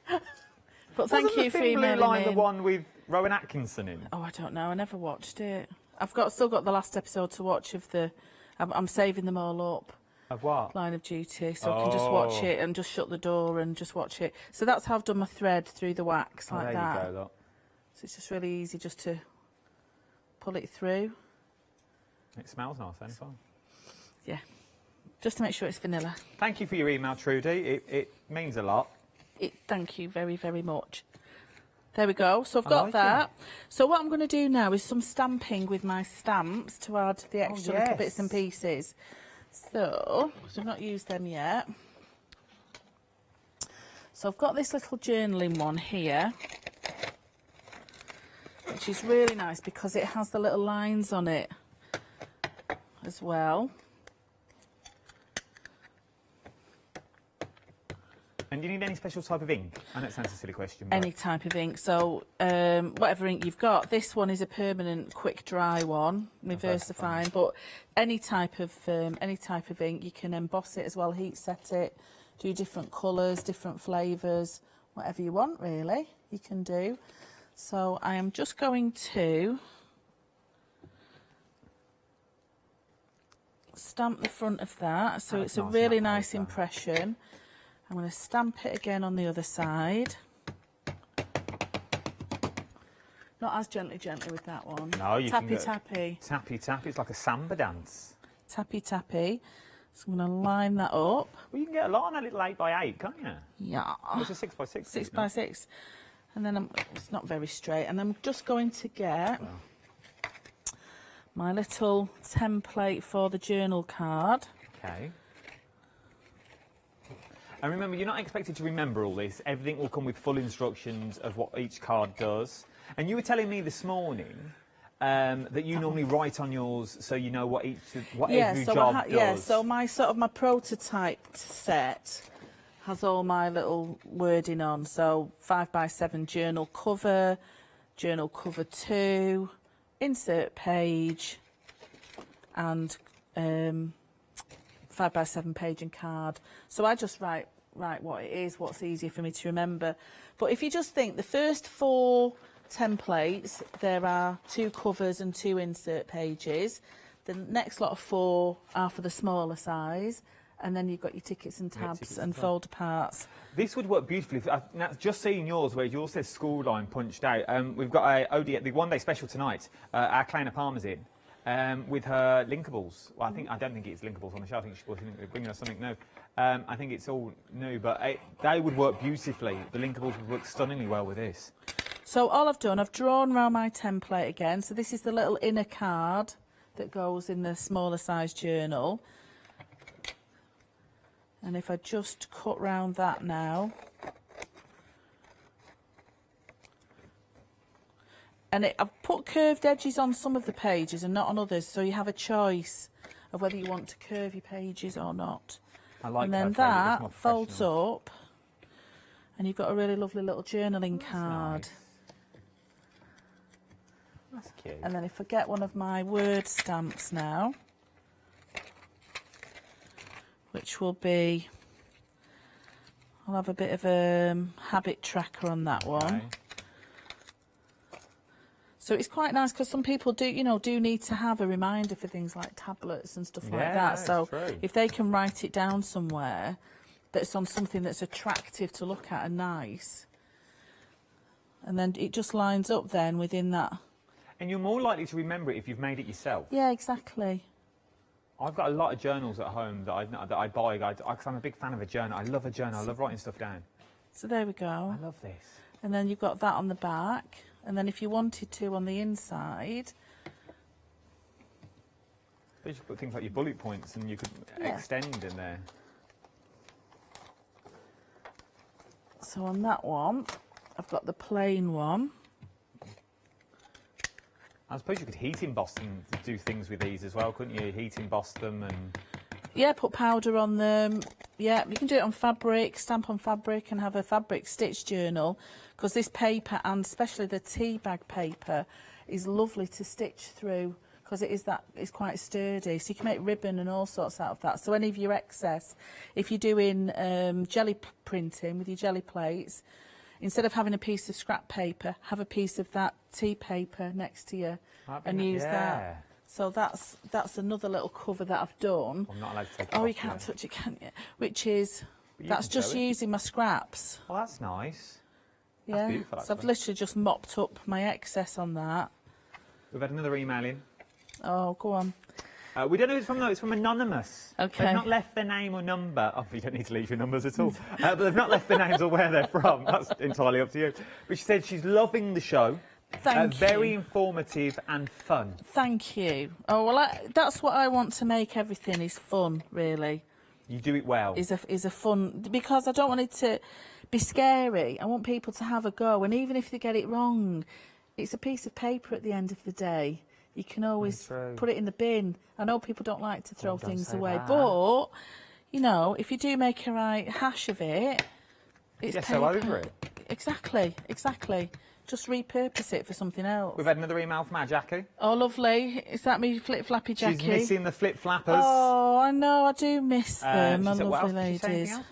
But thank Wasn't you the for thin blue emailing line the in. one with Rowan Atkinson in? Oh, I don't know. I never watched it. I've still got the last episode to watch of the. I'm saving them all up. Of what? Line of Duty, so I can just watch it and just shut the door and just watch it. So that's how I've done my thread through the wax like there that. You go, look. So it's just really easy just to pull it through. It smells nice then as well. Yeah, just to make sure it's vanilla. Thank you for your email, Trudy. It means a lot. Thank you very, very much. There we go. So I've I got like that. it. So what I'm going to do now is some stamping with my stamps to add the extra little bits and pieces. So I've not used them yet. So I've got this little journaling one here, which is really nice because it has the little lines on it as well. And do you need any special type of ink? I know it sounds a silly question. But... Any type of ink. So whatever ink you've got. This one is a permanent quick dry one, reversifying. But any type of ink, you can emboss it as well, heat set it, do different colours, different flavours, whatever you want really, you can do. So I am just going to stamp the front of that, so it's a really nice impression. I'm going to stamp it again on the other side. Not as gently with that one. No, you can go tappy. Tappy. It's like a samba dance. Tappy. So I'm going to line that up. Well, you can get a lot on a little 8x8, can't you? Yeah. It's a 6x6. 6x6. And then it's not very straight. And I'm just going to get my little template for the journal card. Okay. And remember, you're not expected to remember all this. Everything will come with full instructions of what each card does. And you were telling me this morning that you normally write on yours so you know what every job does. Yeah, so my prototype set has all my little wording on. So 5x7 journal cover 2, insert page, and 5x7 page and card. So I just write what it is, what's easier for me to remember. But if you just think the first 4 templates, there are 2 covers and 2 insert pages. The next lot of 4 are for the smaller size, and then you've got your tickets and tabs and folder parts. This would work beautifully. Now, just seeing yours, where yours says school line punched out. We've got the one day special tonight. Our Kleiner Palmer's in. With her linkables. Well, I don't think it's linkables on the shelf. I think she's bringing us something new. I think it's all new, but they would work beautifully. The linkables would work stunningly well with this. So all I've done, I've drawn around my template again. So this is the little inner card that goes in the smaller size journal. And if I just cut round that now. And I've put curved edges on some of the pages and not on others, so you have a choice of whether you want to curve your pages or not. I like and then curved pages, it's more that folds professional. up, and you've got a really lovely little journaling card. That's cute. And then if I get one of my word stamps now, which will be, I'll have a bit of a habit tracker on that one. Okay. So it's quite nice because some people do need to have a reminder for things like tablets and stuff like Yeah, that. it's So true. if they can write it down somewhere that's on something that's attractive to look at and nice, and then it just lines up then within that. And you're more likely to remember it if you've made it yourself. Yeah, exactly. I've got a lot of journals at home that I buy because I'm a big fan of a journal. I love a journal. I love writing stuff down. So there we go. I love this. And then you've got that on the back. And then if you wanted to on the inside, You could put things like your bullet points and you could Yeah. extend in there. so on that one, I've got the plain one. I suppose you could heat emboss and do things with these as well, couldn't you? Heat emboss them and... Yeah, put powder on them. Yeah, you can do it on fabric, stamp on fabric and have a fabric stitch journal, because this paper, and especially the tea bag paper, is lovely to stitch through because it's quite sturdy. So you can make ribbon and all sorts out of that. So any of your excess, if you're doing jelly printing with your jelly plates, instead of having a piece of scrap paper, have a piece of that tea paper next to you and use that. So that's another little cover that I've done. I'm not allowed to take it Oh, off, you can't yeah. touch it, can you? Which is, But you that's can just show it. using my scraps. Well, that's nice. That's Yeah, beautiful, so I've actually. literally just mopped up my excess on that. We've had another email in. Oh, go on. We don't know who it's from, though. It's from Anonymous. Okay. They've not left their name or number. Oh, you don't need to leave your numbers at all. But they've not left their names or where they're from. That's entirely up to you. But she said she's loving the show. Thank Very you. informative and fun. Thank you. Oh, well, that's what I want to make everything, is fun, really. You do it well. Is a fun, because I don't want it to be scary. I want people to have a go, and even if they get it wrong, it's a piece of paper at the end of the day. You can always put it in the bin. I know people don't like to throw don't things say away, that. but, you know, if you do make a right hash of it, it's Get paper. so over it. Exactly, exactly. Just repurpose it for something else. We've had another email from our Jackie. Oh, lovely. Is that me, Flip-Flappy Jackie? She's missing the flip flappers. Oh, I know, I do miss them, my She said, what lovely else? Did she say anything ladies. else?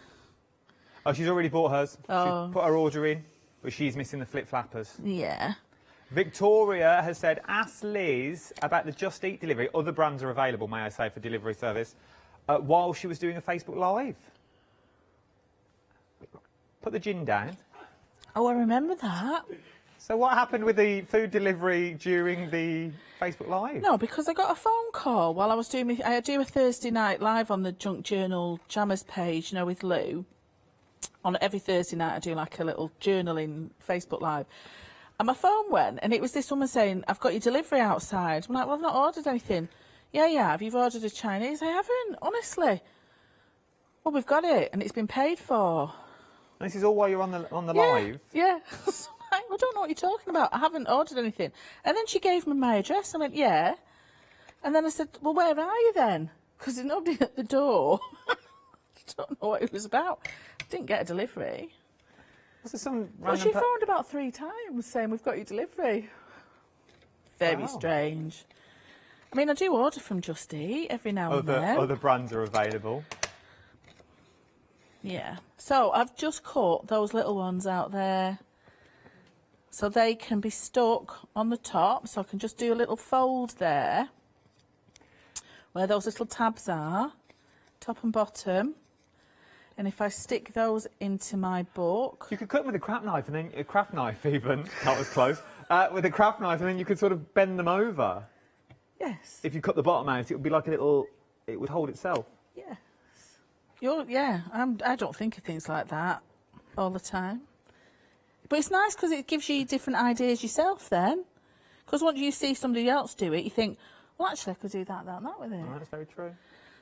Oh, she's already bought hers. Oh. She's put her order in, but she's missing the flip flappers. Yeah. Victoria has said, ask Liz about the Just Eat delivery. Other brands are available, may I say, for delivery service, while she was doing a Facebook Live. Put the gin down. Oh, I remember that. So what happened with the food delivery during the Facebook Live? No, because I got a phone call while I was doing I do a Thursday night live on the Junk Journal Jammers page, you know, with Lou. On every Thursday night I do like a little journaling Facebook Live. And my phone went, and it was this woman saying, I've got your delivery outside. I'm like, well, I've not ordered anything. Yeah, have. You've ordered a Chinese? I haven't, honestly. Well, we've got it, and it's been paid for. And this is all while you're on the live? Yeah. I don't know what you're talking about. I haven't ordered anything. And then she gave me my address. I went, yeah. And then I said, well, where are you then? Because there's nobody at the door. I don't know what it was about. I didn't get a delivery. Was there some Well, random she phoned about 3 times saying, we've got your delivery. Very Wow. strange. I mean, I do order from Just Eat every now and then. Other brands are available. Yeah. So I've just cut those little ones out there. So they can be stuck on the top. So I can just do a little fold there, where those little tabs are, top and bottom. And if I stick those into my book... You could cut them with a craft knife, and then a craft knife even. That was close. With a craft knife, and then you could sort of bend them over. Yes. If you cut the bottom out, it would be like a little... It would hold itself. Yes. I don't think of things like that all the time. But it's nice because it gives you different ideas yourself then. Because once you see somebody else do it, you think, well, actually, I could do that and that with it. Oh, that's very true.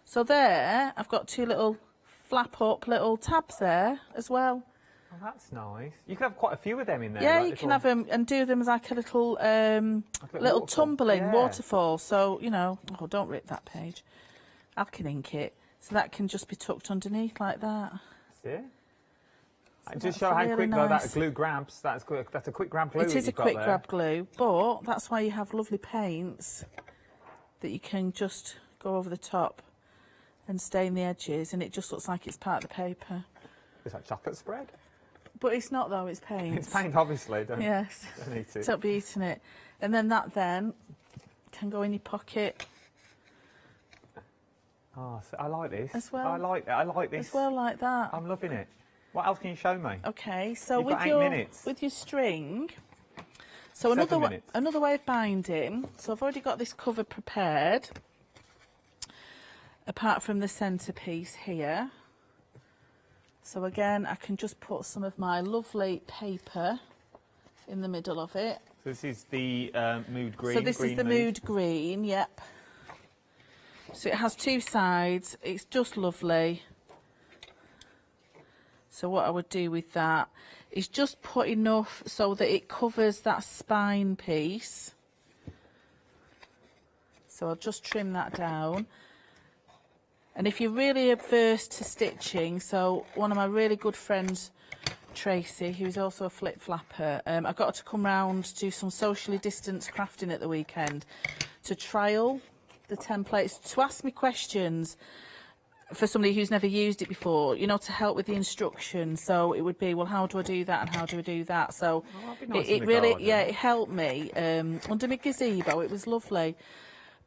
So there, I've got 2 little flap up little tabs there as well. Oh, that's nice. You can have quite a few of them in there. Yeah, like you can have them and do them as like a little little waterfall. tumbling Yeah. waterfall. So, you know, oh, don't rip that page. I can ink it. So that can just be tucked underneath like that. That's it. So Just that's show how really quick though nice. that glue grabs. That's quick. That's a quick grab glue. It that is a you've got quick there. grab glue, but that's why you have lovely paints that you can just go over the top and stain the edges, and it just looks like it's part of the paper. It's like chocolate spread. But it's not though, it's paint. It's paint, obviously. Yes. Don't eat it. Don't be eating it. And then that then can go in your pocket. Oh, so I like this. As well. I like this. As well like that. I'm loving it. What else can you show me? Okay, so You've with got 8 your minutes. with your string. So 7 minutes. another way of binding. So I've already got this cover prepared. Apart from the centerpiece here. So again, I can just put some of my lovely paper in the middle of it. So this is the mood green. So this green is the mood green, yep. So it has 2 sides. It's just lovely. So what I would do with that is just put enough so that it covers that spine piece. So I'll just trim that down. And if you're really averse to stitching, so one of my really good friends, Tracy, who's also a flip flapper, I got her to come round to do some socially distanced crafting at the weekend to trial the templates, to ask me questions for somebody who's never used it before, you know, to help with the instructions. So it would be, well, how do I do that and how do I do that? So that'd be nice in it the really, garden. yeah, it helped me under my gazebo. It was lovely.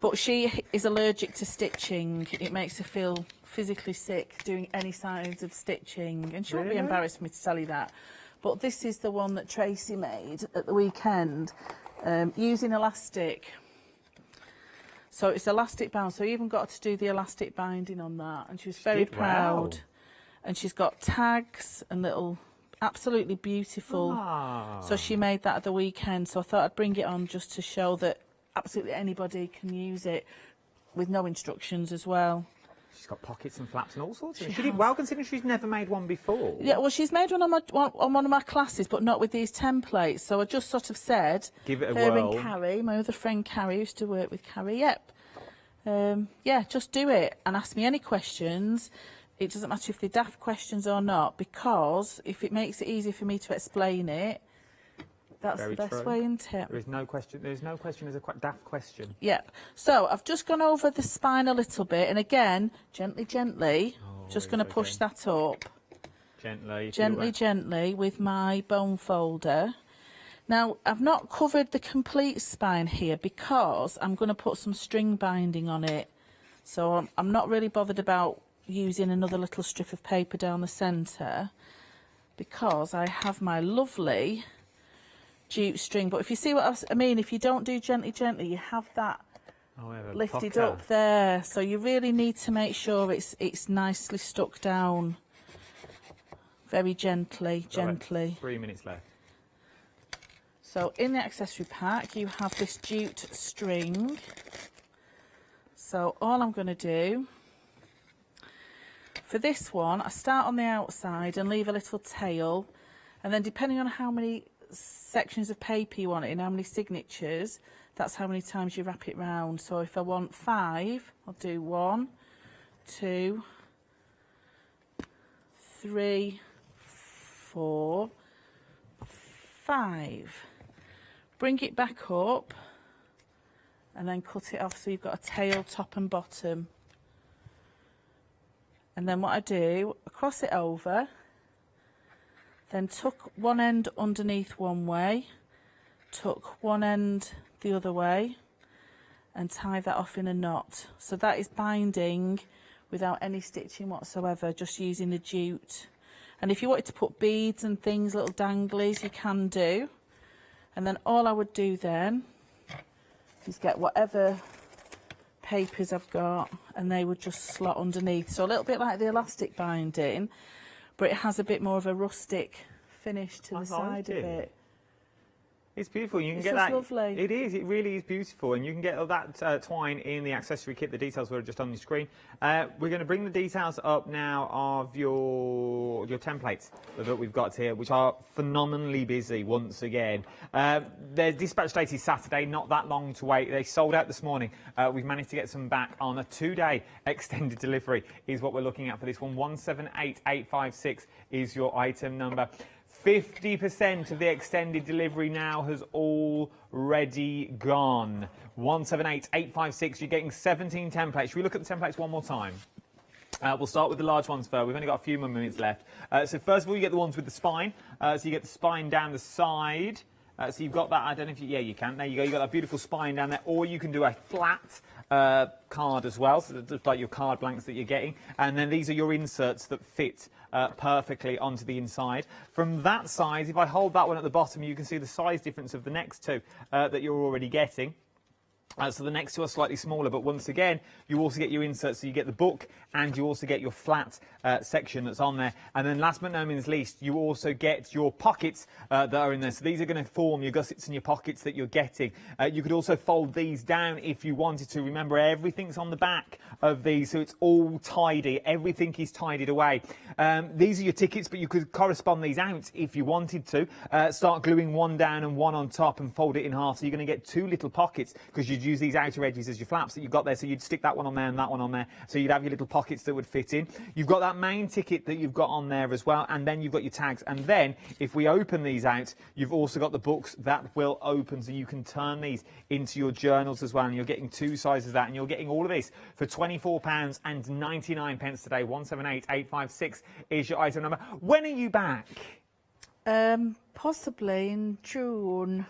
But she is allergic to stitching. It makes her feel physically sick doing any signs of stitching. And she won't be Really? embarrassed for me to tell you that. But this is the one that Tracy made at the weekend using elastic. So it's elastic bound. So I even got to do the elastic binding on that. And she was very did proud. well. And she's got tags and little, absolutely beautiful. Ah. So she made that at the weekend. So I thought I'd bring it on just to show that absolutely anybody can use it with no instructions as well. She's got pockets and flaps and all sorts. She She did has. well considering she's never made one before. Yeah, well, she's made one on one of my classes, but not with these templates. So I just sort of said, Give it a her whirl. and Carrie, my other friend Carrie, used to work with Carrie. Yep. Yeah, just do it and ask me any questions. It doesn't matter if they're daft questions or not, because if it makes it easy for me to explain it, that's Very the best true. way, isn't it? There is no question. There's no question as a daft question. Yep. So I've just gone over the spine a little bit, and again, gently, just going to push that up. Gently. Gently with my bone folder. Now, I've not covered the complete spine here because I'm going to put some string binding on it. So I'm not really bothered about using another little strip of paper down the centre because I have my lovely jute string. But if you see what I mean, if you don't do gently, you have that lifted up there. So you really need to make sure it's nicely stuck down. Very gently. 3 minutes left. So in the accessory pack, you have this jute string. So all I'm going to do, for this one, I start on the outside and leave a little tail. And then depending on how many sections of paper you want it in, how many signatures, that's how many times you wrap it round. So if I want 5, I'll do 1, 2, 3, 4, 5. Bring it back up and then cut it off so you've got a tail, top and bottom. And then what I do, I cross it over, then tuck one end underneath one way, tuck one end the other way, and tie that off in a knot. So that is binding without any stitching whatsoever, just using the jute. And if you wanted to put beads and things, little danglies, you can do. And then all I would do then is get whatever papers I've got and they would just slot underneath. So a little bit like the elastic binding, but it has a bit more of a rustic finish to the side of it. It's beautiful. You can It's get just that. lovely. It is. It really is beautiful, and you can get all that twine in the accessory kit. The details were just on the screen. We're going to bring the details up now of your templates that we've got here, which are phenomenally busy once again. Their dispatch date is Saturday. Not that long to wait. They sold out this morning. We've managed to get some back on a 2-day extended delivery. Is what we're looking at for this one. 178856 is your item number. 50% of the extended delivery now has already gone. 178856, you're getting 17 templates. Should we look at the templates one more time? We'll start with the large ones first. We've only got a few more minutes left. So first of all, you get the ones with the spine. So you get the spine down the side. So you've got that, I don't know if you, yeah, you can. There you go. You've got that beautiful spine down there. Or you can do a flat card as well. So just like your card blanks that you're getting. And then these are your inserts that fit perfectly onto the inside. From that size, if I hold that one at the bottom, you can see the size difference of the next two that you're already getting. So the next two are slightly smaller, but once again, you also get your inserts, so you get the book and you also get your flat section that's on there. And then last but no means least, you also get your pockets that are in there. So these are going to form your gussets and your pockets that you're getting. You could also fold these down if you wanted to. Remember, everything's on the back of these, so it's all tidy. Everything is tidied away. These are your tickets, but you could correspond these out if you wanted to. Start gluing one down and one on top and fold it in half. So you're going to get two little pockets because you'd use these outer edges as your flaps that you've got there. So you'd stick that one on there and that one on there. So you'd have your little pockets that would fit in. You've got that main ticket that you've got on there as well. And then you've got your tags. And then if we open these out, you've also got the books that will open. So you can turn these into your journals as well. And you're getting two sizes of that. And you're getting all of this for £24.99 today. 178856 is your item number. When are you back? Possibly in June.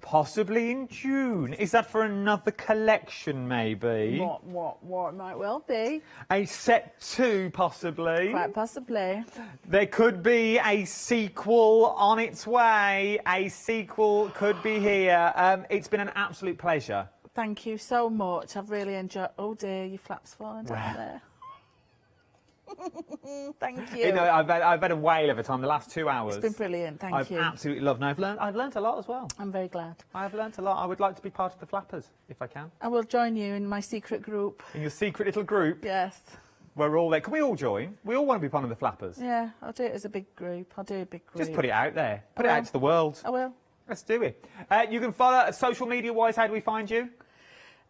Possibly in June. Is that for another collection, maybe? What might well be. A set 2, possibly. Quite possibly. There could be a sequel on its way. A sequel could be here. It's been an absolute pleasure. Thank you so much. I've really enjoyed... Oh dear, your flap's falling down there. Thank you. You know, I've had a whale of a time the last 2 hours. It's been brilliant, thank you. I've absolutely loved it. I've learnt a lot as well. I'm very glad. I've learnt a lot. I would like to be part of the Flappers, if I can. I will join you in my secret group. In your secret little group? Yes. We're all there. Can we all join? We all want to be part of the Flappers. Yeah, I'll do it as a big group. I'll do a big group. Just put it out there. Put it out to the world. I will. Let's do it. You can follow social media-wise. How do we find you?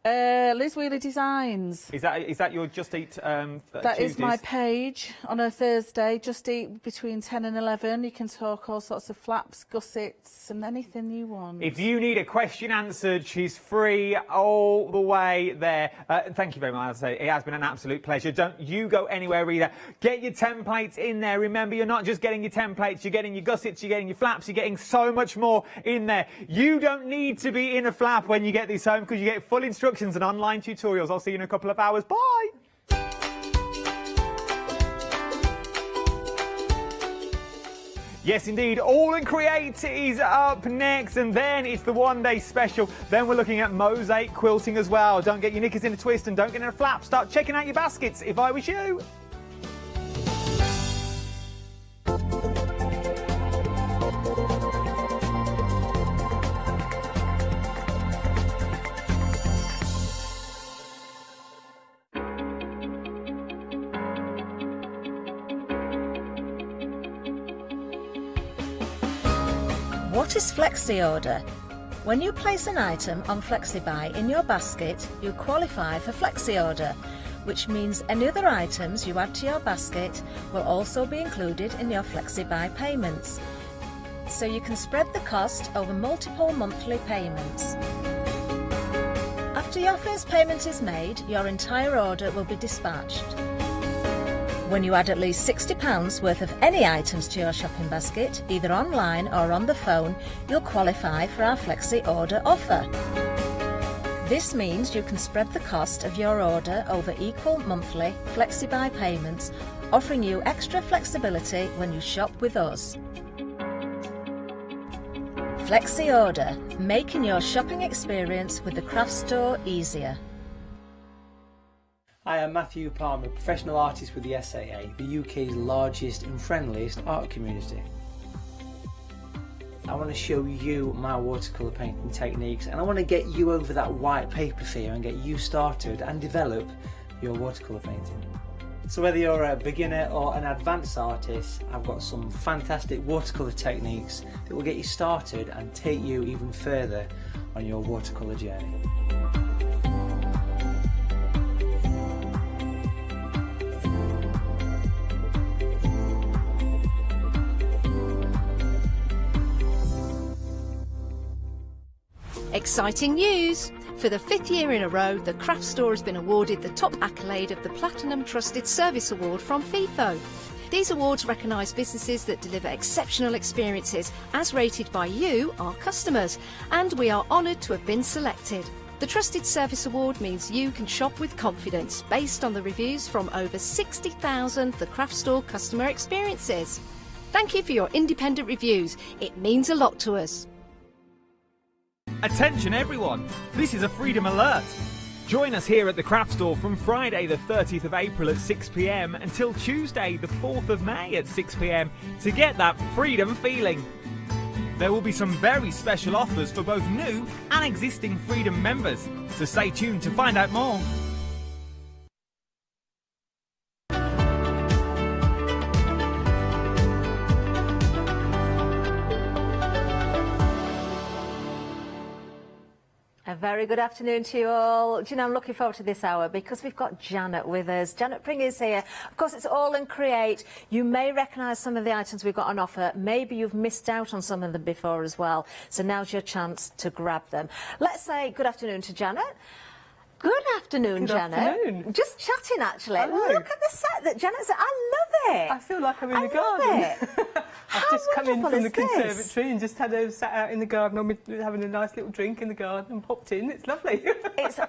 Liz Wheeler Designs. Is that your Just Eat That Tuesdays? is my page on a Thursday. Just Eat between 10 and 11. You can talk all sorts of flaps, gussets and anything you want. If you need a question answered, she's free all the way there. Thank you very much. I'll say it has been an absolute pleasure. Don't you go anywhere either. Get your templates in there. Remember, you're not just getting your templates, you're getting your gussets, you're getting your flaps, you're getting so much more in there. You don't need to be in a flap when you get this home because you get full instructions and online tutorials. I'll see you in a couple of hours. Bye! Yes, indeed. All and Create is up next, and then it's the one-day special. Then we're looking at mosaic quilting as well. Don't get your knickers in a twist and don't get in a flap. Start checking out your baskets, if I was you. What is Flexi Order? When you place an item on FlexiBuy in your basket, you qualify for Flexi Order, which means any other items you add to your basket will also be included in your FlexiBuy payments. So you can spread the cost over multiple monthly payments. After your first payment is made, your entire order will be dispatched. When you add at least £60 worth of any items to your shopping basket, either online or on the phone, you'll qualify for our Flexi Order offer. This means you can spread the cost of your order over equal monthly FlexiBuy payments, offering you extra flexibility when you shop with us. Flexi Order, making your shopping experience with the craft store easier. Hi, I'm Matthew Palmer, professional artist with the SAA, the UK's largest and friendliest art community. I want to show you my watercolour painting techniques, and I want to get you over that white paper fear and get you started and develop your watercolour painting. So whether you're a beginner or an advanced artist, I've got some fantastic watercolour techniques that will get you started and take you even further on your watercolour journey. Exciting news! For the 5th year in a row, the craft store has been awarded the top accolade of the Platinum Trusted Service Award from Feefo. These awards recognise businesses that deliver exceptional experiences as rated by you, our customers, and we are honoured to have been selected. The Trusted Service Award means you can shop with confidence based on the reviews from over 60,000 The Craft Store customer experiences. Thank you for your independent reviews. It means a lot to us. Attention everyone, this is a Freedom Alert. Join us here at the Craft Store from Friday the 30th of April at 6 p.m. until Tuesday the 4th of May at 6 p.m. to get that freedom feeling. There will be some very special offers for both new and existing Freedom members, so stay tuned to find out more. A very good afternoon to you all. Do you know, I'm looking forward to this hour because we've got Janet with us. Janet Pring is here. Of course, it's all in Create. You may recognise some of the items we've got on offer. Maybe you've missed out on some of them before as well. So now's your chance to grab them. Let's say good afternoon to Janet. Good afternoon, Janet. Afternoon. Just chatting, actually. Hello. Look at the set that Janet's. I love it. I feel like I'm in the love garden. it. I've just come in from the is this? conservatory and just sat out in the garden. I'm having a nice little drink in the garden and popped in. It's lovely. It's,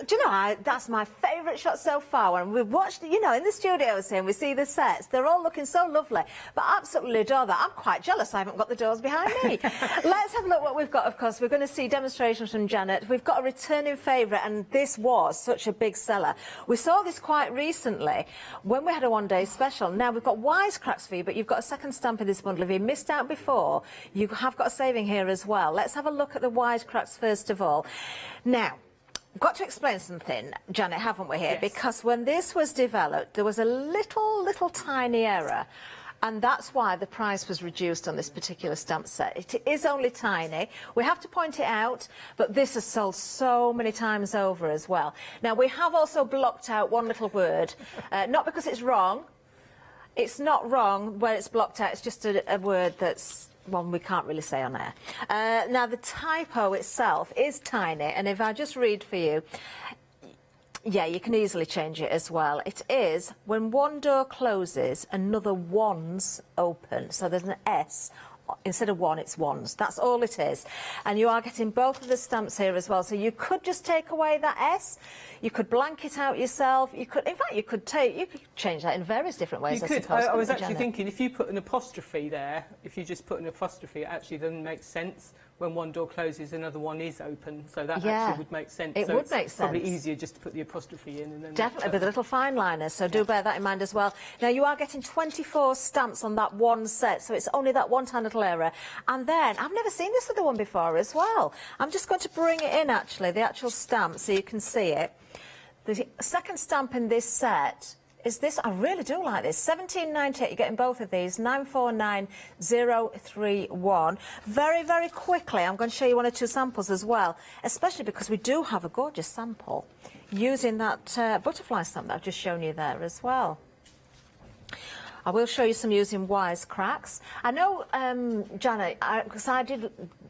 do you know, that's my favourite shot so far. When we've watched, you know, in the studios here and we see the sets, they're all looking so lovely. But I absolutely adore that. I'm quite jealous I haven't got the doors behind me. Let's have a look what we've got, of course. We're going to see demonstrations from Janet. We've got a returning favourite, and this was such a big seller. We saw this quite recently when we had a one-day special. Now, we've got wisecracks for you, but you've got a second stamp in this bundle. If you missed out before, you have got a saving here as well. Let's have a look at the wisecracks first of all. Now, we've got to explain something, Janet, haven't we here? Yes. Because when this was developed, there was a little tiny error. And that's why the price was reduced on this particular stamp set. It is only tiny. We have to point it out, but this has sold so many times over as well. Now, we have also blocked out one little word, not because it's wrong. It's not wrong where it's blocked out. It's just a word that's one we can't really say on air. Now, the typo itself is tiny, and if I just read for you, yeah, you can easily change it as well. It is, when one door closes, another one's open. So there's an S. Instead of one, it's ones. That's all it is. And you are getting both of the stamps here as well. So you could just take away that S. You could blank it out yourself. You could, in fact, you could change that in various different ways. You I could. suppose, I was couldn't you, actually Janet? thinking if you put an apostrophe there, if you just put an apostrophe, it actually doesn't make sense. When one door closes, another one is open. So that actually would make sense. It so would it's make sense. Probably easier just to put the apostrophe in. And then Definitely, with the little fine liners, so do bear that in mind as well. Now, you are getting 24 stamps on that one set, so it's only that one tiny little error. And then, I've never seen this other one before as well. I'm just going to bring it in, actually, the actual stamp, so you can see it. The second stamp in this set is this. I really do like this. 17.98. You're getting both of these. 949031. Very, very quickly, I'm going to show you one or two samples as well, especially because we do have a gorgeous sample using that butterfly stamp that I've just shown you there as well. I will show you some using wisecracks. I know, Janet, because I did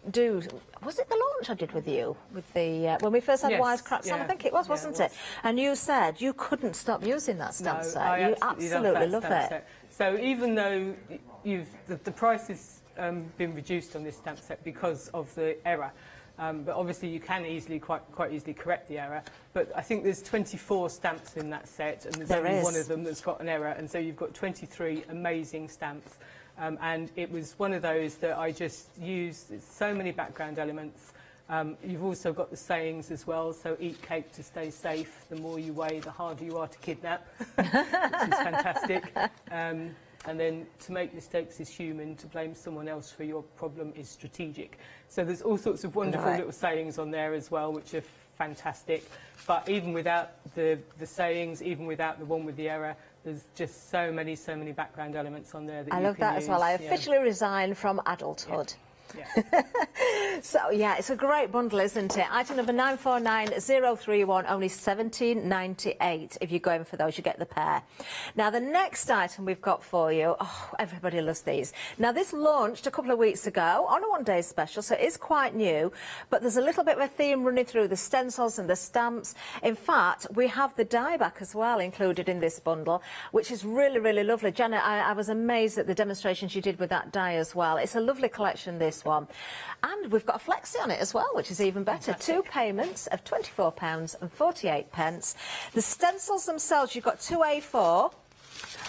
do, was it the launch I did with you? With the when we first had wisecracks on, I think it was, wasn't it? And you said you couldn't stop using that stamp set. You absolutely love it. Set. So even though the price has been reduced on this stamp set because of the error, but obviously you can quite easily correct the error. But I think there's 24 stamps in that set, and there's only one of them that's got an error, and so you've got 23 amazing stamps. And it was one of those that I just used. It's so many background elements. You've also got the sayings as well. So eat cake to stay safe. The more you weigh, the harder you are to kidnap, which is fantastic. and then to make mistakes is human, to blame someone else for your problem is strategic. So there's all sorts of wonderful little sayings on there as well, which are fantastic. But even without the sayings, even without the one with the error, there's just so many background elements on there that I you love can that use. as well. I officially resigned from adulthood. So yeah, it's a great bundle, isn't it? Item number 949031, only £17.98. If you're going for those, you get the pair. Now the next item we've got for you, oh, everybody loves these. Now this launched a couple of weeks ago on a one-day special, so it is quite new, but there's a little bit of a theme running through the stencils and the stamps. In fact, we have the die back as well included in this bundle, which is really, really lovely. Janet, I was amazed at the demonstrations you did with that die as well. It's a lovely collection, this one. And we've got a flexi on it as well, which is even better. Fantastic. 2 payments of £24.48. The stencils themselves, you've got 2 A4.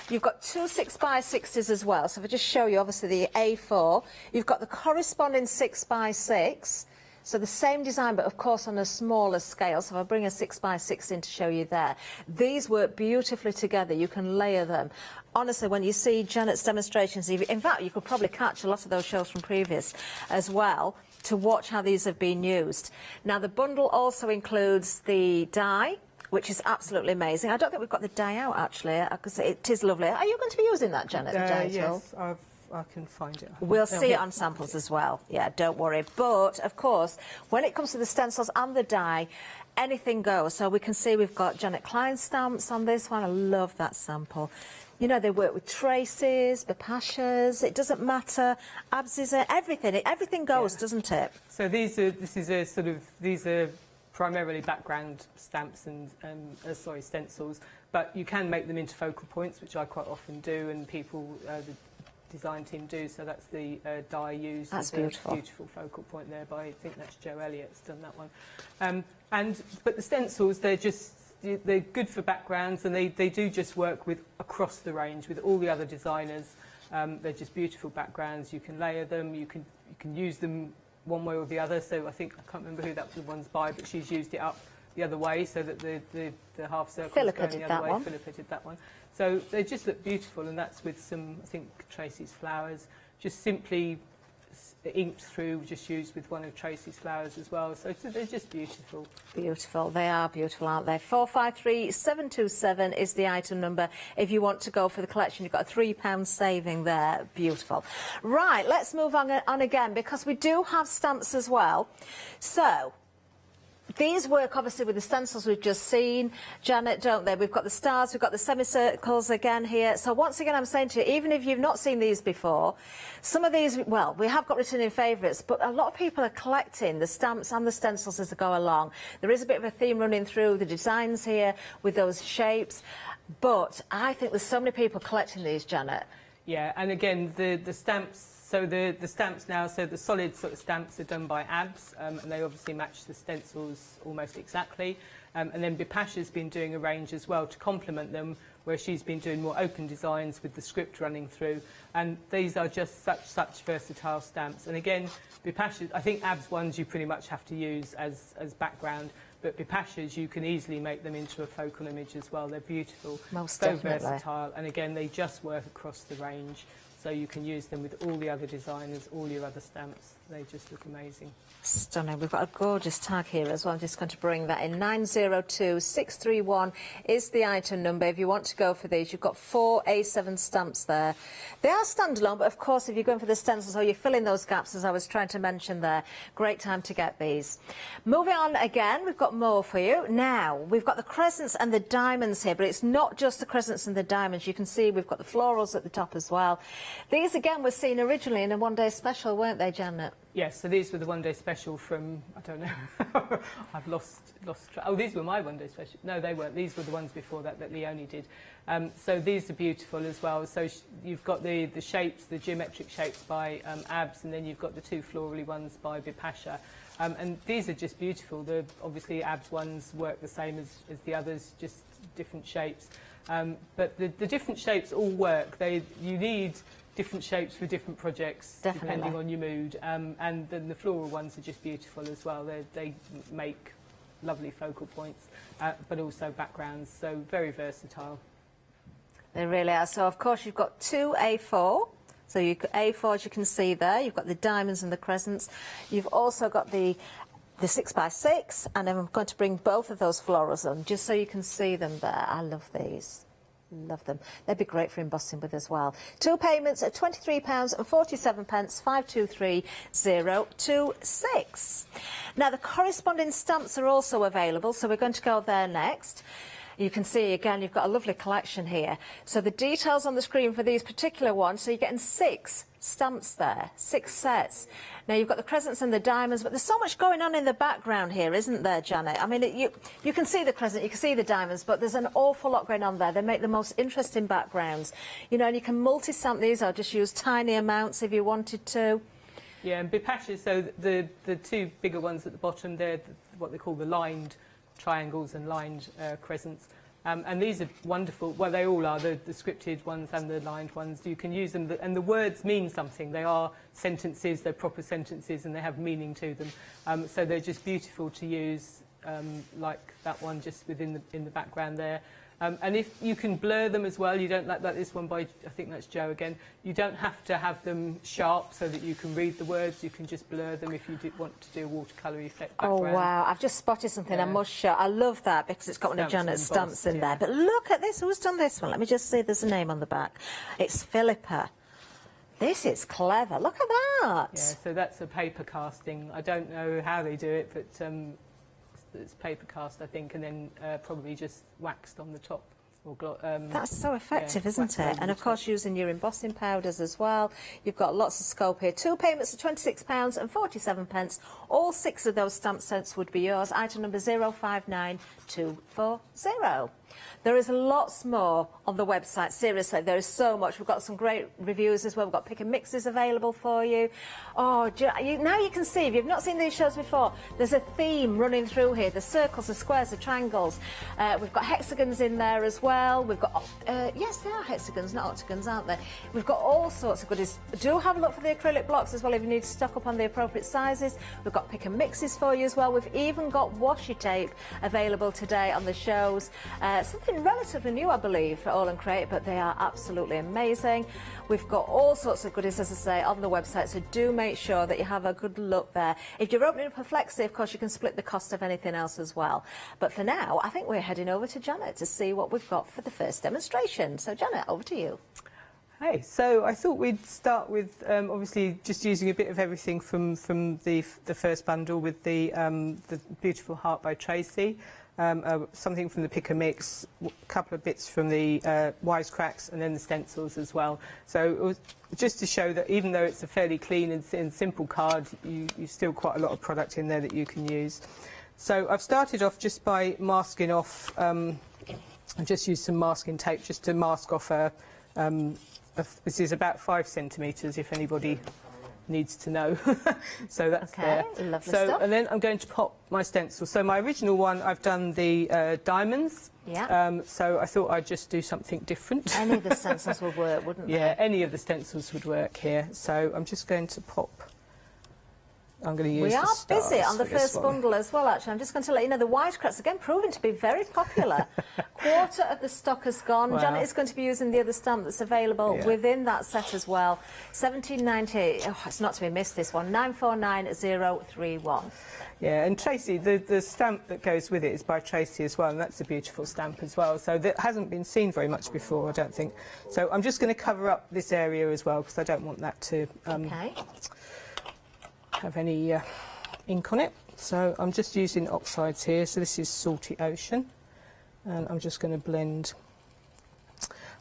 You've got 2 6x6s as well. So if I just show you, obviously, the A4. You've got the corresponding 6x6. So the same design, but of course on a smaller scale. So if I bring a 6x6 in to show you there. These work beautifully together. You can layer them. Honestly, when you see Janet's demonstrations, in fact, you could probably catch a lot of those shows from previous as well to watch how these have been used. Now, the bundle also includes the die, which is absolutely amazing. I don't think we've got the die out, actually, because it is lovely. Are you going to be using that, Janet, the die at all? Yes, I can find it. We'll see it on samples as well. Yeah, don't worry. But, of course, when it comes to the stencils and the die, anything goes. So we can see we've got Janet Klein stamps on this one. I love that sample. You know, they work with traces, bipashas, it doesn't matter, abscess, everything. Everything goes, doesn't it? So these are primarily background stamps and stencils, but you can make them into focal points, which I quite often do, and people, the design team do. So that's the die used. That's as beautiful. a beautiful focal point there by, I think that's Joe Elliott's done that one. But the stencils, they're good for backgrounds, and they do just work with across the range with all the other designers. They're just beautiful backgrounds. You can layer them. You can use them one way or the other. So I can't remember who that one's by, but she's used it up the other way so that the half circle is going the other way. Philippa did that one. So they just look beautiful, and that's with some, I think, Tracy's flowers, just simply inked through, just used with one of Tracy's flowers as well. So they're just beautiful. Beautiful. They are beautiful, aren't they? 453727 is the item number. If you want to go for the collection, you've got a £3 saving there. Beautiful. Right, let's move on again, because we do have stamps as well. So these work obviously with the stencils we've just seen, Janet, don't they? We've got the stars, we've got the semicircles again here. So once again, I'm saying to you, even if you've not seen these before, some of these, well, we have got returning favourites, but a lot of people are collecting the stamps and the stencils as they go along. There is a bit of a theme running through the designs here with those shapes, but I think there's so many people collecting these, Janet. Yeah, and again, the stamps. So the stamps now, so the solid sort of stamps are done by ABS, and they obviously match the stencils almost exactly. And then Bipasha's been doing a range as well to complement them, where she's been doing more open designs with the script running through. And these are just such versatile stamps. And again, Bipasha, I think ABS ones you pretty much have to use as background, but Bipasha's you can easily make them into a focal image as well. They're beautiful, Most so definitely. versatile, and again, they just work across the range. So you can use them with all the other designers, all your other stamps. They just look amazing. Stunning. We've got a gorgeous tag here as well. I'm just going to bring that in. 902631 is the item number. If you want to go for these, you've got 4 A7 stamps there. They are standalone, but of course, if you're going for the stencils or you're filling those gaps, as I was trying to mention there, great time to get these. Moving on again, we've got more for you. Now, we've got the crescents and the diamonds here, but it's not just the crescents and the diamonds. You can see we've got the florals at the top as well. These, again, were seen originally in a one-day special, weren't they, Janet? Yes, so these were the one-day special from, I don't know, I've lost track. Oh, these were my one-day special. No, they weren't. These were the ones before that Leonie did. So these are beautiful as well. So you've got the shapes, the geometric shapes by ABS, and then you've got the 2 florally ones by Bipasha. And these are just beautiful. Obviously, ABS ones work the same as the others, just different shapes. But the different shapes all work. You need different shapes for different projects, depending on your mood. And then the floral ones are just beautiful as well. They make lovely focal points, but also backgrounds, so very versatile. They really are. So, of course, you've got 2 A4. So you've got A4, as you can see there. You've got the diamonds and the crescents. You've also got the 6x6, and I'm going to bring both of those florals on just so you can see them there. I love these. Love them. They'd be great for embossing with as well. 2 payments at £23.47, 523026. Now, the corresponding stamps are also available, so we're going to go there next. You can see, again, you've got a lovely collection here. So the details on the screen for these particular ones, so you're getting 6 stamps there, 6 sets. Now, you've got the crescents and the diamonds, but there's so much going on in the background here, isn't there, Janet? I mean, you can see the crescent, you can see the diamonds, but there's an awful lot going on there. They make the most interesting backgrounds. You know, and you can multi-stamp these or just use tiny amounts if you wanted to. Yeah, and bipashes, so the 2 bigger ones at the bottom, they're what they call the lined triangles and lined crescents. And these are wonderful. Well, they all are, the scripted ones and the lined ones. You can use them, and the words mean something. They are sentences, they're proper sentences, and they have meaning to them. So they're just beautiful to use, like that one just in the background there. And if you can blur them as well, you don't like this one by, I think that's Joe again, you don't have to have them sharp so that you can read the words, you can just blur them if you want to do a watercolour effect background. Oh wow, I've just spotted something I must show. I love that because it's got one of Janet's stamps in there. But look at this, who's done this one? Let me just see, there's a name on the back. It's Philippa. This is clever, look at that. Yeah, so that's a paper casting. I don't know how they do it, but it's paper cast, I think, and then probably just waxed on the top. Or that's so effective, isn't it? And of course, using your embossing powders as well. You've got lots of scope here. 2 payments of £26.47. All 6 of those stamp sets would be yours. Item number 059240. There is lots more on the website. Seriously, there is so much. We've got some great reviews as well. We've got pick and mixes available for you. Oh, now you can see, if you've not seen these shows before, there's a theme running through here. The circles, the squares, the triangles. We've got hexagons in there as well. We've got, yes, they are hexagons, not octagons, aren't they? We've got all sorts of goodies. Do have a look for the acrylic blocks as well if you need to stock up on the appropriate sizes. We've got pick and mixes for you as well. We've even got washi tape available today on the shows. Something relatively new, I believe, for All and Create, but they are absolutely amazing. We've got all sorts of goodies, as I say, on the website, so do make sure that you have a good look there. If you're opening up a flexi, of course, you can split the cost of anything else as well. But for now, I think we're heading over to Janet to see what we've got for the first demonstration. So, Janet, over to you. Hey, so I thought we'd start with obviously just using a bit of everything from the first bundle with the beautiful heart by Tracy. Something from the pick and mix, a couple of bits from the wisecracks, and then the stencils as well. So it was just to show that even though it's a fairly clean and simple card, you still quite a lot of product in there that you can use. So I've started off just by masking off. I've just used some masking tape just to mask off this is about 5 centimetres, if anybody needs to know. So that's okay, there. Lovely so stuff. And then I'm going to pop my stencil. So my original one, I've done the diamonds. Yeah. So I thought I'd just do something different. Any of the stencils would work, wouldn't they? Yeah, any of the stencils would work here. So I'm just going to pop. I'm going to use. We are busy on the for this first one. bundle as well, actually. I'm just going to let you know the wisecracks, again, proving to be very popular. Quarter of the stock has gone. Wow. Janet is going to be using the other stamp that's available within that set as well. £17.98. Oh, it's not to be missed, this one. 949031. Yeah, and Tracy, the stamp that goes with it is by Tracy as well, and that's a beautiful stamp as well. So that hasn't been seen very much before, I don't think. So I'm just going to cover up this area as well, because I don't want that to have any ink on it. So I'm just using oxides here. So this is Salty Ocean, and I'm just going to blend.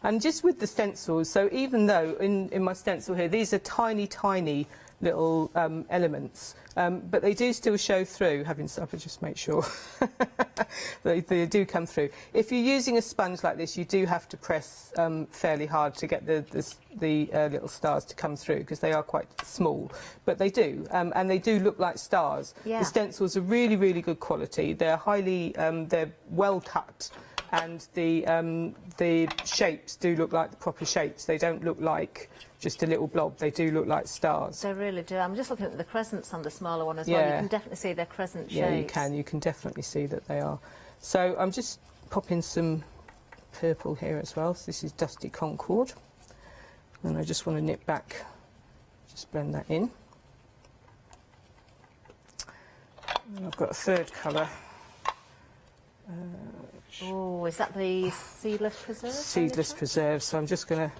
And just with the stencils, so even though in my stencil here, these are tiny little elements, but they do still show through. Having said, I'll just make sure they do come through. If you're using a sponge like this, you do have to press fairly hard to get the little stars to come through, because they are quite small, but they do, and they do look like stars. Yeah. The stencils are really good quality. They're highly, they're well cut. And the shapes do look like the proper shapes. They don't look like just a little blob. They do look like stars. They really do. I'm just looking at the crescents on the smaller one as well. You can definitely see their crescent shapes. Yeah, you can. You can definitely see that they are. So I'm just popping some purple here as well. So this is Dusty Concord. And I just want to nip back, just blend that in. And I've got a third colour. Oh, is that the Seedless Preserve? Seedless Preserve, so I'm just going to...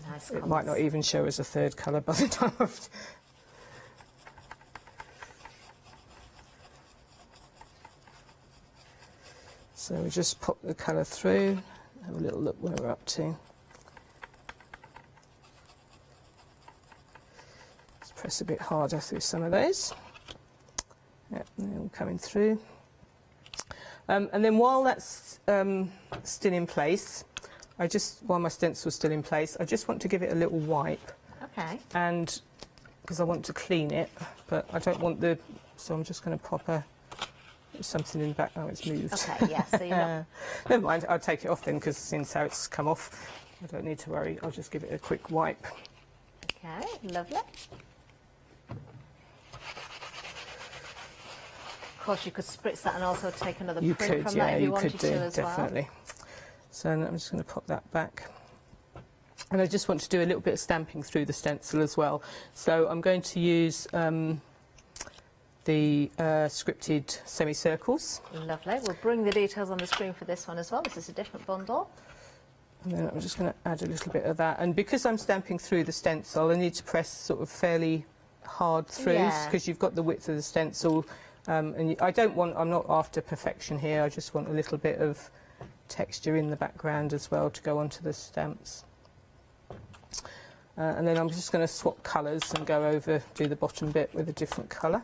Nice It colours. might not even show as a third colour by the time I've... So we just pop the colour through, have a little look where we're up to. Let's press a bit harder through some of those. Yep, they're all coming through. And then while that's still in place, while my stencil's still in place, I just want to give it a little wipe. Okay. And because I want to clean it, but I don't want the, so I'm just going to pop something in the back. Oh, it's moved. Okay, yeah, so you're not... Never mind, I'll take it off then, because since how it's come off, I don't need to worry. I'll just give it a quick wipe. Okay, lovely. Of course, you could spritz that and also take another You print could, from yeah, that if you you wanted could do, to as definitely. So I'm just going to pop that back. And I just want to do a little bit of stamping through the stencil as well. So I'm going to use the scripted semicircles. Lovely. We'll bring the details on the screen for this one as well. This is a different bundle. And then I'm just going to add a little bit of that. And because I'm stamping through the stencil, I need to press sort of fairly hard through, because you've got the width of the stencil. And I'm not after perfection here. I just want a little bit of texture in the background as well to go onto the stamps. And then I'm just going to swap colours and go over, do the bottom bit with a different colour.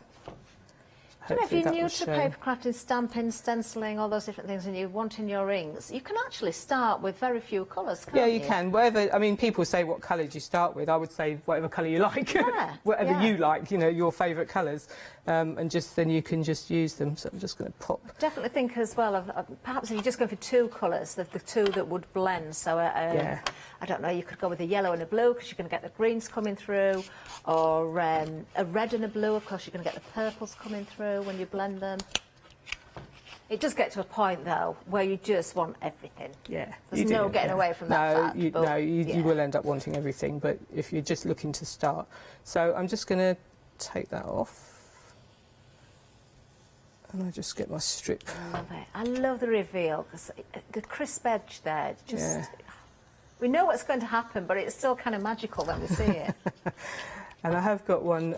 I don't know, if you're new to papercrafting, stamping, stenciling, all those different things, and you're wanting your rings, you can actually start with very few colours, can't you? Yeah, you can. Whatever. I mean, people say what colour do you start with. I would say whatever colour you like. Yeah, whatever you like, you know, your favourite colours. And then you can just use them. So I'm just going to pop. Definitely think as well of perhaps if you're just going for two colours, the two that would blend. So I don't know, you could go with a yellow and a blue because you're going to get the greens coming through, or a red and a blue. Of course, you're going to get the purples coming through when you blend them. It does get to a point though where you just want everything. Yeah, there's no getting away from that fact. You will end up wanting everything. But if you're just looking to start, so I'm just going to take that off. And I just get my strip. I love it. I love the reveal, because the crisp edge there, we know what's going to happen, but it's still kind of magical when we see it. And I have got one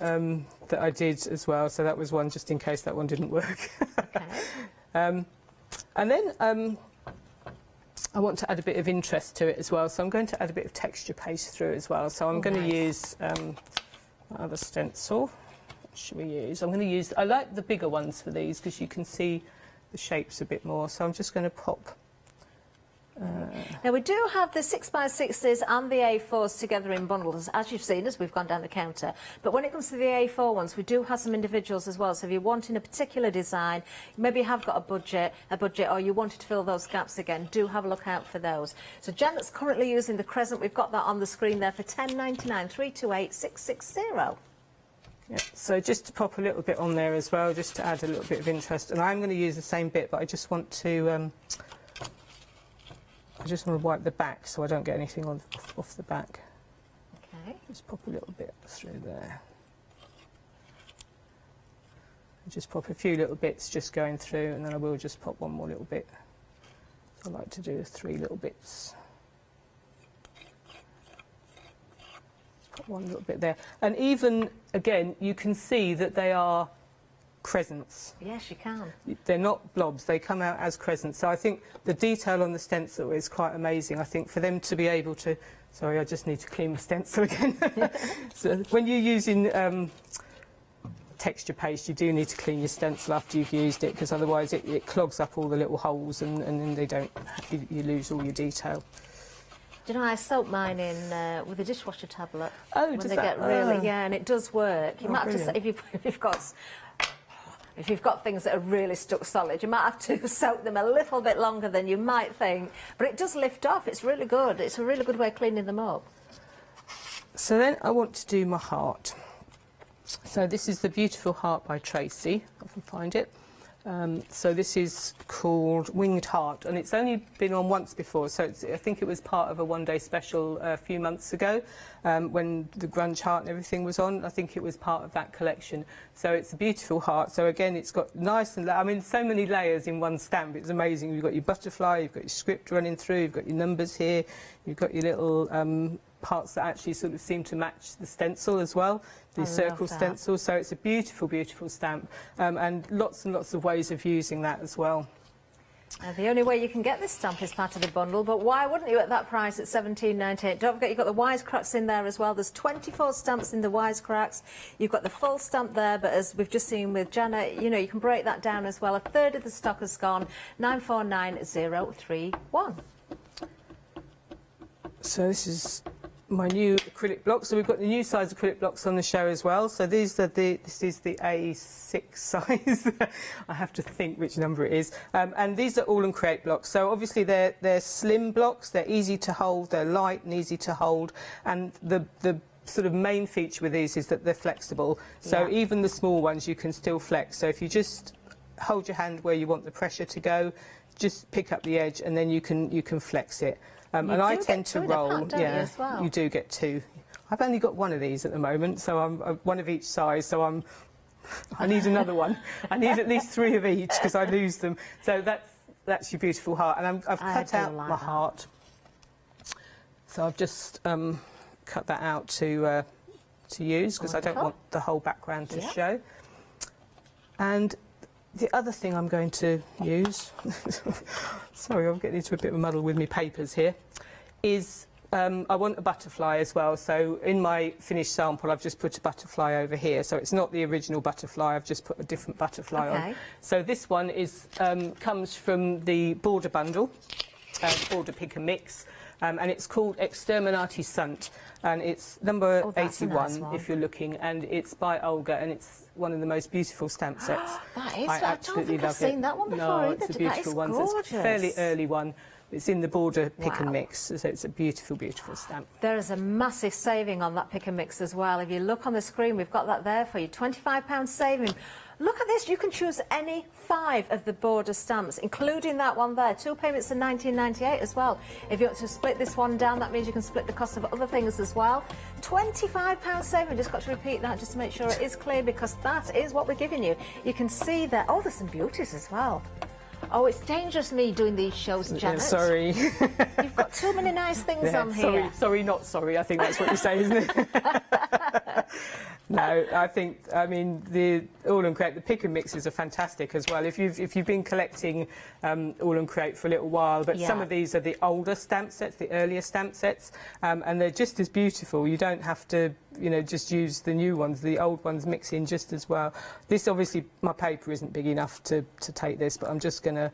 that I did as well, so that was one just in case that one didn't work. Okay. And then I want to add a bit of interest to it as well, so I'm going to add a bit of texture paste through as well. So I'm going to use my other stencil. Should we use? I'm going to use, I like the bigger ones for these because you can see the shapes a bit more, so I'm just going to pop. Now we do have the 6x6s and the A4s together in bundles, as you've seen as we've gone down the counter. But when it comes to the A4 ones, we do have some individuals as well. So if you're wanting a particular design, maybe you have got a budget, or you wanted to fill those gaps again, do have a look out for those. So Janet's currently using the Crescent. We've got that on the screen there for £10.99, 328 660. Yeah, so just to pop a little bit on there as well, just to add a little bit of interest. And I'm going to use the same bit, but I just want to wipe the back so I don't get anything off the back. Okay. Just pop a little bit through there. Just pop a few little bits just going through, and then I will just pop one more little bit. So I like to do 3 little bits. Put one little bit there. And even, again, you can see that they are crescents. Yes, you can. They're not blobs, they come out as crescents. So I think the detail on the stencil is quite amazing. I think for them to be able to... Sorry, I just need to clean my stencil again. So when you're using texture paste, you do need to clean your stencil after you've used it, because otherwise it clogs up all the little holes, and then you lose all your detail. Do you know, I soak mine in with a dishwasher tablet. Oh, when does they that? get really, yeah, and it does work. You Oh, might have to, if you've got things that are really stuck solid, you might have to soak them a little bit longer than you might think. But it does lift off. It's really good. It's a really good way of cleaning them up. So then I want to do my heart. So this is the Beautiful Heart by Tracy, if I can find it. So this is called Winged Heart, and it's only been on once before, so I think it was part of a one-day special a few months ago when the grunge heart and everything was on. I think it was part of that collection. So it's a beautiful heart. So again, it's got nice and, I mean, so many layers in one stamp. It's amazing. You've got your butterfly, you've got your script running through, you've got your numbers here, you've got your little parts that actually sort of seem to match the stencil as well, the circle stencil. So it's a beautiful, beautiful stamp, and lots of ways of using that as well. The only way you can get this stamp is part of the bundle, but why wouldn't you at that price at £17.98? Don't forget you've got the Wisecracks in there as well. There's 24 stamps in the Wisecracks. You've got the full stamp there, but as we've just seen with Janet, you know, you can break that down as well. A third of the stock has gone, 949031. So this is my new acrylic blocks. So we've got the new size acrylic blocks on the show as well. So these are this is the A6 size. I have to think which number it is. And these are all and create blocks. So obviously they're slim blocks. They're easy to hold. They're light and easy to hold. And the sort of main feature with these is that they're flexible. So even the small ones you can still flex. So if you just hold your hand where you want the pressure to go, just pick up the edge and then you can flex it. And I tend to roll. You do get two. I've only got one of these at the moment, so I'm one of each size. So I need another one. I need at least 3 of each because I lose them. So that's your beautiful heart, and I've cut out my heart. So I've just cut that out to use because I don't want the whole background to show. And the other thing I'm going to use, sorry, I'm getting into a bit of a muddle with my papers here, is I want a butterfly as well. So in my finished sample, I've just put a butterfly over here. So it's not the original butterfly, I've just put a different butterfly on. So this one is comes from the border bundle, border pick and mix. And it's called Exterminati Sunt, and it's number 81 if you're looking, and it's by Olga, and it's one of the most beautiful stamp sets. That is, I absolutely don't think I've seen that one before No, either. it's a beautiful one. So it's a fairly early one. It's in the border pick and mix, so it's a beautiful, beautiful stamp. There is a massive saving on that pick and mix as well. If you look on the screen, we've got that there for you, £25 saving. Look at this, you can choose any 5 of the border stamps, including that one there. 2 payments of £19.98 as well. If you want to split this one down, that means you can split the cost of other things as well. £25 saving. Just got to repeat that just to make sure it is clear, because that is what we're giving you. You can see there. Oh, there's some beauties as well. Oh, it's dangerous me doing these shows, Janet. Sorry. You've got too many nice things on here. Sorry, not sorry. I think that's what you say, isn't it? No, I mean, the All and Create, the pick and mixes are fantastic as well. If you've been collecting All and Create for a little while, but some of these are the older stamp sets, the earlier stamp sets, and they're just as beautiful. You don't have to, you know, just use the new ones. The old ones mix in just as well. This, obviously, my paper isn't big enough to take this, but I'm just going to...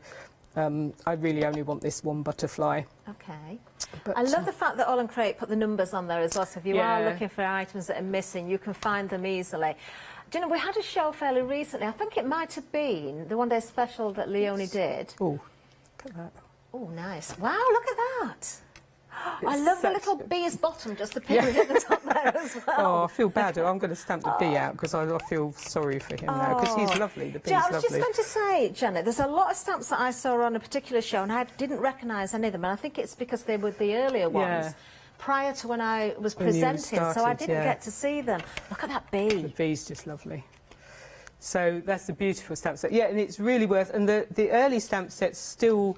I really only want this one butterfly. Okay. But, I love the fact that All and Create put the numbers on there as well, so if you are looking for items that are missing, you can find them easily. Do you know, we had a show fairly recently, I think it might have been the one-day special that Leonie did. Oh, look at that. Oh, nice. Wow, look at that. I love the little bee's bottom, just the period at the top there as well. Oh, I feel bad. I'm going to stamp the bee out because I feel sorry for him now, because he's lovely. The bee's lovely. I was just going to say, Janet, there's a lot of stamps that I saw on a particular show and I didn't recognise any of them, and I think it's because they were the earlier ones. Prior to when I was presenting, so I didn't get to see them. Look at that bee. The bee's just lovely. So that's a beautiful stamp set. Yeah, and it's really worth... And the early stamp sets still...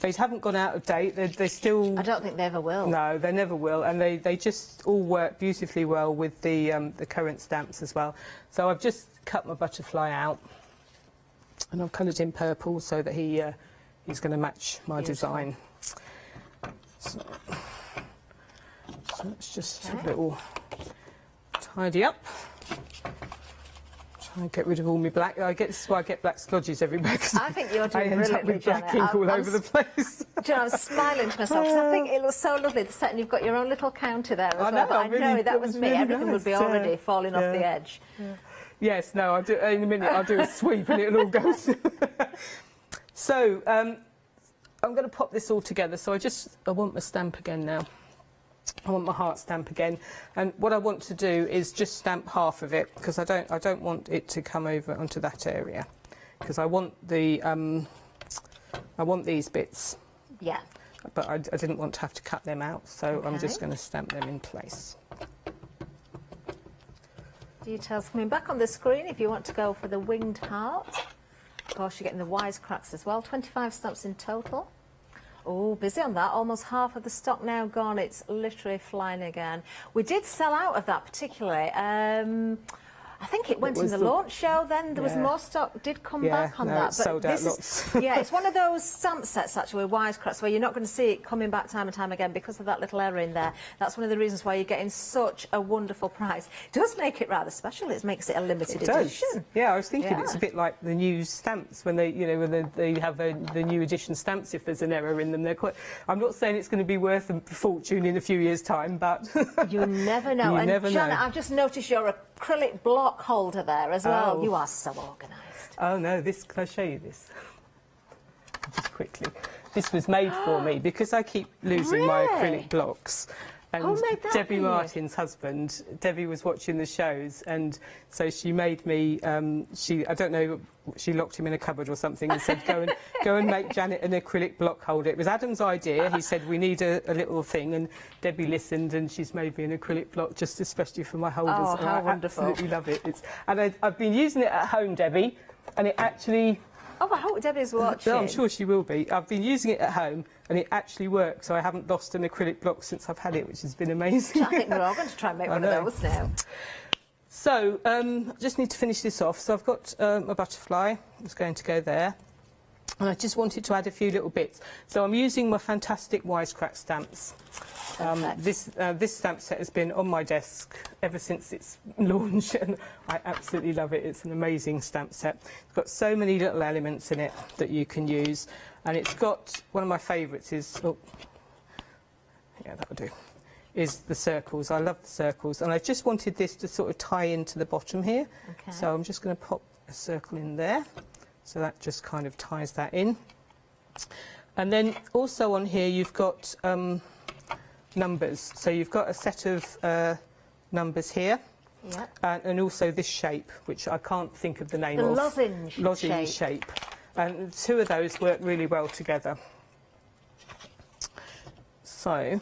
They haven't gone out of date. They still... I don't think they ever will. No, they never will. And they just all work beautifully well with the current stamps as well. So I've just cut my butterfly out. And I've coloured in purple so that he's going to match my design. So let's just a little tidy up. Try and get rid of all my black. This is why I get black splodges everywhere. I think you're doing brilliantly, I end up with black ink all over the place. Do you know, I'm smiling to myself because I think it looks so lovely. The set, and you've got your own little counter there as well. But I know if that was me, everything would be already falling off the edge. Yes, no, I'll do, in a minute I'll do a sweep and it'll all go. So I'm going to pop this all together. So I want my stamp again now. I want my heart stamp again, and what I want to do is just stamp half of it because I don't want it to come over onto that area. because I want the I want these bits. Yeah. But I didn't want to have to cut them out, so I'm just going to stamp them in place. Details coming back on the screen if you want to go for the winged heart. Of course, you're getting the wisecracks as well. 25 stamps in total. Oh, busy on that. Almost half of the stock now gone. It's literally flying again. We did sell out of that particularly. I think it went in the launch show then. There was more stock did come back on that. But sold out this lots. is, yeah, it's one of those stamp sets actually with wisecracks where you're not going to see it coming back time and time again because of that little error in there. That's one of the reasons why you're getting such a wonderful price. It does make it rather special. It makes it a limited edition. Yeah, I was thinking it's a bit like the new stamps when they, you know, when they have the new edition stamps. If there's an error in them, they're quite. I'm not saying it's going to be worth a fortune in a few years' time, but you never know. You and never Janet, know. I've just noticed your acrylic block holder there as well. Oh. You are so organised. Oh no, this, can I show you this? Just quickly. This was made for me because I keep losing my acrylic blocks. And made that Debbie for you? Martin's husband, Debbie was watching the shows, and so she made me. I don't know, she locked him in a cupboard or something and said, "Go and make Janet an acrylic block holder." It was Adam's idea. He said we need a little thing, and Debbie listened, and she's made me an acrylic block just especially for my holders. Oh, and how I wonderful! Absolutely love it. I've been using it at home, Debbie, and it actually. Oh, I hope Debbie's watching. No, I'm sure she will be. I've been using it at home and it actually works, so I haven't lost an acrylic block since I've had it, which has been amazing. I think we're all going to try and make one of those now. So, I just need to finish this off. So I've got a butterfly. It's going to go there. And I just wanted to add a few little bits. So I'm using my fantastic Wisecrack stamps. This stamp set has been on my desk ever since its launch, and I absolutely love it. It's an amazing stamp set. It's got so many little elements in it that you can use, and it's got one of my favourites is that'll do. Is the circles. I love the circles, and I just wanted this to sort of tie into the bottom here. Okay. So I'm just going to pop a circle in there, so that just kind of ties that in. And then also on here you've got numbers. So you've got a set of numbers here. Yeah. And also this shape, which I can't think of the name of. The lozenge shape. And two of those work really well together. So,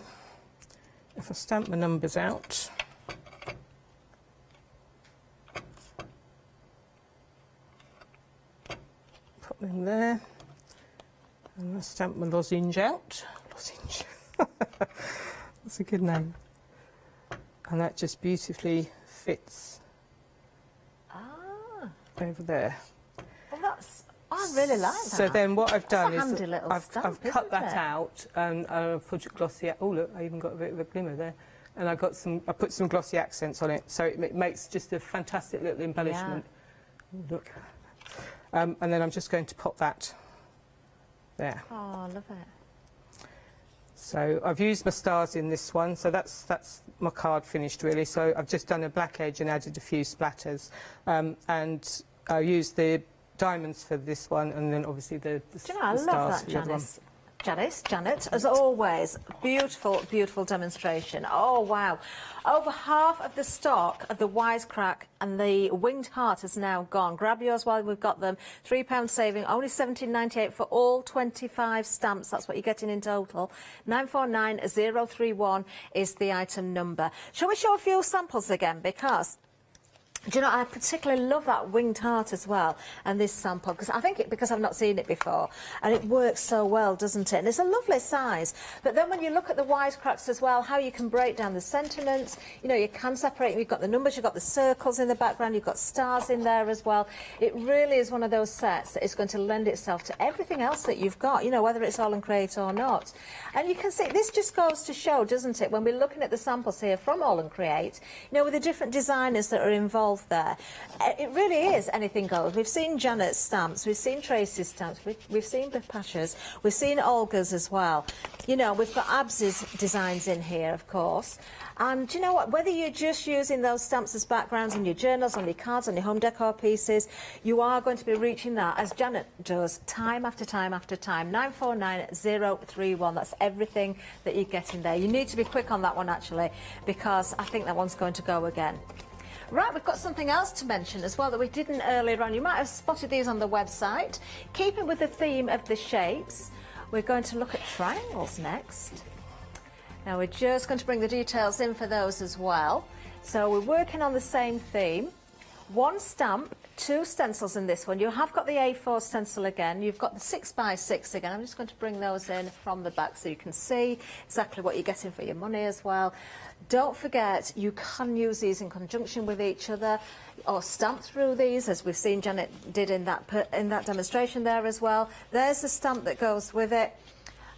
if I stamp my numbers out. Put them there. And I stamp my lozenge out. Lozenge. That's a good name. And that just beautifully fits over there. Well, I really like that. So then what I've done That's a is handy little I've stamp, cut that isn't it? out and I've put glossy. Oh look, I even got a bit of a glimmer there. And I put some glossy accents on it, so it makes just a fantastic little embellishment. Yeah. Ooh, look. And then I'm just going to pop that there. Oh, I love it. So I've used my stars in this one, so that's my card finished really. So I've just done a black edge and added a few splatters, and I used the diamonds for this one, and then obviously the Do you know, I the love stars that, for the other one. Janet, as always, beautiful, beautiful demonstration. Oh, wow. Over half of the stock of the Wisecrack and the Winged Heart has now gone. Grab yours while we've got them. £3 saving, only £17.98 for all 25 stamps. That's what you're getting in total. 949031 is the item number. Shall we show a few samples again? Because do you know, I particularly love that Winged Heart as well, and this sample, because I think because I've not seen it before, and it works so well, doesn't it? And it's a lovely size. But then when you look at the Wisecracks as well, how you can break down the sentiments, you know, you can separate, you've got the numbers, you've got the circles in the background, you've got stars in there as well. It really is one of those sets that is going to lend itself to everything else that you've got, you know, whether it's All and Create or not. And you can see, this just goes to show, doesn't it, when we're looking at the samples here from All and Create, you know, with the different designers that are involved there. It really is anything goes. We've seen Janet's stamps, we've seen Tracy's stamps, we've seen Pasha's, we've seen Olga's as well. You know, we've got Abs's designs in here, of course. And do you know what? Whether you're just using those stamps as backgrounds in your journals, on your cards, on your home decor pieces, you are going to be reaching that, as Janet does, time after time after time. 949031. That's everything that you get in there. You need to be quick on that one, actually, because I think that one's going to go again. Right, we've got something else to mention as well that we didn't earlier on. You might have spotted these on the website. Keeping with the theme of the shapes, we're going to look at triangles next. Now we're just going to bring the details in for those as well. So we're working on the same theme. 1 stamp, 2 stencils in this one. You have got the A4 stencil again. You've got the 6x6 again. I'm just going to bring those in from the back so you can see exactly what you're getting for your money as well. Don't forget, you can use these in conjunction with each other or stamp through these, as we've seen Janet did in that demonstration there as well. There's the stamp that goes with it.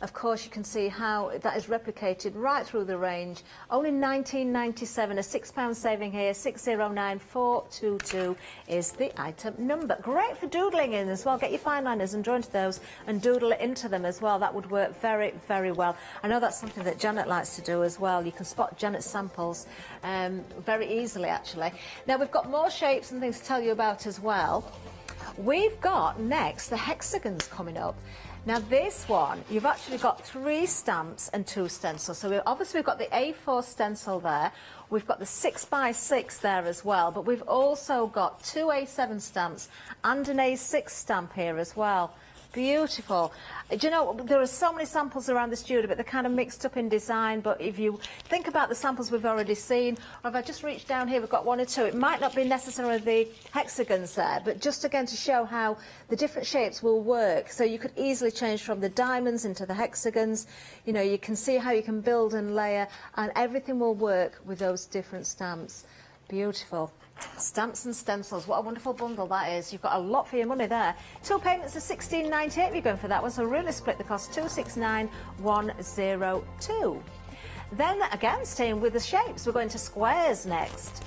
Of course, you can see how that is replicated right through the range. Only £19.97, a £6 saving here. 609422 is the item number. Great for doodling in as well. Get your fine liners and draw into those and doodle it into them as well. That would work very, very well. I know that's something that Janet likes to do as well. You can spot Janet's samples very easily, actually. Now, we've got more shapes and things to tell you about as well. We've got next the hexagons coming up. Now this one, you've actually got 3 stamps and 2 stencils. So obviously we've got the A4 stencil there. We've got the 6x6 there as well. But we've also got 2 A7 stamps and an A6 stamp here as well. Beautiful. Do you know, there are so many samples around the studio, but they're kind of mixed up in design. But if you think about the samples we've already seen, or if I just reach down here, we've got 1 or 2. It might not be necessarily the hexagons there, but just again to show how the different shapes will work. So you could easily change from the diamonds into the hexagons. You know, you can see how you can build and layer, and everything will work with those different stamps. Beautiful. Stamps and stencils, what a wonderful bundle that is. You've got a lot for your money there. 2 payments of £16.98 if you're going for that one, so really split the cost. 269102. Then again, staying with the shapes, we're going to squares next.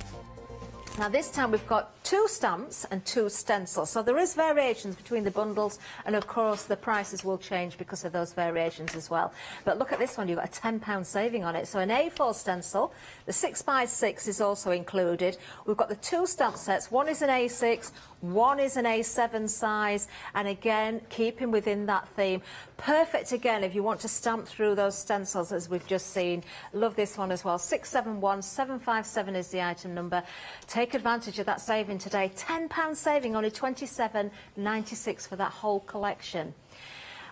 Now this time we've got 2 stamps and 2 stencils, so there is variations between the bundles, and of course the prices will change because of those variations as well. But look at this one, you've got a £10 saving on it. So an A4 stencil, the 6x6 is also included. We've got the 2 stamp sets, 1 is an A6, 1 is an A7 size, and again keeping within that theme. Perfect again if you want to stamp through those stencils as we've just seen. Love this one as well. 671757 is the item number. Take advantage of that saving today. £10 saving, only £27.96 for that whole collection.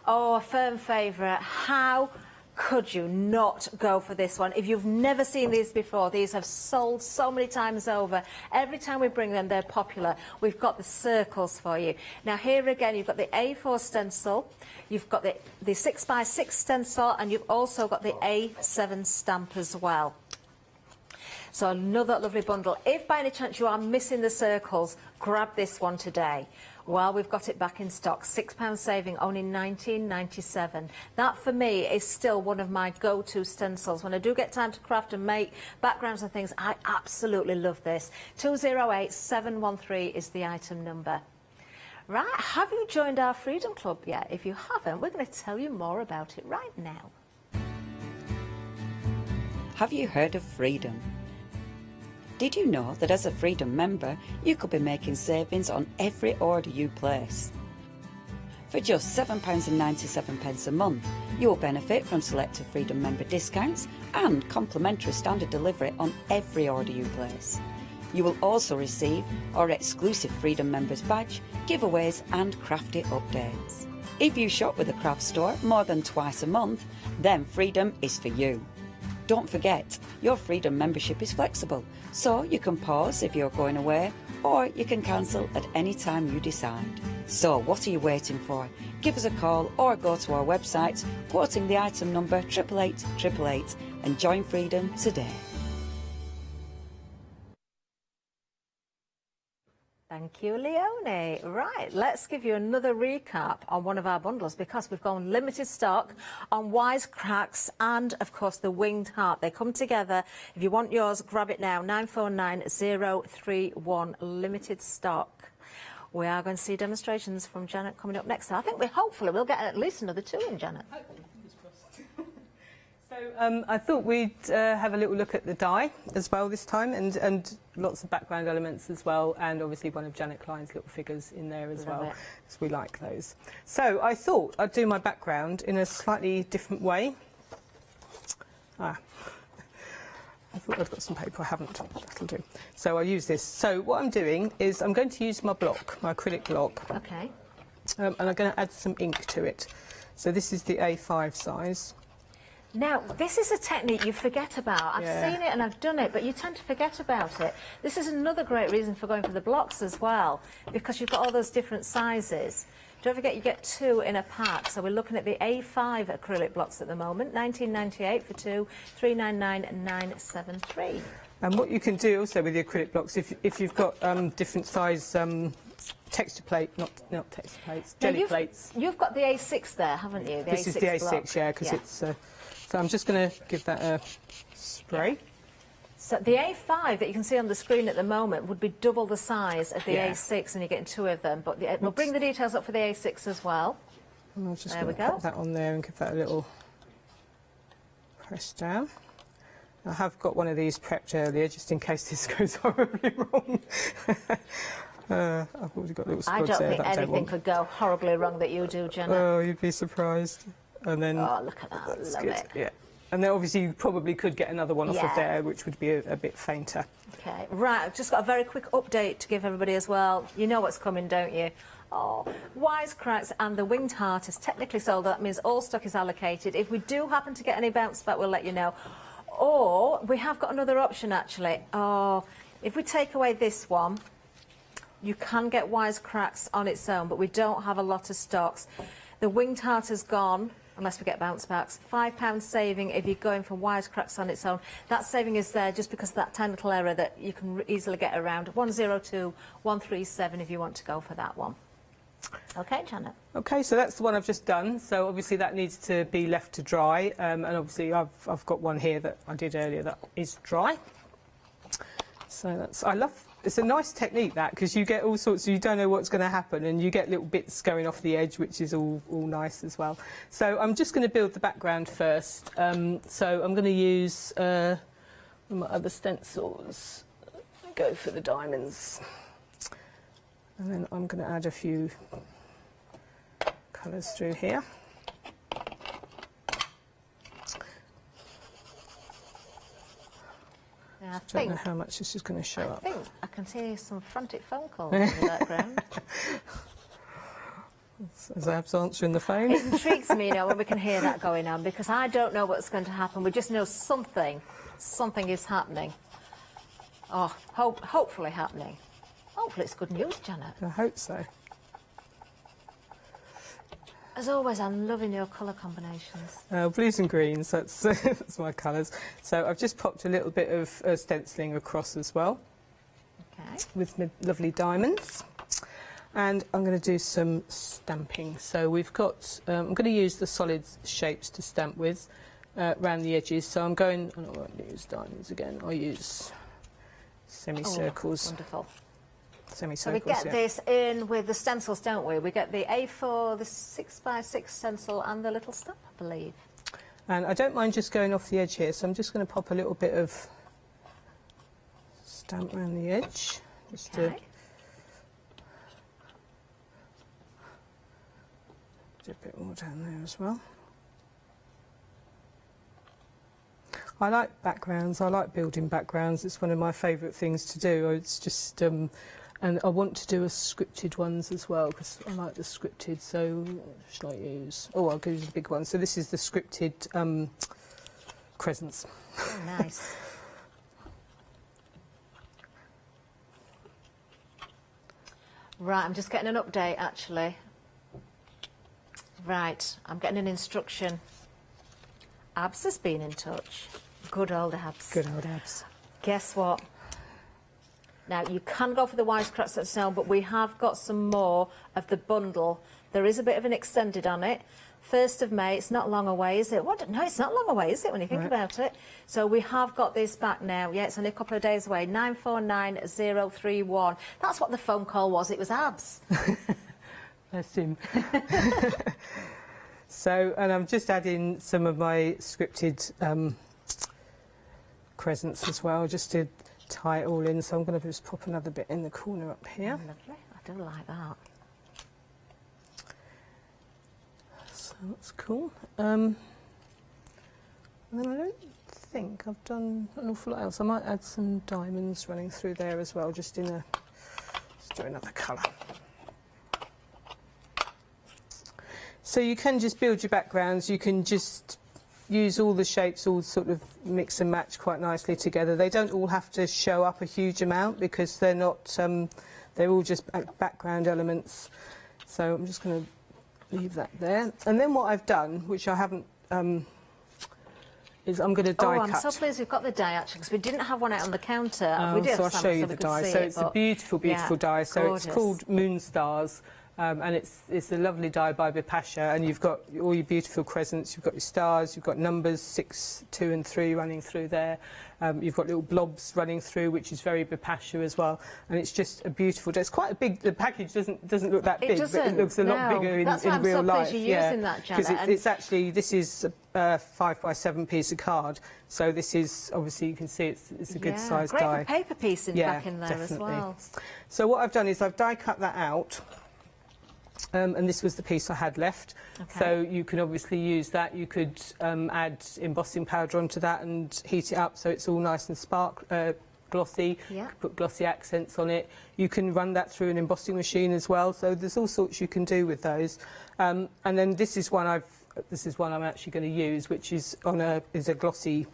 Oh, a firm favourite. How could you not go for this one? If you've never seen these before, these have sold so many times over. Every time we bring them, they're popular. We've got the circles for you. Now here again, you've got the A4 stencil, you've got the 6x6 stencil, and you've also got the A7 stamp as well. So another lovely bundle. If by any chance you are missing the circles, grab this one today. Well, we've got it back in stock. £6 saving, only £19.97. That for me is still one of my go-to stencils. When I do get time to craft and make backgrounds and things, I absolutely love this. 208713 is the item number. Right, have you joined our Freedom Club yet? If you haven't, we're going to tell you more about it right now. Have you heard of Freedom? Did you know that as a Freedom member, you could be making savings on every order you place? For just £7.97 a month, you'll benefit from selected Freedom member discounts and complimentary standard delivery on every order you place. You will also receive our exclusive Freedom members badge, giveaways and crafty updates. If you shop with a craft store more than twice a month, then Freedom is for you. Don't forget, your Freedom membership is flexible, so you can pause if you're going away, or you can cancel at any time you decide. So what are you waiting for? Give us a call or go to our website, quoting the item number 88888, and join Freedom today. Thank you, Leonie. Right, let's give you another recap on one of our bundles, because we've gone limited stock on Wisecracks and, of course, the Winged Heart. They come together. If you want yours, grab it now. 949031, limited stock. We are going to see demonstrations from Janet coming up next. I think hopefully we'll get at least another 2 in, Janet. So I thought we'd have a little look at the die as well this time, and lots of background elements as well, and obviously one of Janet Klein's little figures in there as well, because we like those. So I thought I'd do my background in a slightly different way. I thought I'd got some paper, I haven't. That'll do. So I'll use this. So what I'm doing is I'm going to use my block, my acrylic block. Okay. And I'm going to add some ink to it. So this is the A5 size. Now, this is a technique you forget about. I've seen it and I've done it, but you tend to forget about it. This is another great reason for going for the blocks as well, because you've got all those different sizes. Don't forget you get 2 in a pack, so we're looking at the A5 acrylic blocks at the moment, $19.98 for 2, $399.973. And what you can do also with the acrylic blocks, if you've got different size texture plate, not texture plates, jelly plates. You've got the A6 there, haven't you? The This is the A6, block. yeah, because it's... so I'm just going to give that a spray. So the A5 that you can see on the screen at the moment would be double the size of the A6, and you're getting 2 of them. But we'll bring the details up for the A6 as well. And I was just there going we to go. put that on there and give that a little press down. I have got one of these prepped earlier, just in case this goes horribly wrong. I've already got little squads there. I don't think anything could go horribly wrong that you do, Jenna. Oh, you'd be surprised. And then, oh, look at that, love it. Yeah. And then obviously you probably could get another one off of there, which would be a bit fainter. Okay, right, I've just got a very quick update to give everybody as well. You know what's coming, don't you? Oh, Wisecracks and the Winged Heart is technically sold. That means all stock is allocated. If we do happen to get any bounce back, we'll let you know. Or we have got another option, actually. Oh, if we take away this one, you can get Wisecracks on its own, but we don't have a lot of stocks. The Winged Heart has gone, unless we get bounce backs. £5 saving if you're going for Wisecracks on its own. That saving is there just because of that tiny little error that you can easily get around. 102 137 if you want to go for that one. Okay, Janet. Okay, so that's the one I've just done. So obviously that needs to be left to dry, and obviously I've got one here that I did earlier that is dry. So that's, it's a nice technique, that, because you get all sorts, you don't know what's going to happen, and you get little bits going off the edge, which is all nice as well. So I'm just going to build the background first. So I'm going to use my other stencils. Go for the diamonds. And then I'm going to add a few colours through here. Yeah, I don't know how much this is going to show up. I think I can see some frantic phone calls in the background. As Ab's answering the phone. It intrigues me, when we can hear that going on, because I don't know what's going to happen. We just know something is happening. Oh, hopefully happening. Hopefully it's good news, Janet. I hope so. As always, I'm loving your colour combinations. Blues and greens, that's, that's my colours. So I've just popped a little bit of stenciling across as well. Okay. With my lovely diamonds. And I'm going to do some stamping. So we've got, I'm going to use the solid shapes to stamp with around the edges. So I'm going, I won't use diamonds again, I'll use semicircles. Oh, wonderful. Semicircles, so we get this in with the stencils, don't we? We get the A4, the 6x6 stencil and the little stamp, I believe. And I don't mind just going off the edge here, so I'm just going to pop a little bit of stamp around the edge. Just to do a bit more down there as well. I like backgrounds, I like building backgrounds. It's one of my favourite things to do. It's just, and I want to do a scripted ones as well, because I like the scripted, so what should I use? Oh, I'll go use the big one. So this is the scripted crescents. Oh, nice. Right, I'm just getting an update, actually. Right, I'm getting an instruction. Abs has been in touch. Good old Abs. Good old Abs. Guess what? Now, you can go for the Wisecracks at sale, but we have got some more of the bundle. There is a bit of an extended on it. 1st of May, it's not long away, is it? What? No, it's not long away, is it, when you think about it? So we have got this back now. Yeah, it's only a couple of days away. 949031. That's what the phone call was. It was Abs. Bless him. So, and I'm just adding some of my scripted crescents as well, just to tie it all in. So I'm going to just pop another bit in the corner up here. Oh, lovely. I do like that. So that's cool. And then I don't think I've done an awful lot else. I might add some diamonds running through there as well, just in a, let's do another colour. So you can just build your backgrounds, you can just use all the shapes, all sort of mix and match quite nicely together. They don't all have to show up a huge amount because they're not, they're all just background elements. So I'm just going to leave that there. And then what I've done, which I haven't, is I'm going to die cut. I'm so pleased we've got the die actually, because we didn't have one out on the counter. We did so have I'll show you so the we could die. see So it, it's a but beautiful, beautiful die. So gorgeous. it's called Moon Stars. And it's a lovely die by Bipasha, and you've got all your beautiful crescents, you've got your stars, you've got numbers 6, 2 and 3 running through there. You've got little blobs running through, which is very Bipasha as well, and it's just a beautiful die. It's quite a big, the package doesn't look that big, but it looks a lot bigger in real life. That's why I'm so pleased you're using that, Janet. Because it's actually, this is a 5x7 piece of card, so this is, obviously you can see it's a good sized die. Great for paper piecing back in there definitely. as well. So what I've done is I've die cut that out. And this was the piece I had left. Okay. So you can obviously use that. You could add embossing powder onto that and heat it up so it's all nice and glossy. Yeah. You can put glossy accents on it. You can run that through an embossing machine as well. So there's all sorts you can do with those. And then this is one I'm actually going to use, which is a glossy.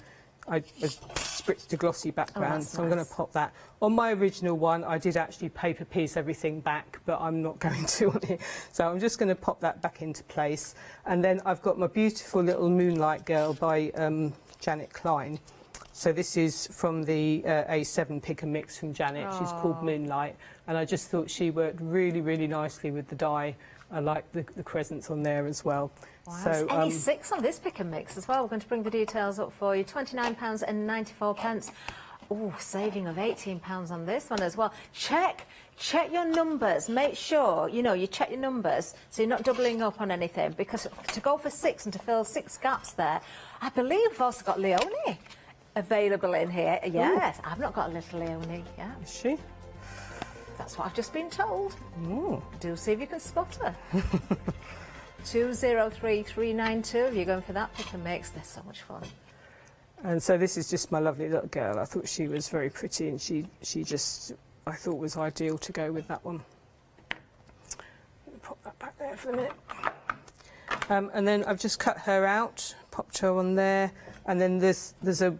I spritzed a glossy background, so I'm going to pop that. On my original one, I did actually paper piece everything back, but I'm not going to on it. So I'm just going to pop that back into place. And then I've got my beautiful little Moonlight Girl by Janet Klein. So this is from the A7 pick and mix from Janet. She's called Moonlight. And I just thought she worked really, really nicely with the die. I like the crescents on there as well. Wow. So, Any 6 on this pick and mix as well. We're going to bring the details up for you. £29.94. Oh, saving of £18 on this one as well. Check your numbers. Make sure, you check your numbers so you're not doubling up on anything, because to go for 6 and to fill 6 gaps there, I believe we've also got Leonie available in here. Yes, I've not got a little Leonie. Yeah. Is she? That's what I've just been told. Ooh. Do see if you can spot her. 203392. You're going for that pick and mix. They're so much fun. And so this is just my lovely little girl. I thought she was very pretty, and she just, I thought, was ideal to go with that one. Pop that back there for a minute. And then I've just cut her out, popped her on there, and then there's a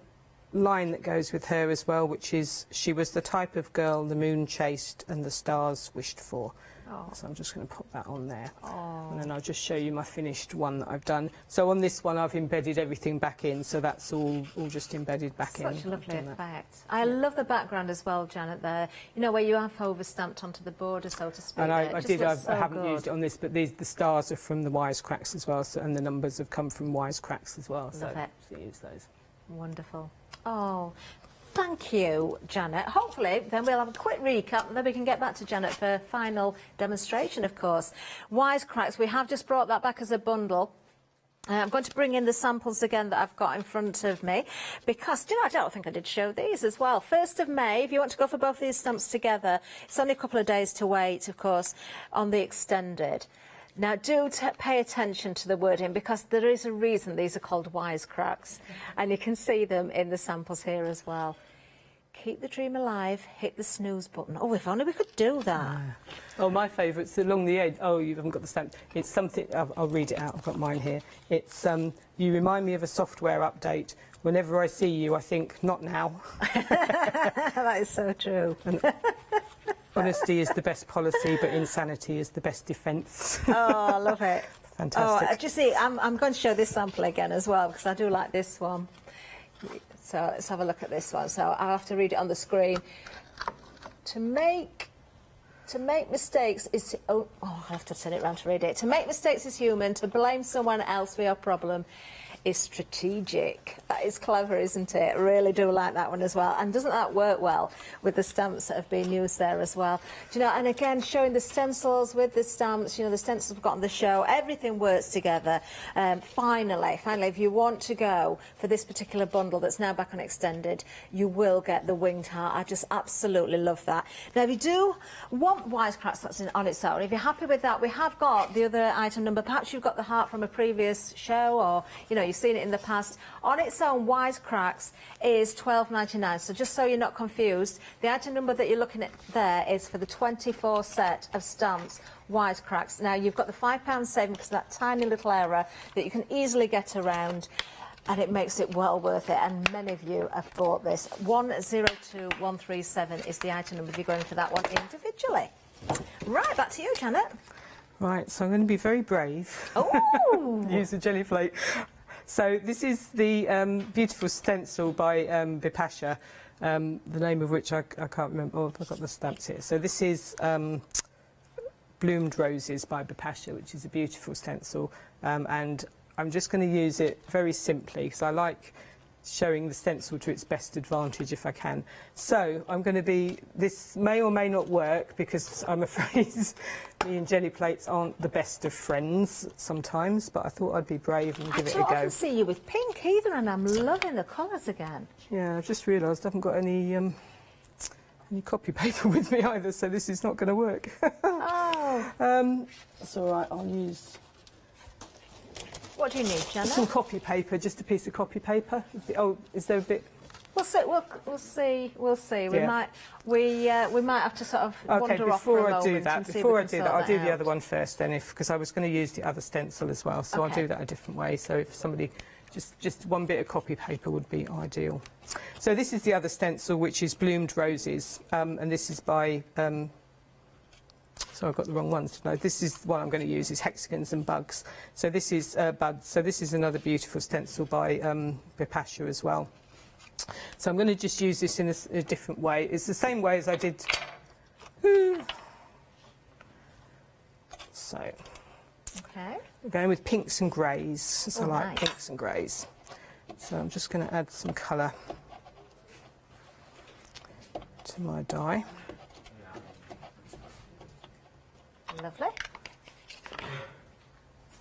line that goes with her as well, which is, she was the type of girl the moon chased and the stars wished for. Oh. So I'm just going to pop that on there. Oh. And then I'll just show you my finished one that I've done. So on this one I've embedded everything back in, so that's all just embedded back in. Such a lovely effect. I love the background as well, Janet, there. Where you have over-stamped onto the border, so to speak. And I haven't good. used it on this, but the stars are from the wisecracks as well, so, and the numbers have come from wisecracks as well. So use those. Wonderful. Oh, thank you, Janet. Hopefully, then we'll have a quick recap and then we can get back to Janet for final demonstration, of course. Wisecracks, we have just brought that back as a bundle. I'm going to bring in the samples again that I've got in front of me because, I don't think I did show these as well. 1st of May, if you want to go for both these stamps together, it's only a couple of days to wait, of course, on the extended. Now, do pay attention to the wording, because there is a reason these are called wisecracks, and you can see them in the samples here as well. Keep the dream alive, hit the snooze button. Oh, if only we could do that. Oh, my favourite's along the edge. Oh, you haven't got the stamp. It's something, I'll read it out, I've got mine here. It's, you remind me of a software update. Whenever I see you, I think, not now. That is so true. Honesty is the best policy, but insanity is the best defence. Oh, I love it. Fantastic. Oh, just see, I'm going to show this sample again as well, because I do like this one. So let's have a look at this one. So I'll have to read it on the screen. To make mistakes is... Oh, I'll have to turn it around to read it. To make mistakes is human. To blame someone else for your problem is strategic. That is clever, isn't it? I really do like that one as well. And doesn't that work well with the stamps that have been used there as well? And again, showing the stencils with the stamps, the stencils we've got on the show, everything works together. Finally, if you want to go for this particular bundle that's now back on extended, you will get the winged heart. I just absolutely love that. Now, if you do want wisecracks that's on its own, if you're happy with that, we have got the other item number. Perhaps you've got the heart from a previous show, or, you you've seen it in the past. On its own, Wisecracks is £12.99. So just so you're not confused, the item number that you're looking at there is for the 24 set of stamps Wisecracks. Now, you've got the £5 saving because of that tiny little error that you can easily get around, and it makes it well worth it, and many of you have bought this. 102137 is the item number if you're going for that one individually. Right, back to you, Janet. Right, so I'm going to be very brave. Oh! Use a jelly plate. So this is the beautiful stencil by Bipasha, the name of which I can't remember. Oh, I've got the stamps here. So this is Bloomed Roses by Bipasha, which is a beautiful stencil, and I'm just going to use it very simply because I like showing the stencil to its best advantage if I can. So I'm going to be, this may or may not work because I'm afraid me and jelly plates aren't the best of friends sometimes, but I thought I'd be brave and give it a go. I don't often see you with pink either, and I'm loving the colours again. Yeah, I've just realised I haven't got any copy paper with me either, so this is not going to work. Oh. It's all right, I'll use... What do you need, Janet? Some copy paper, just a piece of copy paper. Oh, is there a bit? We'll see. We'll see. We'll see. We Yeah. we might have to sort of wander off for a moment and see if we can sort I'll do that the out. other one first, then, because I was going to use the other stencil as well, so I'll Okay. do that a different way. So if somebody, just one bit of copy paper would be ideal. So this is the other stencil, which is Bloomed Roses, and this is by. So I've got the wrong ones. No, this is what I'm going to use is Hexagons and Bugs. So this is Buds. So this is another beautiful stencil by Bipasha as well. So I'm going to just use this in a different way. It's the same way as I did. So Okay. we're going with pinks and greys. So I Oh, like nice. pinks and greys. So I'm just going to add some colour to my die. Lovely.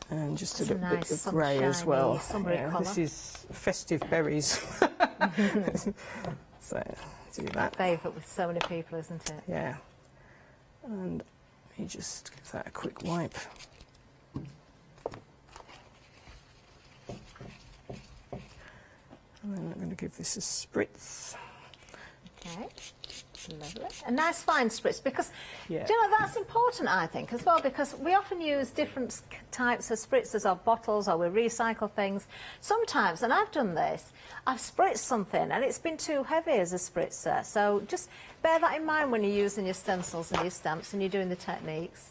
And just a That's a little nice bit of grey as sunshiny, well. summery This colour. is festive berries. So do that. Favourite with so many people, isn't it? Yeah. And let me just give that a quick wipe. And then I'm going to give this a spritz. Okay. Lovely. A nice fine spritz, because Yeah. do you know, that's important, I think, as well, because we often use different types of spritzers or bottles, or we recycle things. Sometimes, and I've done this, I've spritzed something and it's been too heavy as a spritzer. So just bear that in mind when you're using your stencils and your stamps and you're doing the techniques.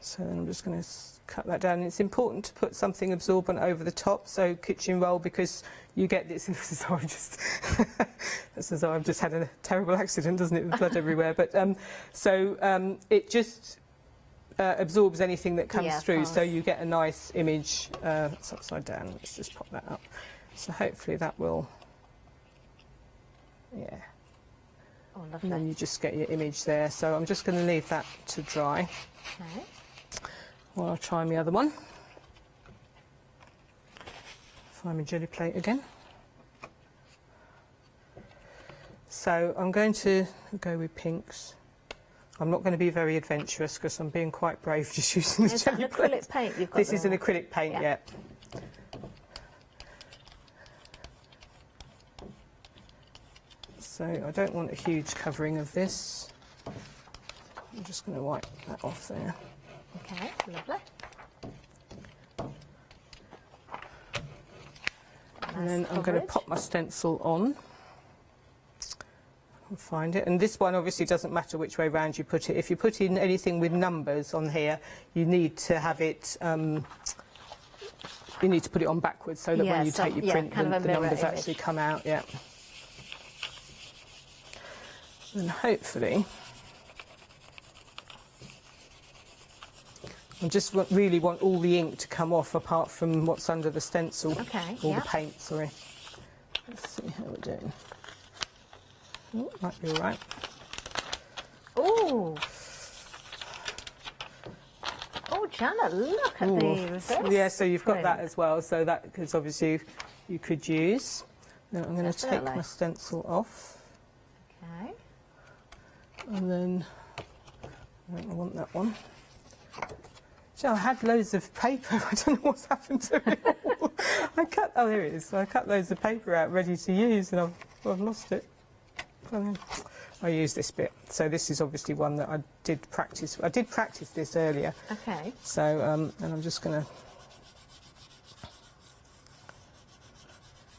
So then I'm just going to cut that down. It's important to put something absorbent over the top, so kitchen roll, because you get this. This is how I've just, this is how I've just had a terrible accident, doesn't it? With blood everywhere. But it just absorbs anything that comes Yeah, of through, so course. you get a nice image. It's upside down. Let's just pop that up. So hopefully that will, yeah. Oh, And lovely. then you just get your image there. So I'm just going to leave that to dry. Okay. Well, I'll try my other one. Find my jelly plate again. So I'm going to go with pinks. I'm not going to be very adventurous because I'm being quite brave just using the Is that jelly an plate. acrylic paint you've got This is there? an acrylic paint, Yeah. yeah. So I don't want a huge covering of this. I'm just going to wipe that off there. Okay, lovely. And then Nice I'm going to coverage. pop my stencil on. I'll find it. And this one obviously doesn't matter which way round you put it. If you put in anything with numbers on here, you need to have it. You need to put it on backwards so that Yeah, when you so- take your yeah, print, kind of a the mirror numbers image. actually come out. Yeah. And hopefully, I just really want all the ink to come off, apart from what's under the stencil. Okay, Or yeah. the paint, sorry. Let's see how we're doing. Oh, might be all right. Ooh. Oh, Janet, look at Ooh. these. Yeah, so you've got that print. as well. So that, because obviously you could use. Then I'm going to take Definitely. my stencil off. Okay. And then I don't want that one. I had loads of paper. I don't know what's happened to it all. Oh, here it is. I cut loads of paper out ready to use, and I've lost it. I use this bit. So this is obviously one that I did practice. I did practice this earlier. Okay. So, and I'm just going to...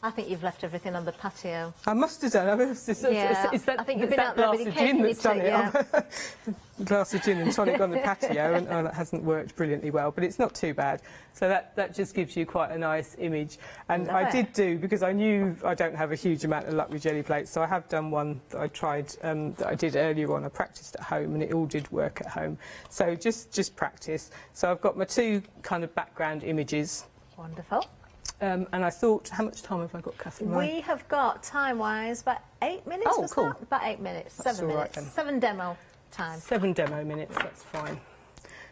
I think you've left everything on the patio. I must have done. I mean, it's that, I think you've it's been that out there glass with of your gin cake that's done it. yeah. Glass of gin and tonic on the patio, and that hasn't worked brilliantly well, but it's not too bad. So that just gives you quite a nice image. And I did do, because I knew I don't have a huge amount of luck with jelly plates, so I have done one that I tried, that I did earlier on. I practiced at home, and it all did work at home. So just practice. So I've got my two kind of background images. Wonderful. And I thought, how much time have I got, Catherine? We have got, time-wise, about 8 minutes. Oh, cool. That? About 8 minutes, That's 7 all right minutes. then. 7 demo time. 7 demo minutes, that's fine.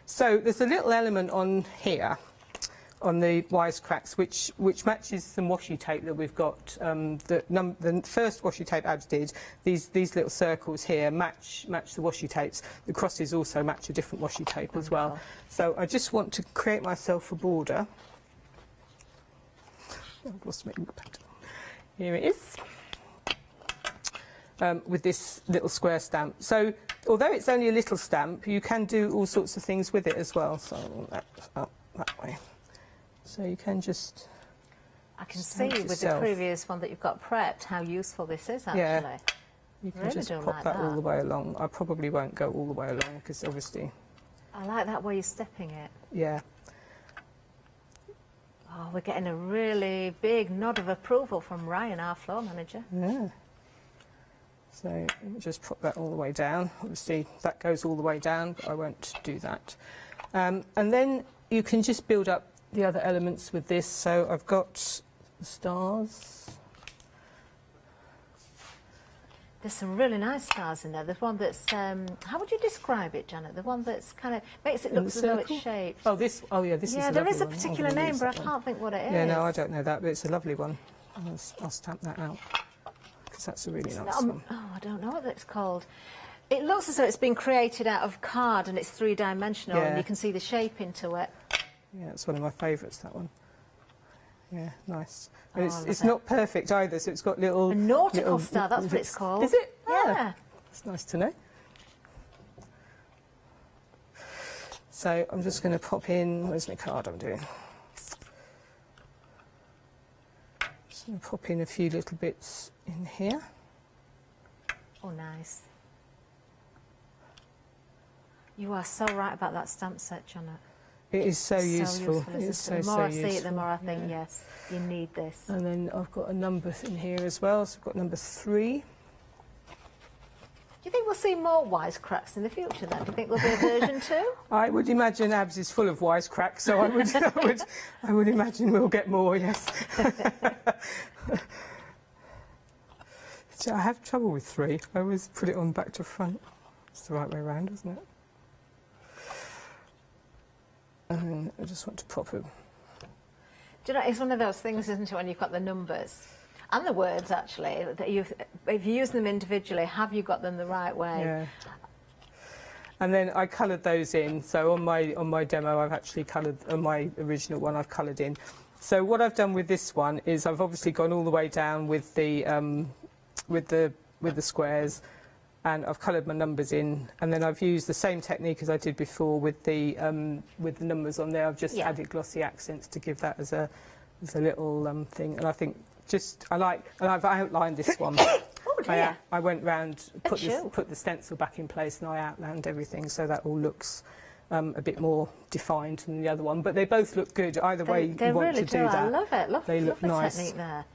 So there's a little element on here, on the wisecracks, which matches some washi tape that we've got. The first washi tape Abs did, these little circles here match the washi tapes. The crosses also match a different washi tape as well. So I just want to create myself a border. I've lost my ink pad. Here it is. With this little square stamp. So, although it's only a little stamp, you can do all sorts of things with it as well. So, that's up that way. So you can just... I can see with the previous one that you've got prepped how useful this is, actually. Yeah. You can really just don't pop like that all the way along. I probably won't go all the way along, because obviously... I like that way you're stepping it. Yeah. Oh, we're getting a really big nod of approval from Ryan, our floor manager. Yeah. So let me just pop that all the way down. Obviously that goes all the way down, but I won't do that. And then you can just build up the other elements with this. So I've got the stars. There's some really nice stars in there. There's one that's, how would you describe it, Janet? The one that's kind of makes it look as though it's shaped. Oh, this. Oh, yeah, this is. Yeah, a there is a one. particular name, but I can't think what it is. Yeah, no, I don't know that, but it's a lovely one. I'll stamp that out, because that's a really nice one. Oh, I don't know what it's called. It looks as though it's been created out of card and it's three-dimensional, and you can see the shape into it. Yeah, it's one of my favourites, that one. Yeah, nice. And it's not perfect either, so it's got little... A nautical star, that's what it's called. Is it? Yeah. It's nice to know. So I'm just going to pop in... Where's my card I'm doing? Just going to pop in a few little bits in here. Oh, nice. You are so right about that stamp set, Janet. It is so useful. It is so the more I useful. see it, the more I think, yes, you need this. And then I've got a number in here as well. So I've got number 3. Do you think we'll see more wisecracks in the future then? Do you think there'll be a version 2? I would imagine Abs is full of wisecracks, so I would imagine we'll get more, yes. So I have trouble with 3. I always put it on back to front. It's the right way around, isn't it? And I just want to pop it. Do you know, it's one of those things, isn't it, when you've got the numbers and the words, actually, that if you use them individually, have you got them the right way? Yeah. And then I coloured those in. So on my demo, I've actually coloured, on my original one, I've coloured in. So what I've done with this one is I've obviously gone all the way down with the squares, and I've coloured my numbers in, and then I've used the same technique as I did before with the numbers on there. I've just added glossy accents to give that as a little thing, and I think and I've outlined this one. Oh dear. I went round, put the stencil back in place, and I outlined everything so that all looks a bit more defined than the other one. But they both look good either way you want to do that. I love it. They look nice. Technique there.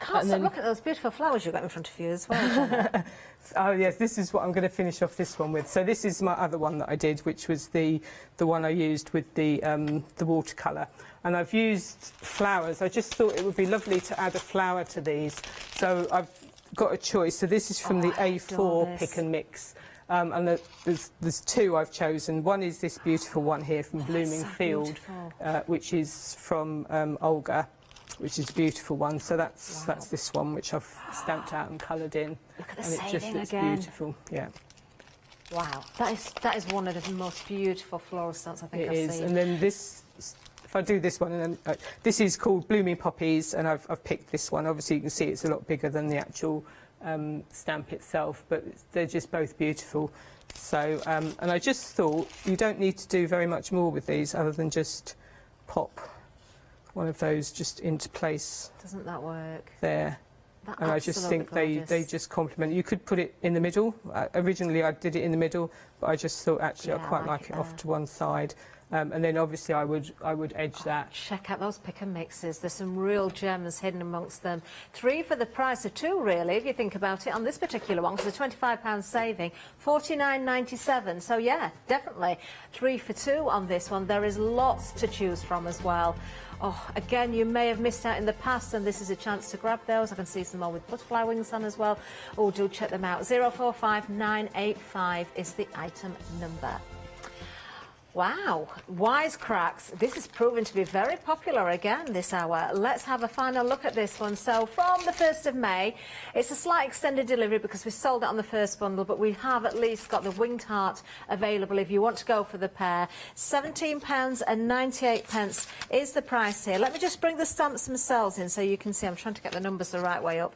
Can't stop looking at those beautiful flowers you've got in front of you as well. Oh yes, this is what I'm going to finish off this one with. So this is my other one that I did, which was the one I used with the watercolour. And I've used flowers. I just thought it would be lovely to add a flower to these. So I've got a choice. So this is from the A4 Pick and Mix. And there's 2 I've chosen. One is this beautiful one here from Blooming Field, which is from Olga, which is a beautiful one. So that's this one, which I've stamped out and coloured in. Look at the and it just looks again. beautiful. Yeah. Wow, that is one of the most beautiful floral stamps I think I've seen. And then this, if I do this one, and then this is called Blooming Poppies, and I've picked this one. Obviously, you can see it's a lot bigger than the actual stamp itself, but they're just both beautiful. So, and I just thought you don't need to do very much more with these other than just pop one of those just into place. Doesn't that work? There. And I just think they just complement. You could put it in the middle. Originally I did it in the middle, but I just thought actually I quite like it off to one side. And then obviously I would edge that. Check out those pick and mixes. There's some real gems hidden amongst them. 3 for the price of 2, really, if you think about it, on this particular one, because it's a £25 saving, £49.97. So yeah, definitely 3 for 2 on this one. There is lots to choose from as well. Oh, again, you may have missed out in the past, and this is a chance to grab those. I can see some more with butterfly wings on as well. Oh, do check them out. 045985 is the item number. Wow, Wisecracks. This is proven to be very popular again this hour. Let's have a final look at this one. So from the 1st of May, it's a slight extended delivery because we sold it on the first bundle, but we have at least got the winged heart available if you want to go for the pair. £17.98 is the price here. Let me just bring the stamps themselves in so you can see. I'm trying to get the numbers the right way up.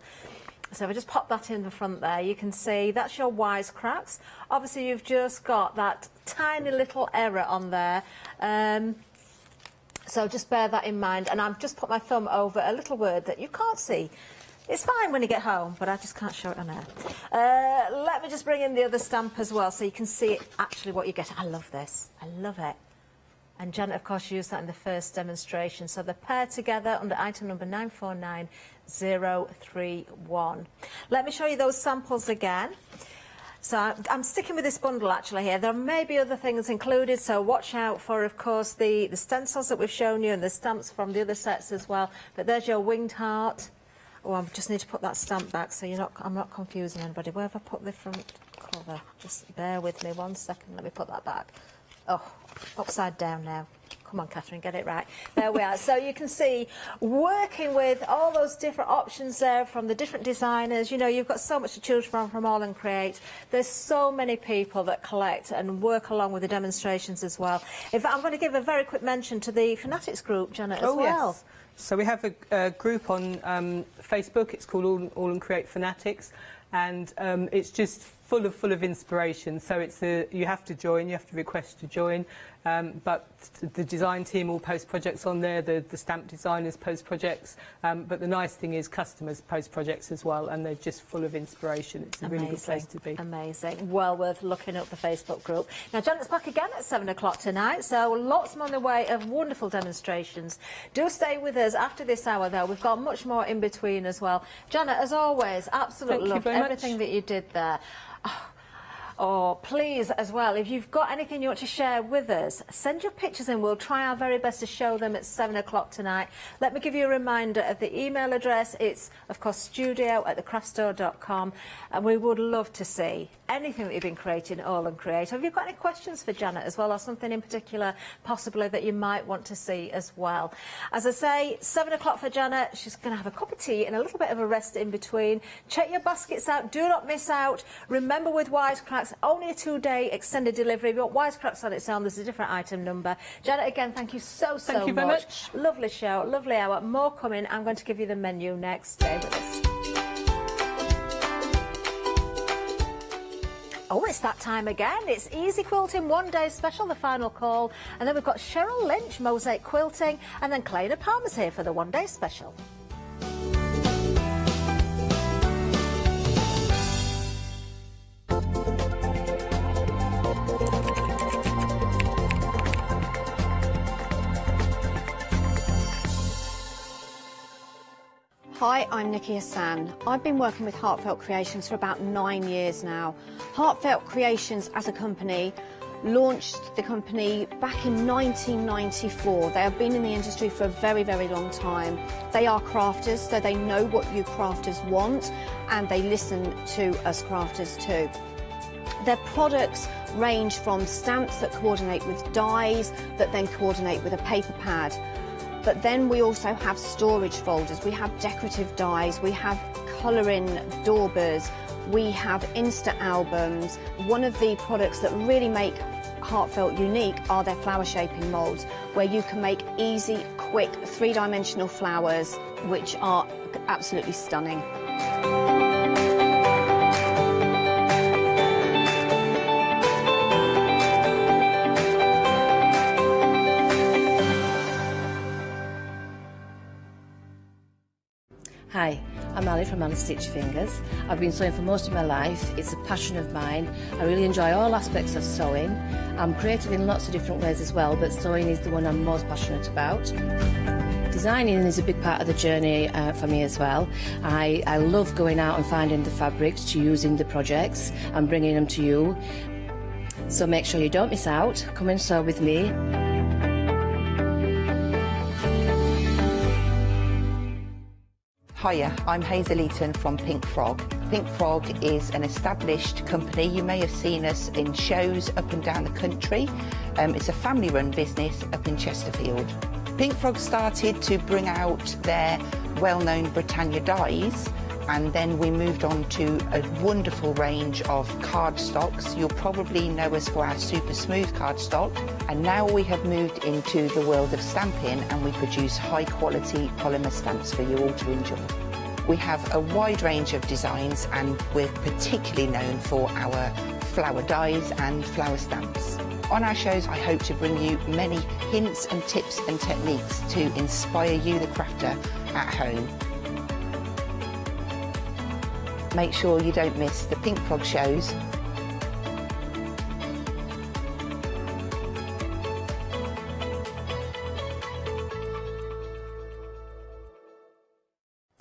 So if I just pop that in the front there, you can see that's your Wisecracks. Obviously, you've just got that tiny little error on there. So just bear that in mind. And I've just put my thumb over a little word that you can't see. It's fine when you get home, but I just can't show it on air. Let me just bring in the other stamp as well so you can see actually what you get. I love this. I love it. And Janet, of course, used that in the first demonstration. So they're paired together under item number 949031. Let me show you those samples again. So I'm sticking with this bundle actually here. There may be other things included, so watch out for, of course, the stencils that we've shown you and the stamps from the other sets as well. But there's your winged heart. Oh, I just need to put that stamp back so I'm not confusing anybody. Where have I put the front cover? Just bear with me 1 second. Let me put that back. Oh, upside down now. Come on, Catherine, get it right. There we are. So you can see, working with all those different options there from the different designers, you know, you've got so much to choose from All and Create. There's so many people that collect and work along with the demonstrations as well. In fact, I'm going to give a very quick mention to the Fanatics group, Janet, as well. Yes. So we have a group on Facebook. It's called All and Create Fanatics, and it's just full of inspiration. So it's you have to join, you have to request to join, but the design team all post projects on there, the stamp designers post projects, but the nice thing is customers post projects as well, and they're just full of inspiration. It's a really good place to be. Amazing. Well worth looking up the Facebook group. Now, Janet's back again at 7 o'clock tonight, so lots more in the way of wonderful demonstrations. Do stay with us after this hour, though. We've got much more in between as well. Janet, as always, absolutely loved everything that you did there. Oh, please, as well, if you've got anything you want to share with us, send your pictures in. We'll try our very best to show them at 7 o'clock tonight. Let me give you a reminder of the email address. It's, of course, studio@thecraftstore.com, and we would love to see anything that you've been creating, All and Create. Have you got any questions for Janet as well, or something in particular possibly that you might want to see as well? As I say, 7 o'clock for Janet. She's going to have a cup of tea and a little bit of a rest in between. Check your baskets out. Do not miss out. Remember, with Wisecracks, only a 2-day extended delivery. If you want Wisecracks on its own, there's a different item number. Janet, again, thank you so Thank you very much. Lovely show, lovely hour. More coming. I'm going to give you the menu next. Stay with us. Oh, it's that time again. It's Easy Quilting 1-day special, the final call. And then we've got Cheryl Lynch, Mosaic Quilting, and then Clayna Palmer's here for the 1-day special. Hi, I'm Nikki Hassan. I've been working with Heartfelt Creations for about 9 years now. Heartfelt Creations as a company launched the company back in 1994. They have been in the industry for a very, very long time. They are crafters, so they know what you crafters want, and they listen to us crafters too. Their products range from stamps that coordinate with dies that then coordinate with a paper pad. But then we also have storage folders, we have decorative dies, we have colouring daubers, We have Insta albums. One of the products that really make Heartfelt unique are their flower shaping moulds, where you can make easy, quick, three-dimensional flowers, which are absolutely stunning. Hi, I'm Ali from Ali Stitch Fingers. I've been sewing for most of my life. It's a passion of mine. I really enjoy all aspects of sewing. I'm creative in lots of different ways as well, but sewing is the one I'm most passionate about. Designing is a big part of the journey for me as well. I love going out and finding the fabrics to use in the projects and bringing them to you. So make sure you don't miss out. Come and sew with me. Hiya, I'm Hazel Eaton from Pink Frog. Pink Frog is an established company. You may have seen us in shows up and down the country. It's a family-run business up in Chesterfield. Pink Frog started to bring out their well-known Britannia dyes, and then we moved on to a wonderful range of cardstocks. You'll probably know us for our super smooth cardstock, and now we have moved into the world of stamping, and we produce high quality polymer stamps for you all to enjoy. We have a wide range of designs, and we're particularly known for our flower dies and flower stamps. On our shows, I hope to bring you many hints and tips and techniques to inspire you, the crafter, at home. Make sure you don't miss the Pink Frog shows.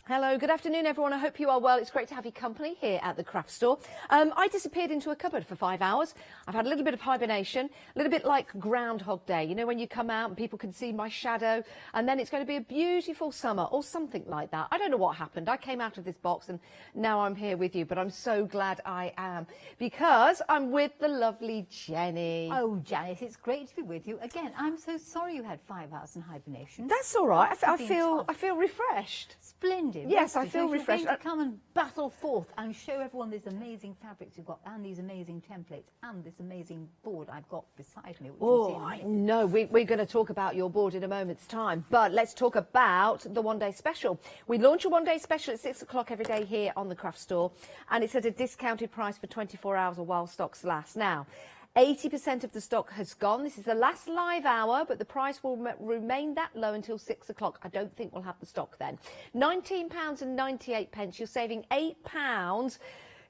Hello, good afternoon everyone. I hope you are well. It's great to have your company here at the craft store. I disappeared into a cupboard for 5 hours. I've had a little bit of hibernation, a little bit like Groundhog Day. You know, when you come out and people can see my shadow, and then it's going to be a beautiful summer or something like that. I don't know what happened. I came out of this box and now I'm here with you, but I'm so glad I am because I'm with the lovely Jenny. Oh, Janice, it's great to be with you again. I'm so sorry you had 5 hours in hibernation. That's all right. I feel refreshed. Splendid. Yes, I feel refreshed. To come and battle forth and show everyone these amazing fabrics you've got and these amazing templates and this amazing board I've got beside me. Which Oh, I know. We're going to talk about your board in a moment's time, but let's talk about the one-day special. We launch a one-day special at 6 o'clock every day here on the craft store, and it's at a discounted price for 24 hours or while stocks last. Now, 80% of the stock has gone. This is the last live hour, but the price will remain that low until 6 o'clock. I don't think we'll have the stock then. £19.98. You're saving £8.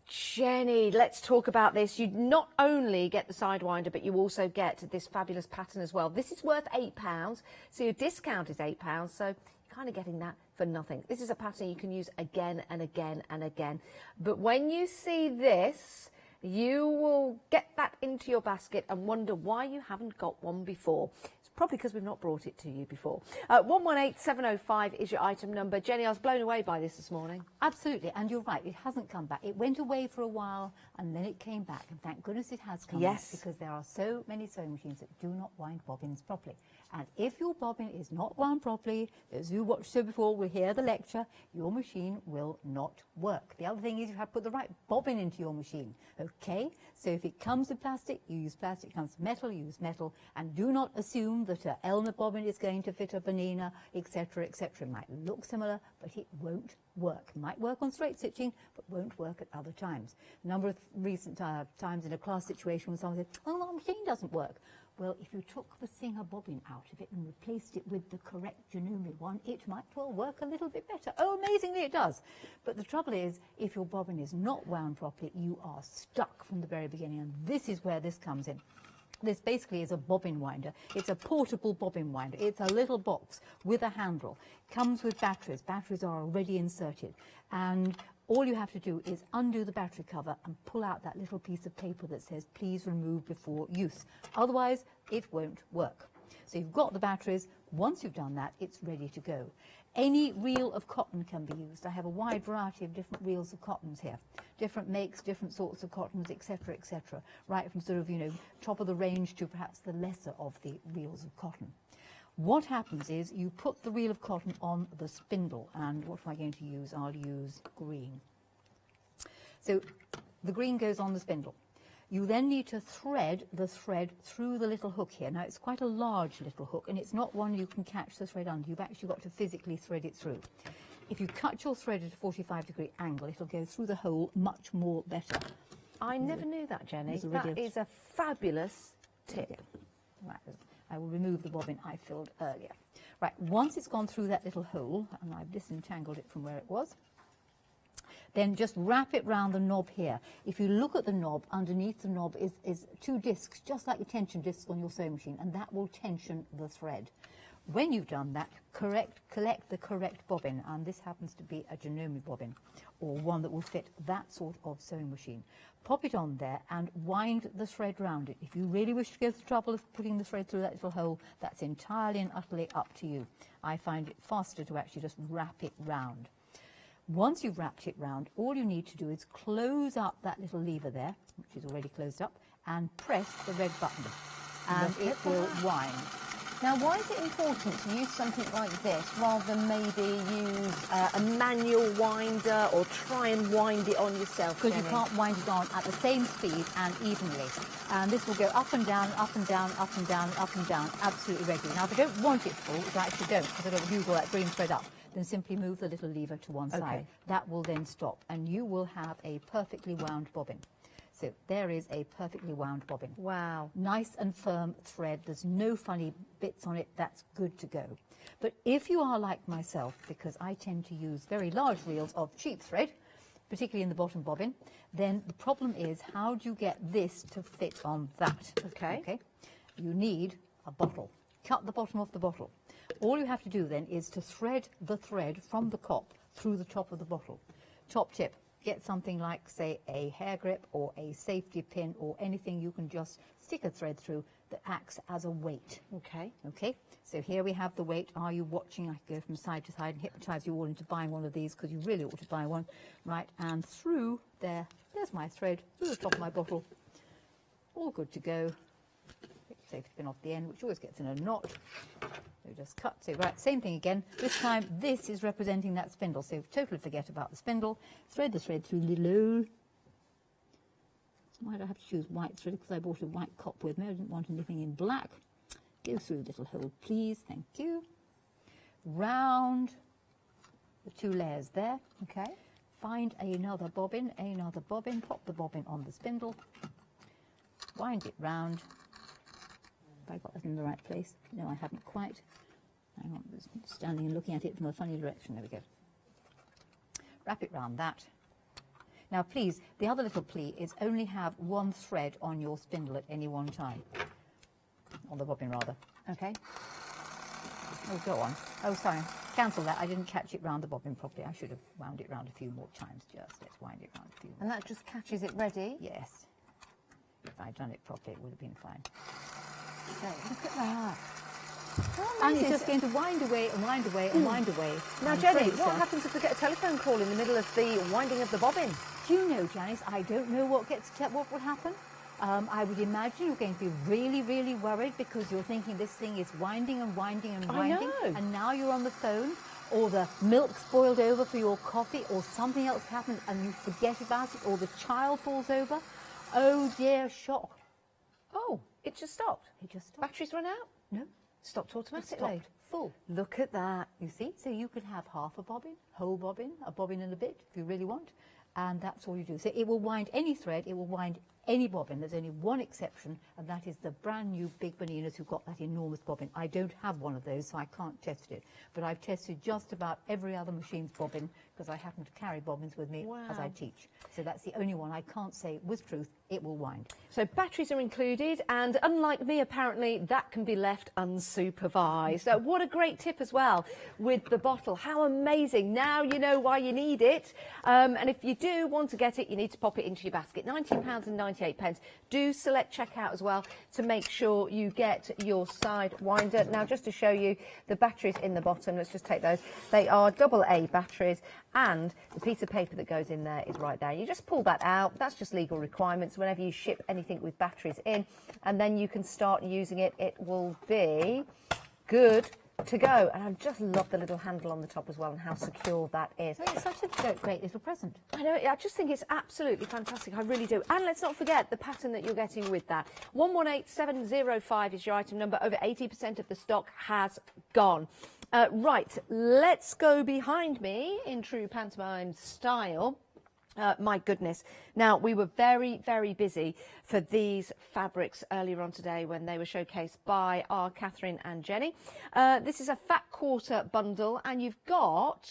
Jenny, let's talk about this. You not only get the sidewinder, but you also get this fabulous pattern as well. This is worth £8, so your discount is £8, so you're kind of getting that for nothing. This is a pattern you can use again and again and again. But when you see this, you will get that into your basket and wonder why you haven't got one before. It's probably because we've not brought it to you before. 118705 is your item number. Jenny, I was blown away by this morning. Absolutely, and you're right, it hasn't come back. It went away for a while and then it came back, and thank goodness it has come back, because there are so many sewing machines that do not wind bobbins properly. And if your bobbin is not wound properly, as you watched so before, we'll hear the lecture, your machine will not work. The other thing is you have to put the right bobbin into your machine. Okay, so if it comes with plastic, you use plastic. It comes with metal, you use metal, and do not assume that an Elmer bobbin is going to fit a Bernina, etc., etc. It might look similar, but it won't work. It might work on straight stitching, but won't work at other times. A number of recent times in a class situation when someone said, oh, my machine doesn't work. Well, if you took the Singer bobbin out of it and replaced it with the correct Janumi one, it might well work a little bit better. Oh, amazingly it does. But the trouble is, if your bobbin is not wound properly, you are stuck from the very beginning, and this is where this comes in. This basically is a bobbin winder. It's a portable bobbin winder. It's a little box with a handle. Comes with batteries. Batteries are already inserted. And all you have to do is undo the battery cover and pull out that little piece of paper that says, please remove before use. Otherwise, it won't work. So you've got the batteries. Once you've done that, it's ready to go. Any reel of cotton can be used. I have a wide variety of different reels of cottons here. Different makes, different sorts of cottons, etc., etc. Right from sort of, you know, top of the range to perhaps the lesser of the reels of cotton. What happens is you put the reel of cotton on the spindle, and what am I going to use? I'll use green. So the green goes on the spindle. You then need to thread the thread through the little hook here. Now, it's quite a large little hook, and it's not one you can catch the thread under. You've actually got to physically thread it through. If you cut your thread at a 45-degree angle, it'll go through the hole much more better. I never knew that, Jenny. That is a fabulous tip. Right, I will remove the bobbin I filled earlier. Right, once it's gone through that little hole, and I've disentangled it from where it was, then just wrap it round the knob here. If you look at the knob, underneath the knob is 2 discs, just like the tension discs on your sewing machine, and that will tension the thread. When you've done that, collect the correct bobbin, and this happens to be a Janome bobbin, or one that will fit that sort of sewing machine. Pop it on there and wind the thread round it. If you really wish to go to the trouble of putting the thread through that little hole, that's entirely and utterly up to you. I find it faster to actually just wrap it round. Once you've wrapped it round, all you need to do is close up that little lever there, which is already closed up, and press the red button, and it will wind. Now, why is it important to use something like this rather than maybe use a manual winder or try and wind it on yourself? Because you can't wind it on at the same speed and evenly. And this will go up and down, up and down, up and down, up and down, absolutely regularly. Now, if I don't want it full, which I actually don't, because I don't use all that green thread up, then simply move the little lever to one side. That will then stop, and you will have a perfectly wound bobbin. So there is a perfectly wound bobbin. Wow. Nice and firm thread. There's no funny bits on it. That's good to go. But if you are like myself, because I tend to use very large reels of cheap thread, particularly in the bottom bobbin, then the problem is, how do you get this to fit on that? Okay. You need a bottle. Cut the bottom off the bottle. All you have to do then is to thread the thread from the cop through the top of the bottle. Top tip, get something like, say, a hair grip or a safety pin or anything you can just stick a thread through that acts as a weight. Okay, so here we have the weight. Are you watching? I can go from side to side and hypnotise you all into buying one of these, because you really ought to buy one. Right, and through there, there's my thread, through the top of my bottle. All good to go. Safety pin off the end, which always gets in a knot. So just cut. So right, same thing again. This time this is representing that spindle. So totally forget about the spindle. Thread the thread through the hole. Why do I have to choose white thread? Because I bought a white cop with me. I didn't want anything in black. Go through the little hole, please. Thank you. Round the 2 layers there. Okay. Find another bobbin. Pop the bobbin on the spindle. Wind it round. Have I got that in the right place? No, I haven't quite. Hang on, just standing and looking at it from a funny direction. There we go. Wrap it round that. Now, please, the other little plea is only have 1 thread on your spindle at any one time. On the bobbin, rather. Okay. Oh, go on. Oh, sorry. Cancel that. I didn't catch it round the bobbin properly. I should have wound it round a few more times. Just let's wind it round a few more. And that just catches it ready? Yes. If I'd done it properly, it would have been fine. So, look at that. And it's just going to wind away and wind away and wind away. Now, Jenny, what happens if we get a telephone call in the middle of the winding of the bobbin? Do you know, Janice, I don't know what will happen. I would imagine you're going to be really, really worried, because you're thinking this thing is winding and winding and winding. I know. And now you're on the phone, or the milk's boiled over for your coffee, or something else happens and you forget about it, or the child falls over. Oh dear, shock. Oh, it just stopped. It just stopped. Batteries run out? No. Stopped automatically. Stopped full. Look at that. You see? So you could have half a bobbin, whole bobbin, a bobbin and a bit, if you really want. And that's all you do. So it will wind any thread, it will wind any bobbin. There's only one exception, and that is the brand new Big Boninas, who've got that enormous bobbin. I don't have one of those, so I can't test it. But I've tested just about every other machine's bobbin, because I happen to carry bobbins with me as I teach. So that's the only one I can't say with truth it will wind. So batteries are included, and unlike me, apparently, that can be left unsupervised. So what a great tip as well with the bottle. How amazing. Now you know why you need it. And if you do want to get it, you need to pop it into your basket. £19.98. Do select checkout as well to make sure you get your side winder. Now, just to show you the batteries in the bottom, let's just take those. They are AA batteries, and the piece of paper that goes in there is right there. You just pull that out. That's just legal requirements whenever you ship anything with batteries in, and then you can start using it. It will be good to go. And I just love the little handle on the top as well and how secure that is. It's such a great little present. I know, I just think it's absolutely fantastic. I really do. And let's not forget the pattern that you're getting with that. 118705 is your item number. Over 80% of the stock has gone. Right, let's go behind me in true pantomime style. My goodness. Now, we were very, very busy for these fabrics earlier on today when they were showcased by our Catherine and Jenny. This is a fat quarter bundle, and you've got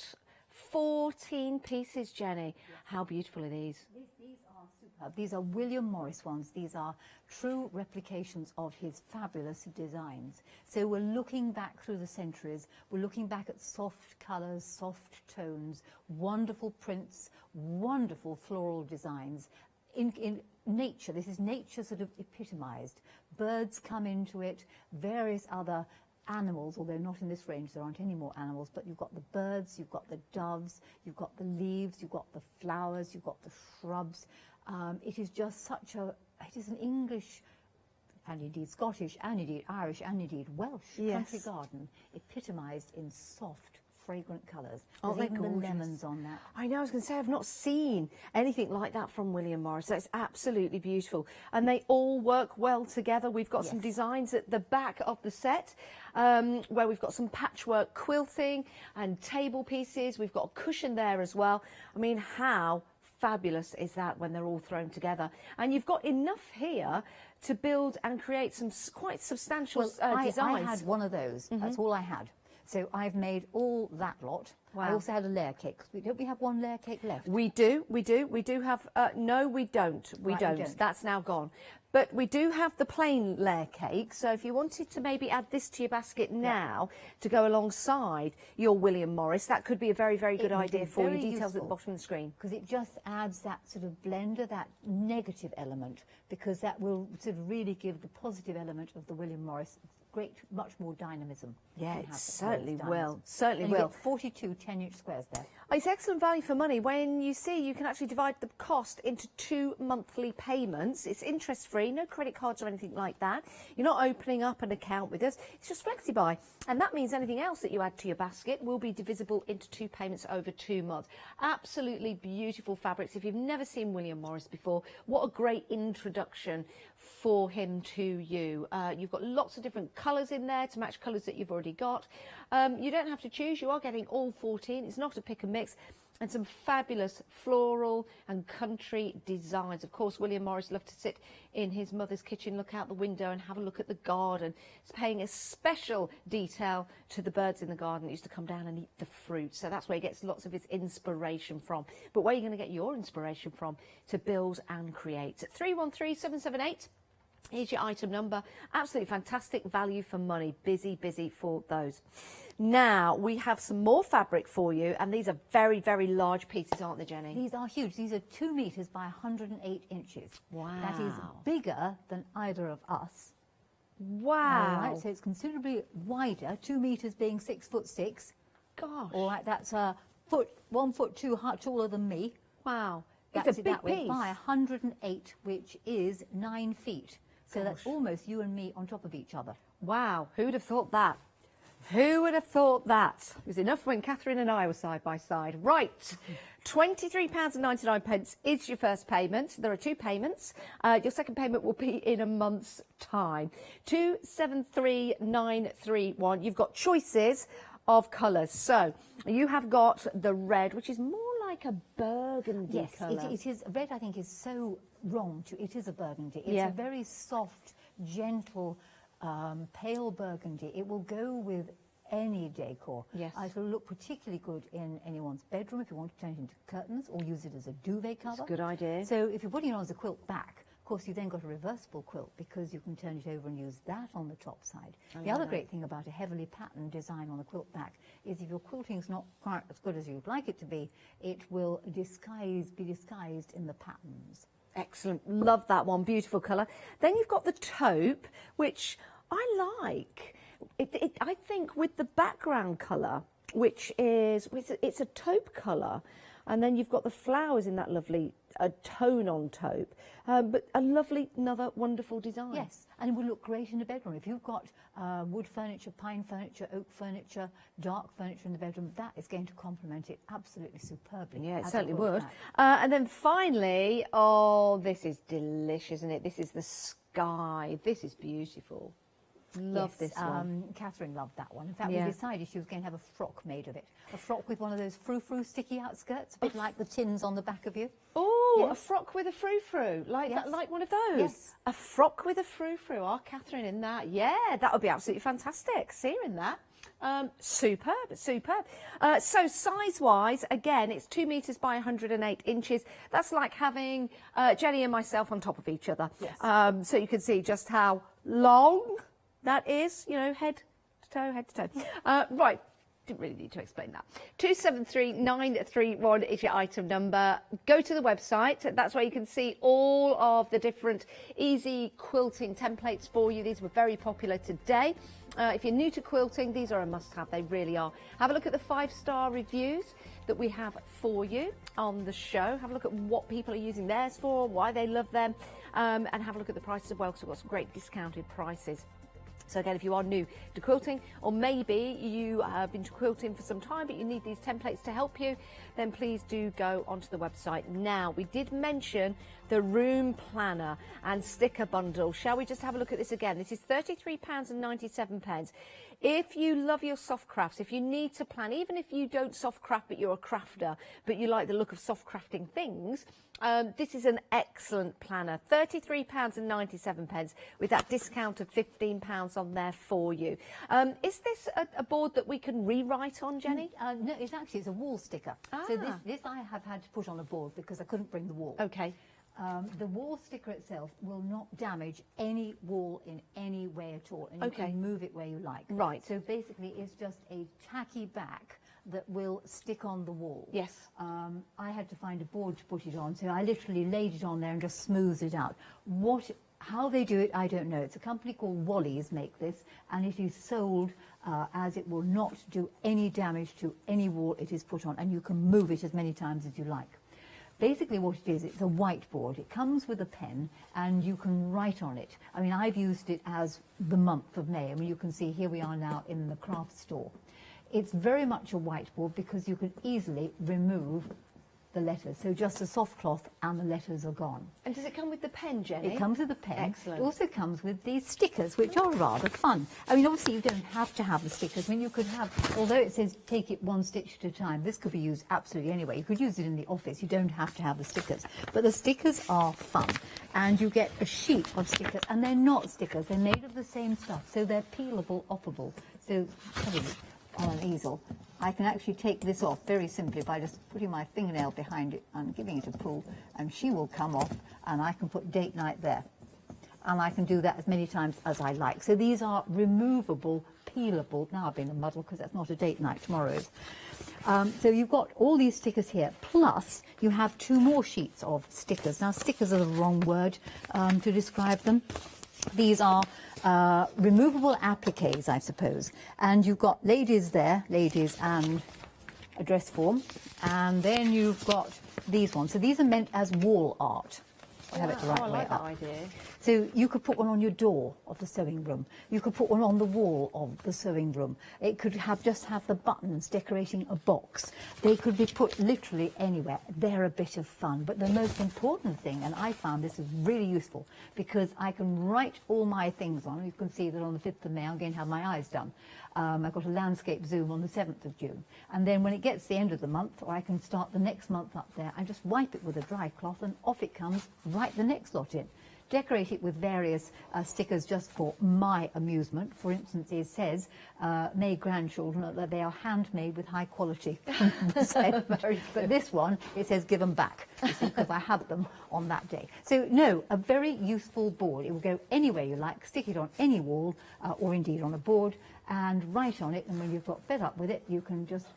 14 pieces, Jenny. How beautiful are these? These are superb. These are William Morris ones. These are true replications of his fabulous designs. So we're looking back through the centuries. We're looking back at soft colours, soft tones, wonderful prints, wonderful floral designs. In nature, this is nature sort of epitomised. Birds come into it, various other animals, although not in this range, there aren't any more animals, but you've got the birds, you've got the doves, you've got the leaves, you've got the flowers, you've got the shrubs. It is just such a, it is an English and indeed Scottish and indeed Irish and indeed Welsh country garden epitomised in soft, fragrant colours. Oh, There's they're even the gorgeous. lemons on that. I know, I was going to say, I've not seen anything like that from William Morris. That's absolutely beautiful. And they all work well together. We've got some designs at the back of the set where we've got some patchwork quilting and table pieces. We've got a cushion there as well. I mean, how fabulous is that when they're all thrown together? And you've got enough here to build and create some quite substantial designs. I had one of those. That's all I had. So I've made all that lot. Wow. I also had a layer cake. Don't we have one layer cake left? We do have, no we don't, we don't, that's now gone. But we do have the plain layer cake, so if you wanted to maybe add this to your basket now to go alongside your William Morris, that could be a very, very good idea for you. Details at the bottom of the screen. Because it just adds that sort of blender, that negative element, because that will sort of really give the positive element of the William Morris much more dynamism. Yeah, it certainly will. Certainly will. 42 10-inch squares there. It's excellent value for money. When you see, you can actually divide the cost into 2 monthly payments. It's interest-free, no credit cards or anything like that. You're not opening up an account with us. It's just FlexiBuy. And that means anything else that you add to your basket will be divisible into 2 payments over 2 months. Absolutely beautiful fabrics. If you've never seen William Morris before, what a great introduction for him to you. You've got lots of different colours in there to match colours that you've already got. You don't have to choose. You are getting all 14. It's not a pick and mix. And some fabulous floral and country designs. Of course, William Morris loved to sit in his mother's kitchen, look out the window and have a look at the garden. It's paying a special detail to the birds in the garden that used to come down and eat the fruit. So that's where he gets lots of his inspiration from. But where are you going to get your inspiration from to build and create? 313778. Here's your item number. Absolutely fantastic value for money. Busy, busy for those. Now, we have some more fabric for you, and these are very, very large pieces, aren't they, Jenny? These are huge. These are 2 metres by 108 inches. Wow. That is bigger than either of us. Wow. All right, so it's considerably wider, 2 metres being 6'6". Gosh. All right, that's 1 foot taller than me. Wow. That's It's a it big that way, piece. by 108, which is 9 feet. So Gosh. that's almost you and me on top of each other. Wow, who'd have thought that? Who would have thought that? It was enough when Catherine and I were side by side. Right, £23.99 is your first payment. There are 2 payments. Your second payment will be in a month's time. 273931. You've got choices of colours. So you have got the red, which is more like a burgundy colour. It is. Red, I think, is so wrong. It is a burgundy. It's Yeah. a very soft, gentle, pale burgundy. It will go with any decor. Yes. It will look particularly good in anyone's bedroom if you want to turn it into curtains or use it as a duvet cover. That's a good idea. So if you're putting it on as a quilt back, of course, you've then got a reversible quilt because you can turn it over and use that on the top side. The other great thing about a heavily patterned design on a quilt back is if your quilting is not quite as good as you'd like it to be, it will be disguised in the patterns. Excellent. Love that one. Beautiful colour. Then you've got the taupe, which I like. I think with the background colour, which is, it's a taupe colour. And then you've got the flowers in that lovely tone on taupe, but a lovely, another wonderful design. Yes, and it would look great in the bedroom. If you've got wood furniture, pine furniture, oak furniture, dark furniture in the bedroom, that is going to complement it absolutely superbly. Yeah, it certainly would. And then finally, oh, this is delicious, isn't it? This is the sky. This is beautiful. Love this one. Catherine loved that one. In fact, Yeah. we decided she was going to have a frock made of it. A frock with one of those frou-frou sticky out skirts, a bit like the tins on the back of you. Oh, Yes. a frock with a frou-frou, like Yes. that, like one of those. Yes. A frock with a frou-frou. Oh, Catherine in that. Yeah, that would be absolutely fantastic. See her in that. Superb, superb. So size-wise, again, it's 2 metres by 108 inches. That's like having Jenny and myself on top of each other. Yes. So you can see just how long that is, you know, head to toe, head to toe. Right. Didn't really need to explain that. 273931 is your item number. Go to the website. That's where you can see all of the different easy quilting templates for you. These were very popular today. If you're new to quilting, these are a must-have. They really are. Have a look at the 5-star reviews that we have for you on the show. Have a look at what people are using theirs for, why they love them, and have a look at the prices as well, because we've got some great discounted prices. So again, if you are new to quilting, or maybe you have been quilting for some time but you need these templates to help you, then please do go onto the website now. We did mention the room planner and sticker bundle. Shall we just have a look at this again? This is £33.97. If you love your soft crafts, if you need to plan, even if you don't soft craft but you're a crafter, but you like the look of soft crafting things, this is an excellent planner. £33.97 with that discount of £15 on there for you. Is this a board that we can rewrite on, Jenny? No, it's a wall sticker. So this I have had to put on a board because I couldn't bring the wall. Okay. The wall sticker itself will not damage any wall in any way at all, and you Okay. can move it where you like. Right. So basically, it's just a tacky back that will stick on the wall. Yes. I had to find a board to put it on, so I literally laid it on there and just smoothed it out. How they do it, I don't know. It's a company called Wally's make this, and it is sold as it will not do any damage to any wall it is put on, and you can move it as many times as you like. Basically what it is, it's a whiteboard. It comes with a pen and you can write on it. I mean, I've used it as the month of May. I mean, you can see here we are now in the craft store. It's very much a whiteboard because you can easily remove the letters. So just a soft cloth and the letters are gone. And does it come with the pen, Jenny? It comes with a pen. Excellent. It also comes with these stickers, which are rather fun. I mean, obviously, you don't have to have the stickers. I mean, you could have, although it says take it one stitch at a time, this could be used absolutely anyway. You could use it in the office. You don't have to have the stickers. But the stickers are fun. And you get a sheet of stickers, and they're not stickers. They're made of the same stuff. So they're peelable, offable. So, on an easel, I can actually take this off very simply by just putting my fingernail behind it and giving it a pull, and she will come off, and I can put date night there. And I can do that as many times as I like. So these are removable, peelable. Now I've been a muddle because that's not a date night, tomorrow is. So you've got all these stickers here, plus you have 2 more sheets of stickers. Now stickers are the wrong word to describe them. These are removable appliques, I suppose. And you've got ladies there, ladies and a dress form. And then you've got these ones. So these are meant as wall art. I have it the right I way like that up. idea. So you could put one on your door of the sewing room. You could put one on the wall of the sewing room. It could just have the buttons decorating a box. They could be put literally anywhere. They're a bit of fun. But the most important thing, and I found this is really useful, because I can write all my things on. You can see that on the 5th of May I'm going to have my eyes done. I've got a landscape Zoom on the 7th of June. And then when it gets the end of the month, or I can start the next month up there, I just wipe it with a dry cloth and off it comes, write the next lot in. Decorate it with various stickers just for my amusement. For instance, it says, May grandchildren, that they are handmade with high quality. But this one, it says give them back, because I have them on that day. So no, a very useful board. It will go anywhere you like, stick it on any wall, or indeed on a board, and write on it, and when you've got fed up with it, you can just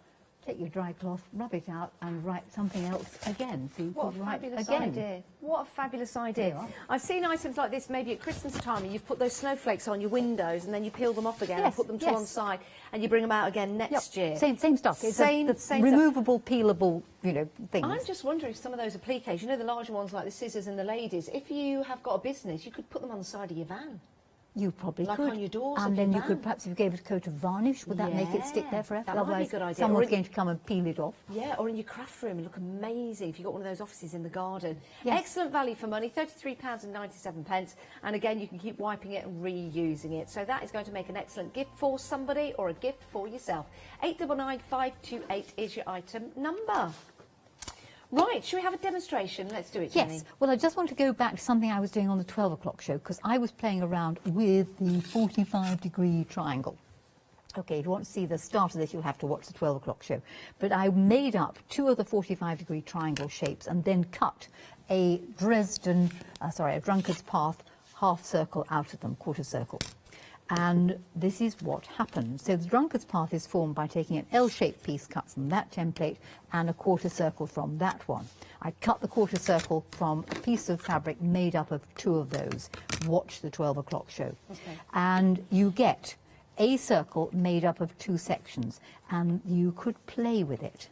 take your dry cloth, rub it out, and write something else again. So you What could a write fabulous again. idea. What a fabulous There you idea. are. I've seen items like this maybe at Christmas time and you've put those snowflakes on your windows and then you peel them off again and put them to one side and you bring them out again next year. Same stuff. It's Same the removable, peelable, things. I'm just wondering if some of those appliques, the larger ones like the scissors and the ladies, if you have got a business, you could put them on the side of your van. You probably Like could. on your doors and of then your you could, van. perhaps if you gave it a coat of varnish, would that make it stick there forever? That might be a Otherwise, good idea. someone's Or- going to come and peel it off. Yeah, or in your craft room, look amazing if you've got one of those offices in the garden. Yes. Excellent value for money, £33.97. And again, you can keep wiping it and reusing it. So that is going to make an excellent gift for somebody or a gift for yourself. 899528 is your item number. Right, should we have a demonstration? Let's do it, Jenny. Yes. Well, I just want to go back to something I was doing on the 12 o'clock show, because I was playing around with the 45-degree triangle. Okay, if you want to see the start of this, you'll have to watch the 12 o'clock show. But I made up 2 of the 45-degree triangle shapes and then cut a drunkard's path half circle out of them, quarter circle. And this is what happened. So the drunkard's path is formed by taking an L-shaped piece cut from that template and a quarter circle from that one. I cut the quarter circle from a piece of fabric made up of 2 of those. Watch the 12 o'clock show. Okay. And you get a circle made up of 2 sections, and you could play with it.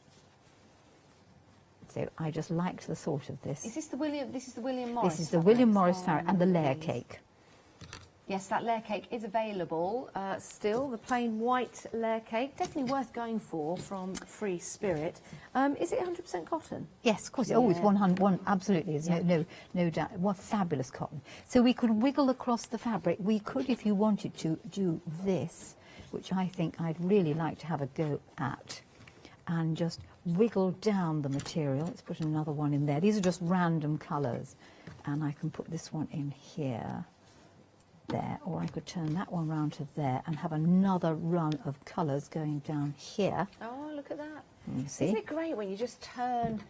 So I just liked the thought of this. Is this the William Morris? This is the fabric? William Morris fabric and the layer cake. Yes, that layer cake is available still, the plain white layer cake. Definitely worth going for from Free Spirit. Is it 100% cotton? Yes, of course. Oh, it's 100, absolutely. There's no doubt. What fabulous cotton. So we could wiggle across the fabric. We could, if you wanted to, do this, which I think I'd really like to have a go at, and just wiggle down the material. Let's put another one in there. These are just random colours. And I can put this one in here. There, or I could turn that one round to there and have another run of colours going down here. Oh, look at that. You see? Isn't it great when you just turn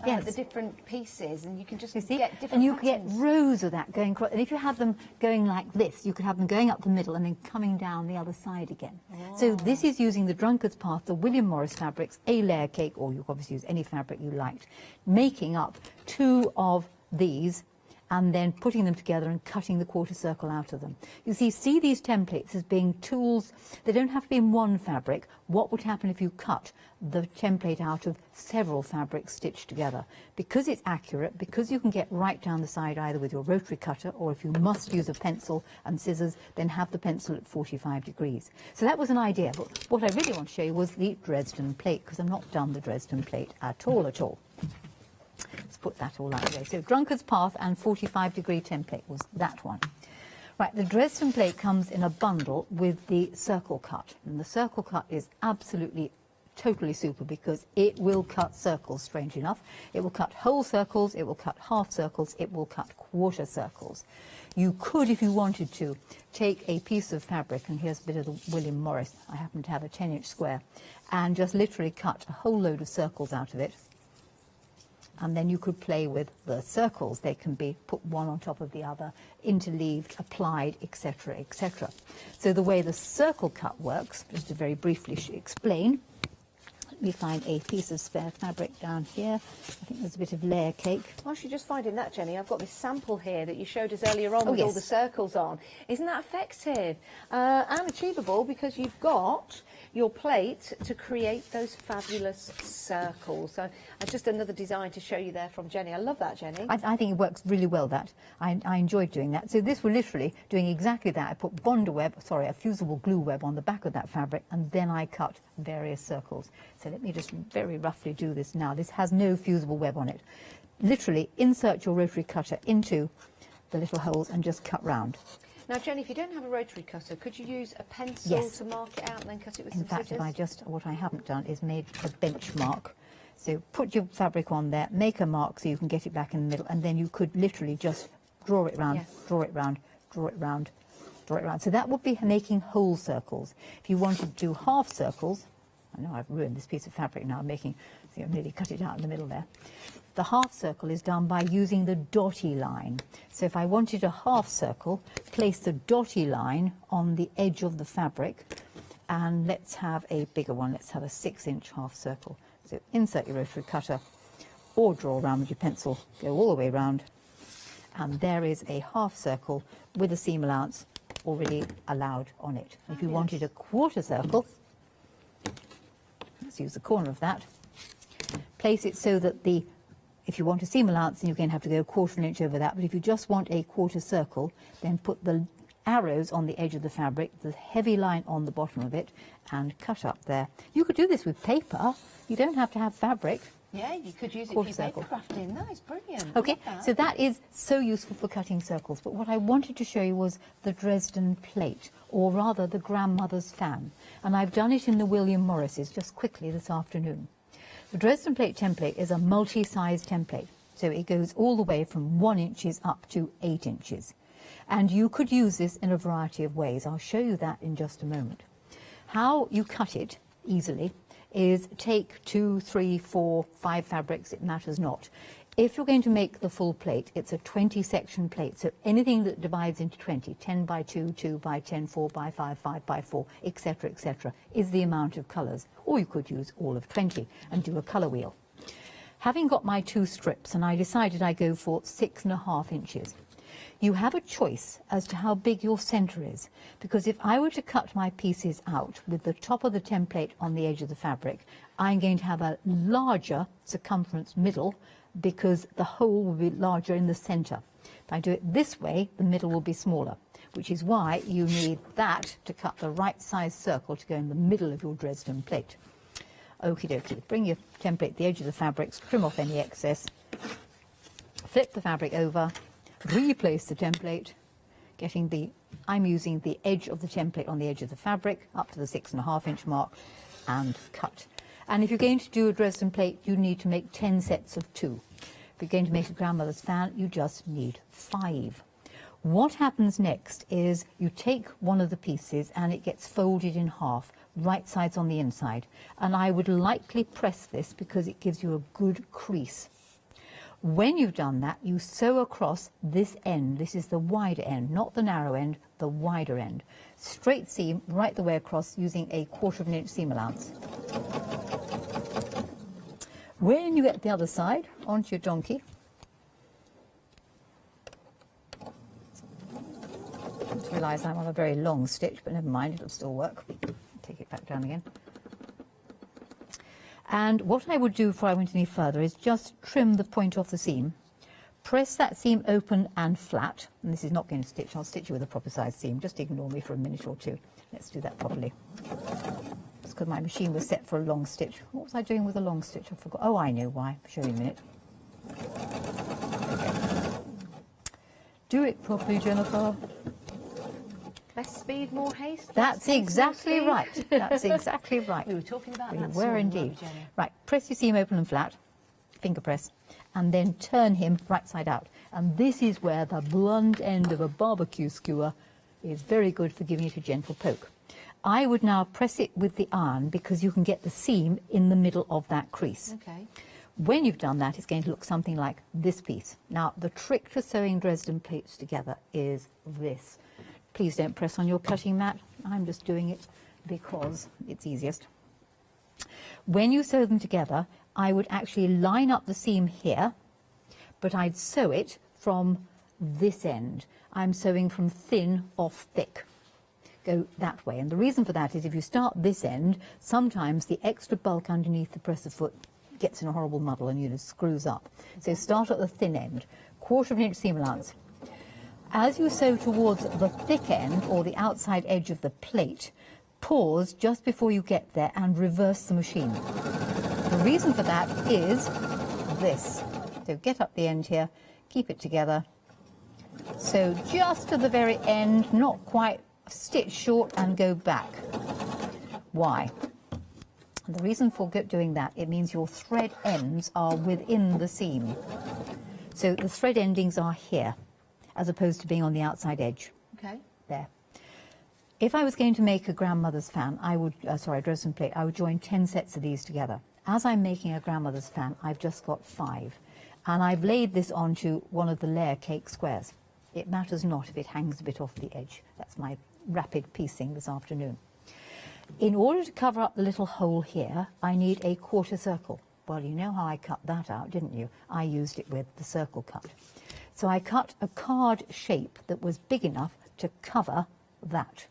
Yes. the different pieces and you can just You see? get different And you could patterns? get rows of that going across. And if you had them going like this, you could have them going up the middle and then coming down the other side again. So this is using the drunkard's path, the William Morris fabrics, a layer cake, or you could obviously use any fabric you liked, making up 2 of these and then putting them together and cutting the quarter circle out of them. You see these templates as being tools. They don't have to be in one fabric. What would happen if you cut the template out of several fabrics stitched together? Because it's accurate, because you can get right down the side either with your rotary cutter, or if you must use a pencil and scissors, then have the pencil at 45 degrees. So that was an idea. But what I really want to show you was the Dresden plate, because I've not done the Dresden plate at all. Let's put that all out of the way. So drunkard's path and 45-degree template was that one. Right, the Dresden plate comes in a bundle with the circle cut. And the circle cut is absolutely, totally super, because it will cut circles, strangely enough. It will cut whole circles, it will cut half circles, it will cut quarter circles. You could, if you wanted to, take a piece of fabric, and here's a bit of the William Morris. I happen to have a 10-inch square, and just literally cut a whole load of circles out of it. And then you could play with the circles. They can be put one on top of the other, interleaved, applied, etc., etc. So the way the circle cut works, just to very briefly explain, let me find a piece of spare fabric down here. I think there's a bit of layer cake. Whilst you're just finding that, Jenny, I've got this sample here that you showed us earlier on with yes. all the circles on. Isn't that effective? And achievable, because you've got your plate to create those fabulous circles. So just another design to show you there from Jenny. I love that, Jenny. I think it works really well, that. I enjoyed doing that. So this was literally doing exactly that. I put a fusible glue web on the back of that fabric, and then I cut various circles. So let me just very roughly do this now. This has no fusible web on it. Literally insert your rotary cutter into the little holes and just cut round. Now, Jenny, if you don't have a rotary cutter, could you use a pencil Yes. to mark it out and then cut it with In some fact, scissors? what I haven't done is made a benchmark. So put your fabric on there, make a mark so you can get it back in the middle, and then you could literally just draw it round, draw it round, draw it round, draw it round. So that would be making whole circles. If you wanted to do half circles, I know I've ruined this piece of fabric now, see, I've nearly cut it out in the middle there. The half circle is done by using the dotty line. So if I wanted a half circle, place the dotty line on the edge of the fabric, And let's have a bigger one. Let's have a 6-inch half circle. So insert your rotary cutter or draw around with your pencil, go all the way around, and there is a half circle with a seam allowance already allowed on it. If you wanted a quarter circle, let's use the corner of that, place it so that if you want a seam allowance, then you're going to have to go 1/4 inch over that, but if you just want a quarter circle, then put the arrows on the edge of the fabric, the heavy line on the bottom of it, and cut up there. You could do this with paper. You don't have to have fabric. Yeah, you could use it for Quarter your circle. papercrafting. That is brilliant. Okay, Love that. so that is so useful for cutting circles. But what I wanted to show you was the Dresden plate, or rather the grandmother's fan. And I've done it in the William Morris's just quickly this afternoon. The Dresden plate template is a multi-size template. So it goes all the way from 1 inches up to 8 inches. And you could use this in a variety of ways. I'll show you that in just a moment. How you cut it easily is take 2, 3, 4, 5 fabrics, it matters not. If you're going to make the full plate, it's a 20-section plate, so anything that divides into 20, 10 by 2, 2 by 10, 4 by 5, 5 by 4, etc., is the amount of colours. Or you could use all of 20 and do a colour wheel. Having got my 2 strips, and I decided I go for 6.5 inches. You have a choice as to how big your centre is, because if I were to cut my pieces out with the top of the template on the edge of the fabric, I'm going to have a larger circumference middle because the hole will be larger in the centre. If I do it this way, the middle will be smaller, which is why you need that to cut the right size circle to go in the middle of your Dresden plate. Okie dokie, bring your template to the edge of the fabric, trim off any excess, flip the fabric over, replace the template, I'm using the edge of the template on the edge of the fabric up to the 6.5 inch mark, and cut. And if you're going to do a Dresden plate, you need to make 10 sets of 2. If you're going to make a grandmother's fan, you just need 5. What happens next is you take one of the pieces and it gets folded in half, right sides on the inside. And I would lightly press this because it gives you a good crease. When you've done that, you sew across this end. This is the wider end, not the narrow end, the wider end. Straight seam right the way across using a 1/4 inch seam allowance. When you get the other side, onto your donkey. I just realise I'm on a very long stitch, but never mind, it'll still work. Take it back down again. And what I would do before I went any further is just trim the point off the seam, press that seam open and flat, and this is not going to stitch, I'll stitch you with a proper size seam, just ignore me for a minute or two. Let's do that properly. It's because my machine was set for a long stitch. What was I doing with a long stitch? I forgot. Oh, I know why. I'll show you in a minute. Do it properly, Jennifer. Less speed, more haste. That's exactly right. That's exactly right. We were talking about We that. were sort of indeed. work, Jenny. Right, press your seam open and flat, finger press, and then turn him right side out. And this is where the blunt end of a barbecue skewer is very good for giving it a gentle poke. I would now press it with the iron because you can get the seam in the middle of that crease. Okay. When you've done that, it's going to look something like this piece. Now, the trick to sewing Dresden plates together is this. Please don't press on your cutting mat. I'm just doing it because it's easiest. When you sew them together, I would actually line up the seam here, but I'd sew it from this end. I'm sewing from thin off thick. Go that way. And the reason for that is if you start this end, sometimes the extra bulk underneath the presser foot gets in a horrible muddle and screws up. So start at the thin end, 1/4 inch seam allowance. As you sew towards the thick end or the outside edge of the plate, pause just before you get there and reverse the machine. The reason for that is this. So get up the end here, keep it together. So just to the very end, not quite, stitch short and go back. Why? And the reason for doing that, it means your thread ends are within the seam. So the thread endings are here, as opposed to being on the outside edge. Okay. There. If I was going to make a grandmother's fan, I would, Dresden plate, I would join 10 sets of these together. As I'm making a grandmother's fan, I've just got 5. And I've laid this onto one of the layer cake squares. It matters not if it hangs a bit off the edge. That's my rapid piecing this afternoon. In order to cover up the little hole here, I need a quarter circle. Well, you know how I cut that out, didn't you? I used it with the circle cut. So I cut a card shape that was big enough to cover that.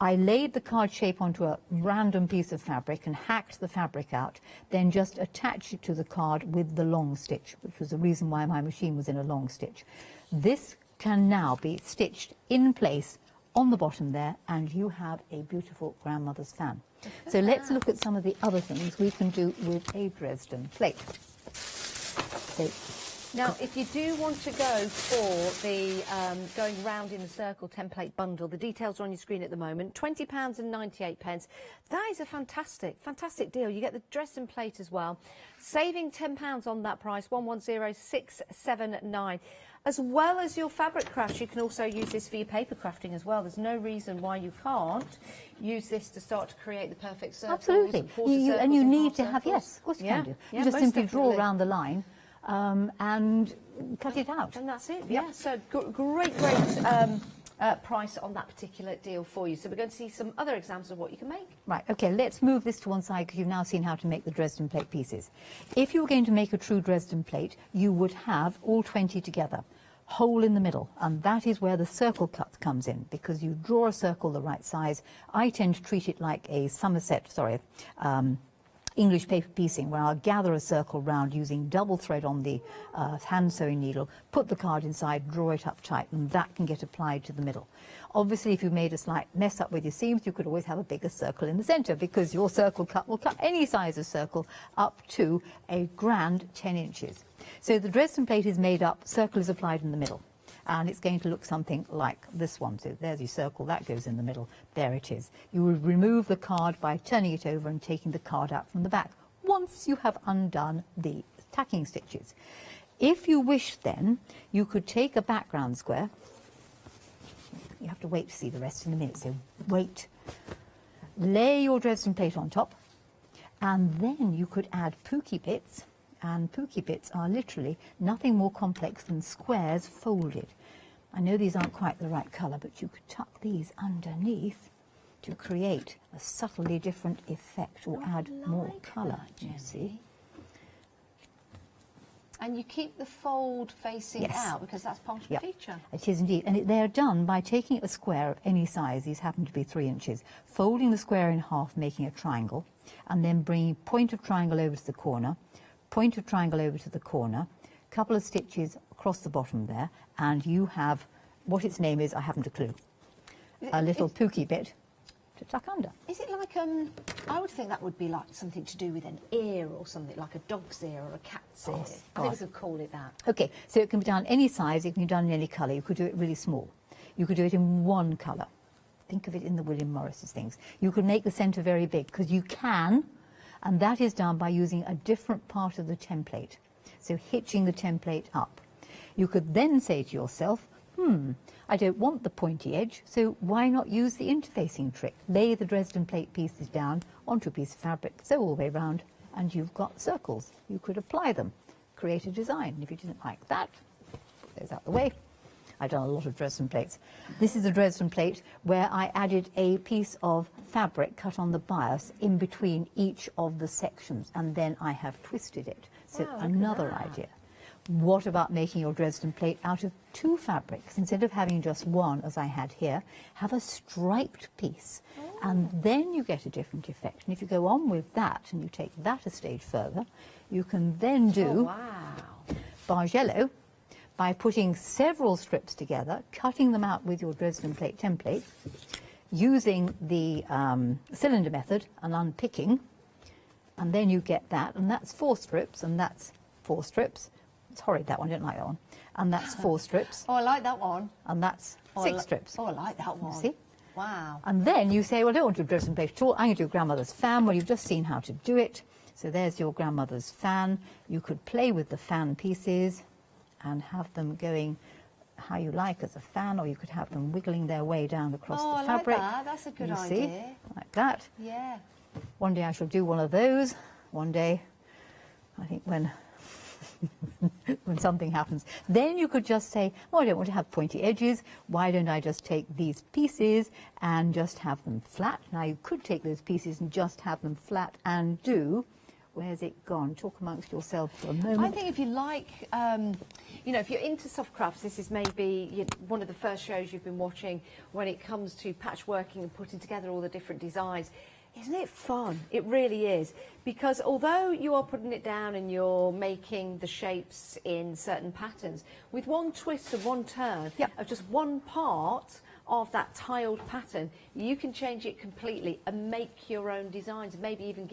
I laid the card shape onto a random piece of fabric and hacked the fabric out, then just attached it to the card with the long stitch, which was the reason why my machine was in a long stitch. This can now be stitched in place on the bottom there, and you have a beautiful grandmother's fan. So let's look at some of the other things we can do with a Dresden plate. So, now, if you do want to go for the going round in a circle template bundle, the details are on your screen at the moment. £20.98. That is a fantastic deal. You get the Dresden plate as well, saving £10 on that price, 110679. As well as your fabric crafts, you can also use this for your paper crafting as well. There's no reason why you can't use this to start to create the perfect circle. absolutely. And you need to have, yes, of course you can do. You just most simply draw definitely. around the line and cut it out. And that's it, yeah. So great price on that particular deal for you. So we're going to see some other examples of what you can make. Right, okay, let's move this to one side because you've now seen how to make the Dresden plate pieces. If you were going to make a true Dresden plate, you would have all 20 together, hole in the middle, and that is where the circle cut comes in, because you draw a circle the right size. I tend to treat it like a English paper piecing, where I'll gather a circle round using double thread on the hand sewing needle, put the card inside, draw it up tight, and that can get applied to the middle. Obviously, if you made a slight mess up with your seams, you could always have a bigger circle in the centre, because your circle cut will cut any size of circle up to a grand 10 inches. So the Dresden plate is made up, circle is applied in the middle, and it's going to look something like this one. So there's your circle, that goes in the middle, there it is. You will remove the card by turning it over and taking the card out from the back once you have undone the tacking stitches. If you wish, then you could take a background square. You have to wait to see the rest in a minute, so wait. Lay your Dresden plate on top, and then you could add pookie bits, and pookie bits are literally nothing more complex than squares folded. I know these aren't quite the right colour, but you could tuck these underneath to create a subtly different effect, or add more colour, you see. And you keep the fold facing out, because that's part of the feature. It is indeed. And they're done by taking a square of any size, these happen to be 3 inches, folding the square in half, making a triangle, and then bringing point of triangle over to the corner, point of triangle over to the corner, couple of stitches across the bottom there, and you have, what its name is, I haven't a clue, a little pookie bit to tuck under. Is it like, I would think that would be like something to do with an ear or something, like a dog's ear or a cat's ear. I think we could call it that. Okay, so it can be done any size, it can be done in any colour. You could do it really small. You could do it in one colour. Think of it in the William Morris's things. You could make the centre very big, because you can, and that is done by using a different part of the template. So hitching the template up. You could then say to yourself, I don't want the pointy edge, so why not use the interfacing trick? Lay the Dresden plate pieces down onto a piece of fabric, sew all the way round, and you've got circles. You could apply them, create a design. If you didn't like that, put those out the way. I've done a lot of Dresden plates. This is a Dresden plate where I added a piece of fabric cut on the bias in between each of the sections, and then I have twisted it. So another idea. What about making your Dresden plate out of 2 fabrics? Instead of having just one, as I had here, have a striped piece. And then you get a different effect. And if you go on with that, and you take that a stage further, you can then do Bargello by putting several strips together, cutting them out with your Dresden plate template, using the cylinder method and unpicking, and then you get that, and that's 4 strips, and that's 4 strips. It's horrid, that one, I don't like that one. And that's 4 strips. Oh, I like that one. And that's 6 strips. Oh, I like that one. You see? Wow. And then you say, well, I don't want to do Dresden plate at all. I'm going to do grandmother's fan. Well, you've just seen how to do it. So there's your grandmother's fan. You could play with the fan pieces and have them going how you like as a fan, or you could have them wiggling their way down across the fabric. Oh, I like that. That's a good idea. See? Like that. Yeah. One day I shall do one of those. One day, I think when when something happens. Then you could just say, oh, I don't want to have pointy edges. Why don't I just take these pieces and just have them flat? Now, you could take those pieces and just have them flat and do... Where's it gone? Talk amongst yourselves for a moment. I think if you like, you know, if you're into soft crafts, this is maybe one of the first shows you've been watching when it comes to patchworking and putting together all the different designs. Isn't it fun? It really is. Because although you are putting it down and you're making the shapes in certain patterns, with one twist and one turn of just one part of that tiled pattern, you can change it completely and make your own designs. Maybe even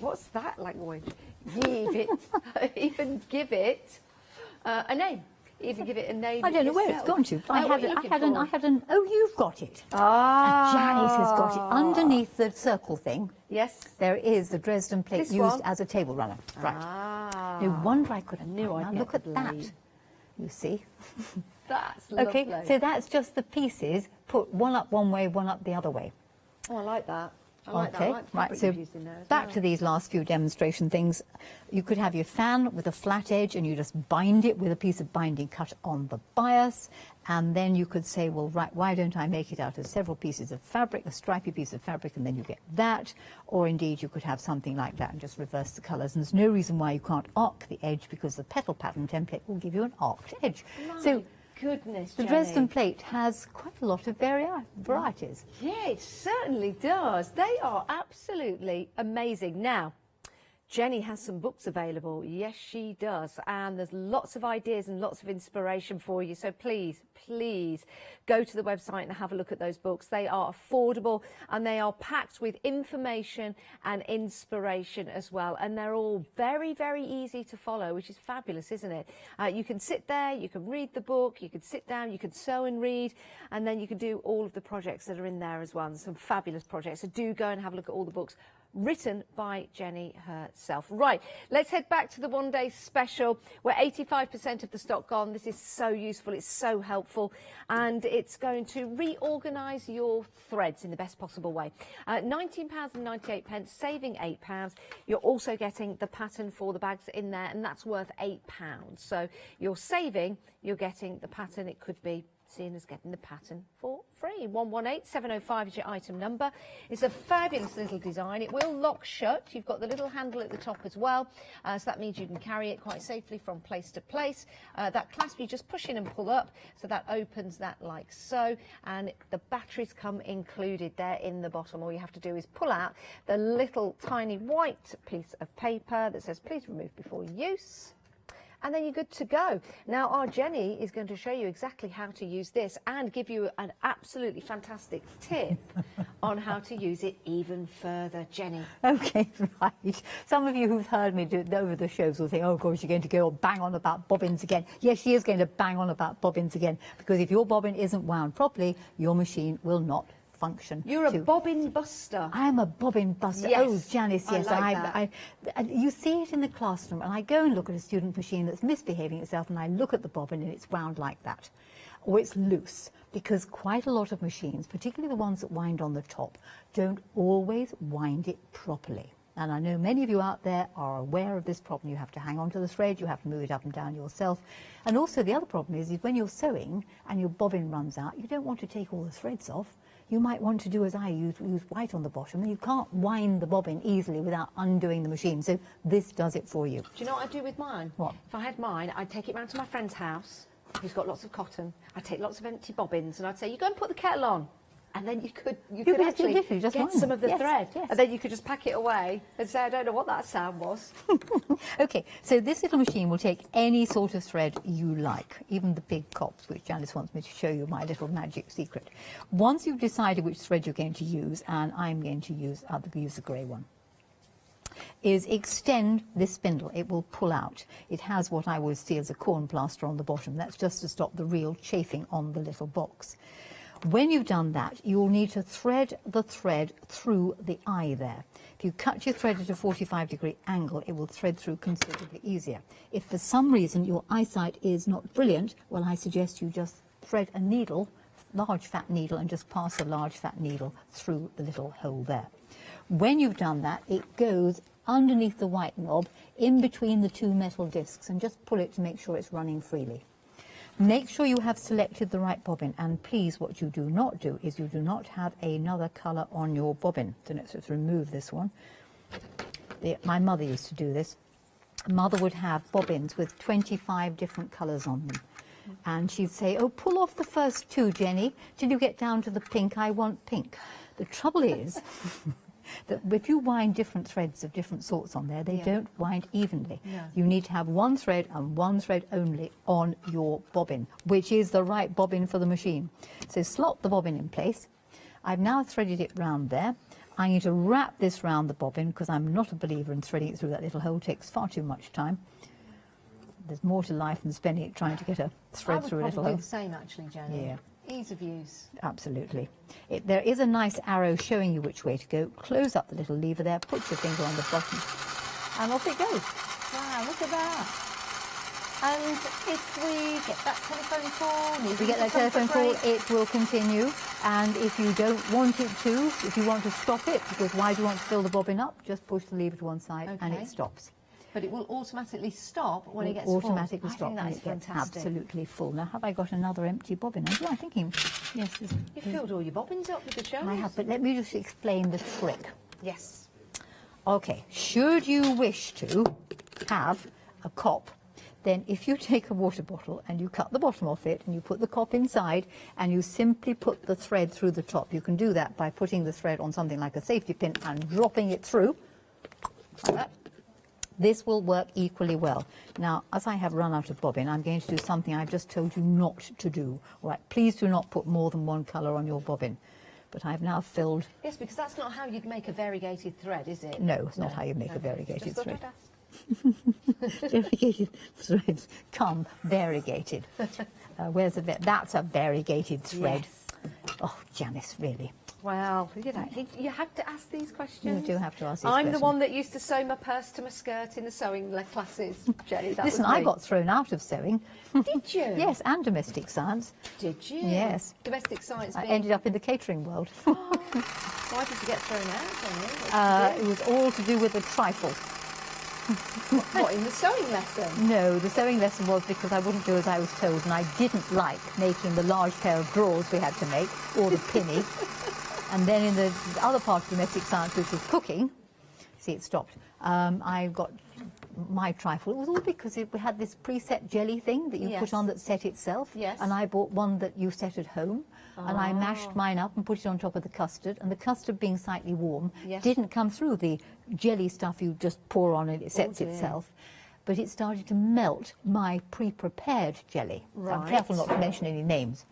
what's that language? Even give it a name. Even give it a name. I don't know where it's gone to. I had an. Oh, you've got it. Ah, Janice has got it underneath the circle thing. Yes, there is the Dresden plate This used one? as a table runner. Right. Ah, No wonder I couldn't. knew I'd now get look at the that. blade. You see. That's Okay, lovely. so that's just the pieces put one up one way, one up the other way. Oh, I like that. I like that. I Okay, like the right, fabric so you've used in there as back well. to these last few demonstration things. You could have your fan with a flat edge and you just bind it with a piece of binding cut on the bias, and then you could say, well, right, why don't I make it out of several pieces of fabric, a stripy piece of fabric, and then you get that. Or indeed, you could have something like that and just reverse the colours. And there's no reason why you can't arc the edge, because the petal pattern template will give you an arced edge. So Goodness, the Jenny. Dresden plate has quite a lot of varieties. Yeah, it certainly does. They are absolutely amazing. Now, Jenny has some books available. Yes, she does. And there's lots of ideas and lots of inspiration for you. So please, please go to the website and have a look at those books. They are affordable and they are packed with information and inspiration as well. And they're all very, very easy to follow, which is fabulous, isn't it? You can sit there, you can read the book, you can sit down, you can sew and read, and then you can do all of the projects that are in there as well. And some fabulous projects. So do go and have a look at all the books written by Jenny herself. Right, let's head back to the one-day special. We're 85% of the stock gone. This is so useful, it's so helpful, and it's going to reorganise your threads in the best possible way. £19.98, saving £8. You're also getting the pattern for the bags in there, and that's worth £8. So you're saving, you're getting the pattern. It could be seen as getting the pattern for free. 118705 is your item number. It's a fabulous little design. It will lock shut. You've got the little handle at the top as well, so that means you can carry it quite safely from place to place. That clasp, you just push in and pull up, so that opens that like so, and the batteries come included there in the bottom. All you have to do is pull out the little tiny white piece of paper that says please remove before use, and then you're good to go. Now, our Jenny is going to show you exactly how to use this and give you an absolutely fantastic tip on how to use it even further. Jenny. Okay, right. Some of you who've heard me do over the shows will think, oh, gosh, you're going to go bang on about bobbins again. Yes, she is going to bang on about bobbins again, because if your bobbin isn't wound properly, your machine will not function. You're a bobbin buster. I'm a bobbin buster. Yes, Oh, Janice, yes. And you see it in the classroom, and I go and look at a student machine that's misbehaving itself, and I look at the bobbin and it's wound like that, or it's loose, because quite a lot of machines, particularly the ones that wind on the top, don't always wind it properly. And I know many of you out there are aware of this problem. You have to hang on to the thread, you have to move it up and down yourself. And also the other problem is when you're sewing and your bobbin runs out, you don't want to take all the threads off. You might want to do as I use white on the bottom, and you can't wind the bobbin easily without undoing the machine. So this does it for you. Do you know what I'd do with mine? What? If I had mine, I'd take it round to my friend's house, who's got lots of cotton. I'd take lots of empty bobbins, and I'd say, you go and put the kettle on. And then you could actually literally just get wind some them. of the Yes, thread. yes. And then you could just pack it away and say, I don't know what that sound was. Okay, so this little machine will take any sort of thread you like, even the big cops, which Janice wants me to show you my little magic secret. Once you've decided which thread you're going to use, and I'm going to use the grey one, is extend this spindle. It will pull out. It has what I would see as a corn plaster on the bottom. That's just to stop the real chafing on the little box. When you've done that, you'll need to thread the thread through the eye there. If you cut your thread at a 45-degree angle, it will thread through considerably easier. If for some reason your eyesight is not brilliant, well, I suggest you just thread a needle, large fat needle, and just pass a large fat needle through the little hole there. When you've done that, it goes underneath the white knob, in between the two metal discs, and just pull it to make sure it's running freely. Make sure you have selected the right bobbin, and please, what you do not do is you do not have another colour on your bobbin. So let's remove this one. My mother used to do this. Mother would have bobbins with 25 different colours on them. And she'd say, oh, pull off the first 2, Jenny, till you get down to the pink. I want pink. The trouble is that if you wind different threads of different sorts on there, they don't wind evenly. No. You need to have one thread and one thread only on your bobbin, which is the right bobbin for the machine. So slot the bobbin in place. I've now threaded it round there. I need to wrap this round the bobbin because I'm not a believer in threading it through that little hole. It takes far too much time. There's more to life than spending it trying to get a thread through a little I hole. would probably do the same, actually, Jenny. Yeah. Ease of use. Absolutely. There is a nice arrow showing you which way to go. Close up the little lever there, put your finger on the bottom, and off it goes. Wow, look at that. And if we get that telephone call, If we get that telephone call, it will continue. And if you don't want it to, if you want to stop it, because why do you want to fill the bobbin up? Just push the lever to one side and Okay. it stops. But it will automatically stop when it gets automatically full. stop I think when that it gets is fantastic. absolutely full. Now, have I got another empty bobbin? Yeah, I think yes. You filled all your bobbins up with the shows. I have, but let me just explain the trick. Yes. Okay, should you wish to have a cop, then if you take a water bottle and you cut the bottom off it and you put the cop inside and you simply put the thread through the top. You can do that by putting the thread on something like a safety pin and dropping it through, like that. This will work equally well. Now, as I have run out of bobbin, I'm going to do something I've just told you not to do. All right, please do not put more than one colour on your bobbin. But I've now filled... Yes, because that's not how you'd make a variegated thread, is it? No, it's not how you make a variegated Just thread. thought I'd ask. Variegated threads come variegated. Where's the... That's a variegated thread. Yes. Oh, Janice, really. Well, you have to ask these questions. You do have to ask these I'm questions. the one that used to sew my purse to my skirt in the sewing classes, Jenny. That Listen, was me. I got thrown out of sewing. Did you? Yes, and domestic science. Did you? Yes. Domestic science. I being... ended up in the catering world. Why did you get thrown out, Jenny? It was all to do with the trifle. What, in the sewing lesson? No, the sewing lesson was because I wouldn't do as I was told, and I didn't like making the large pair of drawers we had to make, or the pinny. And then in the other part of domestic science, which was cooking, see, it stopped. I got my trifle. It was all because we had this preset jelly thing that you put on that set itself. Yes. And I bought one that you set at home. And I mashed mine up and put it on top of the custard. And the custard, being slightly warm, didn't come through the jelly stuff you just pour on and it sets itself. But it started to melt my pre-prepared jelly. So I'm careful not to mention any names.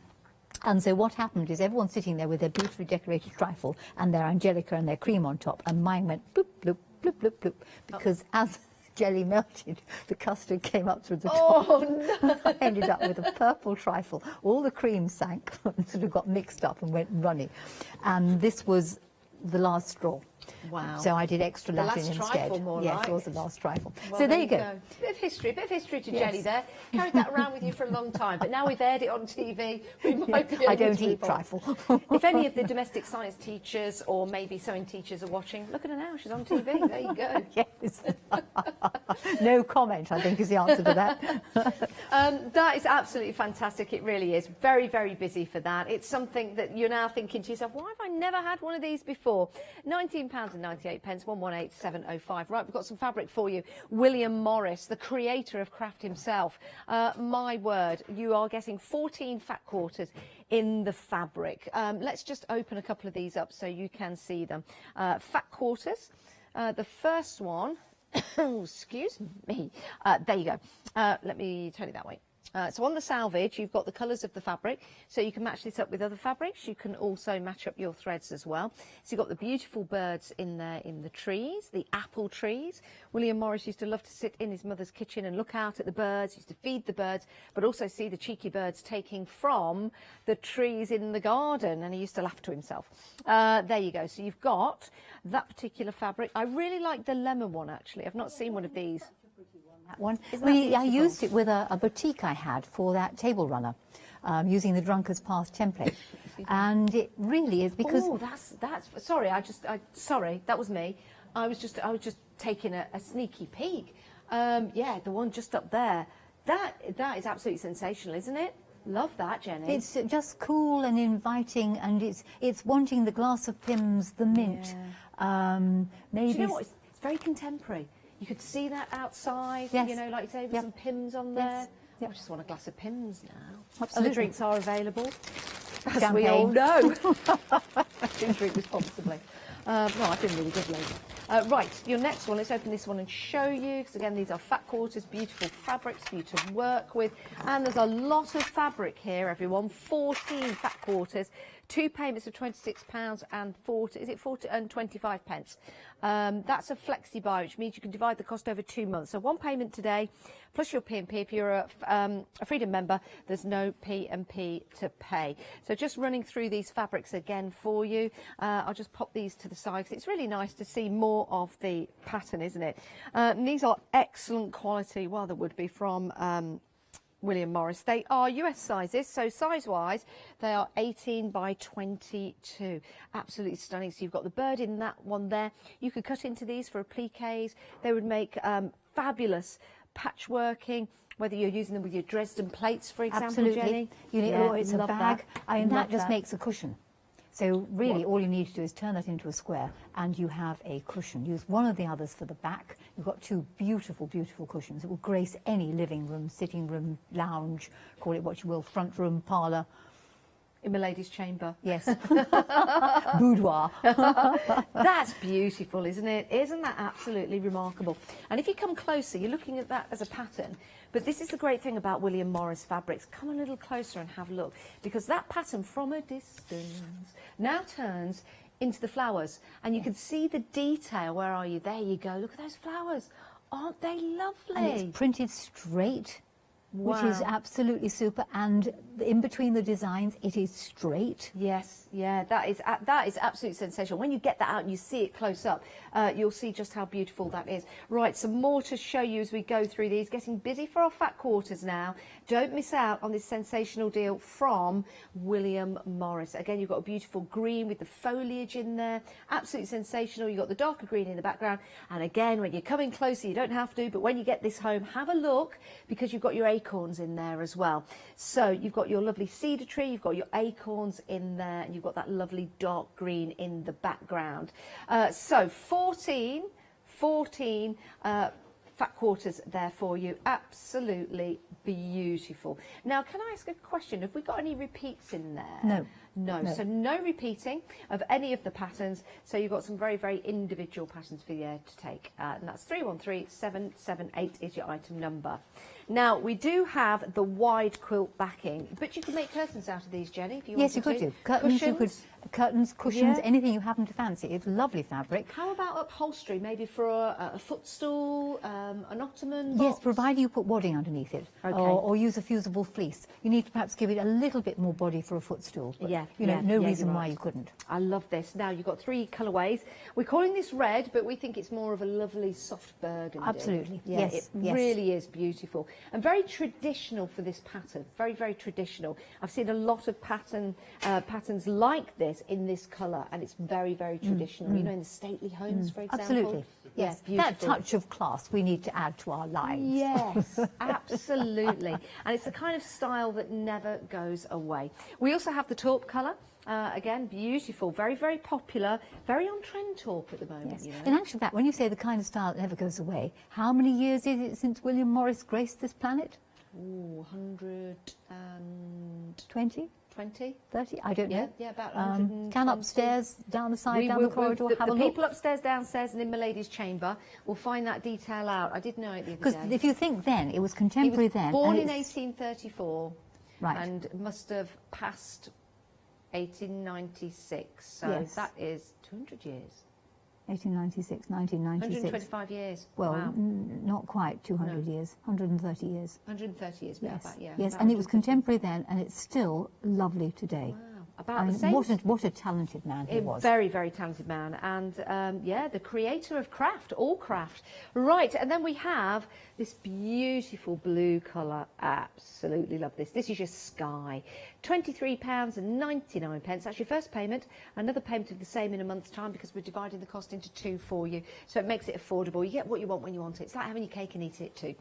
And so what happened is everyone's sitting there with their beautifully decorated trifle and their angelica and their cream on top, and mine went bloop, bloop, bloop, bloop, bloop, because as jelly melted, the custard came up through the top. Oh, no. I ended up with a purple trifle. All the cream sank and sort of got mixed up and went runny. And this was the last straw. Wow. So I did extra The Latin last instead. trifle, more yes, like. it was the last trifle. Well, so there you go. Bit of history to Yes. jelly there. Carried that around with you for a long time, but now we've aired it on TV. We might be able I don't to eat move on. trifle. If any of the domestic science teachers or maybe sewing teachers are watching, look at her now. She's on TV. There you go. Yes. No comment, I think, is the answer to that. That is absolutely fantastic. It really is. Very, very busy for that. It's something that you're now thinking to yourself, why have I never had one of these before? £19.98, 118705. Right, we've got some fabric for you. William Morris, the creator of craft himself. My word, you are getting 14 fat quarters in the fabric. Let's just open a couple of these up so you can see them. Fat quarters. The first one, excuse me, there you go. Let me turn it that way. So on the salvage, you've got the colours of the fabric, so you can match this up with other fabrics. You can also match up your threads as well. So you've got the beautiful birds in there in the trees, the apple trees. William Morris used to love to sit in his mother's kitchen and look out at the birds, used to feed the birds, but also see the cheeky birds taking from the trees in the garden, and he used to laugh to himself. There you go. So you've got that particular fabric. I really like the lemon one, actually. I've not seen one of these. That one. Isn't that I used it with a boutique I had for that table runner, using the Drunkard's Path template, and it really is because. Oh, that's. Sorry, sorry, that was me. I was just taking a sneaky peek. Yeah, the one just up there. That is absolutely sensational, isn't it? Love that, Jenny. It's just cool and inviting, and it's wanting the glass of Pimm's, the mint. Maybe. Do you know what? It's very contemporary. You could see that outside, Yes. you know, like you say, with some Pimm's on there. I just want a glass of Pimm's now. Absolutely. Other drinks are available, as Champagne. we all know. Do drink responsibly. No, I've been really good lately. Right, your next one, let's open this one and show you, because again, these are fat quarters, beautiful fabrics for you to work with. And there's a lot of fabric here, everyone, 14 fat quarters, 2 payments of £26 and 25 pence. That's a flexi buy, which means you can divide the cost over 2 months. So 1 payment today, plus your P&P. If you're a Freedom member, there's no P&P to pay. So just running through these fabrics again for you. I'll just pop these to the side, because it's really nice to see more of the pattern, isn't it? And these are excellent quality, well, there would be from William Morris. They are US sizes, so size-wise, they are 18 by 22. Absolutely stunning. So you've got the bird in that one there. You could cut into these for appliques. They would make fabulous patchworking, whether you're using them with your Dresden plates, for example, Absolutely. Jenny. You need, or it's a love bag. That. That just makes a cushion. So really, all you need to do is turn that into a square, and you have a cushion. Use one of the others for the back. You've got 2 beautiful, beautiful cushions. It will grace any living room, sitting room, lounge, call it what you will, front room, parlour. In my lady's chamber. Yes. Boudoir. That's beautiful, isn't it? Isn't that absolutely remarkable? And if you come closer, you're looking at that as a pattern. But this is the great thing about William Morris fabrics. Come a little closer and have a look. Because that pattern from a distance now turns into the flowers. And you can see the detail. Where are you? There you go. Look at those flowers. Aren't they lovely? And it's printed straight. Wow. Which is absolutely super, and in between the designs, it is straight. Yes, yeah, that is absolutely sensational. When you get that out and you see it close up, you'll see just how beautiful that is. Right, some more to show you as we go through these. Getting busy for our fat quarters now. Don't miss out on this sensational deal from William Morris. Again, you've got a beautiful green with the foliage in there. Absolutely sensational. You've got the darker green in the background. And again, when you're coming closer, you don't have to, but when you get this home, have a look, because you've got your acorns in there as well. So you've got your lovely cedar tree, you've got your acorns in there, and you've got that lovely dark green in the background. So 14 fat quarters there for you. Absolutely beautiful. Now, can I ask a question? Have we got any repeats in there? No. No. So no repeating of any of the patterns. So you've got some very, very individual patterns for you to take. And that's 313778 is your item number. Now, we do have the wide quilt backing, but you can make curtains out of these, Jenny, if you Yes, wanted you could to. do. Curtains, you could, curtains, cushions, Yeah. anything you happen to fancy. It's lovely fabric. How about upholstery, maybe for a footstool, an ottoman box? Yes, provided you put wadding underneath it, Okay. or use a fusible fleece. You need to perhaps give it a little bit more body for a footstool. But, no reason why you couldn't. I love this. Now, you've got 3 colourways. We're calling this red, but we think it's more of a lovely soft burgundy. Absolutely. Yeah, Yes, it yes. really is beautiful. And very traditional for this pattern. Very, very traditional. I've seen a lot of patterns like this in this colour, and it's very, very traditional. You know, in the stately homes, for example. Absolutely. Yes, Yeah, that beautiful. touch of class we need to add to our lives. Yes, absolutely. And it's the kind of style that never goes away. We also have the taupe colour. Again, beautiful, very, very popular, very on trend taupe at the moment. Yes. You know? In actual fact, when you say the kind of style that never goes away, how many years is it since William Morris graced this planet? Ooh, 120? 20? 30? I don't know. Yeah, about 120. Can upstairs, down the side, down the corridor, have a the look. people upstairs, downstairs, and in my lady's chamber will find that detail out. I did know it the other Because day. if you think then, it was contemporary then. Born and in it's- 1834, Right. and must have passed 1896. So Yes. that is 200 years. 1896, 1996. 125 years. Well, Wow. not quite 200 years, 130 years. 130 years, Yes, about, yeah. yes, about and it was 130. contemporary then, and it's still lovely today. Wow. about the same. What a talented man he was. Very, very talented man. And yeah, the creator of craft, all craft. Right, and then we have this beautiful blue colour. Absolutely love this. This is your sky. £23.99. That's your first payment. Another payment of the same in a month's time, because we're dividing the cost into two for you. So it makes it affordable. You get what you want when you want it. It's like having your cake and eating it too.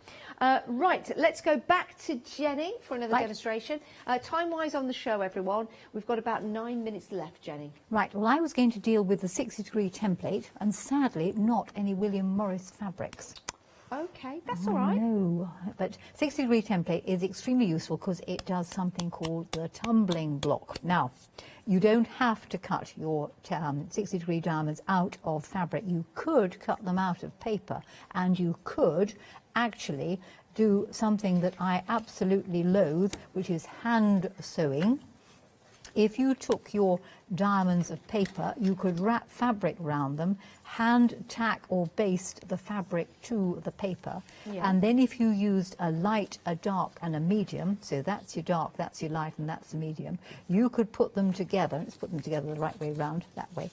Right, let's go back to Jenny for another demonstration. Time-wise on the show, everyone, we've got about 9 minutes left, Jenny. Right, well, I was going to deal with the 60-degree template, and sadly not any William Morris fabrics. Okay, that's all right. No, but 60-degree template is extremely useful because it does something called the tumbling block. Now, you don't have to cut your 60-degree diamonds out of fabric. You could cut them out of paper, and you could actually do something that I absolutely loathe, which is hand sewing. If you took your diamonds of paper, you could wrap fabric around them, hand tack or baste the fabric to the paper, and then if you used a light, a dark and a medium, so that's your dark, that's your light and that's the medium, you could put them together. Let's put them together the right way round, that way,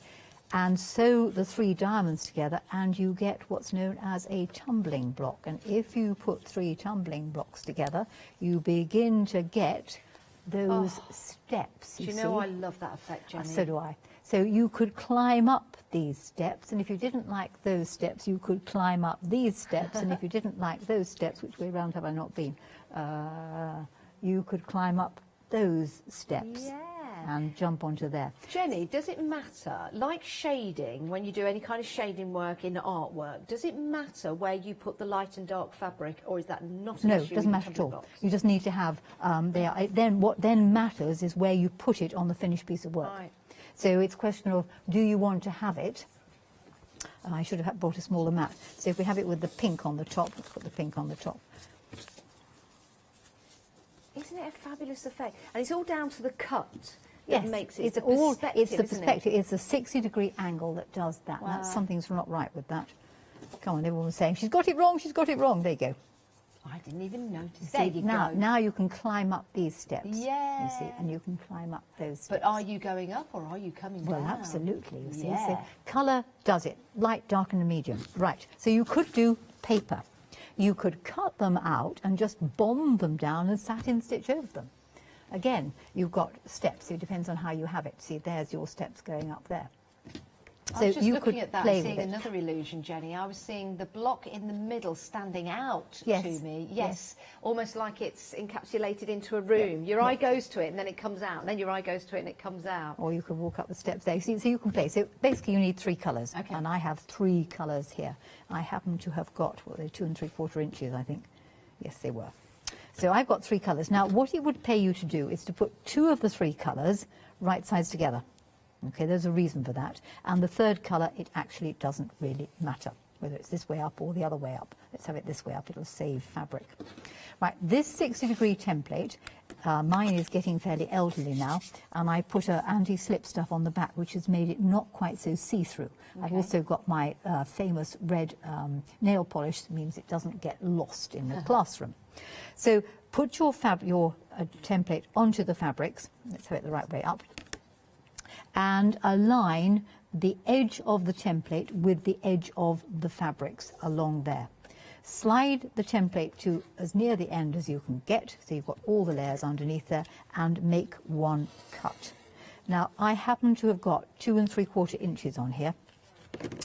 and sew the 3 diamonds together, and you get what's known as a tumbling block. And if you put 3 tumbling blocks together, you begin to get those steps. Do you know, I love that effect, Jenny. So do I. So you could climb up these steps, and if you didn't like those steps, you could climb up these steps, and if you didn't like those steps, which way round have I not been, you could climb up those steps. Yeah. And jump onto there. Jenny, does it matter, like shading, when you do any kind of shading work in artwork, does it matter where you put the light and dark fabric, or is that not an issue? No, it doesn't matter at all. You just need to have, then what then matters is where you put it on the finished piece of work. Right. So it's a question of, do you want to have it? I should have brought a smaller mat. So if we have it with the pink on the top, let's put the pink on the top. Isn't it a fabulous effect? And it's all down to the cut. Yes, makes it. it's the perspective. It's the 60-degree angle that does that. Wow. Something's not right with that. Come on, everyone was saying, she's got it wrong, she's got it wrong. There you go. I didn't even notice. See, There you go. Now you can climb up these steps. Yeah. You see, and you can climb up those steps. But are you going up or are you coming down? Well, absolutely. You see. Yeah. So colour does it. Light, dark and a medium. Right. So you could do paper. You could cut them out and just bomb them down and satin stitch over them. Again, you've got steps. It depends on how you have it. See, there's your steps going up there. I was just you looking could at that play and with seeing it. another illusion, Jenny. I was seeing the block in the middle standing out Yes. to me. Yes. Almost like it's encapsulated into a room. Your eye goes to it and then it comes out. And then your eye goes to it and it comes out. Or you could walk up the steps there. See, so you can play. So basically you need 3 colours. Okay. And I have 3 colours here. I happen to have got, what, they're 2 3/4 inches, I think. Yes, they were. So I've got 3 colours. Now, what it would pay you to do is to put 2 of the 3 colours right sides together. Okay, there's a reason for that. And the 3rd colour, it actually doesn't really matter, whether it's this way up or the other way up. Let's have it this way up, it'll save fabric. Right, this 60-degree template, mine is getting fairly elderly now, and I put anti-slip stuff on the back, which has made it not quite so see-through. Okay. I've also got my famous red nail polish, that means it doesn't get lost in the classroom. So put your template onto the fabrics, let's have it the right way up, and align the edge of the template with the edge of the fabrics along there. Slide the template to as near the end as you can get, so you've got all the layers underneath there, and make 1 cut. Now, I happen to have got 2 3/4 inches on here,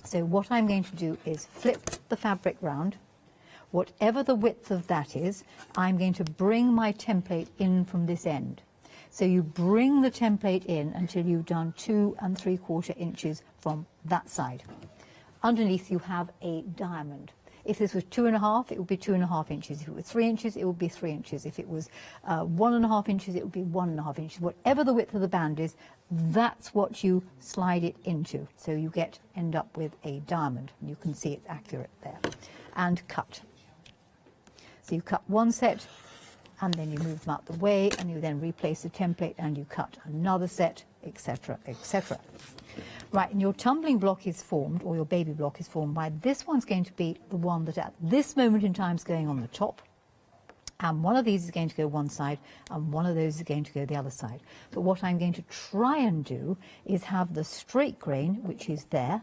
so what I'm going to do is flip the fabric round. Whatever the width of that is, I'm going to bring my template in from this end. So you bring the template in until you've done 2 3/4 inches from that side. Underneath you have a diamond. If this was 2.5, it would be 2.5 inches. If it was 3 inches, it would be 3 inches. If it was 1.5 inches, it would be 1.5 inches. Whatever the width of the band is, that's what you slide it into. So you end up with a diamond. You can see it's accurate there. And cut. So you cut 1 set, and then you move them out the way, and you then replace the template, and you cut another set, etc., etc. Right, and your tumbling block is formed, or your baby block is formed by this one's going to be the one that at this moment in time is going on the top. And one of these is going to go one side, and one of those is going to go the other side. But what I'm going to try and do is have the straight grain, which is there,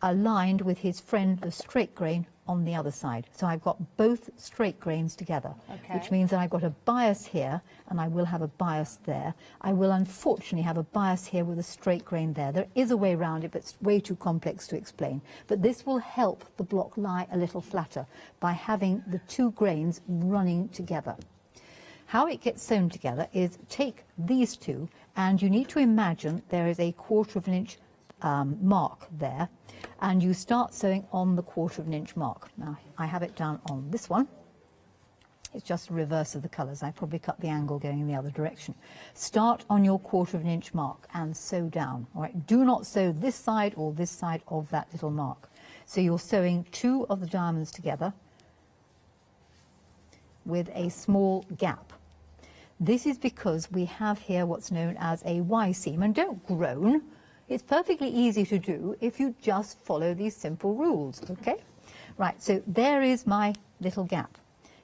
aligned with his friend, the straight grain, on the other side. So I've got both straight grains together, which means that I've got a bias here, and I will have a bias there. I will unfortunately have a bias here with a straight grain there. There is a way around it, but it's way too complex to explain. But this will help the block lie a little flatter by having the two grains running together. How it gets sewn together is take these two, and you need to imagine there is a 1/4 inch mark there, and you start sewing on the 1/4 inch mark. Now I have it down on this one. It's just the reverse of the colours. I probably cut the angle going in the other direction. Start on your 1/4 inch mark and sew down. All right. Do not sew this side or this side of that little mark. So you're sewing two of the diamonds together with a small gap. This is because we have here what's known as a Y seam, and don't groan. It's perfectly easy to do if you just follow these simple rules, okay? Right, so there is my little gap.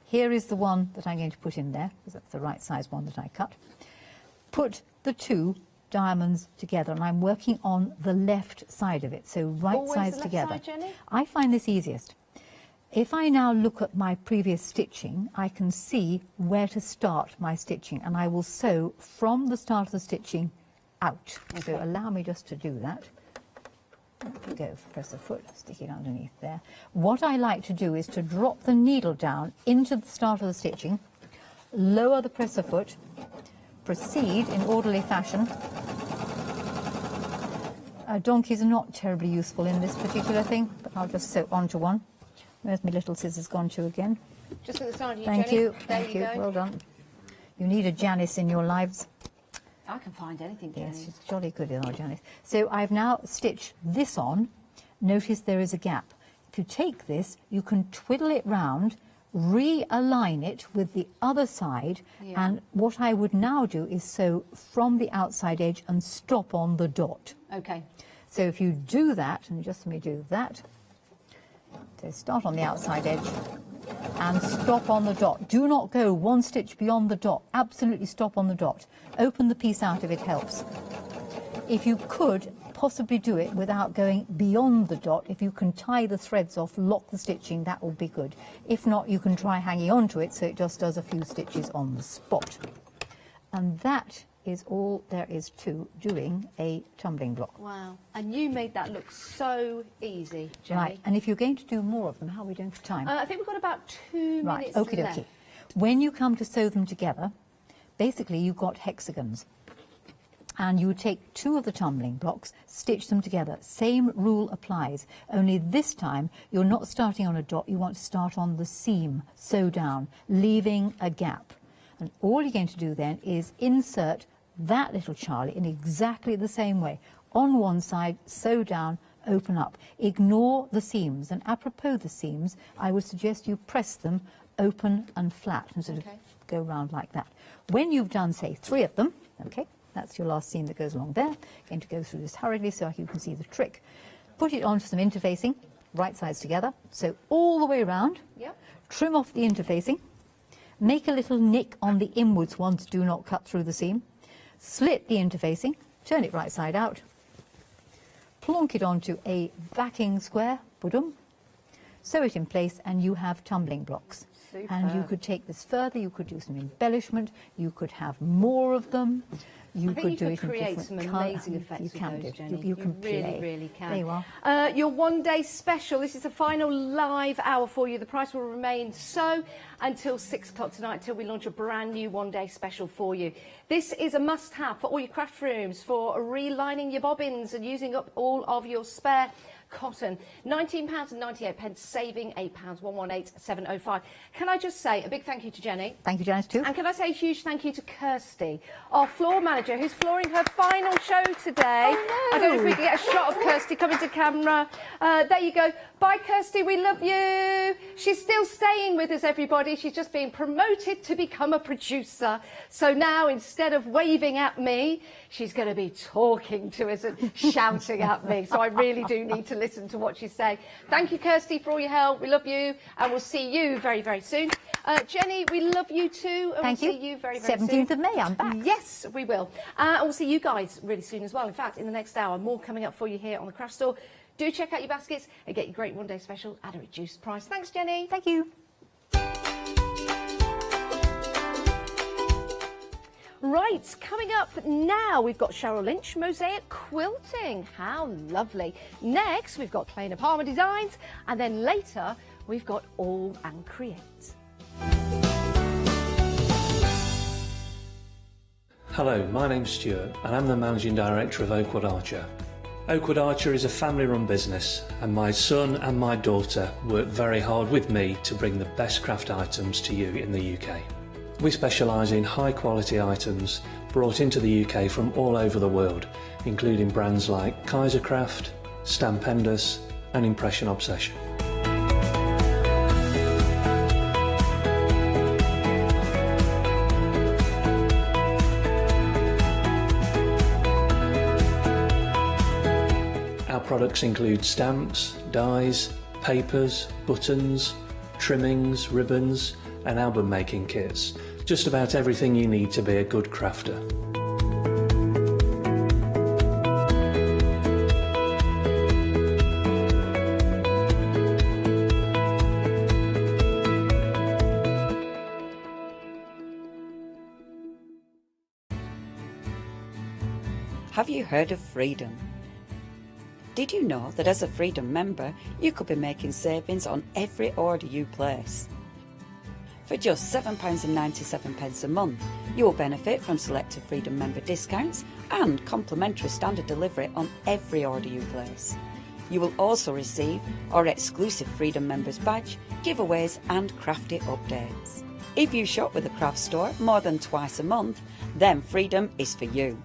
Here is the one that I'm going to put in there, because that's the right size one that I cut. Put the two diamonds together, and I'm working on the left side of it, so right Always sides the left together. side, Jenny? I find this easiest. If I now look at my previous stitching, I can see where to start my stitching, and I will sew from the start of the stitching out. Okay. So allow me just to do that. Go, press the foot, stick it underneath there. What I like to do is to drop the needle down into the start of the stitching, lower the presser foot, proceed in orderly fashion. Donkeys are not terribly useful in this particular thing, but I'll just sew onto one. Where's my little scissors gone to again? Just at the side of you, Thank Jenny. you, There thank you you, go. well done. You need a Janice in your lives. I can find anything, Jenny. Yes, she's jolly good in our Janice. So I've now stitched this on. Notice there is a gap. If you take this, you can twiddle it round, realign it with the other side, and what I would now do is sew from the outside edge and stop on the dot. Okay. So if you do that, and just let me do that, so start on the outside edge and stop on the dot. Do not go one stitch beyond the dot. Absolutely stop on the dot. Open the piece out if it helps. If you could possibly do it without going beyond the dot, if you can tie the threads off, lock the stitching, that will be good. If not, you can try hanging on to it so it just does a few stitches on the spot. And that is all there is to doing a tumbling block. Wow. And you made that look so easy, Jenny. Right, and if you're going to do more of them, how are we doing for time? I think we've got about 2 minutes Okie left. dokie. When you come to sew them together, basically you've got hexagons. And you would take two of the tumbling blocks, stitch them together. Same rule applies, only this time you're not starting on a dot, you want to start on the seam, sew down, leaving a gap. And all you're going to do then is insert that little Charlie in exactly the same way. On one side, sew down, open up. Ignore the seams, and apropos the seams, I would suggest you press them open and flat and sort of go round like that. When you've done, say, 3 of them, okay, that's your last seam that goes along there. Going to go through this hurriedly so you can see the trick. Put it onto some interfacing, right sides together, so all the way around. Yep. Trim off the interfacing. Make a little nick on the inwards ones, do not cut through the seam. Slit the interfacing, turn it right side out. Plonk it onto a backing square, boom, sew it in place, and you have tumbling blocks. Superb. And you could take this further, you could do some embellishment, you could have more of them. You could do it in create different some colours. amazing effects You with can those, do. Jenny. You can really, play. really can. There you are. Your one-day special. This is the final live hour for you. The price will remain so until 6 o'clock tonight, till we launch a brand new one-day special for you. This is a must-have for all your craft rooms, for relining your bobbins and using up all of your spare cotton. £19.98, saving £8.118705. Can I just say a big thank you to Jenny? Thank you, Janice, too. And can I say a huge thank you to Kirsty, our floor manager, who's flooring her final show today. Oh, no. I don't know if we can get a shot of Kirsty coming to camera. There you go. Bye, Kirsty. We love you. She's still staying with us, everybody. She's just been promoted to become a producer. So now, instead of waving at me, she's going to be talking to us and shouting at me. So I really do need to listen to what she's saying. Thank you, Kirsty, for all your help. We love you, and we'll see you very, very soon. Jenny, we love you too, and Thank we'll you. see you very, very soon. 17th of May, I'm back. Yes, we will. And we'll see you guys really soon as well. In fact, in the next hour, more coming up for you here on the Craft Store. Do check out your baskets and get your great one-day special at a reduced price. Thanks, Jenny. Thank you. Right, coming up now, we've got Cheryl Lynch, Mosaic Quilting. How lovely. Next, we've got Plainer Palmer Designs. And then later, we've got All and Create. Hello, my name's Stuart and I'm the Managing Director of Oakwood Archer. Oakwood Archer is a family-run business and my son and my daughter work very hard with me to bring the best craft items to you in the UK. We specialise in high-quality items brought into the UK from all over the world, including brands like Kaisercraft, Stampendous and Impression Obsession. Our products include stamps, dies, papers, buttons, trimmings, ribbons and album making kits. Just about everything you need to be a good crafter. Have you heard of Freedom? Did you know that as a Freedom member, you could be making savings on every order you place? For just £7.97 a month, you will benefit from selected Freedom member discounts and complimentary standard delivery on every order you place. You will also receive our exclusive Freedom members badge, giveaways and crafty updates. If you shop with the craft store more than twice a month, then Freedom is for you.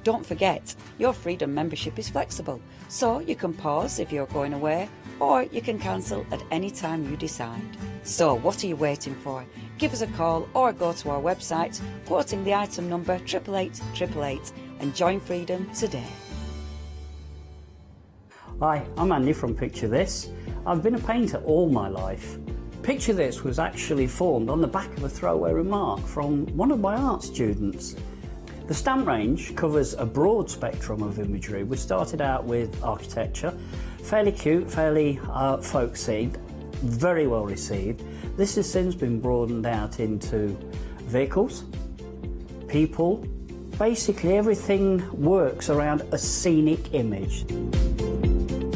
Don't forget, your Freedom membership is flexible, so you can pause if you're going away, or you can cancel at any time you decide. So what are you waiting for? Give us a call or go to our website, quoting the item number 88888 and join Freedom today. Hi, I'm Andy from Picture This. I've been a painter all my life. Picture This was actually formed on the back of a throwaway remark from one of my art students. The stamp range covers a broad spectrum of imagery. We started out with architecture, fairly cute, fairly folksy, very well received. This has since been broadened out into vehicles, people, basically everything works around a scenic image.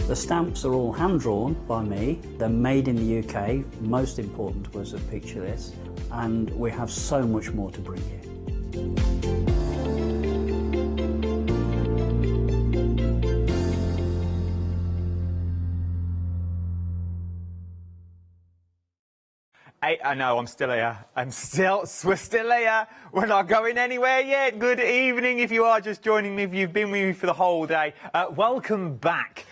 The stamps are all hand-drawn by me, they're made in the UK, most important was a Picture This, and we have so much more to bring you. I know, I'm still here. We're still here. We're not going anywhere yet. Good evening if you are just joining me, if you've been with me for the whole day. Welcome back.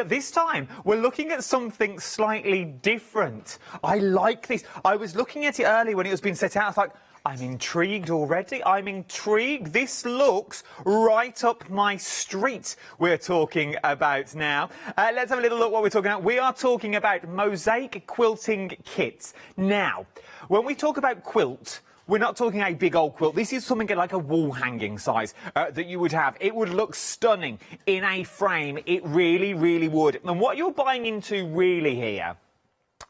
This time, we're looking at something slightly different. I like this. I was looking at it earlier when it was being set out. I was like, I'm intrigued already. I'm intrigued. This looks right up my street we're talking about now. Let's have a little look what we're talking about. We are talking about mosaic quilting kits. Now, when we talk about quilt, we're not talking a big old quilt. This is something like a wall hanging size that you would have. It would look stunning in a frame. It really, really would. And what you're buying into really here,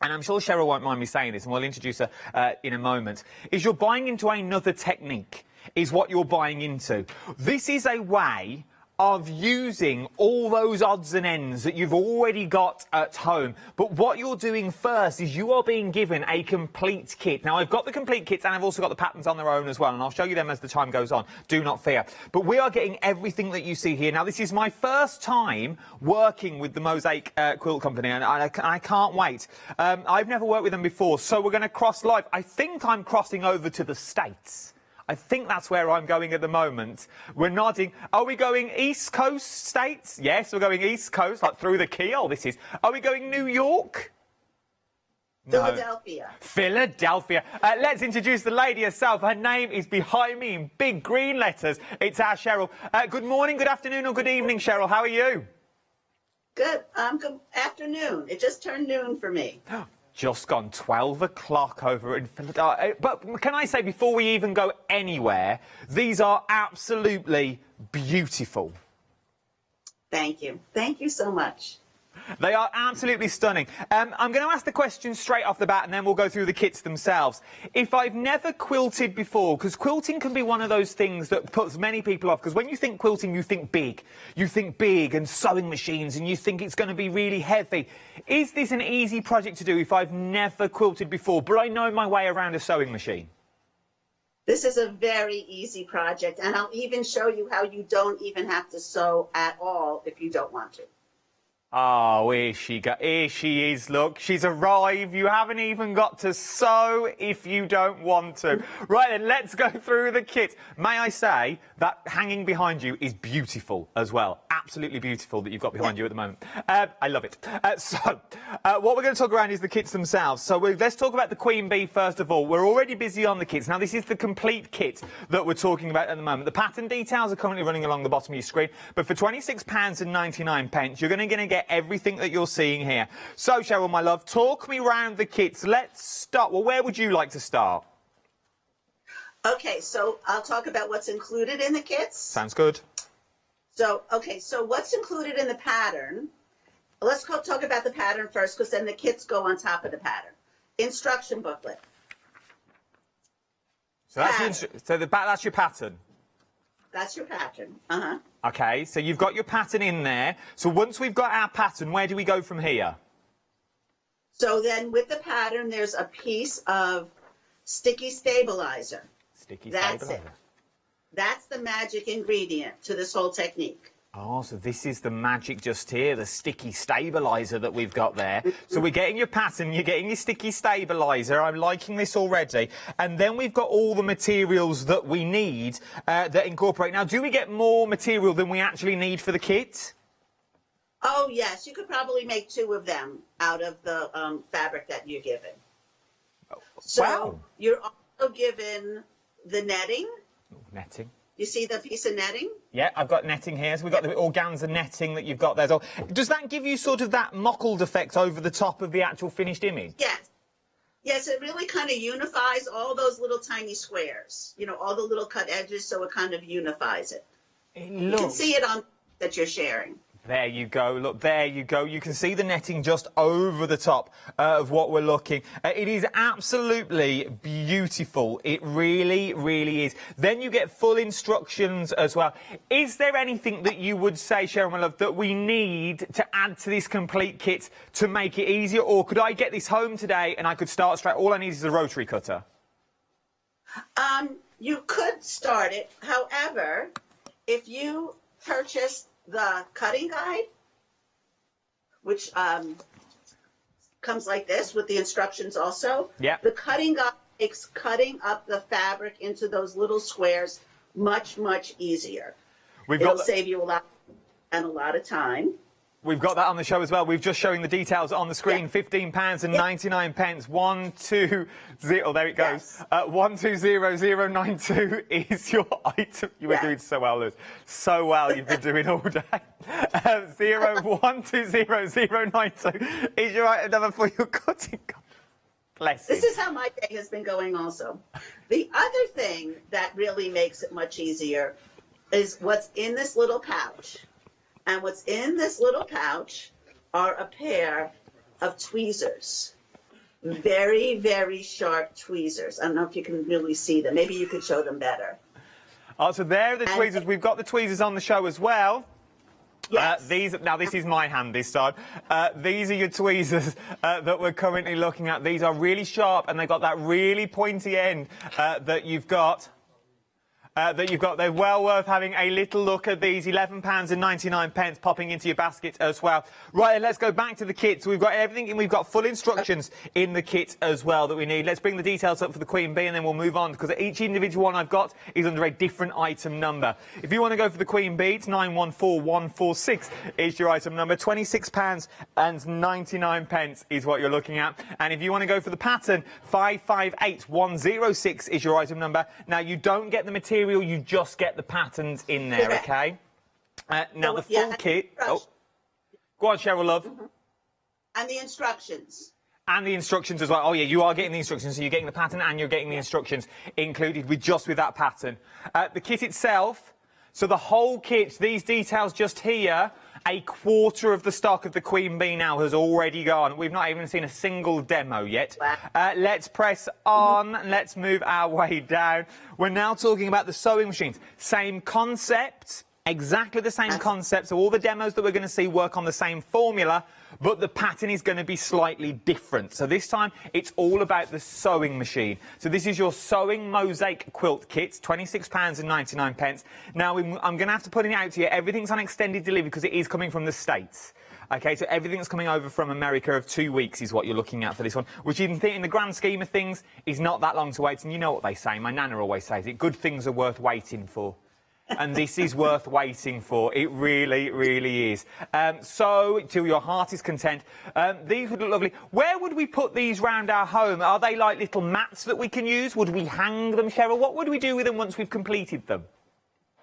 and I'm sure Cheryl won't mind me saying this, and we'll introduce her in a moment, is you're buying into another technique, is what you're buying into. This is a way of using all those odds and ends that you've already got at home. But what you're doing first is you are being given a complete kit. Now, I've got the complete kits and I've also got the patterns on their own as well, and I'll show you them as the time goes on. Do not fear. But we are getting everything that you see here. Now, this is my first time working with the Mosaic Quilt Company, and I can't wait. I've never worked with them before, so we're going to cross live. I think I'm crossing over to the States. I think that's where I'm going at the moment. We're nodding. Are we going East Coast states? Yes, we're going East Coast, like through the keyhole. Are we going New York? Philadelphia. Philadelphia. Let's introduce the lady herself. Her name is behind me in big green letters. It's our Cheryl. Good morning, good afternoon, or good evening, Cheryl. How are you? Good. Good afternoon. It just turned noon for me. Just gone 12 o'clock over in Philadelphia. But can I say, before we even go anywhere, these are absolutely beautiful. Thank you. Thank you so much. They are absolutely stunning. I'm going to ask the question straight off the bat, and then we'll go through the kits themselves. If I've never quilted before, because quilting can be one of those things that puts many people off, because when you think quilting, you think big. You think big and sewing machines, and you think it's going to be really heavy. Is this an easy project to do if I've never quilted before, but I know my way around a sewing machine? This is a very easy project, and I'll even show you how you don't even have to sew at all if you don't want to. Oh, here she is, look. She's arrived. You haven't even got to sew if you don't want to. Right then, let's go through the kit. May I say that hanging behind you is beautiful as well. Absolutely beautiful that you've got behind you at the moment. I love it. What we're going to talk around is the kits themselves. So let's talk about the Queen Bee first of all. We're already busy on the kits. Now, this is the complete kit that we're talking about at the moment. The pattern details are currently running along the bottom of your screen. But for £26.99, you're going to get everything that you're seeing here. So, Cheryl, my love, talk me round the kits. Let's start. Well, where would you like to start? Okay, so I'll talk about what's included in the kits. Sounds good. So, okay, so what's included in the pattern? Let's talk about the pattern first, because then the kits go on top of the pattern. Instruction booklet. So that's your pattern. That's your pattern. Uh-huh. Okay, so you've got your pattern in there. So once we've got our pattern, where do we go from here? So then with the pattern, there's a piece of sticky stabilizer. Sticky That's stabilizer. it. That's the magic ingredient to this whole technique. Oh, so this is the magic just here, the sticky stabilizer that we've got there. So we're getting your pattern, you're getting your sticky stabilizer. I'm liking this already. And then we've got all the materials that we need that incorporate. Now, do we get more material than we actually need for the kit? Oh, yes. You could probably make 2 of them out of the fabric that you're given. So wow. You're also given the netting. Netting. You see the piece of netting? Yeah, I've got netting here. So we've got the organza netting that you've got there. So does that give you sort of that mottled effect over the top of the actual finished image? Yes. Yes, it really kind of unifies all those little tiny squares. You know, all the little cut edges, so it kind of unifies it. You can see it on that you're sharing. There you go. Look, there you go. You can see the netting just over the top of what we're looking. It is absolutely beautiful. It really, really is. Then you get full instructions as well. Is there anything that you would say, Cheryl, my love, that we need to add to this complete kit to make it easier? Or could I get this home today and I could start straight? All I need is a rotary cutter. You could start it. However, if you purchase the cutting guide, which comes like this with the instructions also. Yeah. The cutting guide makes cutting up the fabric into those little squares much, much easier. It'll save you a lot of time. We've got that on the show as well. We've just showing the details on the screen. Yeah. £15.99. 120. Oh, there it goes. 120092 is your item. You were doing so well, Liz. So well. You've been doing all day. 120092 is your item number for your cutting. Bless you. This is how my day has been going also. The other thing that really makes it much easier is what's in this little pouch. And what's in this little pouch are a pair of tweezers. Very, very sharp tweezers. I don't know if you can really see them. Maybe you could show them better. Oh, so there are the tweezers. We've got the tweezers on the show as well. Yes. Now, this is my hand this time. These are your tweezers that we're currently looking at. These are really sharp, and they've got that really pointy end that you've got. that you've got. They're well worth having a little look at these. £11.99 popping into your basket as well. Right, and let's go back to the kits. We've got everything, and we've got full instructions in the kit as well that we need. Let's bring the details up for the Queen Bee, and then we'll move on, because each individual one I've got is under a different item number. If you want to go for the Queen Bee, it's 914146 is your item number. £26.99 is what you're looking at. And if you want to go for the pattern, 558106 is your item number. Now, you don't get the material, you just get the patterns in there, okay? Now, the full kit... Oh, go on, Cheryl, love. And the instructions. And the instructions as well. Oh, yeah, you are getting the instructions, so you're getting the pattern and you're getting the instructions included with that pattern. The kit itself, so the whole kit, these details just here, a quarter of the stock of the Queen Bee now has already gone. We've not even seen a single demo yet. Let's press on. Let's move our way down. We're now talking about the sewing machines. Same concept, exactly the same concept. So all the demos that we're going to see work on the same formula, but the pattern is going to be slightly different. So this time, it's all about the sewing machine. So this is your sewing mosaic quilt kit, £26.99. Now, I'm going to have to put it out to you. Everything's on extended delivery because it is coming from the States. OK, so everything that's coming over from America of 2 weeks is what you're looking at for this one, which you can think in the grand scheme of things is not that long to wait. And you know what they say. My nana always says it. Good things are worth waiting for. And this is worth waiting for. It really, really is. So, till your heart is content. These would look lovely. Where would we put these round our home? Are they like little mats that we can use? Would we hang them, Cheryl? What would we do with them once we've completed them?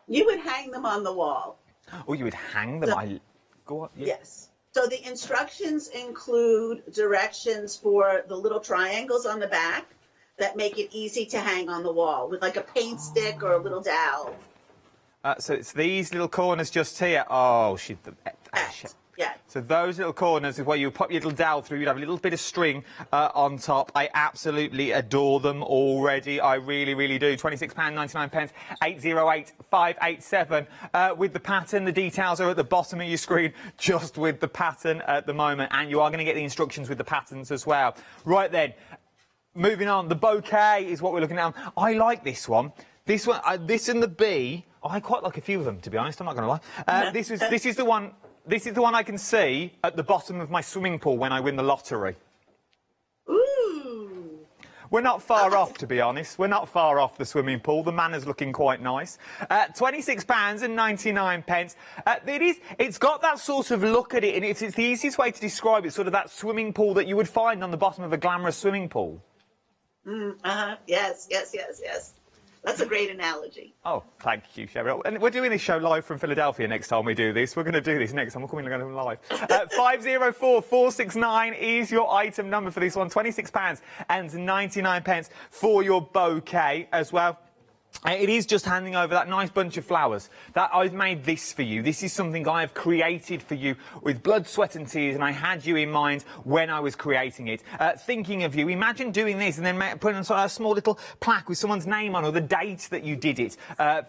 You would hang them on the wall. Oh, you would hang them? Go on. Yeah. Yes. So the instructions include directions for the little triangles on the back that make it easy to hang on the wall with like a paint stick or a little dowel. So it's these little corners just here. Oh, yeah. So those little corners is where you pop your little dowel through. You'd have a little bit of string on top. I absolutely adore them already. I really, really do. £26.99, 808587. With the pattern, the details are at the bottom of your screen, just with the pattern at the moment. And you are going to get the instructions with the patterns as well. Right then, moving on. The bouquet is what we're looking at. I like this one. This one, this and the bee. I quite like a few of them, to be honest. I'm not going to lie. This is the one. This is the one I can see at the bottom of my swimming pool when I win the lottery. Ooh. We're not far off, to be honest. We're not far off the swimming pool. The manner's looking quite nice. £26.99. It's got that sort of look at it, and it's the easiest way to describe it. Sort of that swimming pool that you would find on the bottom of a glamorous swimming pool. Yes. That's a great analogy. Oh, thank you, Cheryl. And we're doing this show live from Philadelphia next time we do this. We're going to do this next time. We're coming live. 504469 is your item number for this one. £26.99 for your bouquet as well. It is just handing over that nice bunch of flowers. That I've made this for you. This is something I have created for you with blood, sweat and tears, and I had you in mind when I was creating it. Thinking of you. Imagine doing this and then putting on a small little plaque with someone's name on or the date that you did it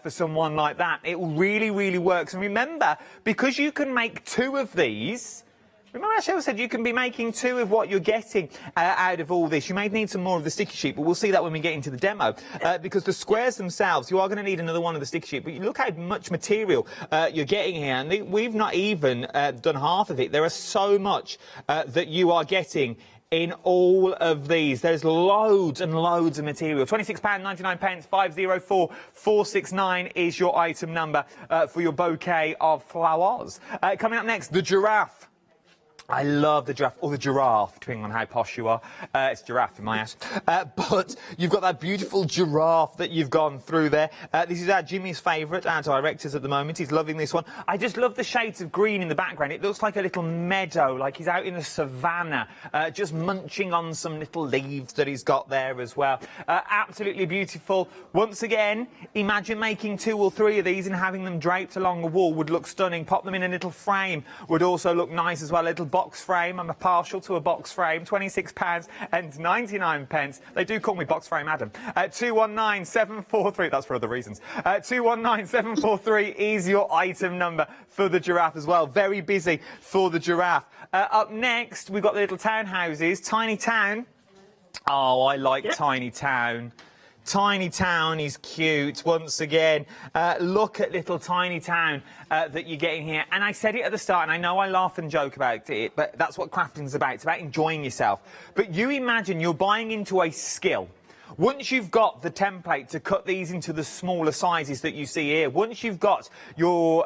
for someone like that. It really, really works. And remember, because you can make 2 of these... Remember how Cheryl said you can be making 2 of what you're getting out of all this. You may need some more of the sticky sheet, but we'll see that when we get into the demo. Because the squares themselves, you are going to need another one of the sticky sheet. But you look how much material you're getting here. And we've not even done half of it. There is so much that you are getting in all of these. There's loads and loads of material. £26.99, 504469 is your item number for your bouquet of flowers. Coming up next, the giraffe. I love the giraffe, or the giraffe, depending on how posh you are. It's giraffe in my house. But you've got that beautiful giraffe that you've gone through there. This is Jimmy's favourite, our director's at the moment. He's loving this one. I just love the shades of green in the background. It looks like a little meadow, like he's out in the savannah, just munching on some little leaves that he's got there as well. Absolutely beautiful. Once again, imagine making 2 or 3 of these and having them draped along a wall would look stunning. Pop them in a little frame would also look nice as well. A little box frame. I'm partial to a box frame. £26.99. They do call me Box Frame Adam. 219743. That's for other reasons. 219743 is your item number for the giraffe as well. Very busy for the giraffe. Up next, we've got the little townhouses. Tiny Town. Oh, I like Tiny Town. Tiny Town is cute once again. Look at little Tiny Town that you're getting here. And I said it at the start, and I know I laugh and joke about it, but that's what crafting's about. It's about enjoying yourself. But you imagine you're buying into a skill. Once you've got the template to cut these into the smaller sizes that you see here, once you've got your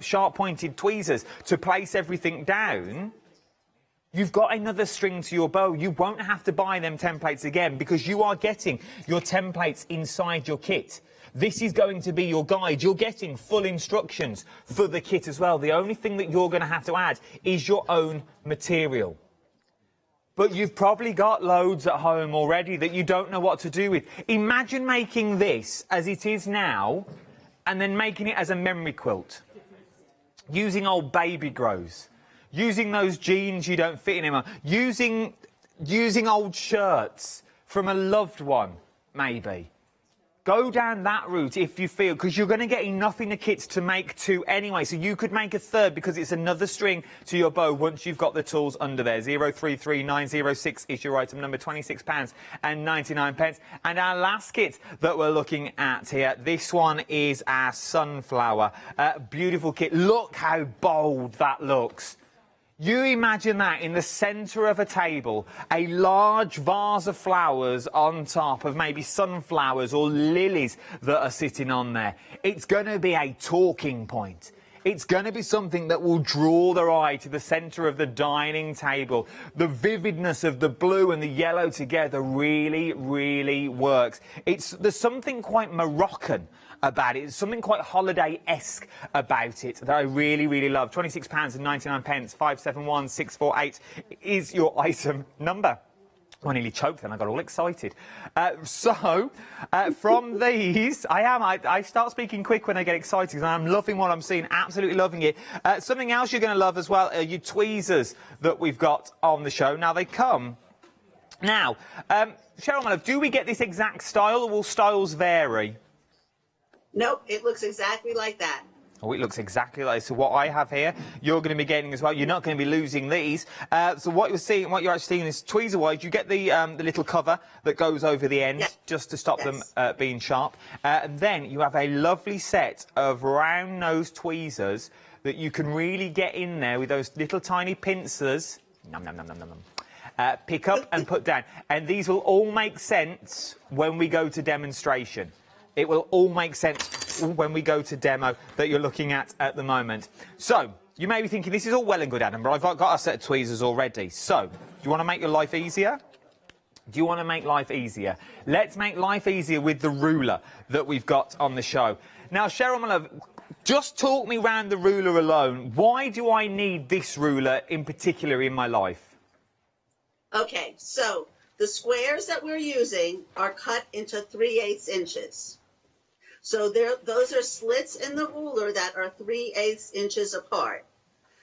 sharp-pointed tweezers to place everything down, you've got another string to your bow. You won't have to buy them templates again because you are getting your templates inside your kit. This is going to be your guide. You're getting full instructions for the kit as well. The only thing that you're going to have to add is your own material. But you've probably got loads at home already that you don't know what to do with. Imagine making this as it is now and then making it as a memory quilt. Using old baby grows. Using those jeans you don't fit in anymore. Using old shirts from a loved one, maybe. Go down that route if you feel, because you're going to get enough in the kits to make two anyway. So you could make a third because it's another string to your bow once you've got the tools under there. 033906 is your item number, £26.99. And our last kit that we're looking at here, this one is our sunflower. Beautiful kit. Look how bold that looks. You imagine that in the centre of a table, a large vase of flowers on top of maybe sunflowers or lilies that are sitting on there. It's going to be a talking point. It's going to be something that will draw their eye to the centre of the dining table. The vividness of the blue and the yellow together really, really works. There's something quite Moroccan about it. There's something quite holiday-esque about it that I really, really love. £26.99, 571648 is your item number. I nearly choked then, I got all excited. From these, I start speaking quick when I get excited because I'm loving what I'm seeing, absolutely loving it. Something else you're going to love as well are your tweezers that we've got on the show. Now, they come... Now, Cheryl, my love, do we get this exact style or will styles vary? Nope, it looks exactly like that. Oh, it looks exactly like this. So what I have here, you're going to be getting as well. You're not going to be losing these. So what you're actually seeing is tweezer-wise, you get the little cover that goes over the end just to stop them being sharp. And then you have a lovely set of round-nosed tweezers that you can really get in there with those little tiny pincers. Nom, nom, nom, nom, nom, nom. Pick up and put down. And these will all make sense when we go to demonstration. It will all make sense when we go to demo that you're looking at the moment. So, you may be thinking, this is all well and good, Adam, but I've got a set of tweezers already. So, do you want to make your life easier? Do you want to make life easier? Let's make life easier with the ruler that we've got on the show. Now, Cheryl, my love, just talk me round the ruler alone. Why do I need this ruler in particular in my life? Okay, so the squares that we're using are cut into 3/8 inches. So those are slits in the ruler that are 3/8 inches apart.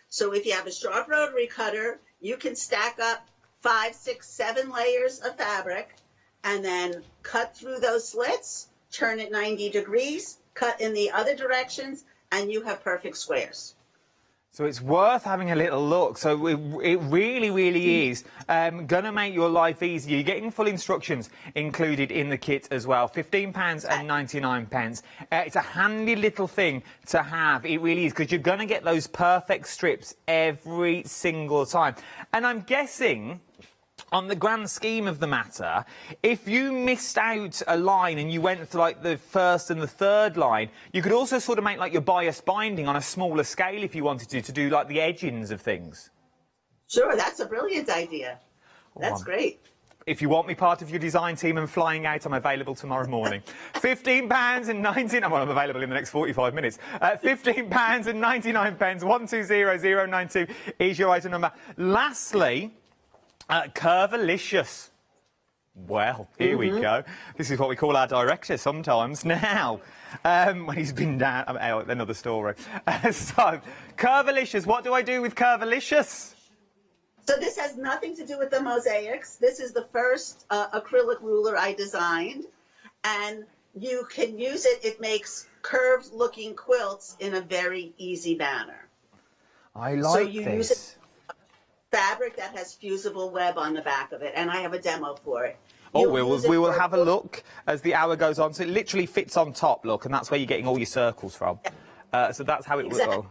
So if you have a sharp rotary cutter, you can stack up 5, 6, 7 layers of fabric and then cut through those slits, turn it 90 degrees, cut in the other directions, and you have perfect squares. So it's worth having a little look. So it really, really is going to make your life easier. You're getting full instructions included in the kit as well. £15.99. It's a handy little thing to have. It really is, because you're going to get those perfect strips every single time. And I'm guessing, on the grand scheme of the matter, if you missed out a line and you went for like the first and the third line, you could also sort of make like your bias binding on a smaller scale if you wanted to do like the edgings of things. Sure, that's a brilliant idea. That's great. If you want me part of your design team and flying out, I'm available tomorrow morning. £15.19. Well, I'm available in the next 45 minutes. £15.99. 120092 is your item number. Lastly, Curvilicious. Well, here we go. This is what we call our director sometimes. Now, when he's been down... another story. So, Curvilicious. What do I do with Curvilicious? So this has nothing to do with the mosaics. This is the first acrylic ruler I designed. And you can use it. It makes curved-looking quilts in a very easy manner. I like this. Use it fabric that has fusible web on the back of it, and I have a demo for it. Oh, You'll use we it will for have a look as the hour goes on. So it literally fits on top, look, and that's where you're getting all your circles from. So that's how it works. Exactly. Oh.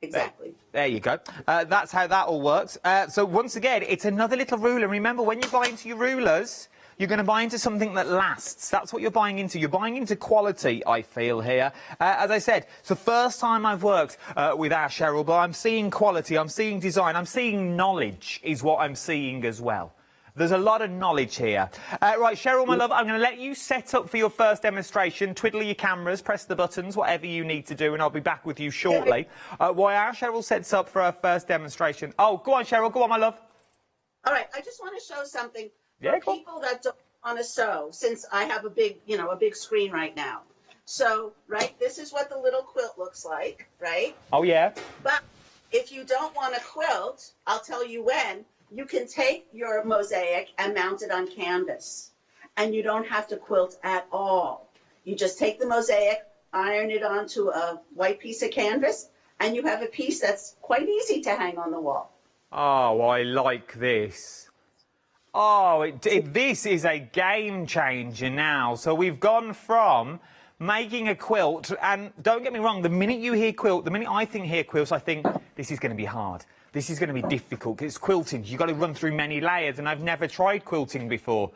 Exactly. There you go. That's how that all works. So once again, it's another little ruler. Remember, when you buy into your rulers, you're going to buy into something that lasts. That's what you're buying into. You're buying into quality, I feel, here. As I said, it's the first time I've worked with our Cheryl, but I'm seeing quality, I'm seeing design, I'm seeing knowledge is what I'm seeing as well. There's a lot of knowledge here. Right, Cheryl, my love, I'm going to let you set up for your first demonstration. Twiddle your cameras, press the buttons, whatever you need to do, and I'll be back with you shortly. While our Cheryl sets up for her first demonstration. Oh, go on, Cheryl. Go on, my love. All right, I just want to show something Yeah, for people that don't want to sew, since I have a big, a big screen right now. So, right, this is what the little quilt looks like, right? Oh, yeah. But if you don't want to quilt, I'll tell you when. You can take your mosaic and mount it on canvas, and you don't have to quilt at all. You just take the mosaic, iron it onto a white piece of canvas, and you have a piece that's quite easy to hang on the wall. Oh, I like this. Oh, this is a game changer now. So we've gone from making a quilt, and don't get me wrong, the minute you hear quilt, the minute I hear quilts, I think this is going to be hard. This is going to be difficult. It's quilting. You've got to run through many layers, and I've never tried quilting before.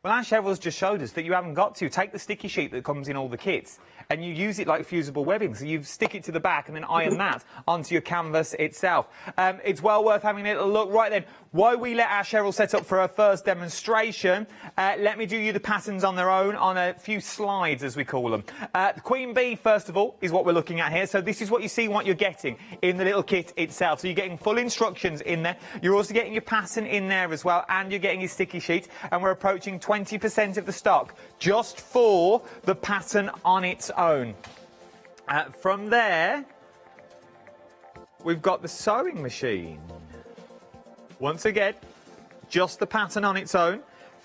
Well, our Cheryl's just showed us that you haven't got to. Take the sticky sheet that comes in all the kits, and you use it like fusible webbing. So you stick it to the back and then iron that onto your canvas itself. It's well worth having a little look. Right then, while we let our Cheryl set up for her first demonstration, let me do you the patterns on their own on a few slides, as we call them. The Queen Bee, first of all, is what we're looking at here. So this is what you see, what you're getting in the little kit itself. So you're getting full instructions in there. You're also getting your pattern in there as well, and you're getting your sticky sheet. And we're approaching 20% of the stock just for the pattern on its own. From there, we've got the sewing machine. Once again, just the pattern on its own.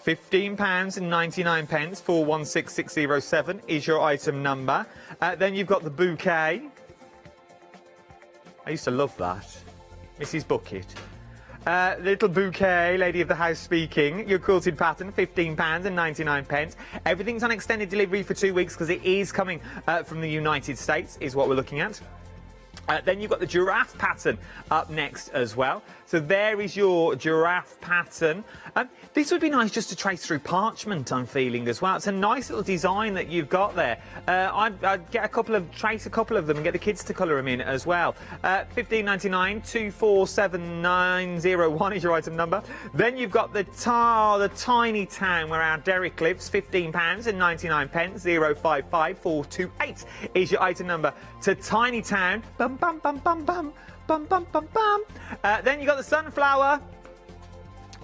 £15.99, 416607 is your item number. Then you've got the bouquet. I used to love that. Mrs. Bucket. Little bouquet, lady of the house speaking. Your quilted pattern, £15.99. Everything's on extended delivery for 2 weeks because it is coming from the United States, is what we're looking at. Then you've got the giraffe pattern up next as well. So there is your giraffe pattern. This would be nice just to trace through parchment, I'm feeling, as well. It's a nice little design that you've got there. I'd get trace a couple of them and get the kids to colour them in as well. £15.99, 247901 is your item number. Then you've got the tiny town where our Derek lives, £15.99, 055428 is your item number to Tiny Town. Bum bum bum bum bum bum bum bum bum. Then you got the sunflower.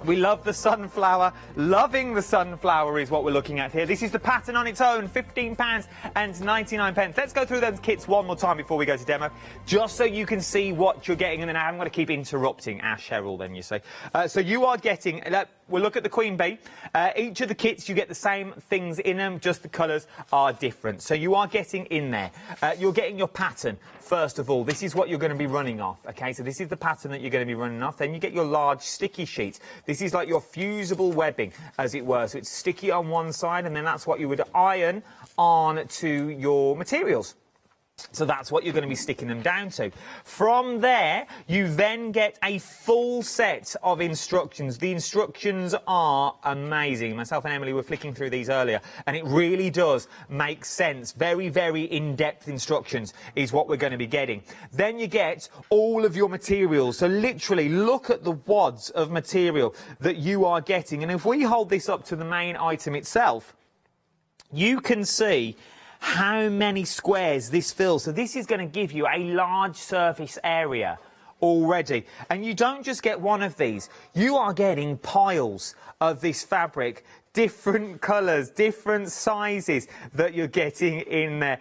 We love the sunflower. Loving the sunflower is what we're looking at here. This is the pattern on its own, £15.99. Let's go through those kits one more time before we go to demo, just so you can see what you're getting. And then I'm going to keep interrupting our Cheryl then, you see. So you are getting, we'll look at the Queen Bee. Each of the kits, you get the same things in them, just the colours are different. So you are getting in there. You're getting your pattern, first of all. This is what you're going to be running off, OK? So this is the pattern that you're going to be running off. Then you get your large sticky sheet. This is like your fusible webbing, as it were. So it's sticky on one side, and then that's what you would iron on to your materials. So that's what you're going to be sticking them down to. From there, you then get a full set of instructions. The instructions are amazing. Myself and Emily were flicking through these earlier, and it really does make sense. Very, very in-depth instructions is what we're going to be getting. Then you get all of your materials. So literally, look at the wads of material that you are getting. And if we hold this up to the main item itself, you can see how many squares this fills. So this is going to give you a large surface area already. And you don't just get one of these. You are getting piles of this fabric, different colours, different sizes that you're getting in there.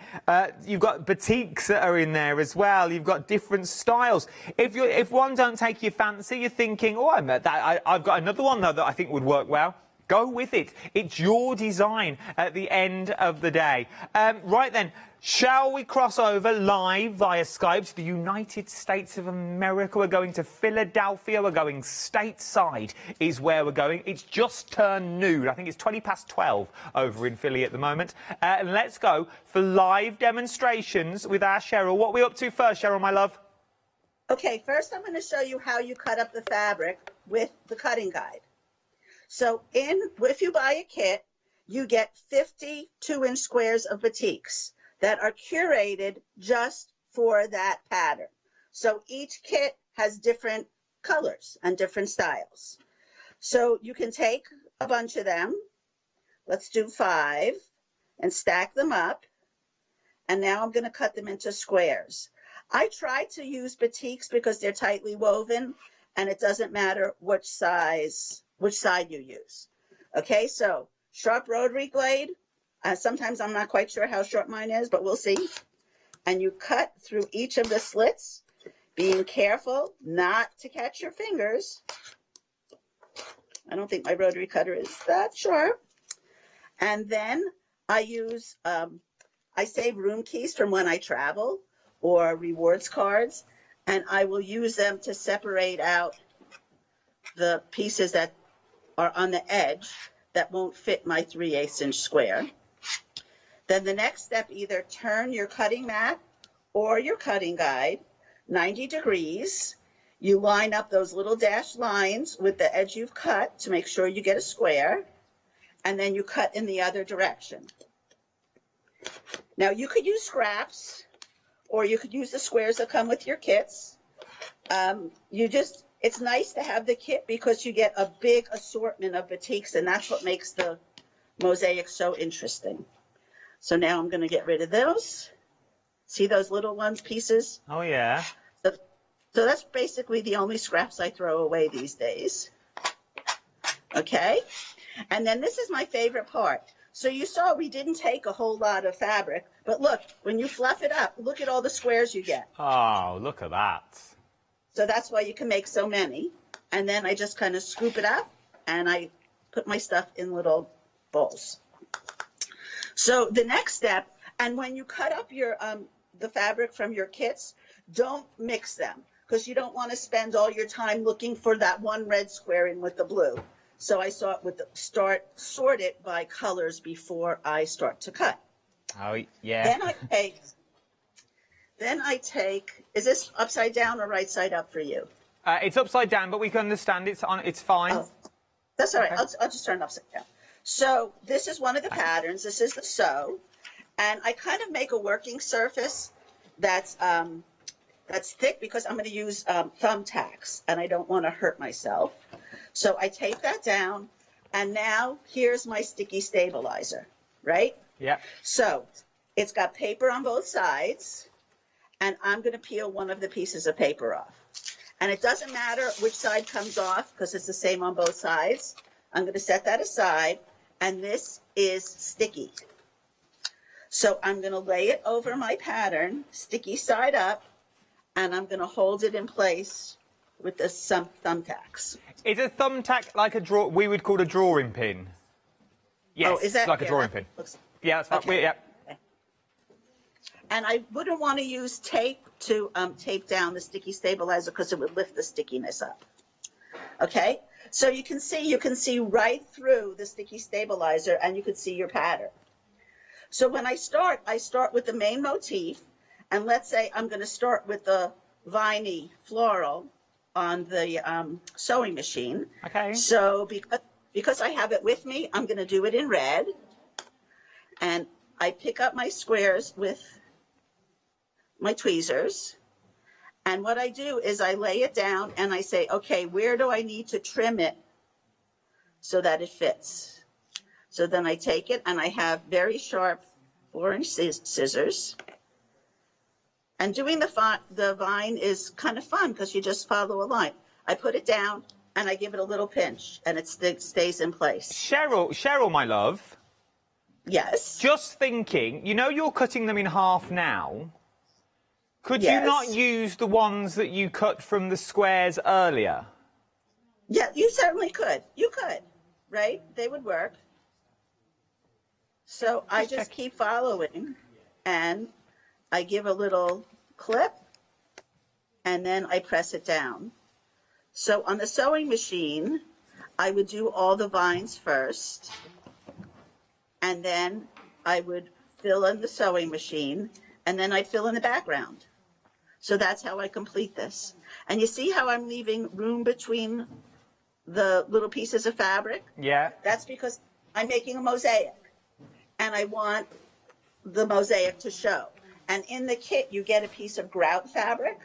You've got batiks that are in there as well. You've got different styles. If one don't take your fancy, you're thinking, oh, I've got another one, though, that I think would work well. Go with it. It's your design at the end of the day. Right then, shall we cross over live via Skype to the United States of America? We're going to Philadelphia. We're going stateside is where we're going. It's just turned noon. I think it's 12:20 over in Philly at the moment. And let's go for live demonstrations with our Cheryl. What are we up to first, Cheryl, my love? Okay, first I'm going to show you how you cut up the fabric with the cutting guide. So if you buy a kit, you get 50 2-inch squares of batiks that are curated just for that pattern. So each kit has different colors and different styles. So you can take a bunch of them. Let's do 5 and stack them up. And now I'm going to cut them into squares. I try to use batiks because they're tightly woven and it doesn't matter which side you use. Okay, so sharp rotary blade. Sometimes I'm not quite sure how short mine is, but we'll see. And you cut through each of the slits, being careful not to catch your fingers. I don't think my rotary cutter is that sharp. And then I use, I save room keys from when I travel or rewards cards, and I will use them to separate out the pieces that are on the edge that won't fit my 3/8 inch square. Then the next step, either turn your cutting mat or your cutting guide 90 degrees. You line up those little dashed lines with the edge you've cut to make sure you get a square, and then you cut in the other direction. Now you could use scraps or you could use the squares that come with your kits. It's nice to have the kit because you get a big assortment of batiks, and that's what makes the mosaic so interesting. So now I'm going to get rid of those. See those little ones, pieces? Oh, yeah. So that's basically the only scraps I throw away these days. Okay? And then this is my favorite part. So you saw we didn't take a whole lot of fabric, but look, when you fluff it up, look at all the squares you get. Oh, look at that. So that's why you can make so many. And then I just kind of scoop it up and I put my stuff in little bowls. So the next step, and when you cut up your the fabric from your kits, don't mix them because you don't want to spend all your time looking for that one red square in with the blue. So I sort it by colors before I start to cut. Oh, yeah. Then I take, is this upside down or right side up for you? It's upside down, but we can understand it's fine. Oh, that's all right. Okay. I'll just turn it upside down. So this is one of the patterns. This is the sew. And I kind of make a working surface that's thick because I'm going to use thumbtacks and I don't want to hurt myself. So I tape that down, and now here's my sticky stabilizer, right? Yeah. So it's got paper on both sides, and I'm going to peel one of the pieces of paper off. And it doesn't matter which side comes off because it's the same on both sides. I'm going to set that aside, and this is sticky. So I'm going to lay it over my pattern, sticky side up, and I'm going to hold it in place with some thumbtacks. Is a thumbtack like we would call a drawing pin? Yes, oh, is that, like a drawing pin. Yeah, that's fine. Okay. Yeah. Okay. And I wouldn't want to use tape to tape down the sticky stabilizer because it would lift the stickiness up. Okay, so you can see right through the sticky stabilizer, and you can see your pattern. So when I start with the main motif, and let's say I'm going to start with the viney floral on the sewing machine. Okay. So because I have it with me, I'm going to do it in red. And I pick up my squares with my tweezers. And what I do is I lay it down and I say, okay, where do I need to trim it so that it fits? So then I take it and I have very sharp 4-inch scissors. And doing the vine is kind of fun because you just follow a line. I put it down and I give it a little pinch and it stays in place. Cheryl, my love. Yes? Just thinking, you know you're cutting them in half now. Could you not use the ones that you cut from the squares earlier? Yeah, you certainly could. You could. right? They would work. So I just keep following, and I give a little clip, and then I press it down. So on the sewing machine, I would do all the vines first, and then I would fill in the sewing machine, and then I'd fill in the background. So that's how I complete this. And you see how I'm leaving room between the little pieces of fabric? Yeah. That's because I'm making a mosaic, and I want the mosaic to show. And in the kit, you get a piece of grout fabric,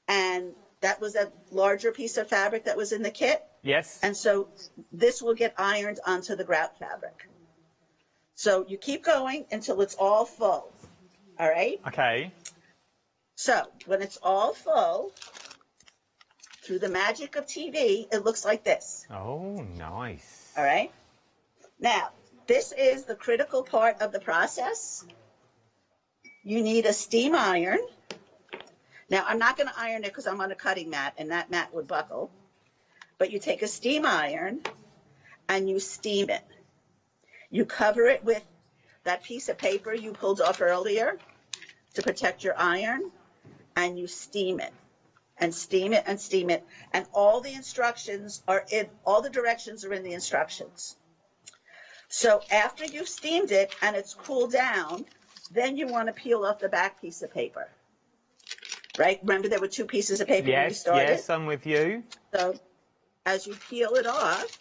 and that was a larger piece of fabric that was in the kit. Yes. And so this will get ironed onto the grout fabric. So you keep going until it's all full. All right? Okay. So when it's all full, through the magic of TV, it looks like this. Oh, nice. All right? Now, this is the critical part of the process. You need a steam iron. Now, I'm not going to iron it because I'm on a cutting mat, and that mat would buckle. But you take a steam iron, and you steam it. You cover it with that piece of paper you pulled off earlier to protect your iron, and you steam it, and steam it, and steam it. And all the instructions are in, all the directions are in the instructions. So after you've steamed it and it's cooled down, then you want to peel off the back piece of paper. Right? Remember there were two pieces of paper when we started? Yes, I'm with you. So as you peel it off,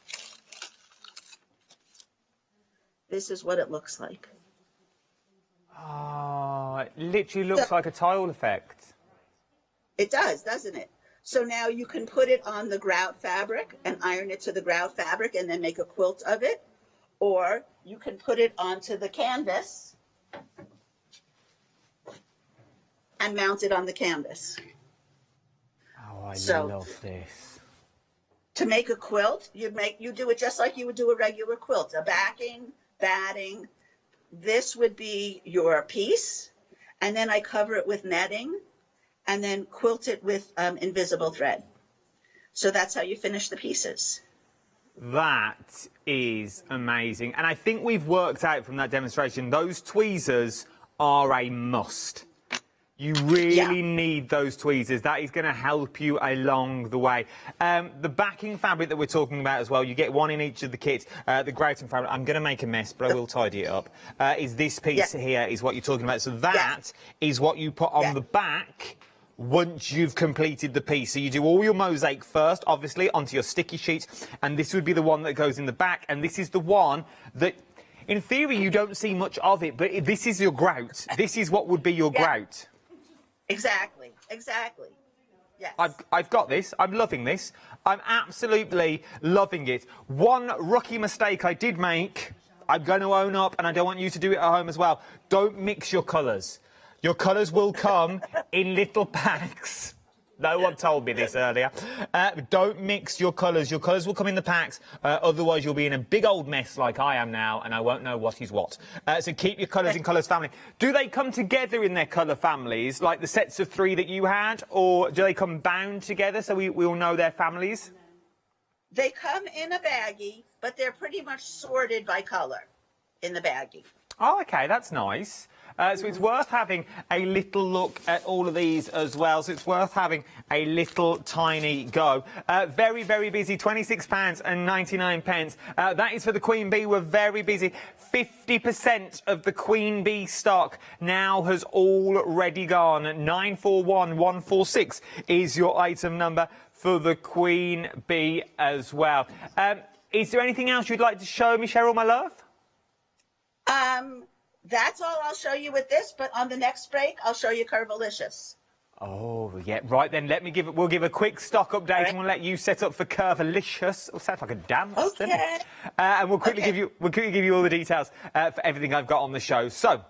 this is what it looks like. Oh, it literally looks like a tile effect. It does, doesn't it? So now you can put it on the grout fabric and iron it to the grout fabric and then make a quilt of it. Or you can put it onto the canvas and mount it on the canvas. Oh, I love this. To make a quilt, you do it just like you would do a regular quilt. A backing, batting. This would be your piece. And then I cover it with netting and then quilt it with invisible thread. So that's how you finish the pieces. That is amazing. And I think we've worked out from that demonstration, those tweezers are a must. You really need those tweezers. That is going to help you along the way. The backing fabric that we're talking about as well, you get one in each of the kits. The grouting fabric, I'm going to make a mess, but I will tidy it up. Is this piece here is what you're talking about. So that is what you put on the back once you've completed the piece. So you do all your mosaic first, obviously, onto your sticky sheets, and this would be the one that goes in the back, and this is the one that, in theory, you don't see much of it, but this is your grout. This is what would be your grout. Exactly, exactly. Yes. I've got this. I'm loving this. I'm absolutely loving it. One rookie mistake I did make, I'm going to own up, and I don't want you to do it at home as well. Don't mix your colours. Your colours will come in little packs. No one told me this earlier. Don't mix your colours. Your colours will come in the packs. Otherwise, you'll be in a big old mess like I am now, and I won't know what is what. So keep your colours in colours family. Do they come together in their colour families, like the sets of 3 that you had, or do they come bound together so we all know their families? They come in a baggie, but they're pretty much sorted by colour in the baggie. Oh, OK, that's nice. So it's worth having a little look at all of these as well. So it's worth having a little tiny go. Very, very busy, £26.99. That is for the Queen Bee. We're very busy. 50% of the Queen Bee stock now has already gone. 941146 is your item number for the Queen Bee as well. Is there anything else you'd like to show me, Cheryl, my love? That's all I'll show you with this, but on the next break, I'll show you Curvilicious. Oh, yeah, right then. We'll give a quick stock update and we'll let you set up for Curvilicious. It sounds like a dance, doesn't it? And we'll quickly give you all the details for everything I've got on the show. So,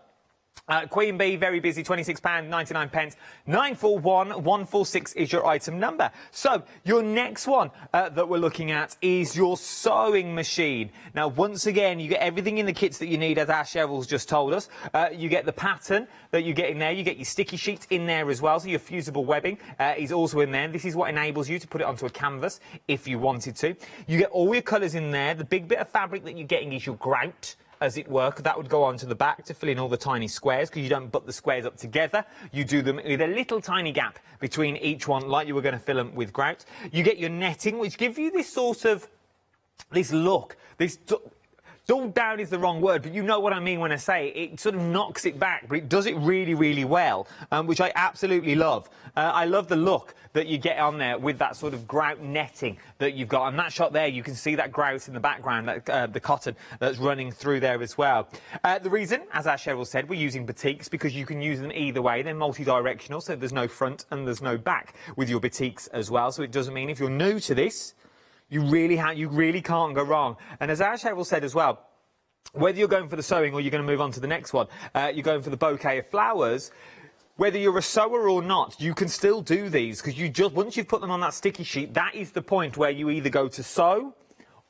Queen Bee, very busy, £26.99. 941 146 is your item number. So, your next one that we're looking at is your sewing machine. Now, once again, you get everything in the kits that you need, as our Cheryl's just told us. You get the pattern that you get in there. You get your sticky sheets in there as well, so your fusible webbing is also in there. This is what enables you to put it onto a canvas if you wanted to. You get all your colours in there. The big bit of fabric that you're getting is your grout, as it were. That would go onto the back to fill in all the tiny squares, because you don't put the squares up together. You do them with a little tiny gap between each one, like you were going to fill them with grout. You get your netting, which gives you this sort of, this look, this... Dulled down is the wrong word, but you know what I mean when I say it. It sort of knocks it back, but it does it really, really well, which I absolutely love. I love the look that you get on there with that sort of grout netting that you've got. And that shot there, you can see that grout in the background, that, the cotton that's running through there as well. The reason, as our Cheryl said, we're using batiks because you can use them either way. They're multi-directional, so there's no front and there's no back with your batiks as well. So it doesn't mean if you're new to this, you really can't go wrong. And as our Cheryl said as well, whether you're going for the sewing or you're going to move on to the next one, you're going for the bouquet of flowers, whether you're a sewer or not, you can still do these, because you just, once you've put them on that sticky sheet, that is the point where you either go to sew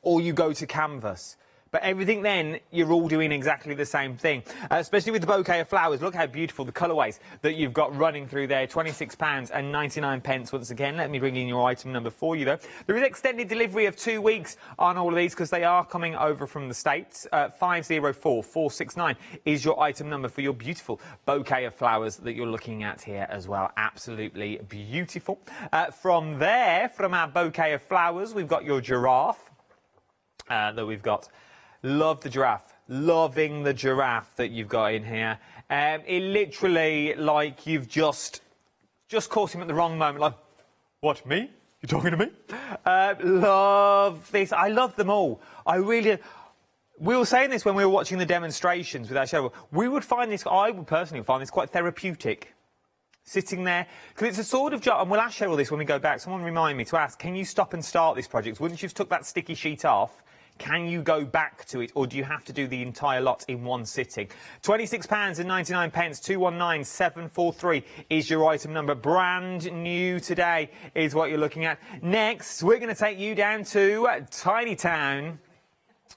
or you go to canvas. But everything then, you're all doing exactly the same thing. Especially with the bouquet of flowers. Look how beautiful the colourways that you've got running through there. £26.99 once again. Let me bring in your item number for you, though. There is extended delivery of 2 weeks on all of these, because they are coming over from the States. 504469 is your item number for your beautiful bouquet of flowers that you're looking at here as well. Absolutely beautiful. From there, from our bouquet of flowers, we've got your giraffe that we've got. Love the giraffe. Loving the giraffe that you've got in here. It literally, like, you've just caught him at the wrong moment. Like, what, me? You talking to me? Love this. I love them all. I really... We were saying this when we were watching the demonstrations with our show. We would find this... I would personally find this quite therapeutic. Sitting there, because it's a sort of job, and we'll ask Cheryl this when we go back. Someone remind me to ask, can you stop and start this project? Once you've took that sticky sheet off, can you go back to it, or do you have to do the entire lot in one sitting? £26.99, 219743 is your item number. Brand new today is what you're looking at. Next, we're going to take you down to Tiny Town.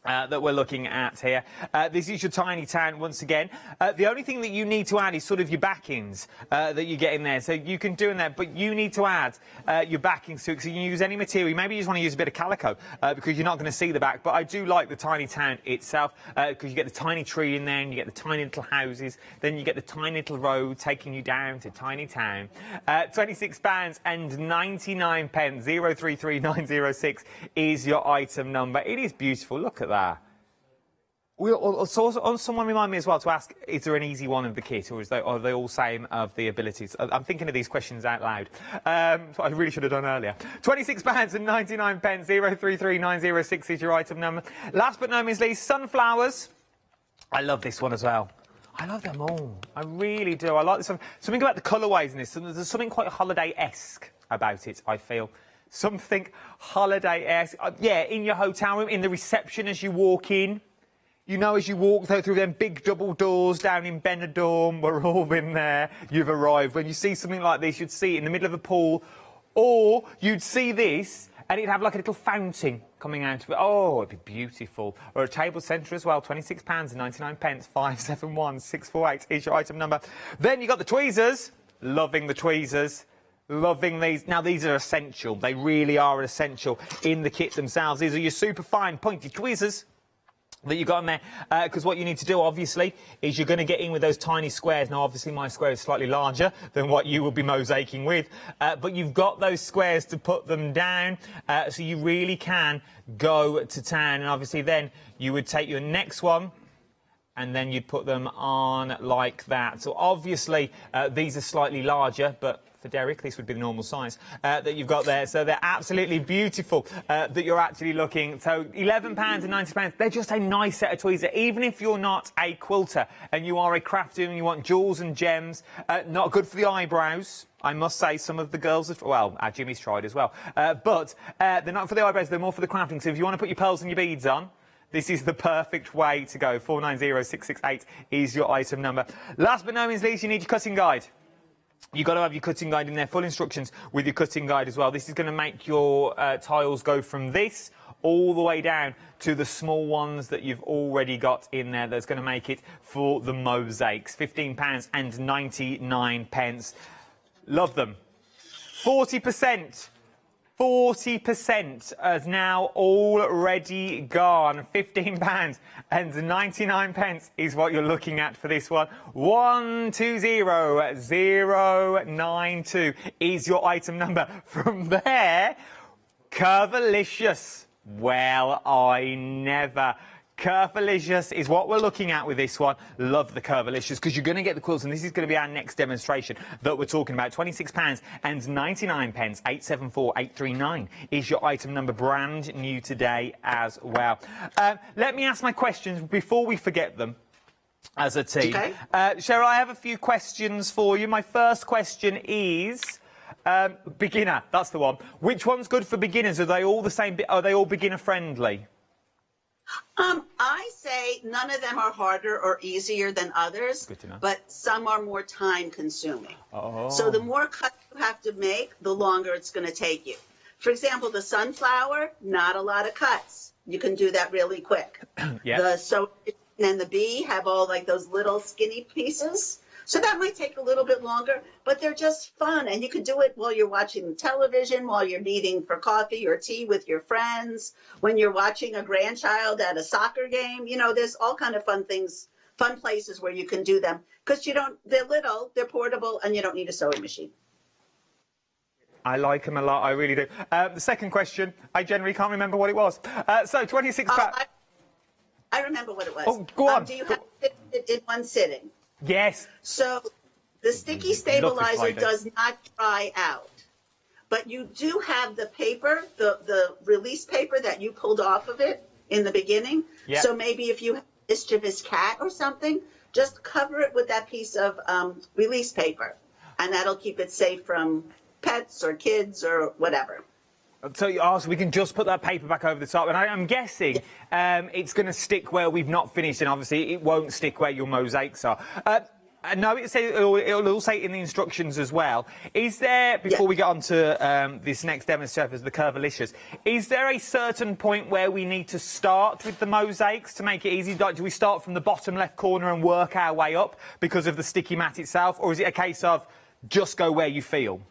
That we're looking at here. This is your Tiny Town once again. The only thing that you need to add is sort of your backings that you get in there. So you can do in there, but you need to add your backings to it, so you can use any material. Maybe you just want to use a bit of calico because you're not going to see the back. But I do like the Tiny Town itself because you get the tiny tree in there and you get the tiny little houses. Then you get the tiny little road taking you down to Tiny Town. £26.99, 033906 is your item number. It is beautiful. Look at that. Someone remind me as well to ask, is there an easy one of the kit, or are they all same of the abilities? I'm thinking of these questions out loud. I really should have done earlier. £26.99, 033906 is your item number. Last but not least, sunflowers. I love this one as well. I love them all. I really do. I like this one. Something about the colourways in this. There's something quite holiday-esque about it, I feel. Something holiday-esque. Yeah, in your hotel room, in the reception as you walk in. You know, as you walk through them big double doors down in Benidorm, we're all been there, you've arrived. When you see something like this, you'd see it in the middle of a pool, or you'd see this, and it'd have like a little fountain coming out of it. Oh, it'd be beautiful. Or a table centre as well, £26.99, 571648 is your item number. Then you got the tweezers. Loving the tweezers. Loving these. Now, these are essential. They really are essential in the kit themselves. These are your super fine pointy tweezers that you got in there, because what you need to do, obviously, is you're going to get in with those tiny squares. Now, obviously, my square is slightly larger than what you will be mosaicing with, but you've got those squares to put them down, so you really can go to town. And obviously, then you would take your next one, and then you'd put them on like that. So, obviously, these are slightly larger, but for Derek, this would be the normal size that you've got there. So they're absolutely beautiful that you're actually looking. So £11.90. They're just a nice set of tweezers. Even if you're not a quilter and you are a crafter and you want jewels and gems, not good for the eyebrows. I must say, some of the girls have... Well, Jimmy's tried as well. But they're not for the eyebrows. They're more for the crafting. So if you want to put your pearls and your beads on, this is the perfect way to go. 490668 is your item number. Last but no means least, you need your cutting guide. You've got to have your cutting guide in there, full instructions with your cutting guide as well. This is going to make your tiles go from this all the way down to the small ones that you've already got in there. That's going to make it for the mosaics. £15.99. Love them. 40%. 40% has now already gone. £15.99 is what you're looking at for this one. 120092 is your item number. From there, Curvilicious. Well, I never. Curvilicious is what we're looking at with this one. Love the Curvilicious because you're going to get the quilts, and this is going to be our next demonstration that we're talking about. £26.99. 874839 is your item number, brand new today as well. Let me ask my questions before we forget them as a team. Okay. Cheryl, I have a few questions for you. My first question is... beginner, that's the one. Which one's good for beginners? Are they all the same? Are they all beginner friendly? I say none of them are harder or easier than others, Good to know. but some are more time consuming. Oh. So the more cuts you have to make, the longer it's going to take you. For example, the sunflower, not a lot of cuts. You can do that really quick. Yeah. The so and the bee have all like those little skinny pieces. So that might take a little bit longer, but they're just fun. And you can do it while you're watching television, while you're meeting for coffee or tea with your friends, when you're watching a grandchild at a soccer game. You know, there's all kind of fun things, fun places where you can do them because they're little, they're portable, and you don't need a sewing machine. I like them a lot, I really do. The second question, I generally can't remember what it was. So, 26 I remember what it was. Oh, go on. Do you have to fit it in one sitting? Yes. So the sticky stabilizer does not dry out, but you do have the paper, the release paper that you pulled off of it in the beginning. Yep. So maybe if you have a mischievous cat or something, just cover it with that piece of release paper, and that'll keep it safe from pets or kids or whatever. So we can just put that paper back over the top, and I'm guessing it's going to stick where we've not finished, and obviously it won't stick where your mosaics are. No, it'll say in the instructions as well. Is there, before we get on to this next demonstration, the Curvilicious, is there a certain point where we need to start with the mosaics to make it easy? Like, do we start from the bottom left corner and work our way up because of the sticky mat itself, or is it a case of just go where you feel?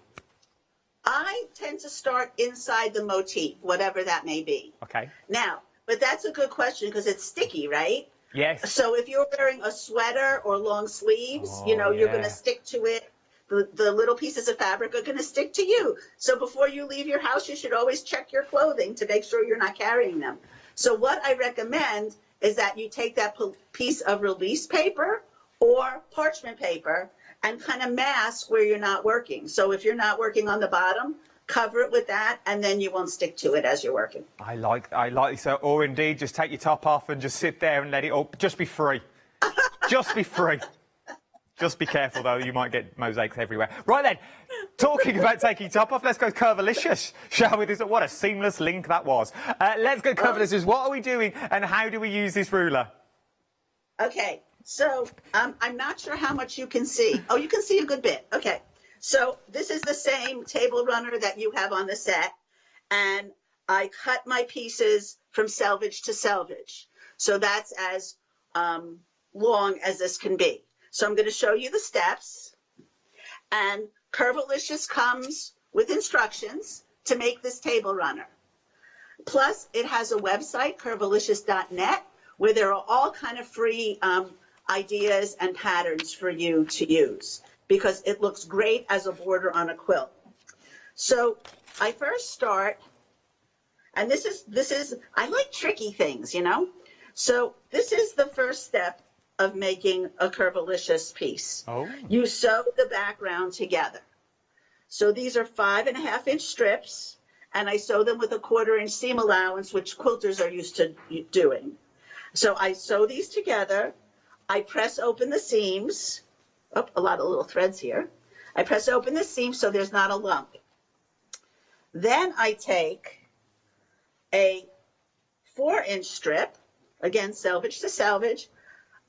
I tend to start inside the motif, whatever that may be. Okay. Now, but that's a good question because it's sticky, right? Yes. So if you're wearing a sweater or long sleeves, you're going to stick to it. The little pieces of fabric are going to stick to you. So before you leave your house, you should always check your clothing to make sure you're not carrying them. So what I recommend is that you take that piece of release paper or parchment paper and kind of mask where you're not working. So if you're not working on the bottom, cover it with that, and then you won't stick to it as you're working. I like so, or indeed, just take your top off and just sit there and let it all. Just be free. Just be free. Just be careful, though. You might get mosaics everywhere. Right then, talking about taking your top off, let's go Curvilicious, shall we? What a seamless link that was. Let's go Curvilicious. What are we doing, and how do we use this ruler? Okay. So I'm not sure how much you can see. Oh, you can see a good bit. Okay. So this is the same table runner that you have on the set. And I cut my pieces from selvage to selvage. So that's as long as this can be. So I'm going to show you the steps. And Curvilicious comes with instructions to make this table runner. Plus, it has a website, curvilicious.net, where there are all kind of free ideas and patterns for you to use because it looks great as a border on a quilt. So I first start, and this is I like tricky things, you know. So this is the first step of making a Curvilicious piece. Oh. You sew the background together. So these are 5.5-inch strips, and I sew them with a 1/4-inch seam allowance, which quilters are used to doing. So I sew these together. I press open the seams. Oh, a lot of little threads here. I press open the seams so there's not a lump. Then I take a 4-inch strip again, selvage to selvage.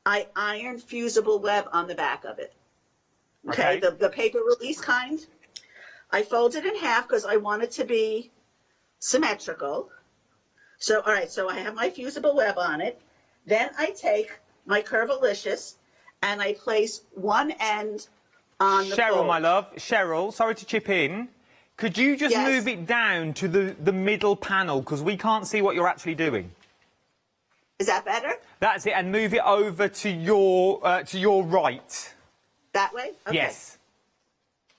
I ironed fusible web on the back of it. Okay, the paper release kind. I fold it in half because I want it to be symmetrical. So, all right, so I have my fusible web on it. Then I take my Curvilicious and I place one end on the Cheryl, fold. my love, Cheryl, sorry to chip in. Could you just move it down to the middle panel because we can't see what you're actually doing? Is that better? That's it, and move it over to your right. That way? Okay. Yes.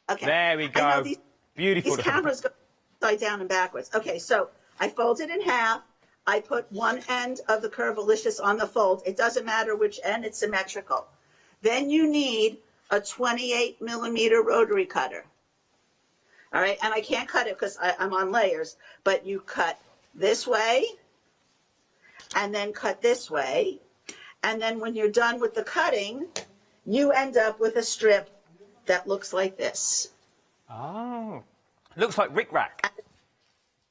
Okay. There we I go. know Beautiful. These cameras go upside down and backwards. Okay, so I fold it in half. I put one end of the Curvilicious on the fold. It doesn't matter which end, it's symmetrical. Then you need a 28mm rotary cutter. All right, and I can't cut it because I'm on layers, but you cut this way and then cut this way. And then when you're done with the cutting, you end up with a strip that looks like this. Oh, looks like rickrack.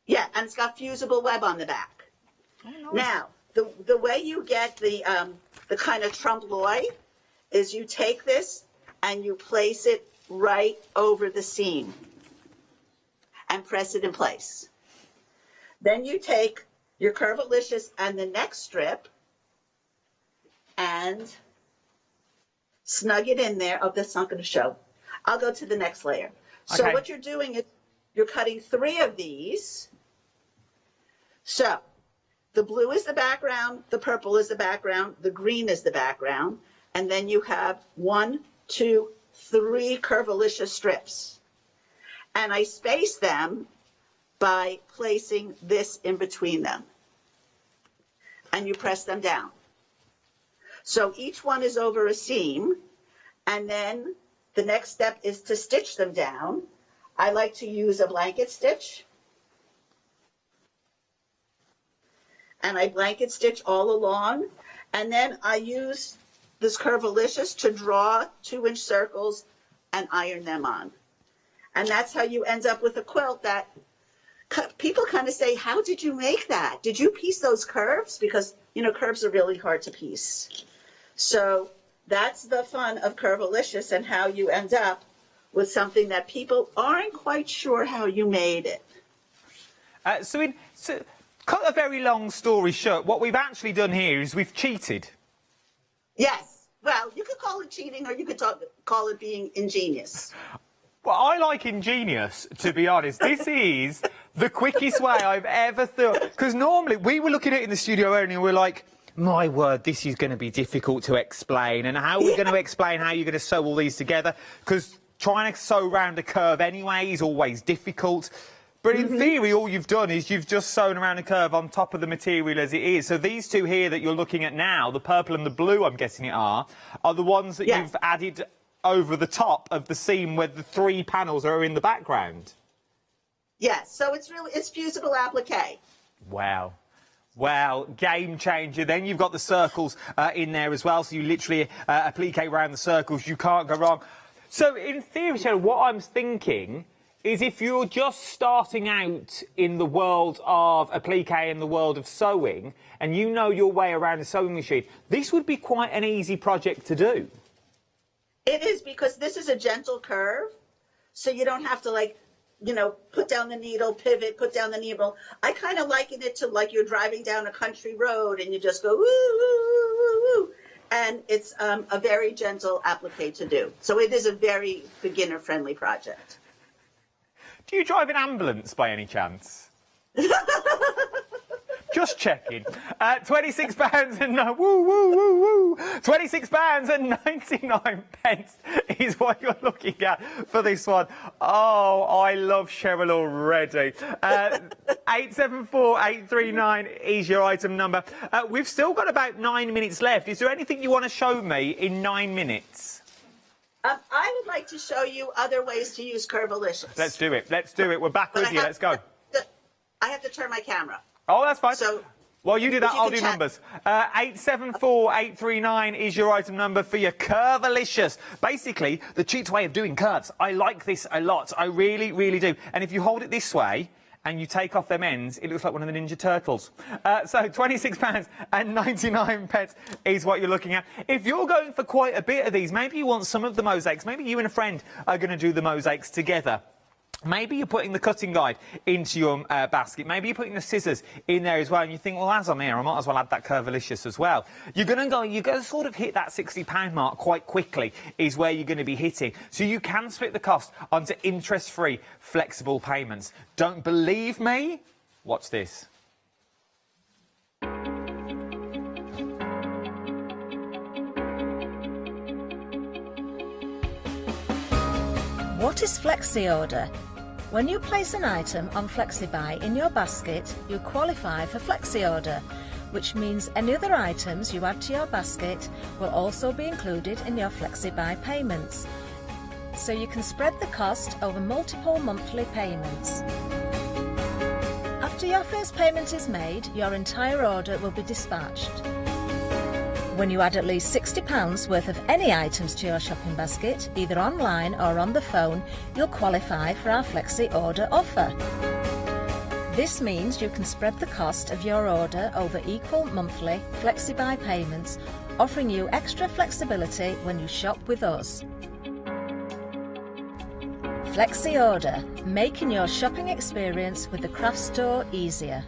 Yeah, and it's got fusible web on the back. Oh, nice. Now, the way you get the kind of trompe-l'oeil is you take this and you place it right over the seam and press it in place. Then you take your Curvilicious and the next strip and snug it in there. Oh, that's not going to show. I'll go to the next layer. So what you're doing is you're cutting 3 of these. So the blue is the background, the purple is the background, the green is the background, and then you have 1, 2, 3 Curvilicious strips. And I space them by placing this in between them. And you press them down. So each one is over a seam, and then the next step is to stitch them down. I like to use a blanket stitch. And I blanket stitch all along. And then I use this Curvilicious to draw 2-inch circles and iron them on. And that's how you end up with a quilt that people kind of say, how did you make that? Did you piece those curves? Because, you know, curves are really hard to piece. So that's the fun of Curvilicious and how you end up with something that people aren't quite sure how you made it. So cut a very long story short, what we've actually done here is we've cheated. Yes. Well, you could call it cheating or you could call it being ingenious. Well, I like ingenious, to be honest. This is the quickest way I've ever thought. Because normally, we were looking at it in the studio earlier and we're like, my word, this is going to be difficult to explain. And how are we going to explain how you're going to sew all these together? Because trying to sew around a curve anyway is always difficult. But in theory, all you've done is you've just sewn around a curve on top of the material as it is. So these two here that you're looking at now, the purple and the blue, I'm guessing it are the ones that you've added over the top of the seam where the 3 panels are in the background. Yes, so it's fusible applique. Wow. Well, game changer. Then you've got the circles in there as well, so you literally applique around the circles. You can't go wrong. So in theory, Cheryl, what I'm thinking is if you're just starting out in the world of applique and the world of sewing, and you know your way around a sewing machine, this would be quite an easy project to do. It is, because this is a gentle curve, so you don't have to, like, you know, put down the needle, pivot, put down the needle. I kind of liken it to like you're driving down a country road and you just go woo, woo, woo, woo, woo. And it's a very gentle applique to do. So it is a very beginner-friendly project. Do you drive an ambulance by any chance? Just checking. £26 and woo woo woo woo. £26 and 99 pence is what you're looking at for this one. Oh, I love Cheryl already. 874839 is your item number. We've still got about 9 minutes left. Is there anything you want to show me in 9 minutes? I would like to show you other ways to use Curvilicious. Let's do it. Let's do it. We're back with you. Let's go. I have to turn my camera. Oh, that's fine. So, well, you do that, I'll do numbers. 874839 is your item number for your Curvilicious. Basically, the cheats way of doing curves. I like this a lot. I really, really do. And if you hold it this way and you take off them ends, it looks like one of the Ninja Turtles. So £26.99 is what you're looking at. If you're going for quite a bit of these, maybe you want some of the mosaics, maybe you and a friend are going to do the mosaics together. Maybe you're putting the cutting guide into your basket. Maybe you're putting the scissors in there as well, and you think, well, as I'm here, I might as well add that Curvilicious as well. You're going to sort of hit that £60 mark quite quickly is where you're going to be hitting. So you can split the cost onto interest-free, flexible payments. Don't believe me? Watch this. What is Flexi Order? When you place an item on FlexiBuy in your basket, you qualify for Flexi Order, which means any other items you add to your basket will also be included in your FlexiBuy payments. So you can spread the cost over multiple monthly payments. After your first payment is made, your entire order will be dispatched. When you add at least £60 worth of any items to your shopping basket, either online or on the phone, you'll qualify for our Flexi Order offer. This means you can spread the cost of your order over equal monthly FlexiBuy payments, offering you extra flexibility when you shop with us. Flexi Order, making your shopping experience with the craft store easier.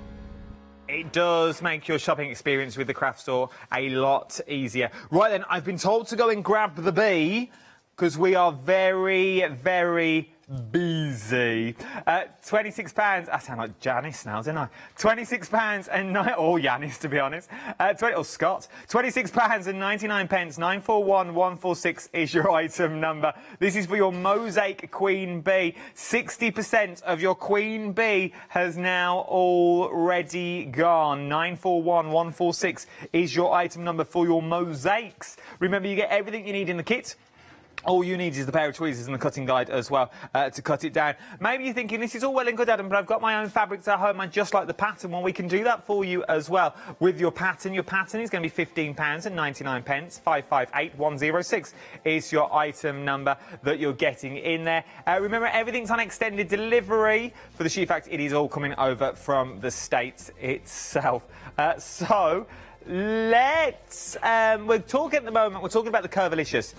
It does make your shopping experience with the craft store a lot easier. Right then, I've been told to go and grab the bee because we are very, very busy. £26. I sound like Janice now, don't I? £26 and or Janice, to be honest. Or Scott. £26.99. 941146 is your item number. This is for your mosaic queen bee. 60% of your queen bee has now already gone. 941146 is your item number for your mosaics. Remember, you get everything you need in the kit. All you need is the pair of tweezers and the cutting guide as well to cut it down. Maybe you're thinking, this is all well and good, Adam, but I've got my own fabrics at home. I just like the pattern. Well, we can do that for you as well with your pattern. Your pattern is going to be £15.99. 558106 is your item number that you're getting in there. Remember, everything's on extended delivery. For the sheer fact, it is all coming over from the States itself. So let's... we're talking at the moment, we're talking about the Curvilicious.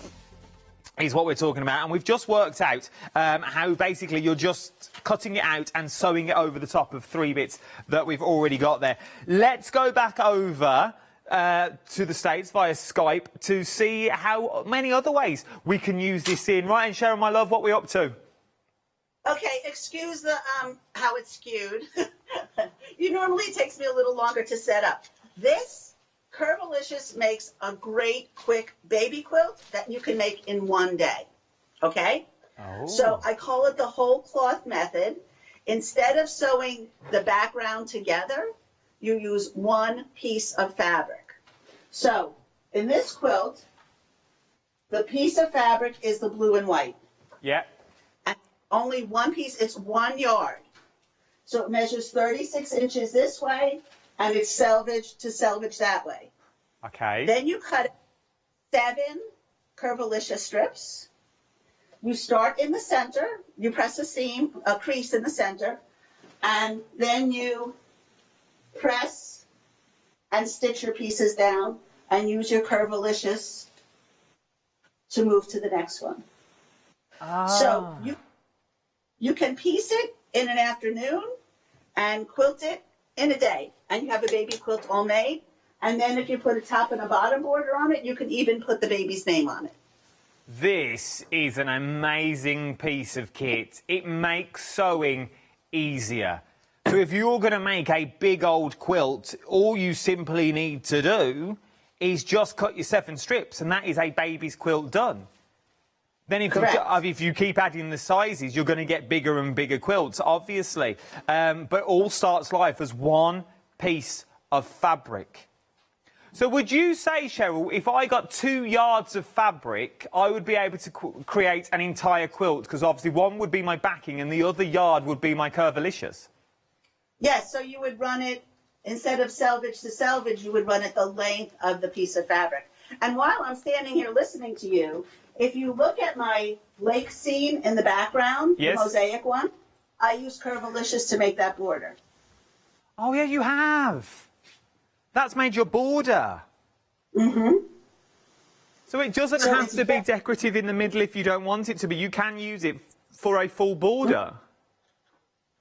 Is what we're talking about, and we've just worked out how basically you're just cutting it out and sewing it over the top of 3 bits that we've already got there. Let's go back over to the States via Skype to see how many other ways we can use this in. Right, and Cheryl, my love, what are we up to? Okay, excuse the how it's skewed. Normally it takes me a little longer to set up. This Curvilicious makes a great, quick baby quilt that you can make in one day, okay? Oh. So I call it the whole cloth method. Instead of sewing the background together, you use one piece of fabric. So in this quilt, the piece of fabric is the blue and white. Yeah. And only one piece, it's 1 yard. So it measures 36 inches this way, and it's selvage to selvage that way. Okay. Then you cut 7 Curvilicious strips. You start in the center. You press a seam, a crease in the center, and then you press and stitch your pieces down and use your Curvilicious to move to the next one. Ah. So you can piece it in an afternoon and quilt it in a day, and you have a baby quilt all made. And then if you put a top and a bottom border on it, you can even put the baby's name on it. This is an amazing piece of kit. It makes sewing easier. So if you're going to make a big old quilt, all you simply need to do is just cut your 7 strips, and that is a baby's quilt done. Then if you keep adding the sizes, you're going to get bigger and bigger quilts, obviously. But all starts life as one piece of fabric. So would you say, Cheryl, if I got 2 yards of fabric, I would be able to create an entire quilt? Because obviously one would be my backing and the other yard would be my Curvilicious. Yes, so you would run it, instead of selvage to selvage, you would run it the length of the piece of fabric. And while I'm standing here listening to you, if you look at my lake scene in the background, yes, the mosaic one, I use Curvilicious to make that border. Oh, yeah, you have. That's made your border. Mm-hmm. So it doesn't have to be decorative in the middle if you don't want it to be. You can use it for a full border.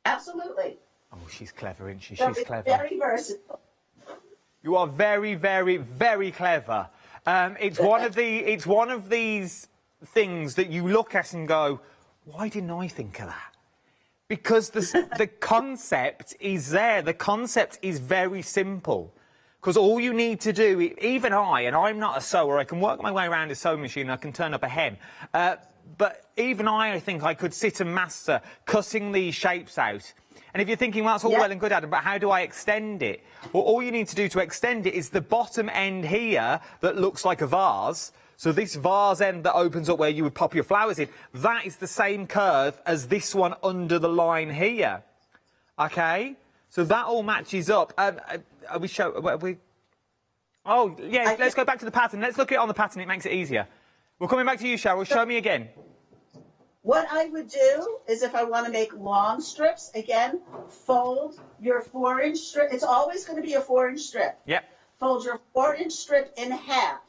Absolutely. Oh, she's clever, isn't she? So She's it's clever. very versatile. You are very, very, very clever. It's one of these things that you look at and go, why didn't I think of that? Because the concept is there. The concept is very simple. Because all you need to do, even and I'm not a sewer, I can work my way around a sewing machine and I can turn up a hem. But even I think I could sit and master cutting these shapes out. And if you're thinking, well, that's all well and good, Adam, but how do I extend it? Well, all you need to do to extend it is the bottom end here that looks like a vase. So this vase end that opens up where you would pop your flowers in, that is the same curve as this one under the line here. OK? So that all matches up. Are we Oh, yeah, let's go back to the pattern. Let's look at it on the pattern. It makes it easier. We're coming back to you, Cheryl. Show me again. What I would do is if I want to make long strips, again, fold your 4-inch strip. It's always going to be a 4-inch strip. Yep. Fold your 4-inch strip in half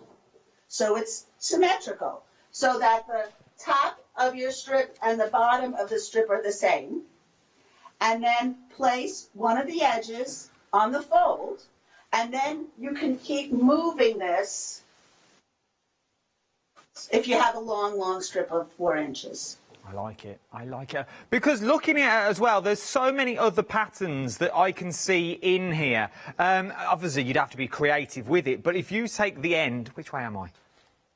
so it's symmetrical, so that the top of your strip and the bottom of the strip are the same. And then place one of the edges on the fold, and then you can keep moving this if you have a long, long strip of 4 inches. I like it. I like it. Because looking at it as well, there's so many other patterns that I can see in here. Obviously, you'd have to be creative with it. But if you take the end... Which way am I?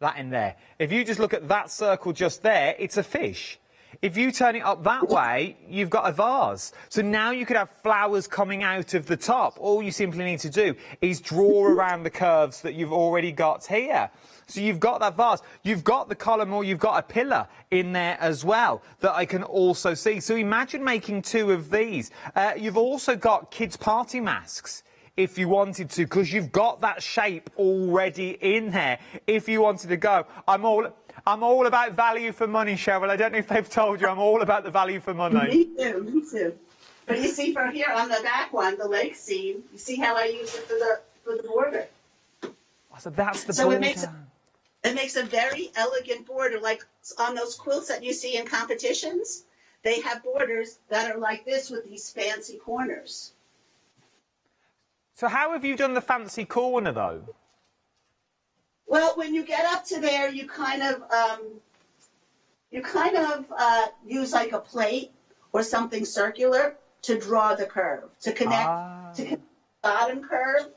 That end there. If you just look at that circle just there, it's a fish. If you turn it up that way, you've got a vase. So now you could have flowers coming out of the top. All you simply need to do is draw around the curves that you've already got here. So you've got that vase. You've got the column, or you've got a pillar in there as well that I can also see. So imagine making 2 of these. You've also got kids' party masks, if you wanted to, because you've got that shape already in there. If you wanted to go, I'm all about value for money, Cheryl. I don't know if they've told you, I'm all about the value for money. Me too. But you see from here on the back one, the lake scene, you see how I use it for the border. So that's the border. It makes a very elegant border, like on those quilts that you see in competitions. They have borders that are like this with these fancy corners. So how have you done the fancy corner, though? Well, when you get up to there, you kind of use like a plate or something circular to draw the curve, to connect the bottom curve,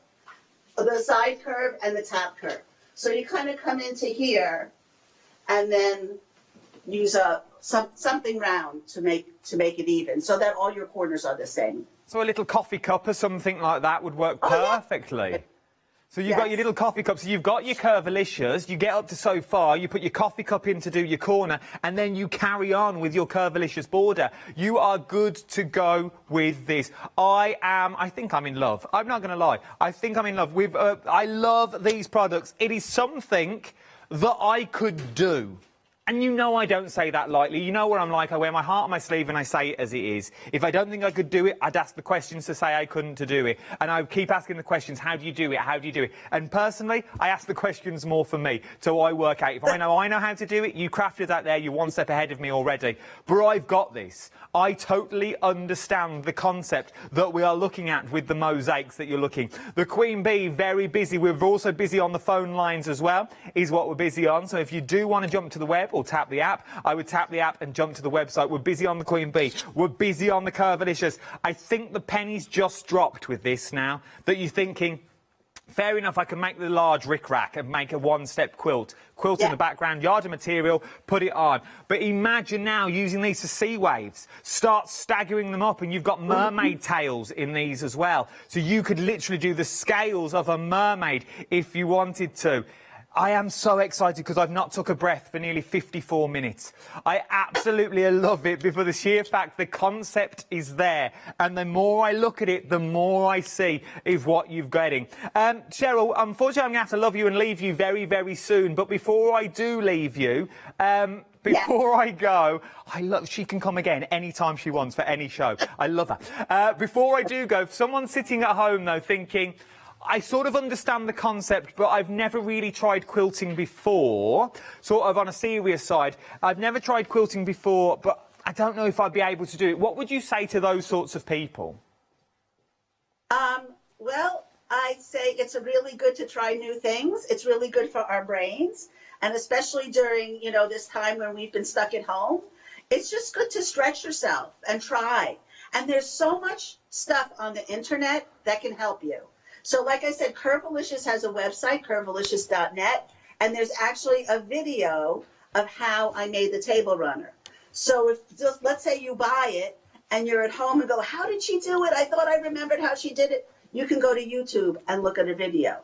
the side curve, and the top curve. So you kind of come into here and then use something round to make it even, so that all your corners are the same. So a little coffee cup or something like that would work perfectly. Yeah. So you've got your little coffee cup, so you've got your curvilicious, you get up to so far, you put your coffee cup in to do your corner, and then you carry on with your curvilicious border. You are good to go with this. I think I'm in love. I'm not going to lie. I think I'm in love with, I love these products. It is something that I could do. And you know I don't say that lightly. You know where I'm like, I wear my heart on my sleeve and I say it as it is. If I don't think I could do it, I'd ask the questions to say I couldn't to do it. And I keep asking the questions, how do you do it? How do you do it? And personally, I ask the questions more for me. So I work out. If I know how to do it, you crafters out there, you're one step ahead of me already. But I've got this. I totally understand the concept that we are looking at with the mosaics that you're looking. The Queen Bee, very busy. We're also busy on the phone lines as well, is what we're busy on. So if you do want to jump to the web or tap the app, I would tap the app and jump to the website. We're busy on the Queen Bee. We're busy on the Curvilicious. I think the penny's just dropped with this now, that you're thinking, fair enough, I can make the large rickrack and make a one-step quilt. Quilt in the background, yard of material, put it on. But imagine now using these for sea waves. Start staggering them up, and you've got mermaid tails in these as well. So you could literally do the scales of a mermaid if you wanted to. I am so excited because I've not took a breath for nearly 54 minutes. I absolutely love it for the sheer fact the concept is there. And the more I look at it, the more I see is what you're getting. Cheryl, unfortunately, I'm going to have to love you and leave you very, very soon. But before I do leave you, before I go, she can come again anytime she wants for any show. I love her. Before I do go, if someone's sitting at home, though, thinking, I sort of understand the concept, but I've never really tried quilting before, sort of on a serious side. I've never tried quilting before, but I don't know if I'd be able to do it. What would you say to those sorts of people? Well, I'd say it's really good to try new things. It's really good for our brains. And especially during, this time when we've been stuck at home, it's just good to stretch yourself and try. And there's so much stuff on the internet that can help you. So like I said, Curvilicious has a website, curvilicious.net, and there's actually a video of how I made the table runner. So let's say you buy it and you're at home and go, how did she do it? I thought I remembered how she did it. You can go to YouTube and look at a video.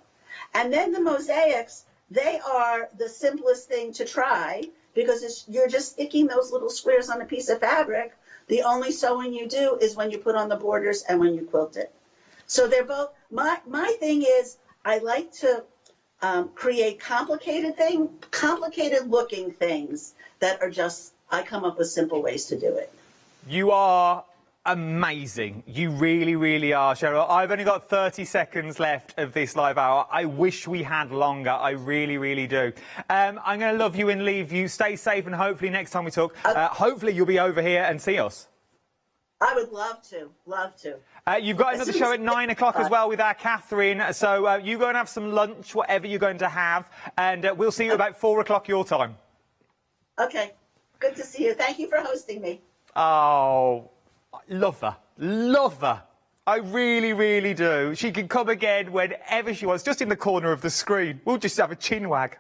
And then the mosaics, they are the simplest thing to try because you're just sticking those little squares on a piece of fabric. The only sewing you do is when you put on the borders and when you quilt it. So they're both, my thing is I like to create complicated looking things that are just, I come up with simple ways to do it. You are amazing. You really, really are, Cheryl. I've only got 30 seconds left of this live hour. I wish we had longer. I really, really do. I'm going to love you and leave you. Stay safe, and hopefully next time we talk, hopefully you'll be over here and see us. I would love to. You've got another show at 9 o'clock as well with our Catherine. So you go and have some lunch, whatever you're going to have, and we'll see you about 4 o'clock your time. Okay. Good to see you. Thank you for hosting me. Oh, love her. Love her. I really, really do. She can come again whenever she wants, just in the corner of the screen. We'll just have a chin wag.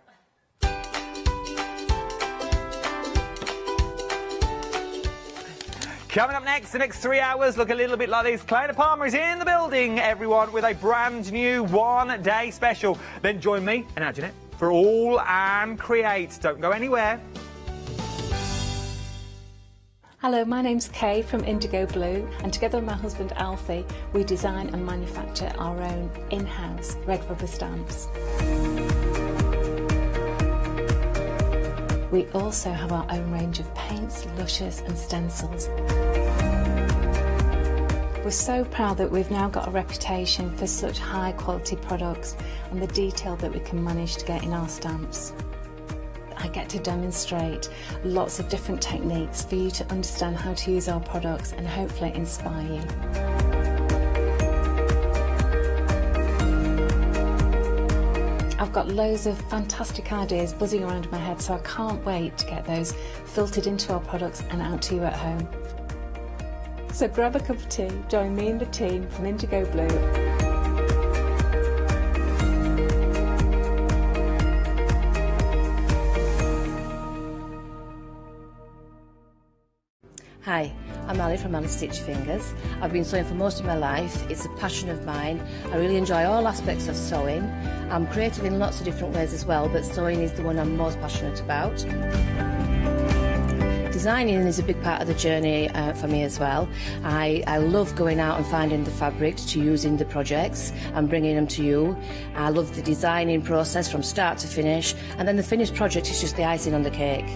Coming up next, the next 3 hours look a little bit like this. Clara Palmer is in the building, everyone, with a brand new one-day special. Then join me and Anjanette for All and Create. Don't go anywhere. Hello, my name's Kay from Indigo Blue, and together with my husband Alfie, we design and manufacture our own in-house red rubber stamps. We also have our own range of paints, lushes and stencils. We're so proud that we've now got a reputation for such high quality products and the detail that we can manage to get in our stamps. I get to demonstrate lots of different techniques for you to understand how to use our products and hopefully inspire you. I've got loads of fantastic ideas buzzing around in my head, so I can't wait to get those filtered into our products and out to you at home. So grab a cup of tea, join me and the team from Indigo Blue. Hi, I'm Ali from Stitch Fingers. I've been sewing for most of my life. It's a passion of mine. I really enjoy all aspects of sewing. I'm creative in lots of different ways as well, but sewing is the one I'm most passionate about. Designing is a big part of the journey for me as well. I love going out and finding the fabrics to use in the projects and bringing them to you. I love the designing process from start to finish, and then the finished project is just the icing on the cake.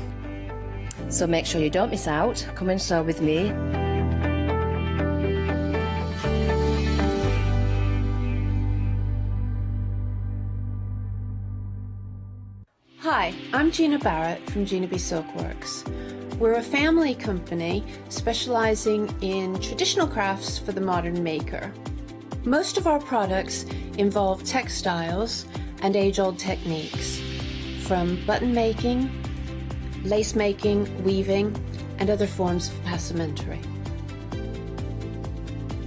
So make sure you don't miss out. Come and sew with me. Hi, I'm Gina Barrett from Gina B Silkworks. We're a family company specializing in traditional crafts for the modern maker. Most of our products involve textiles and age-old techniques, from button making, lace making, weaving, and other forms of passementerie.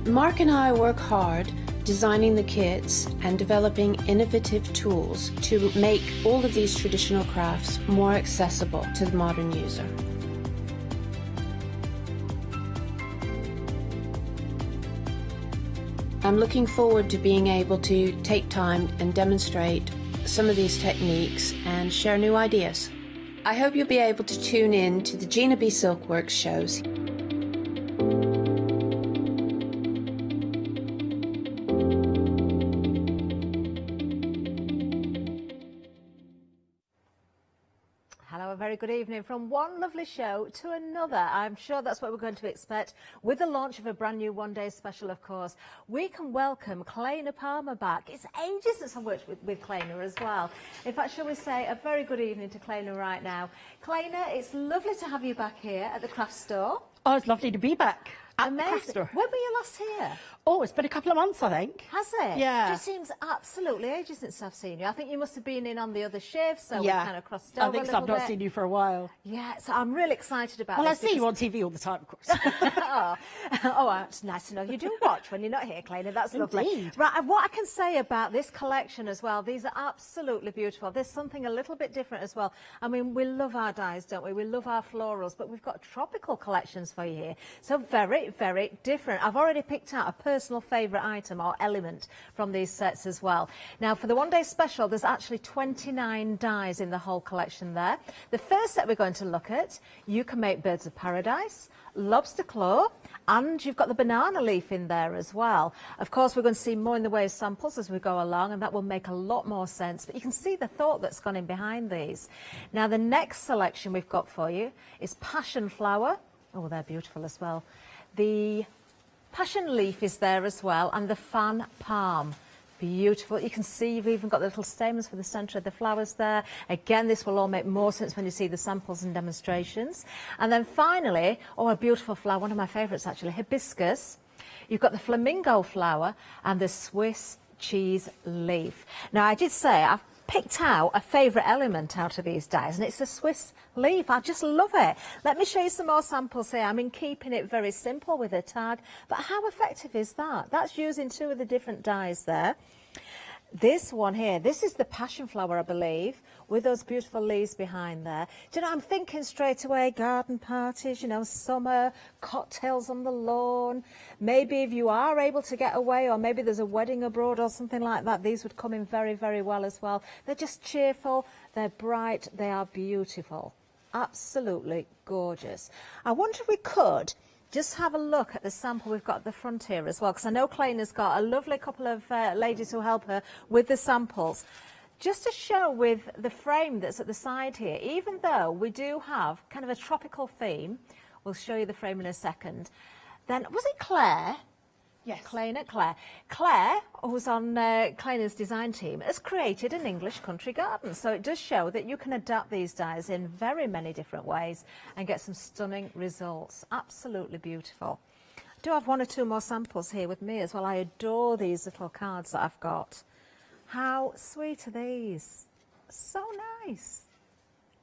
Mark and I work hard designing the kits and developing innovative tools to make all of these traditional crafts more accessible to the modern user. I'm looking forward to being able to take time and demonstrate some of these techniques and share new ideas. I hope you'll be able to tune in to the Gina B Silkworks shows. Hello, a very good evening. From one lovely show to another, I'm sure that's what we're going to expect with the launch of a brand new one-day special, of course. We can welcome Clayna Palmer back. It's ages since I've worked with Clayna as well. In fact, shall we say a very good evening to Clayna right now. Clayna, it's lovely to have you back here at the craft store. Oh, it's lovely to be back at the craft Amazing. store. When were you last here? Oh, it's been a couple of months, I think. Has it? Yeah. It just seems absolutely ages since I've seen you. I think you must have been in on the other shifts, so Yeah. we kind of crossed over I think a so. I've little not bit. seen you for a while. Yeah, so I'm really excited about Well, I this. see you on TV all the time, of course. Oh, it's nice to know you do watch when you're not here, Clayna. That's lovely. Indeed. Right, and what I can say about this collection as well, these are absolutely beautiful. There's something a little bit different as well. I mean, we love our dyes, don't we? We love our florals, but we've got tropical collections for you here. So very, very different. I've already picked out a personal favourite item or element from these sets as well. Now, for the one-day special, there's actually 29 dyes in the whole collection there. The first set we're going to look at, you can make birds of paradise, lobster claw, and you've got the banana leaf in there as well. Of course, we're going to see more in the way of samples as we go along, and that will make a lot more sense. But you can see the thought that's gone in behind these. Now, the next selection we've got for you is passion flower. Oh, they're beautiful as well. The passion leaf is there as well, and the fan palm. Beautiful. You can see you've even got the little stamens for the centre of the flowers there. Again, this will all make more sense when you see the samples and demonstrations. And then finally, oh, a beautiful flower, one of my favourites actually, hibiscus. You've got the flamingo flower and the Swiss cheese leaf. Now, I did say I've picked out a favourite element out of these dyes, and it's the Swiss leaf. I just love it. Let me show you some more samples here. I mean, keeping it very simple with a tag, but how effective is that? That's using two of the different dyes there. This one here, this is the passion flower, I believe, with those beautiful leaves behind there. Do you know, I'm thinking straight away garden parties, you know, summer, cocktails on the lawn. Maybe if you are able to get away, or maybe there's a wedding abroad or something like that, these would come in very, very well as well. They're just cheerful, they're bright, they are beautiful. Absolutely gorgeous. I wonder if we could just have a look at the sample we've got at the front here as well, because I know Clayna's got a lovely couple of ladies who help her with the samples. Just to show with the frame that's at the side here, even though we do have kind of a tropical theme, we'll show you the frame in a second. Then, was it Claire? Yes. Claire, who's on Clayna's design team, has created an English country garden. So it does show that you can adapt these dyes in very many different ways and get some stunning results. Absolutely beautiful. I do have one or two more samples here with me as well. I adore these little cards that I've got. How sweet are these? So nice.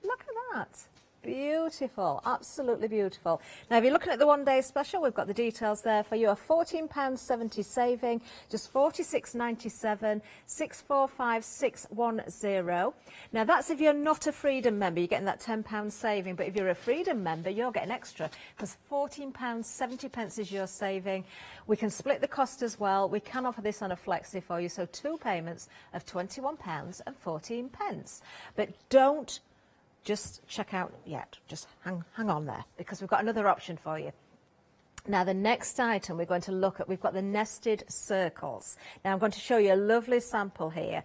Look at that. Beautiful, absolutely beautiful. Now, if you're looking at the one-day special, we've got the details there for you. A £14.70 saving, just £46.97, 645610. Now, that's if you're not a Freedom member, you're getting that £10 saving. But if you're a Freedom member, you're getting extra, because £14.70 is your saving. We can split the cost as well. We can offer this on a flexi for you, so two payments of £21.14. But don't just check out yet. Just hang on there, because we've got another option for you. Now, the next item we're going to look at, we've got the nested circles. Now, I'm going to show you a lovely sample here.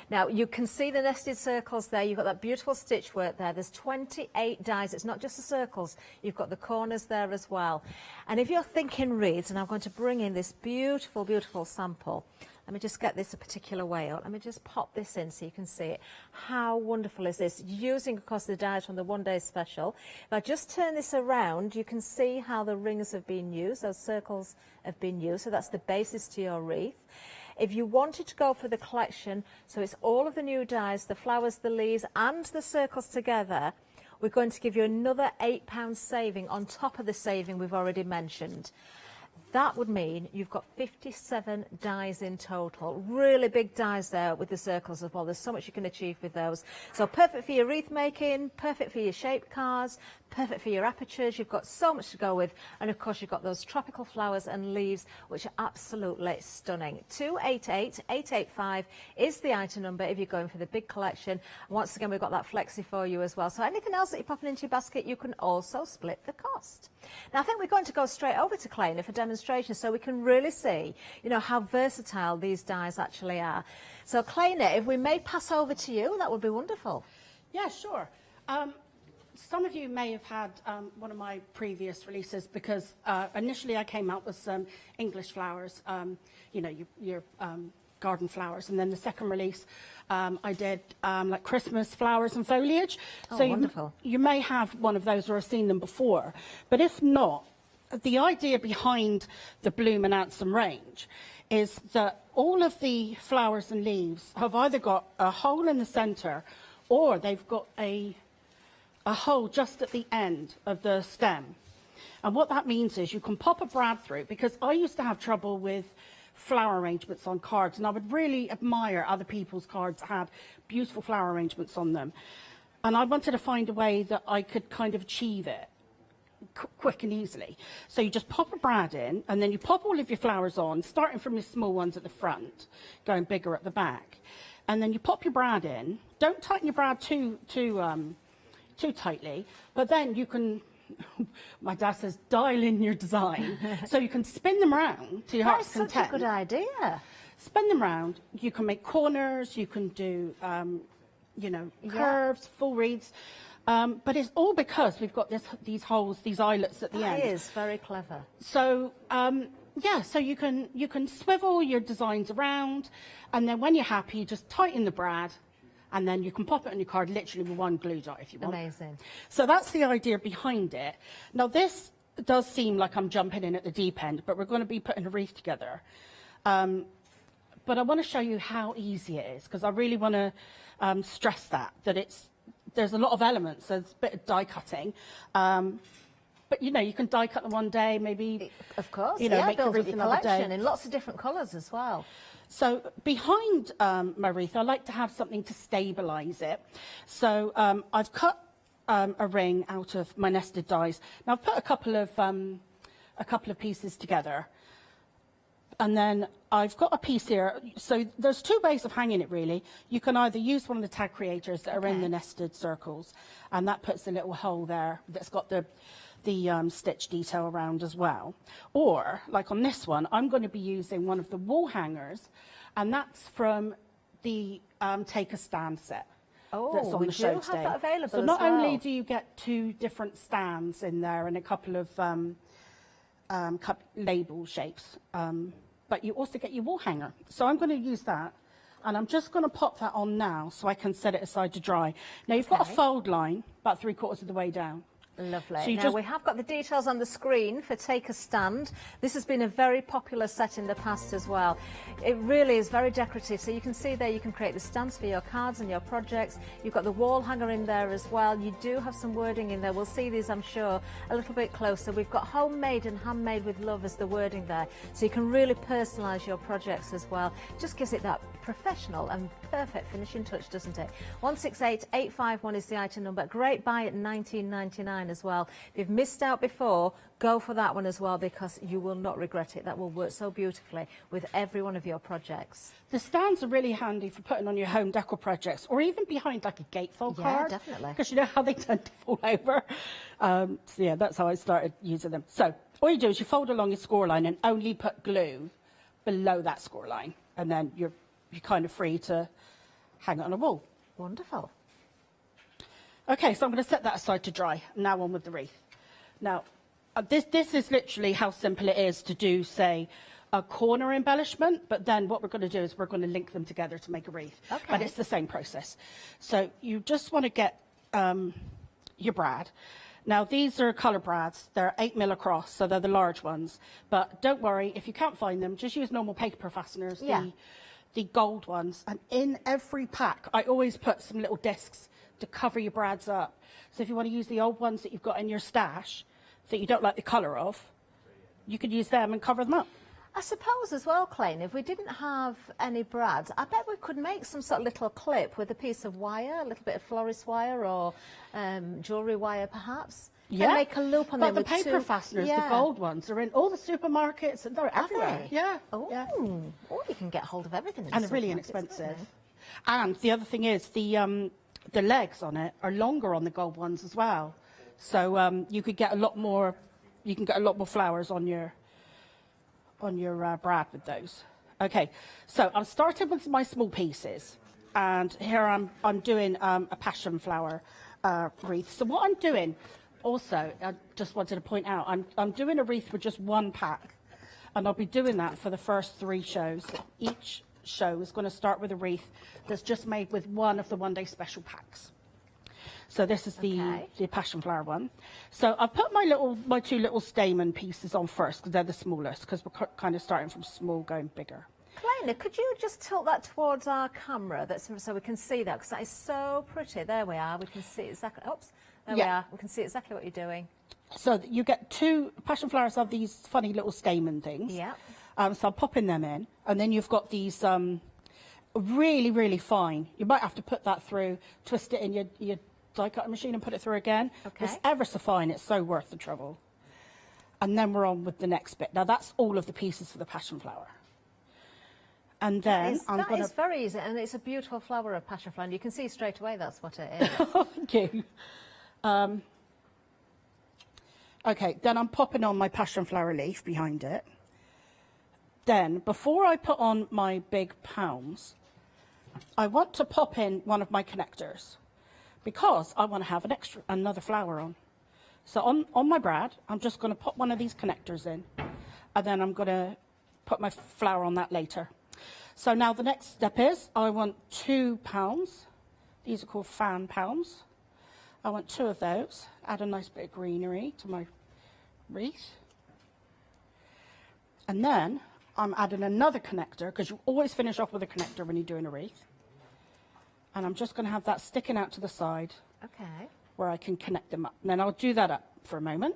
Now, you can see the nested circles there. You've got that beautiful stitch work there. There's 28 dies. It's not just the circles. You've got the corners there as well. And if you're thinking wreaths, and I'm going to bring in this beautiful, beautiful sample. Let me just get this a particular way out. Let me just pop this in so you can see it. How wonderful is this? Using, of course, the dies from the one-day special. If I just turn this around, you can see how the rings have been used. Those circles have been used. So that's the basis to your wreath. If you wanted to go for the collection, so it's all of the new dies, the flowers, the leaves, and the circles together, we're going to give you another £8 saving on top of the saving we've already mentioned. That would mean you've got 57 dies in total. Really big dies there with the circles as well. There's so much you can achieve with those. So perfect for your wreath making, perfect for your shaped cards, perfect for your apertures. You've got so much to go with. And of course, you've got those tropical flowers and leaves, which are absolutely stunning. 288885 is the item number if you're going for the big collection. Once again, we've got that flexi for you as well. So anything else that you're popping into your basket, you can also split the cost. Now, I think we're going to go straight over to Clayna for demonstration, so we can really see, you know, how versatile these dies actually are. So, Clayna, if we may pass over to you, that would be wonderful. Yeah, sure. some of you may have had one of my previous releases because initially I came out with some English flowers, you know, your garden flowers, and then the second release I did like Christmas flowers and foliage. Oh, so wonderful. You may have one of those or have seen them before, but if not, the idea behind the Bloom and Ansem range is that all of the flowers and leaves have either got a hole in the centre or they've got a hole just at the end of the stem. And what that means is you can pop a brad through, because I used to have trouble with flower arrangements on cards, and I would really admire other people's cards that had beautiful flower arrangements on them. And I wanted to find a way that I could kind of achieve it quick and easily. So you just pop a brad in, and then you pop all of your flowers on, starting from your small ones at the front, going bigger at the back. And then you pop your brad in. Don't tighten your brad too tightly, but then you can, my dad says, dial in your design. So you can spin them around to your heart's content. That's such a good idea. Spin them round. You can make corners, you can do, you know, curves, full wreaths. But it's all because we've got these holes, these eyelets at the end. That is very clever. So, yeah, so you can swivel your designs around, and then when you're happy, you just tighten the brad, and then you can pop it on your card literally with one glue dot if you want. Amazing. So that's the idea behind it. Now, this does seem like I'm jumping in at the deep end, but we're going to be putting a wreath together. But I want to show you how easy it is, because I really want to stress that there's a lot of elements. There's a bit of die cutting. But, you know, you can die cut them one day, maybe. Of course, you know, yeah, make build your up wreath your another day. collection in lots of different colours as well. So behind my wreath, I like to have something to stabilise it. So I've cut a ring out of my nested dies. Now I've put a couple of pieces together, and then I've got a piece here. So there's two ways of hanging it, really. You can either use one of the tag creators that are in the nested circles, and that puts a little hole there that's got the stitch detail around as well. Or, like on this one, I'm going to be using one of the wall hangers, and that's from the Take a Stand set. That's on we the do show have today. that available So as not well. only do you get two different stands in there and a couple of label shapes, but you also get your wall hanger. So I'm going to use that, and I'm just going to pop that on now so I can set it aside to dry. Now you've got a fold line about 3/4 of the way down. Lovely. So you now, just- we have got the details on the screen for Take a Stand. This has been a very popular set in the past as well. It really is very decorative. So you can see there, you can create the stands for your cards and your projects. You've got the wall hanger in there as well. You do have some wording in there. We'll see these, I'm sure, a little bit closer. We've got homemade and handmade with love as the wording there. So you can really personalise your projects as well. Just gives it that professional and perfect finishing touch, doesn't it? 168851 is the item number. Great buy at £19.99 as well. If you've missed out before, go for that one as well, because you will not regret it. That will work so beautifully with every one of your projects. The stands are really handy for putting on your home decor projects, or even behind like a gatefold Yeah, card. definitely. Because you know how they tend to fall over. So yeah, that's how I started using them. So all you do is you fold along your score line and only put glue below that score line, and then you're kind of free to hang it on a wall. Wonderful. Okay, so I'm going to set that aside to dry. Now on with the wreath. Now, this is literally how simple it is to do, say, a corner embellishment, but then what we're going to do is we're going to link them together to make a wreath. Okay. But it's the same process. So you just want to get your brad. Now, these are colour brads. They're 8mm across, so they're the large ones. But don't worry, if you can't find them, just use normal paper fasteners, Yeah. the gold ones. And in every pack, I always put some little discs to cover your brads up. So if you want to use the old ones that you've got in your stash that you don't like the colour of, you could use them and cover them up. I suppose as well, Clayton, if we didn't have any brads, I bet we could make some sort of little clip with a piece of wire, a little bit of florist wire or jewellery wire perhaps. Yeah, And make a loop on but them the with paper two- fasteners, Yeah. the gold ones, are in all the supermarkets, and they're Are everywhere. they? Yeah. Oh, yeah. Oh, you can get hold of everything. In And the they're really supermarkets, inexpensive. can't And the other thing is the legs on it are longer on the gold ones as well, so you could get a lot more. You can get a lot more flowers on your brad with those. Okay, so I'm starting with my small pieces, and here I'm doing a passion flower wreath. So what I'm doing, also, I just wanted to point out, I'm doing a wreath with just one pack, and I'll be doing that for the first 3 shows. Each show is going to start with a wreath that's just made with one of the one-day special packs. So this is the passion flower one. So I've put my 2 little stamen pieces on first because they're the smallest, because we're kind of starting from small going bigger. Lena, could you just tilt that towards our camera so we can see that, because that is so pretty. There we are. We can see exactly. Oops. There we are. We can see exactly what you're doing. So you get 2 passion flowers of these funny little stamen things. Yeah. So I'm popping them in, and then you've got these really, really fine. You might have to put that through, twist it in your die cutting machine and put it through again. Okay. It's ever so fine. It's so worth the trouble. And then we're on with the next bit. Now that's all of the pieces for the passion flower. And then that is very easy, and it's a beautiful flower of passion flower. And you can see straight away that's what it is. Thank you. Okay, then I'm popping on my passion flower leaf behind it. Then, before I put on my big palms, I want to pop in one of my connectors because I want to have another flower on. So on my brad, I'm just going to pop one of these connectors in, and then I'm going to put my flower on that later. So now the next step is I want 2 palms. These are called fan palms. I want 2 of those. Add a nice bit of greenery to my wreath. And then I'm adding another connector, because you always finish off with a connector when you're doing a wreath. And I'm just going to have that sticking out to the side. Okay. Where I can connect them up. And then I'll do that up for a moment.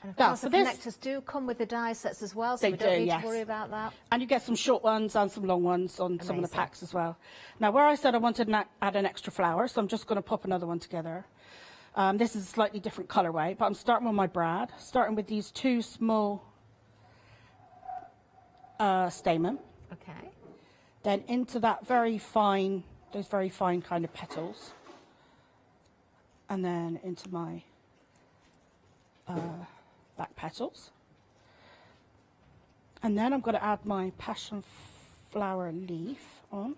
And of course, the connectors do come with the die sets as well, so we don't need to worry about that. And you get some short ones and some long ones on some of the packs as well. Now, where I said I wanted to add an extra flower, so I'm just going to pop another one together. This is a slightly different colourway, but I'm starting with my brad, starting with these 2 small stamen. Okay. Then into that very fine, those very fine kind of petals. And then into my back petals. And then I'm going to add my passion flower leaf on.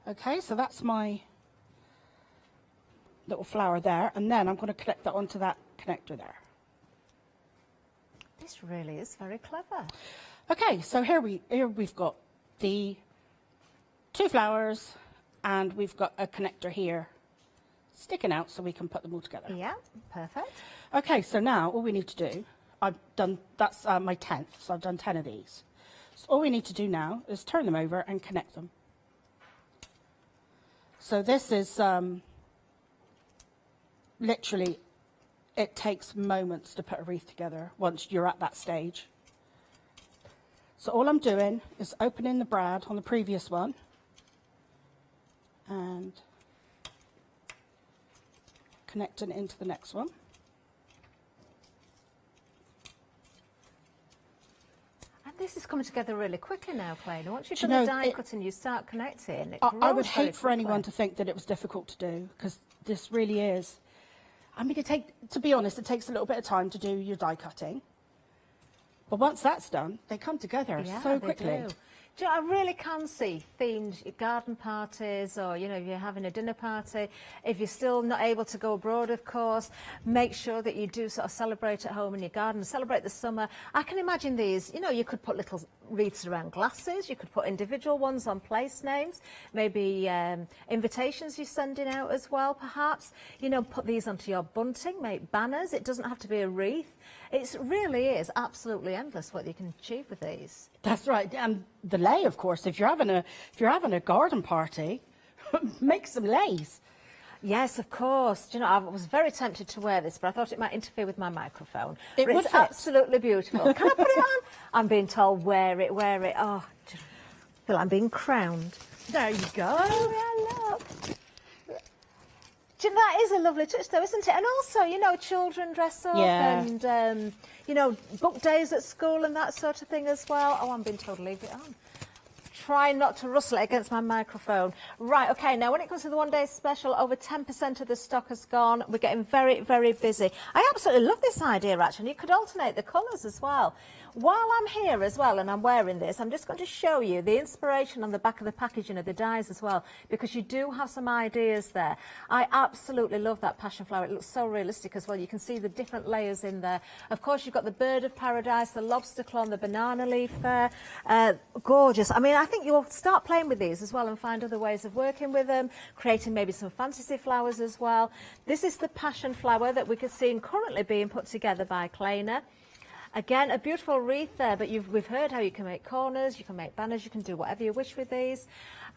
Okay, so that's my little flower there, and then I'm going to connect that onto that connector there. This really is very clever. Okay, so here we've got the 2 flowers, and we've got a connector here sticking out so we can put them all together. Yeah, perfect. Okay, so now all we need to do, that's my 10th, so I've done 10 of these. So all we need to do now is turn them over and connect them. So this is literally, it takes moments to put a wreath together once you're at that stage. So all I'm doing is opening the brad on the previous one and connecting it into the next one. And this is coming together really quickly now, Claire. Once you've done the die cutting, you start connecting. I would hate for anyone to think that it was difficult to do, because this really is. I mean, to be honest, it takes a little bit of time to do your die cutting. But once that's done, they come together so quickly. They do. Do you know, I really can see themed garden parties, or, you know, if you're having a dinner party. If you're still not able to go abroad, of course, make sure that you do sort of celebrate at home in your garden, celebrate the summer. I can imagine these, you know, you could put little wreaths around glasses, you could put individual ones on place names, maybe invitations you're sending out as well, perhaps. You know, put these onto your bunting, make banners. It doesn't have to be a wreath. It really is absolutely endless what you can achieve with these. That's right, and the lei, of course. If you're having a garden party, make some leis. Yes, of course. Do you know, I was very tempted to wear this, but I thought it might interfere with my microphone. It would it's fit. Absolutely beautiful. Can I put it on? I'm being told wear it, wear it. Oh, I feel I'm being crowned. There you go. Oh, yeah, look. Do you know, that is a lovely touch, though, isn't it? And also, you know, children dress up and, you know, book days at school and that sort of thing as well. Oh, I'm being told to leave it on. Try not to rustle it against my microphone. Right, OK, now when it comes to the one-day special, over 10% of the stock has gone. We're getting very, very busy. I absolutely love this idea, actually. You could alternate the colours as well. While I'm here as well and I'm wearing this, I'm just going to show you the inspiration on the back of the packaging of the dies as well, because you do have some ideas there. I absolutely love that passion flower. It looks so realistic as well. You can see the different layers in there. Of course, you've got the bird of paradise, the lobster claw, and the banana leaf there. Gorgeous. I mean, I think you'll start playing with these as well and find other ways of working with them, creating maybe some fantasy flowers as well. This is the passion flower that we can see currently being put together by Kleiner. Again, a beautiful wreath there, but we've heard how you can make corners, you can make banners, you can do whatever you wish with these.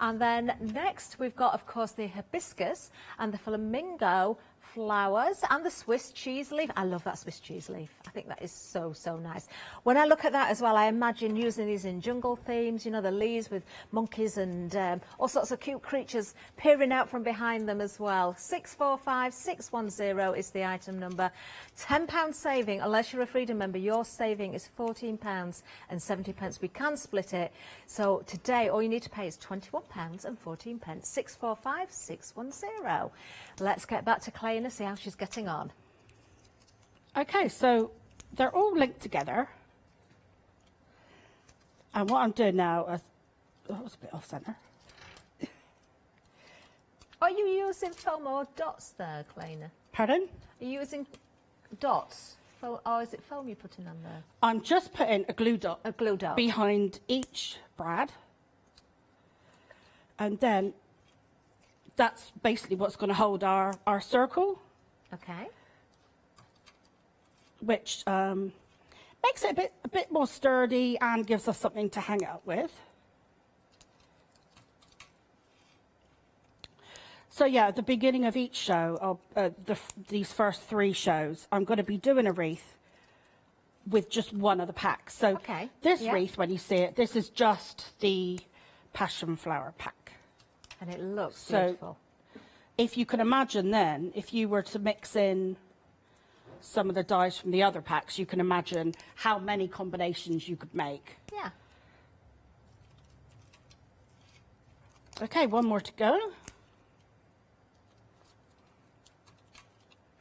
And then next we've got, of course, the hibiscus and the flamingo flowers and the Swiss cheese leaf. I love that Swiss cheese leaf. I think that is so, so nice. When I look at that as well, I imagine using these in jungle themes, you know, the leaves with monkeys and all sorts of cute creatures peering out from behind them as well. 645610 is the item number. £10 saving, unless you're a Freedom member, your saving is £14.70. We can split it. So today, all you need to pay is £21.14. 645610. Let's get back to Clay and see how she's getting on. Okay, so they're all linked together. And what I'm doing now is, oh, that was a bit off centre. Are you using foam or dots there, Kleiner? Pardon? Are you using dots? Or is it foam you're putting on there? I'm just putting a glue dot. A glue dot. Behind each brad. And then that's basically what's going to hold our circle. Okay. Which makes it a bit more sturdy and gives us something to hang out with. So yeah, at the beginning of each show, these first 3 shows, I'm going to be doing a wreath with just one of the packs. So this wreath, when you see it, this is just the passion flower pack. And it looks so beautiful. If you can imagine then, if you were to mix in some of the dies from the other packs, you can imagine how many combinations you could make. Yeah. Okay, one more to go.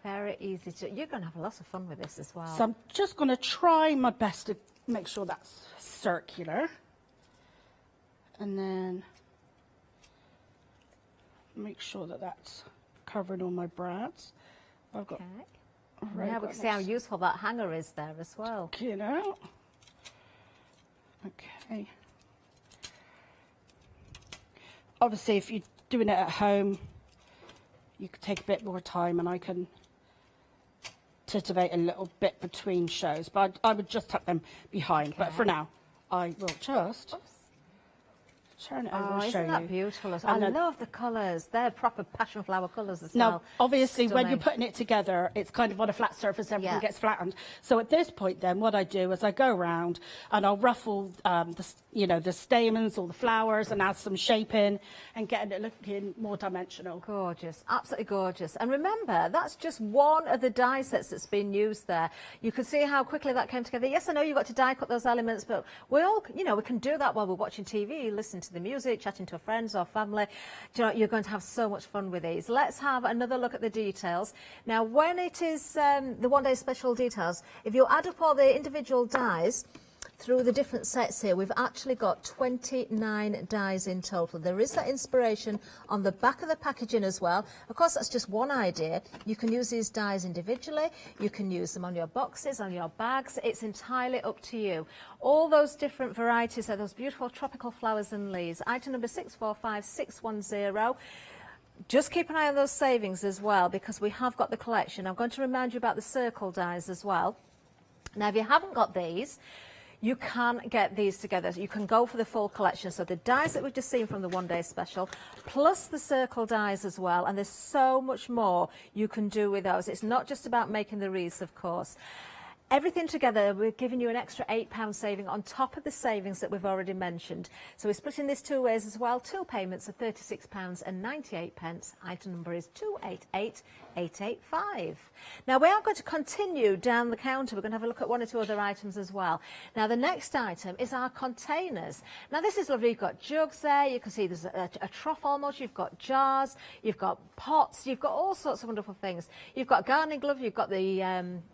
Very easy to. You're going to have a lot of fun with this as well. So I'm just going to try my best to make sure that's circular. And then make sure that that's covered on my brads. I've got. Now we can see how useful that hanger is there as well. You know. Okay. Obviously, if you're doing it at home, you could take a bit more time, and I can titivate a little bit between shows. But I would just tuck them behind. But for now, I will just turn it over and show isn't that you. beautiful? I love the colours. They're proper passion flower colours as now, well. obviously, when you're Stunning. putting it together, it's kind of on a flat surface, everything gets flattened. So at this point, then, what I do is I go around and I'll ruffle the stamens or the flowers and add some shape in and get it looking more dimensional. Gorgeous, absolutely gorgeous. And remember, that's just one of the die sets that's been used there. You can see how quickly that came together. Yes, I know you've got to die cut those elements, but we all, we can do that while we're watching TV, listening to the music, chatting to our friends or family. You're going to have so much fun with these. Let's have another look at the details. Now, when it is the one-day special details, if you add up all the individual dies through the different sets here, we've actually got 29 dies in total. There is that inspiration on the back of the packaging as well. Of course, that's just one idea. You can use these dies individually. You can use them on your boxes, on your bags. It's entirely up to you. All those different varieties are those beautiful tropical flowers and leaves. Item number 645610. Just keep an eye on those savings as well, because we have got the collection. I'm going to remind you about the circle dies as well. Now, if you haven't got these, you can get these together. You can go for the full collection. So the dies that we've just seen from the one-day special, plus the circle dies as well. And there's so much more you can do with those. It's not just about making the wreaths, of course. Everything together, we're giving you an extra £8 saving on top of the savings that we've already mentioned. So we're splitting this 2 ways as well. 2 payments of £36.98. Item number is 288885. Now, we are going to continue down the counter. We're going to have a look at 1 or 2 other items as well. Now, the next item is our containers. Now, this is lovely. You've got jugs there. You can see there's a trough almost. You've got jars. You've got pots. You've got all sorts of wonderful things. You've got a gardening glove. You've got the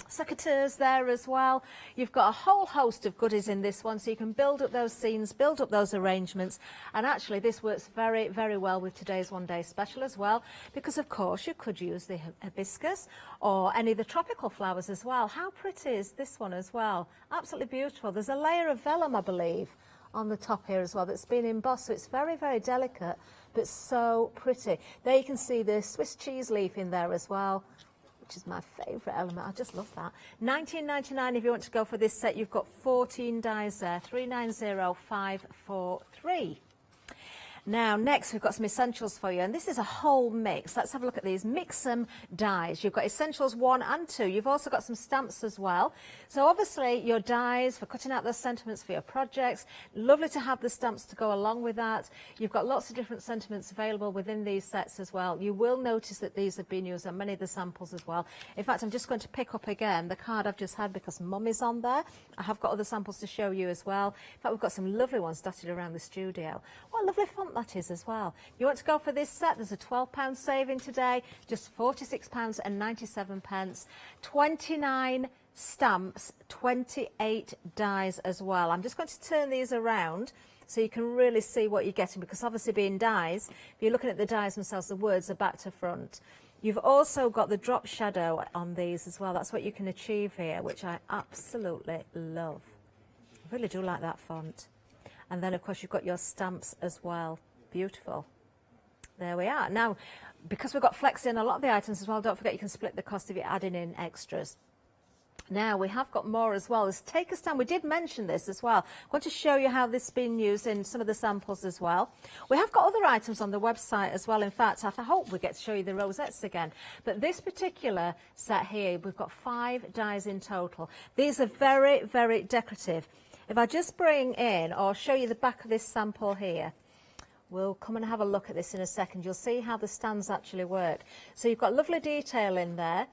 secateurs there there as well. You've got a whole host of goodies in this one, so you can build up those scenes, build up those arrangements, and actually this works very, very well with today's one-day special as well, because of course you could use the hibiscus or any of the tropical flowers as well. How pretty is this one as well? Absolutely beautiful. There's a layer of vellum, I believe, on the top here as well that's been embossed, so it's very, very delicate but so pretty. There you can see the Swiss cheese leaf in there as well, which is my favourite element. I just love that. $19.99 if you want to go for this set. You've got 14 dies there, 390543. Now, next we've got some essentials for you, and this is a whole mix. Let's have a look at these. Mix-em dies. You've got essentials 1 and 2. You've also got some stamps as well. So obviously your dies for cutting out those sentiments for your projects. Lovely to have the stamps to go along with that. You've got lots of different sentiments available within these sets as well. You will notice that these have been used on many of the samples as well. In fact, I'm just going to pick up again the card I've just had because Mum is on there. I have got other samples to show you as well. In fact, we've got some lovely ones dotted around the studio. What a lovely font that is as well. If you want to go for this set, there's a £12 saving today, just £46.97. 29 stamps, 28 dies as well. I'm just going to turn these around so you can really see what you're getting, because obviously being dies, if you're looking at the dies themselves, the words are back to front. You've also got the drop shadow on these as well. That's what you can achieve here, which I absolutely love. I really do like that font. And then of course you've got your stamps as well. Beautiful. There we are. Now, because we've got flexi in a lot of the items as well, don't forget you can split the cost if you're adding in extras. Now, we have got more as well. As take a stand, we did mention this as well. I want to show you how this has been used in some of the samples as well. We have got other items on the website as well. In fact, I hope we get to show you the rosettes again. But this particular set here, we've got 5 dies in total. These are very, very decorative. If I just bring in or show you the back of this sample here, we'll come and have a look at this in a second. You'll see how the stands actually work. So you've got lovely detail in there.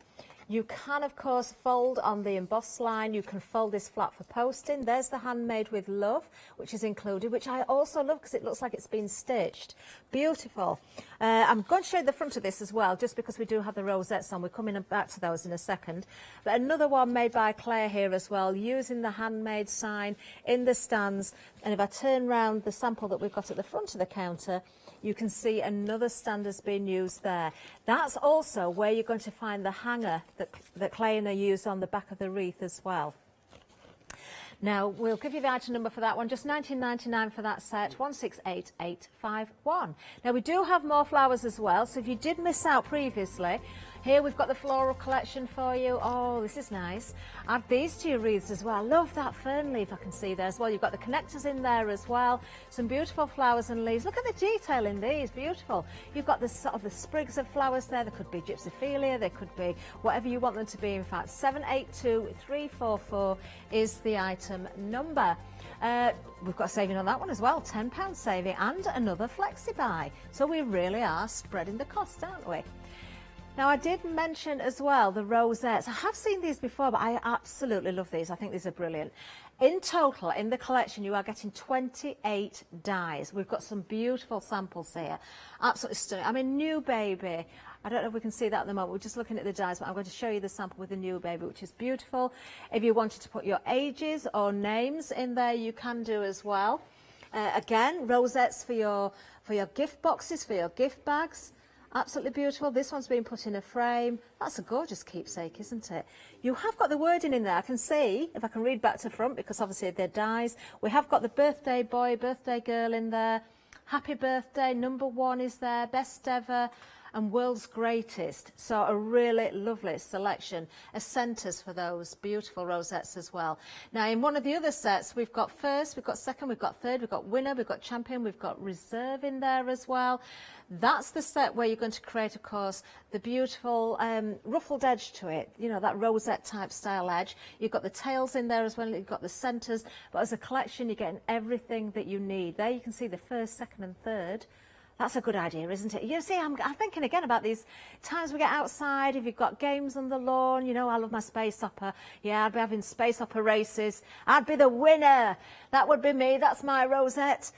You can, of course, fold on the embossed line. You can fold this flat for posting. There's the handmade with love, which is included, which I also love because it looks like it's been stitched. Beautiful. I'm going to show you the front of this as well, just because we do have the rosettes on. We're coming back to those in a second. But another one made by Claire here as well, using the handmade sign in the stands. And if I turn round the sample that we've got at the front of the counter, you can see another stand has been used there. That's also where you're going to find the hanger that Claina used on the back of the wreath as well. Now, we'll give you the item number for that one, just $19.99 for that set, 168851. Now, we do have more flowers as well, so if you did miss out previously, here we've got the floral collection for you. Oh, this is nice. Add these to your wreaths as well. Love that fern leaf I can see there as well. You've got the connectors in there as well. Some beautiful flowers and leaves. Look at the detail in these. Beautiful. You've got the sort of the sprigs of flowers there. There could be gypsophilia. There could be whatever you want them to be. In fact, 782344 is the item number. We've got a saving on that one as well, £10 saving and another flexi buy. So we really are spreading the cost, aren't we? Now, I did mention as well the rosettes. I have seen these before, but I absolutely love these. I think these are brilliant. In total, in the collection, you are getting 28 dies. We've got some beautiful samples here. Absolutely stunning. I mean, new baby. I don't know if we can see that at the moment. We're just looking at the dies, but I'm going to show you the sample with the new baby, which is beautiful. If you wanted to put your ages or names in there, you can do as well. Again, rosettes for your gift boxes, for your gift bags. Absolutely beautiful. This one's been put in a frame. That's a gorgeous keepsake, isn't it? You have got the wording in there. I can see, if I can read back to front, because obviously they're dies. We have got the birthday boy, birthday girl in there. Happy birthday, number 1 is there, best ever, and world's greatest. So a really lovely selection of centres for those beautiful rosettes as well. Now, in one of the other sets, we've got first, we've got second, we've got third, we've got winner, we've got champion, we've got reserve in there as well. That's the set where you're going to create, of course, the beautiful ruffled edge to it, you know, that rosette type style edge. You've got the tails in there as well, you've got the centres, but as a collection, you're getting everything that you need. There you can see the first, second and third. That's a good idea, isn't it? You see, I'm thinking again about these times we get outside, if you've got games on the lawn, you know, I love my space opera. Yeah, I'd be having space opera races. I'd be the winner. That would be me. That's my rosette.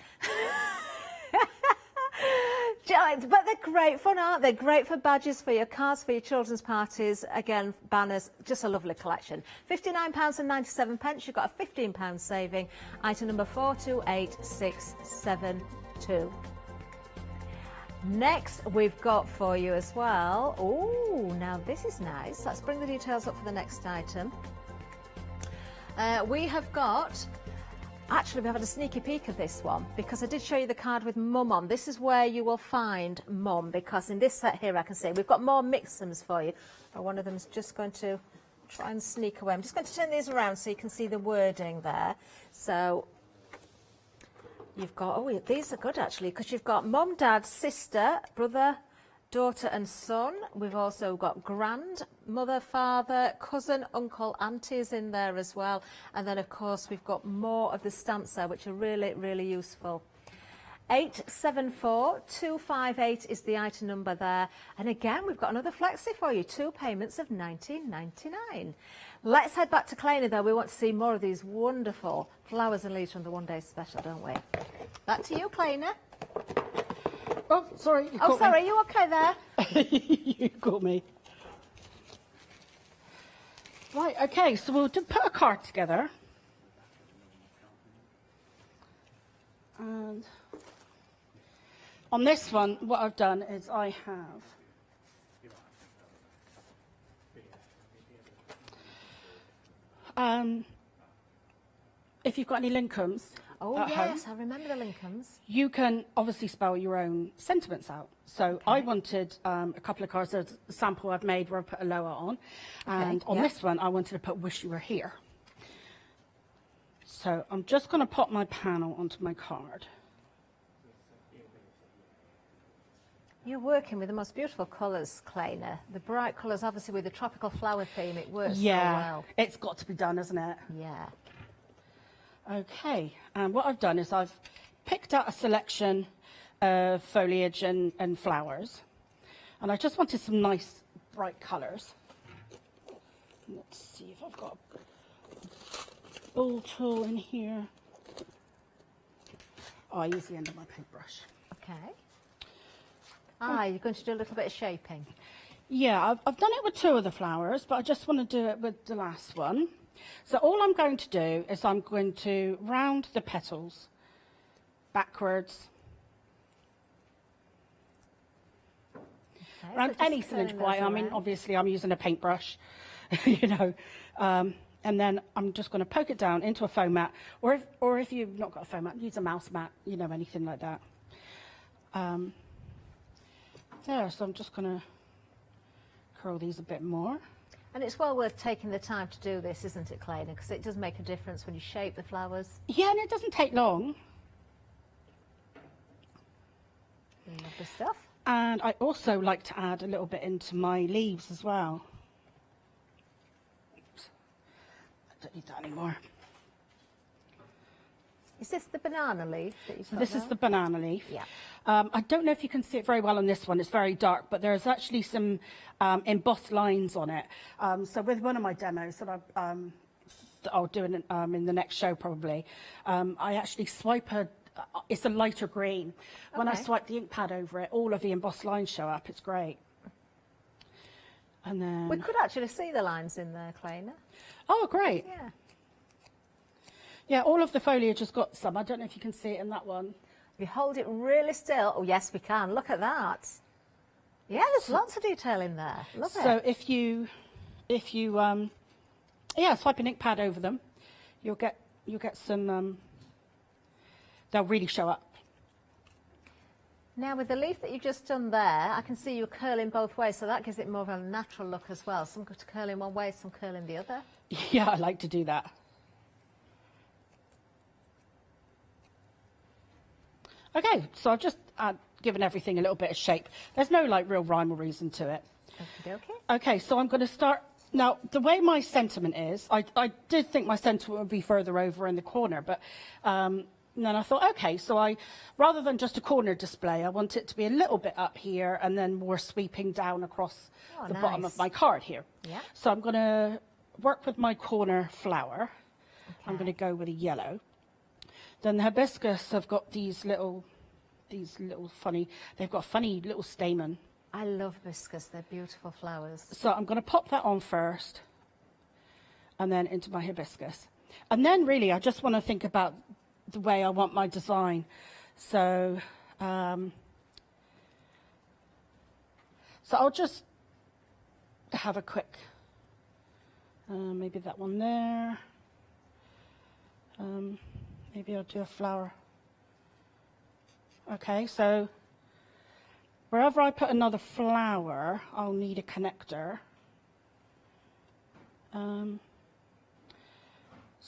But they're great fun, aren't they? Great for badges, for your cards, for your children's parties. Again, banners, just a lovely collection. £59.97. You've got a £15 saving. Item number 428672. Next, we've got for you as well. Oh, now this is nice. Let's bring the details up for the next item. We have got... Actually, we have had a sneaky peek of this one because I did show you the card with Mum on. This is where you will find Mum, because in this set here I can see we've got more mix-ems for you. One of them is just going to try and sneak away. I'm just going to turn these around so you can see the wording there. So you've got, oh, these are good actually, because you've got Mum, Dad, sister, brother, daughter and son. We've also got grandmother, father, cousin, uncle, aunties in there as well. And then, of course, we've got more of the stamps there, which are really, really useful. 874258 is the item number there. And again, we've got another flexi for you, 2 payments of £19.99. Let's head back to Clayney, though. We want to see more of these wonderful flowers and leaves from the one-day special, don't we? Back to you, Clayney. Oh, sorry. Oh, sorry. Are you okay there? You got me. Right, okay, so we'll put a card together. And on this one, what I've done is I have if you've got any Lincolns at home, I remember the Lincolns. you can obviously spell your own sentiments out. So I wanted a couple of cards. There's a sample I've made where I put a lower on. And on this one, I wanted to put Wish You Were Here. So I'm just going to pop my panel onto my card. You're working with the most beautiful colours, Clayney. The bright colours, obviously, with the tropical flower theme, it works so well. It's got to be done, isn't it? Yeah. Okay, and what I've done is I've picked out a selection of foliage and flowers, and I just wanted some nice bright colours. Let's see if I've got a ball tool in here. Oh, I use the end of my paintbrush. Okay. You're going to do a little bit of shaping. Yeah, I've done it with 2 of the flowers, but I just want to do it with the last one. So all I'm going to do is I'm going to round the petals backwards. Okay, Around so any just turning cylindrical way. those I mean, around. obviously I'm using a paintbrush, you know. And then I'm just going to poke it down into a foam mat, or if you've not got a foam mat, use a mouse mat, you know, anything like that. There, so I'm just going to curl these a bit more. And it's well worth taking the time to do this, isn't it, Clayney? Because it does make a difference when you shape the flowers. Yeah, and it doesn't take long. Lovely stuff. And I also like to add a little bit into my leaves as well. Oops. I don't need that anymore. Is this the banana leaf that you've So got this is there? the banana leaf. Yeah. I don't know if you can see it very well on this one. It's very dark, but there's actually some embossed lines on it. So with one of my demos that I'll do in the next show probably, I actually swipe it's a lighter green. When I Okay. swipe the ink pad over it, all of the embossed lines show up. It's great. And then... We could actually see the lines in there, Clayney. Oh, great. Yeah. Yeah, all of the foliage has got some. I don't know if you can see it in that one. If you hold it really still, oh yes, we can. Look at that. Yeah, there's lots of detail in there. Love it. So if you swipe an ink pad over them, you'll get some. They'll really show up. Now with the leaf that you've just done there, I can see you curling both ways, so that gives it more of a natural look as well. Some curl in one way, some curl in the other. Yeah, I like to do that. Okay, so I've just given everything a little bit of shape. There's no real rhyme or reason to it. Okay. Okay, so I'm going to start. Now, the way my sentiment is, I did think my sentiment would be further over in the corner, but then I thought, okay, so rather than just a corner display, I want it to be a little bit up here and then more sweeping down across the bottom of my card here. Yeah. So I'm going to work with my corner flower. Okay. I'm going to go with a yellow. Then the hibiscus, I've got these little these little funny, they've got a funny little stamen. I love hibiscus, they're beautiful flowers. So I'm going to pop that on first and then into my hibiscus. And then really I just want to think about the way I want my design. So, so I'll just have a quick, maybe that one there. Maybe I'll do a flower. Okay, so wherever I put another flower, I'll need a connector. So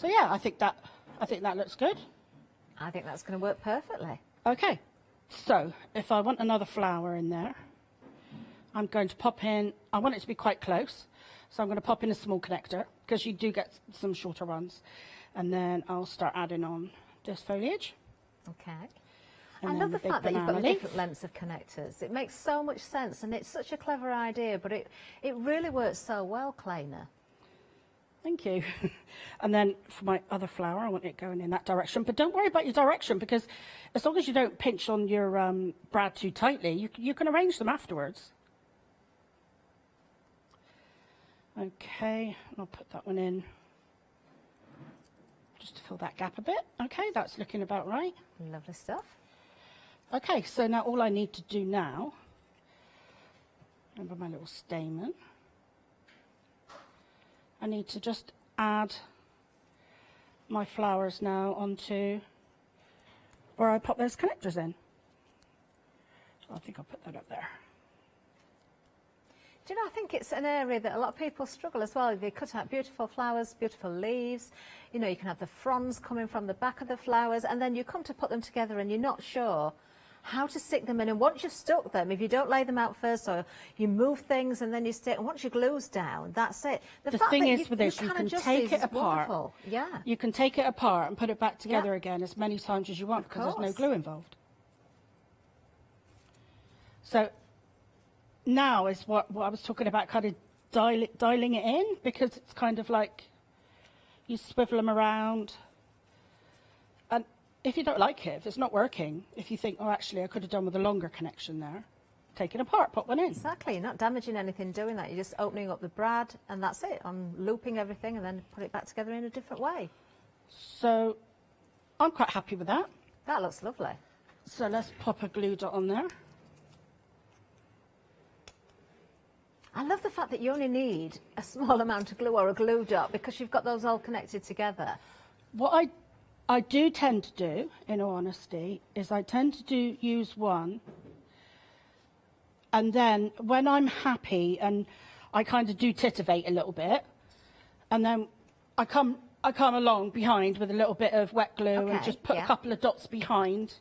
yeah, I think that looks good. I think that's going to work perfectly. Okay, so if I want another flower in there, I'm going to pop in, I want it to be quite close, so I'm going to pop in a small connector, because you do get some shorter ones. And then I'll start adding on this foliage. Okay. And I then love the fact that you've got the banana different lengths of connectors. It makes so much sense, and it's such a clever idea, but it really works so well, Kleiner. Thank you. And then for my other flower, I want it going in that direction. But don't worry about your direction, because as long as you don't pinch on your brad too tightly, you can arrange them afterwards. Okay, and I'll put that one in just to fill that gap a bit. Okay, that's looking about right. Lovely stuff. Okay, so now all I need to do now, remember my little stamen, I need to just add my flowers now onto where I pop those connectors in. So I think I'll put that up there. Do you know, I think it's an area that a lot of people struggle as well. They cut out beautiful flowers, beautiful leaves. You know, you can have the fronds coming from the back of the flowers, and then you come to put them together and you're not sure how to stick them in. And once you've stuck them, if you don't lay them out first, or you move things and then you stick, and once your glue's down, that's it. The thing is with this, you can take it apart. Wonderful. Yeah. You can take it apart and put it back together again as many times as you want, because there's no glue involved. So now is what I was talking about, kind of dialing it in, because it's kind of like you swivel them around. And if you don't like it, if it's not working, if you think, oh, actually, I could have done with a longer connection there, take it apart, put one in. Exactly. You're not damaging anything doing that. You're just opening up the brad, and that's it. I'm looping everything and then put it back together in a different way. So I'm quite happy with that. That looks lovely. So let's pop a glue dot on there. I love the fact that you only need a small amount of glue or a glue dot, because you've got those all connected together. What I do tend to do, in all honesty, is I tend to use one, and then when I'm happy and I kind of do titivate a little bit, and then I come along behind with a little bit of wet glue and just put a couple of dots behind.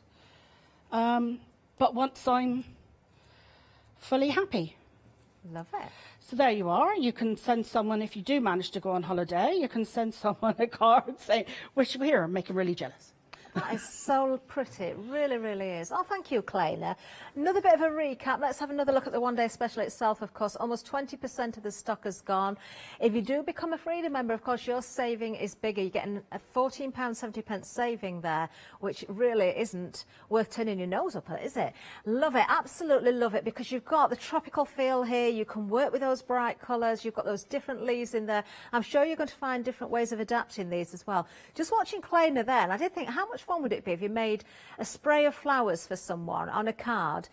But once I'm fully happy. Love it. So there you are. You can send someone, if you do manage to go on holiday, you can send someone a card saying, wish you were here, and make them really jealous. That is so pretty. It really, really is. Oh, thank you, Kleiner. Another bit of a recap. Let's have another look at the one-day special itself, of course. Almost 20% of the stock has gone. If you do become a Freedom member, of course, your saving is bigger. You're getting a £14.70 saving there, which really isn't worth turning your nose up at, is it? Love it. Absolutely love it, because you've got the tropical feel here. You can work with those bright colours. You've got those different leaves in there. I'm sure you're going to find different ways of adapting these as well. Just watching Kleiner there, and I did think, how much fun would it be if you made a spray of flowers for someone on a card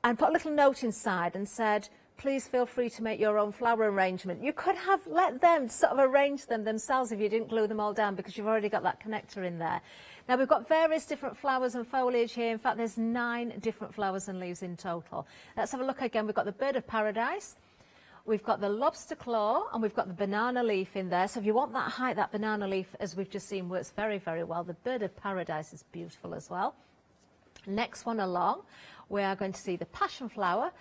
and put a little note inside and said, please feel free to make your own flower arrangement. You could have let them sort of arrange them themselves if you didn't glue them all down, because you've already got that connector in there. Now, we've got various different flowers and foliage here. In fact, there's 9 different flowers and leaves in total. Let's have a look again. We've got the bird of paradise. We've got the lobster claw, and we've got the banana leaf in there. So if you want that height, that banana leaf, as we've just seen, works very, very well. The bird of paradise is beautiful as well. Next one along, we are going to see the passion flower,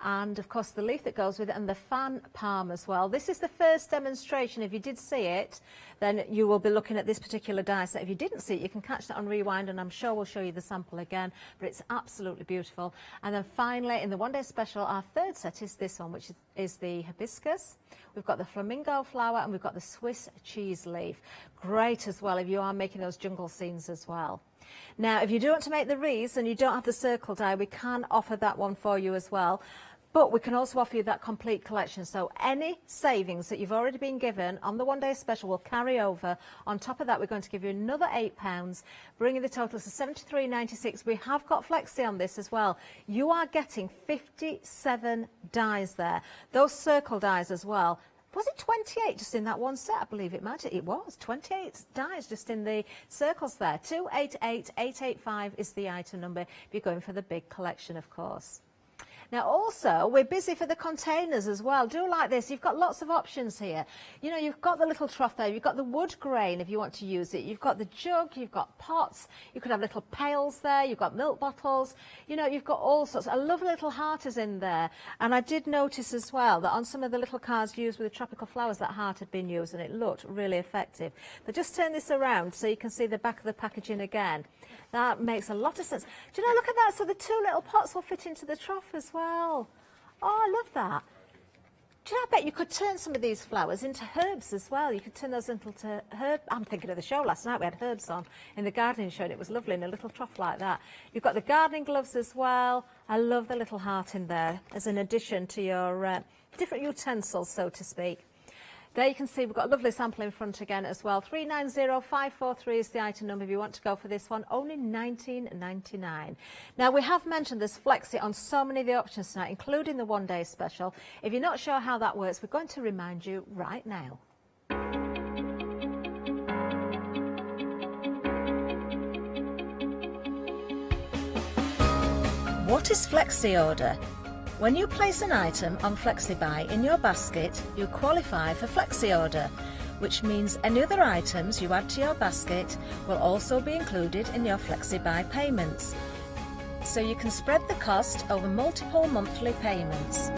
and of course the leaf that goes with it, and the fan palm as well. This is the first demonstration. If you did see it, then you will be looking at this particular die set. If you didn't see it, you can catch that on rewind, and I'm sure we'll show you the sample again, but it's absolutely beautiful. And then finally, in the one-day special, our third set is this one, which is the hibiscus. We've got the flamingo flower, and we've got the Swiss cheese leaf. Great as well if you are making those jungle scenes as well. Now, if you do want to make the wreaths and you don't have the circle die, we can offer that one for you as well. But we can also offer you that complete collection. So any savings that you've already been given on the one-day special will carry over. On top of that, we're going to give you another £8, bringing the total to £73.96. We have got Flexi on this as well. You are getting 57 dies there. Those circle dies as well. Was it 28 just in that one set? I believe it might. It was 28 dies just in the circles there. 288885 is the item number if you're going for the big collection, of course. Now also, we're busy for the containers as well. Do like this. You've got lots of options here. You know, you've got the little trough there. You've got the wood grain if you want to use it. You've got the jug. You've got pots. You could have little pails there. You've got milk bottles. You know, you've got all sorts. A lovely little heart is in there. And I did notice as well that on some of the little cards used with the tropical flowers, that heart had been used and it looked really effective. But just turn this around so you can see the back of the packaging again. That makes a lot of sense. Do you know, look at that. So the two little pots will fit into the trough as well. Oh, I love that. Do you know, I bet you could turn some of these flowers into herbs as well. You could turn those into herb. I'm thinking of the show last night. We had herbs on in the gardening show and it was lovely in a little trough like that. You've got the gardening gloves as well. I love the little heart in there as an addition to your different utensils, so to speak. There you can see we've got a lovely sample in front again as well. 390543 is the item number if you want to go for this one. Only $19.99. Now, we have mentioned this Flexi on so many of the options tonight, including the one-day special. If you're not sure how that works, we're going to remind you right now. What is Flexi Order? When you place an item on FlexiBuy in your basket, you qualify for Flexi Order, which means any other items you add to your basket will also be included in your FlexiBuy payments. So you can spread the cost over multiple monthly payments.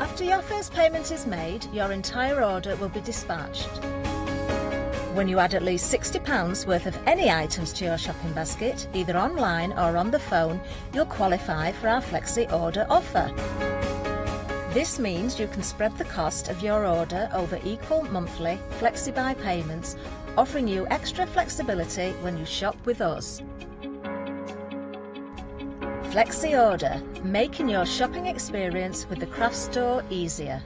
After your first payment is made, your entire order will be dispatched. When you add at least £60 worth of any items to your shopping basket, either online or on the phone, you'll qualify for our Flexi Order offer. This means you can spread the cost of your order over equal monthly FlexiBuy payments, offering you extra flexibility when you shop with us. Flexi Order, making your shopping experience with the craft store easier.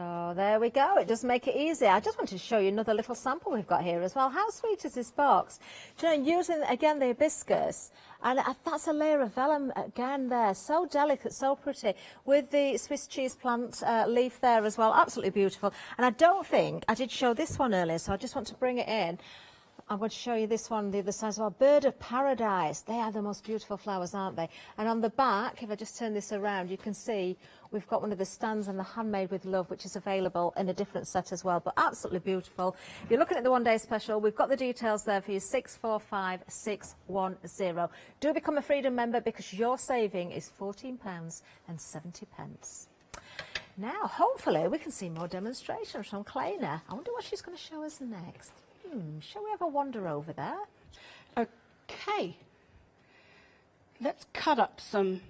Oh, there we go. It does make it easy. I just wanted to show you another little sample we've got here as well. How sweet is this box? Do you know, using, again, the hibiscus, and that's a layer of vellum again there. So delicate, so pretty, with the Swiss cheese plant leaf there as well. Absolutely beautiful. And I don't think, I did show this one earlier, so I just want to bring it in. I'm going to show you this one, the other side as well. Bird of Paradise. They are the most beautiful flowers, aren't they? And on the back, if I just turn this around, you can see we've got one of the stands and the Handmade with Love, which is available in a different set as well, but absolutely beautiful. If you're looking at the one-day special, we've got the details there for you, 645610. Do become a Freedom member because your saving is £14.70. Now, hopefully, we can see more demonstrations from Kleiner. I wonder what she's going to show us next. Shall we have a wander over there? Okay. Let's cut up some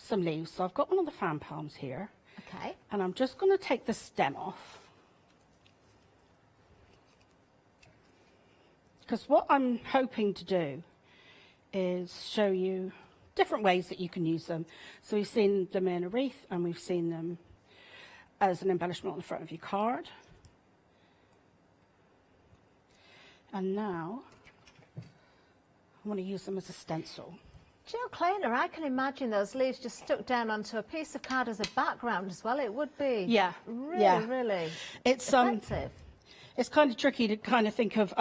leaves. So I've got one of the fan palms here. Okay. And I'm just going to take the stem off. Because what I'm hoping to do is show you different ways that you can use them. So we've seen them in a wreath and we've seen them as an embellishment on the front of your card. And now, I want to use them as a stencil. Do you know, Kleiner, I can imagine those leaves just stuck down onto a piece of card as a background as well. It would be really it's effective. It's kind of tricky to kind of think of,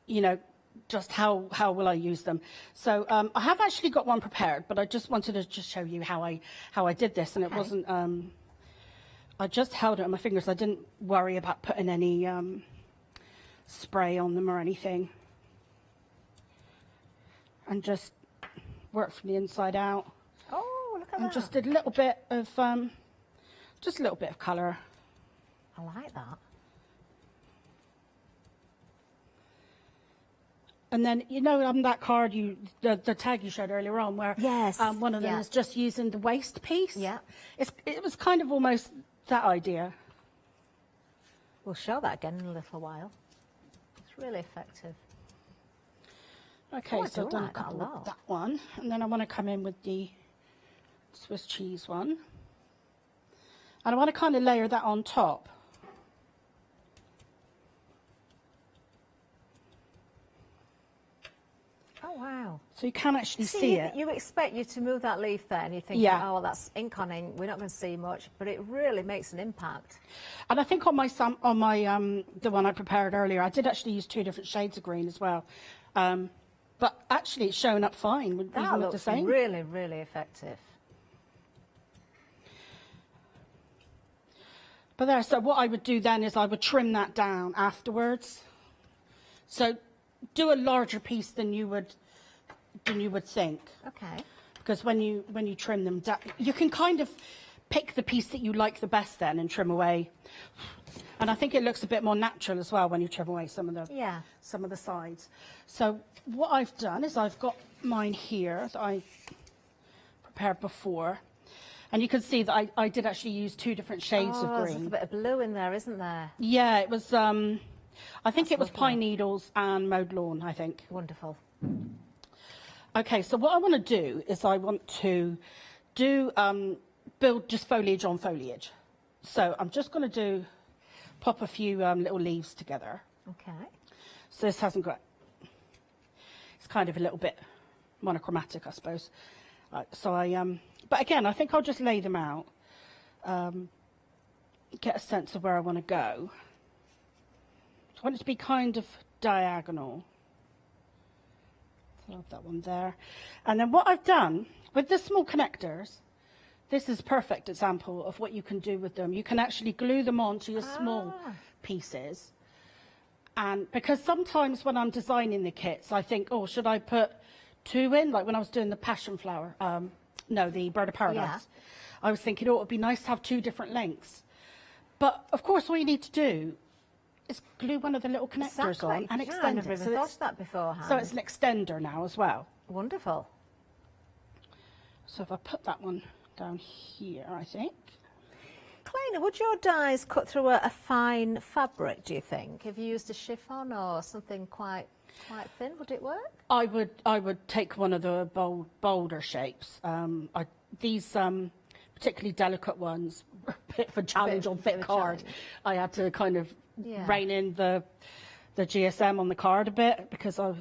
you know, just how will I use them. So I have actually got one prepared, but I just wanted to just show you how I did this, and it wasn't. I just held it on my fingers. I didn't worry about putting any spray on them or anything, and just work from the inside out. Oh, look at and that! Just did a little bit of colour. I like that. And then, you know, on that card, the tag you showed earlier on, where one of them is just using the waste piece. Yeah, it was kind of almost that idea. We'll show that again in a little while. It's really effective. Okay, Oh, I so do I've done like a that a couple lot. of that one, and then I want to come in with the Swiss cheese one. And I want to kind of layer that on top. Oh, wow. So you can actually see it. You expect you to move that leaf there and you think, Yeah. oh, well, that's ink on ink, we're not going to see much, but it really makes an impact. And I think on my the one I prepared earlier, I did actually use 2 different shades of green as well. But actually it's showing up fine with That even with looks the same. really, really effective. But there, so what I would do then is I would trim that down afterwards. So do a larger piece than you would think. Okay. Because when you trim them down, you can kind of pick the piece that you like the best then and trim away. And I think it looks a bit more natural as well when you trim away some of the sides. So what I've done is I've got mine here that I prepared before. And you can see that I did actually use 2 different shades of green. There's a bit of blue in there, isn't there? Yeah, it was, I think it was pine needles and mowed lawn, I think. Wonderful. Okay, so what I want to do is I want to build just foliage on foliage. So I'm just going to pop a few little leaves together. Okay. So this hasn't got, it's kind of a little bit monochromatic, I suppose. So but again, I think I'll just lay them out, get a sense of where I want to go. So I want it to be kind of diagonal. So I'll have that one there. And then what I've done with the small connectors, this is a perfect example of what you can do with them. You can actually glue them onto your small pieces. And because sometimes when I'm designing the kits, I think, oh, should I put 2 in? Like when I was doing the passion flower, the Bird of Paradise. Yeah. I was thinking, oh, it would be nice to have 2 different lengths. But of course, all you need to do is glue one of the little connectors on and extend I never it. even thought of that beforehand. So it's an extender now as well. Wonderful. So if I put that one down here, I think. Kleina, would your dies cut through a fine fabric, do you think? If you used a chiffon or something quite thin, would it work? I would take one of the bolder shapes. These particularly delicate ones were a bit of a challenge on thick card. I had to kind of rein in the GSM on the card a bit because I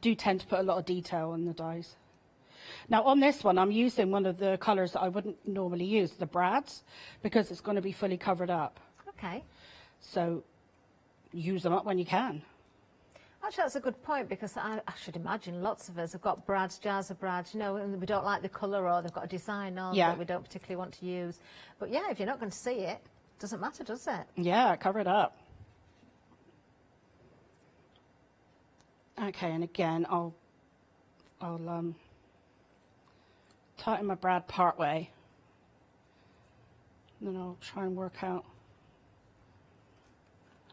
do tend to put a lot of detail in the dies. Now on this one, I'm using one of the colours that I wouldn't normally use, the brads, because it's going to be fully covered up. Okay. So use them up when you can. Actually, that's a good point because I should imagine lots of us have got brads, jars of brads, and we don't like the colour or they've got a design on that we don't particularly want to use. But yeah, if you're not going to see it, it doesn't matter, does it? Yeah, cover it up. Okay, and again, I'll tighten my brad part way. And then I'll try and work out.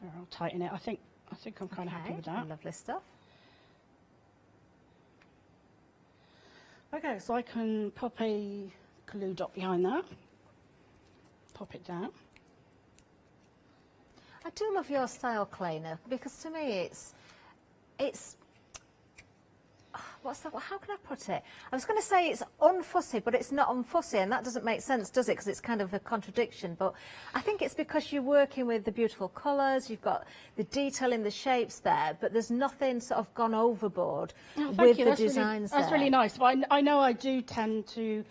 There, I'll tighten it. I think I'm kind of happy with that. Lovely stuff. Okay, so I can pop a glue dot behind that. Pop it down. I do love your style, Kleina, because to me it's how can I put it? I was going to say it's unfussy, but it's not unfussy, and that doesn't make sense, does it? Because it's kind of a contradiction. But I think it's because you're working with the beautiful colours, you've got the detail in the shapes there, but there's nothing sort of gone overboard with the designs there. That's really nice. But I know I do tend to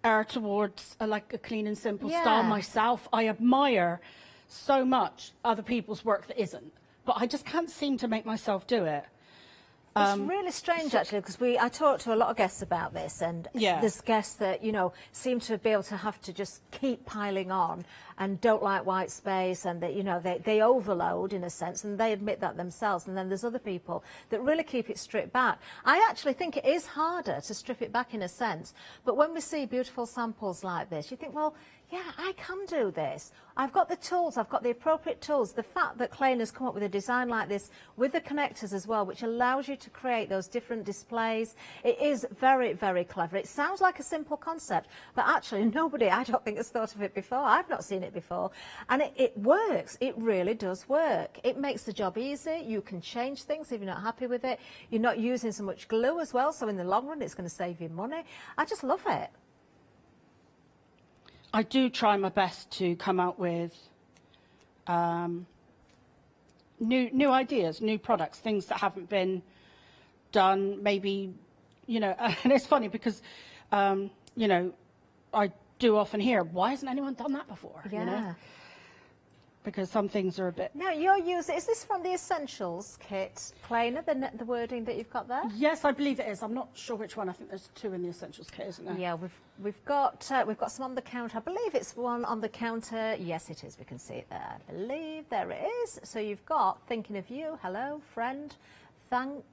err towards like a clean and simple style myself. I admire so much other people's work that isn't, but I just can't seem to make myself do it. It's really strange, actually, because I talked to a lot of guests about this, and there's guests that, seem to be able to have to just keep piling on and don't like white space, and that, they overload, in a sense, and they admit that themselves. And then there's other people that really keep it stripped back. I actually think it is harder to strip it back, in a sense, but when we see beautiful samples like this, you think, well, yeah, I can do this. I've got the tools, I've got the appropriate tools. The fact that Klein has come up with a design like this with the connectors as well, which allows you to create those different displays, it is very, very clever. It sounds like a simple concept, but actually nobody, I don't think, has thought of it before. I've not seen it before. And it works. It really does work. It makes the job easy. You can change things if you're not happy with it. You're not using so much glue as well, so in the long run it's going to save you money. I just love it. I do try my best to come out with new ideas, new products, things that haven't been done, maybe, you know, and it's funny because, you know, I do often hear, why hasn't anyone done that before? Yeah. You know? Because some things are a bit... Now, you're using, is this from the Essentials kit, Kleiner, the wording that you've got there? Yes, I believe it is. I'm not sure which one. I think there's 2 in the Essentials kit, isn't there? Yeah, we've got some on the counter. I believe it's one on the counter. Yes, it is. We can see it there. I believe there it is. So you've got Thinking of You, hello, friend, thank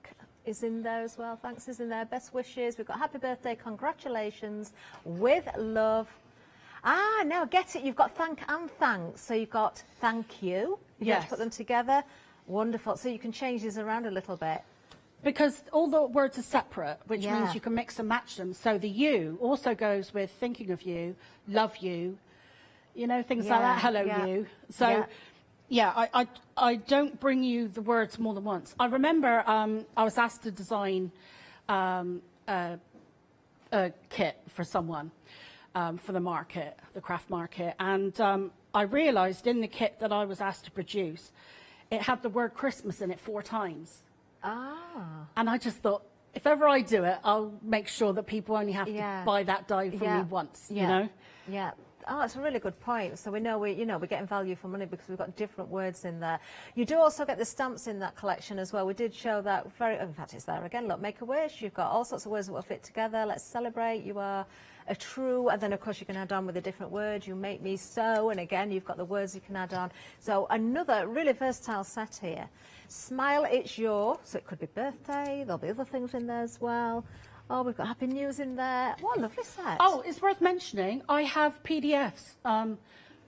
is in there as well. Thanks is in there. Best wishes. We've got happy birthday, congratulations, with love. Ah, now get it. You've got thank and thanks. So you've got thank you. You Yes. have to put them together. Wonderful. So you can change these around a little bit. Because all the words are separate, which Yeah. means you can mix and match them. So the you also goes with thinking of you, love you, you know, things like Yeah, that, hello yeah, you. So, yeah. I don't bring you the words more than once. I remember I was asked to design a kit for someone for the market, the craft market. And I realised in the kit that I was asked to produce, it had the word Christmas in it 4 times. Ah. And I just thought, if ever I do it, I'll make sure that people only have Yeah. to buy that die from me once, you know? Yeah. Oh, that's a really good point. So we know we're getting value for money because we've got different words in there. You do also get the stamps in that collection as well. We did show that in fact, it's there again. Look, make a wish. You've got all sorts of words that will fit together. Let's celebrate. You are a true, and then of course you can add on with a different word. You make me so, and again you've got the words you can add on. So another really versatile set here. Smile, it's your, so it could be birthday. There'll be other things in there as well. Oh, we've got happy news in there. What a lovely set. Oh, it's worth mentioning, I have PDFs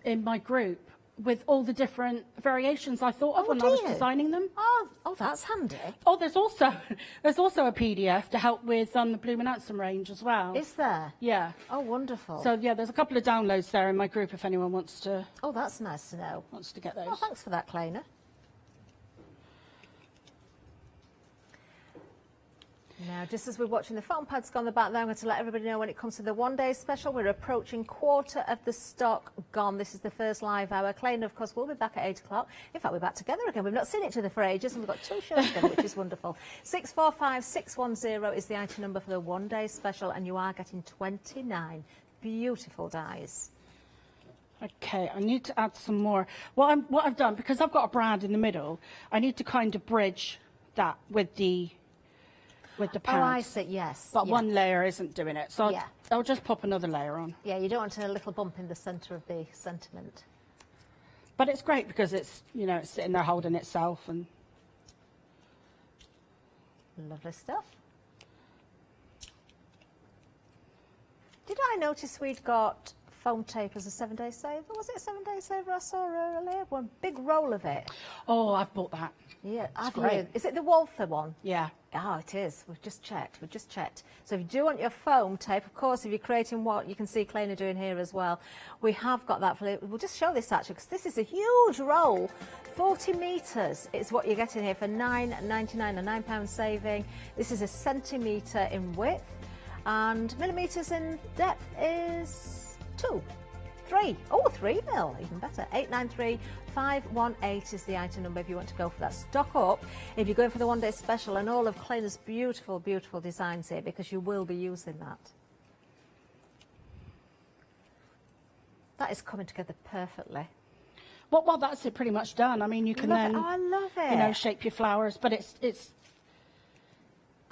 in my group with all the different variations I thought of when I was designing them. Oh, that's handy. Oh, there's also a PDF to help with the Bloom and Anson range as well. Is there? Yeah. Oh, wonderful. So yeah, there's a couple of downloads there in my group if anyone wants to. Oh, that's nice to know. Wants to get those. Oh, thanks for that, Kleiner. Now, just as we're watching the foam pads go on the back there, I'm going to let everybody know when it comes to the one-day special, we're approaching quarter of the stock gone. This is the first live hour. Kleiner, of course, will be back at 8 o'clock. In fact, we're back together again. We've not seen each other for ages, and we've got 2 shows together, which is wonderful. 645610 is the item number for the one-day special, and you are getting 29 beautiful dies. Okay, I need to add some more. What I've done, because I've got a brand in the middle, I need to kind of bridge that with the pads. Oh, I see, yes. But yeah. one layer isn't doing it, so Yeah. I'll just pop another layer on. Yeah, you don't want a little bump in the centre of the sentiment. But it's great because it's, you know, it's sitting there holding itself and... Lovely stuff. Did I notice we'd got foam tape as a 7-day saver? Was it a 7-day saver I saw earlier? One big roll of it. Oh, I've bought that. Yeah, have great. you? Is it the Walther one? Yeah. Oh, it is. We've just checked. So if you do want your foam tape, of course, if you're creating what you can see Kleiner doing here as well, we have got that for you. We'll just show this actually, because this is a huge roll. 40 metres is what you're getting here for £9.99, a £9 saving. This is a centimetre in width, and millimetres in depth is 3 mil, even better. 893518 is the item number if you want to go for that. Stock up if you're going for the one-day special, and all of Kleiner's beautiful, beautiful designs here, because you will be using that. That is coming together perfectly. Well, that's it pretty much done. I mean, you can then, I love it. you know, shape your flowers, but it's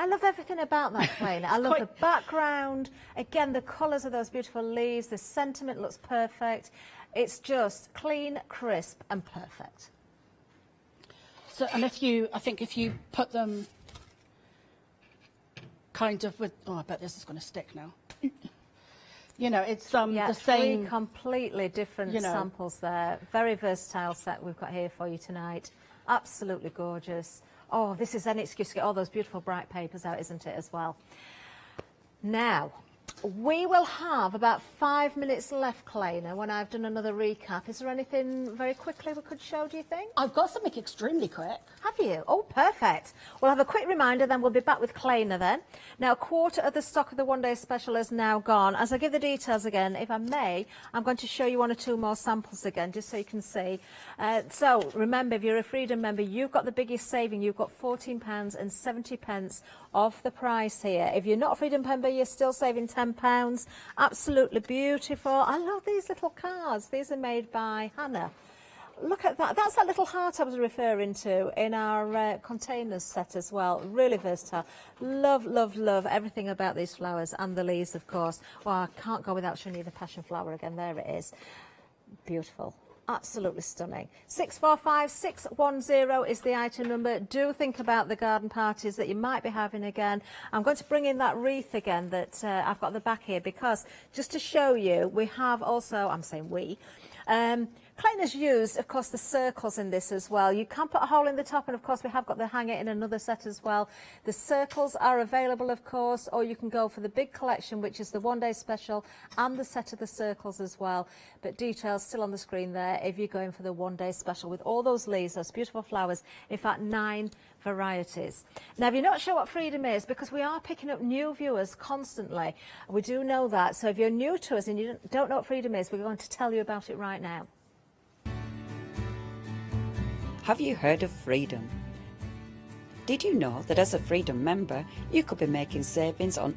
I love everything about that, Kleiner. I love the background. Again, the colours of those beautiful leaves. The sentiment looks perfect. It's just clean, crisp, and perfect. So, and I think if you put them kind of with, oh, I bet this is going to stick now. You know, it's Yeah, the same. three completely different you know. samples there. Very versatile set we've got here for you tonight. Absolutely gorgeous. Oh, this is an excuse to get all those beautiful bright papers out, isn't it, as well? Now, we will have about 5 minutes left, Clayna, when I've done another recap. Is there anything very quickly we could show, do you think? I've got something extremely quick. Have you? Oh, perfect. We'll have a quick reminder, then we'll be back with Clayna then. Now, a quarter of the stock of the one-day special is now gone. As I give the details again, if I may, I'm going to show you one or two more samples again, just so you can see. So, remember, if you're a Freedom member, you've got the biggest saving. You've got £14.70 off the price here. If you're not a Freedom member, you're still saving £10. Absolutely beautiful. I love these little cards. These are made by Hannah. Look at that. That's that little heart I was referring to in our containers set as well. Really versatile. Love, love, love everything about these flowers and the leaves, of course. Well, I can't go without showing you the passion flower again. There it is. Beautiful. Absolutely stunning. 645610 is the item number. Do think about the garden parties that you might be having again. I'm going to bring in that wreath again that I've got at the back here, because just to show you, we have also, I'm saying we, Clayna's used, of course, the circles in this as well. You can put a hole in the top, and of course we have got the hanger in another set as well. The circles are available, of course, or you can go for the big collection, which is the one-day special and the set of the circles as well. But details still on the screen there if you're going for the one-day special with all those leaves, those beautiful flowers. In fact, 9 varieties. Now, if you're not sure what Freedom is, because we are picking up new viewers constantly, we do know that. So if you're new to us and you don't know what Freedom is, we're going to tell you about it right now. Have you heard of Freedom? Did you know that as a Freedom member, you could be making savings on